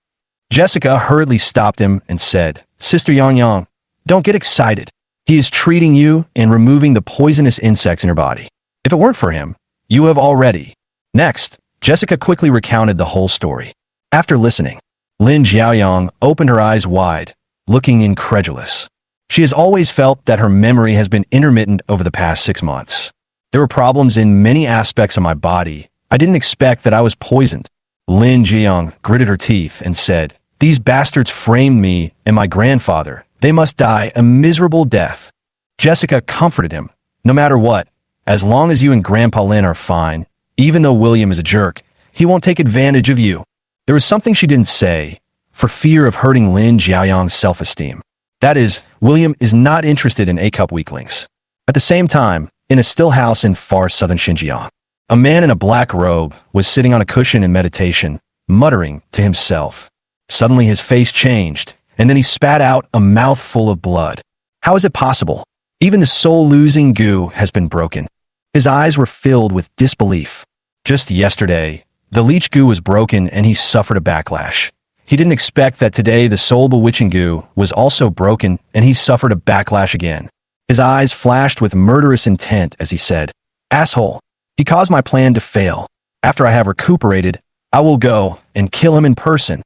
S1: Jessica hurriedly stopped him and said, Sister Yang, don't get excited. He is treating you and removing the poisonous insects in your body. If it weren't for him, you have already. Next, Jessica quickly recounted the whole story. After listening, Lin Xiaoyang opened her eyes wide, looking incredulous. She has always felt that her memory has been intermittent over the past 6 months. There were problems in many aspects of my body. I didn't expect that I was poisoned. Lin Xiaoyang gritted her teeth and said, These bastards framed me and my grandfather. They must die a miserable death. Jessica comforted him. No matter what, as long as you and Grandpa Lin are fine, even though William is a jerk, he won't take advantage of you. There was something she didn't say, for fear of hurting Lin Xiaoyang's self-esteem. That is, William is not interested in A-cup weaklings. At the same time, in a still house in far southern Xinjiang, a man in a black robe was sitting on a cushion in meditation, muttering to himself. Suddenly his face changed, and then he spat out a mouthful of blood. How is it possible? Even the soul-losing goo has been broken. His eyes were filled with disbelief. Just yesterday, the leech goo was broken and he suffered a backlash. He didn't expect that today the soul-bewitching goo was also broken and he suffered a backlash again. His eyes flashed with murderous intent as he said, Asshole, he caused my plan to fail. After I have recuperated, I will go and kill him in person.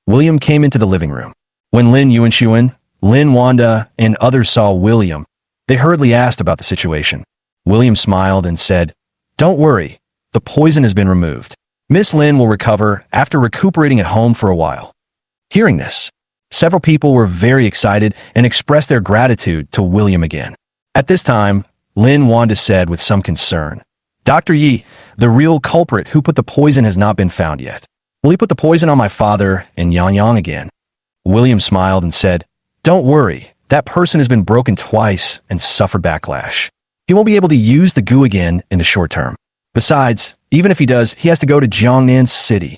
S1: William came into the living room. When Lin Yuanxuan, Lin Wanda, and others saw William, they hurriedly asked about the situation. William smiled and said, Don't worry, the poison has been removed. Miss Lin will recover after recuperating at home for a while. Hearing this, several people were very excited and expressed their gratitude to William again. At this time, Lin Wanda said with some concern, Dr. Yi, the real culprit who put the poison has not been found yet. Will he put the poison on my father and Yang again? William smiled and said, Don't worry, that person has been broken twice and suffered backlash. He won't be able to use the goo again in the short term. Besides, even if he does, he has to go to Jiangnan City.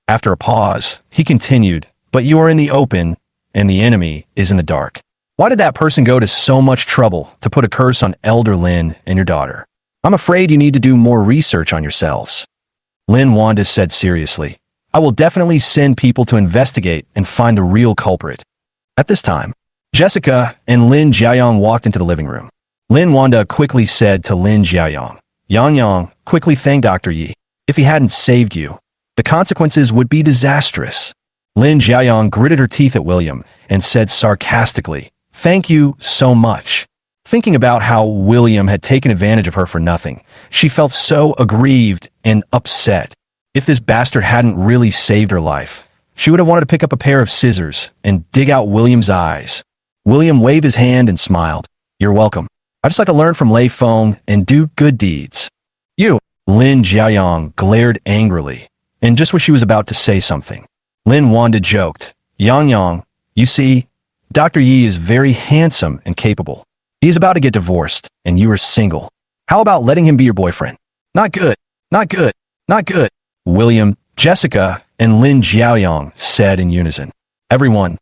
S1: After a pause, he continued, But you are in the open, and the enemy is in the dark. Why did that person go to so much trouble to put a curse on Elder Lin and your daughter? I'm afraid you need to do more research on yourselves. Lin Wanda said seriously, I will definitely send people to investigate and find the real culprit. At this time, Jessica and Lin Xiaoyang walked into the living room. Lin Wanda quickly said to Lin Xiaoyang, Yang, quickly thank Dr. Yi. If he hadn't saved you, the consequences would be disastrous. Lin Xiaoyang gritted her teeth at William and said sarcastically, Thank you so much. Thinking about how William had taken advantage of her for nothing, she felt so aggrieved and upset. If this bastard hadn't really saved her life, she would have wanted to pick up a pair of scissors and dig out William's eyes. William waved his hand and smiled. You're welcome. I just like to learn from Lei Feng and do good deeds. You, Lin Xiaoyang glared angrily, and just when she was about to say something, Lin Wanda joked, Yang, you see, Dr. Yi is very handsome and capable. He is about to get divorced, and you are single. How about letting him be your boyfriend? Not good, not good, not good. William, Jessica, and Lin Xiaoyang said in unison. Everyone,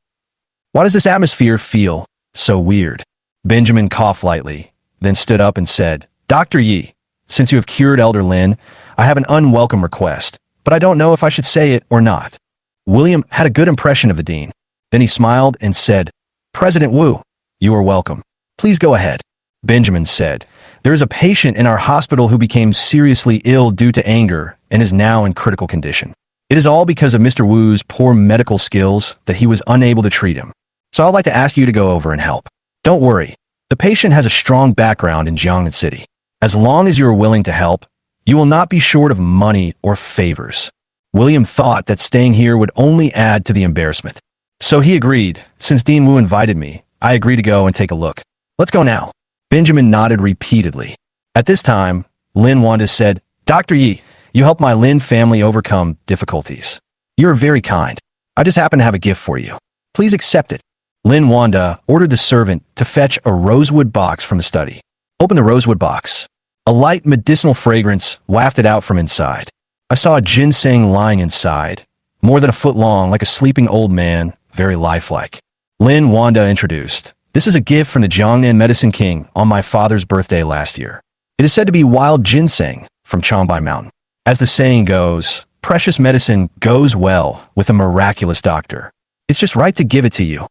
S1: why does this atmosphere feel so weird? Benjamin coughed lightly, then stood up and said, Dr. Yi, since you have cured Elder Lin, I have an unwelcome request, but I don't know if I should say it or not. William had a good impression of the dean. Then he smiled and said, President Wu, you are welcome. Please go ahead. Benjamin said, There is a patient in our hospital who became seriously ill due to anger and is now in critical condition. It is all because of Mr. Wu's poor medical skills that he was unable to treat him. So I'd like to ask you to go over and help. Don't worry. The patient has a strong background in Jiangnan City. As long as you are willing to help, you will not be short of money or favors. William thought that staying here would only add to the embarrassment. So he agreed. Since Dean Wu invited me, I agree to go and take a look. Let's go now. Benjamin nodded repeatedly. At this time, Lin Wanda said, Dr. Yi, you helped my Lin family overcome difficulties. You're very kind. I just happen to have a gift for you. Please accept it. Lin Wanda ordered the servant to fetch a rosewood box from the study. Open the rosewood box. A light medicinal fragrance wafted out from inside. I saw a ginseng lying inside, more than a foot long, like a sleeping old man, very lifelike. Lin Wanda introduced. This is a gift from the Jiangnan Medicine King on my father's birthday last year. It is said to be wild ginseng from Changbai Mountain. As the saying goes, precious medicine goes well with a miraculous doctor. It's just right to give it to you.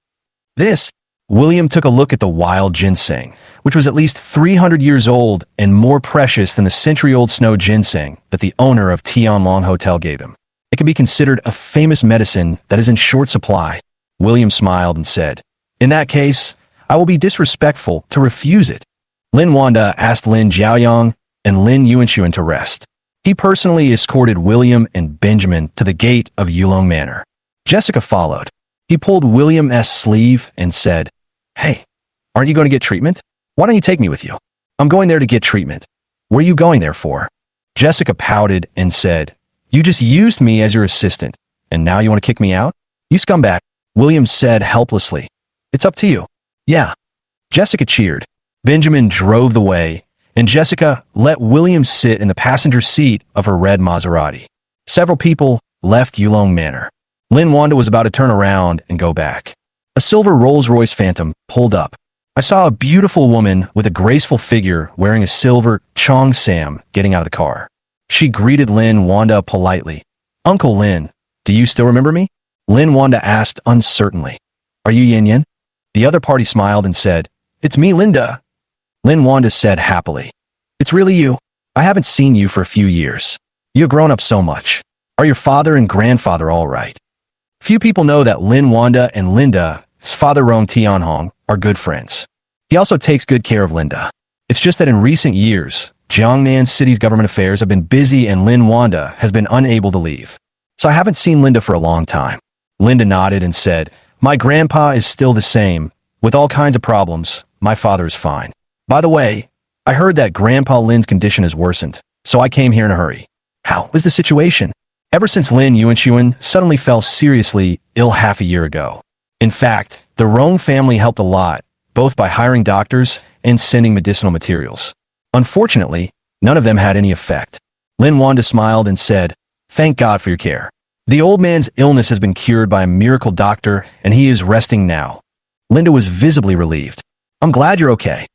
S1: This, William took a look at the wild ginseng, which was at least 300 years old and more precious than the century-old snow ginseng that the owner of Tianlong Hotel gave him. It can be considered a famous medicine that is in short supply. William smiled and said, in that case, I will be disrespectful to refuse it. Lin Wanda asked Lin Jiaoyang and Lin Yuanshuan to rest. He personally escorted William and Benjamin to the gate of Yulong Manor. Jessica followed. He pulled William's sleeve and said, hey, aren't you going to get treatment? Why don't you take me with you? I'm going there to get treatment. What are you going there for? Jessica pouted and said, you just used me as your assistant, and now you want to kick me out? You scumbag. William said helplessly. It's up to you. Yeah. Jessica cheered. Benjamin drove the way, and Jessica let William sit in the passenger seat of her red Maserati. Several people left Yulong Manor. Lin Wanda was about to turn around and go back. A silver Rolls-Royce Phantom pulled up. I saw a beautiful woman with a graceful figure wearing a silver Chong Sam getting out of the car. She greeted Lin Wanda politely. Uncle Lin, do you still remember me? Lin Wanda asked uncertainly. Are you Yin Yin? The other party smiled and said, it's me, Linda. Lin Wanda said happily. It's really you. I haven't seen you for a few years. You've grown up so much. Are your father and grandfather all right? Few people know that Lin Wanda and Linda, his father Rong Tianhong, are good friends. He also takes good care of Linda. It's just that in recent years, Jiangnan City's government affairs have been busy and Lin Wanda has been unable to leave. So I haven't seen Linda for a long time. Linda nodded and said, my grandpa is still the same. With all kinds of problems, my father is fine. By the way, I heard that Grandpa Lin's condition has worsened, so I came here in a hurry. How is the situation? Ever since Lin Yuanshuan suddenly fell seriously ill half a year ago. In fact, the Rong family helped a lot, both by hiring doctors and sending medicinal materials. Unfortunately, none of them had any effect. Lin Wanda smiled and said, thank God for your care. The old man's illness has been cured by a miracle doctor, and he is resting now. Linda was visibly relieved. I'm glad you're okay.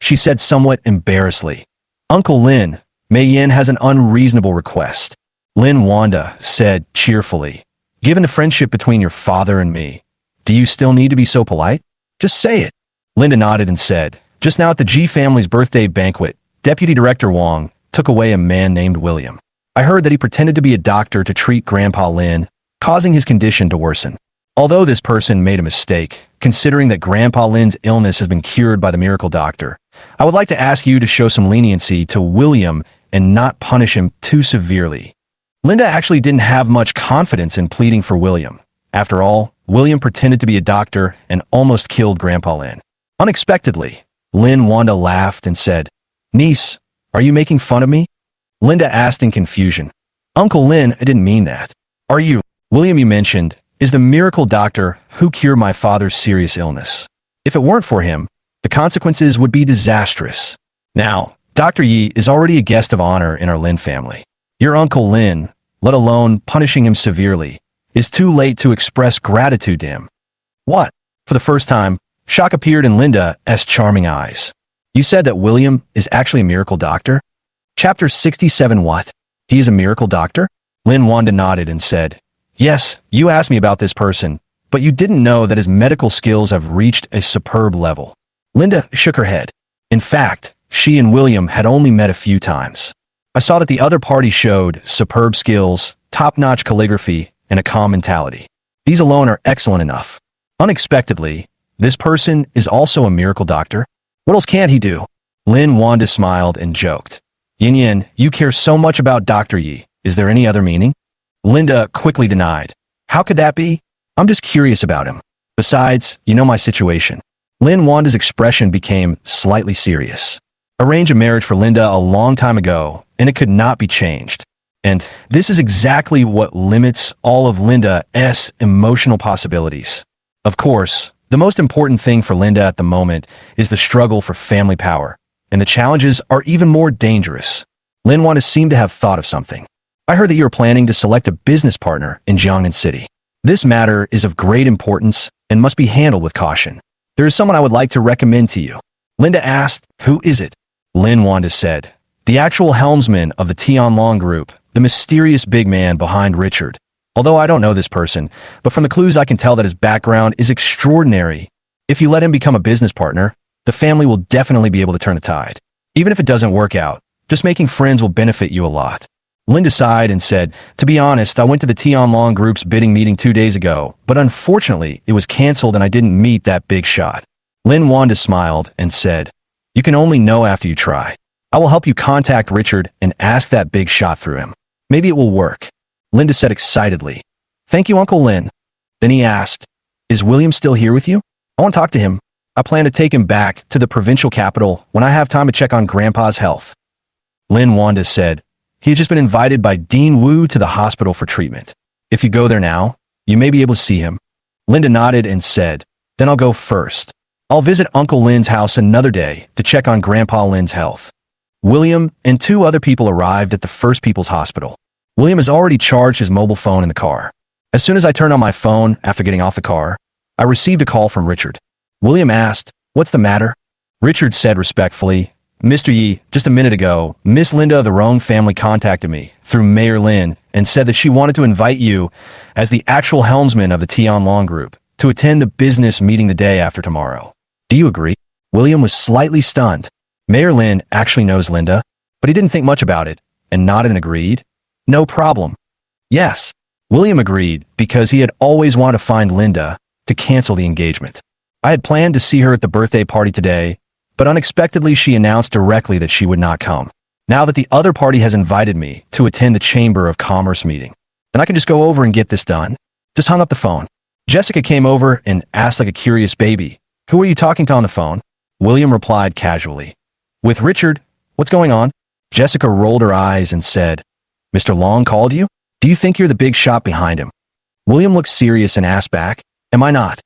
S1: She said somewhat embarrassedly. Uncle Lin, Mei Yin has an unreasonable request. Lin Wanda said cheerfully, given the friendship between your father and me, do you still need to be so polite? Just say it. Linda nodded and said, just now at the Ji family's birthday banquet, Deputy Director Wang took away a man named William. I heard that he pretended to be a doctor to treat Grandpa Lin, causing his condition to worsen. Although this person made a mistake, considering that Grandpa Lin's illness has been cured by the miracle doctor, I would like to ask you to show some leniency to William and not punish him too severely. Linda actually didn't have much confidence in pleading for William. After all, William pretended to be a doctor and almost killed Grandpa Lin. Unexpectedly, Lin Wanda laughed and said, Niece, are you making fun of me? Linda asked in confusion. Uncle Lin, I didn't mean that. Are you? William, you mentioned, is the miracle doctor who cured my father's serious illness. If it weren't for him, the consequences would be disastrous. Now, Dr. Yi is already a guest of honor in our Lin family. Your Uncle Lin, let alone punishing him severely, is too late to express gratitude to him. What? For the first time, shock appeared in Linda's charming eyes. You said that William is actually a miracle doctor? Chapter 67. What? He is a miracle doctor? Lin Wanda nodded and said, yes, you asked me about this person, but you didn't know that his medical skills have reached a superb level. Linda shook her head. In fact, she and William had only met a few times. I saw that the other party showed superb skills, top-notch calligraphy, and a calm mentality. These alone are excellent enough. Unexpectedly, this person is also a miracle doctor. What else can't he do? Lin Wanda smiled and joked. Yin Yin, you care so much about Dr. Yi. Is there any other meaning? Linda quickly denied. How could that be? I'm just curious about him. Besides, you know my situation. Lin Wanda's expression became slightly serious. Arrange a marriage for Linda a long time ago, and it could not be changed. And this is exactly what limits all of Linda's emotional possibilities. Of course, the most important thing for Linda at the moment is the struggle for family power. and the challenges are even more dangerous. Lin Wanda seemed to have thought of something. I heard that you are planning to select a business partner in Jiangnan City. This matter is of great importance and must be handled with caution. There is someone I would like to recommend to you. Linda asked, who is it? Lin Wanda said, the actual helmsman of the Tianlong Group, the mysterious big man behind Richard. Although I don't know this person, but from the clues I can tell that his background is extraordinary. If you let him become a business partner, the family will definitely be able to turn the tide. Even if it doesn't work out, just making friends will benefit you a lot. Linda sighed and said, to be honest, I went to the Tianlong Group's bidding meeting 2 days ago, but unfortunately, it was canceled and I didn't meet that big shot. Lin Wanda smiled and said, you can only know after you try. I will help you contact Richard and ask that big shot through him. Maybe it will work. Linda said excitedly, thank you, Uncle Lin. Then he asked, is William still here with you? I want to talk to him. I plan to take him back to the provincial capital when I have time to check on Grandpa's health. Lin Wanda said, he has just been invited by Dean Wu to the hospital for treatment. If you go there now, you may be able to see him. Linda nodded and said, then I'll go first. I'll visit Uncle Lin's house another day to check on Grandpa Lin's health. William and 2 other people arrived at the First People's Hospital. William has already charged his mobile phone in the car. As soon as I turned on my phone after getting off the car, I received a call from Richard. William asked, what's the matter? Richard said respectfully, Mr. Yi, just a minute ago, Miss Linda of the Rong family contacted me through Mayor Lin and said that she wanted to invite you, as the actual helmsman of the Tianlong Group, to attend the business meeting the day after tomorrow. Do you agree? William was slightly stunned. Mayor Lin actually knows Linda, but he didn't think much about it and nodded and agreed. No problem. Yes. William agreed because he had always wanted to find Linda to cancel the engagement. I had planned to see her at the birthday party today, but unexpectedly she announced directly that she would not come. Now that the other party has invited me to attend the Chamber of Commerce meeting, then I can just go over and get this done. Just hung up the phone. Jessica came over and asked like a curious baby, who are you talking to on the phone? William replied casually, with Richard. What's going on? Jessica rolled her eyes and said, Mr. Long called you? Do you think you're the big shot behind him? William looked serious and asked back, am I not?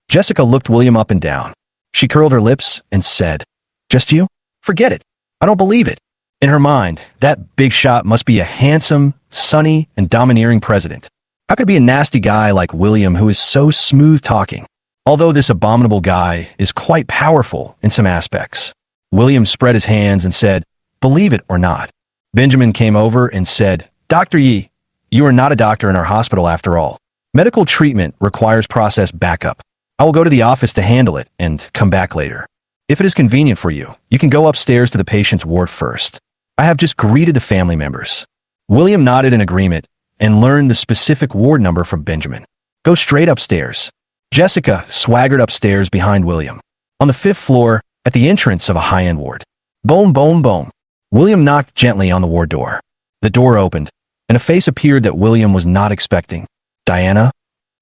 S1: Jessica looked William up and down. She curled her lips and said, just you? Forget it. I don't believe it. In her mind, that big shot must be a handsome, sunny, and domineering president. How could it be a nasty guy like William who is so smooth-talking? Although this abominable guy is quite powerful in some aspects. William spread his hands and said, believe it or not. Benjamin came over and said, Dr. Yi, you are not a doctor in our hospital after all. Medical treatment requires process backup. I will go to the office to handle it and come back later. If it is convenient for you, you can go upstairs to the patient's ward first. I have just greeted the family members. William nodded in agreement and learned the specific ward number from Benjamin. Go straight upstairs. Jessica swaggered upstairs behind William. On the 5th floor, at the entrance of a high-end ward. Boom, boom, boom. William knocked gently on the ward door. The door opened, and a face appeared that William was not expecting. Diana?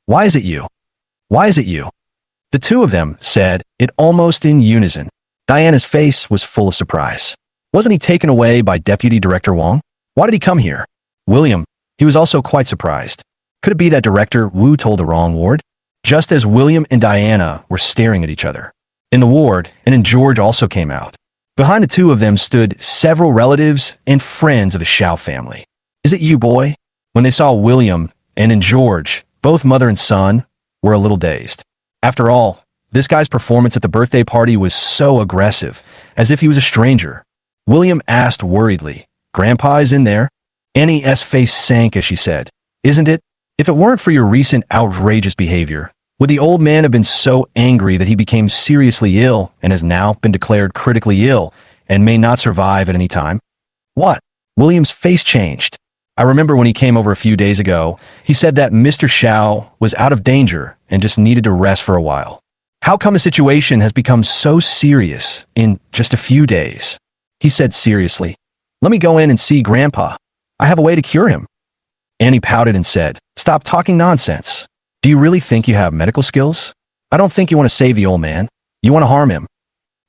S1: Why is it you? Why is it you? The 2 of them said it almost in unison. Diana's face was full of surprise. Wasn't he taken away by Deputy Director Wang? Why did he come here? William, he was also quite surprised. Could it be that Director Wu told the wrong ward? Just as William and Diana were staring at each other. In the ward, and George also came out. Behind the 2 of them stood several relatives and friends of the Shiao family. Is it you, boy? When they saw William and George, both mother and son, were a little dazed. After all, this guy's performance at the birthday party was so aggressive, as if he was a stranger. William asked worriedly, Grandpa is in there? Annie's face sank as she said, isn't it? If it weren't for your recent outrageous behavior, would the old man have been so angry that he became seriously ill and has now been declared critically ill and may not survive at any time? What? William's face changed. I remember when he came over a few days ago, he said that Mr. Shiao was out of danger and just needed to rest for a while. How come the situation has become so serious in just a few days? He said seriously, let me go in and see Grandpa. I have a way to cure him. Annie pouted and said, stop talking nonsense. Do you really think you have medical skills? I don't think you want to save the old man. You want to harm him.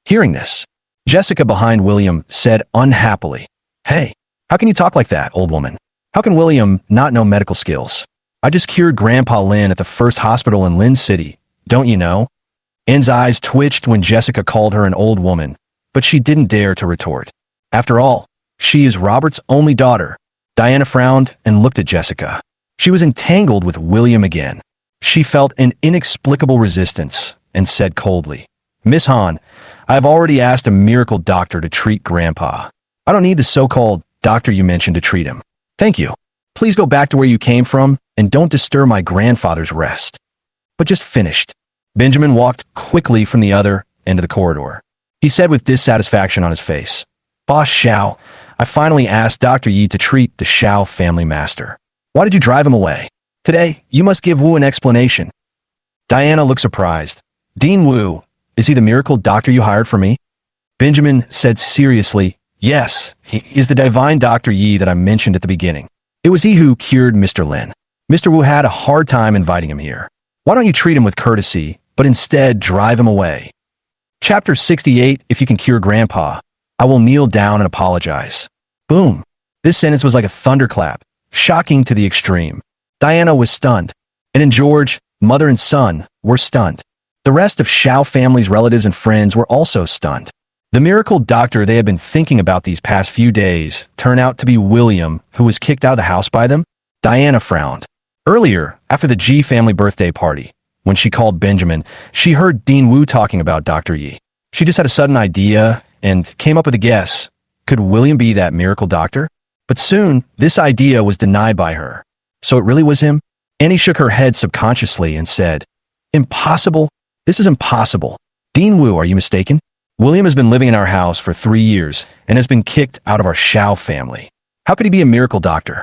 S1: Hearing this, Jessica behind William said unhappily, hey, how can you talk like that, old woman? How can William not know medical skills? I just cured Grandpa Lin at the first hospital in Lin City. Don't you know? Anne's eyes twitched when Jessica called her an old woman, but she didn't dare to retort. After all, she is Robert's only daughter. Diana frowned and looked at Jessica. She was entangled with William again. She felt an inexplicable resistance and said coldly, "Miss Hahn, I have already asked a miracle doctor to treat Grandpa. I don't need the so-called doctor you mentioned to treat him. Thank you. Please go back to where you came from and don't disturb my grandfather's rest." But just finished. Benjamin walked quickly from the other end of the corridor. He said with dissatisfaction on his face, "Boss Shiao, I finally asked Dr. Yi to treat the Shiao family master. Why did you drive him away? Today, you must give Wu an explanation." Diana looked surprised. "Dean Wu, is he the miracle doctor you hired for me?" Benjamin said seriously, "Yes, he is the divine Dr. Yi that I mentioned at the beginning. It was he who cured Mr. Lin. Mr. Wu had a hard time inviting him here. Why don't you treat him with courtesy, but instead drive him away?" Chapter 68, If You Can Cure Grandpa, I Will Kneel Down and Apologize. Boom. This sentence was like a thunderclap, shocking to the extreme. Diana was stunned, and in George, mother and son were stunned. The rest of Shiao family's relatives and friends were also stunned. The miracle doctor they had been thinking about these past few days turned out to be William, who was kicked out of the house by them. Diana frowned. Earlier, after the G family birthday party, when she called Benjamin, she heard Dean Wu talking about Dr. Yi. She just had a sudden idea and came up with a guess. Could William be that miracle doctor? But soon, this idea was denied by her. So it really was him? Annie shook her head subconsciously and said, "Impossible? This is impossible. Dean Wu, are you mistaken? William has been living in our house for 3 years and has been kicked out of our Shiao family. How could he be a miracle doctor?"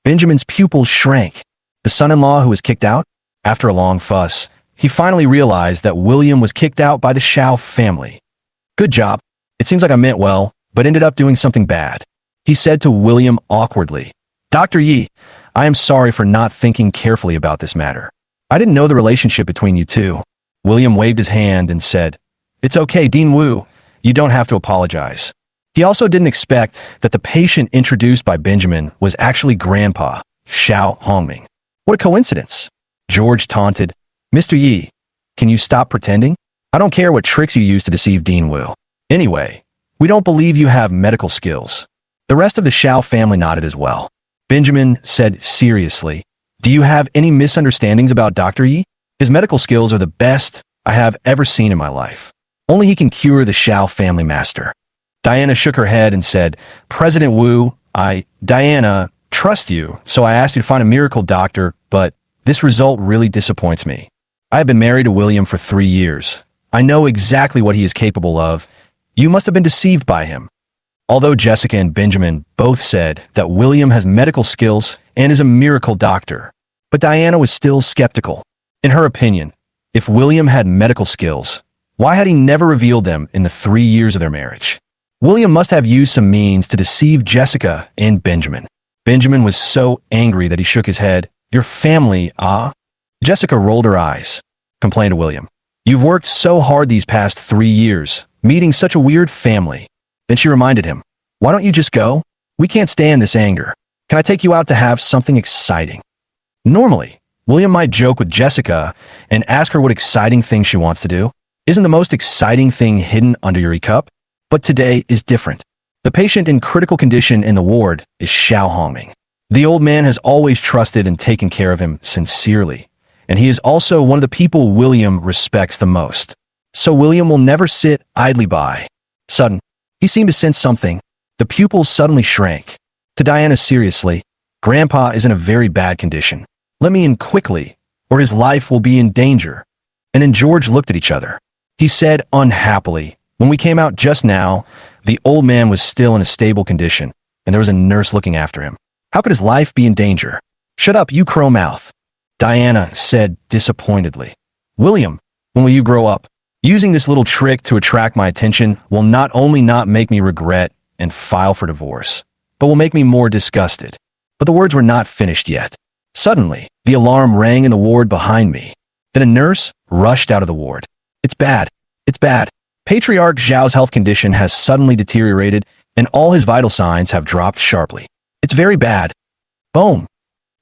S1: Benjamin's pupils shrank. The son-in-law who was kicked out? After a long fuss, he finally realized that William was kicked out by the Shiao family. "Good job. It seems like I meant well, but ended up doing something bad," he said to William awkwardly. "Dr. Yi, I am sorry for not thinking carefully about this matter. I didn't know the relationship between you two." William waved his hand and said, "It's okay, Dean Wu. You don't have to apologize." He also didn't expect that the patient introduced by Benjamin was actually Grandpa, Shiao Hongming. What a coincidence. George taunted, "Mr. Yi, can you stop pretending? I don't care what tricks you use to deceive Dean Wu. Anyway, we don't believe you have medical skills." The rest of the Shiao family nodded as well. Benjamin said seriously, "Do you have any misunderstandings about Dr. Yi? His medical skills are the best I have ever seen in my life. Only he can cure the Shiao family master." Diana shook her head and said, "President Wu, Diana, trust you, so I asked you to find a miracle doctor, but this result really disappoints me. I have been married to William for 3 years. I know exactly what he is capable of. You must have been deceived by him." Although Jessica and Benjamin both said that William has medical skills and is a miracle doctor, but Diana was still skeptical. In her opinion, if William had medical skills, why had he never revealed them in the 3 years of their marriage? William must have used some means to deceive Jessica and Benjamin. Benjamin was so angry that he shook his head. "Your family, ah?" Jessica rolled her eyes, complained to William. "You've worked so hard these past 3 years, meeting such a weird family." Then she reminded him, "Why don't you just go? We can't stand this anger. Can I take you out to have something exciting?" Normally, William might joke with Jessica and ask her what exciting thing she wants to do. Isn't the most exciting thing hidden under your cup? But today is different. The patient in critical condition in the ward is Shiao Hongming. The old man has always trusted and taken care of him sincerely, and he is also one of the people William respects the most. So William will never sit idly by. Sudden, he seemed to sense something. The pupils suddenly shrank. To Diana seriously, "Grandpa is in a very bad condition. Let me in quickly, or his life will be in danger." And then George looked at each other. He said unhappily, "When we came out just now, the old man was still in a stable condition, and there was a nurse looking after him. How could his life be in danger?" "Shut up, you crow-mouth," Diana said disappointedly. "William, when will you grow up? Using this little trick to attract my attention will not only not make me regret and file for divorce, but will make me more disgusted." But the words were not finished yet. Suddenly, the alarm rang in the ward behind me. Then a nurse rushed out of the ward. "It's bad. It's bad. Patriarch Zhao's health condition has suddenly deteriorated, and all his vital signs have dropped sharply. It's very bad." Boom.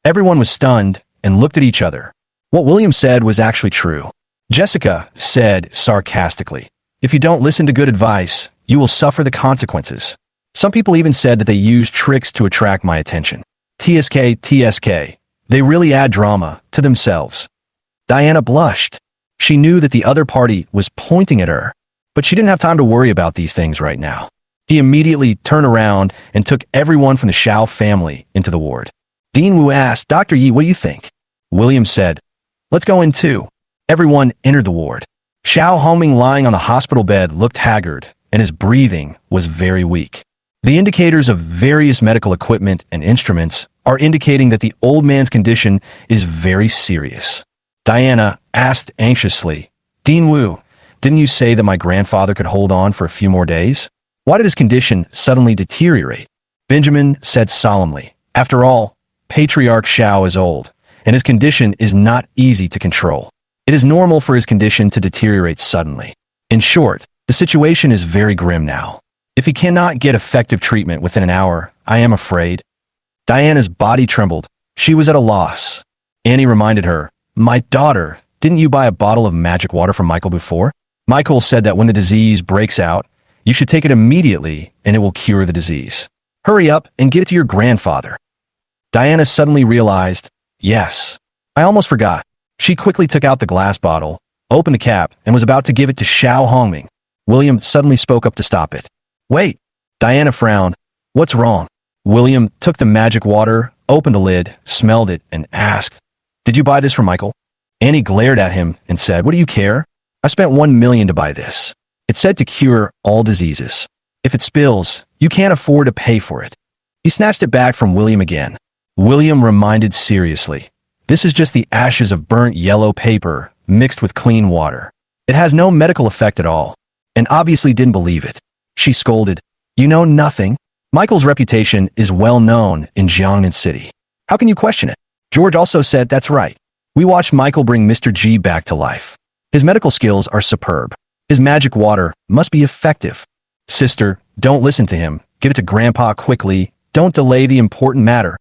S1: Everyone was stunned and looked at each other. What William said was actually true. Jessica said sarcastically, "If you don't listen to good advice, you will suffer the consequences. Some people even said that they used tricks to attract my attention. TSK. They really add drama to themselves. Diana blushed. She knew that the other party was pointing at her, but she didn't have time to worry about these things right now. He immediately turned around and took everyone from the Shiao family into the ward. Dean Wu asked, Dr. Yi, what do you think? William said, let's go in too. Everyone entered the ward. Xiao Hongming lying on the hospital bed looked haggard, and his breathing was very weak. The indicators of various medical equipment and instruments are indicating that the old man's condition is very serious. Diana asked anxiously, Dean Wu, didn't you say that my grandfather could hold on for a few more days? Why did his condition suddenly deteriorate? Benjamin said solemnly, after all, Patriarch Xiao is old, and his condition is not easy to control. It is normal for his condition to deteriorate suddenly. In short, the situation is very grim now. If he cannot get effective treatment within an hour, I am afraid. Diana's body trembled. She was at a loss. Annie reminded her, my daughter, didn't you buy a bottle of magic water from Michael before? Michael said that when the disease breaks out, you should take it immediately and it will cure the disease. Hurry up and get it to your grandfather. Diana suddenly realized, yes, I almost forgot. She quickly took out the glass bottle, opened the cap, and was about to give it to Xiao Hongming. William suddenly spoke up to stop it. Wait. Diana frowned. What's wrong? William took the magic water, opened the lid, smelled it, and asked, did you buy this from Michael? Annie glared at him and said, what do you care? I spent 1 million to buy this. It's said to cure all diseases. If it spills, you can't afford to pay for it. He snatched it back from William again. William reminded seriously, this is just the ashes of burnt yellow paper mixed with clean water. It has no medical effect at all, and obviously didn't believe it. She scolded, you know nothing. Michael's reputation is well known in Jiangnan City. How can you question it? George also said, that's right. We watched Michael bring Mr. G back to life. His medical skills are superb. His magic water must be effective. Sister, don't listen to him. Give it to Grandpa quickly. Don't delay the important matter.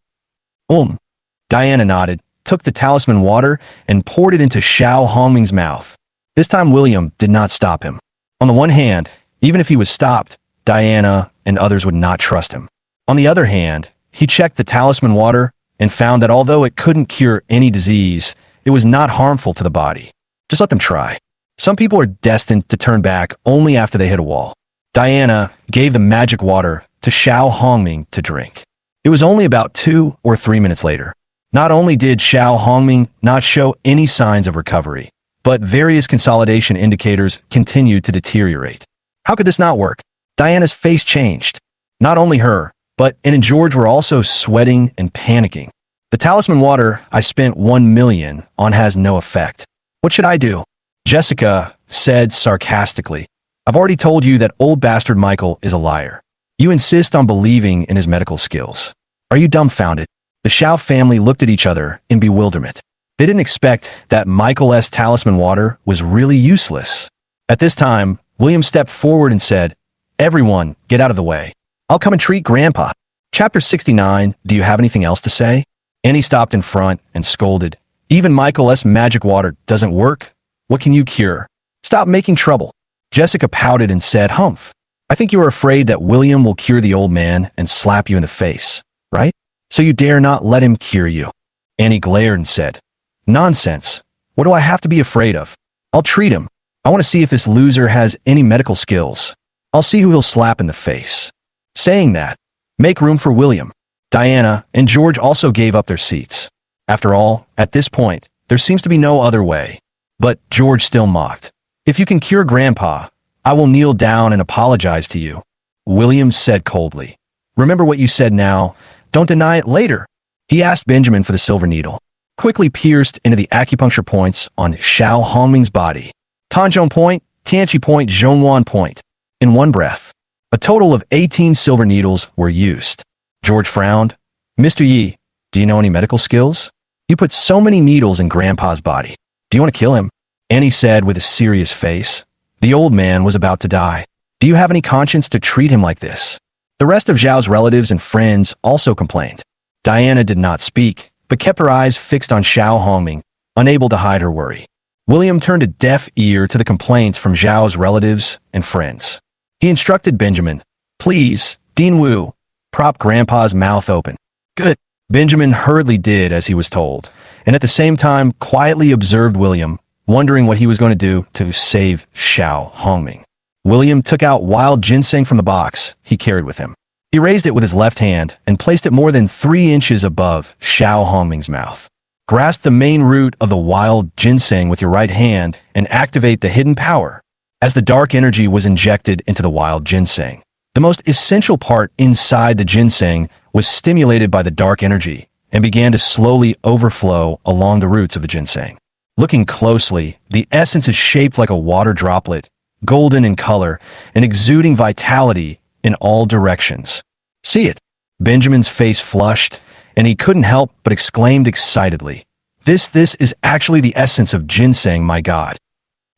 S1: Diana nodded, took the talisman water, and poured it into Xiao Hongming's mouth. This time William did not stop him. On the one hand, even if he was stopped, Diana and others would not trust him. On the other hand, he checked the talisman water and found that although it couldn't cure any disease, it was not harmful to the body. Just let them try. Some people are destined to turn back only after they hit a wall. Diana gave the magic water to Xiao Hongming to drink. It was only about 2 or 3 minutes later. Not only did Xiao Hongming not show any signs of recovery, but various consolidation indicators continued to deteriorate. How could this not work? Diana's face changed. Not only her, but Anne and George were also sweating and panicking. The talisman water I spent 1 million on has no effect. What should I do? Jessica said sarcastically, I've already told you that old bastard Michael is a liar. You insist on believing in his medical skills. Are you dumbfounded? The Xiao family looked at each other in bewilderment. They didn't expect that Michael's talisman water was really useless. At this time, William stepped forward and said, everyone, get out of the way. I'll come and treat Grandpa. Chapter 69, do you have anything else to say? Annie stopped in front and scolded. Even Michael's magic water doesn't work. What can you cure? Stop making trouble. Jessica pouted and said, humph. I think you are afraid that William will cure the old man and slap you in the face, right? So you dare not let him cure you. Annie glared and said, nonsense. What do I have to be afraid of? I'll treat him. I want to see if this loser has any medical skills. I'll see who he'll slap in the face. Saying that, make room for William. Diana and George also gave up their seats. After all, at this point, there seems to be no other way. But George still mocked. If you can cure Grandpa, I will kneel down and apologize to you. William said coldly. Remember what you said now. Don't deny it later. He asked Benjamin for the silver needle. Quickly pierced into the acupuncture points on Xiao Hongming's body. Tanzhong point, Tianqi point, Zhongwan point. In one breath. A total of 18 silver needles were used. George frowned. Mr. Yi, do you know any medical skills? You put so many needles in Grandpa's body. Do you want to kill him? Annie said with a serious face. The old man was about to die. Do you have any conscience to treat him like this? The rest of Zhao's relatives and friends also complained. Diana did not speak, but kept her eyes fixed on Xiao Hongming, unable to hide her worry. William turned a deaf ear to the complaints from Zhao's relatives and friends. He instructed Benjamin, "Please, Dean Wu, prop Grandpa's mouth open." "Good." Benjamin hurriedly did as he was told, and at the same time quietly observed William, wondering what he was going to do to save Xiao Hongming. William took out wild ginseng from the box he carried with him. He raised it with his left hand and placed it more than 3 inches above Xiao Hongming's mouth. Grasp the main root of the wild ginseng with your right hand and activate the hidden power. As the dark energy was injected into the wild ginseng, the most essential part inside the ginseng was stimulated by the dark energy and began to slowly overflow along the roots of the ginseng. Looking closely, the essence is shaped like a water droplet, golden in color and exuding vitality in all directions. "See it?" Benjamin's face flushed, and he couldn't help but exclaimed excitedly, This is actually the essence of ginseng, my god."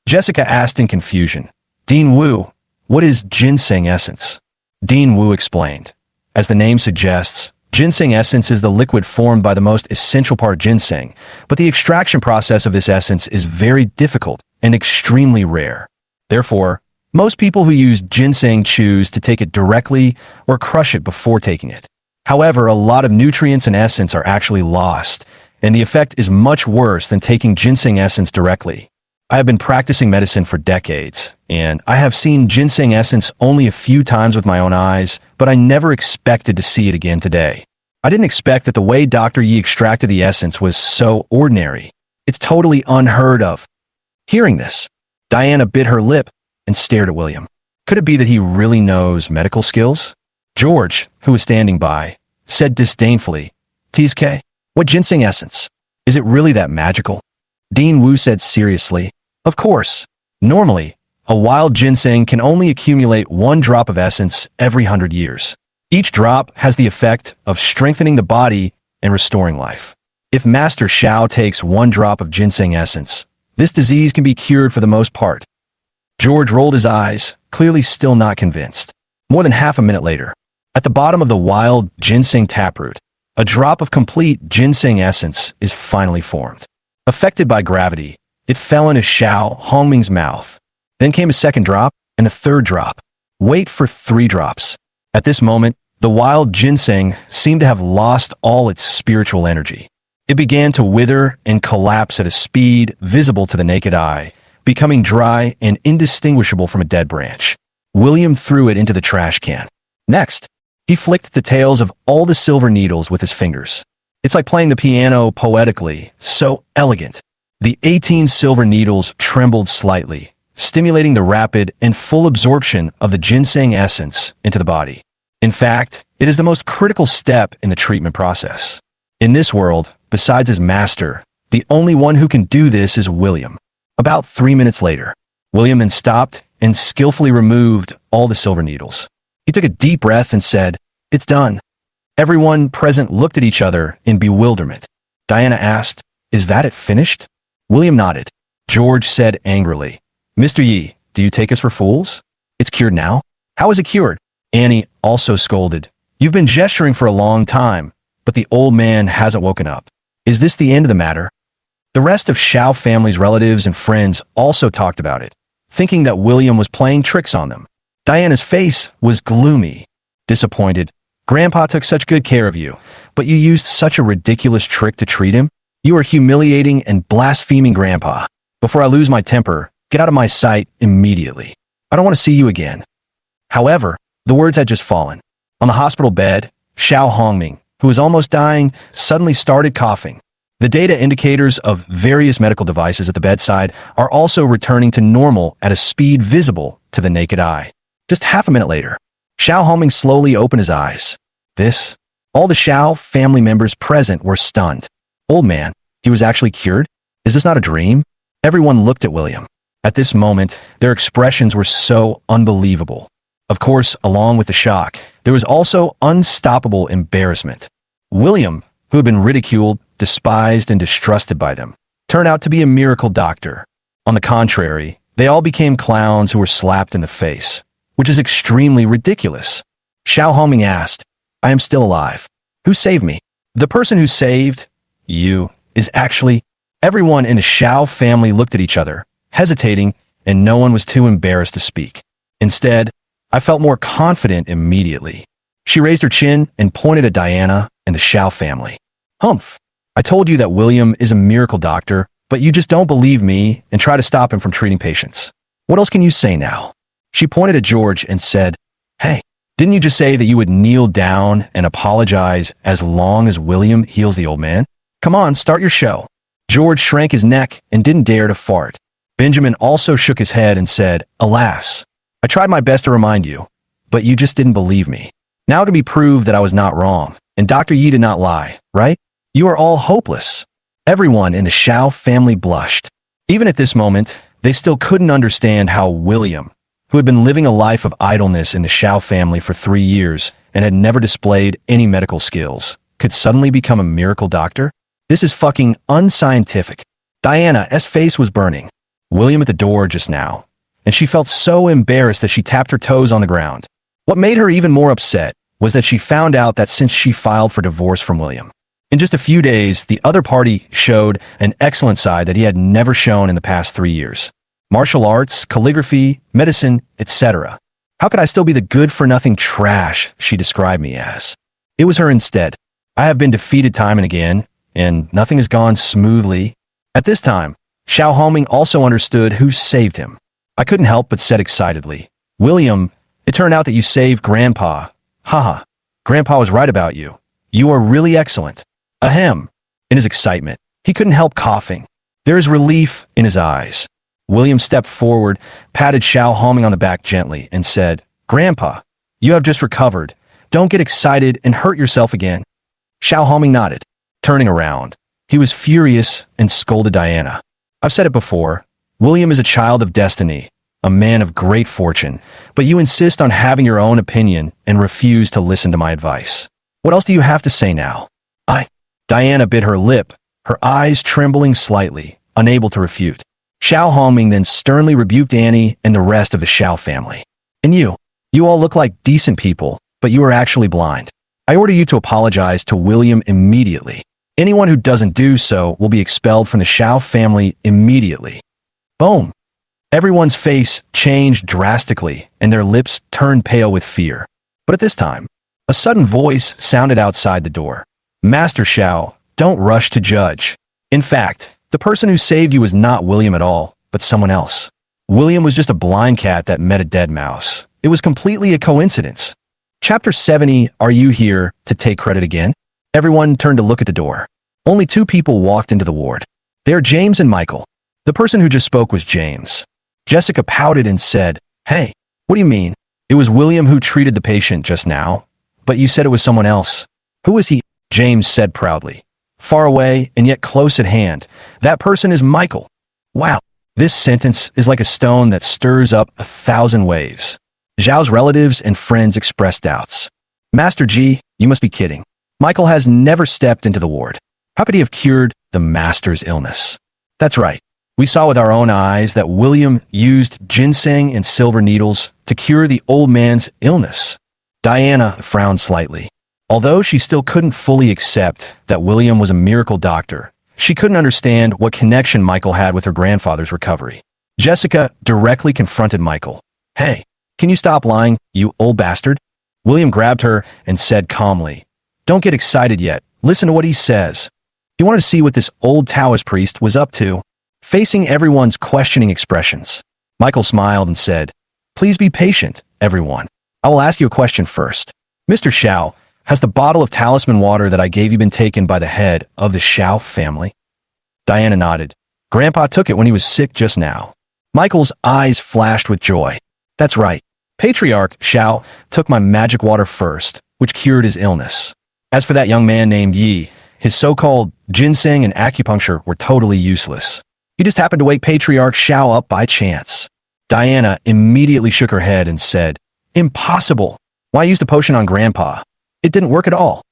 S1: Jessica asked in confusion, "Dean Wu, what is ginseng essence?" Dean Wu explained, "As the name suggests, ginseng essence is the liquid formed by the most essential part ginseng, but the extraction process of this essence is very difficult and extremely rare. Therefore, most people who use ginseng choose to take it directly or crush it before taking it. However, a lot of nutrients and essence are actually lost, and the effect is much worse than taking ginseng essence directly. I have been practicing medicine for decades, and I have seen ginseng essence only a few times with my own eyes, but I never expected to see it again today. I didn't expect that the way Dr. Yi extracted the essence was so ordinary. It's totally unheard of." Hearing this, Diana bit her lip and stared at William. Could it be that he really knows medical skills? George, who was standing by, said disdainfully, "TSK, what ginseng essence? Is it really that magical?" Dean Wu said seriously, "Of course. Normally, a wild ginseng can only accumulate 1 drop of essence every 100 years. Each drop has the effect of strengthening the body and restoring life. If Master Xiao takes 1 drop of ginseng essence, this disease can be cured for the most part." George rolled his eyes, clearly still not convinced. More than half a minute later, at the bottom of the wild ginseng taproot, a drop of complete ginseng essence is finally formed. Affected by gravity, it fell into Xiao Hongming's mouth. Then came a second drop and a third drop. Wait for 3 drops. At this moment, the wild ginseng seemed to have lost all its spiritual energy. It began to wither and collapse at a speed visible to the naked eye, becoming dry and indistinguishable from a dead branch. William threw it into the trash can. Next, he flicked the tails of all the silver needles with his fingers. It's like playing the piano poetically, so elegant. The 18 silver needles trembled slightly, stimulating the rapid and full absorption of the ginseng essence into the body. In fact, it is the most critical step in the treatment process. In this world, besides his master, the only one who can do this is William. About 3 minutes later, William then stopped and skillfully removed all the silver needles. He took a deep breath and said, "It's done." Everyone present looked at each other in bewilderment. Diana asked, "Is that it finished?" William nodded. George said angrily, "Mr. Yi, do you take us for fools? It's cured now? How is it cured?" Annie also scolded, "You've been gesturing for a long time, but the old man hasn't woken up. Is this the end of the matter?" The rest of Xiao family's relatives and friends also talked about it, thinking that William was playing tricks on them. Diana's face was gloomy, disappointed. "Grandpa took such good care of you, but you used such a ridiculous trick to treat him. You are humiliating and blaspheming Grandpa. Before I lose my temper, get out of my sight immediately. I don't want to see you again." However, the words had just fallen. On the hospital bed, Xiao Hongming, who was almost dying, suddenly started coughing. The data indicators of various medical devices at the bedside are also returning to normal at a speed visible to the naked eye. Just half a minute later, Xiao Hongming slowly opened his eyes. All the Xiao family members present were stunned. "Old man, he was actually cured? Is this not a dream?" Everyone looked at William. At this moment, their expressions were so unbelievable. Of course, along with the shock, there was also unstoppable embarrassment. William, who had been ridiculed, despised, and distrusted by them, turned out to be a miracle doctor. On the contrary, they all became clowns who were slapped in the face, which is extremely ridiculous. Xiao Hongming asked, "I am still alive. Who saved me?" "The person who saved you is actually..." Everyone in the Xiao family looked at each other, hesitating, and no one was too embarrassed to speak. Instead, I felt more confident immediately. She raised her chin and pointed at Diana and the Shiao family. Humph. I told you that William is a miracle doctor, but you just don't believe me and try to stop him from treating patients. What else can you say now? She pointed at George and said, Hey, didn't you just say that you would kneel down and apologize as long as William heals the old man? Come on, start your show. George shrank his neck and didn't dare to fart. Benjamin also shook his head and said, Alas, I tried my best to remind you, but you just didn't believe me. Now to be proved that I was not wrong, and Dr. Yi did not lie, right? You are all hopeless. Everyone in the Shiao family blushed. Even at this moment, they still couldn't understand how William, who had been living a life of idleness in the Shiao family for 3 years and had never displayed any medical skills, could suddenly become a miracle doctor? This is fucking unscientific. Diana's face was burning. William at the door just now, and she felt so embarrassed that she tapped her toes on the ground. What made her even more upset was that she found out that since she filed for divorce from William, in just a few days, the other party showed an excellent side that he had never shown in the past 3 years. Martial arts, calligraphy, medicine, etc. How could I still be the good-for-nothing trash she described me as? It was her instead. I have been defeated time and again, and nothing has gone smoothly. At this time, Xiao Homing also understood who saved him. I couldn't help but said excitedly, William, it turned out that you saved Grandpa. Haha, Grandpa was right about you. You are really excellent. Ahem. In his excitement, he couldn't help coughing. There is relief in his eyes. William stepped forward, patted Xiao Homing on the back gently, and said, Grandpa, you have just recovered. Don't get excited and hurt yourself again. Xiao Homing nodded. Turning around, he was furious and scolded Diana. I've said it before, William is a child of destiny, a man of great fortune, but you insist on having your own opinion and refuse to listen to my advice. What else do you have to say now? Diana bit her lip, her eyes trembling slightly, unable to refute. Xiao Homing then sternly rebuked Annie and the rest of the Shiao family. And you all look like decent people, but you are actually blind. I order you to apologize to William immediately. Anyone who doesn't do so will be expelled from the Shiao family immediately. Boom. Everyone's face changed drastically, and their lips turned pale with fear. But at this time, a sudden voice sounded outside the door. Master Xiao, don't rush to judge. In fact, the person who saved you was not William at all, but someone else. William was just a blind cat that met a dead mouse. It was completely a coincidence. Chapter 70, Are you here to take credit again? Everyone turned to look at the door. Only 2 people walked into the ward. They are James and Michael. The person who just spoke was James. Jessica pouted and said, Hey, what do you mean? It was William who treated the patient just now, but you said it was someone else. Who is he? James said proudly. Far away and yet close at hand. That person is Michael. Wow. This sentence is like a stone that stirs up 1,000 waves. Zhao's relatives and friends expressed doubts. Master Ji, you must be kidding. Michael has never stepped into the ward. How could he have cured the master's illness? That's right. We saw with our own eyes that William used ginseng and silver needles to cure the old man's illness. Diana frowned slightly. Although she still couldn't fully accept that William was a miracle doctor, she couldn't understand what connection Michael had with her grandfather's recovery. Jessica directly confronted Michael. Hey, can you stop lying, you old bastard? William grabbed her and said calmly, Don't get excited yet. Listen to what he says. He wanted to see what this old Taoist priest was up to. Facing everyone's questioning expressions, Michael smiled and said, Please be patient, everyone. I will ask you a question first. Mr. Xiao, has the bottle of talisman water that I gave you been taken by the head of the Shiao family? Diana nodded. Grandpa took it when he was sick just now. Michael's eyes flashed with joy. That's right. Patriarch Shiao took my magic water first, which cured his illness. As for that young man named Yi, his so-called ginseng and acupuncture were totally useless. He just happened to wake Patriarch Shiao up by chance. Diana immediately shook her head and said, Impossible. Why use the potion on Grandpa? It didn't work at all.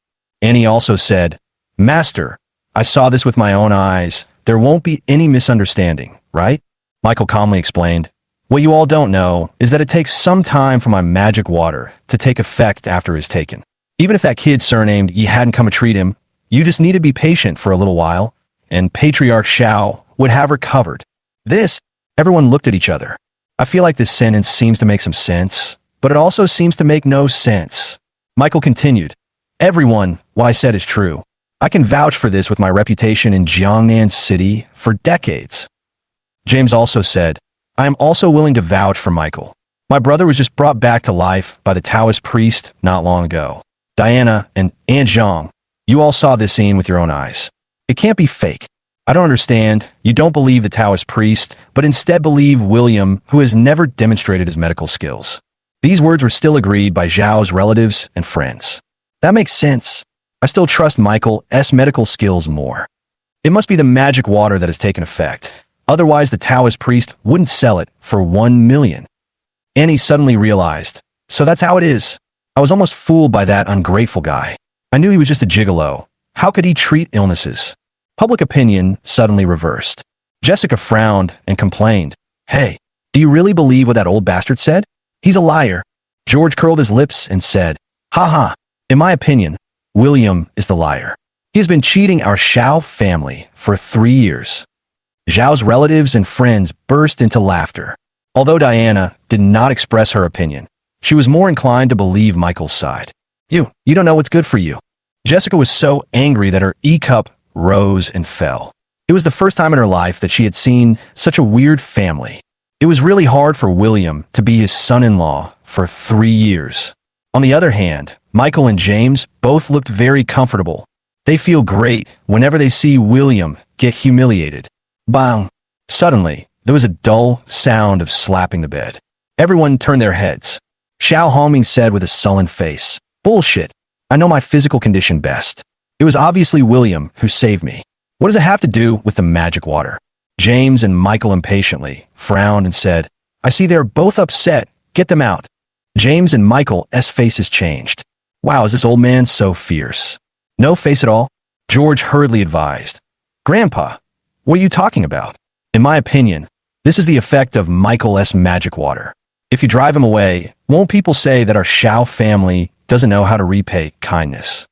S1: Annie also said, Master, I saw this with my own eyes. There won't be any misunderstanding, right? Michael calmly explained, What you all don't know is that it takes some time for my magic water to take effect after it is taken. Even if that kid surnamed Yi hadn't come to treat him, you just need to be patient for a little while, and Patriarch Shiao would have recovered. Everyone looked at each other. I feel like this sentence seems to make some sense, but it also seems to make no sense. Michael continued, everyone, what I said is true. I can vouch for this with my reputation in Jiangnan City for decades. James also said, I am also willing to vouch for Michael. My brother was just brought back to life by the Taoist priest not long ago. Diana and Aunt Zhang, you all saw this scene with your own eyes. It can't be fake. I don't understand. You don't believe the Taoist priest, but instead believe William, who has never demonstrated his medical skills. These words were still agreed by Zhao's relatives and friends. That makes sense. I still trust Michael's medical skills more. It must be the magic water that has taken effect. Otherwise, the Taoist priest wouldn't sell it for 1 million. Annie suddenly realized, so that's how it is. I was almost fooled by that ungrateful guy. I knew he was just a gigolo. How could he treat illnesses? Public opinion suddenly reversed. Jessica frowned and complained, hey, do you really believe what that old bastard said? He's a liar. George curled his lips and said, ha. In my opinion, William is the liar. He has been cheating our Shiao family for 3 years. Zhao's relatives and friends burst into laughter. Although Diana did not express her opinion, she was more inclined to believe Michael's side. You don't know what's good for you. Jessica was so angry that her E-cup rose and fell. It was the first time in her life that she had seen such a weird family. It was really hard for William to be his son-in-law for 3 years. On the other hand, Michael and James both looked very comfortable. They feel great whenever they see William get humiliated. Bang! Suddenly, there was a dull sound of slapping the bed. Everyone turned their heads. Xiao Hongming said with a sullen face, bullshit. I know my physical condition best. It was obviously William who saved me. What does it have to do with the magic water? James and Michael impatiently frowned and said, I see they're both upset. Get them out. James and Michael's faces changed. Wow, is this old man so fierce? No face at all? George hurriedly advised. Grandpa, what are you talking about? In my opinion, this is the effect of Michael's magic water. If you drive him away, won't people say that our Shiao family doesn't know how to repay kindness?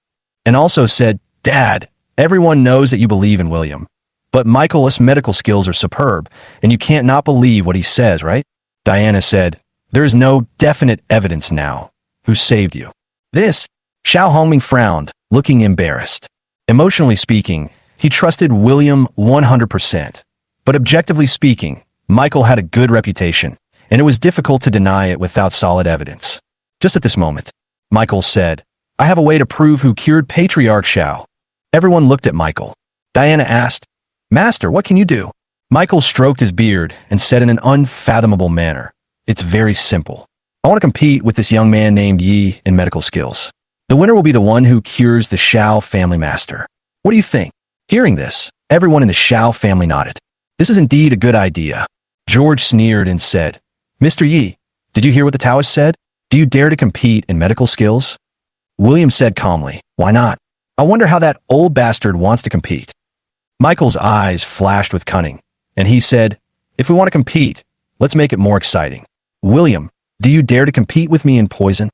S1: And also said, Dad, everyone knows that you believe in William, but Michael's medical skills are superb, and you can't not believe what he says, right? Diana said, there is no definite evidence now. Who saved you? This? Xiao Hongming frowned, looking embarrassed. Emotionally speaking, he trusted William 100%. But objectively speaking, Michael had a good reputation, and it was difficult to deny it without solid evidence. Just at this moment, Michael said, I have a way to prove who cured Patriarch Shiao. Everyone looked at Michael. Diana asked, Master, what can you do? Michael stroked his beard and said in an unfathomable manner, it's very simple. I want to compete with this young man named Yi in medical skills. The winner will be the one who cures the Shiao family master. What do you think? Hearing this, everyone in the Shiao family nodded. This is indeed a good idea. George sneered and said, Mr. Yi, did you hear what the Taoist said? Do you dare to compete in medical skills? William said calmly, why not? I wonder how that old bastard wants to compete. Michael's eyes flashed with cunning, and he said, if we want to compete, let's make it more exciting. William, do you dare to compete with me in poison?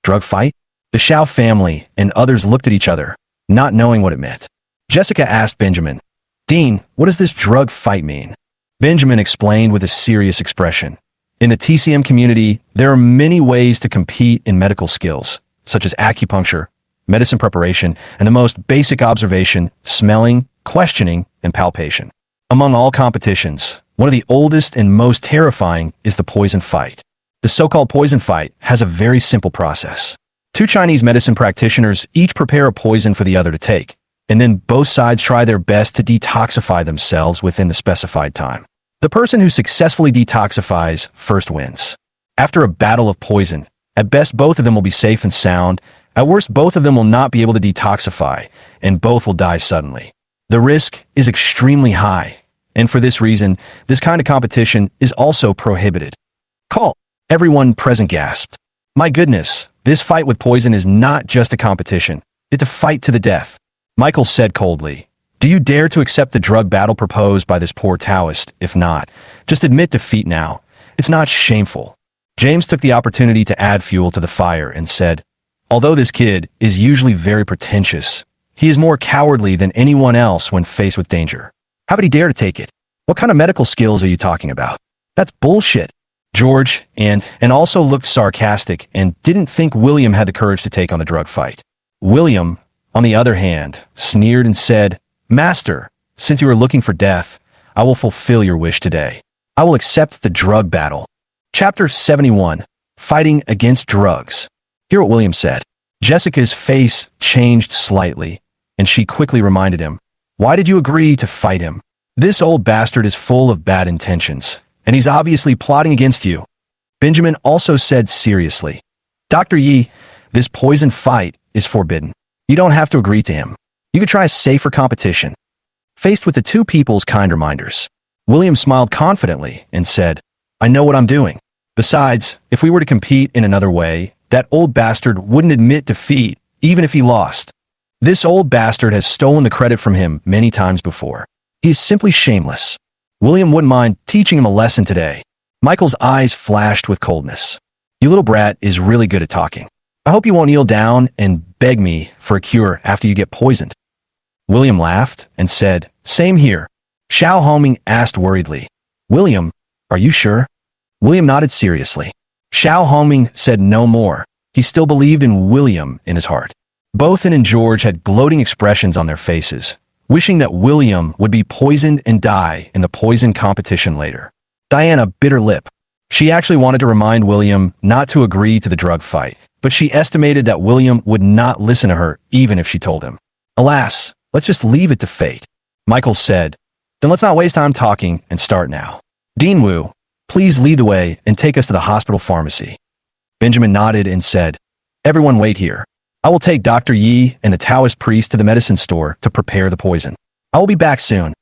S1: Drug fight? The Shiao family and others looked at each other, not knowing what it meant. Jessica asked Benjamin, Dean, what does this drug fight mean? Benjamin explained with a serious expression. In the TCM community, there are many ways to compete in medical skills, such as acupuncture, medicine preparation, and the most basic observation, smelling, questioning, and palpation. Among all competitions, one of the oldest and most terrifying is the poison fight. The so-called poison fight has a very simple process. 2 Chinese medicine practitioners each prepare a poison for the other to take, and then both sides try their best to detoxify themselves within the specified time. The person who successfully detoxifies first wins. After a battle of poison, at best both of them will be safe and sound, at worst both of them will not be able to detoxify, and both will die suddenly. The risk is extremely high, and for this reason, this kind of competition is also prohibited. Call! Everyone present gasped. My goodness, this fight with poison is not just a competition, it's a fight to the death. Michael said coldly, do you dare to accept the drug battle proposed by this poor Taoist? If not, just admit defeat now. It's not shameful. James took the opportunity to add fuel to the fire and said, although this kid is usually very pretentious, he is more cowardly than anyone else when faced with danger. How would he dare to take it? What kind of medical skills are you talking about? That's bullshit. George, and also looked sarcastic and didn't think William had the courage to take on the drug fight. William, on the other hand, sneered and said, "Master, since you are looking for death, I will fulfill your wish today. I will accept the drug battle." Chapter 71, Fighting Against Drugs. Hear what William said. Jessica's face changed slightly, and she quickly reminded him, "Why did you agree to fight him? This old bastard is full of bad intentions, and he's obviously plotting against you." Benjamin also said seriously, "Dr. Yi, this poison fight is forbidden. You don't have to agree to him. You could try a safer competition." Faced with the two people's kind reminders, William smiled confidently and said, "I know what I'm doing. Besides, if we were to compete in another way, that old bastard wouldn't admit defeat, even if he lost. This old bastard has stolen the credit from him many times before. He is simply shameless. William wouldn't mind teaching him a lesson today." Michael's eyes flashed with coldness. "You little brat is really good at talking. I hope you won't kneel down and beg me for a cure after you get poisoned." William laughed and said, "Same here." Xiao Homing asked worriedly, "William, are you sure?" William nodded seriously. Xiao Homing said no more. He still believed in William in his heart. Both An and George had gloating expressions on their faces, wishing that William would be poisoned and die in the poison competition later. Diana bit her lip. She actually wanted to remind William not to agree to the drug fight, but she estimated that William would not listen to her even if she told him. "Alas, let's just leave it to fate." Michael said, "Then let's not waste time talking and start now. Dean Wu, please lead the way and take us to the hospital pharmacy." Benjamin nodded and said, "Everyone wait here. I will take Dr. Yi and the Taoist priest to the medicine store to prepare the poison. I will be back soon."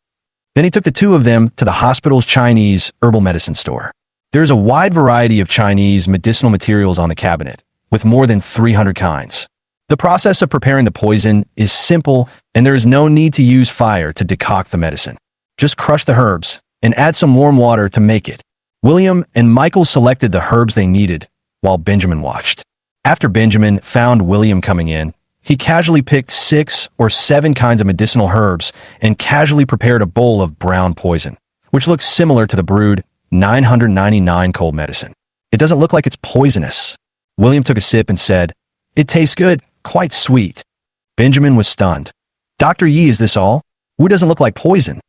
S1: Then he took the two of them to the hospital's Chinese herbal medicine store. There is a wide variety of Chinese medicinal materials on the cabinet, with more than 300 kinds. The process of preparing the poison is simple, and there is no need to use fire to decoct the medicine. Just crush the herbs and add some warm water to make it. William and Michael selected the herbs they needed, while Benjamin watched. After Benjamin found William coming in, he casually picked 6 or 7 kinds of medicinal herbs and casually prepared a bowl of brown poison, which looks similar to the brewed 999 cold medicine. "It doesn't look like it's poisonous." William took a sip and said, "It tastes good, quite sweet." Benjamin was stunned. "Dr. Yi, is this all? Wu doesn't look like poison."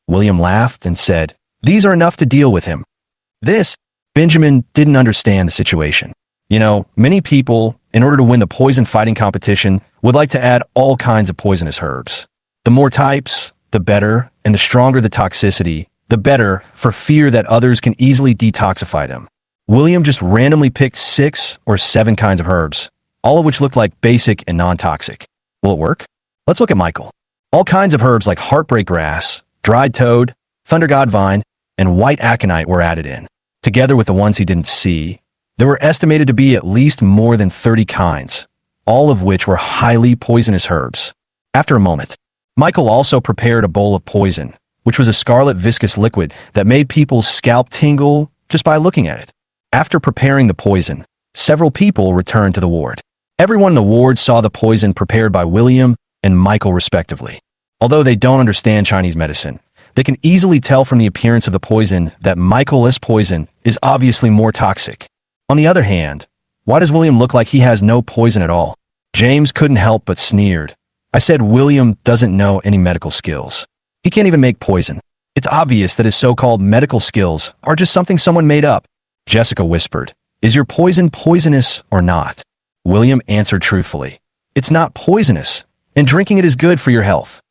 S1: William laughed and said, "These are enough to deal with him." Benjamin didn't understand the situation. You know, many people, in order to win the poison fighting competition, would like to add all kinds of poisonous herbs. The more types, the better, and the stronger the toxicity, the better, for fear that others can easily detoxify them. William just randomly picked 6 or 7 kinds of herbs, all of which looked like basic and non-toxic. Will it work? Let's look at Michael. All kinds of herbs like heartbreak grass, dried toad, thunder god vine, and white aconite were added in. Together with the ones he didn't see, there were estimated to be at least more than 30 kinds, all of which were highly poisonous herbs. After a moment, Michael also prepared a bowl of poison, which was a scarlet viscous liquid that made people's scalp tingle just by looking at it. After preparing the poison, several people returned to the ward. Everyone in the ward saw the poison prepared by William and Michael respectively. Although they don't understand Chinese medicine, they can easily tell from the appearance of the poison that Michael's poison is obviously more toxic. On the other hand, why does William look like he has no poison at all? James couldn't help but sneered. "I said William doesn't know any medical skills. He can't even make poison. It's obvious that his so-called medical skills are just something someone made up." Jessica whispered, "Is your poison poisonous or not?" William answered truthfully, "It's not poisonous, and drinking it is good for your health."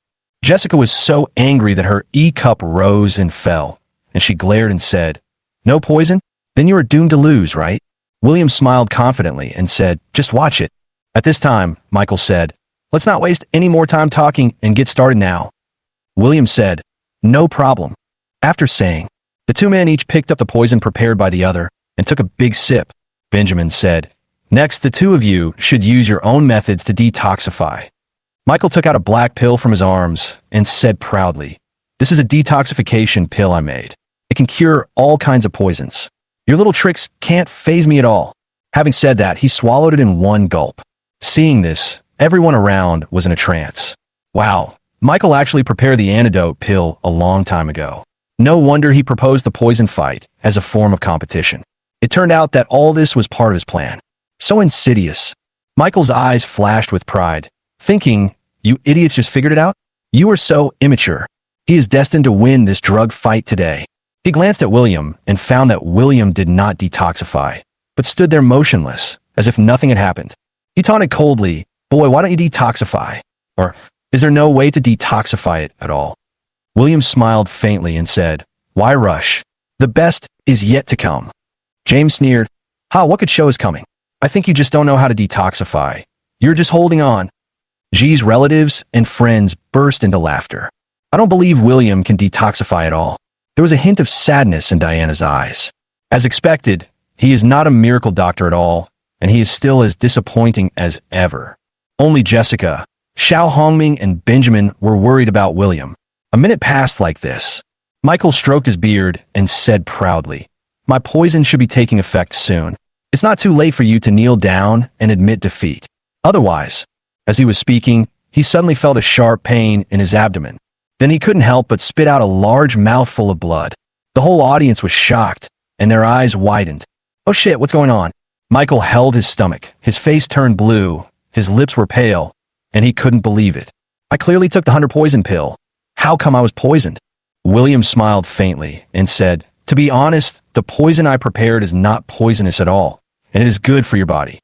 S1: Jessica was so angry that her E-cup rose and fell, and she glared and said, "No poison? Then you are doomed to lose, right?" William smiled confidently and said, "Just watch it." At this time, Michael said, "Let's not waste any more time talking and get started now." William said, "No problem." After saying, the two men each picked up the poison prepared by the other and took a big sip. Benjamin said, "Next, the two of you should use your own methods to detoxify." Michael took out a black pill from his arms and said proudly, "This is a detoxification pill I made. It can cure all kinds of poisons. Your little tricks can't faze me at all." Having said that, he swallowed it in one gulp. Seeing this, everyone around was in a trance. Wow, Michael actually prepared the antidote pill a long time ago. No wonder he proposed the poison fight as a form of competition. It turned out that all this was part of his plan. So insidious. Michael's eyes flashed with pride, thinking, "You idiots just figured it out? You are so immature. He is destined to win this drug fight today." He glanced at William and found that William did not detoxify, but stood there motionless, as if nothing had happened. He taunted coldly, "Boy, why don't you detoxify? Or, is there no way to detoxify it at all?" William smiled faintly and said, "Why rush? The best is yet to come." James sneered, "Ha, what could show is coming? I think you just don't know how to detoxify. You're just holding on." G's relatives and friends burst into laughter. I don't believe William can detoxify at all. There was a hint of sadness in Diana's eyes. As expected, he is not a miracle doctor at all, and he is still as disappointing as ever. Only Jessica, Xiao Hongming, and Benjamin were worried about William. A minute passed like this. Michael stroked his beard and said proudly, "My poison should be taking effect soon. It's not too late for you to kneel down and admit defeat. Otherwise," as he was speaking, he suddenly felt a sharp pain in his abdomen. Then he couldn't help but spit out a large mouthful of blood. The whole audience was shocked, and their eyes widened. "Oh shit, what's going on?" Michael held his stomach. His face turned blue, his lips were pale, and he couldn't believe it. "I clearly took the 100 poison pill. How come I was poisoned?" William smiled faintly and said, "To be honest, the poison I prepared is not poisonous at all, and it is good for your body."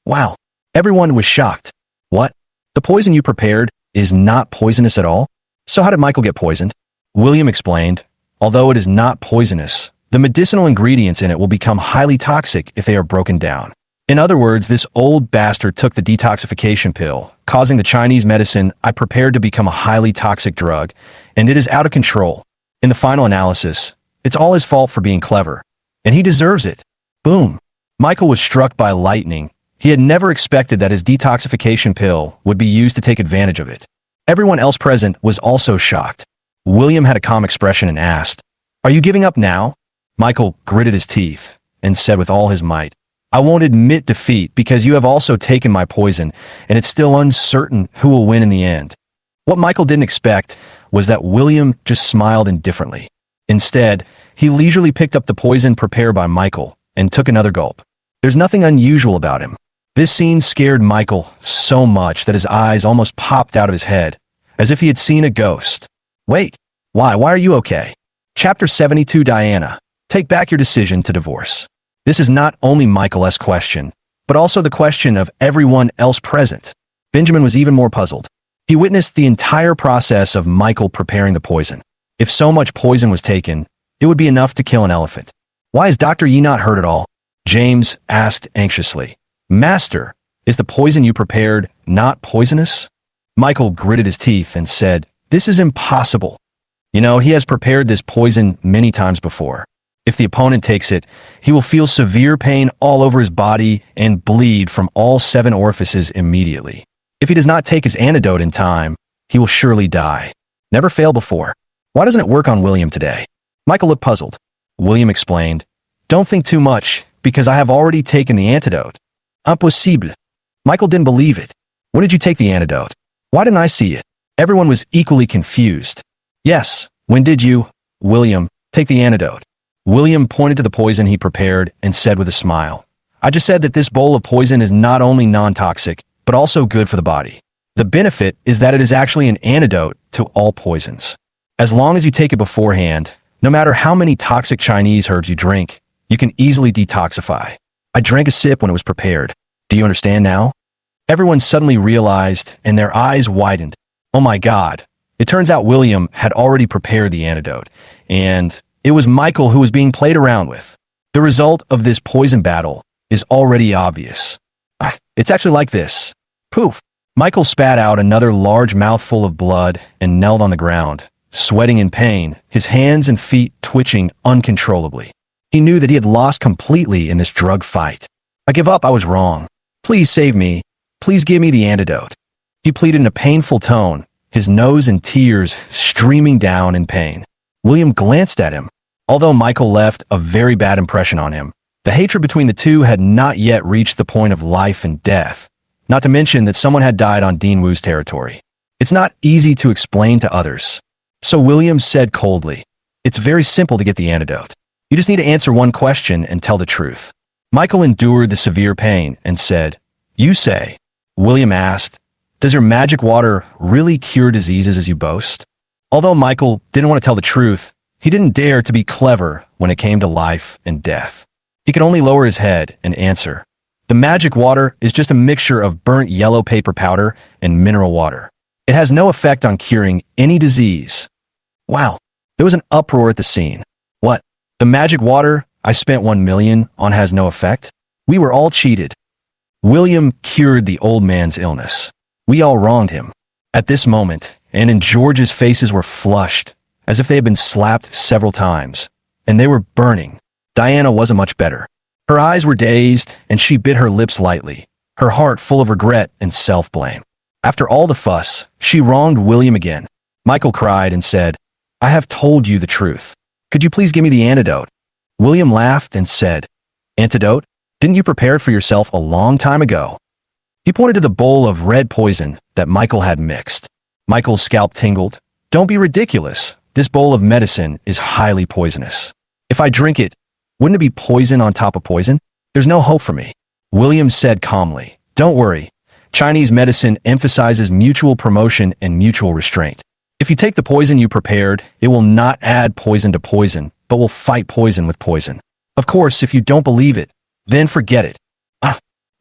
S1: Wow. Everyone was shocked. "What? The poison you prepared is not poisonous at all? So how did Michael get poisoned?" William explained, "Although it is not poisonous, the medicinal ingredients in it will become highly toxic if they are broken down. In other words, this old bastard took the detoxification pill, causing the Chinese medicine I prepared to become a highly toxic drug, and it is out of control. In the final analysis, it's all his fault for being clever, and he deserves it." Boom. Michael was struck by lightning. He had never expected that his detoxification pill would be used to take advantage of it. Everyone else present was also shocked. William had a calm expression and asked, "Are you giving up now?" Michael gritted his teeth and said with all his might, "I won't admit defeat because you have also taken my poison, and it's still uncertain who will win in the end." What Michael didn't expect was that William just smiled indifferently. Instead, he leisurely picked up the poison prepared by Michael and took another gulp. There's nothing unusual about him. This scene scared Michael so much that his eyes almost popped out of his head, as if he had seen a ghost. "Wait, why are you okay?" Chapter 72. Diana, take back your decision to divorce. This is not only Michael's question, but also the question of everyone else present. Benjamin was even more puzzled. He witnessed the entire process of Michael preparing the poison. If so much poison was taken, it would be enough to kill an elephant. "Why is Dr. Yi not hurt at all?" James asked anxiously. "Master, is the poison you prepared not poisonous?" Michael gritted his teeth and said, "This is impossible. You know, he has prepared this poison many times before. If the opponent takes it, he will feel severe pain all over his body and bleed from all 7 orifices immediately. If he does not take his antidote in time, he will surely die. Never failed before. Why doesn't it work on William today?" Michael looked puzzled. William explained, "Don't think too much, because I have already taken the antidote." Impossible. Michael didn't believe it. "When did you take the antidote? Why didn't I see it?" Everyone was equally confused. "Yes, when did you, William, take the antidote?" William pointed to the poison he prepared and said with a smile, "I just said that this bowl of poison is not only non-toxic, but also good for the body. The benefit is that it is actually an antidote to all poisons. As long as you take it beforehand, no matter how many toxic Chinese herbs you drink, you can easily detoxify. I drank a sip when it was prepared. Do you understand now?" Everyone suddenly realized, and their eyes widened. Oh my God. It turns out William had already prepared the antidote, and it was Michael who was being played around with. The result of this poison battle is already obvious. It's actually like this. Poof. Michael spat out another large mouthful of blood and knelt on the ground, sweating in pain, his hands and feet twitching uncontrollably. He knew that he had lost completely in this drug fight. "I give up, I was wrong. Please save me. Please give me the antidote." He pleaded in a painful tone, his nose and tears streaming down in pain. William glanced at him. Although Michael left a very bad impression on him, the hatred between the two had not yet reached the point of life and death, not to mention that someone had died on Dean Wu's territory. It's not easy to explain to others. So William said coldly, "It's very simple to get the antidote. You just need to answer one question and tell the truth. Michael endured the severe pain and said, "You say." William asked, "Does your magic water really cure diseases as you boast?" Although Michael didn't want to tell the truth, he didn't dare to be clever when it came to life and death. He could only lower his head and answer, "The magic water is just a mixture of burnt yellow paper powder and mineral water. It has no effect on curing any disease." Wow, there was an uproar at the scene. What? The magic water I spent 1 million on has no effect? We were all cheated. William cured the old man's illness. We all wronged him. At this moment, Anne and George's faces were flushed, as if they had been slapped several times, and they were burning. Diana wasn't much better. Her eyes were dazed, and she bit her lips lightly, her heart full of regret and self-blame. After all the fuss, she wronged William again. Michael cried and said, "I have told you the truth. Could you please give me the antidote?" William laughed and said, "Antidote? Didn't you prepare it for yourself a long time ago?" He pointed to the bowl of red poison that Michael had mixed. Michael's scalp tingled. "Don't be ridiculous. This bowl of medicine is highly poisonous. If I drink it, wouldn't it be poison on top of poison? There's no hope for me." William said calmly, "Don't worry. Chinese medicine emphasizes mutual promotion and mutual restraint. If you take the poison you prepared, it will not add poison to poison, but will fight poison with poison. Of course, if you don't believe it, then forget it."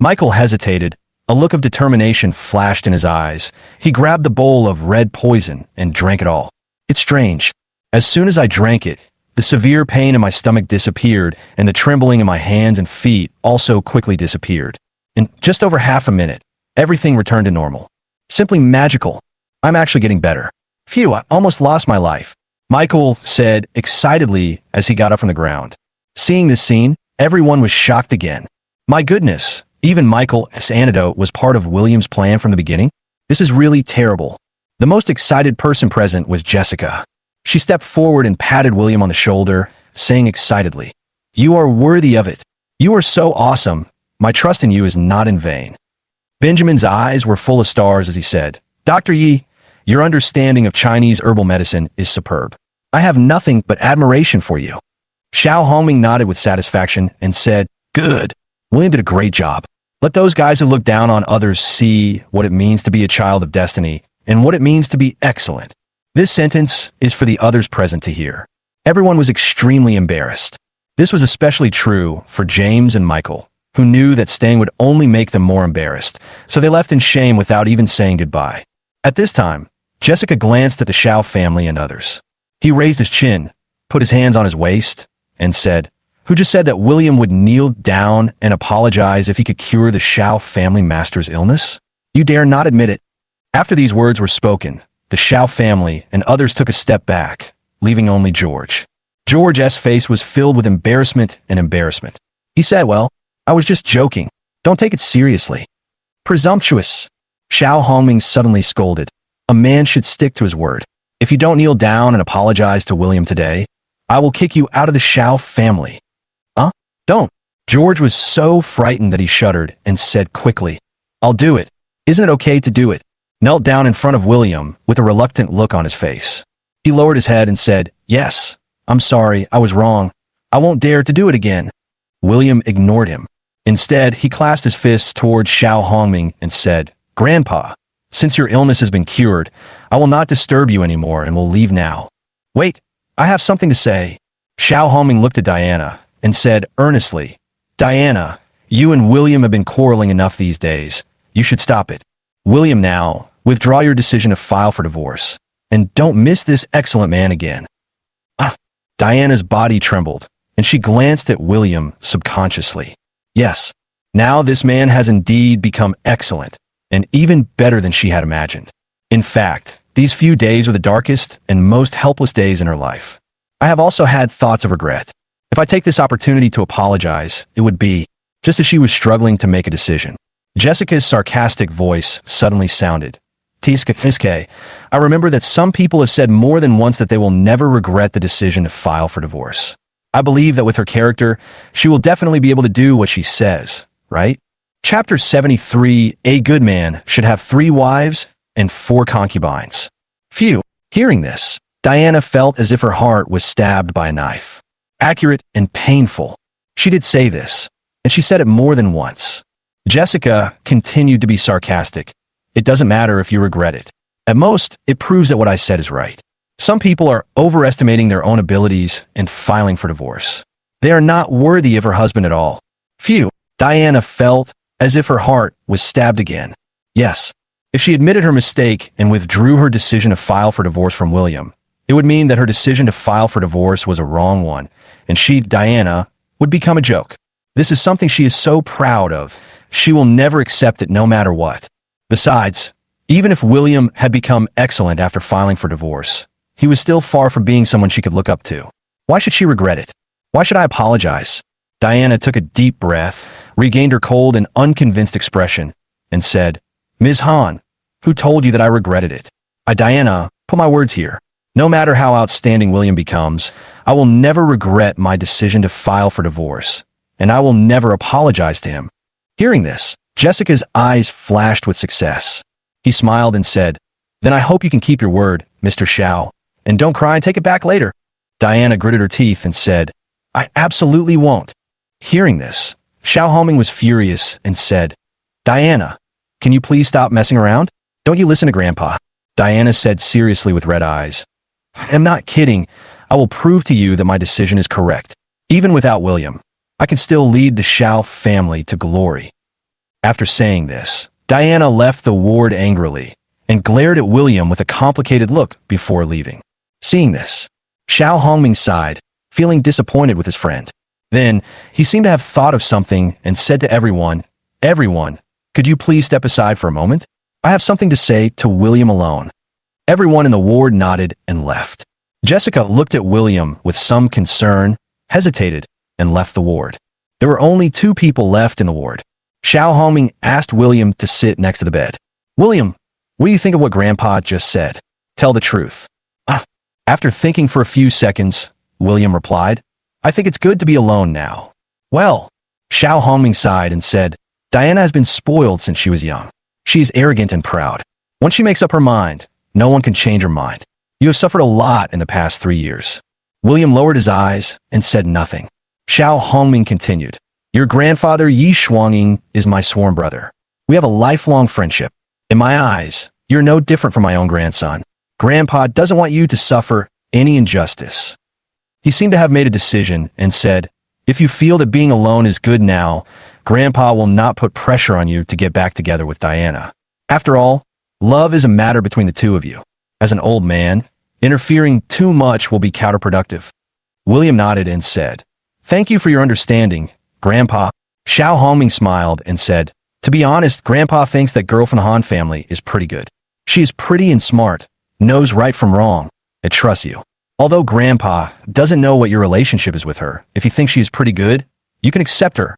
S1: Michael hesitated. A look of determination flashed in his eyes. He grabbed the bowl of red poison and drank it all. It's strange. As soon as I drank it, the severe pain in my stomach disappeared, and the trembling in my hands and feet also quickly disappeared. In just over half a minute, everything returned to normal. Simply magical. I'm actually getting better. Phew, I almost lost my life, Michael said excitedly as he got up from the ground. Seeing this scene, everyone was shocked again. My goodness, even Michael's antidote was part of William's plan from the beginning? This is really terrible. The most excited person present was Jessica. She stepped forward and patted William on the shoulder, saying excitedly, "You are worthy of it. You are so awesome. My trust in you is not in vain." Benjamin's eyes were full of stars as he said, "Dr. Yi, your understanding of Chinese herbal medicine is superb. I have nothing but admiration for you." Xiao Hongming nodded with satisfaction and said, "Good. William did a great job. Let those guys who look down on others see what it means to be a child of destiny and what it means to be excellent." This sentence is for the others present to hear. Everyone was extremely embarrassed. This was especially true for James and Michael, who knew that staying would only make them more embarrassed, so they left in shame without even saying goodbye. At this time, Jessica glanced at the Shiao family and others. He raised his chin, put his hands on his waist, and said, "Who just said that William would kneel down and apologize if he could cure the Shiao family master's illness? You dare not admit it." After these words were spoken, the Shiao family and others took a step back, leaving only George. George's face was filled with embarrassment and embarrassment. He said, "Well, I was just joking. Don't take it seriously." "Presumptuous," Xiao Hongming suddenly scolded. "A man should stick to his word. If you don't kneel down and apologize to William today, I will kick you out of the Shiao family." "Huh? Don't." George was so frightened that he shuddered and said quickly, "I'll do it. Isn't it okay to do it?" Knelt down in front of William with a reluctant look on his face. He lowered his head and said, "Yes, I'm sorry, I was wrong. I won't dare to do it again." William ignored him. Instead, he clasped his fists towards Xiao Hongming and said, "Grandpa, since your illness has been cured, I will not disturb you anymore and will leave now." "Wait, I have something to say." Xiao Hongming looked at Diana and said earnestly, "Diana, you and William have been quarreling enough these days. You should stop it. William, now, withdraw your decision to file for divorce. And don't miss this excellent man again." Diana's body trembled, and she glanced at William subconsciously. Yes, now this man has indeed become excellent, and even better than she had imagined. In fact, these few days were the darkest and most helpless days in her life. I have also had thoughts of regret. If I take this opportunity to apologize, it would be just as she was struggling to make a decision. Jessica's sarcastic voice suddenly sounded. "Tiske, I remember that some people have said more than once that they will never regret the decision to file for divorce. I believe that with her character, she will definitely be able to do what she says, right?" Chapter 73, A good man should have 3 wives and 4 concubines. Phew, hearing this, Diana felt as if her heart was stabbed by a knife. accurate and painful. She did say this, and she said it more than once. Jessica continued to be sarcastic. It doesn't matter if you regret it. At most, it proves that what I said is right. Some people are overestimating their own abilities and filing for divorce. They are not worthy of her husband at all. Phew, Diana felt as if her heart was stabbed again. Yes, if she admitted her mistake and withdrew her decision to file for divorce from William, it would mean that her decision to file for divorce was a wrong one, and she, Diana, would become a joke. This is something she is so proud of. She will never accept it no matter what. Besides, even if William had become excellent after filing for divorce, he was still far from being someone she could look up to. Why should she regret it? Why should I apologize? Diana took a deep breath, regained her cold and unconvinced expression, and said, Ms. Han, who told you that I regretted it? Diana, put my words here. No matter how outstanding William becomes, I will never regret my decision to file for divorce, and I will never apologize to him. Hearing this, Jessica's eyes flashed with success. He smiled and said, Then I hope you can keep your word, Mr. Shiao, and don't cry and take it back later. Diana gritted her teeth and said, I absolutely won't. Hearing this, Xiao Homing was furious and said, Diana, can you please stop messing around? Don't you listen to Grandpa? Diana said seriously with red eyes. I'm not kidding. I will prove to you that my decision is correct. Even without William, I can still lead the Xiao family to glory. After saying this, Diana left the ward angrily and glared at William with a complicated look before leaving. Seeing this, Xiao Hongming sighed, feeling disappointed with his friend. Then, he seemed to have thought of something and said to everyone, Everyone, could you please step aside for a moment? I have something to say to William alone. Everyone in the ward nodded and left. Jessica looked at William with some concern, hesitated, and left the ward. There were only 2 people left in the ward. Xiao Hongming asked William to sit next to the bed. William, what do you think of what Grandpa just said? Tell the truth. After thinking for a few seconds, William replied, I think it's good to be alone now. Well, Xiao Hongming sighed and said, Diana has been spoiled since she was young. She is arrogant and proud. Once she makes up her mind, no one can change her mind. You have suffered a lot in the past 3 years. William lowered his eyes and said nothing. Xiao Hongming continued, Your grandfather Yi Shuanging is my sworn brother. We have a lifelong friendship. In my eyes, you're no different from my own grandson. Grandpa doesn't want you to suffer any injustice. He seemed to have made a decision and said, If you feel that being alone is good now, Grandpa will not put pressure on you to get back together with Diana. After all, love is a matter between the 2 of you. As an old man, interfering too much will be counterproductive. William nodded and said, Thank you for your understanding, Grandpa. Xiao Hongming smiled and said, To be honest, Grandpa thinks that girl from the Han family is pretty good. She is pretty and smart, knows right from wrong, and trusts you. Although Grandpa doesn't know what your relationship is with her, if you think she is pretty good, you can accept her.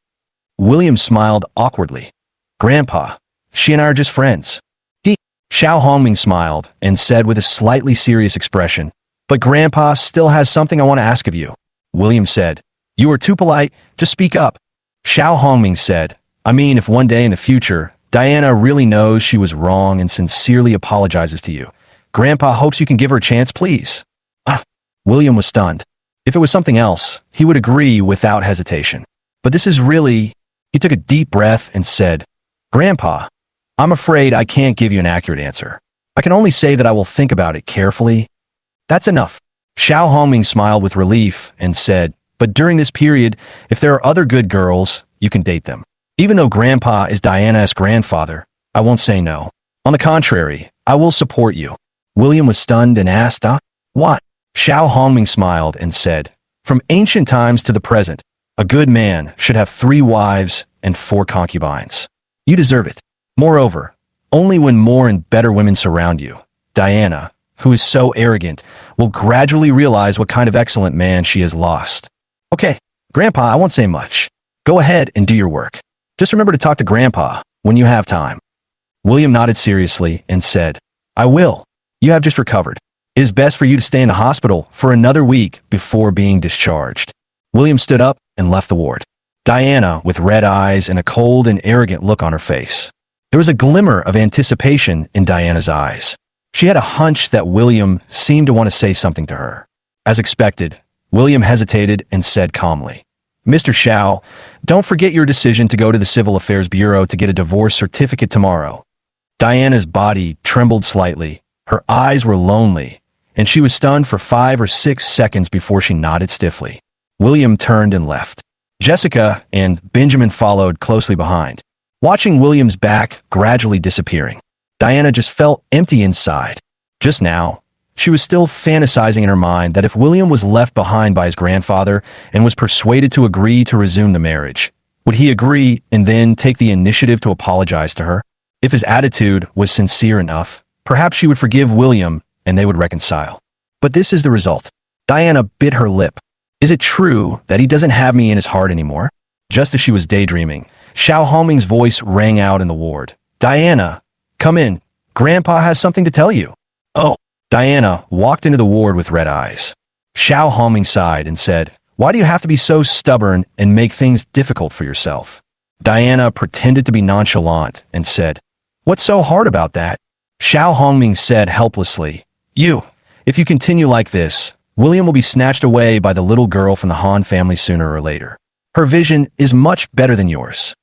S1: William smiled awkwardly. Grandpa, she and I are just friends. Xiao Hongming smiled and said with a slightly serious expression, But Grandpa still has something I want to ask of you. William said, You are too polite, just speak up. Xiao Hongming said, I mean, if one day in the future, Diana really knows she was wrong and sincerely apologizes to you, Grandpa hopes you can give her a chance, please. William was stunned. If it was something else, he would agree without hesitation. But this is really... He took a deep breath and said, Grandpa, I'm afraid I can't give you an accurate answer. I can only say that I will think about it carefully. That's enough. Xiao Hongming smiled with relief and said, But during this period, if there are other good girls, you can date them. Even though Grandpa is Diana's grandfather, I won't say no. On the contrary, I will support you. William was stunned and asked, What? Xiao Hongming smiled and said, From ancient times to the present, a good man should have 3 wives and 4 concubines. You deserve it. Moreover, only when more and better women surround you, Diana, who is so arrogant, will gradually realize what kind of excellent man she has lost. Okay, Grandpa, I won't say much. Go ahead and do your work. Just remember to talk to Grandpa when you have time. William nodded seriously and said, I will. You have just recovered. It is best for you to stay in the hospital for another week before being discharged. William stood up and left the ward. Diana, with red eyes and a cold and arrogant look on her face. There was a glimmer of anticipation in Diana's eyes. She had a hunch that William seemed to want to say something to her. As expected, William hesitated and said calmly, Mr. Shiao, don't forget your decision to go to the Civil Affairs Bureau to get a divorce certificate tomorrow. Diana's body trembled slightly, her eyes were lonely, and she was stunned for 5 or 6 seconds before she nodded stiffly. William turned and left. Jessica and Benjamin followed closely behind, watching William's back gradually disappearing. Diana just felt empty inside. Just now, she was still fantasizing in her mind that if William was left behind by his grandfather and was persuaded to agree to resume the marriage, would he agree and then take the initiative to apologize to her? If his attitude was sincere enough, perhaps she would forgive William and they would reconcile. But this is the result. Diana bit her lip. Is it true that he doesn't have me in his heart anymore? Just as she was daydreaming, Xiao Hongming's voice rang out in the ward. Diana, come in. Grandpa has something to tell you. Oh. Diana walked into the ward with red eyes. Xiao Hongming sighed and said, why do you have to be so stubborn and make things difficult for yourself? Diana pretended to be nonchalant and said, what's so hard about that? Xiao Hongming said helplessly, if you continue like this, William will be snatched away by the little girl from the Han family sooner or later. Her vision is much better than yours.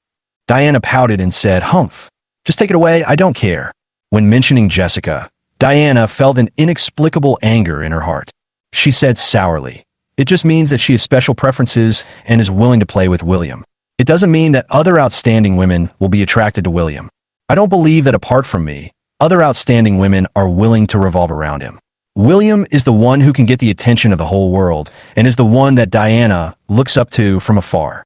S1: Diana pouted and said, humph. Just take it away, I don't care. When mentioning Jessica, Diana felt an inexplicable anger in her heart. She said sourly, it just means that she has special preferences and is willing to play with William. It doesn't mean that other outstanding women will be attracted to William. I don't believe that apart from me, other outstanding women are willing to revolve around him. William is the one who can get the attention of the whole world and is the one that Diana looks up to from afar.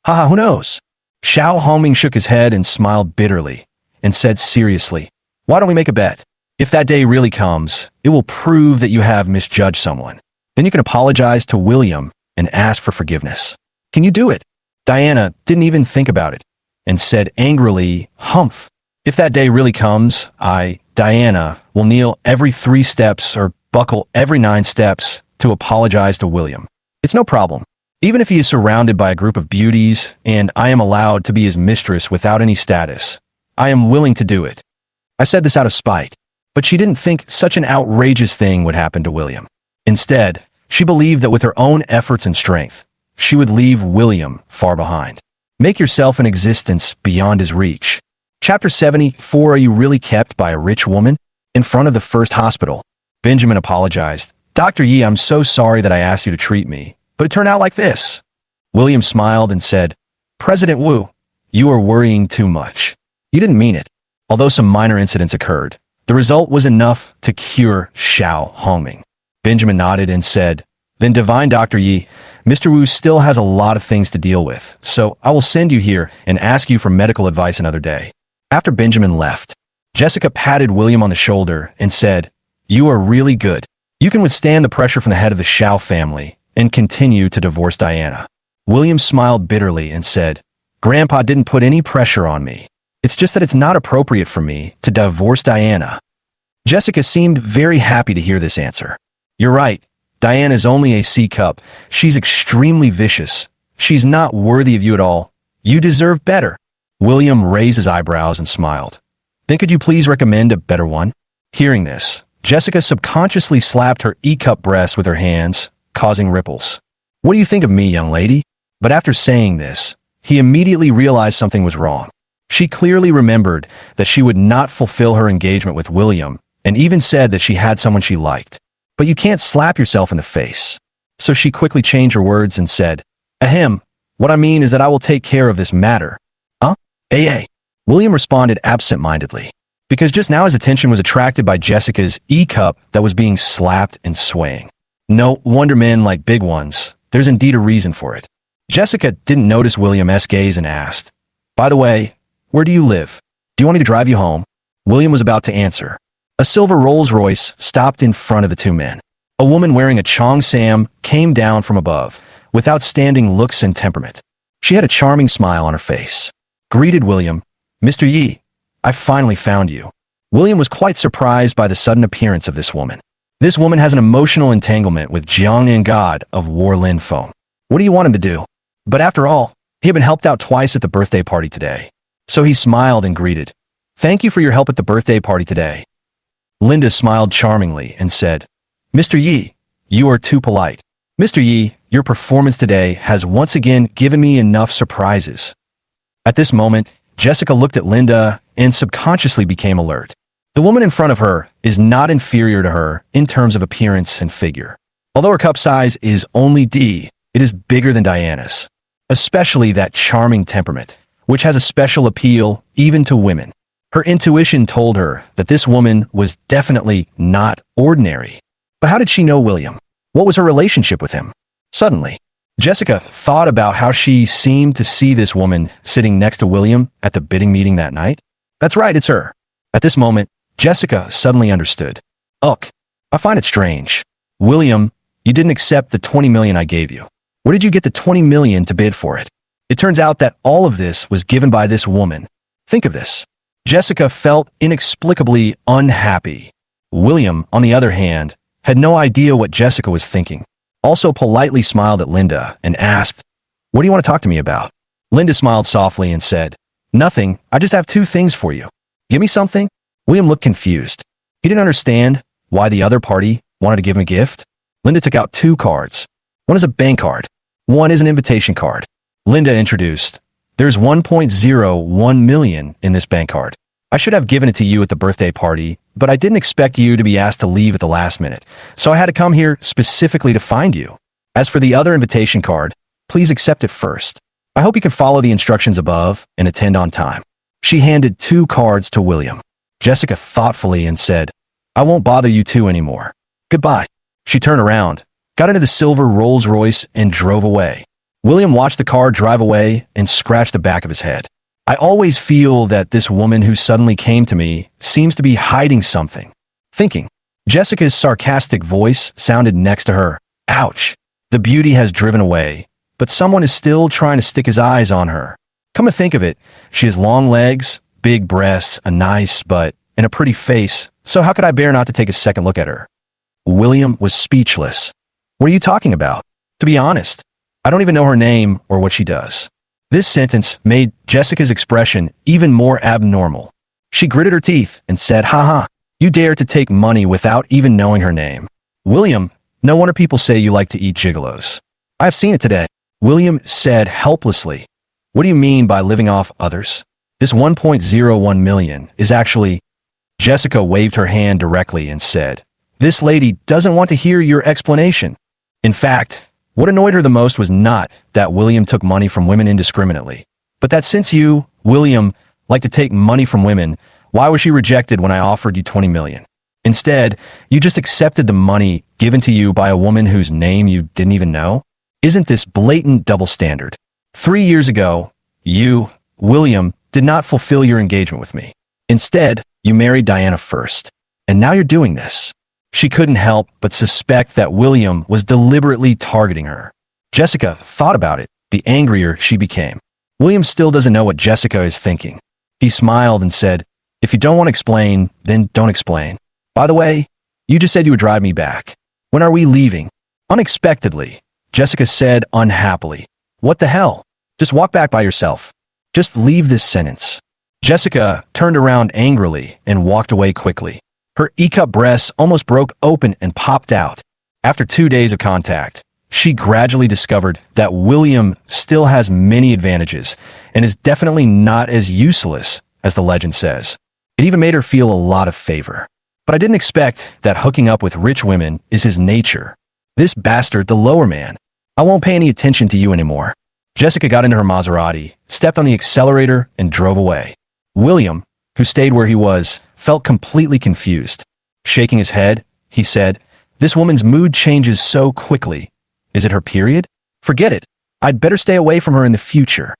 S1: Haha, who knows? Xiao Hongming shook his head and smiled bitterly and said seriously, why don't we make a bet? If that day really comes, it will prove that you have misjudged someone. Then you can apologize to William and ask for forgiveness. Can you do it? Diana didn't even think about it and said angrily, humph. If that day really comes, Diana, will kneel every 3 steps or buckle every 9 steps to apologize to William. It's no problem. Even if he is surrounded by a group of beauties and I am allowed to be his mistress without any status, I am willing to do it. I said this out of spite. But she didn't think such an outrageous thing would happen to William. Instead, she believed that with her own efforts and strength, she would leave William far behind. Make yourself an existence beyond his reach. Chapter 74. Are you really kept by a rich woman? In front of the first hospital, Benjamin apologized. Dr. Yi, I'm so sorry that I asked you to treat me, but it turned out like this. William smiled and said, President Wu, you are worrying too much. You didn't mean it. Although some minor incidents occurred, the result was enough to cure Xiao Hongming. Benjamin nodded and said, then Divine Dr. Yi, Mr. Wu still has a lot of things to deal with, so I will send you here and ask you for medical advice another day. After Benjamin left, Jessica patted William on the shoulder and said, you are really good. You can withstand the pressure from the head of the Shiao family and continue to divorce Diana. William smiled bitterly and said, Grandpa didn't put any pressure on me. It's just that it's not appropriate for me to divorce Diana. Jessica seemed very happy to hear this answer. You're right. Diana is only a C-cup. She's extremely vicious. She's not worthy of you at all. You deserve better. William raised his eyebrows and smiled. Then could you please recommend a better one? Hearing this, Jessica subconsciously slapped her E-cup breast with her hands, causing ripples. What do you think of me, young lady? But after saying this, he immediately realized something was wrong. She clearly remembered that she would not fulfill her engagement with William and even said that she had someone she liked. But you can't slap yourself in the face. So she quickly changed her words and said, Ahem, what I mean is that I will take care of this matter. Huh? William responded absent-mindedly, because just now his attention was attracted by Jessica's E-cup that was being slapped and swaying. No wonder men like big ones. There's indeed a reason for it. Jessica didn't notice William's gaze and asked, by the way, where do you live? Do you want me to drive you home? William was about to answer. A silver Rolls-Royce stopped in front of the two men. A woman wearing a cheongsam came down from above, with outstanding looks and temperament. She had a charming smile on her face. Greeted William, Mr. Yi, I finally found you. William was quite surprised by the sudden appearance of this woman. This woman has an emotional entanglement with Jiangnan god of War Lin Feng. What do you want him to do? But after all, he had been helped out twice at the birthday party today. So he smiled and greeted, Thank you for your help at the birthday party today. Linda smiled charmingly and said, Mr. Yi, you are too polite. Mr. Yi, your performance today has once again given me enough surprises. At this moment, Jessica looked at Linda and subconsciously became alert. The woman in front of her is not inferior to her in terms of appearance and figure. Although her cup size is only D, it is bigger than Diana's, especially that charming temperament, which has a special appeal even to women. Her intuition told her that this woman was definitely not ordinary. But how did she know William? What was her relationship with him? Suddenly, Jessica thought about how she seemed to see this woman sitting next to William at the bidding meeting that night. That's right, it's her. At this moment, Jessica suddenly understood. Ugh, I find it strange. William, you didn't accept the 20 million I gave you. Where did you get the 20 million to bid for it? It turns out that all of this was given by this woman. Think of this. Jessica felt inexplicably unhappy. William, on the other hand, had no idea what Jessica was thinking. Also politely smiled at Linda and asked, "What do you want to talk to me about?" Linda smiled softly and said, "Nothing, I just have two things for you." "Give me something?" William looked confused. He didn't understand why the other party wanted to give him a gift. Linda took out two cards. One is a bank card. One is an invitation card. Linda introduced, "There's 1.01 million in this bank card. I should have given it to you at the birthday party, but I didn't expect you to be asked to leave at the last minute, so I had to come here specifically to find you. As for the other invitation card, please accept it first. I hope you can follow the instructions above and attend on time." She handed two cards to William. Jessica thoughtfully and said, "I won't bother you two anymore. Goodbye." She turned around, got into the silver Rolls Royce, and drove away. William watched the car drive away and scratched the back of his head. I always feel that this woman who suddenly came to me seems to be hiding something. Thinking. Jessica's sarcastic voice sounded next to her. Ouch. The beauty has driven away, but someone is still trying to stick his eyes on her. Come to think of it, she has long legs, big breasts, a nice butt, and a pretty face, so how could I bear not to take a second look at her? William was speechless. What are you talking about? To be honest, I don't even know her name or what she does. This sentence made Jessica's expression even more abnormal. She gritted her teeth and said, "Haha, you dare to take money without even knowing her name. William, no wonder people say you like to eat gigolos. I have seen it today." William said helplessly, "What do you mean by living off others? This 1.01 million is actually..." Jessica waved her hand directly and said, "This lady doesn't want to hear your explanation." In fact, what annoyed her the most was not that William took money from women indiscriminately, but that since you, William, like to take money from women, why was she rejected when I offered you 20 million? Instead, you just accepted the money given to you by a woman whose name you didn't even know? Isn't this blatant double standard? 3 years ago, you, William, did not fulfill your engagement with me. Instead, you married Diana first, and now you're doing this. She couldn't help but suspect that William was deliberately targeting her. Jessica thought about it, the angrier she became. William still doesn't know what Jessica is thinking. He smiled and said, "If you don't want to explain, then don't explain. By the way, you just said you would drive me back. When are we leaving?" Unexpectedly, Jessica said unhappily, "What the hell? Just walk back by yourself. Just leave this sentence." Jessica turned around angrily and walked away quickly. Her E-cup breasts almost broke open and popped out. After 2 days of contact, she gradually discovered that William still has many advantages and is definitely not as useless as the legend says. It even made her feel a lot of favor. But I didn't expect that hooking up with rich women is his nature. This bastard, the lower man. I won't pay any attention to you anymore. Jessica got into her Maserati, stepped on the accelerator, and drove away. William, who stayed where he was, felt completely confused. Shaking his head, he said, "This woman's mood changes so quickly. Is it her period? Forget it. I'd better stay away from her in the future."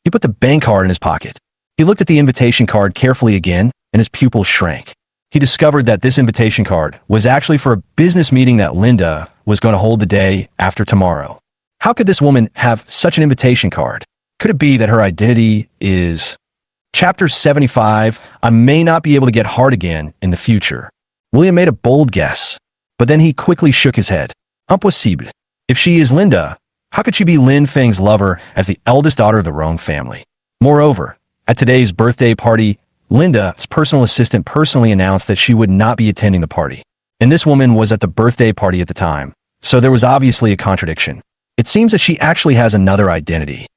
S1: He put the bank card in his pocket. He looked at the invitation card carefully again, and his pupils shrank. He discovered that this invitation card was actually for a business meeting that Linda was going to hold the day after tomorrow. How could this woman have such an invitation card? Could it be that her identity is... Chapter 75, I may not be able to get hard again in the future. William made a bold guess, but then he quickly shook his head. Impossible. If she is Linda, how could she be Lin Feng's lover as the eldest daughter of the Rong family? Moreover, at today's birthday party, Linda's personal assistant personally announced that she would not be attending the party. And this woman was at the birthday party at the time, So there was obviously a contradiction. It seems that she actually has another identity.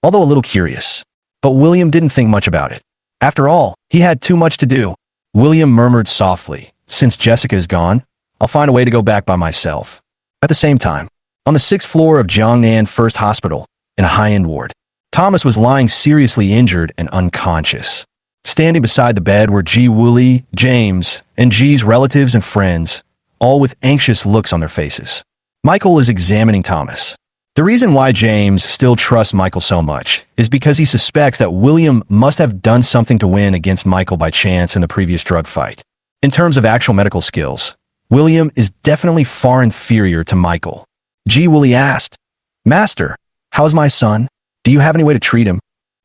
S1: Although a little curious. But William didn't think much about it. After all, he had too much to do. William murmured softly, "Since Jessica is gone, I'll find a way to go back by myself." At the same time, on the 6th floor of Jiangnan First Hospital, in a high-end ward, Thomas was lying seriously injured and unconscious. Standing beside the bed were Ji Wooly, James, and Ji's relatives and friends, all with anxious looks on their faces. Michael is examining Thomas. The reason why James still trusts Michael so much is because he suspects that William must have done something to win against Michael by chance in the previous drug fight. In terms of actual medical skills, William is definitely far inferior to Michael. Ji Wooly asked, "Master, how's my son? Do you have any way to treat him?"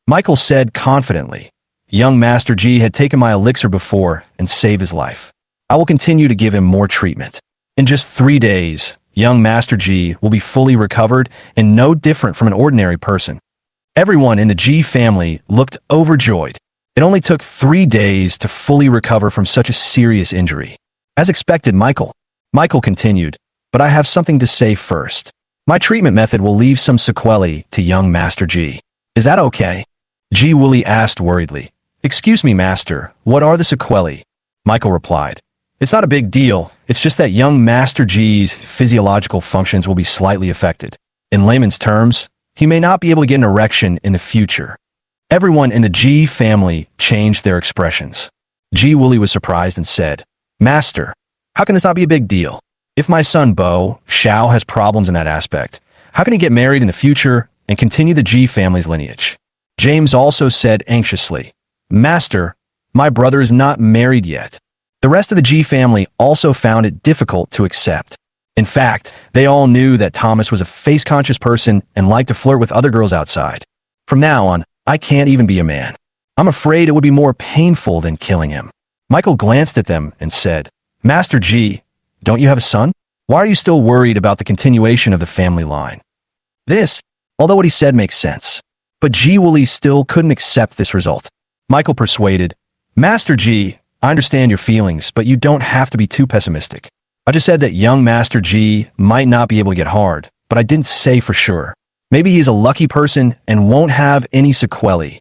S1: Michael said confidently, "Young Master Ji had taken my elixir before and saved his life. I will continue to give him more treatment. In just 3 days, young Master Ji will be fully recovered and no different from an ordinary person." Everyone in the Ji family looked overjoyed. It only took 3 days to fully recover from such a serious injury. As expected, Michael continued, "But I have something to say first. My treatment method will leave some sequelae to young Master Ji. Is that okay?" Ji Wooly asked worriedly. "Excuse me, Master, what are the sequelae?" Michael replied, "It's not a big deal. It's just that young Master Ji's physiological functions will be slightly affected. In layman's terms, he may not be able to get an erection in the future." Everyone in the Ji family changed their expressions. Ji Wooly was surprised and said, "Master, how can this not be a big deal? If my son Shiao has problems in that aspect, how can he get married in the future and continue the Ji family's lineage?" James also said anxiously, "Master, my brother is not married yet." The rest of the Ji family also found it difficult to accept. In fact, they all knew that Thomas was a face-conscious person and liked to flirt with other girls outside. "From now on, I can't even be a man. I'm afraid it would be more painful than killing him." Michael glanced at them and said, "Master Ji, don't you have a son? Why are you still worried about the continuation of the family line?" This, although what he said makes sense. But Ji Wooly still couldn't accept this result. Michael persuaded, "Master Ji, I understand your feelings, but you don't have to be too pessimistic. I just said that young Master Ji might not be able to get hard, but I didn't say for sure. Maybe he's a lucky person and won't have any sequelae."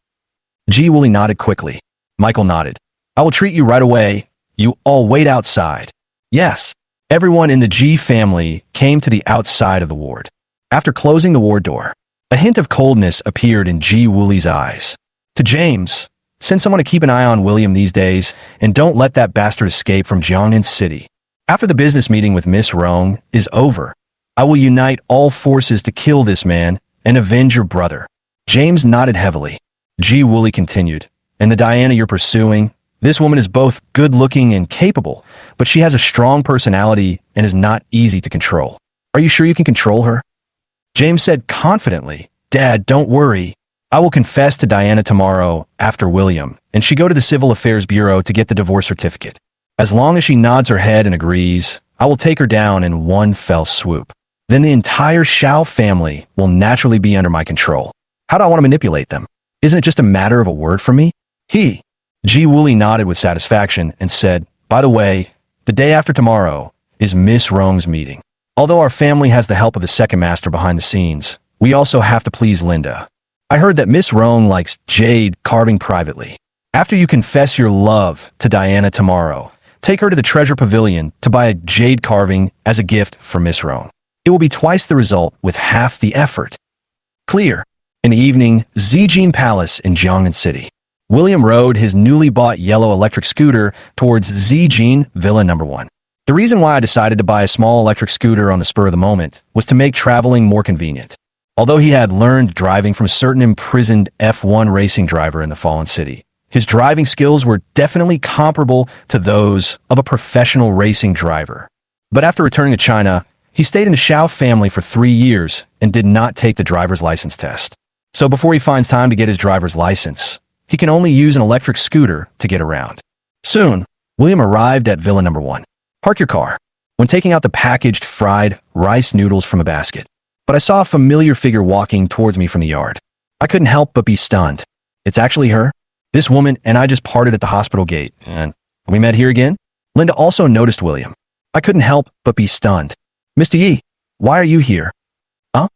S1: Ji Wooly nodded quickly. Michael nodded. "I will treat you right away. You all wait outside." Yes. Everyone in the Ji family came to the outside of the ward. After closing the ward door, a hint of coldness appeared in Ji Wooly's eyes. To James, "Send someone to keep an eye on William these days, and don't let that bastard escape from Jiangnan City. After the business meeting with Miss Rong is over, I will unite all forces to kill this man and avenge your brother." James nodded heavily. Ji Wooly continued, "And the Diana you're pursuing, this woman is both good-looking and capable, but she has a strong personality and is not easy to control. Are you sure you can control her?" James said confidently, "Dad, don't worry. I will confess to Diana tomorrow after William, and she go to the Civil Affairs Bureau to get the divorce certificate. As long as she nods her head and agrees, I will take her down in one fell swoop. Then the entire Shiao family will naturally be under my control. How do I want to manipulate them? Isn't it just a matter of a word from me?" Ji Wooly nodded with satisfaction and said, "By the way, the day after tomorrow is Miss Rong's meeting. Although our family has the help of the second master behind the scenes, we also have to please Linda. I heard that Miss Rong likes jade carving privately. After you confess your love to Diana tomorrow, take her to the Treasure Pavilion to buy a jade carving as a gift for Miss Rong. It will be twice the result with half the effort." Clear. In the evening, Zene Palace in Jiangnan City. William rode his newly bought yellow electric scooter towards Zene Villa No. 1. The reason why I decided to buy a small electric scooter on the spur of the moment was to make traveling more convenient. Although he had learned driving from a certain imprisoned F1 racing driver in the fallen city, his driving skills were definitely comparable to those of a professional racing driver. But after returning to China, he stayed in the Shiao family for 3 years and did not take the driver's license test. So before he finds time to get his driver's license, he can only use an electric scooter to get around. Soon, William arrived at Villa No. 1. "Park your car." When taking out the packaged fried rice noodles from a basket, but I saw a familiar figure walking towards me from the yard. I couldn't help but be stunned. It's actually her. This woman and I just parted at the hospital gate, and we met here again. Linda also noticed William. I couldn't help but be stunned. "Mr. Yi, Why are you here? Huh?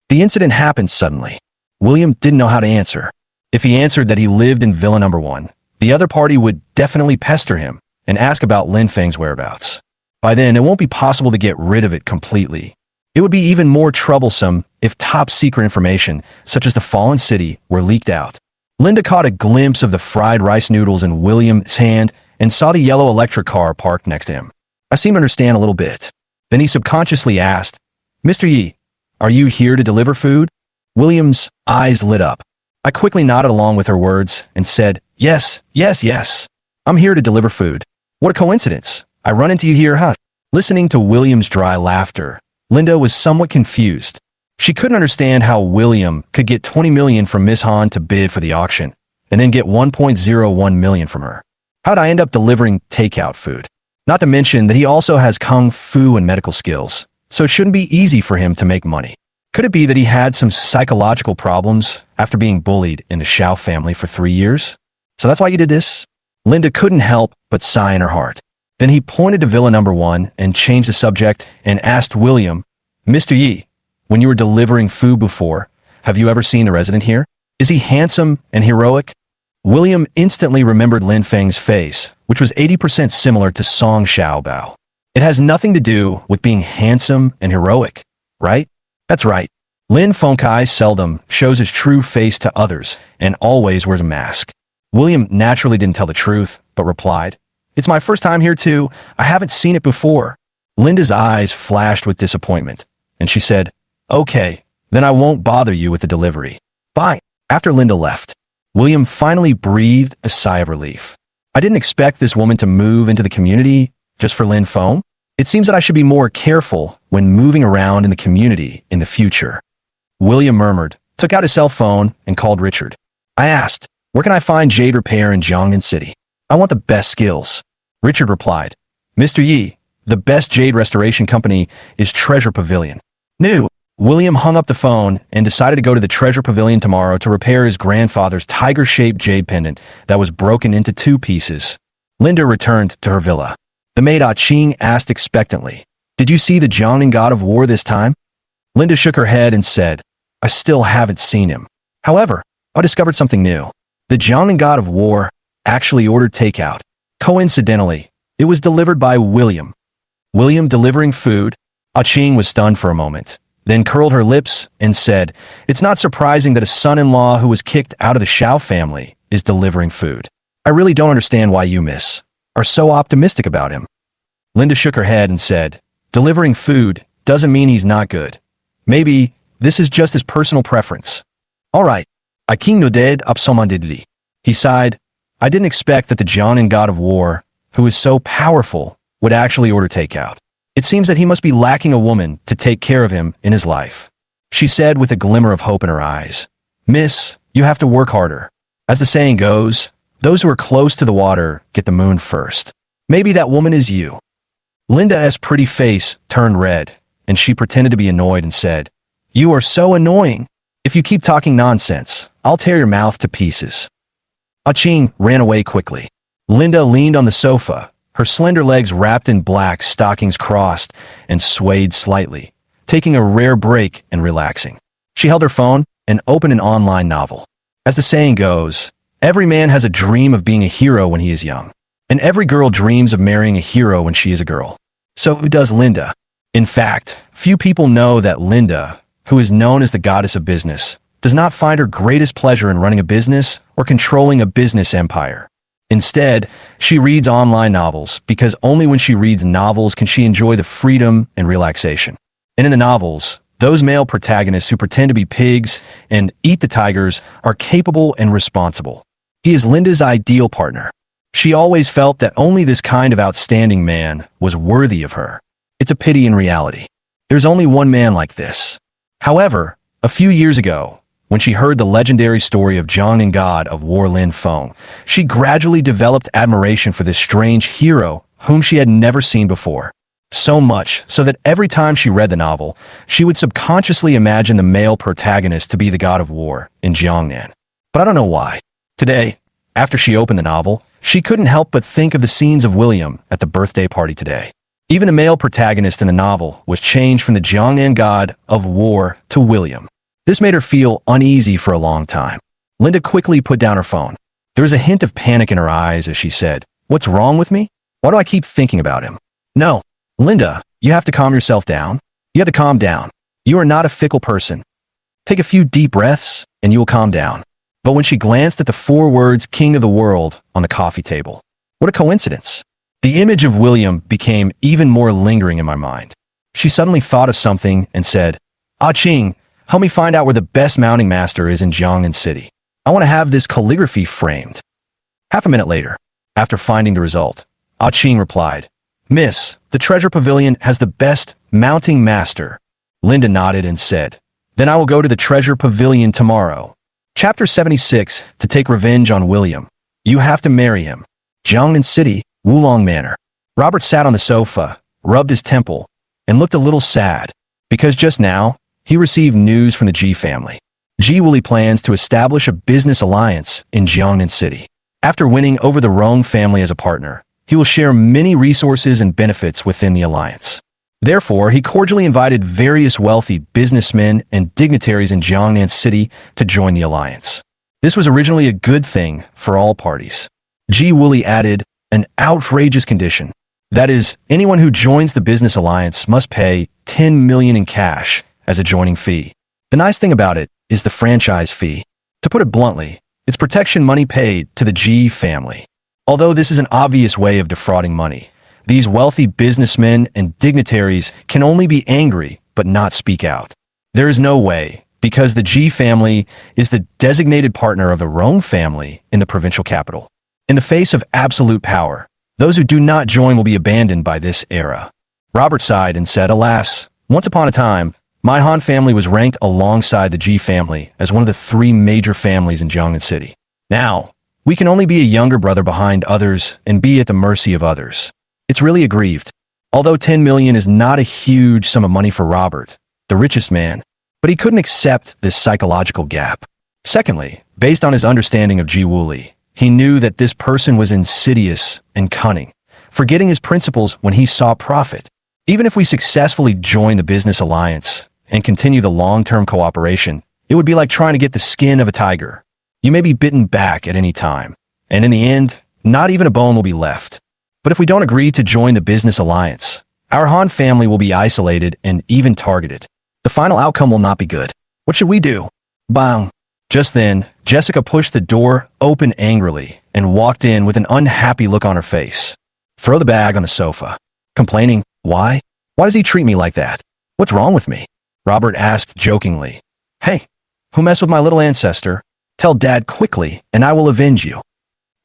S1: The incident happened suddenly. William didn't know how to answer. If he answered that he lived in Villa Number 1, the other party would definitely pester him and ask about Lin Feng's whereabouts. By then, it won't be possible to get rid of it completely. It would be even more troublesome if top-secret information, such as the Fallen City, were leaked out. Linda caught a glimpse of the fried rice noodles in William's hand and saw the yellow electric car parked next to him. I seem to understand a little bit. Then he subconsciously asked, Mr. Yi, are you here to deliver food? William's eyes lit up. I quickly nodded along with her words and said, yes. I'm here to deliver food. What a coincidence. I run into you here, huh? Listening to William's dry laughter, Linda was somewhat confused. She couldn't understand how William could get 20 million from Miss Han to bid for the auction, and then get 1.01 million from her. How'd I end up delivering takeout food? Not to mention that he also has kung fu and medical skills, so it shouldn't be easy for him to make money. Could it be that he had some psychological problems after being bullied in the Shiao family for 3 years? So that's why you did this? Linda couldn't help but sigh in her heart. Then he pointed to Villa Number 1 and changed the subject and asked William, Mr. Yi, when you were delivering food before, have you ever seen the resident here? Is he handsome and heroic? William instantly remembered Lin Feng's face, which was 80% similar to Song Xiaobao. It has nothing to do with being handsome and heroic, right? That's right. Lin Fengkai seldom shows his true face to others and always wears a mask. William naturally didn't tell the truth, but replied, It's my first time here too. I haven't seen it before. Linda's eyes flashed with disappointment, and she said, Okay, then I won't bother you with the delivery. Bye. After Linda left, William finally breathed a sigh of relief. I didn't expect this woman to move into the community just for Lin Feng. It seems that I should be more careful when moving around in the community in the future. William murmured, took out his cell phone, and called Richard. I asked, Where can I find Jade Repair in Jiangnan City? I want the best skills. Richard replied, Mr. Yi, the best jade restoration company is Treasure Pavilion. New. William hung up the phone and decided to go to the Treasure Pavilion tomorrow to repair his grandfather's tiger-shaped jade pendant that was broken into 2 pieces. Linda returned to her villa. The maid Ching asked expectantly, Did you see the Jiangnan god of war this time? Linda shook her head and said, I still haven't seen him. However, I discovered something new. The Jiangnan god of war actually ordered takeout. Coincidentally, it was delivered by William. William delivering food? Ching was stunned for a moment, then curled her lips and said, It's not surprising that a son-in-law who was kicked out of the Shiao family is delivering food. I really don't understand why you, miss, are so optimistic about him. Linda shook her head and said, Delivering food doesn't mean he's not good. Maybe this is just his personal preference. All right, I king noded upsomandidli. He sighed. I didn't expect that the Jiangnan god of war, who is so powerful, would actually order takeout. It seems that he must be lacking a woman to take care of him in his life. She said with a glimmer of hope in her eyes, Miss, you have to work harder. As the saying goes, those who are close to the water get the moon first. Maybe that woman is you. Linda's pretty face turned red, and she pretended to be annoyed and said, You are so annoying. If you keep talking nonsense, I'll tear your mouth to pieces. Ching ran away quickly. Linda leaned on the sofa, her slender legs wrapped in black stockings crossed, and swayed slightly, taking a rare break and relaxing. She held her phone and opened an online novel. As the saying goes, every man has a dream of being a hero when he is young, and every girl dreams of marrying a hero when she is a girl. So who does Linda? In fact, few people know that Linda, who is known as the goddess of business, does not find her greatest pleasure in running a business or controlling a business empire. Instead, she reads online novels because only when she reads novels can she enjoy the freedom and relaxation. And in the novels, those male protagonists who pretend to be pigs and eat the tigers are capable and responsible. He is Linda's ideal partner. She always felt that only this kind of outstanding man was worthy of her. It's a pity in reality. There's only one man like this. However, a few years ago, when she heard the legendary story of Jiangnan god of war Lin Feng, she gradually developed admiration for this strange hero whom she had never seen before. So much so that every time she read the novel, she would subconsciously imagine the male protagonist to be the god of war in Jiangnan. But I don't know why. Today, after she opened the novel, she couldn't help but think of the scenes of William at the birthday party today. Even the male protagonist in the novel was changed from the Jiangnan god of war to William. This made her feel uneasy for a long time. Linda quickly put down her phone. There was a hint of panic in her eyes as she said, "What's wrong with me? Why do I keep thinking about him?" "No, Linda, you have to calm yourself down. You have to calm down. You are not a fickle person. Take a few deep breaths, and you will calm down." But when she glanced at the 4 words "King of the World" on the coffee table, what a coincidence. The image of William became even more lingering in my mind. She suddenly thought of something and said, "Ah Ching, help me find out where the best mounting master is in Jiangnan City. I want to have this calligraphy framed." Half a minute later, after finding the result, Ah Ching replied, "Miss, the Treasure Pavilion has the best mounting master." Linda nodded and said, "Then I will go to the Treasure Pavilion tomorrow." Chapter 76, To Take Revenge on William. You have to marry him. Jiangnan City, Wulong Manor. Robert sat on the sofa, rubbed his temple, and looked a little sad, because just now, he received news from the Ji family. Ji Wuli plans to establish a business alliance in Jiangnan City. After winning over the Rong family as a partner, he will share many resources and benefits within the alliance. Therefore, he cordially invited various wealthy businessmen and dignitaries in Jiangnan City to join the alliance. This was originally a good thing for all parties. Ji Wuli added an outrageous condition. That is, anyone who joins the business alliance must pay 10 million in cash as a joining fee. The nice thing about it is the franchise fee. To put it bluntly, it's protection money paid to the Ji family. Although this is an obvious way of defrauding money, these wealthy businessmen and dignitaries can only be angry but not speak out. There is no way, because the Ji family is the designated partner of the Rong family in the provincial capital. In the face of absolute power, those who do not join will be abandoned by this era. Robert sighed and said, "Alas, once upon a time, my Han family was ranked alongside the Ji family as one of the 3 major families in Jiangnan City. Now, we can only be a younger brother behind others and be at the mercy of others." It's really aggrieved. Although 10 million is not a huge sum of money for Robert, the richest man, but he couldn't accept this psychological gap. Secondly, based on his understanding of Ji Wuli, he knew that this person was insidious and cunning, forgetting his principles when he saw profit. Even if we successfully join the business alliance and continue the long-term cooperation, it would be like trying to get the skin of a tiger. You may be bitten back at any time, and in the end, not even a bone will be left. But if we don't agree to join the business alliance, our Han family will be isolated and even targeted. The final outcome will not be good. What should we do? Bang! Just then, Jessica pushed the door open angrily and walked in with an unhappy look on her face. "Throw the bag on the sofa." Complaining, "Why? Why does he treat me like that? What's wrong with me?" Robert asked jokingly. "Hey, who messed with my little ancestor? Tell Dad quickly, and I will avenge you."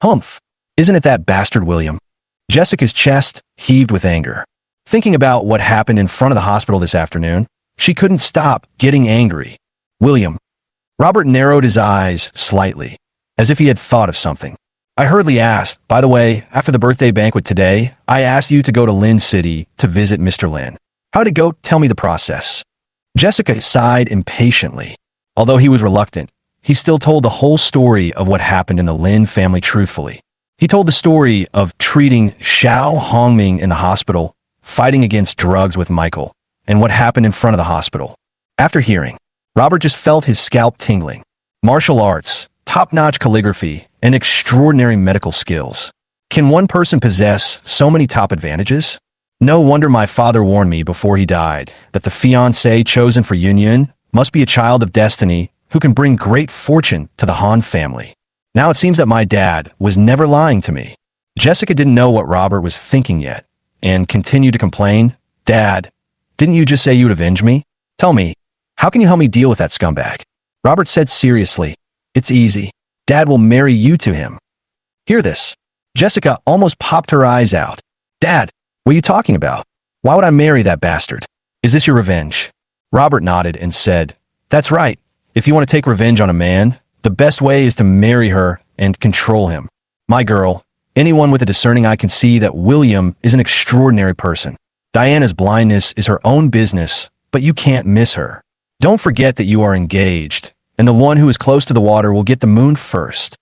S1: "Humph! Isn't it that bastard William?" Jessica's chest heaved with anger. Thinking about what happened in front of the hospital this afternoon, she couldn't stop getting angry. "William." Robert narrowed his eyes slightly, as if he had thought of something. "I hurriedly asked, by the way, after the birthday banquet today, I asked you to go to Lin City to visit Mr. Lin. How did it go? Tell me the process." Jessica sighed impatiently. Although he was reluctant, he still told the whole story of what happened in the Lin family truthfully. He told the story of treating Shiao Hongming in the hospital, fighting against drugs with Michael, and what happened in front of the hospital. After hearing, Robert just felt his scalp tingling. Martial arts, top-notch calligraphy, and extraordinary medical skills. Can one person possess so many top advantages? No wonder my father warned me before he died that the fiancé chosen for Yun must be a child of destiny who can bring great fortune to the Han family. Now it seems that my dad was never lying to me. Jessica didn't know what Robert was thinking yet, and continued to complain. "Dad, didn't you just say you'd avenge me? Tell me, how can you help me deal with that scumbag?" Robert said seriously, "It's easy. Dad will marry you to him." Hear this. Jessica almost popped her eyes out. "Dad, what are you talking about? Why would I marry that bastard? Is this your revenge?" Robert nodded and said, "That's right. If you want to take revenge on a man, the best way is to marry her and control him. My girl, anyone with a discerning eye can see that William is an extraordinary person. Diana's blindness is her own business, but you can't miss her. Don't forget that you are engaged, and the one who is close to the water will get the moon first."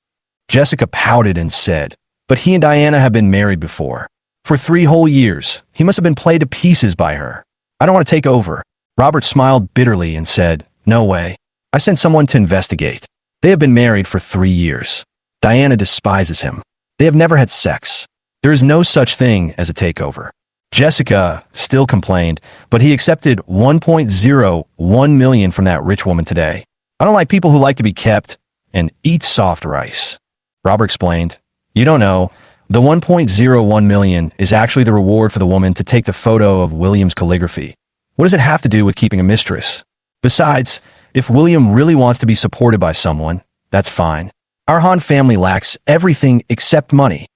S1: Jessica pouted and said, "But he and Diana have been married before." For 3 whole years, he must have been played to pieces by her. I don't want to take over. Robert smiled bitterly and said, no way. I sent someone to investigate. They have been married for 3 years. Diana despises him. They have never had sex. There is no such thing as a takeover. Jessica still complained, but he accepted 1.01 million from that rich woman today. I don't like people who like to be kept and eat soft rice. Robert explained, you don't know, the 1.01 million is actually the reward for the woman to take the photo of William's calligraphy. What does it have to do with keeping a mistress? Besides, if William really wants to be supported by someone, that's fine. Our Han family lacks everything except money.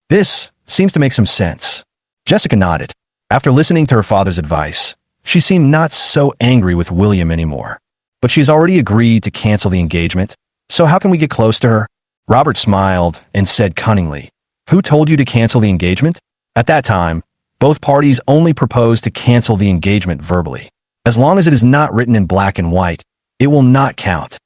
S1: This seems to make some sense. Jessica nodded. After listening to her father's advice, she seemed not so angry with William anymore. But she's already agreed to cancel the engagement, so how can we get close to her? Robert smiled and said cunningly, who told you to cancel the engagement? At that time, both parties only proposed to cancel the engagement verbally. As long as it is not written in black and white, it will not count.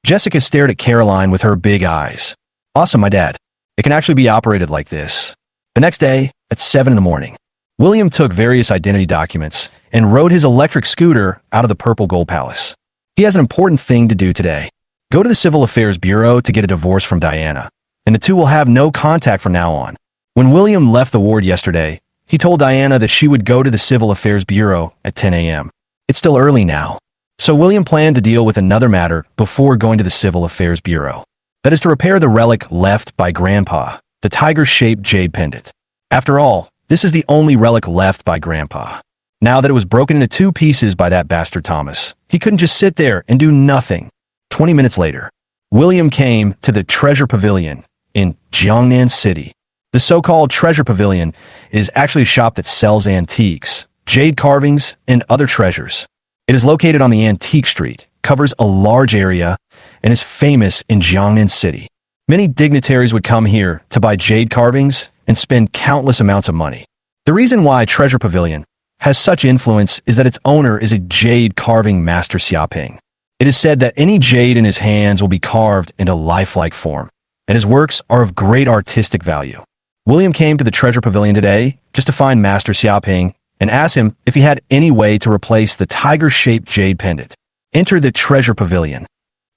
S1: Jessica stared at Caroline with her big eyes. Awesome, my dad. It can actually be operated like this. The next day, at 7 in the morning, William took various identity documents and rode his electric scooter out of the Purple Gold Palace. He has an important thing to do today. Go to the Civil Affairs Bureau to get a divorce from Diana, and the two will have no contact from now on. When William left the ward yesterday, he told Diana that she would go to the Civil Affairs Bureau at 10 a.m. It's still early now, so William planned to deal with another matter before going to the Civil Affairs Bureau. That is to repair the relic left by Grandpa, the tiger-shaped Jade Pendant. After all, this is the only relic left by Grandpa. Now that it was broken into 2 pieces by that bastard Thomas, he couldn't just sit there and do nothing. 20 minutes later, William came to the Treasure Pavilion in Jiangnan City. The so-called Treasure Pavilion is actually a shop that sells antiques, jade carvings, and other treasures. It is located on the Antique Street, covers a large area, and is famous in Jiangnan City. Many dignitaries would come here to buy jade carvings and spend countless amounts of money. The reason why Treasure Pavilion has such influence is that its owner is a jade carving master Xiaoping. It is said that any jade in his hands will be carved into lifelike form, and his works are of great artistic value. William came to the Treasure Pavilion today just to find Master Xiaoping and ask him if he had any way to replace the tiger-shaped jade pendant. Enter the Treasure Pavilion.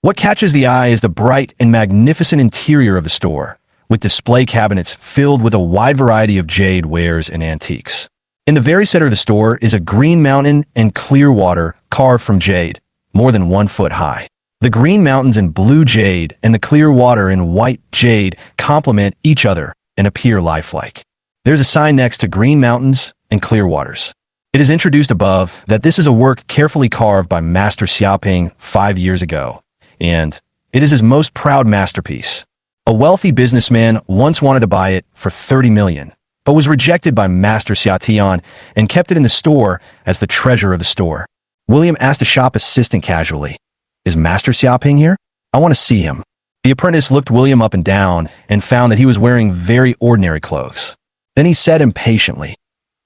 S1: What catches the eye is the bright and magnificent interior of the store, with display cabinets filled with a wide variety of jade wares and antiques. In the very center of the store is a green mountain and clear water carved from jade, more than 1 foot high. The green mountains in blue jade and the clear water in white jade complement each other and appear lifelike. There's a sign next to green mountains and clear waters. It is introduced above that this is a work carefully carved by Master Xiaoping 5 years ago, and it is his most proud masterpiece. A wealthy businessman once wanted to buy it for 30 million, but was rejected by Master Xiaotian and kept it in the store as the treasure of the store. William asked the shop assistant casually, is Master Xiaoping here? I want to see him. The apprentice looked William up and down and found that he was wearing very ordinary clothes. Then he said impatiently,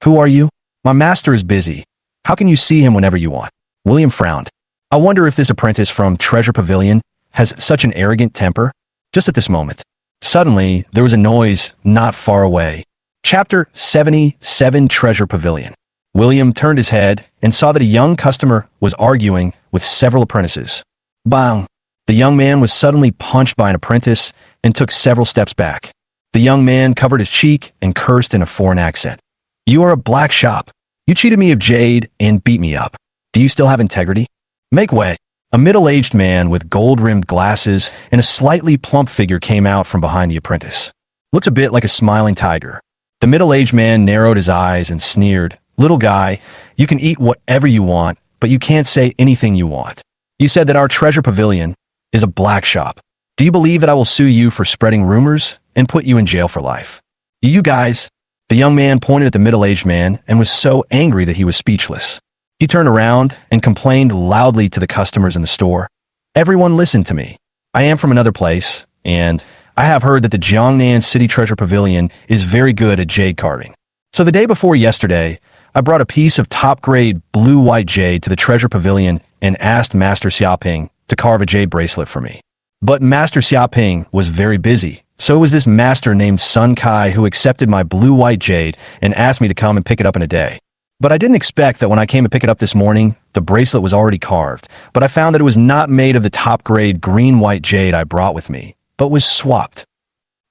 S1: who are you? My master is busy. How can you see him whenever you want? William frowned. I wonder if this apprentice from Treasure Pavilion has such an arrogant temper. Just at this moment, suddenly there was a noise not far away. Chapter 77 Treasure Pavilion. William turned his head and saw that a young customer was arguing with several apprentices. Bang! The young man was suddenly punched by an apprentice and took several steps back. The young man covered his cheek and cursed in a foreign accent. You are a black shop. You cheated me of jade and beat me up. Do you still have integrity? Make way. A middle-aged man with gold-rimmed glasses and a slightly plump figure came out from behind the apprentice. Looks a bit like a smiling tiger. The middle-aged man narrowed his eyes and sneered, little guy, you can eat whatever you want, but you can't say anything you want. You said that our Treasure Pavilion is a black shop. Do you believe that I will sue you for spreading rumors and put you in jail for life? You guys, the young man pointed at the middle-aged man and was so angry that he was speechless. He turned around and complained loudly to the customers in the store. Everyone listen to me. I am from another place, and I have heard that the Jiangnan City Treasure Pavilion is very good at jade carving. So the day before yesterday, I brought a piece of top-grade blue-white jade to the Treasure Pavilion and asked Master Xiaoping to carve a jade bracelet for me. But Master Xiaoping was very busy, So it was this master named Sun Kai who accepted my blue-white jade and asked me to come and pick it up in a day. But I didn't expect that when I came to pick it up this morning, the bracelet was already carved, but I found that it was not made of the top-grade green-white jade I brought with me, but was swapped.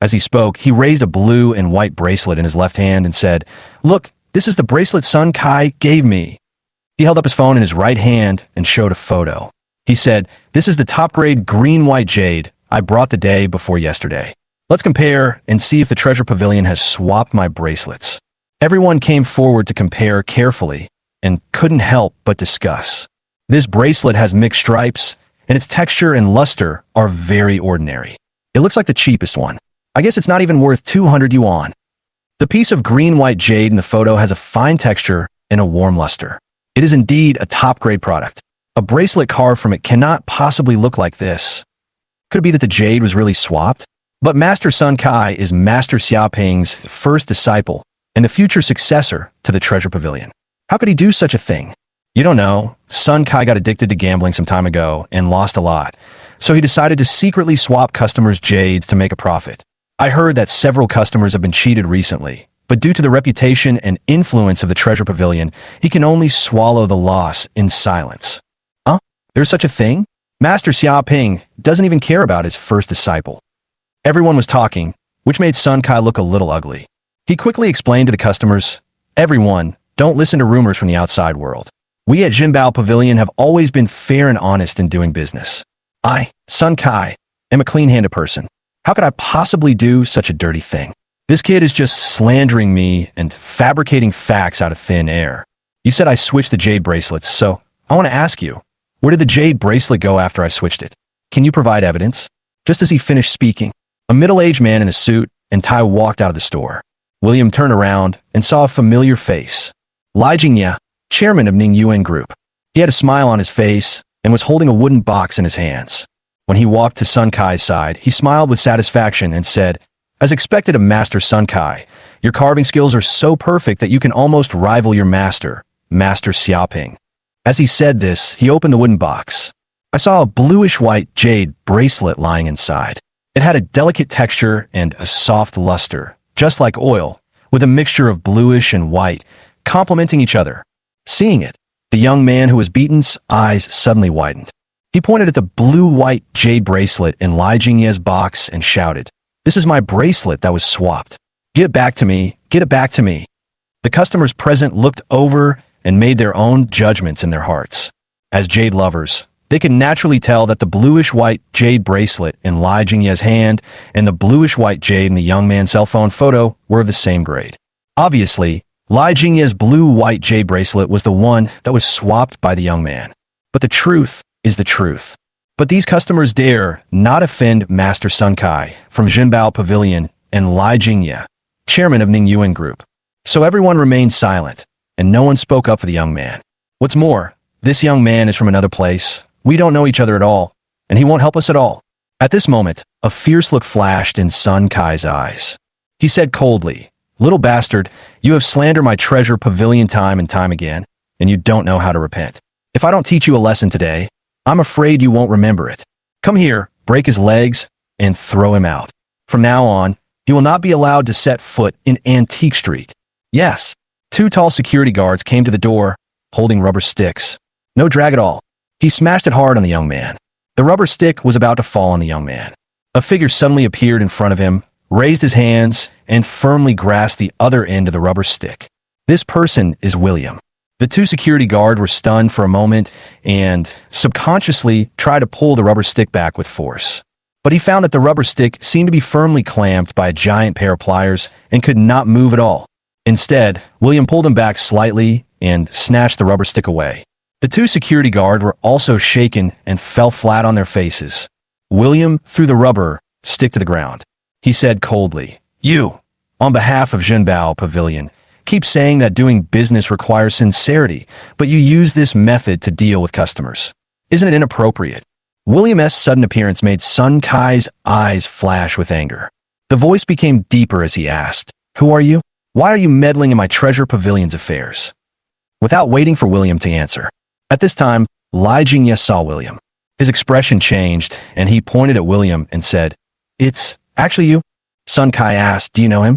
S1: As he spoke, he raised a blue and white bracelet in his left hand and said, "Look, this is the bracelet Sun Kai gave me." He held up his phone in his right hand and showed a photo. He said, "This is the top-grade green-white jade I brought the day before yesterday. Let's compare and see if the treasure pavilion has swapped my bracelets." Everyone came forward to compare carefully and couldn't help but discuss. This bracelet has mixed stripes, and its texture and luster are very ordinary. It looks like the cheapest one. I guess it's not even worth 200 yuan. The piece of green-white jade in the photo has a fine texture and a warm luster. It is indeed a top-grade product. A bracelet carved from it cannot possibly look like this. Could it be that the jade was really swapped? But Master Sun Kai is Master Xiaoping's first disciple and the future successor to the treasure pavilion. How could he do such a thing? You don't know. Sun Kai got addicted to gambling some time ago and lost a lot, so he decided to secretly swap customers' jades to make a profit. I heard that several customers have been cheated recently, but due to the reputation and influence of the treasure pavilion, he can only swallow the loss in silence. Huh? There's such a thing? Master Xiaoping doesn't even care about his first disciple. Everyone was talking, which made Sun Kai look a little ugly. He quickly explained to the customers, "Everyone, don't listen to rumors from the outside world. We at Jinbao Pavilion have always been fair and honest in doing business. I, Sun Kai, am a clean-handed person. How could I possibly do such a dirty thing? This kid is just slandering me and fabricating facts out of thin air. You said I switched the jade bracelets, so I want to ask you, where did the jade bracelet go after I switched it? Can you provide evidence?" Just as he finished speaking, a middle-aged man in a suit and tie walked out of the store. William turned around and saw a familiar face. Li Jingye, chairman of Ning Yuan Group. He had a smile on his face and was holding a wooden box in his hands. When he walked to Sun Kai's side, he smiled with satisfaction and said, "As expected of Master Sun Kai, your carving skills are so perfect that you can almost rival your master, Master Xiaoping." As he said this, he opened the wooden box. I saw a bluish-white jade bracelet lying inside. It had a delicate texture and a soft luster, just like oil, with a mixture of bluish and white, complementing each other. Seeing it, the young man who was beaten's eyes suddenly widened. He pointed at the blue-white jade bracelet in Li Jingye's box and shouted, "This is my bracelet that was swapped. Get it back to me, get it back to me." The customers present looked over and made their own judgments in their hearts. As jade lovers, they could naturally tell that the bluish-white jade bracelet in Li Jingye's hand and the bluish-white jade in the young man's cell phone photo were of the same grade. Obviously, Li Jingye's blue-white jade bracelet was the one that was swapped by the young man. But the truth is the truth. But these customers dare not offend Master Sun Kai from Jinbao Pavilion and Li Jingye, chairman of Ning Yuan Group. So everyone remained silent, and no one spoke up for the young man. What's more, this young man is from another place. We don't know each other at all, and he won't help us at all. At this moment, a fierce look flashed in Sun Kai's eyes. He said coldly, "Little bastard, you have slandered my treasure pavilion time and time again, and you don't know how to repent. If I don't teach you a lesson today, I'm afraid you won't remember it. Come here, break his legs, and throw him out. From now on, he will not be allowed to set foot in Antique Street." Yes, two tall security guards came to the door, holding rubber sticks. No drag at all. He smashed it hard on the young man. The rubber stick was about to fall on the young man. A figure suddenly appeared in front of him, raised his hands, and firmly grasped the other end of the rubber stick. This person is William. The two security guards were stunned for a moment and subconsciously tried to pull the rubber stick back with force. But he found that the rubber stick seemed to be firmly clamped by a giant pair of pliers and could not move at all. Instead, William pulled him back slightly and snatched the rubber stick away. The two security guards were also shaken and fell flat on their faces. William threw the rubber stick to the ground. He said coldly, "You, on behalf of Jinbao Pavilion, keep saying that doing business requires sincerity, but you use this method to deal with customers. Isn't it inappropriate?" William's sudden appearance made Sun Kai's eyes flash with anger. The voice became deeper as he asked, "Who are you? Why are you meddling in my treasure pavilion's affairs?" Without waiting for William to answer. At this time, Li Jingye saw William. His expression changed, and he pointed at William and said, "It's actually you." Sun Kai asked, do you know him?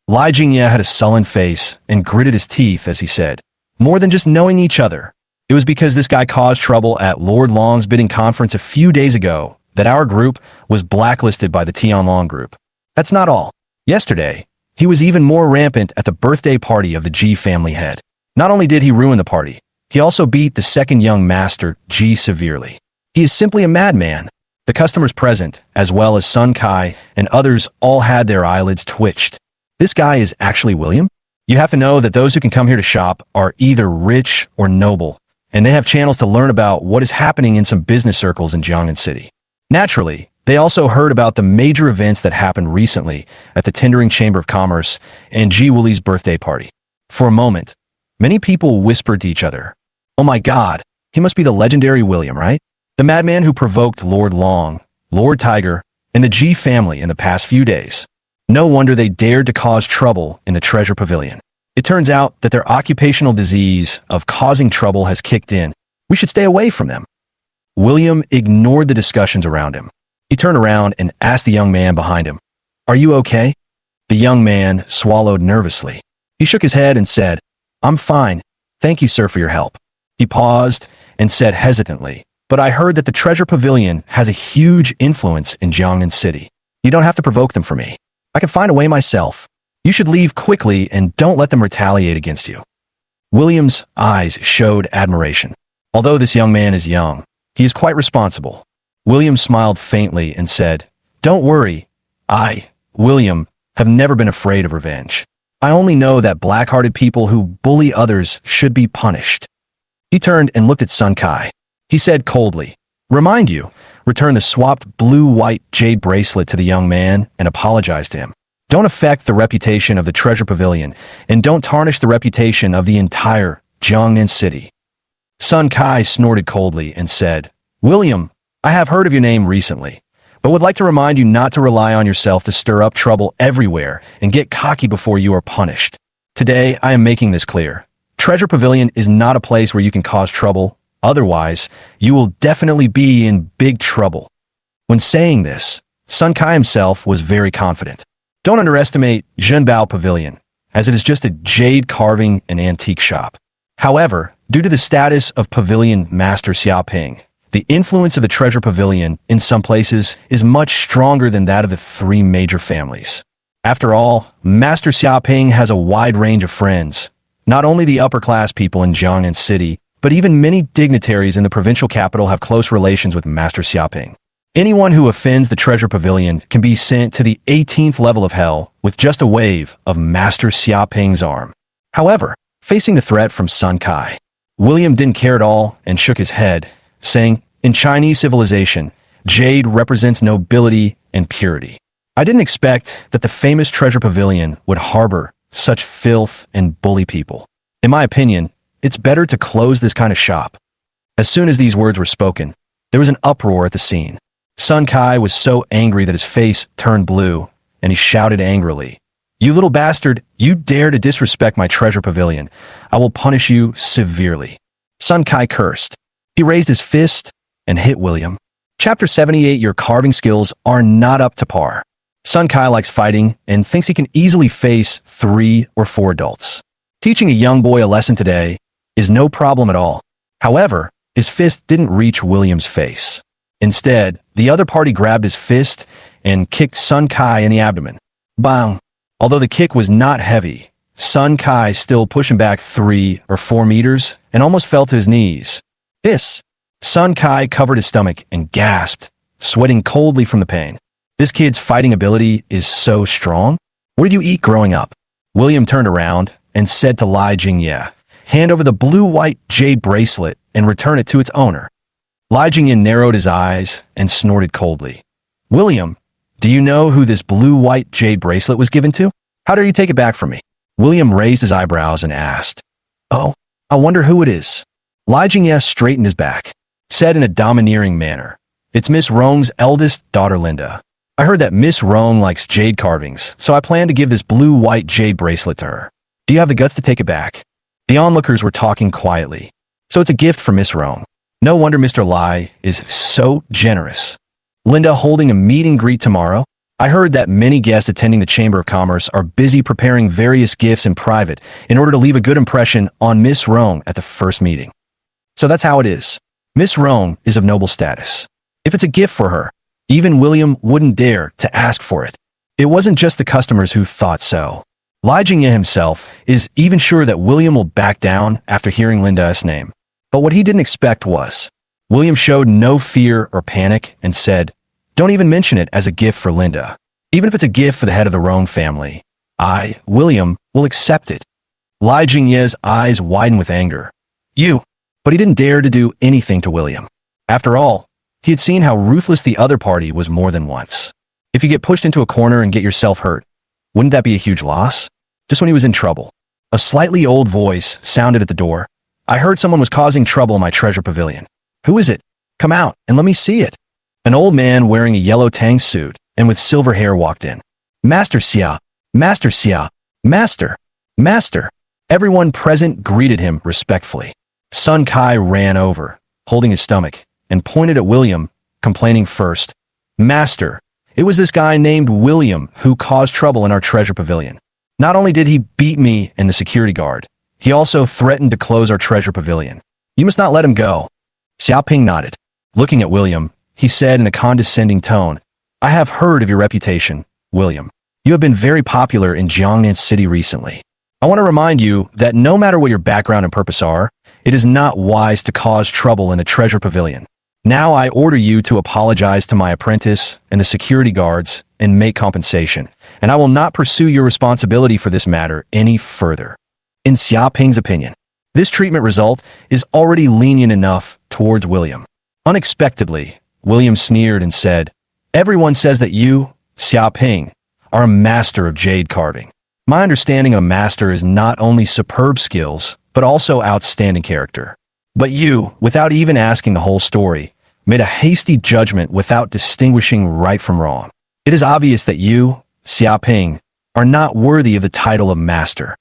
S1: Lai Jingye had a sullen face and gritted his teeth as he said, more than just knowing each other. It was because this guy caused trouble at Lord Long's bidding conference a few days ago that our group was blacklisted by the Tianlong group. That's not all. Yesterday, he was even more rampant at the birthday party of the Ji family head. Not only did he ruin the party, he also beat the second young master, Ji, severely. He is simply a madman. The customers present, as well as Sun Kai and others, all had their eyelids twitched. This guy is actually William? You have to know that those who can come here to shop are either rich or noble, and they have channels to learn about what is happening in some business circles in Jiangnan City. Naturally, they also heard about the major events that happened recently at the Tendering Chamber of Commerce and Ji Wuli's birthday party. For a moment, many people whispered to each other, "Oh my God, he must be the legendary William, right? The madman who provoked Lord Long, Lord Tiger, and the Ji family in the past few days. No wonder they dared to cause trouble in the Treasure Pavilion. It turns out that their occupational disease of causing trouble has kicked in. We should stay away from them." William ignored the discussions around him. He turned around and asked the young man behind him, "Are you okay?" The young man swallowed nervously. He shook his head and said, "I'm fine. Thank you, sir, for your help." He paused and said hesitantly, "But I heard that the Treasure Pavilion has a huge influence in Jiangnan City. You don't have to provoke them for me. I can find a way myself. You should leave quickly and don't let them retaliate against you." William's eyes showed admiration. Although this young man is young, he is quite responsible. William smiled faintly and said, "Don't worry. I, William, have never been afraid of revenge. I only know that black-hearted people who bully others should be punished." He turned and looked at Sun Kai. He said coldly, "Remind you, return the swapped blue-white jade bracelet to the young man and apologize to him. Don't affect the reputation of the Treasure Pavilion, and don't tarnish the reputation of the entire Jiangnan City." Sun Kai snorted coldly and said, "William, I have heard of your name recently, but would like to remind you not to rely on yourself to stir up trouble everywhere and get cocky before you are punished. Today, I am making this clear. Treasure Pavilion is not a place where you can cause trouble. Otherwise, you will definitely be in big trouble." When saying this, Sun Kai himself was very confident. Don't underestimate Zhenbao Pavilion, as it is just a jade carving and antique shop. However, due to the status of Pavilion Master Xiaoping, the influence of the Treasure Pavilion in some places is much stronger than that of the three major families. After all, Master Xiaoping has a wide range of friends, not only the upper-class people in Jiangnan City, but even many dignitaries in the provincial capital have close relations with Master Xiaoping. Anyone who offends the Treasure Pavilion can be sent to the 18th level of hell with just a wave of Master Xiaoping's arm. However, facing the threat from Sun Kai, William didn't care at all and shook his head, saying, "In Chinese civilization, jade represents nobility and purity. I didn't expect that the famous Treasure Pavilion would harbor such filth and bully people. In my opinion, it's better to close this kind of shop." As soon as these words were spoken, there was an uproar at the scene. Sun Kai was so angry that his face turned blue, and he shouted angrily, "You little bastard, you dare to disrespect my Treasure Pavilion. I will punish you severely." Sun Kai cursed. He raised his fist and hit William. Chapter 78. Your carving skills are not up to par. Sun Kai likes fighting and thinks he can easily face 3 or 4 adults. Teaching a young boy a lesson today is no problem at all. However, his fist didn't reach William's face. Instead, the other party grabbed his fist and kicked Sun Kai in the abdomen. Bang! Although the kick was not heavy, Sun Kai still pushed him back 3 or 4 meters and almost fell to his knees. This! Sun Kai covered his stomach and gasped, sweating coldly from the pain. This kid's fighting ability is so strong. What did you eat growing up? William turned around and said to Lai Jingye, "Hand over the blue-white jade bracelet and return it to its owner." Lai Jingye narrowed his eyes and snorted coldly. "William, do you know who this blue-white jade bracelet was given to? How dare you take it back from me?" William raised his eyebrows and asked, "Oh, I wonder who it is." Lai Jingye straightened his back, said in a domineering manner, "It's Miss Rong's eldest daughter, Linda. I heard that Miss Rong likes jade carvings, so I plan to give this blue-white jade bracelet to her. Do you have the guts to take it back?" The onlookers were talking quietly. "So it's a gift for Miss Rong. No wonder Mr. Lai is so generous. Linda holding a meet and greet tomorrow? I heard that many guests attending the Chamber of Commerce are busy preparing various gifts in private in order to leave a good impression on Miss Rong at the first meeting. So that's how it is. Miss Rong is of noble status. If it's a gift for her, even William wouldn't dare to ask for it. It wasn't just the customers who thought so. Li Jingye himself is even sure that William will back down after hearing Linda's name. But what he didn't expect was, William showed no fear or panic and said, "Don't even mention it as a gift for Linda. Even if it's a gift for the head of the Rong family, I, William, will accept it." Li Jingye's eyes widened with anger. "You." But he didn't dare to do anything to William. After all, he had seen how ruthless the other party was more than once. If you get pushed into a corner and get yourself hurt, wouldn't that be a huge loss? Just when he was in trouble. A slightly old voice sounded at the door. "I heard someone was causing trouble in my treasure pavilion." "Who is it? Come out and let me see it." An old man wearing a yellow tang suit and with silver hair walked in. "Master Xiao, Master Xiao, Master, Master." Everyone present greeted him respectfully. Sun Kai ran over, holding his stomach, and pointed at William, complaining first. "Master, it was this guy named William who caused trouble in our treasure pavilion. Not only did he beat me and the security guard, he also threatened to close our treasure pavilion. You must not let him go." Xiaoping nodded. Looking at William, he said in a condescending tone, "I have heard of your reputation, William. You have been very popular in Jiangnan City recently. I want to remind you that no matter what your background and purpose are, it is not wise to cause trouble in the treasure pavilion. Now I order you to apologize to my apprentice and the security guards and make compensation, and I will not pursue your responsibility for this matter any further." In Xiaoping's opinion, this treatment result is already lenient enough towards William. Unexpectedly, William sneered and said, "Everyone says that you, Xiaoping, are a master of jade carving. My understanding of a master is not only superb skills, but also outstanding character. But you, without even asking the whole story, made a hasty judgment without distinguishing right from wrong. It is obvious that you, Xiaoping, are not worthy of the title of master."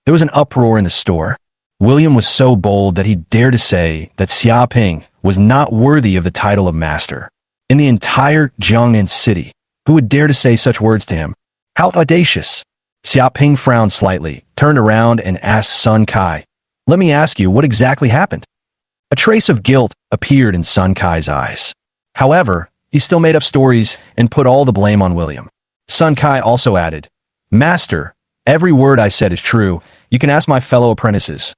S1: There was an uproar in the store. William was so bold that he dared to say that Xiaoping was not worthy of the title of master. In the entire Jiangnan city, who would dare to say such words to him? How audacious! Xiaoping frowned slightly, turned around and asked Sun Kai, "Let me ask you, what exactly happened?" A trace of guilt appeared in Sun Kai's eyes. However, he still made up stories and put all the blame on William. Sun Kai also added, "Master, every word I said is true. You can ask my fellow apprentices."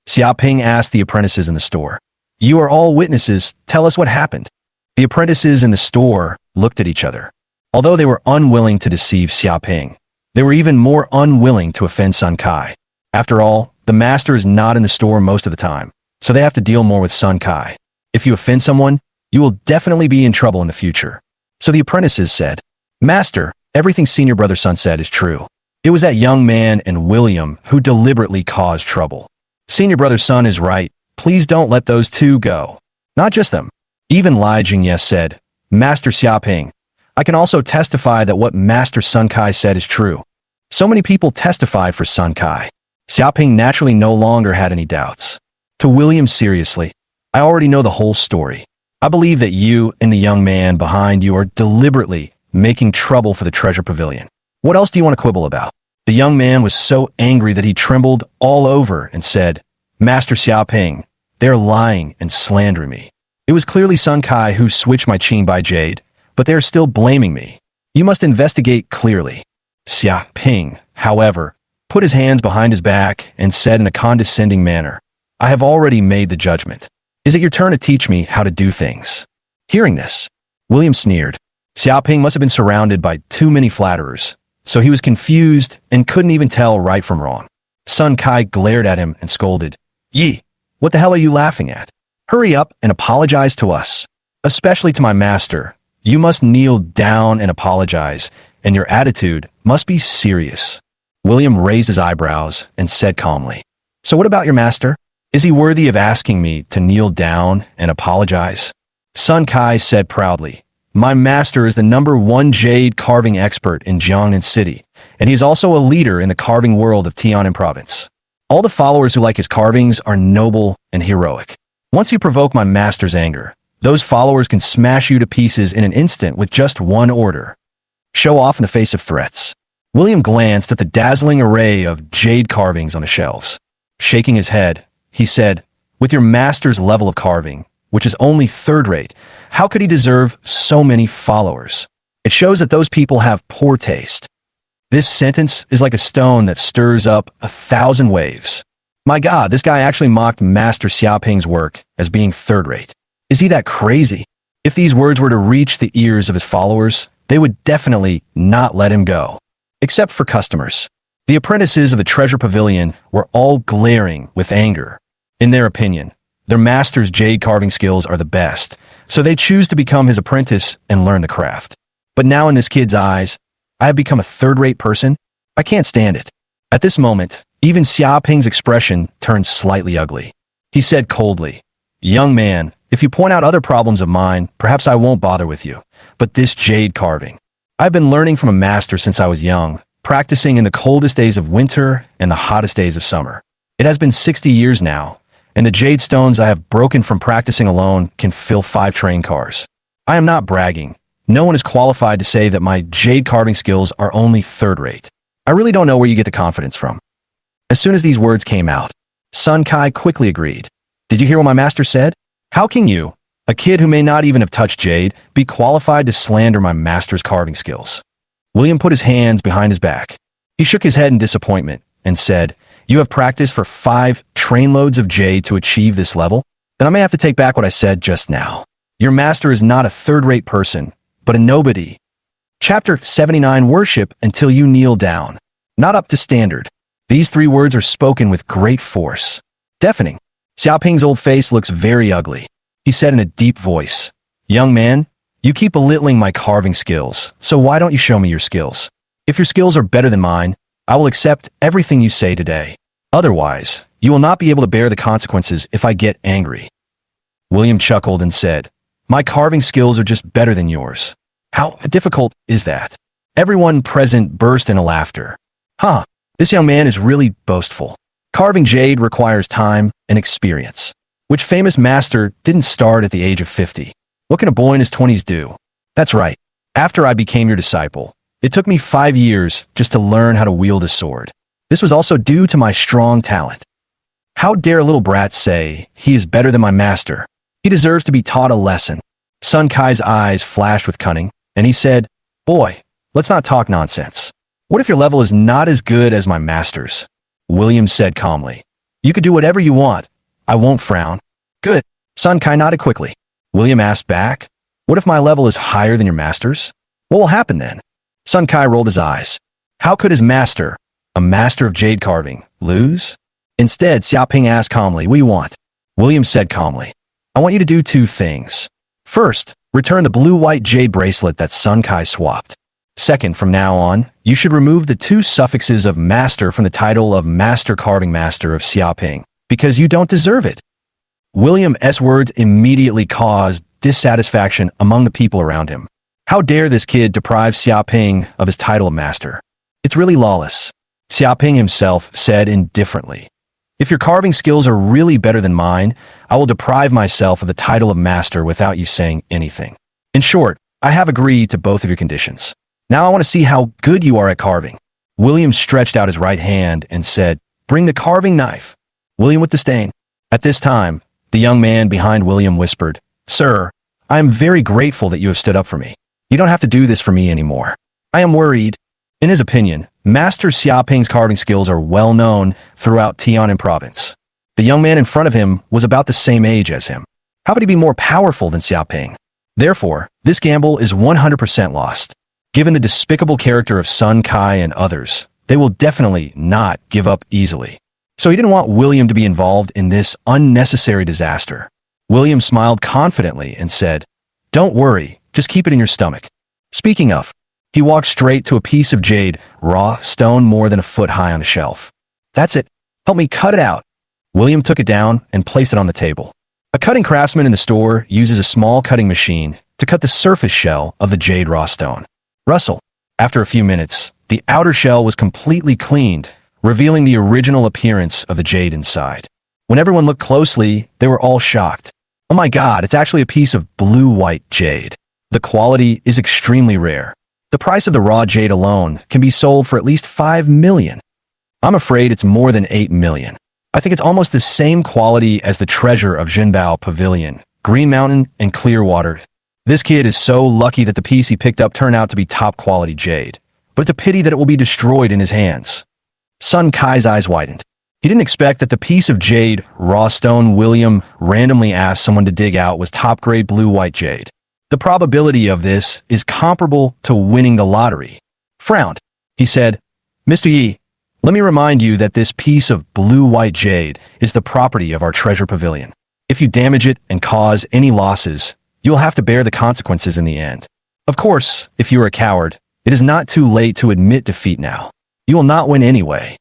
S1: Xiaoping asked the apprentices in the store, "You are all witnesses. Tell us what happened." The apprentices in the store looked at each other. Although they were unwilling to deceive Xiaoping, they were even more unwilling to offend Sun Kai. After all, the master is not in the store most of the time, so they have to deal more with Sun Kai. If you offend someone, you will definitely be in trouble in the future. So the apprentices said, "Master, everything senior brother Sun said is true. It was that young man and William who deliberately caused trouble. Senior brother Sun is right. Please don't let those two go." Not just them. Even Li Jingye said, "Master Xiaoping, I can also testify that what Master Sun Kai said is true." So many people testified for Sun Kai. Xiaoping naturally no longer had any doubts. To William, seriously, "I already know the whole story. I believe that you and the young man behind you are deliberately making trouble for the treasure pavilion. What else do you want to quibble about?" The young man was so angry that he trembled all over and said, "Master Xiaoping, they're lying and slandering me. It was clearly Sun Kai who switched my Qing by Jade, but they're still blaming me. You must investigate clearly." Xiaoping, however, put his hands behind his back and said in a condescending manner, "I have already made the judgment. Is it your turn to teach me how to do things?" Hearing this, William sneered. Xiaoping must have been surrounded by too many flatterers, so he was confused and couldn't even tell right from wrong. Sun Kai glared at him and scolded, "Yi, what the hell are you laughing at? Hurry up and apologize to us. Especially to my master. You must kneel down and apologize, and your attitude must be serious." William raised his eyebrows and said calmly, "So what about your master? Is he worthy of asking me to kneel down and apologize?" Sun Kai said proudly, "My master is the #1 jade carving expert in Jiangnan City, and he is also a leader in the carving world of Tianan Province. All the followers who like his carvings are noble and heroic. Once you provoke my master's anger, those followers can smash you to pieces in an instant with just one order." Show off in the face of threats. William glanced at the dazzling array of jade carvings on the shelves. Shaking his head, he said, "With your master's level of carving, which is only third-rate, how could he deserve so many followers? It shows that those people have poor taste." This sentence is like a stone that stirs up 1,000 waves. My God, this guy actually mocked Master Xiaoping's work as being third-rate. Is he that crazy? If these words were to reach the ears of his followers, they would definitely not let him go. Except for customers. The apprentices of the Treasure Pavilion were all glaring with anger. In their opinion, their master's jade carving skills are the best, so they choose to become his apprentice and learn the craft. But now in this kid's eyes, I have become a third-rate person? I can't stand it. At this moment, even Xiaoping's expression turned slightly ugly. He said coldly, "Young man, if you point out other problems of mine, perhaps I won't bother with you. But this jade carving. I've been learning from a master since I was young, practicing in the coldest days of winter and the hottest days of summer. It has been 60 years now, and the jade stones I have broken from practicing alone can fill 5 train cars. I am not bragging. No one is qualified to say that my jade carving skills are only third-rate. I really don't know where you get the confidence from." As soon as these words came out, Sun Kai quickly agreed. "Did you hear what my master said? How can you, a kid who may not even have touched jade, be qualified to slander my master's carving skills?" William put his hands behind his back. He shook his head in disappointment and said, "You have practiced for 5 trainloads of jade to achieve this level? Then I may have to take back what I said just now. Your master is not a third-rate person, but a nobody. Chapter 79, Worship until you kneel down. Not up to standard." These 3 words are spoken with great force. Deafening. Xiaoping's old face looks very ugly. He said in a deep voice, "Young man, you keep belittling my carving skills, so why don't you show me your skills? If your skills are better than mine, I will accept everything you say today. Otherwise, you will not be able to bear the consequences if I get angry." William chuckled and said, "My carving skills are just better than yours. How difficult is that?" Everyone present burst into laughter. Huh, this young man is really boastful. Carving jade requires time and experience. Which famous master didn't start at the age of 50? What can a boy in his 20s do? That's right. After I became your disciple, it took me 5 years just to learn how to wield a sword. This was also due to my strong talent. How dare a little brat say he is better than my master? He deserves to be taught a lesson. Sun Kai's eyes flashed with cunning, and he said, "Boy, let's not talk nonsense. What if your level is not as good as my master's?" William said calmly, "You could do whatever you want. I won't frown." "Good." Sun Kai nodded quickly. William asked back, "What if my level is higher than your master's? What will happen then?" Sun Kai rolled his eyes. How could his master, a master of jade carving, lose? Instead, Xiaoping asked calmly, "What do you want?" William said calmly, "I want you to do 2 things. First, return the blue-white jade bracelet that Sun Kai swapped. Second, from now on, you should remove the 2 suffixes of master from the title of Master Carving Master of Xiaoping, because you don't deserve it." William's words immediately caused dissatisfaction among the people around him. How dare this kid deprive Xiaoping of his title of master? It's really lawless. Xiaoping himself said indifferently, "If your carving skills are really better than mine, I will deprive myself of the title of master without you saying anything. In short, I have agreed to both of your conditions. Now I want to see how good you are at carving." William stretched out his right hand and said, "Bring the carving knife." William with disdain. At this time, the young man behind William whispered, "Sir, I am very grateful that you have stood up for me. You don't have to do this for me anymore. I am worried." In his opinion, Master Xiaoping's carving skills are well known throughout Tianan province. The young man in front of him was about the same age as him. How could he be more powerful than Xiaoping? Therefore, this gamble is 100% lost. Given the despicable character of Sun Kai and others, they will definitely not give up easily. So he didn't want William to be involved in this unnecessary disaster. William smiled confidently and said, "Don't worry, just keep it in your stomach." Speaking of, he walked straight to a piece of jade, raw stone more than a foot high on a shelf. "That's it. Help me cut it out." William took it down and placed it on the table. A cutting craftsman in the store uses a small cutting machine to cut the surface shell of the jade raw stone. Rustle. After a few minutes, the outer shell was completely cleaned, revealing the original appearance of the jade inside. When everyone looked closely, they were all shocked. "Oh my God, it's actually a piece of blue-white jade. The quality is extremely rare. The price of the raw jade alone can be sold for at least 5 million. I'm afraid it's more than 8 million. I think it's almost the same quality as the treasure of Jinbao Pavilion, Green Mountain, and Clearwater. This kid is so lucky that the piece he picked up turned out to be top quality jade. But it's a pity that it will be destroyed in his hands. Sun Kai's eyes widened. He didn't expect that the piece of jade raw stone William randomly asked someone to dig out was top-grade blue-white jade. The probability of this is comparable to winning the lottery. Frowned. He said, Mr. Yi, let me remind you that this piece of blue-white jade is the property of our treasure pavilion. If you damage it and cause any losses, you will have to bear the consequences in the end. Of course, if you are a coward, it is not too late to admit defeat now. You will not win anyway.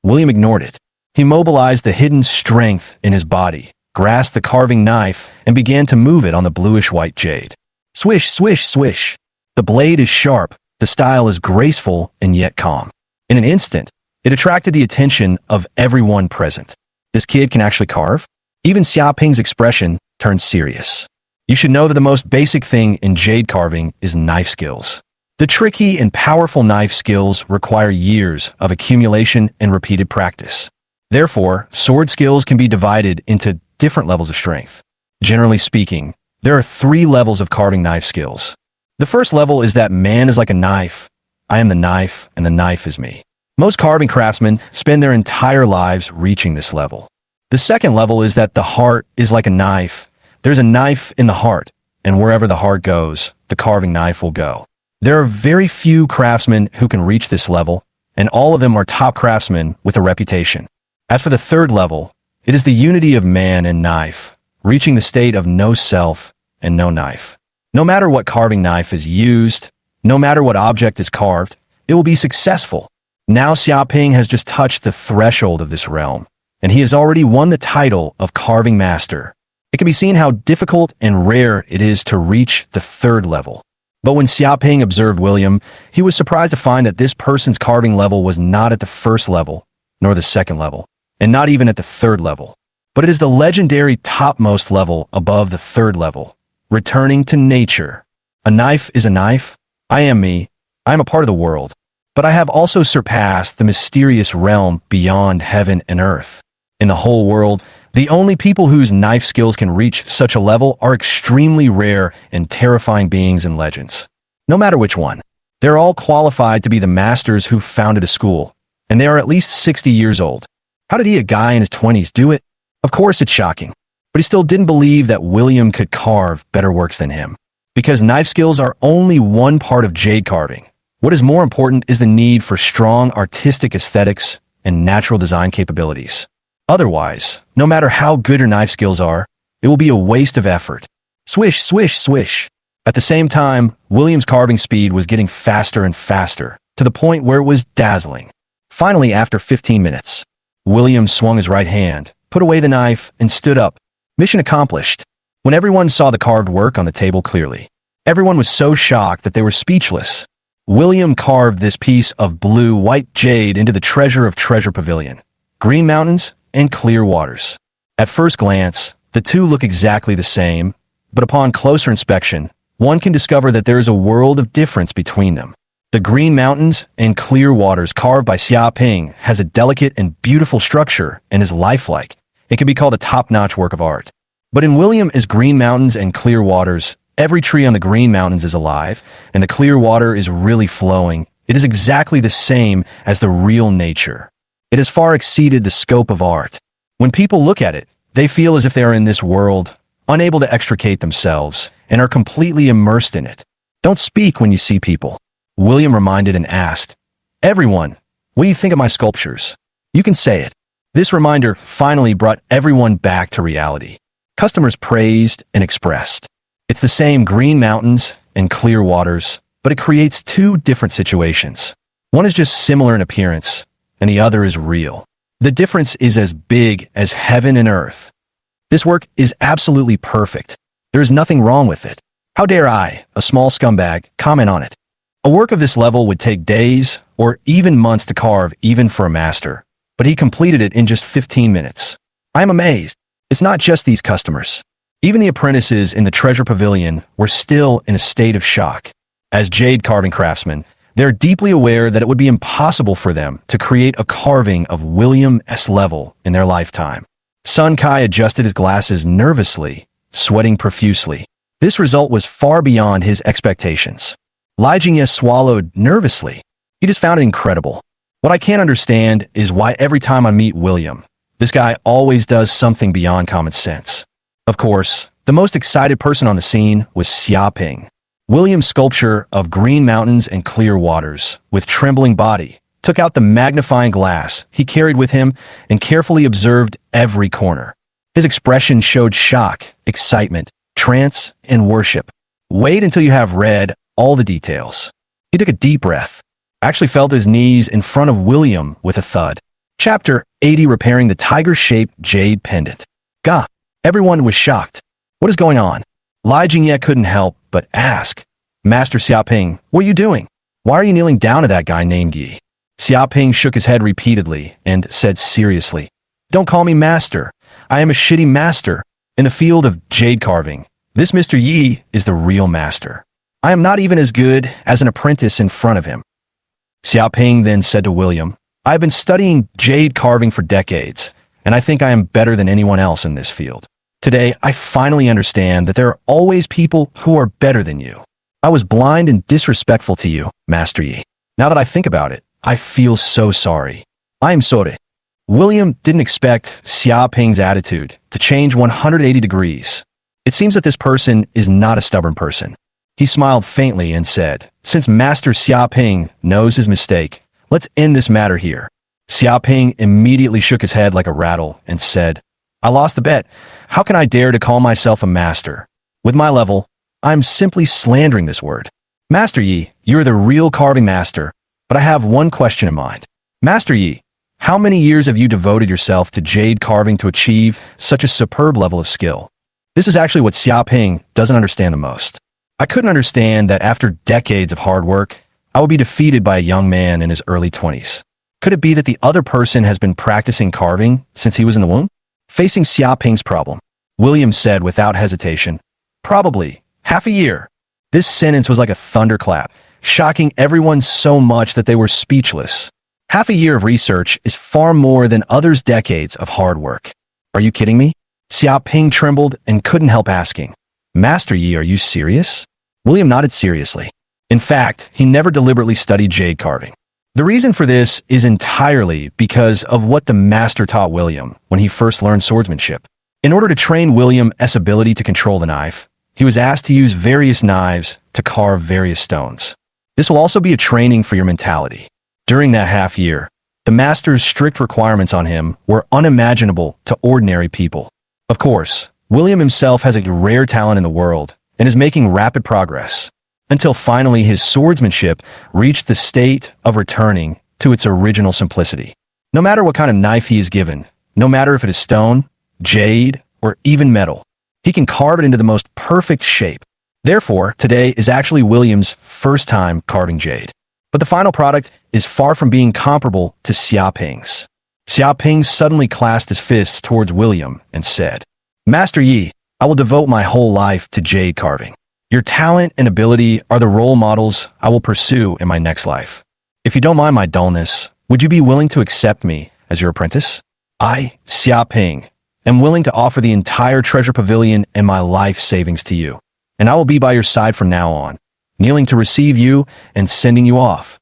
S1: William ignored it. He mobilized the hidden strength in his body, grasped the carving knife, and began to move it on the bluish-white jade. Swish, swish, swish. The blade is sharp, the style is graceful and yet calm. In an instant, it attracted the attention of everyone present. This kid can actually carve? Even Xiaoping's expression turned serious. You should know that the most basic thing in jade carving is knife skills. The tricky and powerful knife skills require years of accumulation and repeated practice. Therefore, sword skills can be divided into different levels of strength. Generally speaking, there are 3 levels of carving knife skills. The first level is that man is like a knife, I am the knife, and the knife is me. Most carving craftsmen spend their entire lives reaching this level. The second level is that the heart is like a knife. There's a knife in the heart, and wherever the heart goes, the carving knife will go. There are very few craftsmen who can reach this level, and all of them are top craftsmen with a reputation. As for the third level, it is the unity of man and knife, reaching the state of no self and no knife. No matter what carving knife is used, no matter what object is carved, it will be successful. Now Xiaoping has just touched the threshold of this realm, and he has already won the title of Carving Master. It can be seen how difficult and rare it is to reach the third level. But when Xiaoping observed William, he was surprised to find that this person's carving level was not at the first level, nor the second level, and not even at the third level. But it is the legendary topmost level above the third level, returning to nature. A knife is a knife. I am me. I am a part of the world. But I have also surpassed the mysterious realm beyond heaven and earth. In the whole world, the only people whose knife skills can reach such a level are extremely rare and terrifying beings in legends. No matter which one, they're all qualified to be the masters who founded a school, and they are at least 60 years old. How did he, a guy in his 20s, do it? Of course it's shocking, but he still didn't believe that William could carve better works than him. Because knife skills are only one part of jade carving. What is more important is the need for strong artistic aesthetics and natural design capabilities. Otherwise, no matter how good your knife skills are, it will be a waste of effort. Swish, swish, swish. At the same time, William's carving speed was getting faster and faster, to the point where it was dazzling. Finally, after 15 minutes, William swung his right hand, put away the knife, and stood up. Mission accomplished. When everyone saw the carved work on the table clearly, everyone was so shocked that they were speechless. William carved this piece of blue-white jade into the treasure of Treasure Pavilion, Green Mountains, and Clear Waters. At first glance, the two look exactly the same, but upon closer inspection, one can discover that there is a world of difference between them. The Green Mountains and Clear Waters carved by Xiaoping has a delicate and beautiful structure and is lifelike. It can be called a top-notch work of art. But in William's Green Mountains and Clear Waters, every tree on the Green Mountains is alive, and the clear water is really flowing. It is exactly the same as the real nature. It has far exceeded the scope of art. When people look at it, they feel as if they are in this world, unable to extricate themselves, and are completely immersed in it. Don't speak when you see people. William reminded and asked, Everyone, what do you think of my sculptures? You can say it. This reminder finally brought everyone back to reality. Customers praised and expressed. It's the same Green Mountains and Clear Waters, but it creates two different situations. One is just similar in appearance, and the other is real. The difference is as big as heaven and earth. This work is absolutely perfect. There is nothing wrong with it. How dare I, a small scumbag, comment on it? A work of this level would take days or even months to carve, even for a master, but he completed it in just 15 minutes. I am amazed. It's not just these customers. Even the apprentices in the Treasure Pavilion were still in a state of shock. As jade carving craftsmen, they're deeply aware that it would be impossible for them to create a carving of William's level in their lifetime. Sun Kai adjusted his glasses nervously, sweating profusely. This result was far beyond his expectations. Li Jingye swallowed nervously. He just found it incredible. What I can't understand is why every time I meet William, this guy always does something beyond common sense. Of course, the most excited person on the scene was Xiaoping. William's sculpture of green mountains and clear waters, with trembling body, took out the magnifying glass he carried with him and carefully observed every corner. His expression showed shock, excitement, trance, and worship. Wait until you have read all the details. He took a deep breath, actually fell to his knees in front of William with a thud. Chapter 80, Repairing the Tiger-Shaped Jade Pendant. Gah! Everyone was shocked. What is going on? Li Jingye couldn't help but ask, Master Xiaoping, what are you doing? Why are you kneeling down to that guy named Yi? Xiaoping shook his head repeatedly and said seriously, Don't call me master. I am a shitty master. In the field of jade carving, this Mr. Yi is the real master. I am not even as good as an apprentice in front of him. Xiaoping then said to William, I have been studying jade carving for decades, and I think I am better than anyone else in this field. Today, I finally understand that there are always people who are better than you. I was blind and disrespectful to you, Master Yi. Now that I think about it, I feel so sorry. I am sorry. William didn't expect Xiaoping's attitude to change 180 degrees. It seems that this person is not a stubborn person. He smiled faintly and said, Since Master Xiaoping knows his mistake, let's end this matter here. Xiaoping immediately shook his head like a rattle and said, I lost the bet. How can I dare to call myself a master? With my level, I'm simply slandering this word. Master Yi, you're the real carving master, but I have one question in mind. Master Yi, how many years have you devoted yourself to jade carving to achieve such a superb level of skill? This is actually what Xiaoping doesn't understand the most. I couldn't understand that after decades of hard work, I would be defeated by a young man in his early 20s. Could it be that the other person has been practicing carving since he was in the womb? Facing Xiaoping's problem, William said without hesitation, Probably. Half a year. This sentence was like a thunderclap, shocking everyone so much that they were speechless. Half a year of research is far more than others' decades of hard work. Are you kidding me? Xiaoping trembled and couldn't help asking, Master Yi, are you serious? William nodded seriously. In fact, he never deliberately studied jade carving. The reason for this is entirely because of what the master taught William when he first learned swordsmanship. In order to train William's ability to control the knife, he was asked to use various knives to carve various stones. This will also be a training for your mentality. During that half year, the master's strict requirements on him were unimaginable to ordinary people. Of course, William himself has a rare talent in the world and is making rapid progress, until finally his swordsmanship reached the state of returning to its original simplicity. No matter what kind of knife he is given, no matter if it is stone, jade, or even metal, he can carve it into the most perfect shape. Therefore, today is actually William's first time carving jade. But the final product is far from being comparable to Xiaoping's. Xiaoping suddenly clasped his fists towards William and said, Master Yi, I will devote my whole life to jade carving. Your talent and ability are the role models I will pursue in my next life. If you don't mind my dullness, would you be willing to accept me as your apprentice? I, Xiaoping, am willing to offer the entire treasure pavilion and my life savings to you, and I will be by your side from now on, kneeling to receive you and sending you off.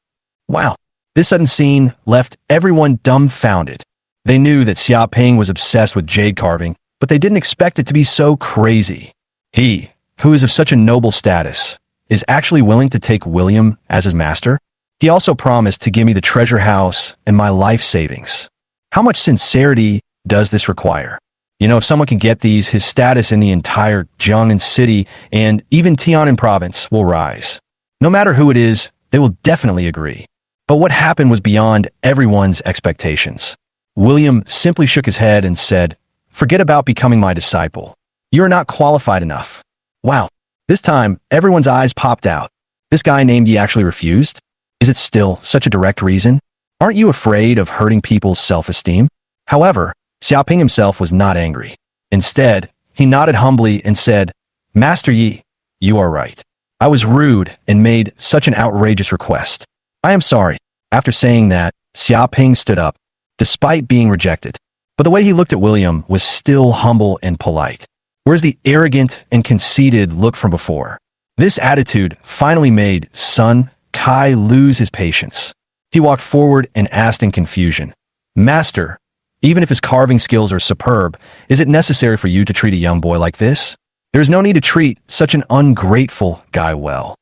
S1: Wow, this sudden scene left everyone dumbfounded. They knew that Xiaoping was obsessed with jade carving, but they didn't expect it to be so crazy. He, who is of such a noble status, is actually willing to take William as his master? He also promised to give me the treasure house and my life savings. How much sincerity does this require? You know, if someone can get these, his status in the entire Jiangnan city and even Tianan province will rise. No matter who it is, they will definitely agree. But what happened was beyond everyone's expectations. William simply shook his head and said, Forget about becoming my disciple. You are not qualified enough. Wow, this time everyone's eyes popped out. This guy named Yi actually refused? Is it still such a direct reason? Aren't you afraid of hurting people's self-esteem? However, Xiaoping himself was not angry. Instead, he nodded humbly and said, Master Yi, you are right. I was rude and made such an outrageous request. I am sorry. After saying that, Xiaoping stood up, despite being rejected. But the way he looked at William was still humble and polite. Where's the arrogant and conceited look from before? This attitude finally made Sun Kai lose his patience. He walked forward and asked in confusion, Master, even if his carving skills are superb, is it necessary for you to treat a young boy like this? There is no need to treat such an ungrateful guy well.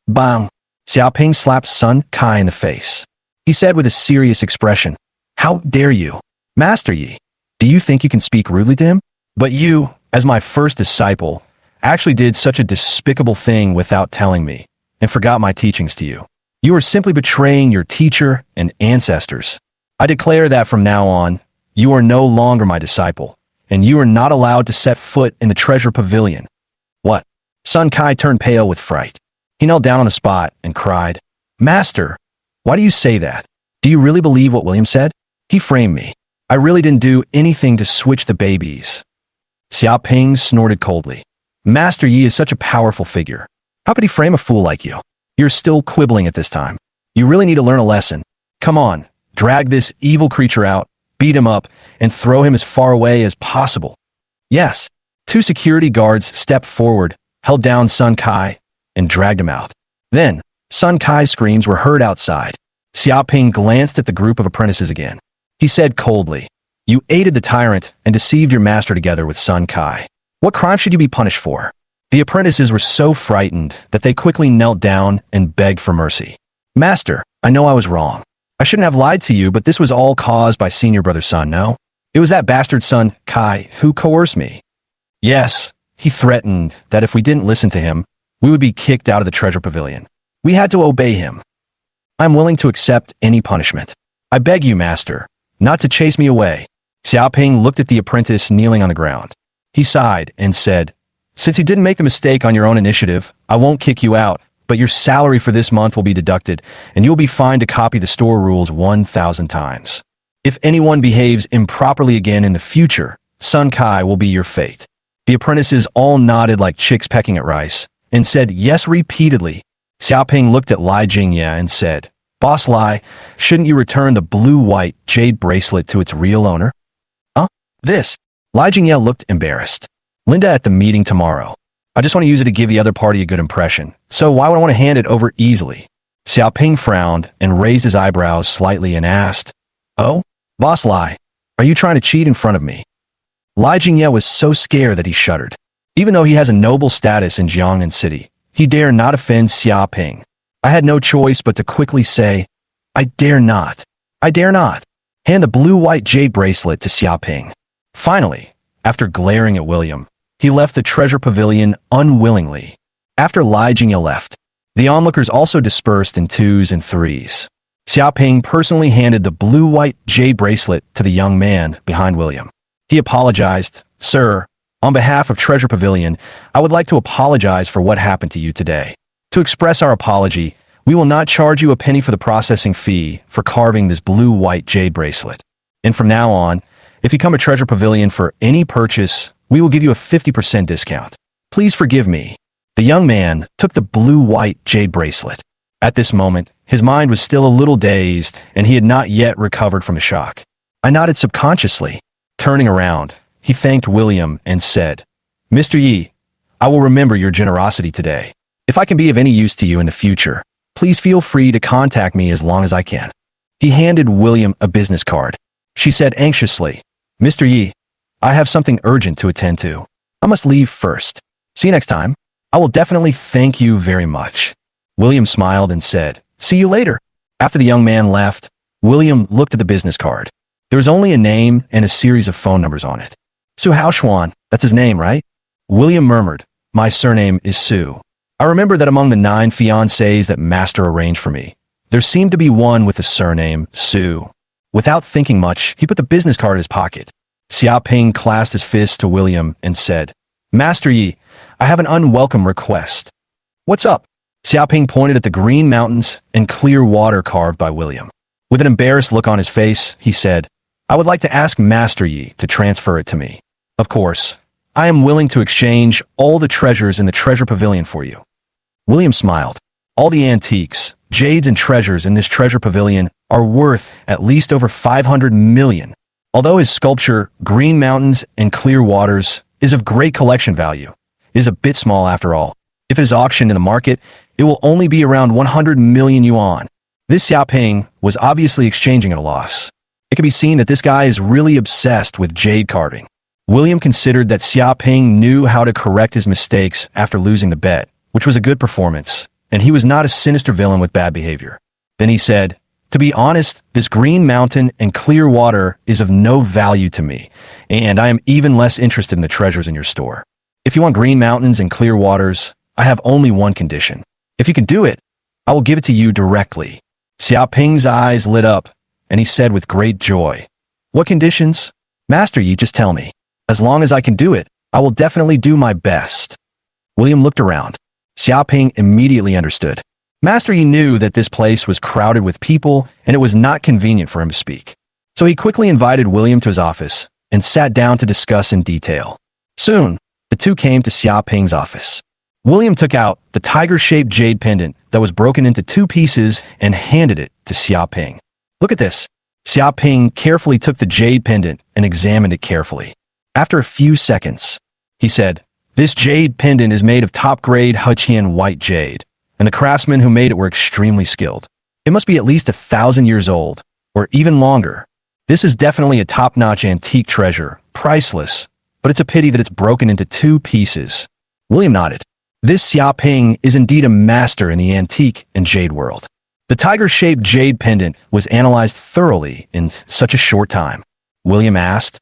S1: Bang! Xiaoping slapped Sun Kai in the face. He said with a serious expression, How dare you? Master Yi, do you think you can speak rudely to him? But you, as my first disciple, actually did such a despicable thing without telling me, and forgot my teachings to you. You are simply betraying your teacher and ancestors. I declare that from now on, you are no longer my disciple, and you are not allowed to set foot in the treasure pavilion. What? Sun Kai turned pale with fright. He knelt down on the spot and cried, Master, why do you say that? Do you really believe what William said? He framed me. I really didn't do anything to switch the babies. Xiaoping snorted coldly. Master Yi is such a powerful figure. How could he frame a fool like you? You're still quibbling at this time. You really need to learn a lesson. Come on, drag this evil creature out, beat him up, and throw him as far away as possible. Yes. 2 security guards stepped forward, held down Sun Kai, and dragged him out. Then, Sun Kai's screams were heard outside. Xiaoping glanced at the group of apprentices again. He said coldly, You aided the tyrant and deceived your master together with Sun Kai. What crime should you be punished for? The apprentices were so frightened that they quickly knelt down and begged for mercy. Master, I know I was wrong. I shouldn't have lied to you, but this was all caused by senior brother Sun, no? It was that bastard Sun Kai who coerced me. Yes, he threatened that if we didn't listen to him, we would be kicked out of the treasure pavilion. We had to obey him. I'm willing to accept any punishment. I beg you, master, not to chase me away. Xiaoping looked at the apprentice kneeling on the ground. He sighed and said, Since you didn't make the mistake on your own initiative, I won't kick you out, but your salary for this month will be deducted, and you'll be fined to copy the store rules 1,000 times. If anyone behaves improperly again in the future, Sun Kai will be your fate. The apprentices all nodded like chicks pecking at rice, and said yes repeatedly. Xiaoping looked at Lai Jingye and said, Boss Lai, shouldn't you return the blue-white jade bracelet to its real owner? Huh? This? Lai Jingye looked embarrassed. Linda at the meeting tomorrow. I just want to use it to give the other party a good impression, so why would I want to hand it over easily? Xiaoping frowned and raised his eyebrows slightly and asked, Oh? Boss Lai, are you trying to cheat in front of me? Lai Jingye was so scared that he shuddered. Even though he has a noble status in Jiangnan City, he dare not offend Xiaoping. I had no choice but to quickly say, I dare not. I dare not. Hand the blue-white jade bracelet to Xiaoping. Finally, after glaring at William, he left the treasure pavilion unwillingly. After Lai Jingye left, the onlookers also dispersed in 2s and 3s. Xiaoping personally handed the blue-white jade bracelet to the young man behind William. He apologized, Sir, on behalf of Treasure Pavilion, I would like to apologize for what happened to you today. To express our apology, we will not charge you a penny for the processing fee for carving this blue-white jade bracelet. And from now on, if you come to Treasure Pavilion for any purchase, we will give you a 50% discount. Please forgive me. The young man took the blue-white jade bracelet. At this moment, his mind was still a little dazed, and he had not yet recovered from the shock. I nodded subconsciously. Turning around, he thanked William and said, Mr. Yi, I will remember your generosity today. If I can be of any use to you in the future, please feel free to contact me as long as I can. He handed William a business card. She said anxiously, Mr. Yi, I have something urgent to attend to. I must leave first. See you next time. I will definitely thank you very much. William smiled and said, See you later. After the young man left, William looked at the business card. There was only a name and a series of phone numbers on it. Su Haoxuan, that's his name, right? William murmured, My surname is Su. I remember that among the 9 fiancés that Master arranged for me, there seemed to be one with the surname Su. Without thinking much, he put the business card in his pocket. Xiaoping clasped his fist to William and said, Master Yi, I have an unwelcome request. What's up? Xiaoping pointed at the green mountains and clear water carved by William. With an embarrassed look on his face, he said, I would like to ask Master Yi to transfer it to me. Of course, I am willing to exchange all the treasures in the treasure pavilion for you. William smiled. All the antiques, jades and treasures in this treasure pavilion are worth at least over 500 million. Although his sculpture, Green Mountains and Clear Waters, is of great collection value, it is a bit small after all. If it is auctioned in the market, it will only be around 100 million yuan. This Xiaoping was obviously exchanging at a loss. It can be seen that this guy is really obsessed with jade carving. William considered that Xiaoping knew how to correct his mistakes after losing the bet, which was a good performance, and he was not a sinister villain with bad behavior. Then he said, "To be honest, this Green Mountain and Clear Water is of no value to me, and I am even less interested in the treasures in your store. If you want Green Mountains and Clear Waters, I have only one condition. If you can do it, I will give it to you directly." Xiaoping's eyes lit up, and he said with great joy, "What conditions? Master Yi, just tell me. As long as I can do it, I will definitely do my best." William looked around. Xiaoping immediately understood. Master Yi knew that this place was crowded with people, and it was not convenient for him to speak. So he quickly invited William to his office and sat down to discuss in detail. Soon, the two came to Xiaoping's office. William took out the tiger-shaped jade pendant that was broken into two pieces and handed it to Xiaoping. "Look at this." Xiaoping carefully took the jade pendant and examined it carefully. After a few seconds, he said, "This jade pendant is made of top-grade Heqian white jade, and the craftsmen who made it were extremely skilled. It must be at least 1,000 years old, or even longer. This is definitely a top-notch antique treasure, priceless, but it's a pity that it's broken into two pieces." William nodded. This Xiaoping is indeed a master in the antique and jade world. The tiger-shaped jade pendant was analyzed thoroughly in such a short time. William asked,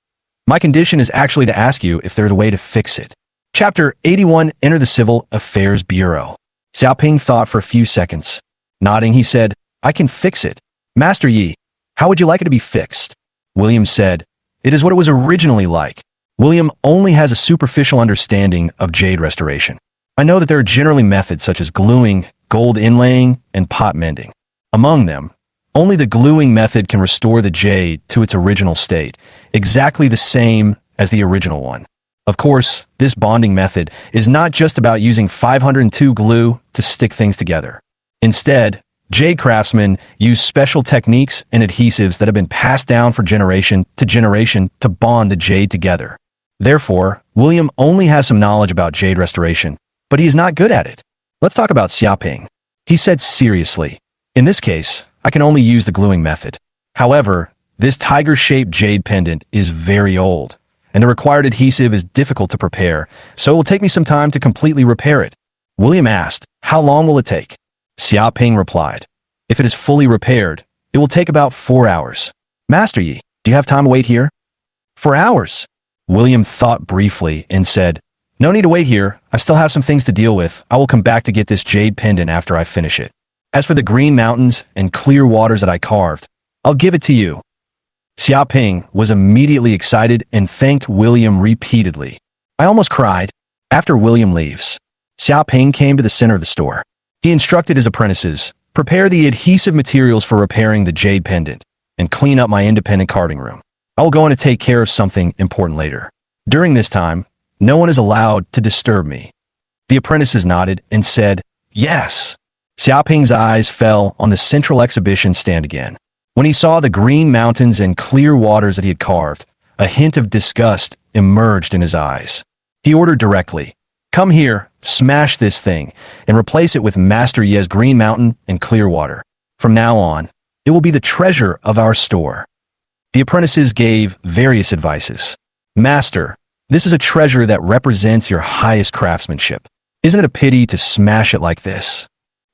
S1: "My condition is actually to ask you if there's a way to fix it." Chapter 81, Enter the Civil Affairs Bureau. Xiaoping thought for a few seconds. Nodding, he said, "I can fix it. Master Yi, how would you like it to be fixed?" William said, "It is what it was originally like." William only has a superficial understanding of jade restoration. I know that there are generally methods such as gluing, gold inlaying, and pot mending. Among them, only the gluing method can restore the jade to its original state, exactly the same as the original one. Of course, this bonding method is not just about using 502 glue to stick things together. Instead, jade craftsmen use special techniques and adhesives that have been passed down from generation to bond the jade together. Therefore, William only has some knowledge about jade restoration, but he is not good at it. Let's talk about Xiaoping. He said seriously, "In this case, I can only use the gluing method. However, this tiger-shaped jade pendant is very old, and the required adhesive is difficult to prepare, so it will take me some time to completely repair it." William asked, "How long will it take?" Xiaoping replied, "If it is fully repaired, it will take about 4 hours. Master Yi, do you have time to wait here?" 4 hours? William thought briefly and said, "No need to wait here. I still have some things to deal with. I will come back to get this jade pendant after I finish it. As for the Green Mountains and Clear Waters that I carved, I'll give it to you." Xiaoping was immediately excited and thanked William repeatedly. I almost cried. After William leaves, Xiaoping came to the center of the store. He instructed his apprentices, "Prepare the adhesive materials for repairing the jade pendant, and clean up my independent carving room. I will go in to take care of something important later. During this time, no one is allowed to disturb me." The apprentices nodded and said, "Yes." Xiaoping's eyes fell on the central exhibition stand again. When he saw the Green Mountains and Clear Waters that he had carved, a hint of disgust emerged in his eyes. He ordered directly, "Come here, smash this thing, and replace it with Master Ye's Green Mountain and Clear Water. From now on, it will be the treasure of our store." The apprentices gave various advices. "Master, this is a treasure that represents your highest craftsmanship. Isn't it a pity to smash it like this?"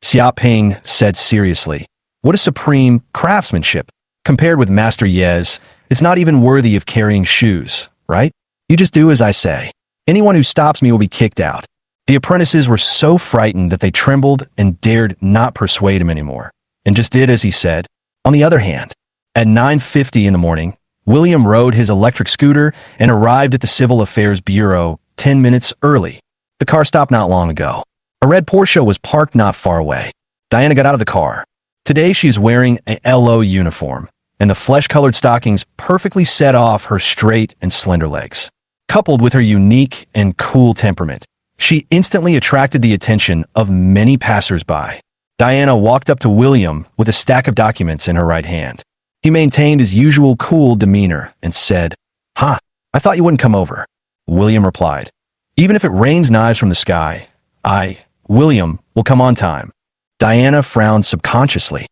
S1: Xiaoping said seriously, "What is supreme craftsmanship? Compared with Master Ye's, it's not even worthy of carrying shoes, right? You just do as I say. Anyone who stops me will be kicked out." The apprentices were so frightened that they trembled and dared not persuade him anymore, and just did as he said. On the other hand, at 9:50 in the morning, William rode his electric scooter and arrived at the Civil Affairs Bureau 10 minutes early. The car stopped not long ago. A red Porsche was parked not far away. Diana got out of the car. Today she is wearing a LO uniform, and the flesh-colored stockings perfectly set off her straight and slender legs. Coupled with her unique and cool temperament, She instantly attracted the attention of many passers-by. Diana walked up to William with a stack of documents in her right hand. He maintained his usual cool demeanor and said, "Huh, I thought you wouldn't come over." William replied, "Even if it rains knives from the sky, William, will come on time." Diana frowned subconsciously.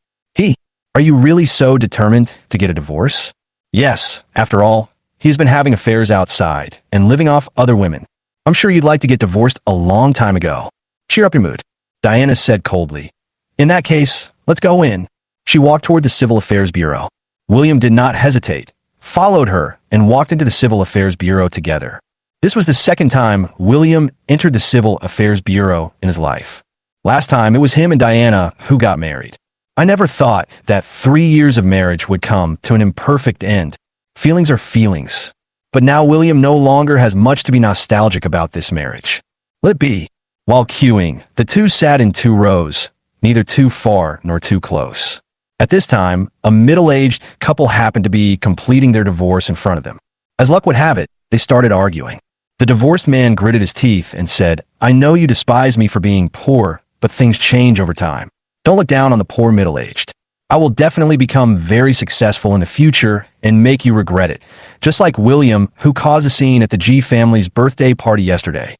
S1: Are you really so determined to get a divorce?" "Yes, after all, he's been having affairs outside and living off other women. I'm sure you'd like to get divorced a long time ago. Cheer up your mood," Diana said coldly. "In that case, let's go in." She walked toward the Civil Affairs Bureau. William did not hesitate, followed her, and walked into the Civil Affairs Bureau together. This was the second time William entered the Civil Affairs Bureau in his life. Last time, it was him and Diana who got married. I never thought that 3 years of marriage would come to an imperfect end. Feelings are feelings. But now William no longer has much to be nostalgic about this marriage. Let it be. While queuing, the two sat in 2 rows, neither too far nor too close. At this time, a middle-aged couple happened to be completing their divorce in front of them. As luck would have it, they started arguing. The divorced man gritted his teeth and said, "I know you despise me for being poor, but things change over time. Don't look down on the poor middle-aged. I will definitely become very successful in the future and make you regret it, just like William, who caused a scene at the G family's birthday party yesterday."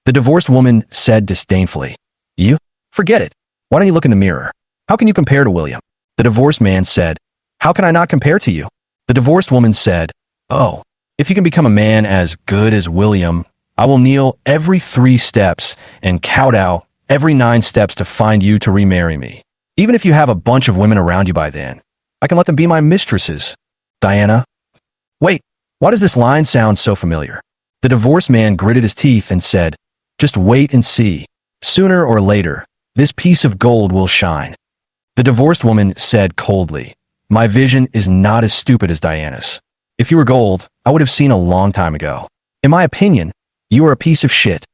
S1: The divorced woman said disdainfully, "You? Forget it. Why don't you look in the mirror? How can you compare to William?" The divorced man said, "How can I not compare to you?" The divorced woman said, "Oh, if you can become a man as good as William, I will kneel every 3 steps and kowtow every 9 steps to find you to remarry me. Even if you have a bunch of women around you by then, I can let them be my mistresses." Diana? Wait, why does this line sound so familiar? The divorced man gritted his teeth and said, "Just wait and see. Sooner or later, this piece of gold will shine." The divorced woman said coldly, "My vision is not as stupid as Diana's. If you were gold, I would have seen a long time ago. In my opinion, you are a piece of shit."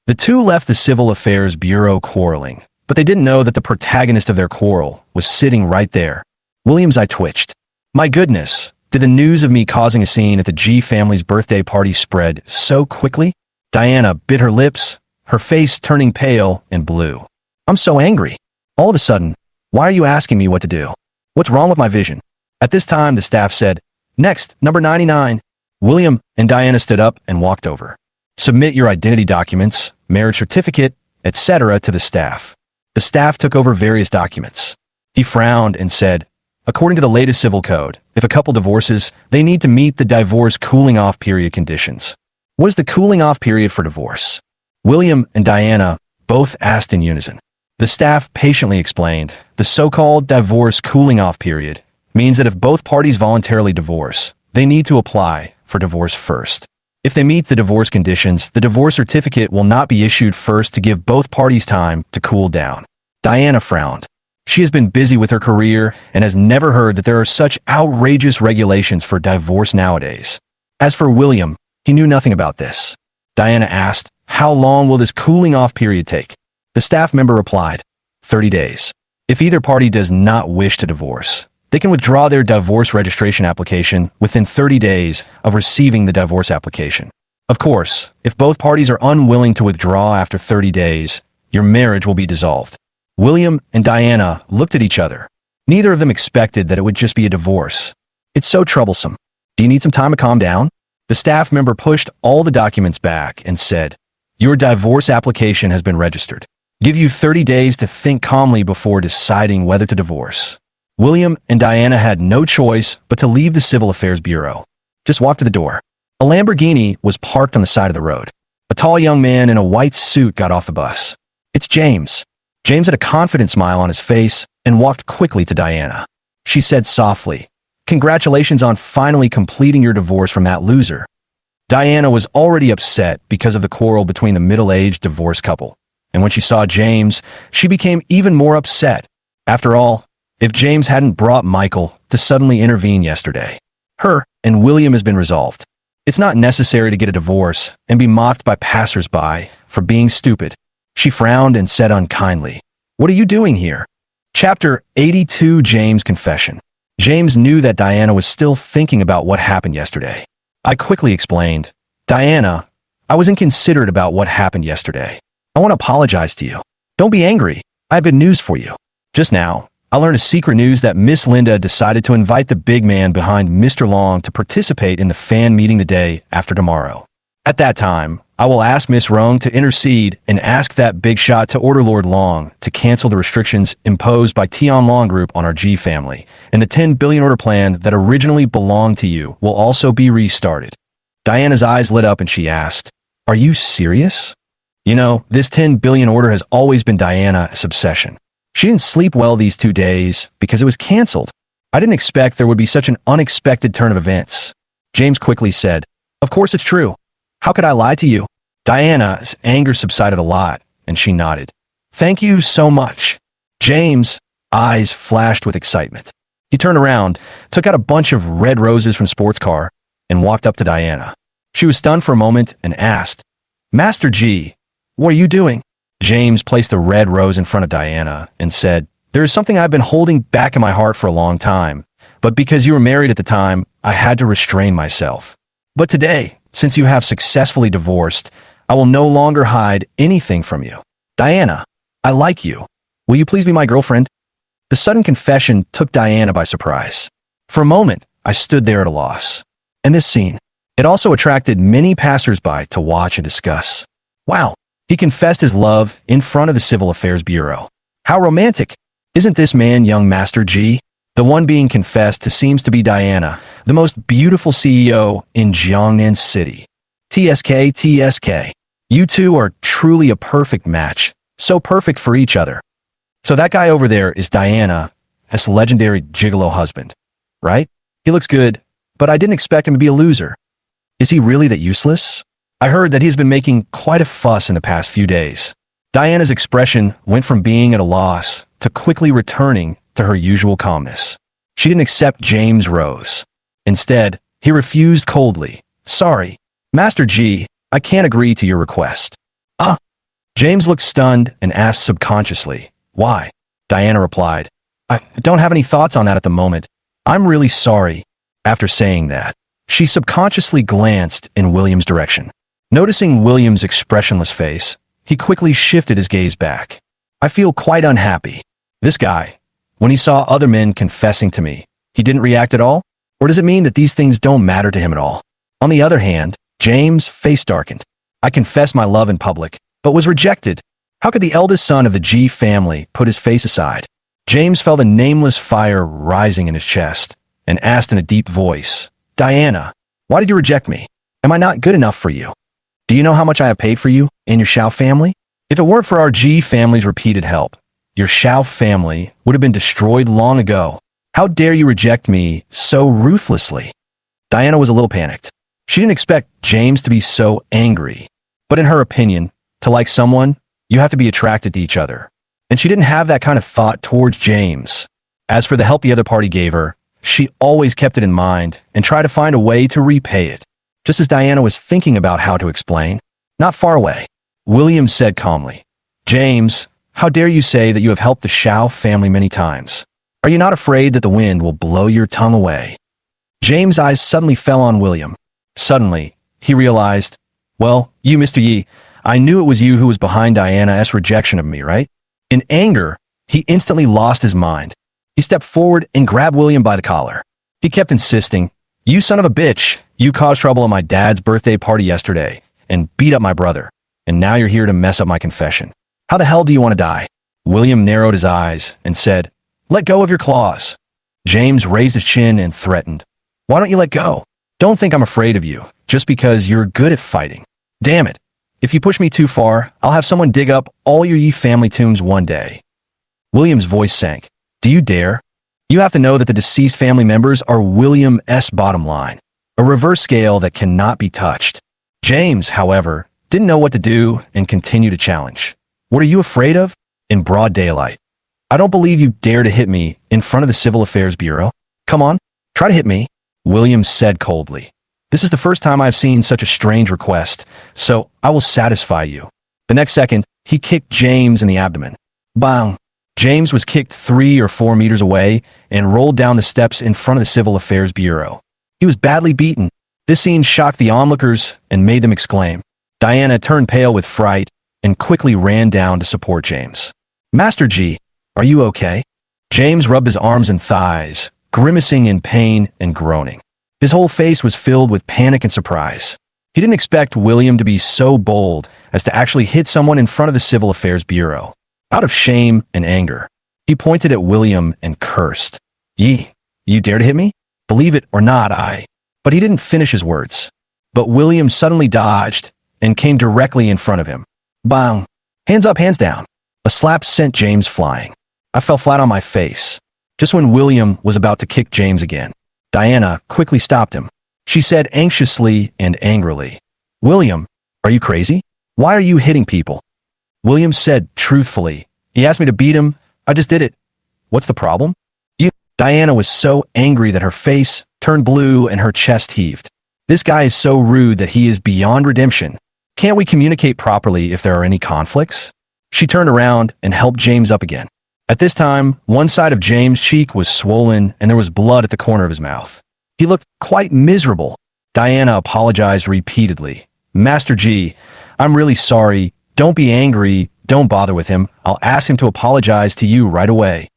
S1: The two left the Civil Affairs Bureau quarreling, but they didn't know that the protagonist of their quarrel was sitting right there. William's eye twitched. My goodness, did the news of me causing a scene at the G family's birthday party spread so quickly? Diana bit her lips, her face turning pale and blue. "I'm so angry. All of a sudden, why are you asking me what to do? What's wrong with my vision?" At this time, the staff said, "Next, number 99. William and Diana stood up and walked over. "Submit your identity documents, marriage certificate, etc. to the staff." The staff took over various documents. He frowned and said, "According to the latest civil code, if a couple divorces, they need to meet the divorce cooling-off period conditions." What is the cooling-off period for divorce? William and Diana both asked in unison. The staff patiently explained, the so-called divorce cooling-off period means that if both parties voluntarily divorce, they need to apply for divorce first. If they meet the divorce conditions, the divorce certificate will not be issued first to give both parties time to cool down. Diana frowned. She has been busy with her career and has never heard that there are such outrageous regulations for divorce nowadays. As for William, he knew nothing about this. Diana asked, "How long will this cooling-off period take?" The staff member replied, 30 days. If either party does not wish to divorce, they can withdraw their divorce registration application within 30 days of receiving the divorce application. Of course, if both parties are unwilling to withdraw after 30 days, your marriage will be dissolved. William and Diana looked at each other. Neither of them expected that it would just be a divorce. It's so troublesome. Do you need some time to calm down? The staff member pushed all the documents back and said, "Your divorce application has been registered. Give you 30 days to think calmly before deciding whether to divorce." William and Diana had no choice but to leave the Civil Affairs Bureau. Just walk to the door. A Lamborghini was parked on the side of the road. A tall young man in a white suit got off the bus. "It's James." James had a confident smile on his face and walked quickly to Diana. She said softly, "Congratulations on finally completing your divorce from that loser." Diana was already upset because of the quarrel between the middle-aged divorced couple, and when she saw James, she became even more upset. After all, if James hadn't brought Michael to suddenly intervene yesterday, her and William has been resolved. It's not necessary to get a divorce and be mocked by passers-by for being stupid. She frowned and said unkindly, "What are you doing here?" Chapter 82, James' Confession. James knew that Diana was still thinking about what happened yesterday. I quickly explained, "Diana, I was inconsiderate about what happened yesterday. I want to apologize to you. Don't be angry. I have good news for you. Just now, I learned a secret news that Miss Linda decided to invite the big man behind Mr. Long to participate in the fan meeting the day after tomorrow. At that time, I will ask Miss Rong to intercede and ask that big shot to order Lord Long to cancel the restrictions imposed by Tian Long Group on our G family, and the 10 billion order plan that originally belonged to you will also be restarted. Diana's eyes lit up and she asked, "Are you serious?" You know, this 10 billion order has always been Diana's obsession. She didn't sleep well these 2 days because it was canceled. I didn't expect there would be such an unexpected turn of events. James quickly said, "Of course it's true. How could I lie to you?" Diana's anger subsided a lot, and she nodded. "Thank you so much." James' eyes flashed with excitement. He turned around, took out a bunch of red roses from sports car, and walked up to Diana. She was stunned for a moment and asked, "Master G, what are you doing?" James placed a red rose in front of Diana and said, "There is something I've been holding back in my heart for a long time, but because you were married at the time, I had to restrain myself. But today, since you have successfully divorced, I will no longer hide anything from you. Diana, I like you. Will you please be my girlfriend?" The sudden confession took Diana by surprise. For a moment, I stood there at a loss. And this scene, it also attracted many passers-by to watch and discuss. Wow, he confessed his love in front of the Civil Affairs Bureau. How romantic. Isn't this man young Master G? The one being confessed to seems to be Diana, the most beautiful CEO in Jiangnan City. TSK, TSK. You two are truly a perfect match. So perfect for each other. So that guy over there is Diana's legendary gigolo husband, right? He looks good, but I didn't expect him to be a loser. Is he really that useless? I heard that he's been making quite a fuss in the past few days. Diana's expression went from being at a loss to quickly returning to her usual calmness. She didn't accept James' rose. Instead, he refused coldly. "Sorry, Master G, I can't agree to your request." "Ah." James looked stunned and asked subconsciously, "Why?" Diana replied, "I don't have any thoughts on that at the moment. I'm really sorry." After saying that, she subconsciously glanced in William's direction. Noticing William's expressionless face, he quickly shifted his gaze back. "I feel quite unhappy. This guy, when he saw other men confessing to me, he didn't react at all? Or does it mean that these things don't matter to him at all?" On the other hand, James' face darkened. "I confessed my love in public, but was rejected. How could the eldest son of the G family put his face aside?" James felt a nameless fire rising in his chest and asked in a deep voice, "Diana, why did you reject me? Am I not good enough for you? Do you know how much I have paid for you and your Shiao family? If it weren't for our G family's repeated help, your Shiao family would have been destroyed long ago. How dare you reject me so ruthlessly?" Diana was a little panicked. She didn't expect James to be so angry. But in her opinion, to like someone, you have to be attracted to each other. And she didn't have that kind of thought towards James. As for the help the other party gave her, she always kept it in mind and tried to find a way to repay it. Just as Diana was thinking about how to explain, not far away, William said calmly, "James, how dare you say that you have helped the Shiao family many times? Are you not afraid that the wind will blow your tongue away?" James' eyes suddenly fell on William. Suddenly, he realized, "Well, you, Mr. Yi, I knew it was you who was behind Diana's rejection of me, right?" In anger, he instantly lost his mind. He stepped forward and grabbed William by the collar. He kept insisting, "You son of a bitch, you caused trouble at my dad's birthday party yesterday and beat up my brother, and now you're here to mess up my confession. How the hell do you want to die?" William narrowed his eyes and said, "Let go of your claws." James raised his chin and threatened, "Why don't you let go? Don't think I'm afraid of you, just because you're good at fighting. Damn it. If you push me too far, I'll have someone dig up all your Yi family tombs one day." William's voice sank. "Do you dare? You have to know that the deceased family members are William's bottom line, a reverse scale that cannot be touched." James, however, didn't know what to do and continued to challenge. "What are you afraid of?" In broad daylight. "I don't believe you dare to hit me in front of the Civil Affairs Bureau. Come on, try to hit me," William said coldly. "This is the first time I've seen such a strange request, so I will satisfy you." The next second, he kicked James in the abdomen. Bang! James was kicked 3 or 4 meters away and rolled down the steps in front of the Civil Affairs Bureau. He was badly beaten. This scene shocked the onlookers and made them exclaim, Diana turned pale with fright and quickly ran down to support James. Master G, are you okay? James rubbed his arms and thighs, grimacing in pain and groaning. His whole face was filled with panic and surprise. He didn't expect William to be so bold as to actually hit someone in front of the Civil Affairs Bureau. Out of shame and anger, he pointed at William and cursed. You dare to hit me? Believe it or not, But he didn't finish his words. But William suddenly dodged and came directly in front of him. Bang! Hands up, hands down. A slap sent James flying. I fell flat on my face. Just when William was about to kick James again, Diana quickly stopped him. She said anxiously and angrily, William, are you crazy? Why are you hitting people? William said truthfully, he asked me to beat him. I just did it. What's the problem? Diana was so angry that her face turned blue and her chest heaved. This guy is so rude that he is beyond redemption. Can't we communicate properly if there are any conflicts? She turned around and helped James up again. At this time, one side of James' cheek was swollen and there was blood at the corner of his mouth. He looked quite miserable. Diana apologized repeatedly. Master G, I'm really sorry. Don't be angry. Don't bother with him. I'll ask him to apologize to you right away.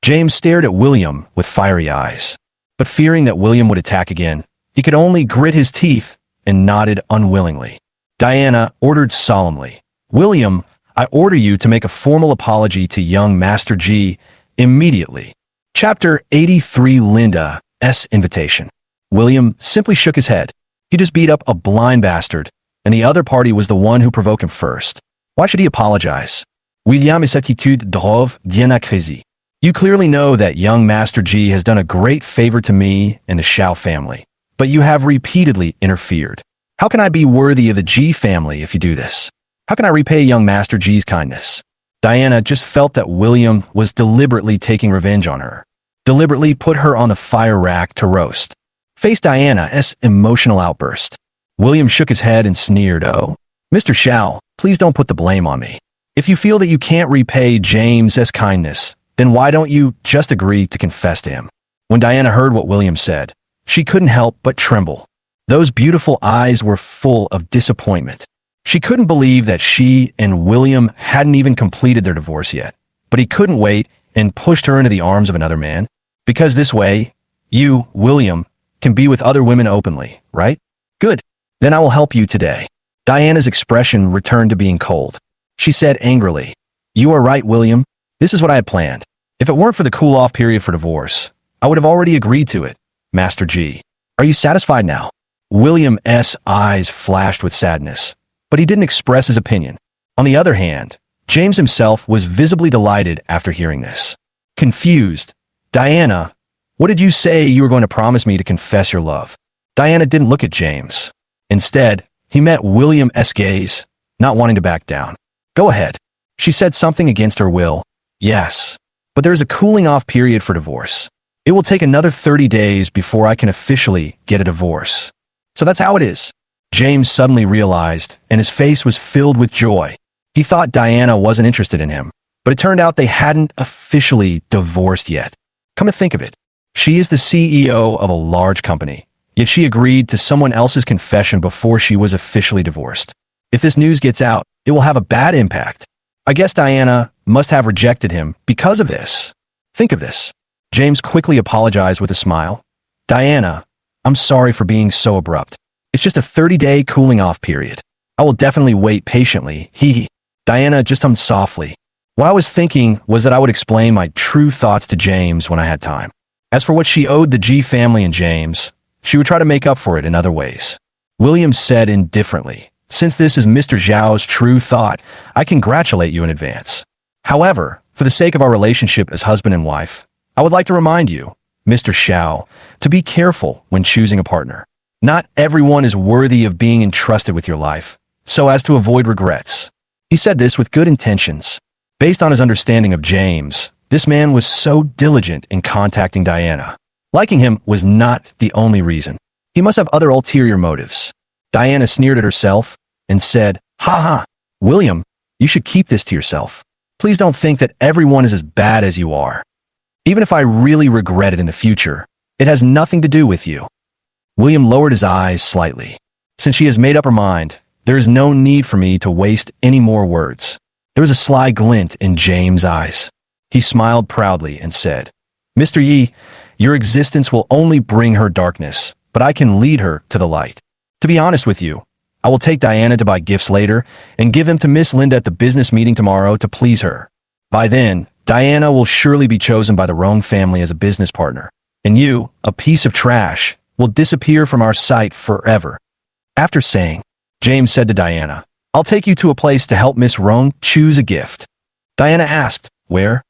S1: James stared at William with fiery eyes. But fearing that William would attack again, he could only grit his teeth and nodded unwillingly. Diana ordered solemnly, William, I order you to make a formal apology to young Master G immediately. Chapter 83 Linda's Invitation. William simply shook his head. He just beat up a blind bastard, and the other party was the one who provoked him first. Why should he apologize? William est attitude drove Diana crazy. You clearly know that young Master G has done a great favor to me and the Shiao family, but you have repeatedly interfered. How can I be worthy of the G family if you do this? How can I repay young Master G's kindness? Diana just felt that William was deliberately taking revenge on her, deliberately put her on the fire rack to roast. Faced Diana's emotional outburst, William shook his head and sneered, Oh, Mr. Shiao, please don't put the blame on me. If you feel that you can't repay James's kindness, then why don't you just agree to confess to him? When Diana heard what William said, she couldn't help but tremble. Those beautiful eyes were full of disappointment. She couldn't believe that she and William hadn't even completed their divorce yet, but he couldn't wait and pushed her into the arms of another man. Because this way, you, William, can be with other women openly, right? Good. Then I will help you today. Diana's expression returned to being cold. She said angrily, You are right, William. This is what I had planned. If it weren't for the cool-off period for divorce, I would have already agreed to it. Master G, are you satisfied now? William's eyes flashed with sadness, but he didn't express his opinion. On the other hand, James himself was visibly delighted after hearing this. Confused, Diana, what did you say you were going to promise me to confess your love? Diana didn't look at James. Instead, he met William's gaze, not wanting to back down. Go ahead. She said something against her will. Yes, but there is a cooling-off period for divorce. It will take another 30 days before I can officially get a divorce. So that's how it is. James suddenly realized, and his face was filled with joy. He thought Diana wasn't interested in him, but it turned out they hadn't officially divorced yet. Come to think of it, she is the CEO of a large company, yet she agreed to someone else's confession before she was officially divorced. If this news gets out, it will have a bad impact. I guess Diana must have rejected him because of this. Think of this. James quickly apologized with a smile. Diana, I'm sorry for being so abrupt. It's just a 30-day cooling-off period. I will definitely wait patiently. Diana just hummed softly. What I was thinking was that I would explain my true thoughts to James when I had time. As for what she owed the G family and James, she would try to make up for it in other ways. William said indifferently, Since this is Mr. Zhao's true thought, I congratulate you in advance. However, for the sake of our relationship as husband and wife, I would like to remind you, Mr. Shiao, to be careful when choosing a partner. Not everyone is worthy of being entrusted with your life, so as to avoid regrets. He said this with good intentions. Based on his understanding of James, this man was so diligent in contacting Diana. Liking him was not the only reason. He must have other ulterior motives. Diana sneered at herself and said, Ha ha, William, you should keep this to yourself. Please don't think that everyone is as bad as you are. Even if I really regret it in the future, it has nothing to do with you. William lowered his eyes slightly. Since she has made up her mind, there is no need for me to waste any more words. There was a sly glint in James' eyes. He smiled proudly and said, Mr. Yi, your existence will only bring her darkness, but I can lead her to the light. To be honest with you, I will take Diana to buy gifts later and give them to Miss Linda at the business meeting tomorrow to please her. By then, Diana will surely be chosen by the Roan family as a business partner, and you, a piece of trash, will disappear from our sight forever. After saying, James said to Diana, I'll take you to a place to help Miss Roan choose a gift. Diana asked, where?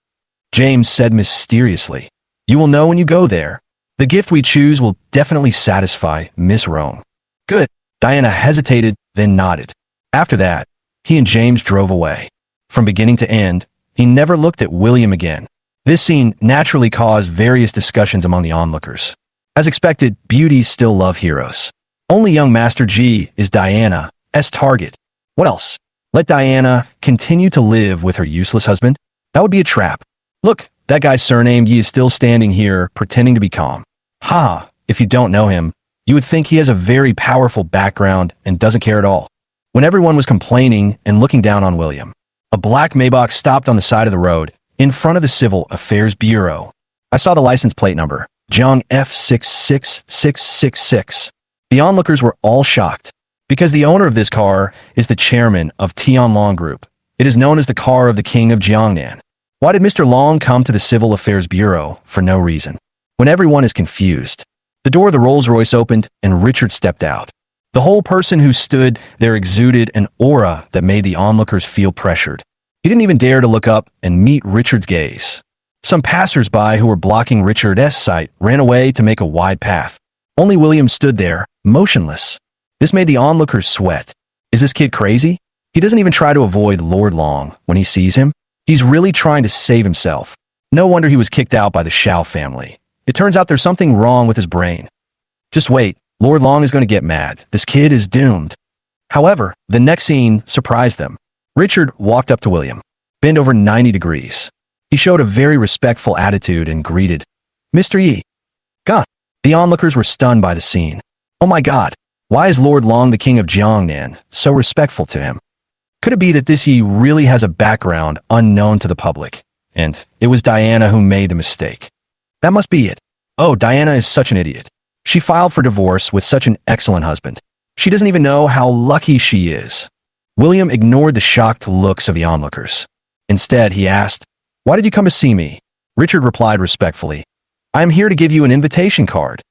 S1: James said mysteriously, you will know when you go there. The gift we choose will definitely satisfy Miss Roan. Good. Diana hesitated, then nodded. After that, he and James drove away. From beginning to end, he never looked at William again. This scene naturally caused various discussions among the onlookers. As expected, beauties still love heroes. Only young Master G is Diana's target. What else? Let Diana continue to live with her useless husband? That would be a trap. Look, that guy's surname Yi is still standing here, pretending to be calm. Ha, if you don't know him, you would think he has a very powerful background and doesn't care at all. When everyone was complaining and looking down on William, a black Maybach stopped on the side of the road, in front of the Civil Affairs Bureau. I saw the license plate number, Jiang F66666. The onlookers were all shocked, because the owner of this car is the chairman of Tianlong Group. It is known as the car of the king of Jiangnan. Why did Mr. Long come to the Civil Affairs Bureau for no reason? When everyone is confused, the door of the Rolls-Royce opened and Richard stepped out. The whole person who stood there exuded an aura that made the onlookers feel pressured. He didn't even dare to look up and meet Richard's gaze. Some passers-by who were blocking Richard's sight ran away to make a wide path. Only William stood there, motionless. This made the onlookers sweat. Is this kid crazy? He doesn't even try to avoid Lord Long when he sees him. He's really trying to save himself. No wonder he was kicked out by the Shiao family. It turns out there's something wrong with his brain. Just wait, Lord Long is going to get mad. This kid is doomed. However, the next scene surprised them. Richard walked up to William, bent over 90 degrees. He showed a very respectful attitude and greeted, Mr. Yi. God, the onlookers were stunned by the scene. Oh my God, why is Lord Long, the king of Jiangnan, so respectful to him? Could it be that this Yi really has a background unknown to the public, and it was Diana who made the mistake? That must be it. Oh, Diana is such an idiot. She filed for divorce with such an excellent husband. She doesn't even know how lucky she is. William ignored the shocked looks of the onlookers. Instead, he asked, Why did you come to see me? Richard replied respectfully, I am here to give you an invitation card.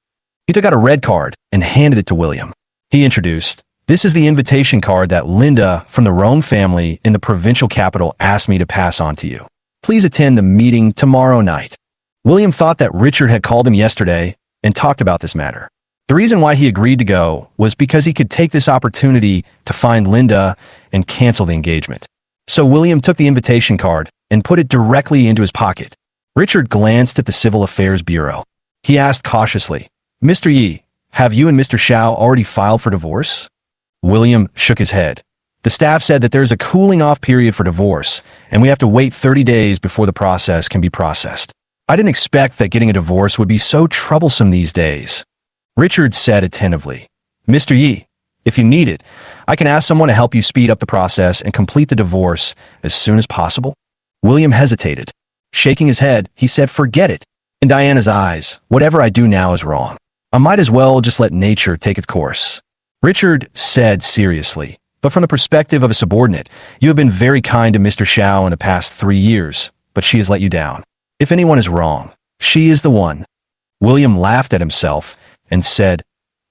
S1: He took out a red card and handed it to William. He introduced, This is the invitation card that Linda from the Roan family in the provincial capital asked me to pass on to you. Please attend the meeting tomorrow night. William thought that Richard had called him yesterday and talked about this matter. The reason why he agreed to go was because he could take this opportunity to find Linda and cancel the engagement. So William took the invitation card and put it directly into his pocket. Richard glanced at the Civil Affairs Bureau. He asked cautiously, Mr. Yi, have you and Mr. Shiao already filed for divorce? William shook his head. The staff said that there's a cooling-off period for divorce, and we have to wait 30 days before the process can be processed. I didn't expect that getting a divorce would be so troublesome these days. Richard said attentively, Mr. Yi, if you need it, I can ask someone to help you speed up the process and complete the divorce as soon as possible. William hesitated. Shaking his head, he said, Forget it. In Diana's eyes, whatever I do now is wrong. I might as well just let nature take its course. Richard said seriously, But from the perspective of a subordinate, you have been very kind to Mr. Shiao in the past 3 years, but she has let you down. If anyone is wrong, she is the one. William laughed at himself and said,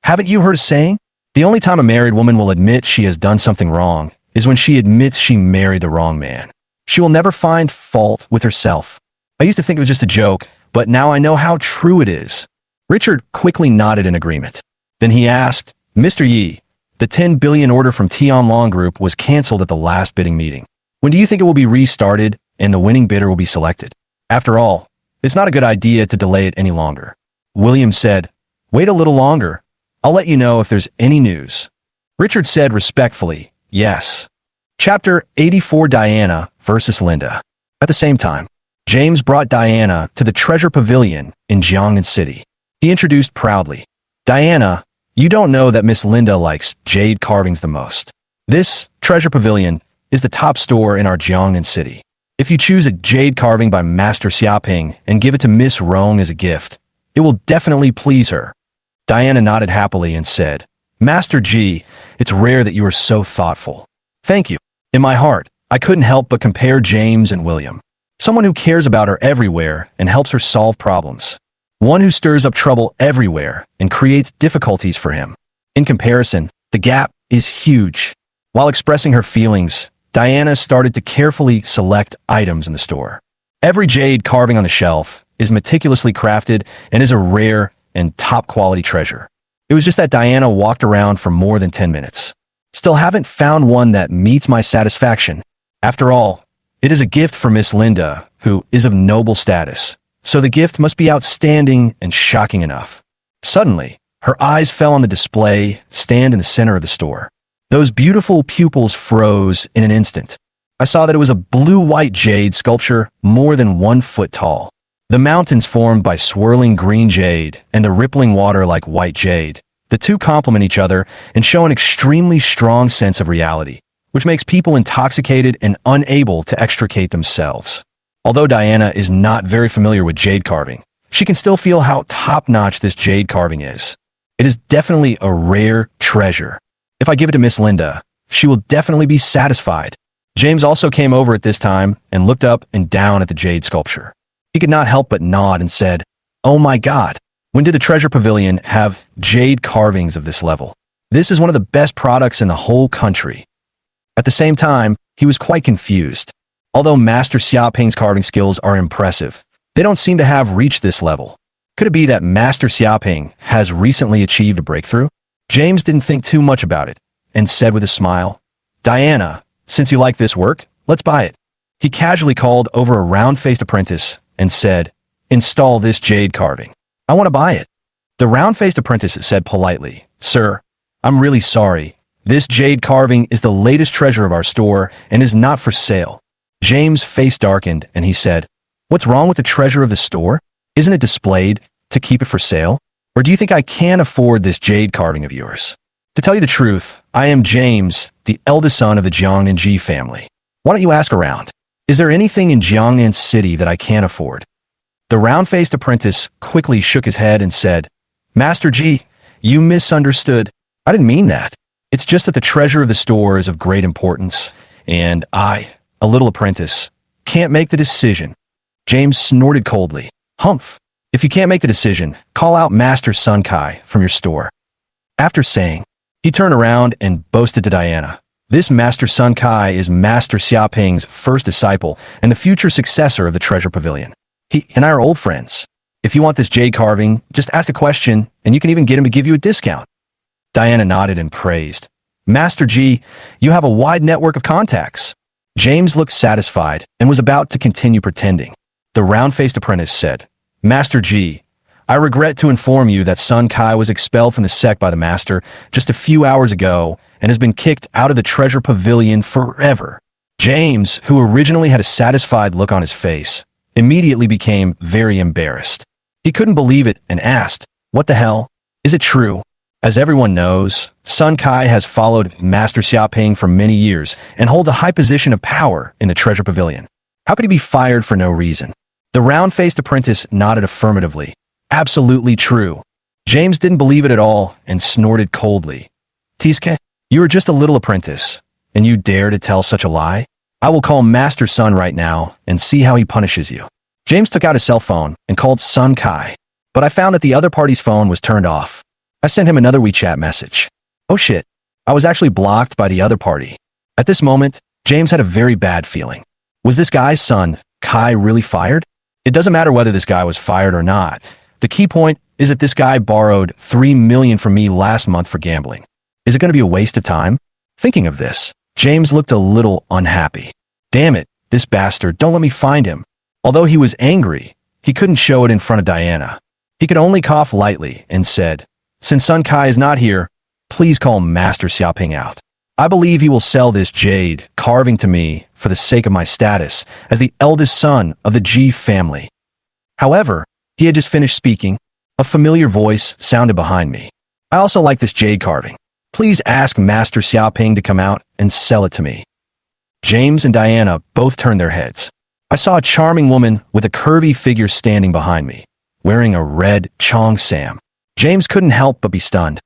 S1: Haven't you heard a saying? The only time a married woman will admit she has done something wrong is when she admits she married the wrong man. She will never find fault with herself. I used to think it was just a joke, but now I know how true it is. Richard quickly nodded in agreement. Then he asked, Mr. Yi, the 10 billion order from Tianlong Group was canceled at the last bidding meeting. When do you think it will be restarted and the winning bidder will be selected? After all, it's not a good idea to delay it any longer. William said, Wait a little longer. I'll let you know if there's any news. Richard said respectfully, Yes. Chapter 84 Diana versus Linda. At the same time, James brought Diana to the Treasure Pavilion in Jiangnan City. He introduced proudly, Diana, you don't know that Miss Linda likes jade carvings the most. This treasure pavilion is the top store in our Jiangnan city. If you choose a jade carving by Master Xiaoping and give it to Miss Rong as a gift, it will definitely please her. Diana nodded happily and said, Master G, it's rare that you are so thoughtful. Thank you. In my heart, I couldn't help but compare James and William. Someone who cares about her everywhere and helps her solve problems. One who stirs up trouble everywhere and creates difficulties for him. In comparison, the gap is huge. While expressing her feelings, Diana started to carefully select items in the store. Every jade carving on the shelf is meticulously crafted and is a rare and top-quality treasure. It was just that Diana walked around for more than 10 minutes. Still haven't found one that meets my satisfaction. After all, it is a gift for Miss Linda, who is of noble status, so the gift must be outstanding and shocking enough. Suddenly, her eyes fell on the display stand in the center of the store. Those beautiful pupils froze in an instant. I saw that it was a blue-white jade sculpture more than 1 foot tall. The mountains formed by swirling green jade and the rippling water like white jade. The two complement each other and show an extremely strong sense of reality, which makes people intoxicated and unable to extricate themselves. Although Diana is not very familiar with jade carving, she can still feel how top-notch this jade carving is. It is definitely a rare treasure. If I give it to Miss Linda, she will definitely be satisfied. James also came over at this time and looked up and down at the jade sculpture. He could not help but nod and said, Oh my God, when did the treasure pavilion have jade carvings of this level? This is one of the best products in the whole country. At the same time, he was quite confused. Although Master Xiaoping's carving skills are impressive, they don't seem to have reached this level. Could it be that Master Xiaoping has recently achieved a breakthrough? James didn't think too much about it and said with a smile, Diana, since you like this work, let's buy it. He casually called over a round-faced apprentice and said, Install this jade carving. I want to buy it. The round-faced apprentice said politely, Sir, I'm really sorry. This jade carving is the latest treasure of our store and is not for sale. James' face darkened and he said, What's wrong with the treasure of the store? Isn't it displayed to keep it for sale? Or do you think I can afford this jade carving of yours? To tell you the truth, I am James, the eldest son of the Jiangnan Ji family. Why don't you ask around? Is there anything in Jiangnan City that I can't afford? The round-faced apprentice quickly shook his head and said, Master Ji, you misunderstood. I didn't mean that. It's just that the treasure of the store is of great importance, and I, a little apprentice, can't make the decision. James snorted coldly. Humph. If you can't make the decision, call out Master Sun Kai from your store. After saying, he turned around and boasted to Diana. This Master Sun Kai is Master Xiaoping's first disciple and the future successor of the treasure pavilion. He and I are old friends. If you want this jade carving, just ask a question and you can even get him to give you a discount. Diana nodded and praised. Master G, you have a wide network of contacts. James looked satisfied and was about to continue pretending. The round-faced apprentice said, Master G, I regret to inform you that Sun Kai was expelled from the sect by the Master just a few hours ago and has been kicked out of the treasure pavilion forever. James, who originally had a satisfied look on his face, immediately became very embarrassed. He couldn't believe it and asked, What the hell? Is it true? As everyone knows, Sun Kai has followed Master Xiaoping for many years and holds a high position of power in the treasure pavilion. How could he be fired for no reason? The round-faced apprentice nodded affirmatively. Absolutely true. James didn't believe it at all and snorted coldly. Tiske, you are just a little apprentice, and you dare to tell such a lie? I will call Master Sun right now and see how he punishes you. James took out his cell phone and called Sun Kai, but I found that the other party's phone was turned off. I sent him another WeChat message. Oh shit, I was actually blocked by the other party. At this moment, James had a very bad feeling. Was this guy's son, Kai, really fired? It doesn't matter whether this guy was fired or not. The key point is that this guy borrowed $3 million from me last month for gambling. Is it going to be a waste of time? Thinking of this, James looked a little unhappy. Damn it, this bastard, don't let me find him. Although he was angry, he couldn't show it in front of Diana. He could only cough lightly and said, Since Sun Kai is not here, please call Master Xiaoping out. I believe he will sell this jade carving to me for the sake of my status as the eldest son of the Ji family. However, he had just finished speaking. A familiar voice sounded behind me. I also like this jade carving. Please ask Master Xiaoping to come out and sell it to me. James and Diana both turned their heads. I saw a charming woman with a curvy figure standing behind me, wearing a red cheongsam. James couldn't help but be stunned.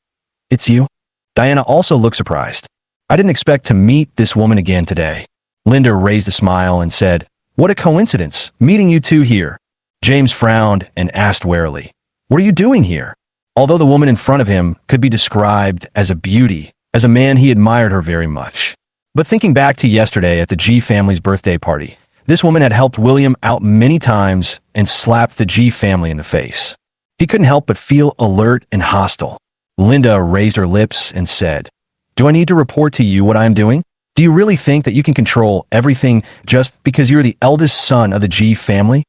S1: It's you? Diana also looked surprised. I didn't expect to meet this woman again today. Linda raised a smile and said, What a coincidence, meeting you two here. James frowned and asked warily, What are you doing here? Although the woman in front of him could be described as a beauty, as a man he admired her very much. But thinking back to yesterday at the G family's birthday party, this woman had helped William out many times and slapped the G family in the face. He couldn't help but feel alert and hostile. Linda raised her lips and said, Do I need to report to you what I am doing? Do you really think that you can control everything just because you're the eldest son of the G family?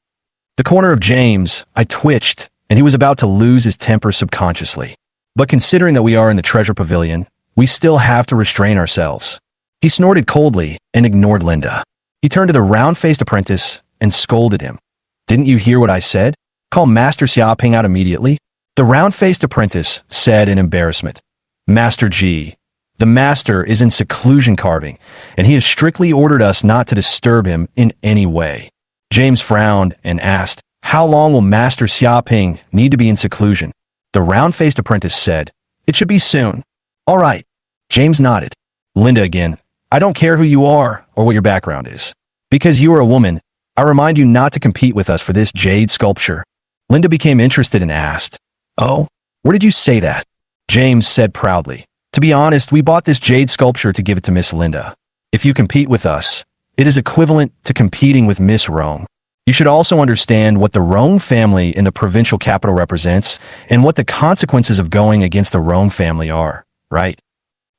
S1: The corner of James, I twitched, and he was about to lose his temper subconsciously. But considering that we are in the treasure pavilion, we still have to restrain ourselves. He snorted coldly and ignored Linda. He turned to the round-faced apprentice and scolded him. Didn't you hear what I said? Call Master Xiaoping out immediately. The round-faced apprentice said in embarrassment, Master G, the master is in seclusion carving, and he has strictly ordered us not to disturb him in any way. James frowned and asked, How long will Master Xiaoping need to be in seclusion? The round-faced apprentice said, It should be soon. All right. James nodded. Linda again, I don't care who you are or what your background is. Because you are a woman, I remind you not to compete with us for this jade sculpture. Linda became interested and asked, Oh, where did you say that? James said proudly, To be honest, we bought this jade sculpture to give it to Miss Linda. If you compete with us, it is equivalent to competing with Miss Rome. You should also understand what the Rome family in the provincial capital represents and what the consequences of going against the Rome family are, right?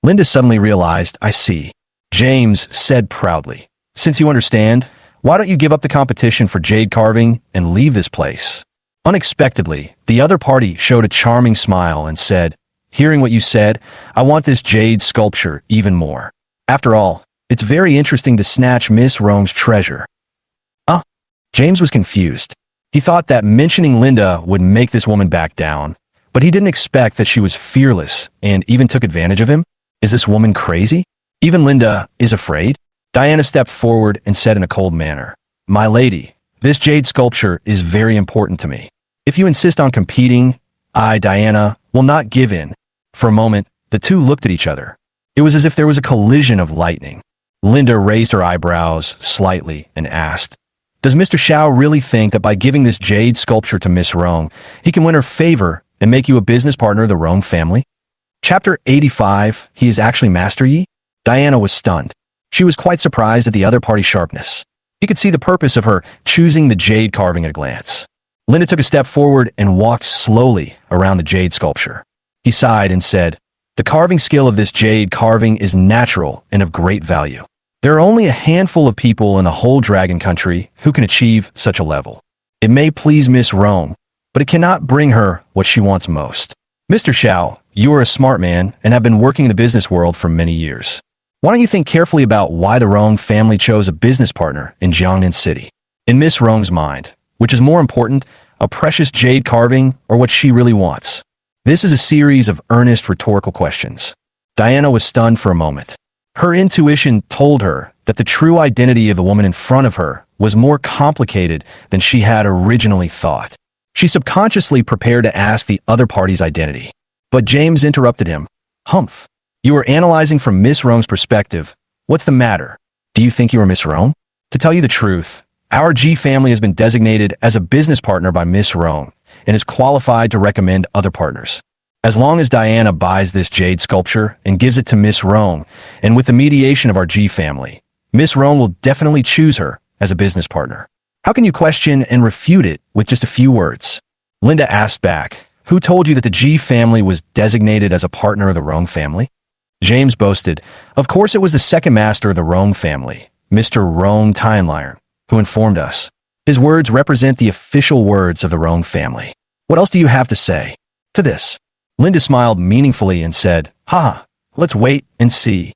S1: Linda suddenly realized, I see. James said proudly, Since you understand, why don't you give up the competition for jade carving and leave this place? Unexpectedly, the other party showed a charming smile and said, Hearing what you said, I want this jade sculpture even more. After all, it's very interesting to snatch Miss Rome's treasure. James was confused. He thought that mentioning Linda would make this woman back down, but he didn't expect that she was fearless and even took advantage of him. Is this woman crazy? Even Linda is afraid? Diana stepped forward and said in a cold manner, My lady, this jade sculpture is very important to me. If you insist on competing, I, Diana, will not give in. For a moment, the two looked at each other. It was as if there was a collision of lightning. Linda raised her eyebrows slightly and asked, Does Mr. Shiao really think that by giving this jade sculpture to Miss Rome, he can win her favor and make you a business partner of the Rome family? Chapter 85, He is actually Master Yi? Diana was stunned. She was quite surprised at the other party's sharpness. He could see the purpose of her choosing the jade carving at a glance. Linda took a step forward and walked slowly around the jade sculpture. He sighed and said, The carving skill of this jade carving is natural and of great value. There are only a handful of people in the whole dragon country who can achieve such a level. It may please Miss Rome, but it cannot bring her what she wants most. Mr. Shiao, you are a smart man and have been working in the business world for many years. Why don't you think carefully about why the Rome family chose a business partner in Jiangnan City? In Miss Rome's mind, which is more important, a precious jade carving or what she really wants? This is a series of earnest rhetorical questions. Diana was stunned for a moment. Her intuition told her that the true identity of the woman in front of her was more complicated than she had originally thought. She subconsciously prepared to ask the other party's identity. But James interrupted him. Humph. You are analyzing from Miss Rome's perspective. What's the matter? Do you think you are Miss Rome? To tell you the truth, our G family has been designated as a business partner by Miss Rome and is qualified to recommend other partners. As long as Diana buys this jade sculpture and gives it to Miss Rome, and with the mediation of our G family, Miss Rome will definitely choose her as a business partner. How can you question and refute it with just a few words? Linda asked back, Who told you that the G family was designated as a partner of the Rome family? James boasted, Of course it was the second master of the Rome family, Mr. Rome Tienlion, who informed us. His words represent the official words of the Rome family. What else do you have to say to this? Linda smiled meaningfully and said, let's wait and see.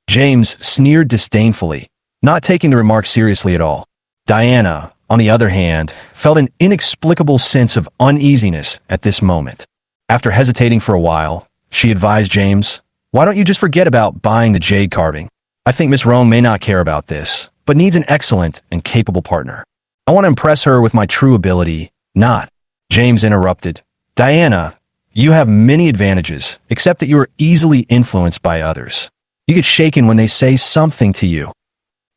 S1: James sneered disdainfully, not taking the remark seriously at all. Diana, on the other hand, felt an inexplicable sense of uneasiness at this moment. After hesitating for a while, she advised James, Why don't you just forget about buying the jade carving? I think Miss Rome may not care about this, but needs an excellent and capable partner. I want to impress her with my true ability, not. James interrupted. Diana, you have many advantages, except that you are easily influenced by others. You get shaken when they say something to you.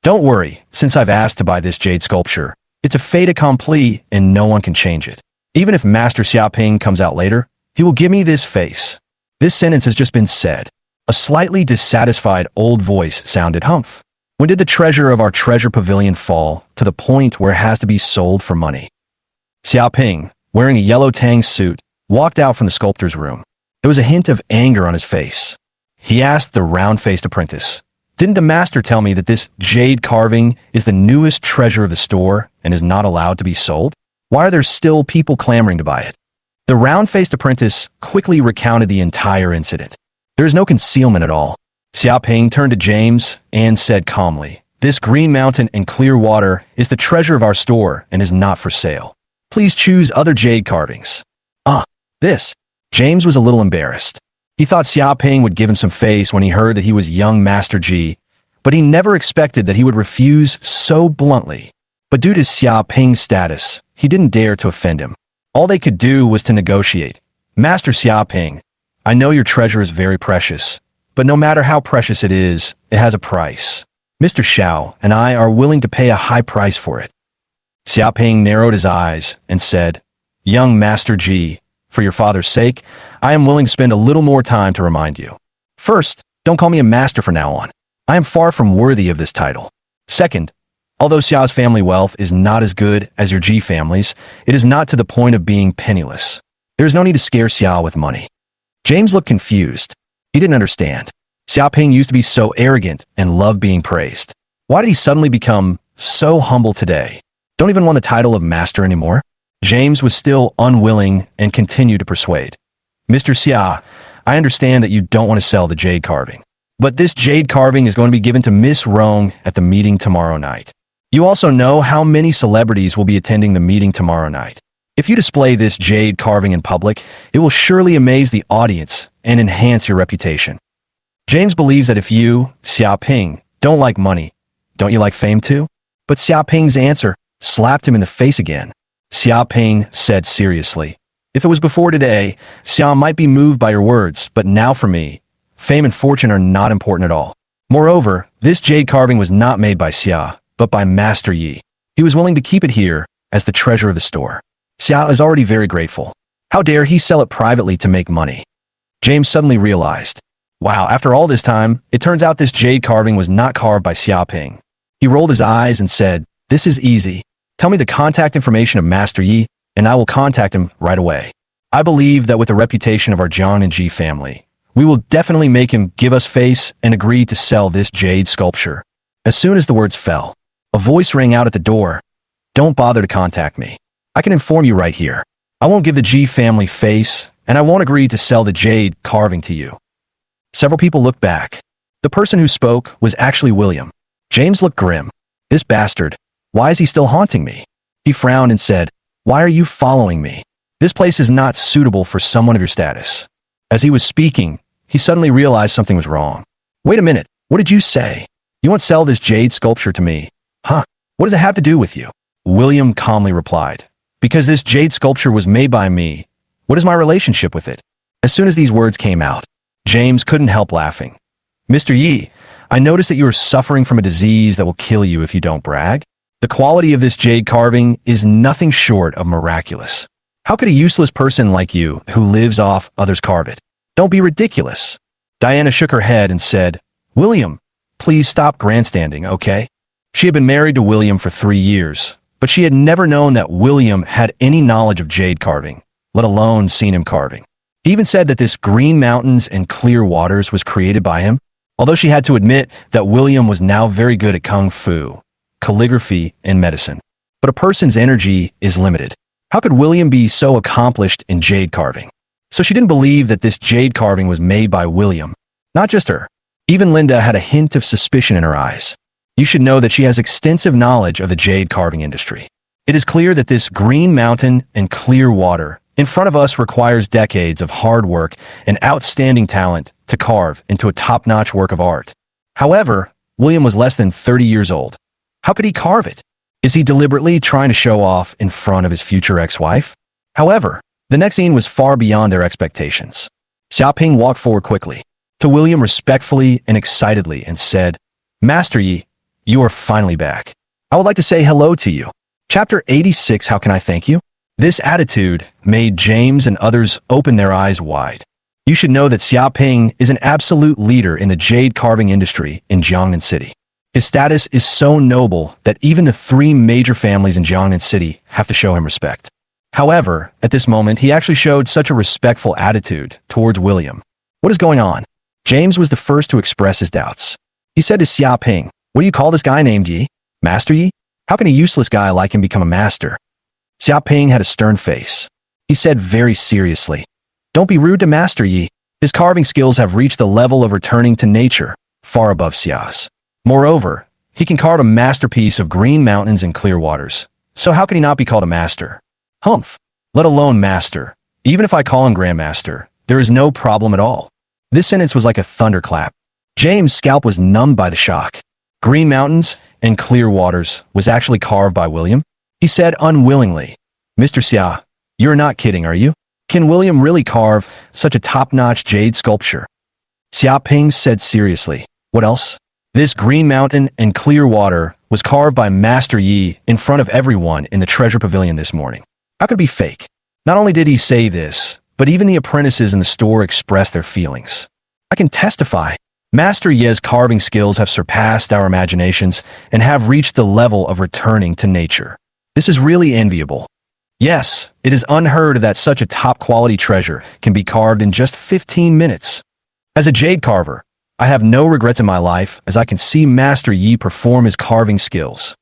S1: Don't worry, since I've asked to buy this jade sculpture, it's a fait accompli and no one can change it. Even if Master Xiaoping comes out later, he will give me this face. This sentence has just been said. A slightly dissatisfied old voice sounded humph. When did the treasure of our treasure pavilion fall to the point where it has to be sold for money? Xiaoping, wearing a yellow tang suit, walked out from the sculptor's room. There was a hint of anger on his face. He asked the round-faced apprentice, "Didn't the master tell me that this jade carving is the newest treasure of the store and is not allowed to be sold? Why are there still people clamoring to buy it?" The round-faced apprentice quickly recounted the entire incident. There is no concealment at all. Xiaoping turned to James and said calmly, "This green mountain and clear water is the treasure of our store and is not for sale. Please choose other jade carvings." This. James was a little embarrassed. He thought Xiaoping would give him some face when he heard that he was young Master Ji, but he never expected that he would refuse so bluntly. But due to Xiaoping's status, he didn't dare to offend him. All they could do was to negotiate. "Master Xiaoping, I know your treasure is very precious, but no matter how precious it has a price. Mr. Shiao and I are willing to pay a high price for it." Xiaoping narrowed his eyes and said, "Young Master Ji, for your father's sake, I am willing to spend a little more time to remind you. First, don't call me a master from now on. I am far from worthy of this title. Second, although Xiao's family wealth is not as good as your Ji family's, it is not to the point of being penniless. There is no need to scare Xiao with money." James looked confused. He didn't understand. Xiaoping used to be so arrogant and loved being praised. Why did he suddenly become so humble today? Don't even want the title of master anymore? James was still unwilling and continued to persuade. "Mr. Xia, I understand that you don't want to sell the jade carving. But this jade carving is going to be given to Miss Rong at the meeting tomorrow night. You also know how many celebrities will be attending the meeting tomorrow night. If you display this jade carving in public, it will surely amaze the audience and enhance your reputation." James believes that if you, Xiaoping, don't like money, don't you like fame too? But Xiaoping's answer slapped him in the face again. Xiaoping said seriously, "If it was before today, Xiao might be moved by your words, but now for me, fame and fortune are not important at all. Moreover, this jade carving was not made by Xia, but by Master Yi. He was willing to keep it here as the treasure of the store. Xia is already very grateful. How dare he sell it privately to make money?" James suddenly realized, wow, after all this time, it turns out this jade carving was not carved by Xiaoping. He rolled his eyes and said, "This is easy. Tell me the contact information of Master Yi, and I will contact him right away. I believe that with the reputation of our Jiang and Ji family, we will definitely make him give us face and agree to sell this jade sculpture." As soon as the words fell, a voice rang out at the door. "Don't bother to contact me. I can inform you right here. I won't give the Ji family face, and I won't agree to sell the jade carving to you." Several people looked back. The person who spoke was actually William. James looked grim. This bastard. Why is he still haunting me? He frowned and said, "Why are you following me? This place is not suitable for someone of your status." As he was speaking, he suddenly realized something was wrong. "Wait a minute, what did you say? You want to sell this jade sculpture to me? Huh? What does it have to do with you?" William calmly replied, "Because this jade sculpture was made by me. What is my relationship with it?" As soon as these words came out, James couldn't help laughing. "Mr. Yi, I notice that you are suffering from a disease that will kill you if you don't brag. The quality of this jade carving is nothing short of miraculous. How could a useless person like you, who lives off others, carve it? Don't be ridiculous." Diana shook her head and said, "William, please stop grandstanding, okay?" She had been married to William for 3 years, but she had never known that William had any knowledge of jade carving, let alone seen him carving. He even said that this green mountains and clear waters was created by him, although she had to admit that William was now very good at kung fu, calligraphy, and medicine. But a person's energy is limited. How could William be so accomplished in jade carving? So she didn't believe that this jade carving was made by William. Not just her. Even Linda had a hint of suspicion in her eyes. You should know that she has extensive knowledge of the jade carving industry. It is clear that this green mountain and clear water in front of us requires decades of hard work and outstanding talent to carve into a top-notch work of art. However, William was less than 30 years old. How could he carve it? Is he deliberately trying to show off in front of his future ex-wife? However, the next scene was far beyond their expectations. Xiaoping walked forward quickly to William respectfully and excitedly and said, "Master Yi, you are finally back. I would like to say hello to you." Chapter 86, How Can I Thank You? This attitude made James and others open their eyes wide. You should know that Xiaoping is an absolute leader in the jade carving industry in Jiangnan City. His status is so noble that even the 3 major families in Jiangnan City have to show him respect. However, at this moment, he actually showed such a respectful attitude towards William. What is going on? James was the first to express his doubts. He said to Xiaoping, "What do you call this guy named Yi? Master Yi? How can a useless guy like him become a master?" Xiaoping had a stern face. He said very seriously, "Don't be rude to Master Yi. His carving skills have reached the level of returning to nature, far above Xiao's. Moreover, he can carve a masterpiece of green mountains and clear waters. So how can he not be called a master? Humph, let alone master. Even if I call him grandmaster, there is no problem at all." This sentence was like a thunderclap. James' scalp was numbed by the shock. Green mountains and clear waters was actually carved by William? He said unwillingly, "Mr. Xiao, you're not kidding, are you? Can William really carve such a top-notch jade sculpture?" Xiaoping said seriously, "What else? This green mountain and clear water was carved by Master Yi in front of everyone in the treasure pavilion this morning. How could it be fake?" Not only did he say this, but even the apprentices in the store expressed their feelings. "I can testify. Master Yi's carving skills have surpassed our imaginations and have reached the level of returning to nature. This is really enviable. Yes, it is unheard of that such a top-quality treasure can be carved in just 15 minutes. As a jade carver, I have no regrets in my life as I can see Master Yi perform his carving skills.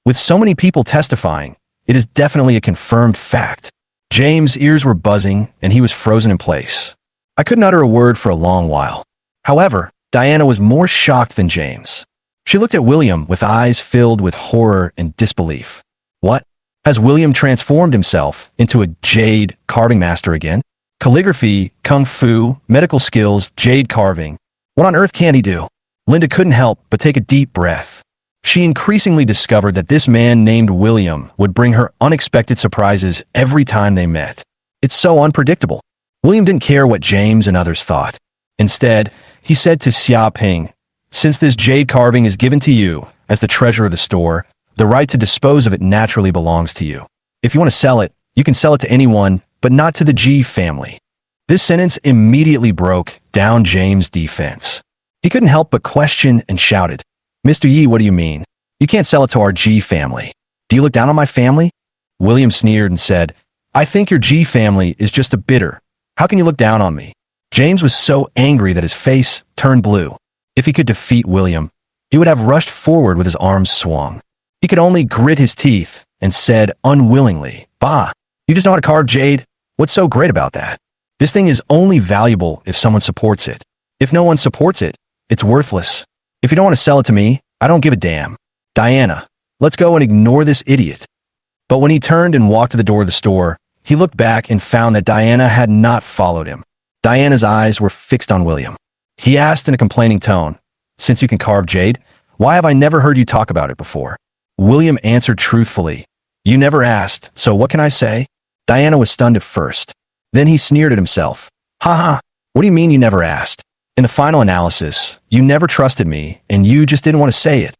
S1: With so many people testifying, it is definitely a confirmed fact." James' ears were buzzing and he was frozen in place. I couldn't utter a word for a long while. However, Diana was more shocked than James. She looked at William with eyes filled with horror and disbelief. What? Has William transformed himself into a jade carving master again? Calligraphy, kung fu, medical skills, jade carving. What on earth can he do? Linda couldn't help but take a deep breath. She increasingly discovered that this man named William would bring her unexpected surprises every time they met. It's so unpredictable. William didn't care what James and others thought. Instead, he said to Xiaoping, "Since this jade carving is given to you as the treasure of the store, the right to dispose of it naturally belongs to you. If you want to sell it, you can sell it to anyone, but not to the G family." This sentence immediately broke down James' defense. He couldn't help but question and shouted, "Mr. Yi, what do you mean? You can't sell it to our G family. Do you look down on my family?" William sneered and said, "I think your G family is just a bidder. How can you look down on me?" James was so angry that his face turned blue. If he could defeat William, he would have rushed forward with his arms swung. He could only grit his teeth and said unwillingly, "Bah, you just know how to carve jade? What's so great about that? This thing is only valuable if someone supports it. If no one supports it, it's worthless. If you don't want to sell it to me, I don't give a damn. Diana, let's go and ignore this idiot." But when he turned and walked to the door of the store, he looked back and found that Diana had not followed him. Diana's eyes were fixed on William. He asked in a complaining tone, "Since you can carve jade, why have I never heard you talk about it before?" William answered truthfully, "You never asked, so what can I say?" Diana was stunned at first. Then he sneered at himself. "Haha, what do you mean you never asked? In the final analysis, you never trusted me, and you just didn't want to say it."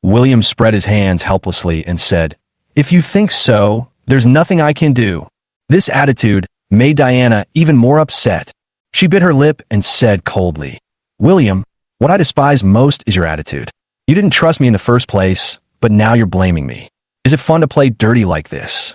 S1: William spread his hands helplessly and said, "If you think so, there's nothing I can do." This attitude made Diana even more upset. She bit her lip and said coldly, "William, what I despise most is your attitude. You didn't trust me in the first place, but now you're blaming me. Is it fun to play dirty like this?"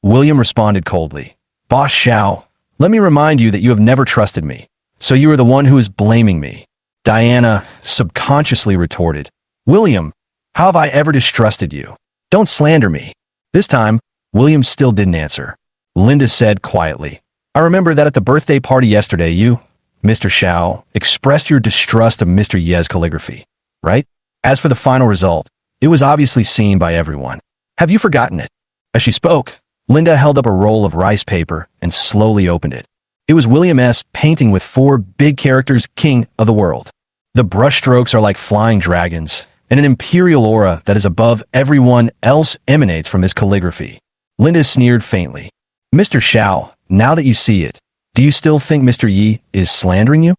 S1: William responded coldly, "Boss Shiao, let me remind you that you have never trusted me, so you are the one who is blaming me." Diana subconsciously retorted, "William, how have I ever distrusted you? Don't slander me." This time, William still didn't answer. Linda said quietly, "I remember that at the birthday party yesterday you, Mr. Shiao, expressed your distrust of Mr. Ye's calligraphy, right? As for the final result, it was obviously seen by everyone. Have you forgotten it?" As she spoke, Linda held up a roll of rice paper and slowly opened it. It was William S. painting with 4 big characters, king of the world. The brushstrokes are like flying dragons, and an imperial aura that is above everyone else emanates from his calligraphy. Linda sneered faintly. Mr. Shiao, now that you see it, do you still think Mr. Yi is slandering you?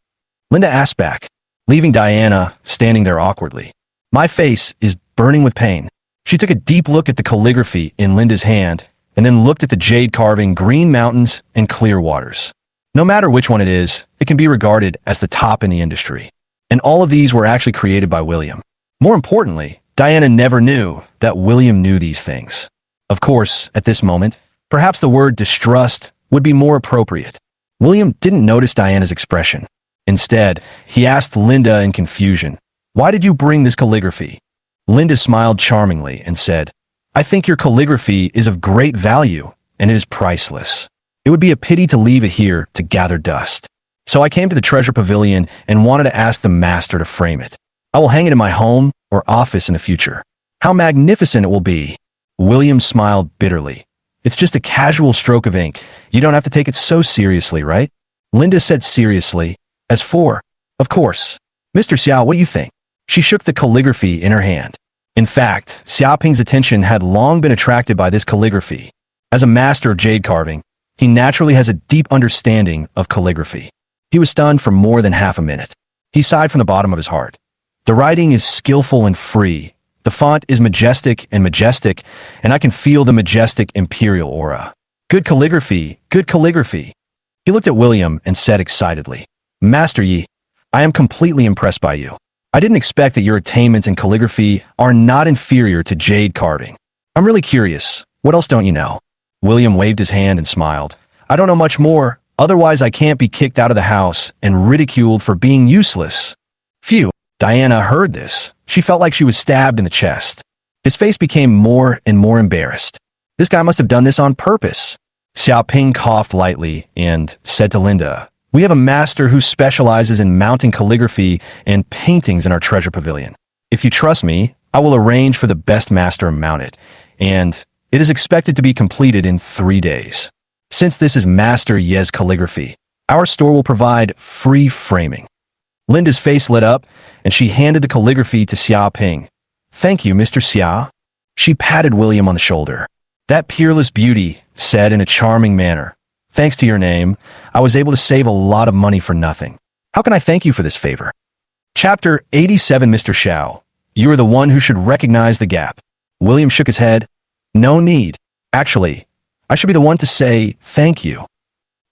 S1: Linda asked back, leaving Diana standing there awkwardly. My face is burning with pain. She took a deep look at the calligraphy in Linda's hand, and then looked at the jade carving green mountains and clear waters. No matter which one it is, it can be regarded as the top in the industry. And all of these were actually created by William. More importantly, Diana never knew that William knew these things. Of course, at this moment, perhaps the word distrust would be more appropriate. William didn't notice Diana's expression. Instead, he asked Linda in confusion, "Why did you bring this calligraphy?" Linda smiled charmingly and said, "I think your calligraphy is of great value, and it is priceless. It would be a pity to leave it here to gather dust. So I came to the treasure pavilion and wanted to ask the master to frame it. I will hang it in my home or office in the future. How magnificent it will be." William smiled bitterly. "It's just a casual stroke of ink. You don't have to take it so seriously, right?" Linda said seriously, "As for, of course. Mr. Xiao, what do you think?" She shook the calligraphy in her hand. In fact, Xiaoping's attention had long been attracted by this calligraphy. As a master of jade carving, he naturally has a deep understanding of calligraphy. He was stunned for more than half a minute. He sighed from the bottom of his heart. The writing is skillful and free. The font is majestic, and I can feel the majestic imperial aura. Good calligraphy, good calligraphy. He looked at William and said excitedly, "Master Yi, I am completely impressed by you. I didn't expect that your attainments in calligraphy are not inferior to jade carving. I'm really curious. What else don't you know?" William waved his hand and smiled. "I don't know much more. Otherwise, I can't be kicked out of the house and ridiculed for being useless." Phew. Diana heard this. She felt like she was stabbed in the chest. His face became more and more embarrassed. This guy must have done this on purpose. Xiaoping coughed lightly and said to Linda, "We have a master who specializes in mounting calligraphy and paintings in our treasure pavilion. If you trust me, I will arrange for the best master to mount it, and it is expected to be completed in 3 days. Since this is Master Ye's calligraphy, our store will provide free framing." Linda's face lit up, and she handed the calligraphy to Xiaoping. "Thank you, Mr. Xia." She patted William on the shoulder. "That peerless beauty," said in a charming manner, "thanks to your name, I was able to save a lot of money for nothing. How can I thank you for this favor?" Chapter 87. Mr. Shiao, you are the one who should recognize the gap. William shook his head. "No need. Actually, I should be the one to say thank you."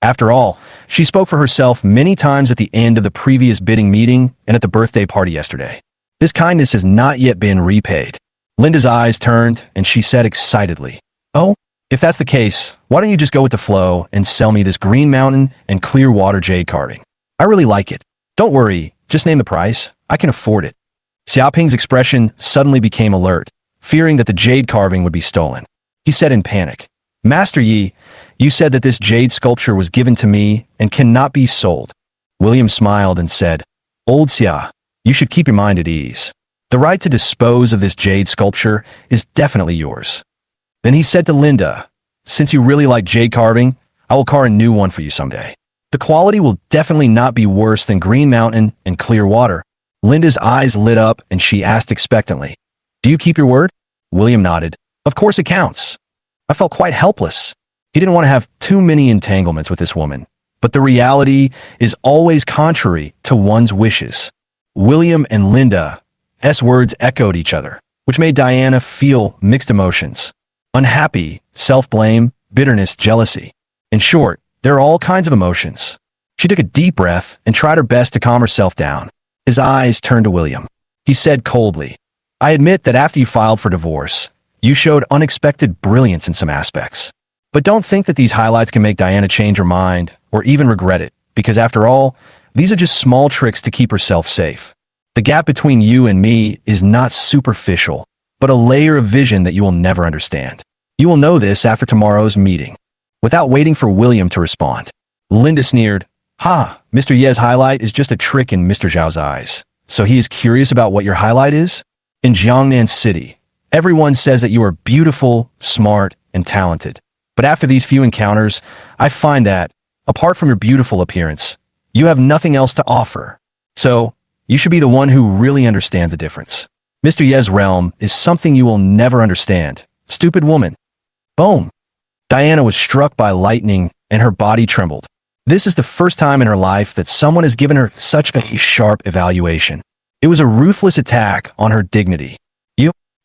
S1: After all, she spoke for herself many times at the end of the previous bidding meeting and at the birthday party yesterday. This kindness has not yet been repaid. Linda's eyes turned, and she said excitedly, "Oh, if that's the case, why don't you just go with the flow and sell me this green mountain and clear water jade carving? I really like it. Don't worry, just name the price. I can afford it." Xiaoping's expression suddenly became alert, fearing that the jade carving would be stolen. He said in panic, "Master Yi, you said that this jade sculpture was given to me and cannot be sold." William smiled and said, "Old Xia, you should keep your mind at ease. The right to dispose of this jade sculpture is definitely yours." Then he said to Linda, "Since you really like jade carving, I will carve a new one for you someday. The quality will definitely not be worse than Green Mountain and Clear Water." Linda's eyes lit up and she asked expectantly, "Do you keep your word?" William nodded. "Of course it counts." I felt quite helpless. He didn't want to have too many entanglements with this woman, but the reality is always contrary to one's wishes. William and Linda's words echoed each other, which made Diana feel mixed emotions. Unhappy, self-blame, bitterness, jealousy. In short, there are all kinds of emotions. She took a deep breath and tried her best to calm herself down. His eyes turned to William. He said coldly, "I admit that after you filed for divorce, you showed unexpected brilliance in some aspects. But don't think that these highlights can make Diana change her mind or even regret it, because after all, these are just small tricks to keep herself safe. The gap between you and me is not superficial, but a layer of vision that you will never understand. You will know this after tomorrow's meeting." Without waiting for William to respond, Linda sneered, "Ha, Mr. Ye's highlight is just a trick in Mr. Zhao's eyes. So he is curious about what your highlight is? In Jiangnan City, everyone says that you are beautiful, smart, and talented. But after these few encounters, I find that, Apart from your beautiful appearance, you have nothing else to offer. So, you should be the one who really understands the difference. Mr. Ye's realm is something you will never understand. Stupid woman. Boom. Diana was struck by lightning and her body trembled. This is the first time in her life that someone has given her such a sharp evaluation. It was a ruthless attack on her dignity.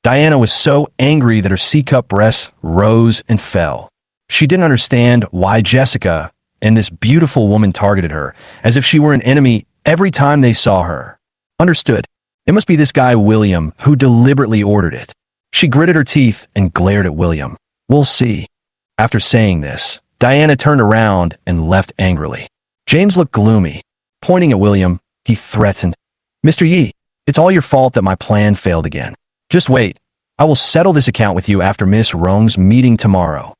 S1: Diana was so angry that her C-cup breasts rose and fell. She didn't understand why Jessica and this beautiful woman targeted her, as if she were an enemy every time they saw her. Understood. It must be this guy William who deliberately ordered it. She gritted her teeth and glared at William. We'll see. After saying this, Diana turned around and left angrily. James looked gloomy. Pointing at William, he threatened, Mr. Yi, it's all your fault that my plan failed again. Just wait. I will settle this account with you after Miss Rong's meeting tomorrow.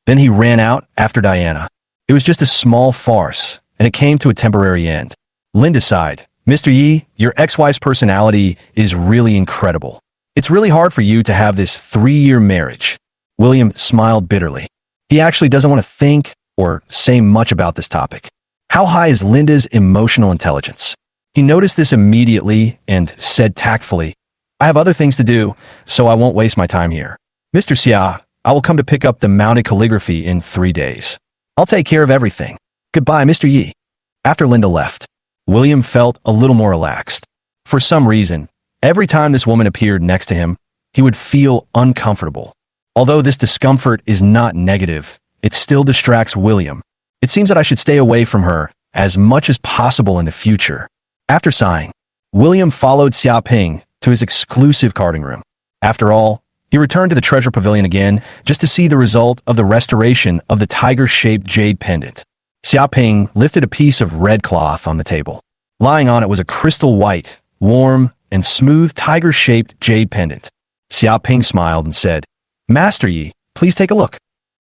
S1: Then he ran out after Diana. It was just a small farce, and it came to a temporary end. Linda sighed. Mr. Yi, your ex-wife's personality is really incredible. It's really hard for you to have this 3-year marriage. William smiled bitterly. He actually doesn't want to think or say much about this topic. How high is Linda's emotional intelligence? He noticed this immediately and said tactfully, I have other things to do, so I won't waste my time here. Mr. Xiao, I will come to pick up the mounted calligraphy in 3 days. I'll take care of everything. Goodbye, Mr. Yi. After Linda left, William felt a little more relaxed. For some reason, every time this woman appeared next to him, he would feel uncomfortable. Although this discomfort is not negative, it still distracts William. It seems that I should stay away from her as much as possible in the future. After sighing, William followed Xiaoping to his exclusive carding room. After all, he returned to the treasure pavilion again just to see the result of the restoration of the tiger-shaped Jade Pendant. Xiaoping lifted a piece of red cloth on the table. Lying on it was a crystal white, warm, and smooth tiger-shaped Jade Pendant. Xiaoping smiled and said, Master Yi, please take a look.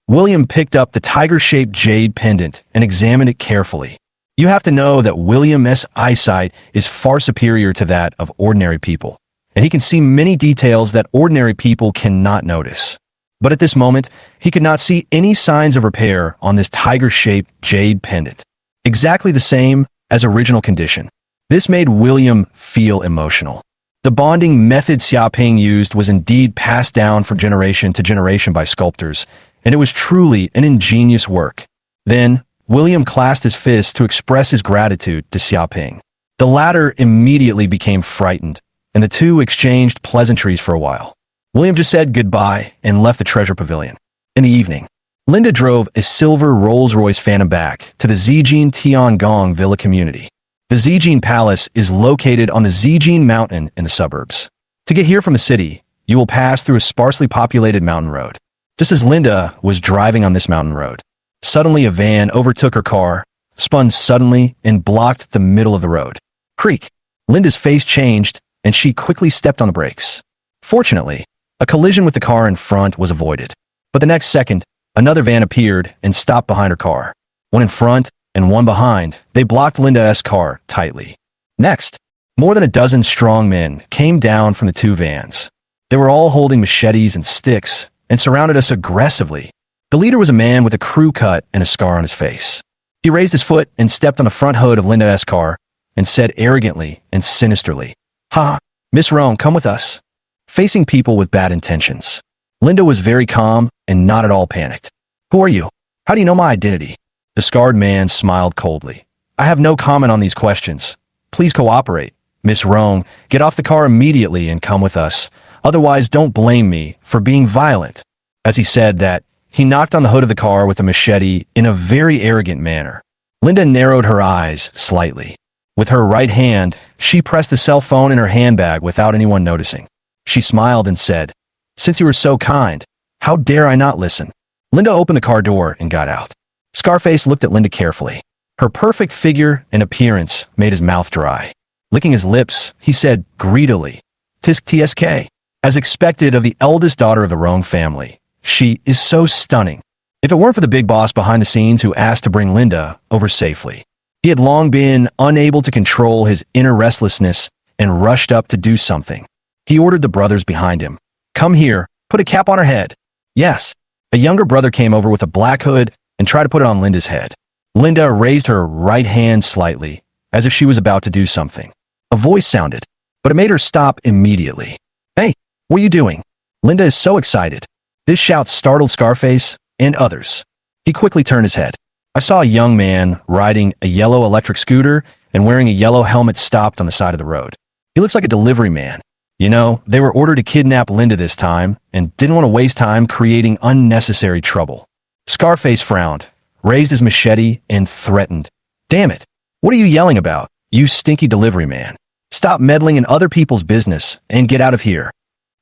S1: William picked up the tiger-shaped Jade Pendant and examined it carefully. You have to know that William's eyesight is far superior to that of ordinary people, and he can see many details that ordinary people cannot notice. But at this moment, he could not see any signs of repair on this tiger-shaped Jade Pendant. Exactly the same as original condition. This made William feel emotional. The bonding method Xiaoping used was indeed passed down from generation to generation by sculptors, and it was truly an ingenious work. Then, William clasped his fist to express his gratitude to Xiaoping. The latter immediately became frightened, and the two exchanged pleasantries for a while. William just said goodbye and left the treasure pavilion. In the evening, Linda drove a silver Rolls-Royce Phantom back to the Zijin Tiangong Villa community. The Zene Palace is located on the Zijin Mountain in the suburbs. To get here from the city, you will pass through a sparsely populated mountain road. Just as Linda was driving on this mountain road, suddenly a van overtook her car, spun suddenly, and blocked the middle of the road. Creak! Linda's face changed, and she quickly stepped on the brakes. Fortunately, a collision with the car in front was avoided. But the next second, another van appeared and stopped behind her car. One in front and one behind, they blocked Linda's car tightly. Next, more than a dozen strong men came down from the two vans. They were all holding machetes and sticks and surrounded us aggressively. The leader was a man with a crew cut and a scar on his face. He raised his foot and stepped on the front hood of Linda's car and said arrogantly and sinisterly, Ha, Miss Rong, come with us. Facing people with bad intentions, Linda was very calm and not at all panicked. Who are you? How do you know my identity? The scarred man smiled coldly. I have no comment on these questions. Please cooperate. Miss Rong, get off the car immediately and come with us. Otherwise, don't blame me for being violent. As he said that, he knocked on the hood of the car with a machete in a very arrogant manner. Linda narrowed her eyes slightly. With her right hand, she pressed the cell phone in her handbag without anyone noticing. She smiled and said, Since you were so kind, how dare I not listen? Linda opened the car door and got out. Scarface looked at Linda carefully. Her perfect figure and appearance made his mouth dry. Licking his lips, he said greedily, Tisk TSK. As expected of the eldest daughter of the Rong family, she is so stunning. If it weren't for the big boss behind the scenes who asked to bring Linda over safely, he had long been unable to control his inner restlessness and rushed up to do something. He ordered the brothers behind him. Come here, put a cap on her head. Yes. A younger brother came over with a black hood and tried to put it on Linda's head. Linda raised her right hand slightly, as if she was about to do something. A voice sounded, but it made her stop immediately. Hey, what are you doing? Linda is so excited. This shout startled Scarface and others. He quickly turned his head. I saw a young man riding a yellow electric scooter and wearing a yellow helmet stopped on the side of the road. He looks like a delivery man. You know, they were ordered to kidnap Linda this time and didn't want to waste time creating unnecessary trouble. Scarface frowned, raised his machete, and threatened. Damn it. What are you yelling about, you stinky delivery man? Stop meddling in other people's business and get out of here.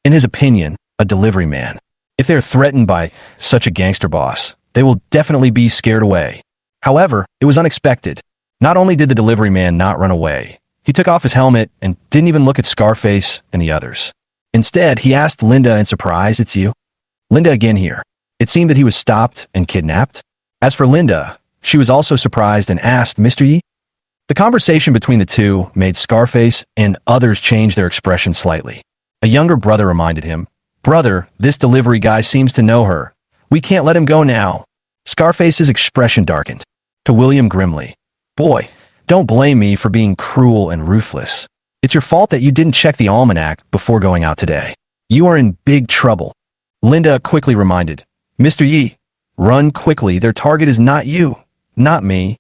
S1: In his opinion, a delivery man, if they're threatened by such a gangster boss, they will definitely be scared away. However, it was unexpected. Not only did the delivery man not run away, he took off his helmet and didn't even look at Scarface and the others. Instead, he asked Linda in surprise, "It's you?" Linda again here. It seemed that he was stopped and kidnapped. As for Linda, she was also surprised and asked, "Mr. Yi?" The conversation between the two made Scarface and others change their expression slightly. A younger brother reminded him, "Brother, this delivery guy seems to know her. We can't let him go now." Scarface's expression darkened. To William grimly, "Boy, don't blame me for being cruel and ruthless. It's your fault that you didn't check the almanac before going out today. You are in big trouble." Linda quickly reminded, "Mr. Yi, run quickly. Their target is not you, not me."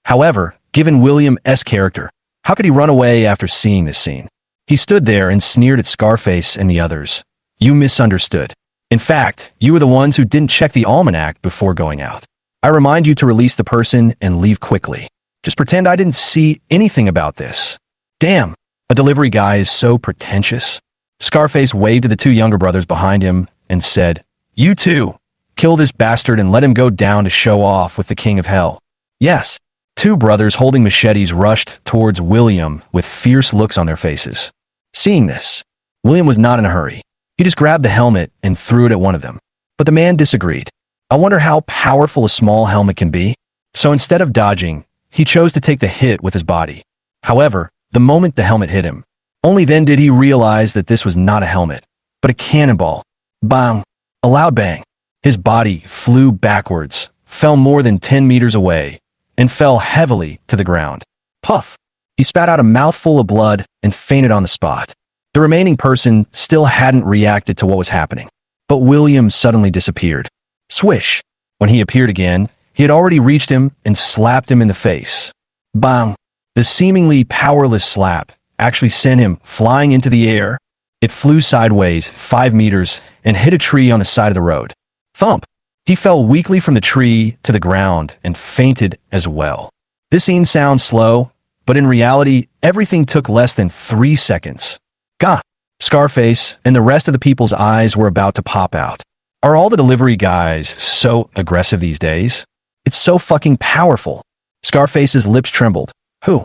S1: However, given William's character, how could he run away after seeing this scene? He stood there and sneered at Scarface and the others. "You misunderstood. In fact, you were the ones who didn't check the almanac before going out. I remind you to release the person and leave quickly. Just pretend I didn't see anything about this." Damn, a delivery guy is so pretentious. Scarface waved to the two younger brothers behind him and said, "You too. Kill this bastard and let him go down to show off with the king of hell." Yes. Two brothers holding machetes rushed towards William with fierce looks on their faces. Seeing this, William was not in a hurry. He just grabbed the helmet and threw it at one of them. But the man disagreed. I wonder how powerful a small helmet can be. So instead of dodging, he chose to take the hit with his body. However, the moment the helmet hit him, only then did he realize that this was not a helmet, but a cannonball. Bang! A loud bang. His body flew backwards, fell more than 10 meters away, and fell heavily to the ground. Puff! He spat out a mouthful of blood and fainted on the spot. The remaining person still hadn't reacted to what was happening, but William suddenly disappeared. Swish! When he appeared again, he had already reached him and slapped him in the face. Bang! The seemingly powerless slap actually sent him flying into the air. It flew sideways 5 meters and hit a tree on the side of the road. Thump! He fell weakly from the tree to the ground and fainted as well. This scene sounds slow, but in reality, everything took less than 3 seconds. Gah! Scarface and the rest of the people's eyes were about to pop out. Are all the delivery guys so aggressive these days? It's so fucking powerful. Scarface's lips trembled. Who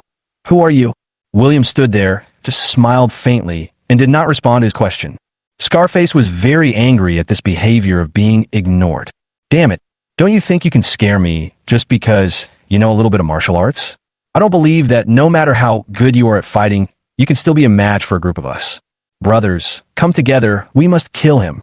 S1: are you? William stood there, just smiled faintly, and did not respond to his question. Scarface was very angry at this behavior of being ignored. Damn it, don't you think you can scare me just because you know a little bit of martial arts? I don't believe that no matter how good you are at fighting, you can still be a match for a group of us. Brothers, come together, we must kill him.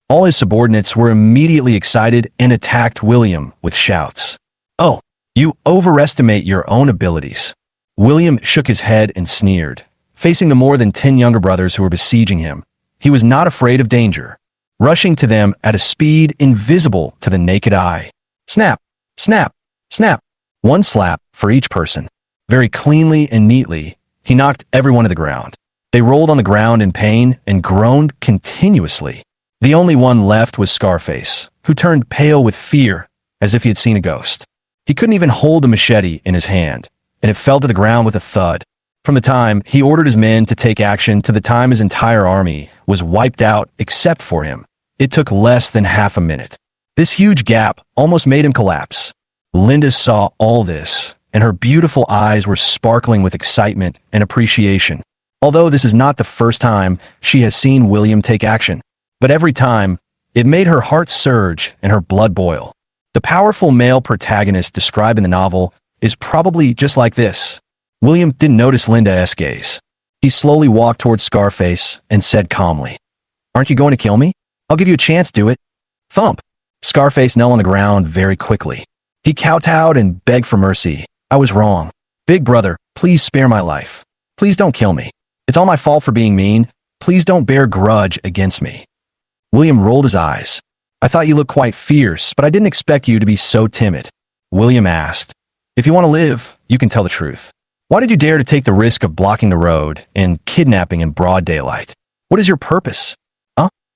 S1: All his subordinates were immediately excited and attacked William with shouts. Oh, you overestimate your own abilities. William shook his head and sneered. Facing the more than 10 younger brothers who were besieging him, he was not afraid of danger, rushing to them at a speed invisible to the naked eye. Snap, snap, snap. One slap for each person. Very cleanly and neatly, he knocked everyone to the ground. They rolled on the ground in pain and groaned continuously. The only one left was Scarface, who turned pale with fear, as if he had seen a ghost. He couldn't even hold the machete in his hand, and it fell to the ground with a thud. From the time he ordered his men to take action to the time his entire army was wiped out except for him, it took less than half a minute. This huge gap almost made him collapse. Linda saw all this, and her beautiful eyes were sparkling with excitement and appreciation. Although this is not the first time she has seen William take action, but every time, it made her heart surge and her blood boil. The powerful male protagonist described in the novel is probably just like this. William didn't notice Linda's gaze. He slowly walked towards Scarface and said calmly, "Aren't you going to kill me? I'll give you a chance, do it." Thump! Scarface knelt on the ground very quickly. He kowtowed and begged for mercy. I was wrong. Big brother, please spare my life. Please don't kill me. It's all my fault for being mean. Please don't bear grudge against me. William rolled his eyes. I thought you looked quite fierce, but I didn't expect you to be so timid. William asked, if you want to live, you can tell the truth. Why did you dare to take the risk of blocking the road and kidnapping in broad daylight? What is your purpose?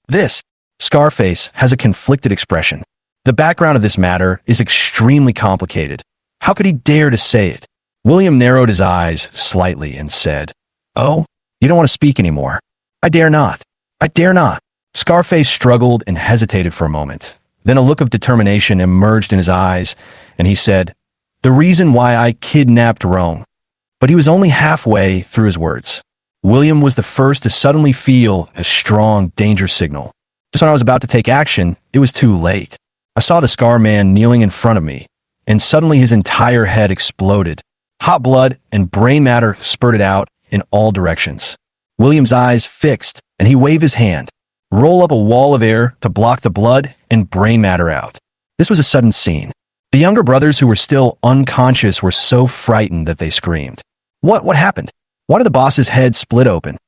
S1: This. Scarface has a conflicted expression. The background of this matter is extremely complicated. How could he dare to say it? William narrowed his eyes slightly and said, oh, you don't want to speak anymore. I dare not. I dare not. Scarface struggled and hesitated for a moment. Then a look of determination emerged in his eyes, and he said, the reason why I kidnapped Rome. But he was only halfway through his words. William was the first to suddenly feel a strong danger signal. Just when I was about to take action, it was too late. I saw the Scar Man kneeling in front of me, and suddenly his entire head exploded. Hot blood and brain matter spurted out in all directions. William's eyes fixed, and he waved his hand. Roll up a wall of air to block the blood and brain matter out. This was a sudden scene. The younger brothers who were still unconscious were so frightened that they screamed. What happened? Why did the boss's head split open?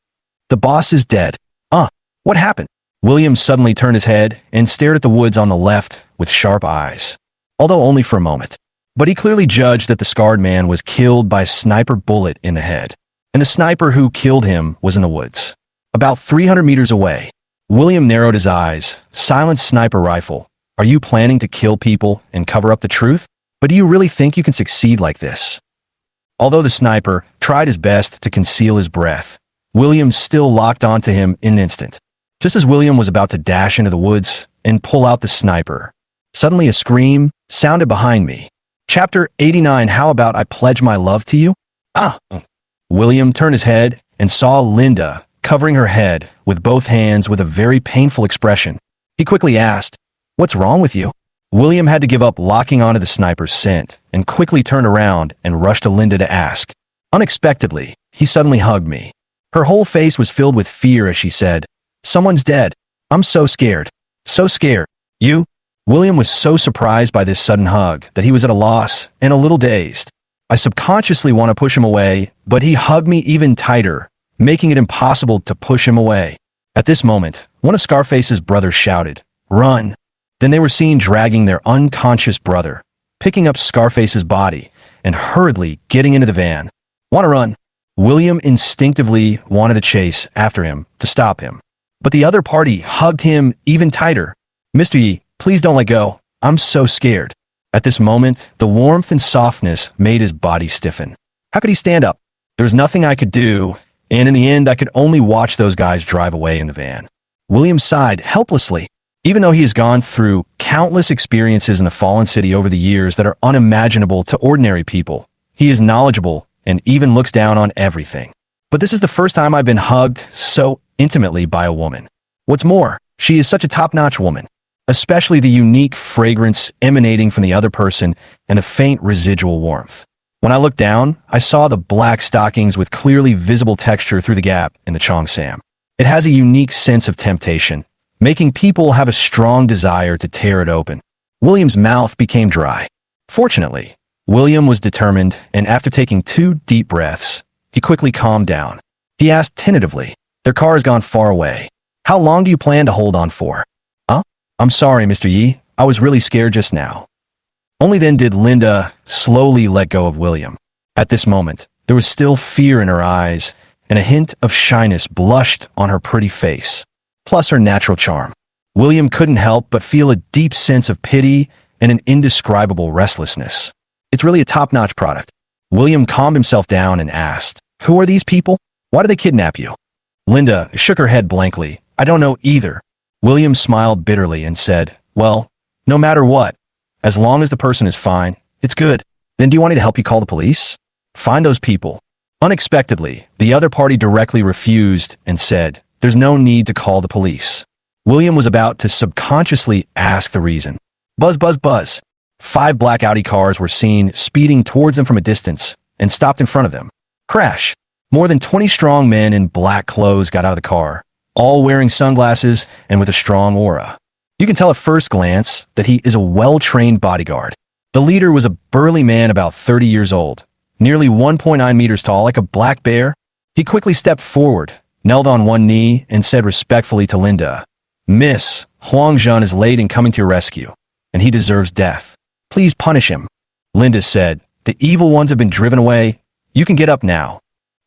S1: The boss is dead. What happened? William suddenly turned his head and stared at the woods on the left with sharp eyes, although only for a moment. But he clearly judged that the scarred man was killed by a sniper bullet in the head, and the sniper who killed him was in the woods. About 300 meters away, William narrowed his eyes. Silenced sniper rifle. Are you planning to kill people and cover up the truth? But do you really think you can succeed like this? Although the sniper tried his best to conceal his breath, William still locked onto him in an instant. Just as William was about to dash into the woods and pull out the sniper, suddenly a scream sounded behind me. Chapter 89, How About I Pledge My Love to You? William turned his head and saw Linda covering her head with both hands with a very painful expression. He quickly asked, what's wrong with you? William had to give up locking onto the sniper's scent and quickly turned around and rushed to Linda to ask. Unexpectedly, he suddenly hugged me. Her whole face was filled with fear as she said, someone's dead. I'm so scared. So scared. You? William was so surprised by this sudden hug that he was at a loss and a little dazed. I subconsciously want to push him away, but he hugged me even tighter, making it impossible to push him away. At this moment, one of Scarface's brothers shouted, run. Then they were seen dragging their unconscious brother, picking up Scarface's body, and hurriedly getting into the van. Want to run? William instinctively wanted to chase after him to stop him, but the other party hugged him even tighter. Mr. Yi, please don't let go. I'm so scared. At this moment, the warmth and softness made his body stiffen. How could he stand up? There was nothing I could do, and in the end, I could only watch those guys drive away in the van. William sighed helplessly. Even though he has gone through countless experiences in the Fallen City over the years that are unimaginable to ordinary people, he is knowledgeable and even looks down on everything. But this is the first time I've been hugged so intimately by a woman. What's more, she is such a top-notch woman, especially the unique fragrance emanating from the other person and the faint residual warmth. When I looked down, I saw the black stockings with clearly visible texture through the gap in the cheongsam. It has a unique sense of temptation, making people have a strong desire to tear it open. William's mouth became dry. Fortunately, William was determined, and after taking 2 deep breaths, he quickly calmed down. He asked tentatively, their car has gone far away. How long do you plan to hold on for? I'm sorry, Mr. Yi. I was really scared just now. Only then did Linda slowly let go of William. At this moment, there was still fear in her eyes, and a hint of shyness blushed on her pretty face, plus her natural charm. William couldn't help but feel a deep sense of pity and an indescribable restlessness. It's really a top-notch product. William calmed himself down and asked, who are these people? Why did they kidnap you? Linda shook her head blankly. I don't know either. William smiled bitterly and said, well, no matter what, as long as the person is fine, it's good. Then do you want me to help you call the police? Find those people. Unexpectedly, the other party directly refused and said, there's no need to call the police. William was about to subconsciously ask the reason. Buzz, buzz, buzz. 5 black Audi cars were seen speeding towards them from a distance and stopped in front of them. Crash. More than 20 strong men in black clothes got out of the car, all wearing sunglasses and with a strong aura. You can tell at first glance that he is a well-trained bodyguard. The leader was a burly man about 30 years old, nearly 1.9 meters tall, like a black bear. He quickly stepped forward, knelt on one knee, and said respectfully to Linda, "Miss, Huang Zhen is late in coming to your rescue, and he deserves death. Please punish him." Linda said, "The evil ones have been driven away. You can get up now."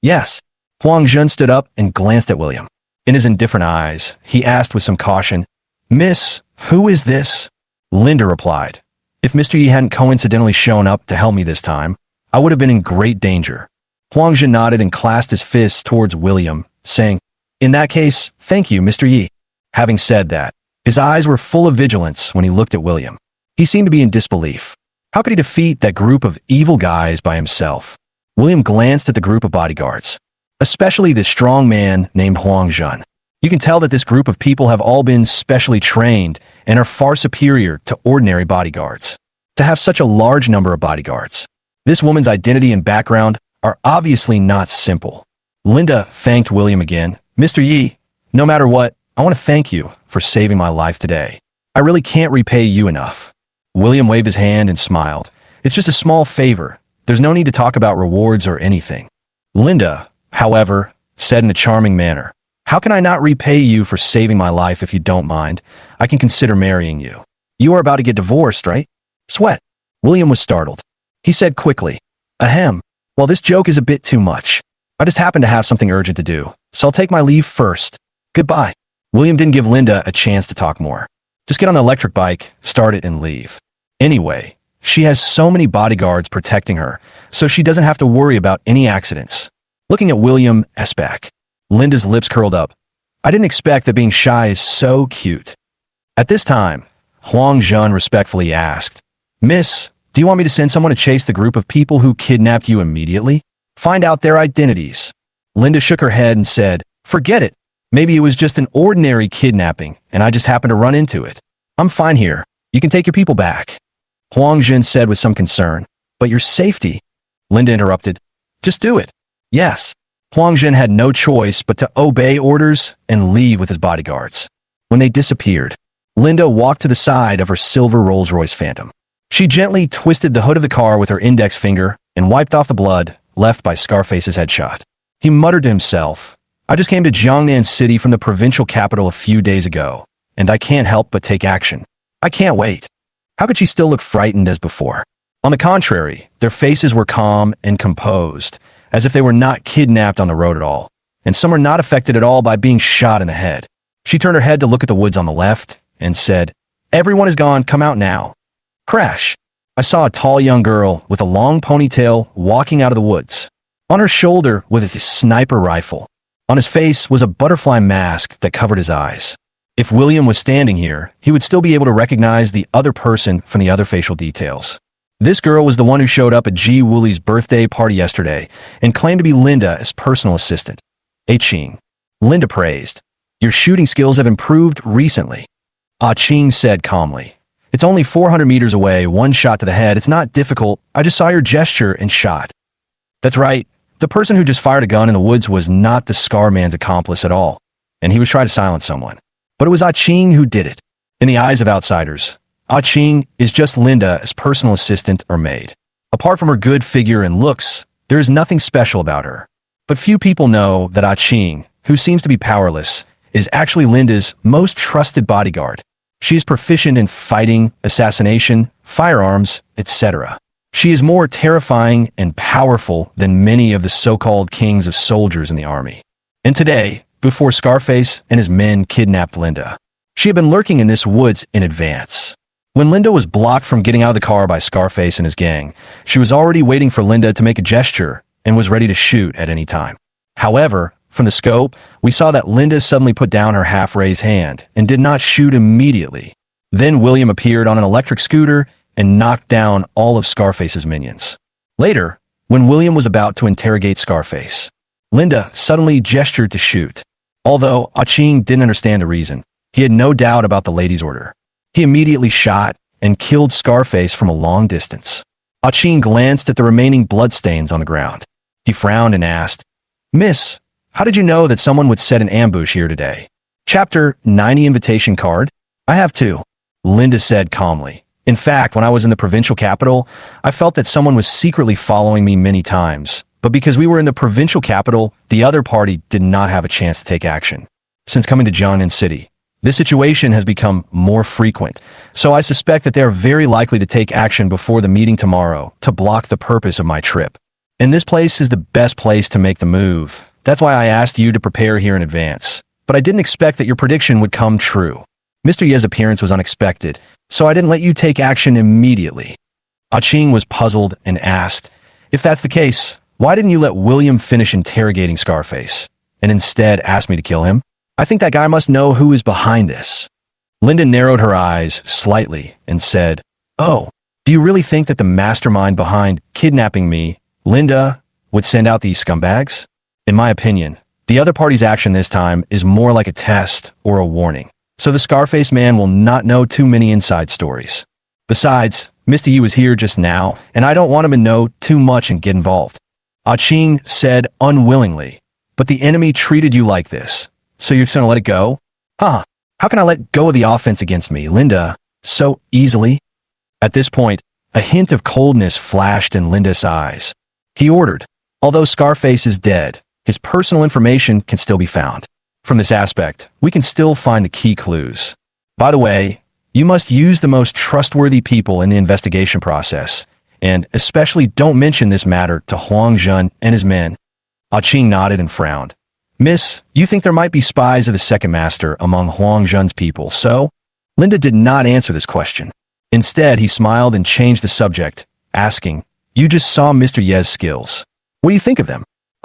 S1: "Yes." Huang Zhen stood up and glanced at William. In his indifferent eyes, he asked with some caution, "Miss, who is this?" Linda replied, "If Mr. Yi hadn't coincidentally shown up to help me this time, I would have been in great danger." Huang Zhen nodded and clasped his fists towards William, saying, "In that case, thank you, Mr. Yi." Having said that, his eyes were full of vigilance when he looked at William. He seemed to be in disbelief. How could he defeat that group of evil guys by himself? William glanced at the group of bodyguards, especially the strong man named Huang Zhen. You can tell that this group of people have all been specially trained and are far superior to ordinary bodyguards. To have such a large number of bodyguards, this woman's identity and background are obviously not simple. Linda thanked William again. "Mr. Yi, no matter what, I want to thank you for saving my life today. I really can't repay you enough." William waved his hand and smiled. "It's just a small favor. There's no need to talk about rewards or anything." Linda, however, said in a charming manner, "How can I not repay you for saving my life if you don't mind? I can consider marrying you. You are about to get divorced, right?" Sweat. William was startled. He said quickly, "Ahem. Well, this joke is a bit too much. I just happen to have something urgent to do, so I'll take my leave first. Goodbye." William didn't give Linda a chance to talk more. Just get on the electric bike, start it, and leave. Anyway, she has so many bodyguards protecting her, so she doesn't have to worry about any accidents. Looking at William S. back, Linda's lips curled up. "I didn't expect that being shy is so cute." At this time, Huang Zhen respectfully asked, "Miss, do you want me to send someone to chase the group of people who kidnapped you immediately? Find out their identities." Linda shook her head and said, "Forget it. Maybe it was just an ordinary kidnapping, and I just happened to run into it. I'm fine here. You can take your people back." Huang Zhen said with some concern, "But your safety?" Linda interrupted, "Just do it." Yes. Huang Zhen had no choice but to obey orders and leave with his bodyguards. When they disappeared, Linda walked to the side of her silver Rolls-Royce Phantom. She gently twisted the hood of the car with her index finger and wiped off the blood left by Scarface's headshot. He muttered to himself, "I just came to Jiangnan City from the provincial capital a few days ago, and I can't help but take action. I can't wait." How could she still look frightened as before? On the contrary, their faces were calm and composed, as if they were not kidnapped on the road at all, and some were not affected at all by being shot in the head. She turned her head to look at the woods on the left and said, "Everyone is gone, come out now." Crash! I saw a tall young girl with a long ponytail walking out of the woods. On her shoulder was a sniper rifle. On his face was a butterfly mask that covered his eyes. If William was standing here, he would still be able to recognize the other person from the other facial details. This girl was the one who showed up at Ji Wuli's birthday party yesterday and claimed to be Linda as personal assistant. Ching. Linda praised. "Your shooting skills have improved recently." Ching said calmly. "It's only 400 meters away, one shot to the head. It's not difficult. I just saw your gesture and shot." That's right. The person who just fired a gun in the woods was not the Scar Man's accomplice at all, and he was trying to silence someone. But it was Ching who did it. In the eyes of outsiders, Ching is just Linda as personal assistant or maid. Apart from her good figure and looks, there is nothing special about her. But few people know that Ching, who seems to be powerless, is actually Linda's most trusted bodyguard. She is proficient in fighting, assassination, firearms, etc. She is more terrifying and powerful than many of the so-called kings of soldiers in the army. And today, before Scarface and his men kidnapped Linda, she had been lurking in this woods in advance. When Linda was blocked from getting out of the car by Scarface and his gang, she was already waiting for Linda to make a gesture and was ready to shoot at any time. However, from the scope, we saw that Linda suddenly put down her half-raised hand and did not shoot immediately. Then William appeared on an electric scooter and knocked down all of Scarface's minions. Later, when William was about to interrogate Scarface, Linda suddenly gestured to shoot. Although Ching didn't understand the reason, he had no doubt about the lady's order. He immediately shot and killed Scarface from a long distance. Ching glanced at the remaining bloodstains on the ground. He frowned and asked, "Miss, how did you know that someone would set an ambush here today?" Chapter 90 Invitation Card? "I have two," Linda said calmly. In fact, when I was in the provincial capital, I felt that someone was secretly following me many times. But because we were in the provincial capital, the other party did not have a chance to take action. Since coming to Jiangnan City, this situation has become more frequent, so I suspect that they are very likely to take action before the meeting tomorrow to block the purpose of my trip. And this place is the best place to make the move. That's why I asked you to prepare here in advance. But I didn't expect that your prediction would come true. Mr. Ye's appearance was unexpected, so I didn't let you take action immediately. Ching was puzzled and asked, if that's the case, why didn't you let William finish interrogating Scarface, and instead ask me to kill him? I think that guy must know who is behind this. Linda narrowed her eyes slightly and said, oh, do you really think that the mastermind behind kidnapping me, Linda, would send out these scumbags? In my opinion, the other party's action this time is more like a test or a warning, so the Scarface man will not know too many inside stories. Besides, Mr. Yi was here just now, and I don't want him to know too much and get involved. Ching said unwillingly, but the enemy treated you like this, so you're just gonna let it go? Huh, how can I let go of the offense against me, Linda, so easily? At this point, a hint of coldness flashed in Linda's eyes. He ordered, although Scarface is dead, his personal information can still be found. From this aspect, we can still find the key clues. By the way, you must use the most trustworthy people in the investigation process, and especially don't mention this matter to Huang Zhen and his men. Ching nodded and frowned. Miss, you think there might be spies of the second master among Huang Zhen's people, so? Linda did not answer this question. Instead, he smiled and changed the subject, asking, you just saw Mr. Ye's skills. What do you think of them?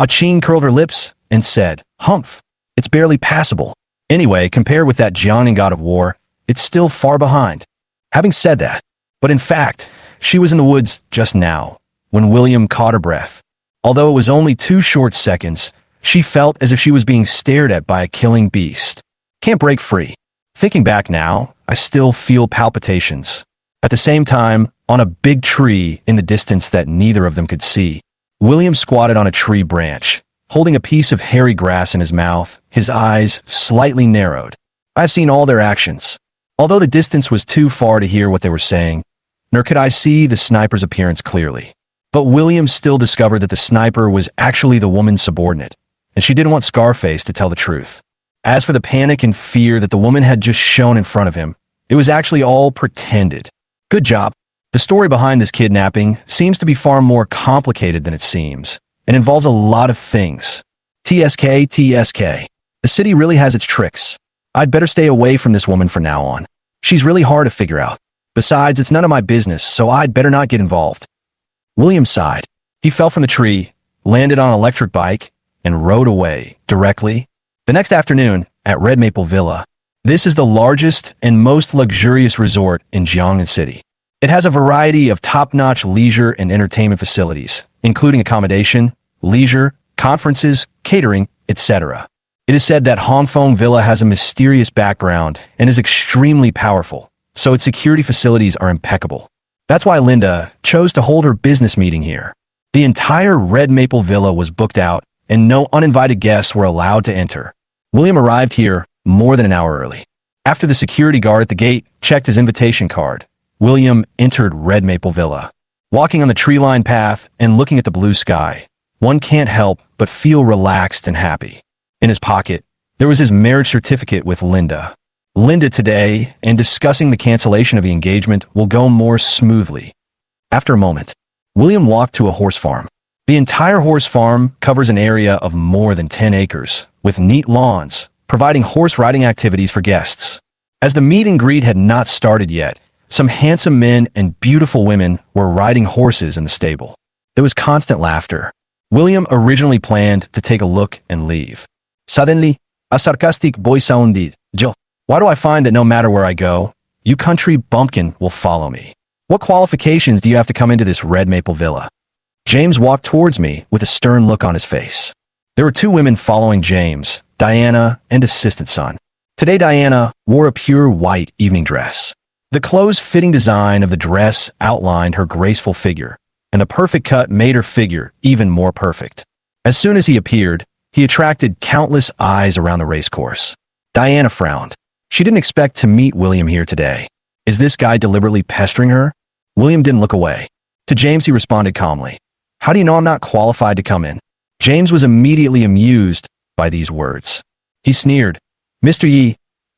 S1: Ching curled her lips and said, humph, it's barely passable. Anyway, compared with that Jiangnan god of war, it's still far behind. Having said that, but in fact, she was in the woods just now, when William caught her breath. Although it was only 2 short seconds, she felt as if she was being stared at by a killing beast. Can't break free. Thinking back now, I still feel palpitations. At the same time, on a big tree in the distance that neither of them could see, William squatted on a tree branch, holding a piece of hairy grass in his mouth, his eyes slightly narrowed. I've seen all their actions. Although the distance was too far to hear what they were saying, nor could I see the sniper's appearance clearly. But William still discovered that the sniper was actually the woman's subordinate, and she didn't want Scarface to tell the truth. As for the panic and fear that the woman had just shown in front of him, it was actually all pretended. Good job. The story behind this kidnapping seems to be far more complicated than it seems, and involves a lot of things. TSK. The city really has its tricks. I'd better stay away from this woman from now on. She's really hard to figure out. Besides, it's none of my business, so I'd better not get involved. William sighed. He fell from the tree, landed on an electric bike, and rode away directly. The next afternoon, at Red Maple Villa. This is the largest and most luxurious resort in Jiangnan City. It has a variety of top-notch leisure and entertainment facilities, including accommodation, leisure, conferences, catering, etc. It is said that Hongfeng Villa has a mysterious background and is extremely powerful, so its security facilities are impeccable. That's why Linda chose to hold her business meeting here. The entire Red Maple Villa was booked out, and no uninvited guests were allowed to enter. William arrived here more than an hour early. After the security guard at the gate checked his invitation card, William entered Red Maple Villa. Walking on the tree-lined path and looking at the blue sky, one can't help but feel relaxed and happy. In his pocket, there was his marriage certificate with Linda. Linda today, and discussing the cancellation of the engagement will go more smoothly. After a moment, William walked to a horse farm. The entire horse farm covers an area of more than 10 acres, with neat lawns, providing horse riding activities for guests. As the meet and greet had not started yet, some handsome men and beautiful women were riding horses in the stable. There was constant laughter. William originally planned to take a look and leave. Suddenly, a sarcastic voice sounded, "Jill, why do I find that no matter where I go, you country bumpkin will follow me? What qualifications do you have to come into this Red Maple Villa?" James walked towards me with a stern look on his face. There were 2 women following James, Diana and assistant son. Today Diana wore a pure white evening dress. The close-fitting design of the dress outlined her graceful figure, and the perfect cut made her figure even more perfect. As soon as he appeared, he attracted countless eyes around the racecourse. Diana frowned. She didn't expect to meet William here today. Is this guy deliberately pestering her? William didn't look away. To James, he responded calmly. How do you know I'm not qualified to come in? James was immediately amused by these words. He sneered. Mr. Yi,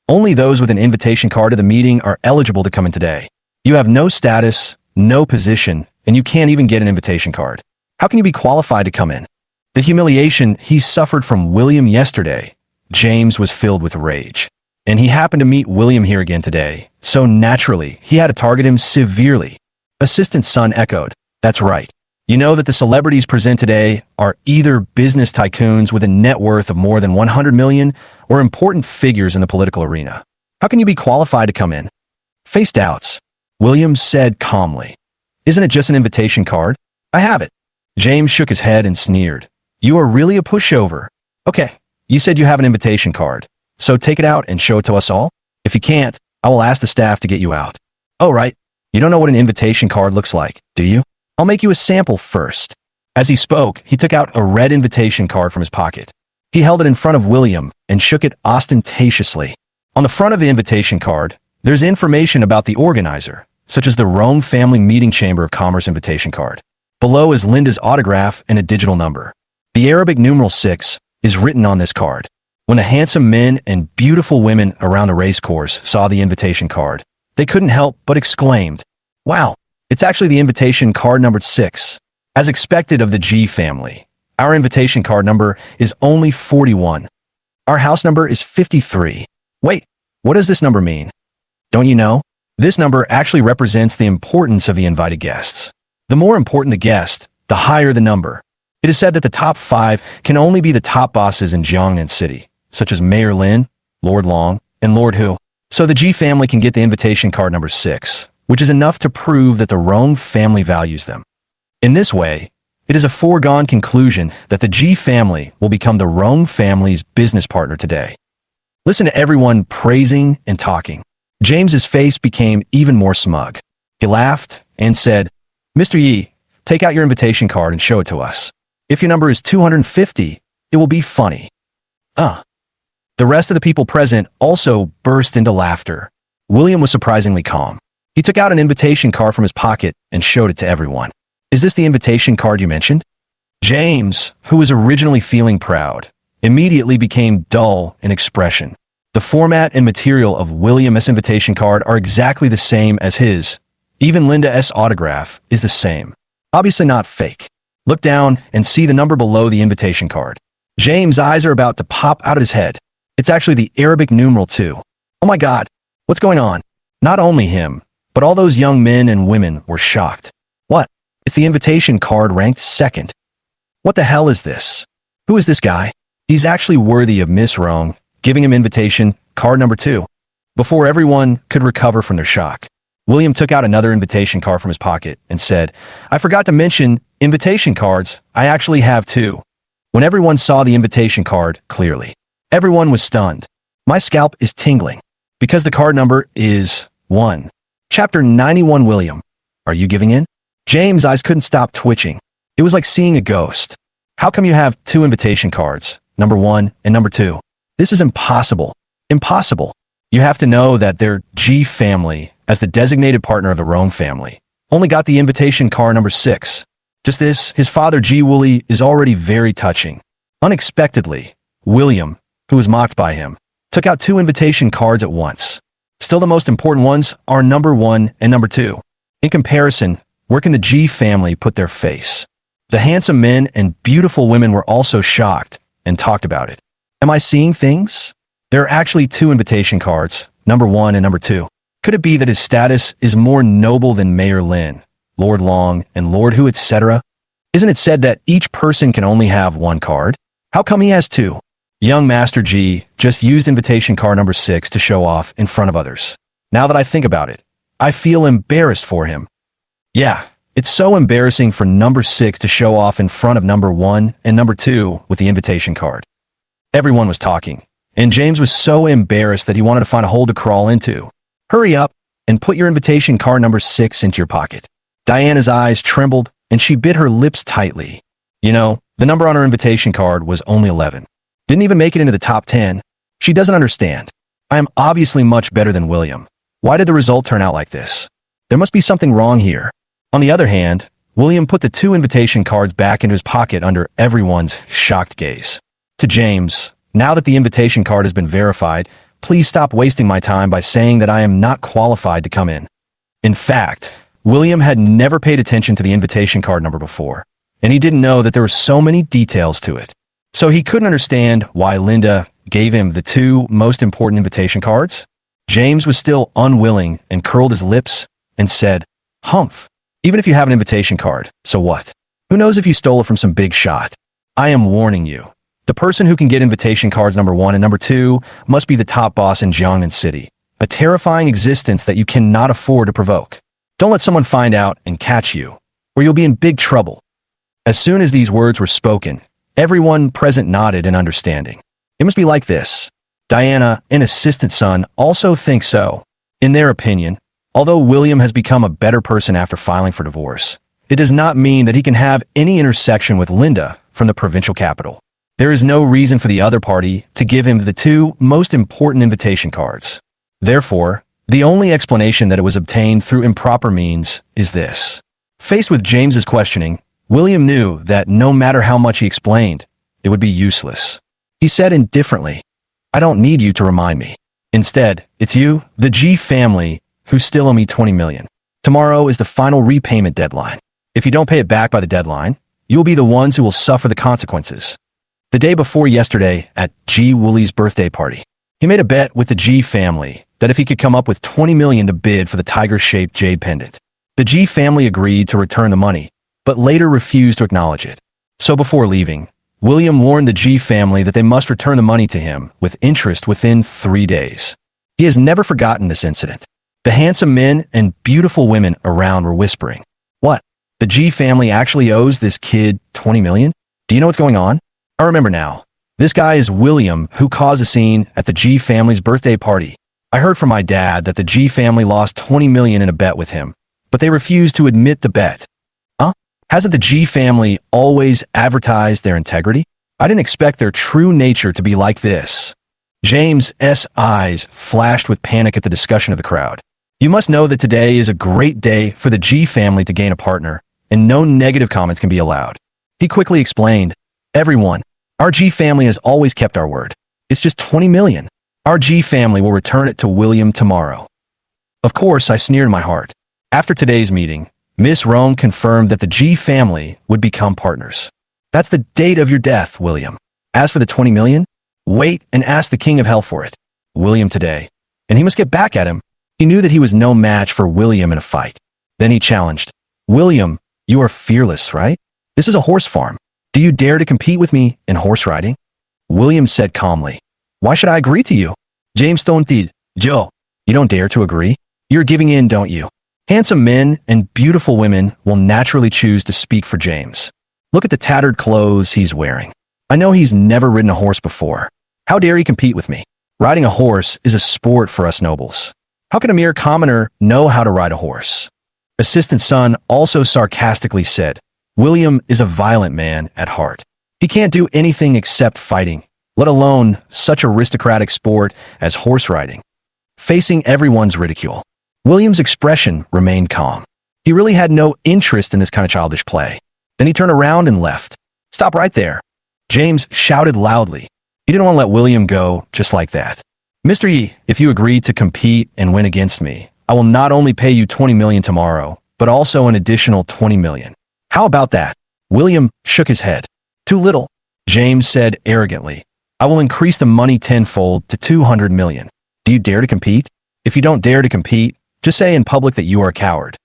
S1: only those with an invitation card to the meeting are eligible to come in today. You have no status, no position, and you can't even get an invitation card. How can you be qualified to come in? The humiliation he suffered from William yesterday, James was filled with rage. And he happened to meet William here again today, so naturally, he had to target him severely. Assistant Sun echoed, That's right. You know that the celebrities present today are either business tycoons with a net worth of more than 100 million or important figures in the political arena. How can you be qualified to come in? Face doubts. William said calmly. Isn't it just an invitation card? I have it. James shook his head and sneered. You are really a pushover. Okay, you said you have an invitation card. So take it out and show it to us all? If you can't, I will ask the staff to get you out. Oh, right. You don't know what an invitation card looks like, do you? I'll make you a sample first. As he spoke, he took out a red invitation card from his pocket. He held it in front of William and shook it ostentatiously. On the front of the invitation card, there's information about the organizer, such as the Rome Family Meeting Chamber of Commerce invitation card. Below is Linda's autograph and a digital number. The Arabic numeral 6 is written on this card. When the handsome men and beautiful women around the racecourse saw the invitation card, they couldn't help but exclaimed, Wow, it's actually the invitation card number 6. As expected of the G family, our invitation card number is only 41. Our house number is 53. Wait, what does this number mean? Don't you know? This number actually represents the importance of the invited guests. The more important the guest, the higher the number. It is said that the top 5 can only be the top bosses in Jiangnan City, such as Mayor Lin, Lord Long, and Lord Hu. So the G family can get the invitation card number 6, which is enough to prove that the Rome family values them. In this way, it is a foregone conclusion that the G family will become the Rome family's business partner today. Listen to everyone praising and talking. James's face became even more smug. He laughed and said, Mr. Yi, take out your invitation card and show it to us. If your number is 250, it will be funny. The rest of the people present also burst into laughter. William was surprisingly calm. He took out an invitation card from his pocket and showed it to everyone. Is this the invitation card you mentioned? James, who was originally feeling proud, immediately became dull in expression. The format and material of William's invitation card are exactly the same as his. Even Linda's autograph is the same. Obviously not fake. Look down and see the number below the invitation card. James' eyes are about to pop out of his head. It's actually the Arabic numeral 2. Oh my God, what's going on? Not only him, but all those young men and women were shocked. What? It's the invitation card ranked 2nd. What the hell is this? Who is this guy? He's actually worthy of Miss Rome giving him invitation card number 2. Before everyone could recover from their shock, William took out another invitation card from his pocket and said, I forgot to mention invitation cards. I actually have 2. When everyone saw the invitation card clearly, everyone was stunned. My scalp is tingling because the card number is 1. Chapter 91. William, are you giving in? James' eyes couldn't stop twitching. It was like seeing a ghost. How come you have 2 invitation cards, number 1 and number 2? This is impossible. Impossible. You have to know that their G family, as the designated partner of the Rome family, only got the invitation card number 6. Just this, his father G Wooly is already very touching. Unexpectedly, William, who was mocked by him, took out 2 invitation cards at once. Still, the most important ones are number 1 and number 2. In comparison, where can the G family put their face? The handsome men and beautiful women were also shocked and talked about it. Am I seeing things? There are actually 2 invitation cards, number 1 and number 2. Could it be that his status is more noble than Mayor Lin, Lord Long, and Lord Hu, etc.? Isn't it said that each person can only have 1 card? How come he has 2? Young Master G just used invitation card number 6 to show off in front of others. Now that I think about it, I feel embarrassed for him. Yeah, it's so embarrassing for number 6 to show off in front of number 1 and number 2 with the invitation card. Everyone was talking, and James was so embarrassed that he wanted to find a hole to crawl into. Hurry up and put your invitation card number 6 into your pocket. Diana's eyes trembled, and she bit her lips tightly. You know, the number on her invitation card was only 11. Didn't even make it into the top 10. She doesn't understand. I am obviously much better than William. Why did the result turn out like this? There must be something wrong here. On the other hand, William put the 2 invitation cards back into his pocket under everyone's shocked gaze. To James, now that the invitation card has been verified, please stop wasting my time by saying that I am not qualified to come in. In fact, William had never paid attention to the invitation card number before, and he didn't know that there were so many details to it. So he couldn't understand why Linda gave him the 2 most important invitation cards. James was still unwilling and curled his lips and said, "Humph. Even if you have an invitation card, so what? Who knows if you stole it from some big shot? I am warning you. The person who can get invitation cards number 1 and number 2 must be the top boss in Jiangnan City, a terrifying existence that you cannot afford to provoke. Don't let someone find out and catch you, or you'll be in big trouble." As soon as these words were spoken, everyone present nodded in understanding. It must be like this. Diana, an assistant son, also thinks so. In their opinion, although William has become a better person after filing for divorce, it does not mean that he can have any intersection with Linda from the provincial capital. There is no reason for the other party to give him the 2 most important invitation cards. Therefore, the only explanation that it was obtained through improper means is this. Faced with James's questioning, William knew that no matter how much he explained, it would be useless. He said indifferently, "I don't need you to remind me. Instead, it's you, the G family, who still owe me 20 million. Tomorrow is the final repayment deadline. If you don't pay it back by the deadline, you'll be the ones who will suffer the consequences." The day before yesterday, at G Wooley's birthday party, he made a bet with the G family that if he could come up with 20 million to bid for the tiger-shaped Jade Pendant, the G family agreed to return the money, but later refused to acknowledge it. So before leaving, William warned the G family that they must return the money to him with interest within 3 days. He has never forgotten this incident. The handsome men and beautiful women around were whispering, "What? The G family actually owes this kid 20 million? Do you know what's going on?" I remember now. This guy is William, who caused a scene at the G family's birthday party. I heard from my dad that the G family lost 20 million in a bet with him, but they refused to admit the bet. Huh? Hasn't the G family always advertised their integrity? I didn't expect their true nature to be like this. James's eyes flashed with panic at the discussion of the crowd. You must know that today is a great day for the G family to gain a partner, and no negative comments can be allowed. He quickly explained, "Everyone, our G family has always kept our word. It's just 20 million. Our G family will return it to William tomorrow." Of course, I sneered in my heart. After today's meeting, Miss Rome confirmed that the G family would become partners. That's the date of your death, William. As for the 20 million, wait and ask the King of Hell for it. William today. And he must get back at him. He knew that he was no match for William in a fight. Then he challenged, "William, you are fearless, right? This is a horse farm. Do you dare to compete with me in horse riding?" William said calmly, "Why should I agree to you?" James stonted, "Joe, you don't dare to agree? You're giving in, don't you?" Handsome men and beautiful women will naturally choose to speak for James. Look at the tattered clothes he's wearing. I know he's never ridden a horse before. How dare he compete with me? Riding a horse is a sport for us nobles. How can a mere commoner know how to ride a horse? Assistant son also sarcastically said, "William is a violent man at heart. He can't do anything except fighting, let alone such aristocratic sport as horse riding." Facing everyone's ridicule, William's expression remained calm. He really had no interest in this kind of childish play. Then he turned around and left. "Stop right there." James shouted loudly. He didn't want to let William go just like that. "Mr. Yi, if you agree to compete and win against me, I will not only pay you 20 million tomorrow, but also an additional 20 million. How about that?" William shook his head. "Too little," James said arrogantly. "I will increase the money tenfold to 200 million. Do you dare to compete? If you don't dare to compete, just say in public that you are a coward."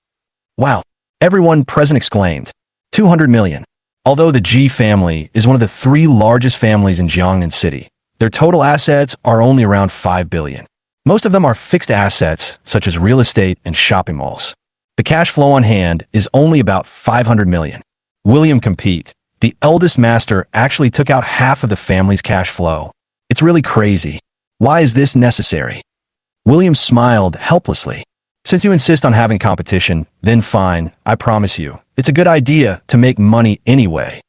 S1: Wow, everyone present exclaimed. 200 million. Although the G family is one of the 3 largest families in Jiangnan City, their total assets are only around 5 billion. Most of them are fixed assets, such as real estate and shopping malls. The cash flow on hand is only about 500 million. William compete. The eldest master actually took out half of the family's cash flow. It's really crazy. Why is this necessary? William smiled helplessly. "Since you insist on having competition, then fine, I promise you. It's a good idea to make money anyway."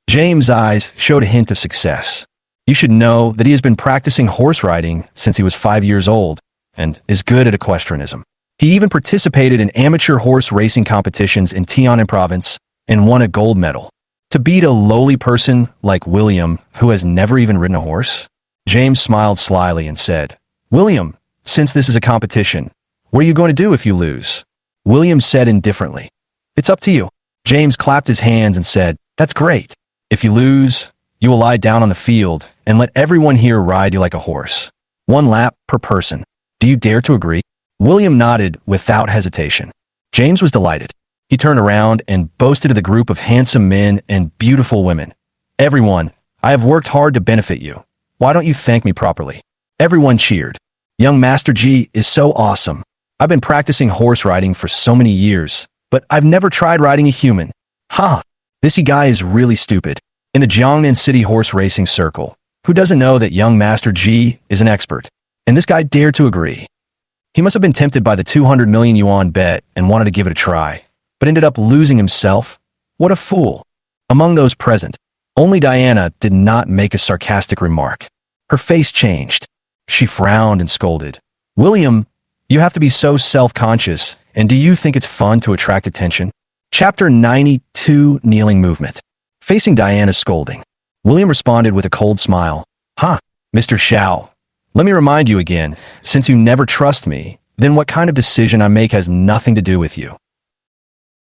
S1: James' eyes showed a hint of success. "You should know that he has been practicing horse riding since he was 5 years old, and is good at equestrianism. He even participated in amateur horse racing competitions in Tianan province and won a gold medal. To beat a lowly person like William, who has never even ridden a horse? James smiled slyly and said, William, since this is a competition, what are you going to do if you lose? William said indifferently, It's up to you. James clapped his hands and said, That's great. If you lose, you will lie down on the field and let everyone here ride you like a horse. 1 lap per person. Do you dare to agree? William nodded without hesitation. James was delighted. He turned around and boasted to the group of handsome men and beautiful women. Everyone, I have worked hard to benefit you. Why don't you thank me properly? Everyone cheered. Young Master G is so awesome. I've been practicing horse riding for so many years, but I've never tried riding a human. Ha! This guy is really stupid. In the Jiangnan City horse racing circle, who doesn't know that young Master G is an expert? And this guy dared to agree. He must have been tempted by the 200 million yuan bet and wanted to give it a try, but ended up losing himself. What a fool. Among those present, only Diana did not make a sarcastic remark. Her face changed. She frowned and scolded. William, you have to be so self-conscious, and do you think it's fun to attract attention? Chapter 92, Kneeling Movement. Facing Diana's scolding, William responded with a cold smile. Mr. Shiao, let me remind you again, since you never trust me, then what kind of decision I make has nothing to do with you.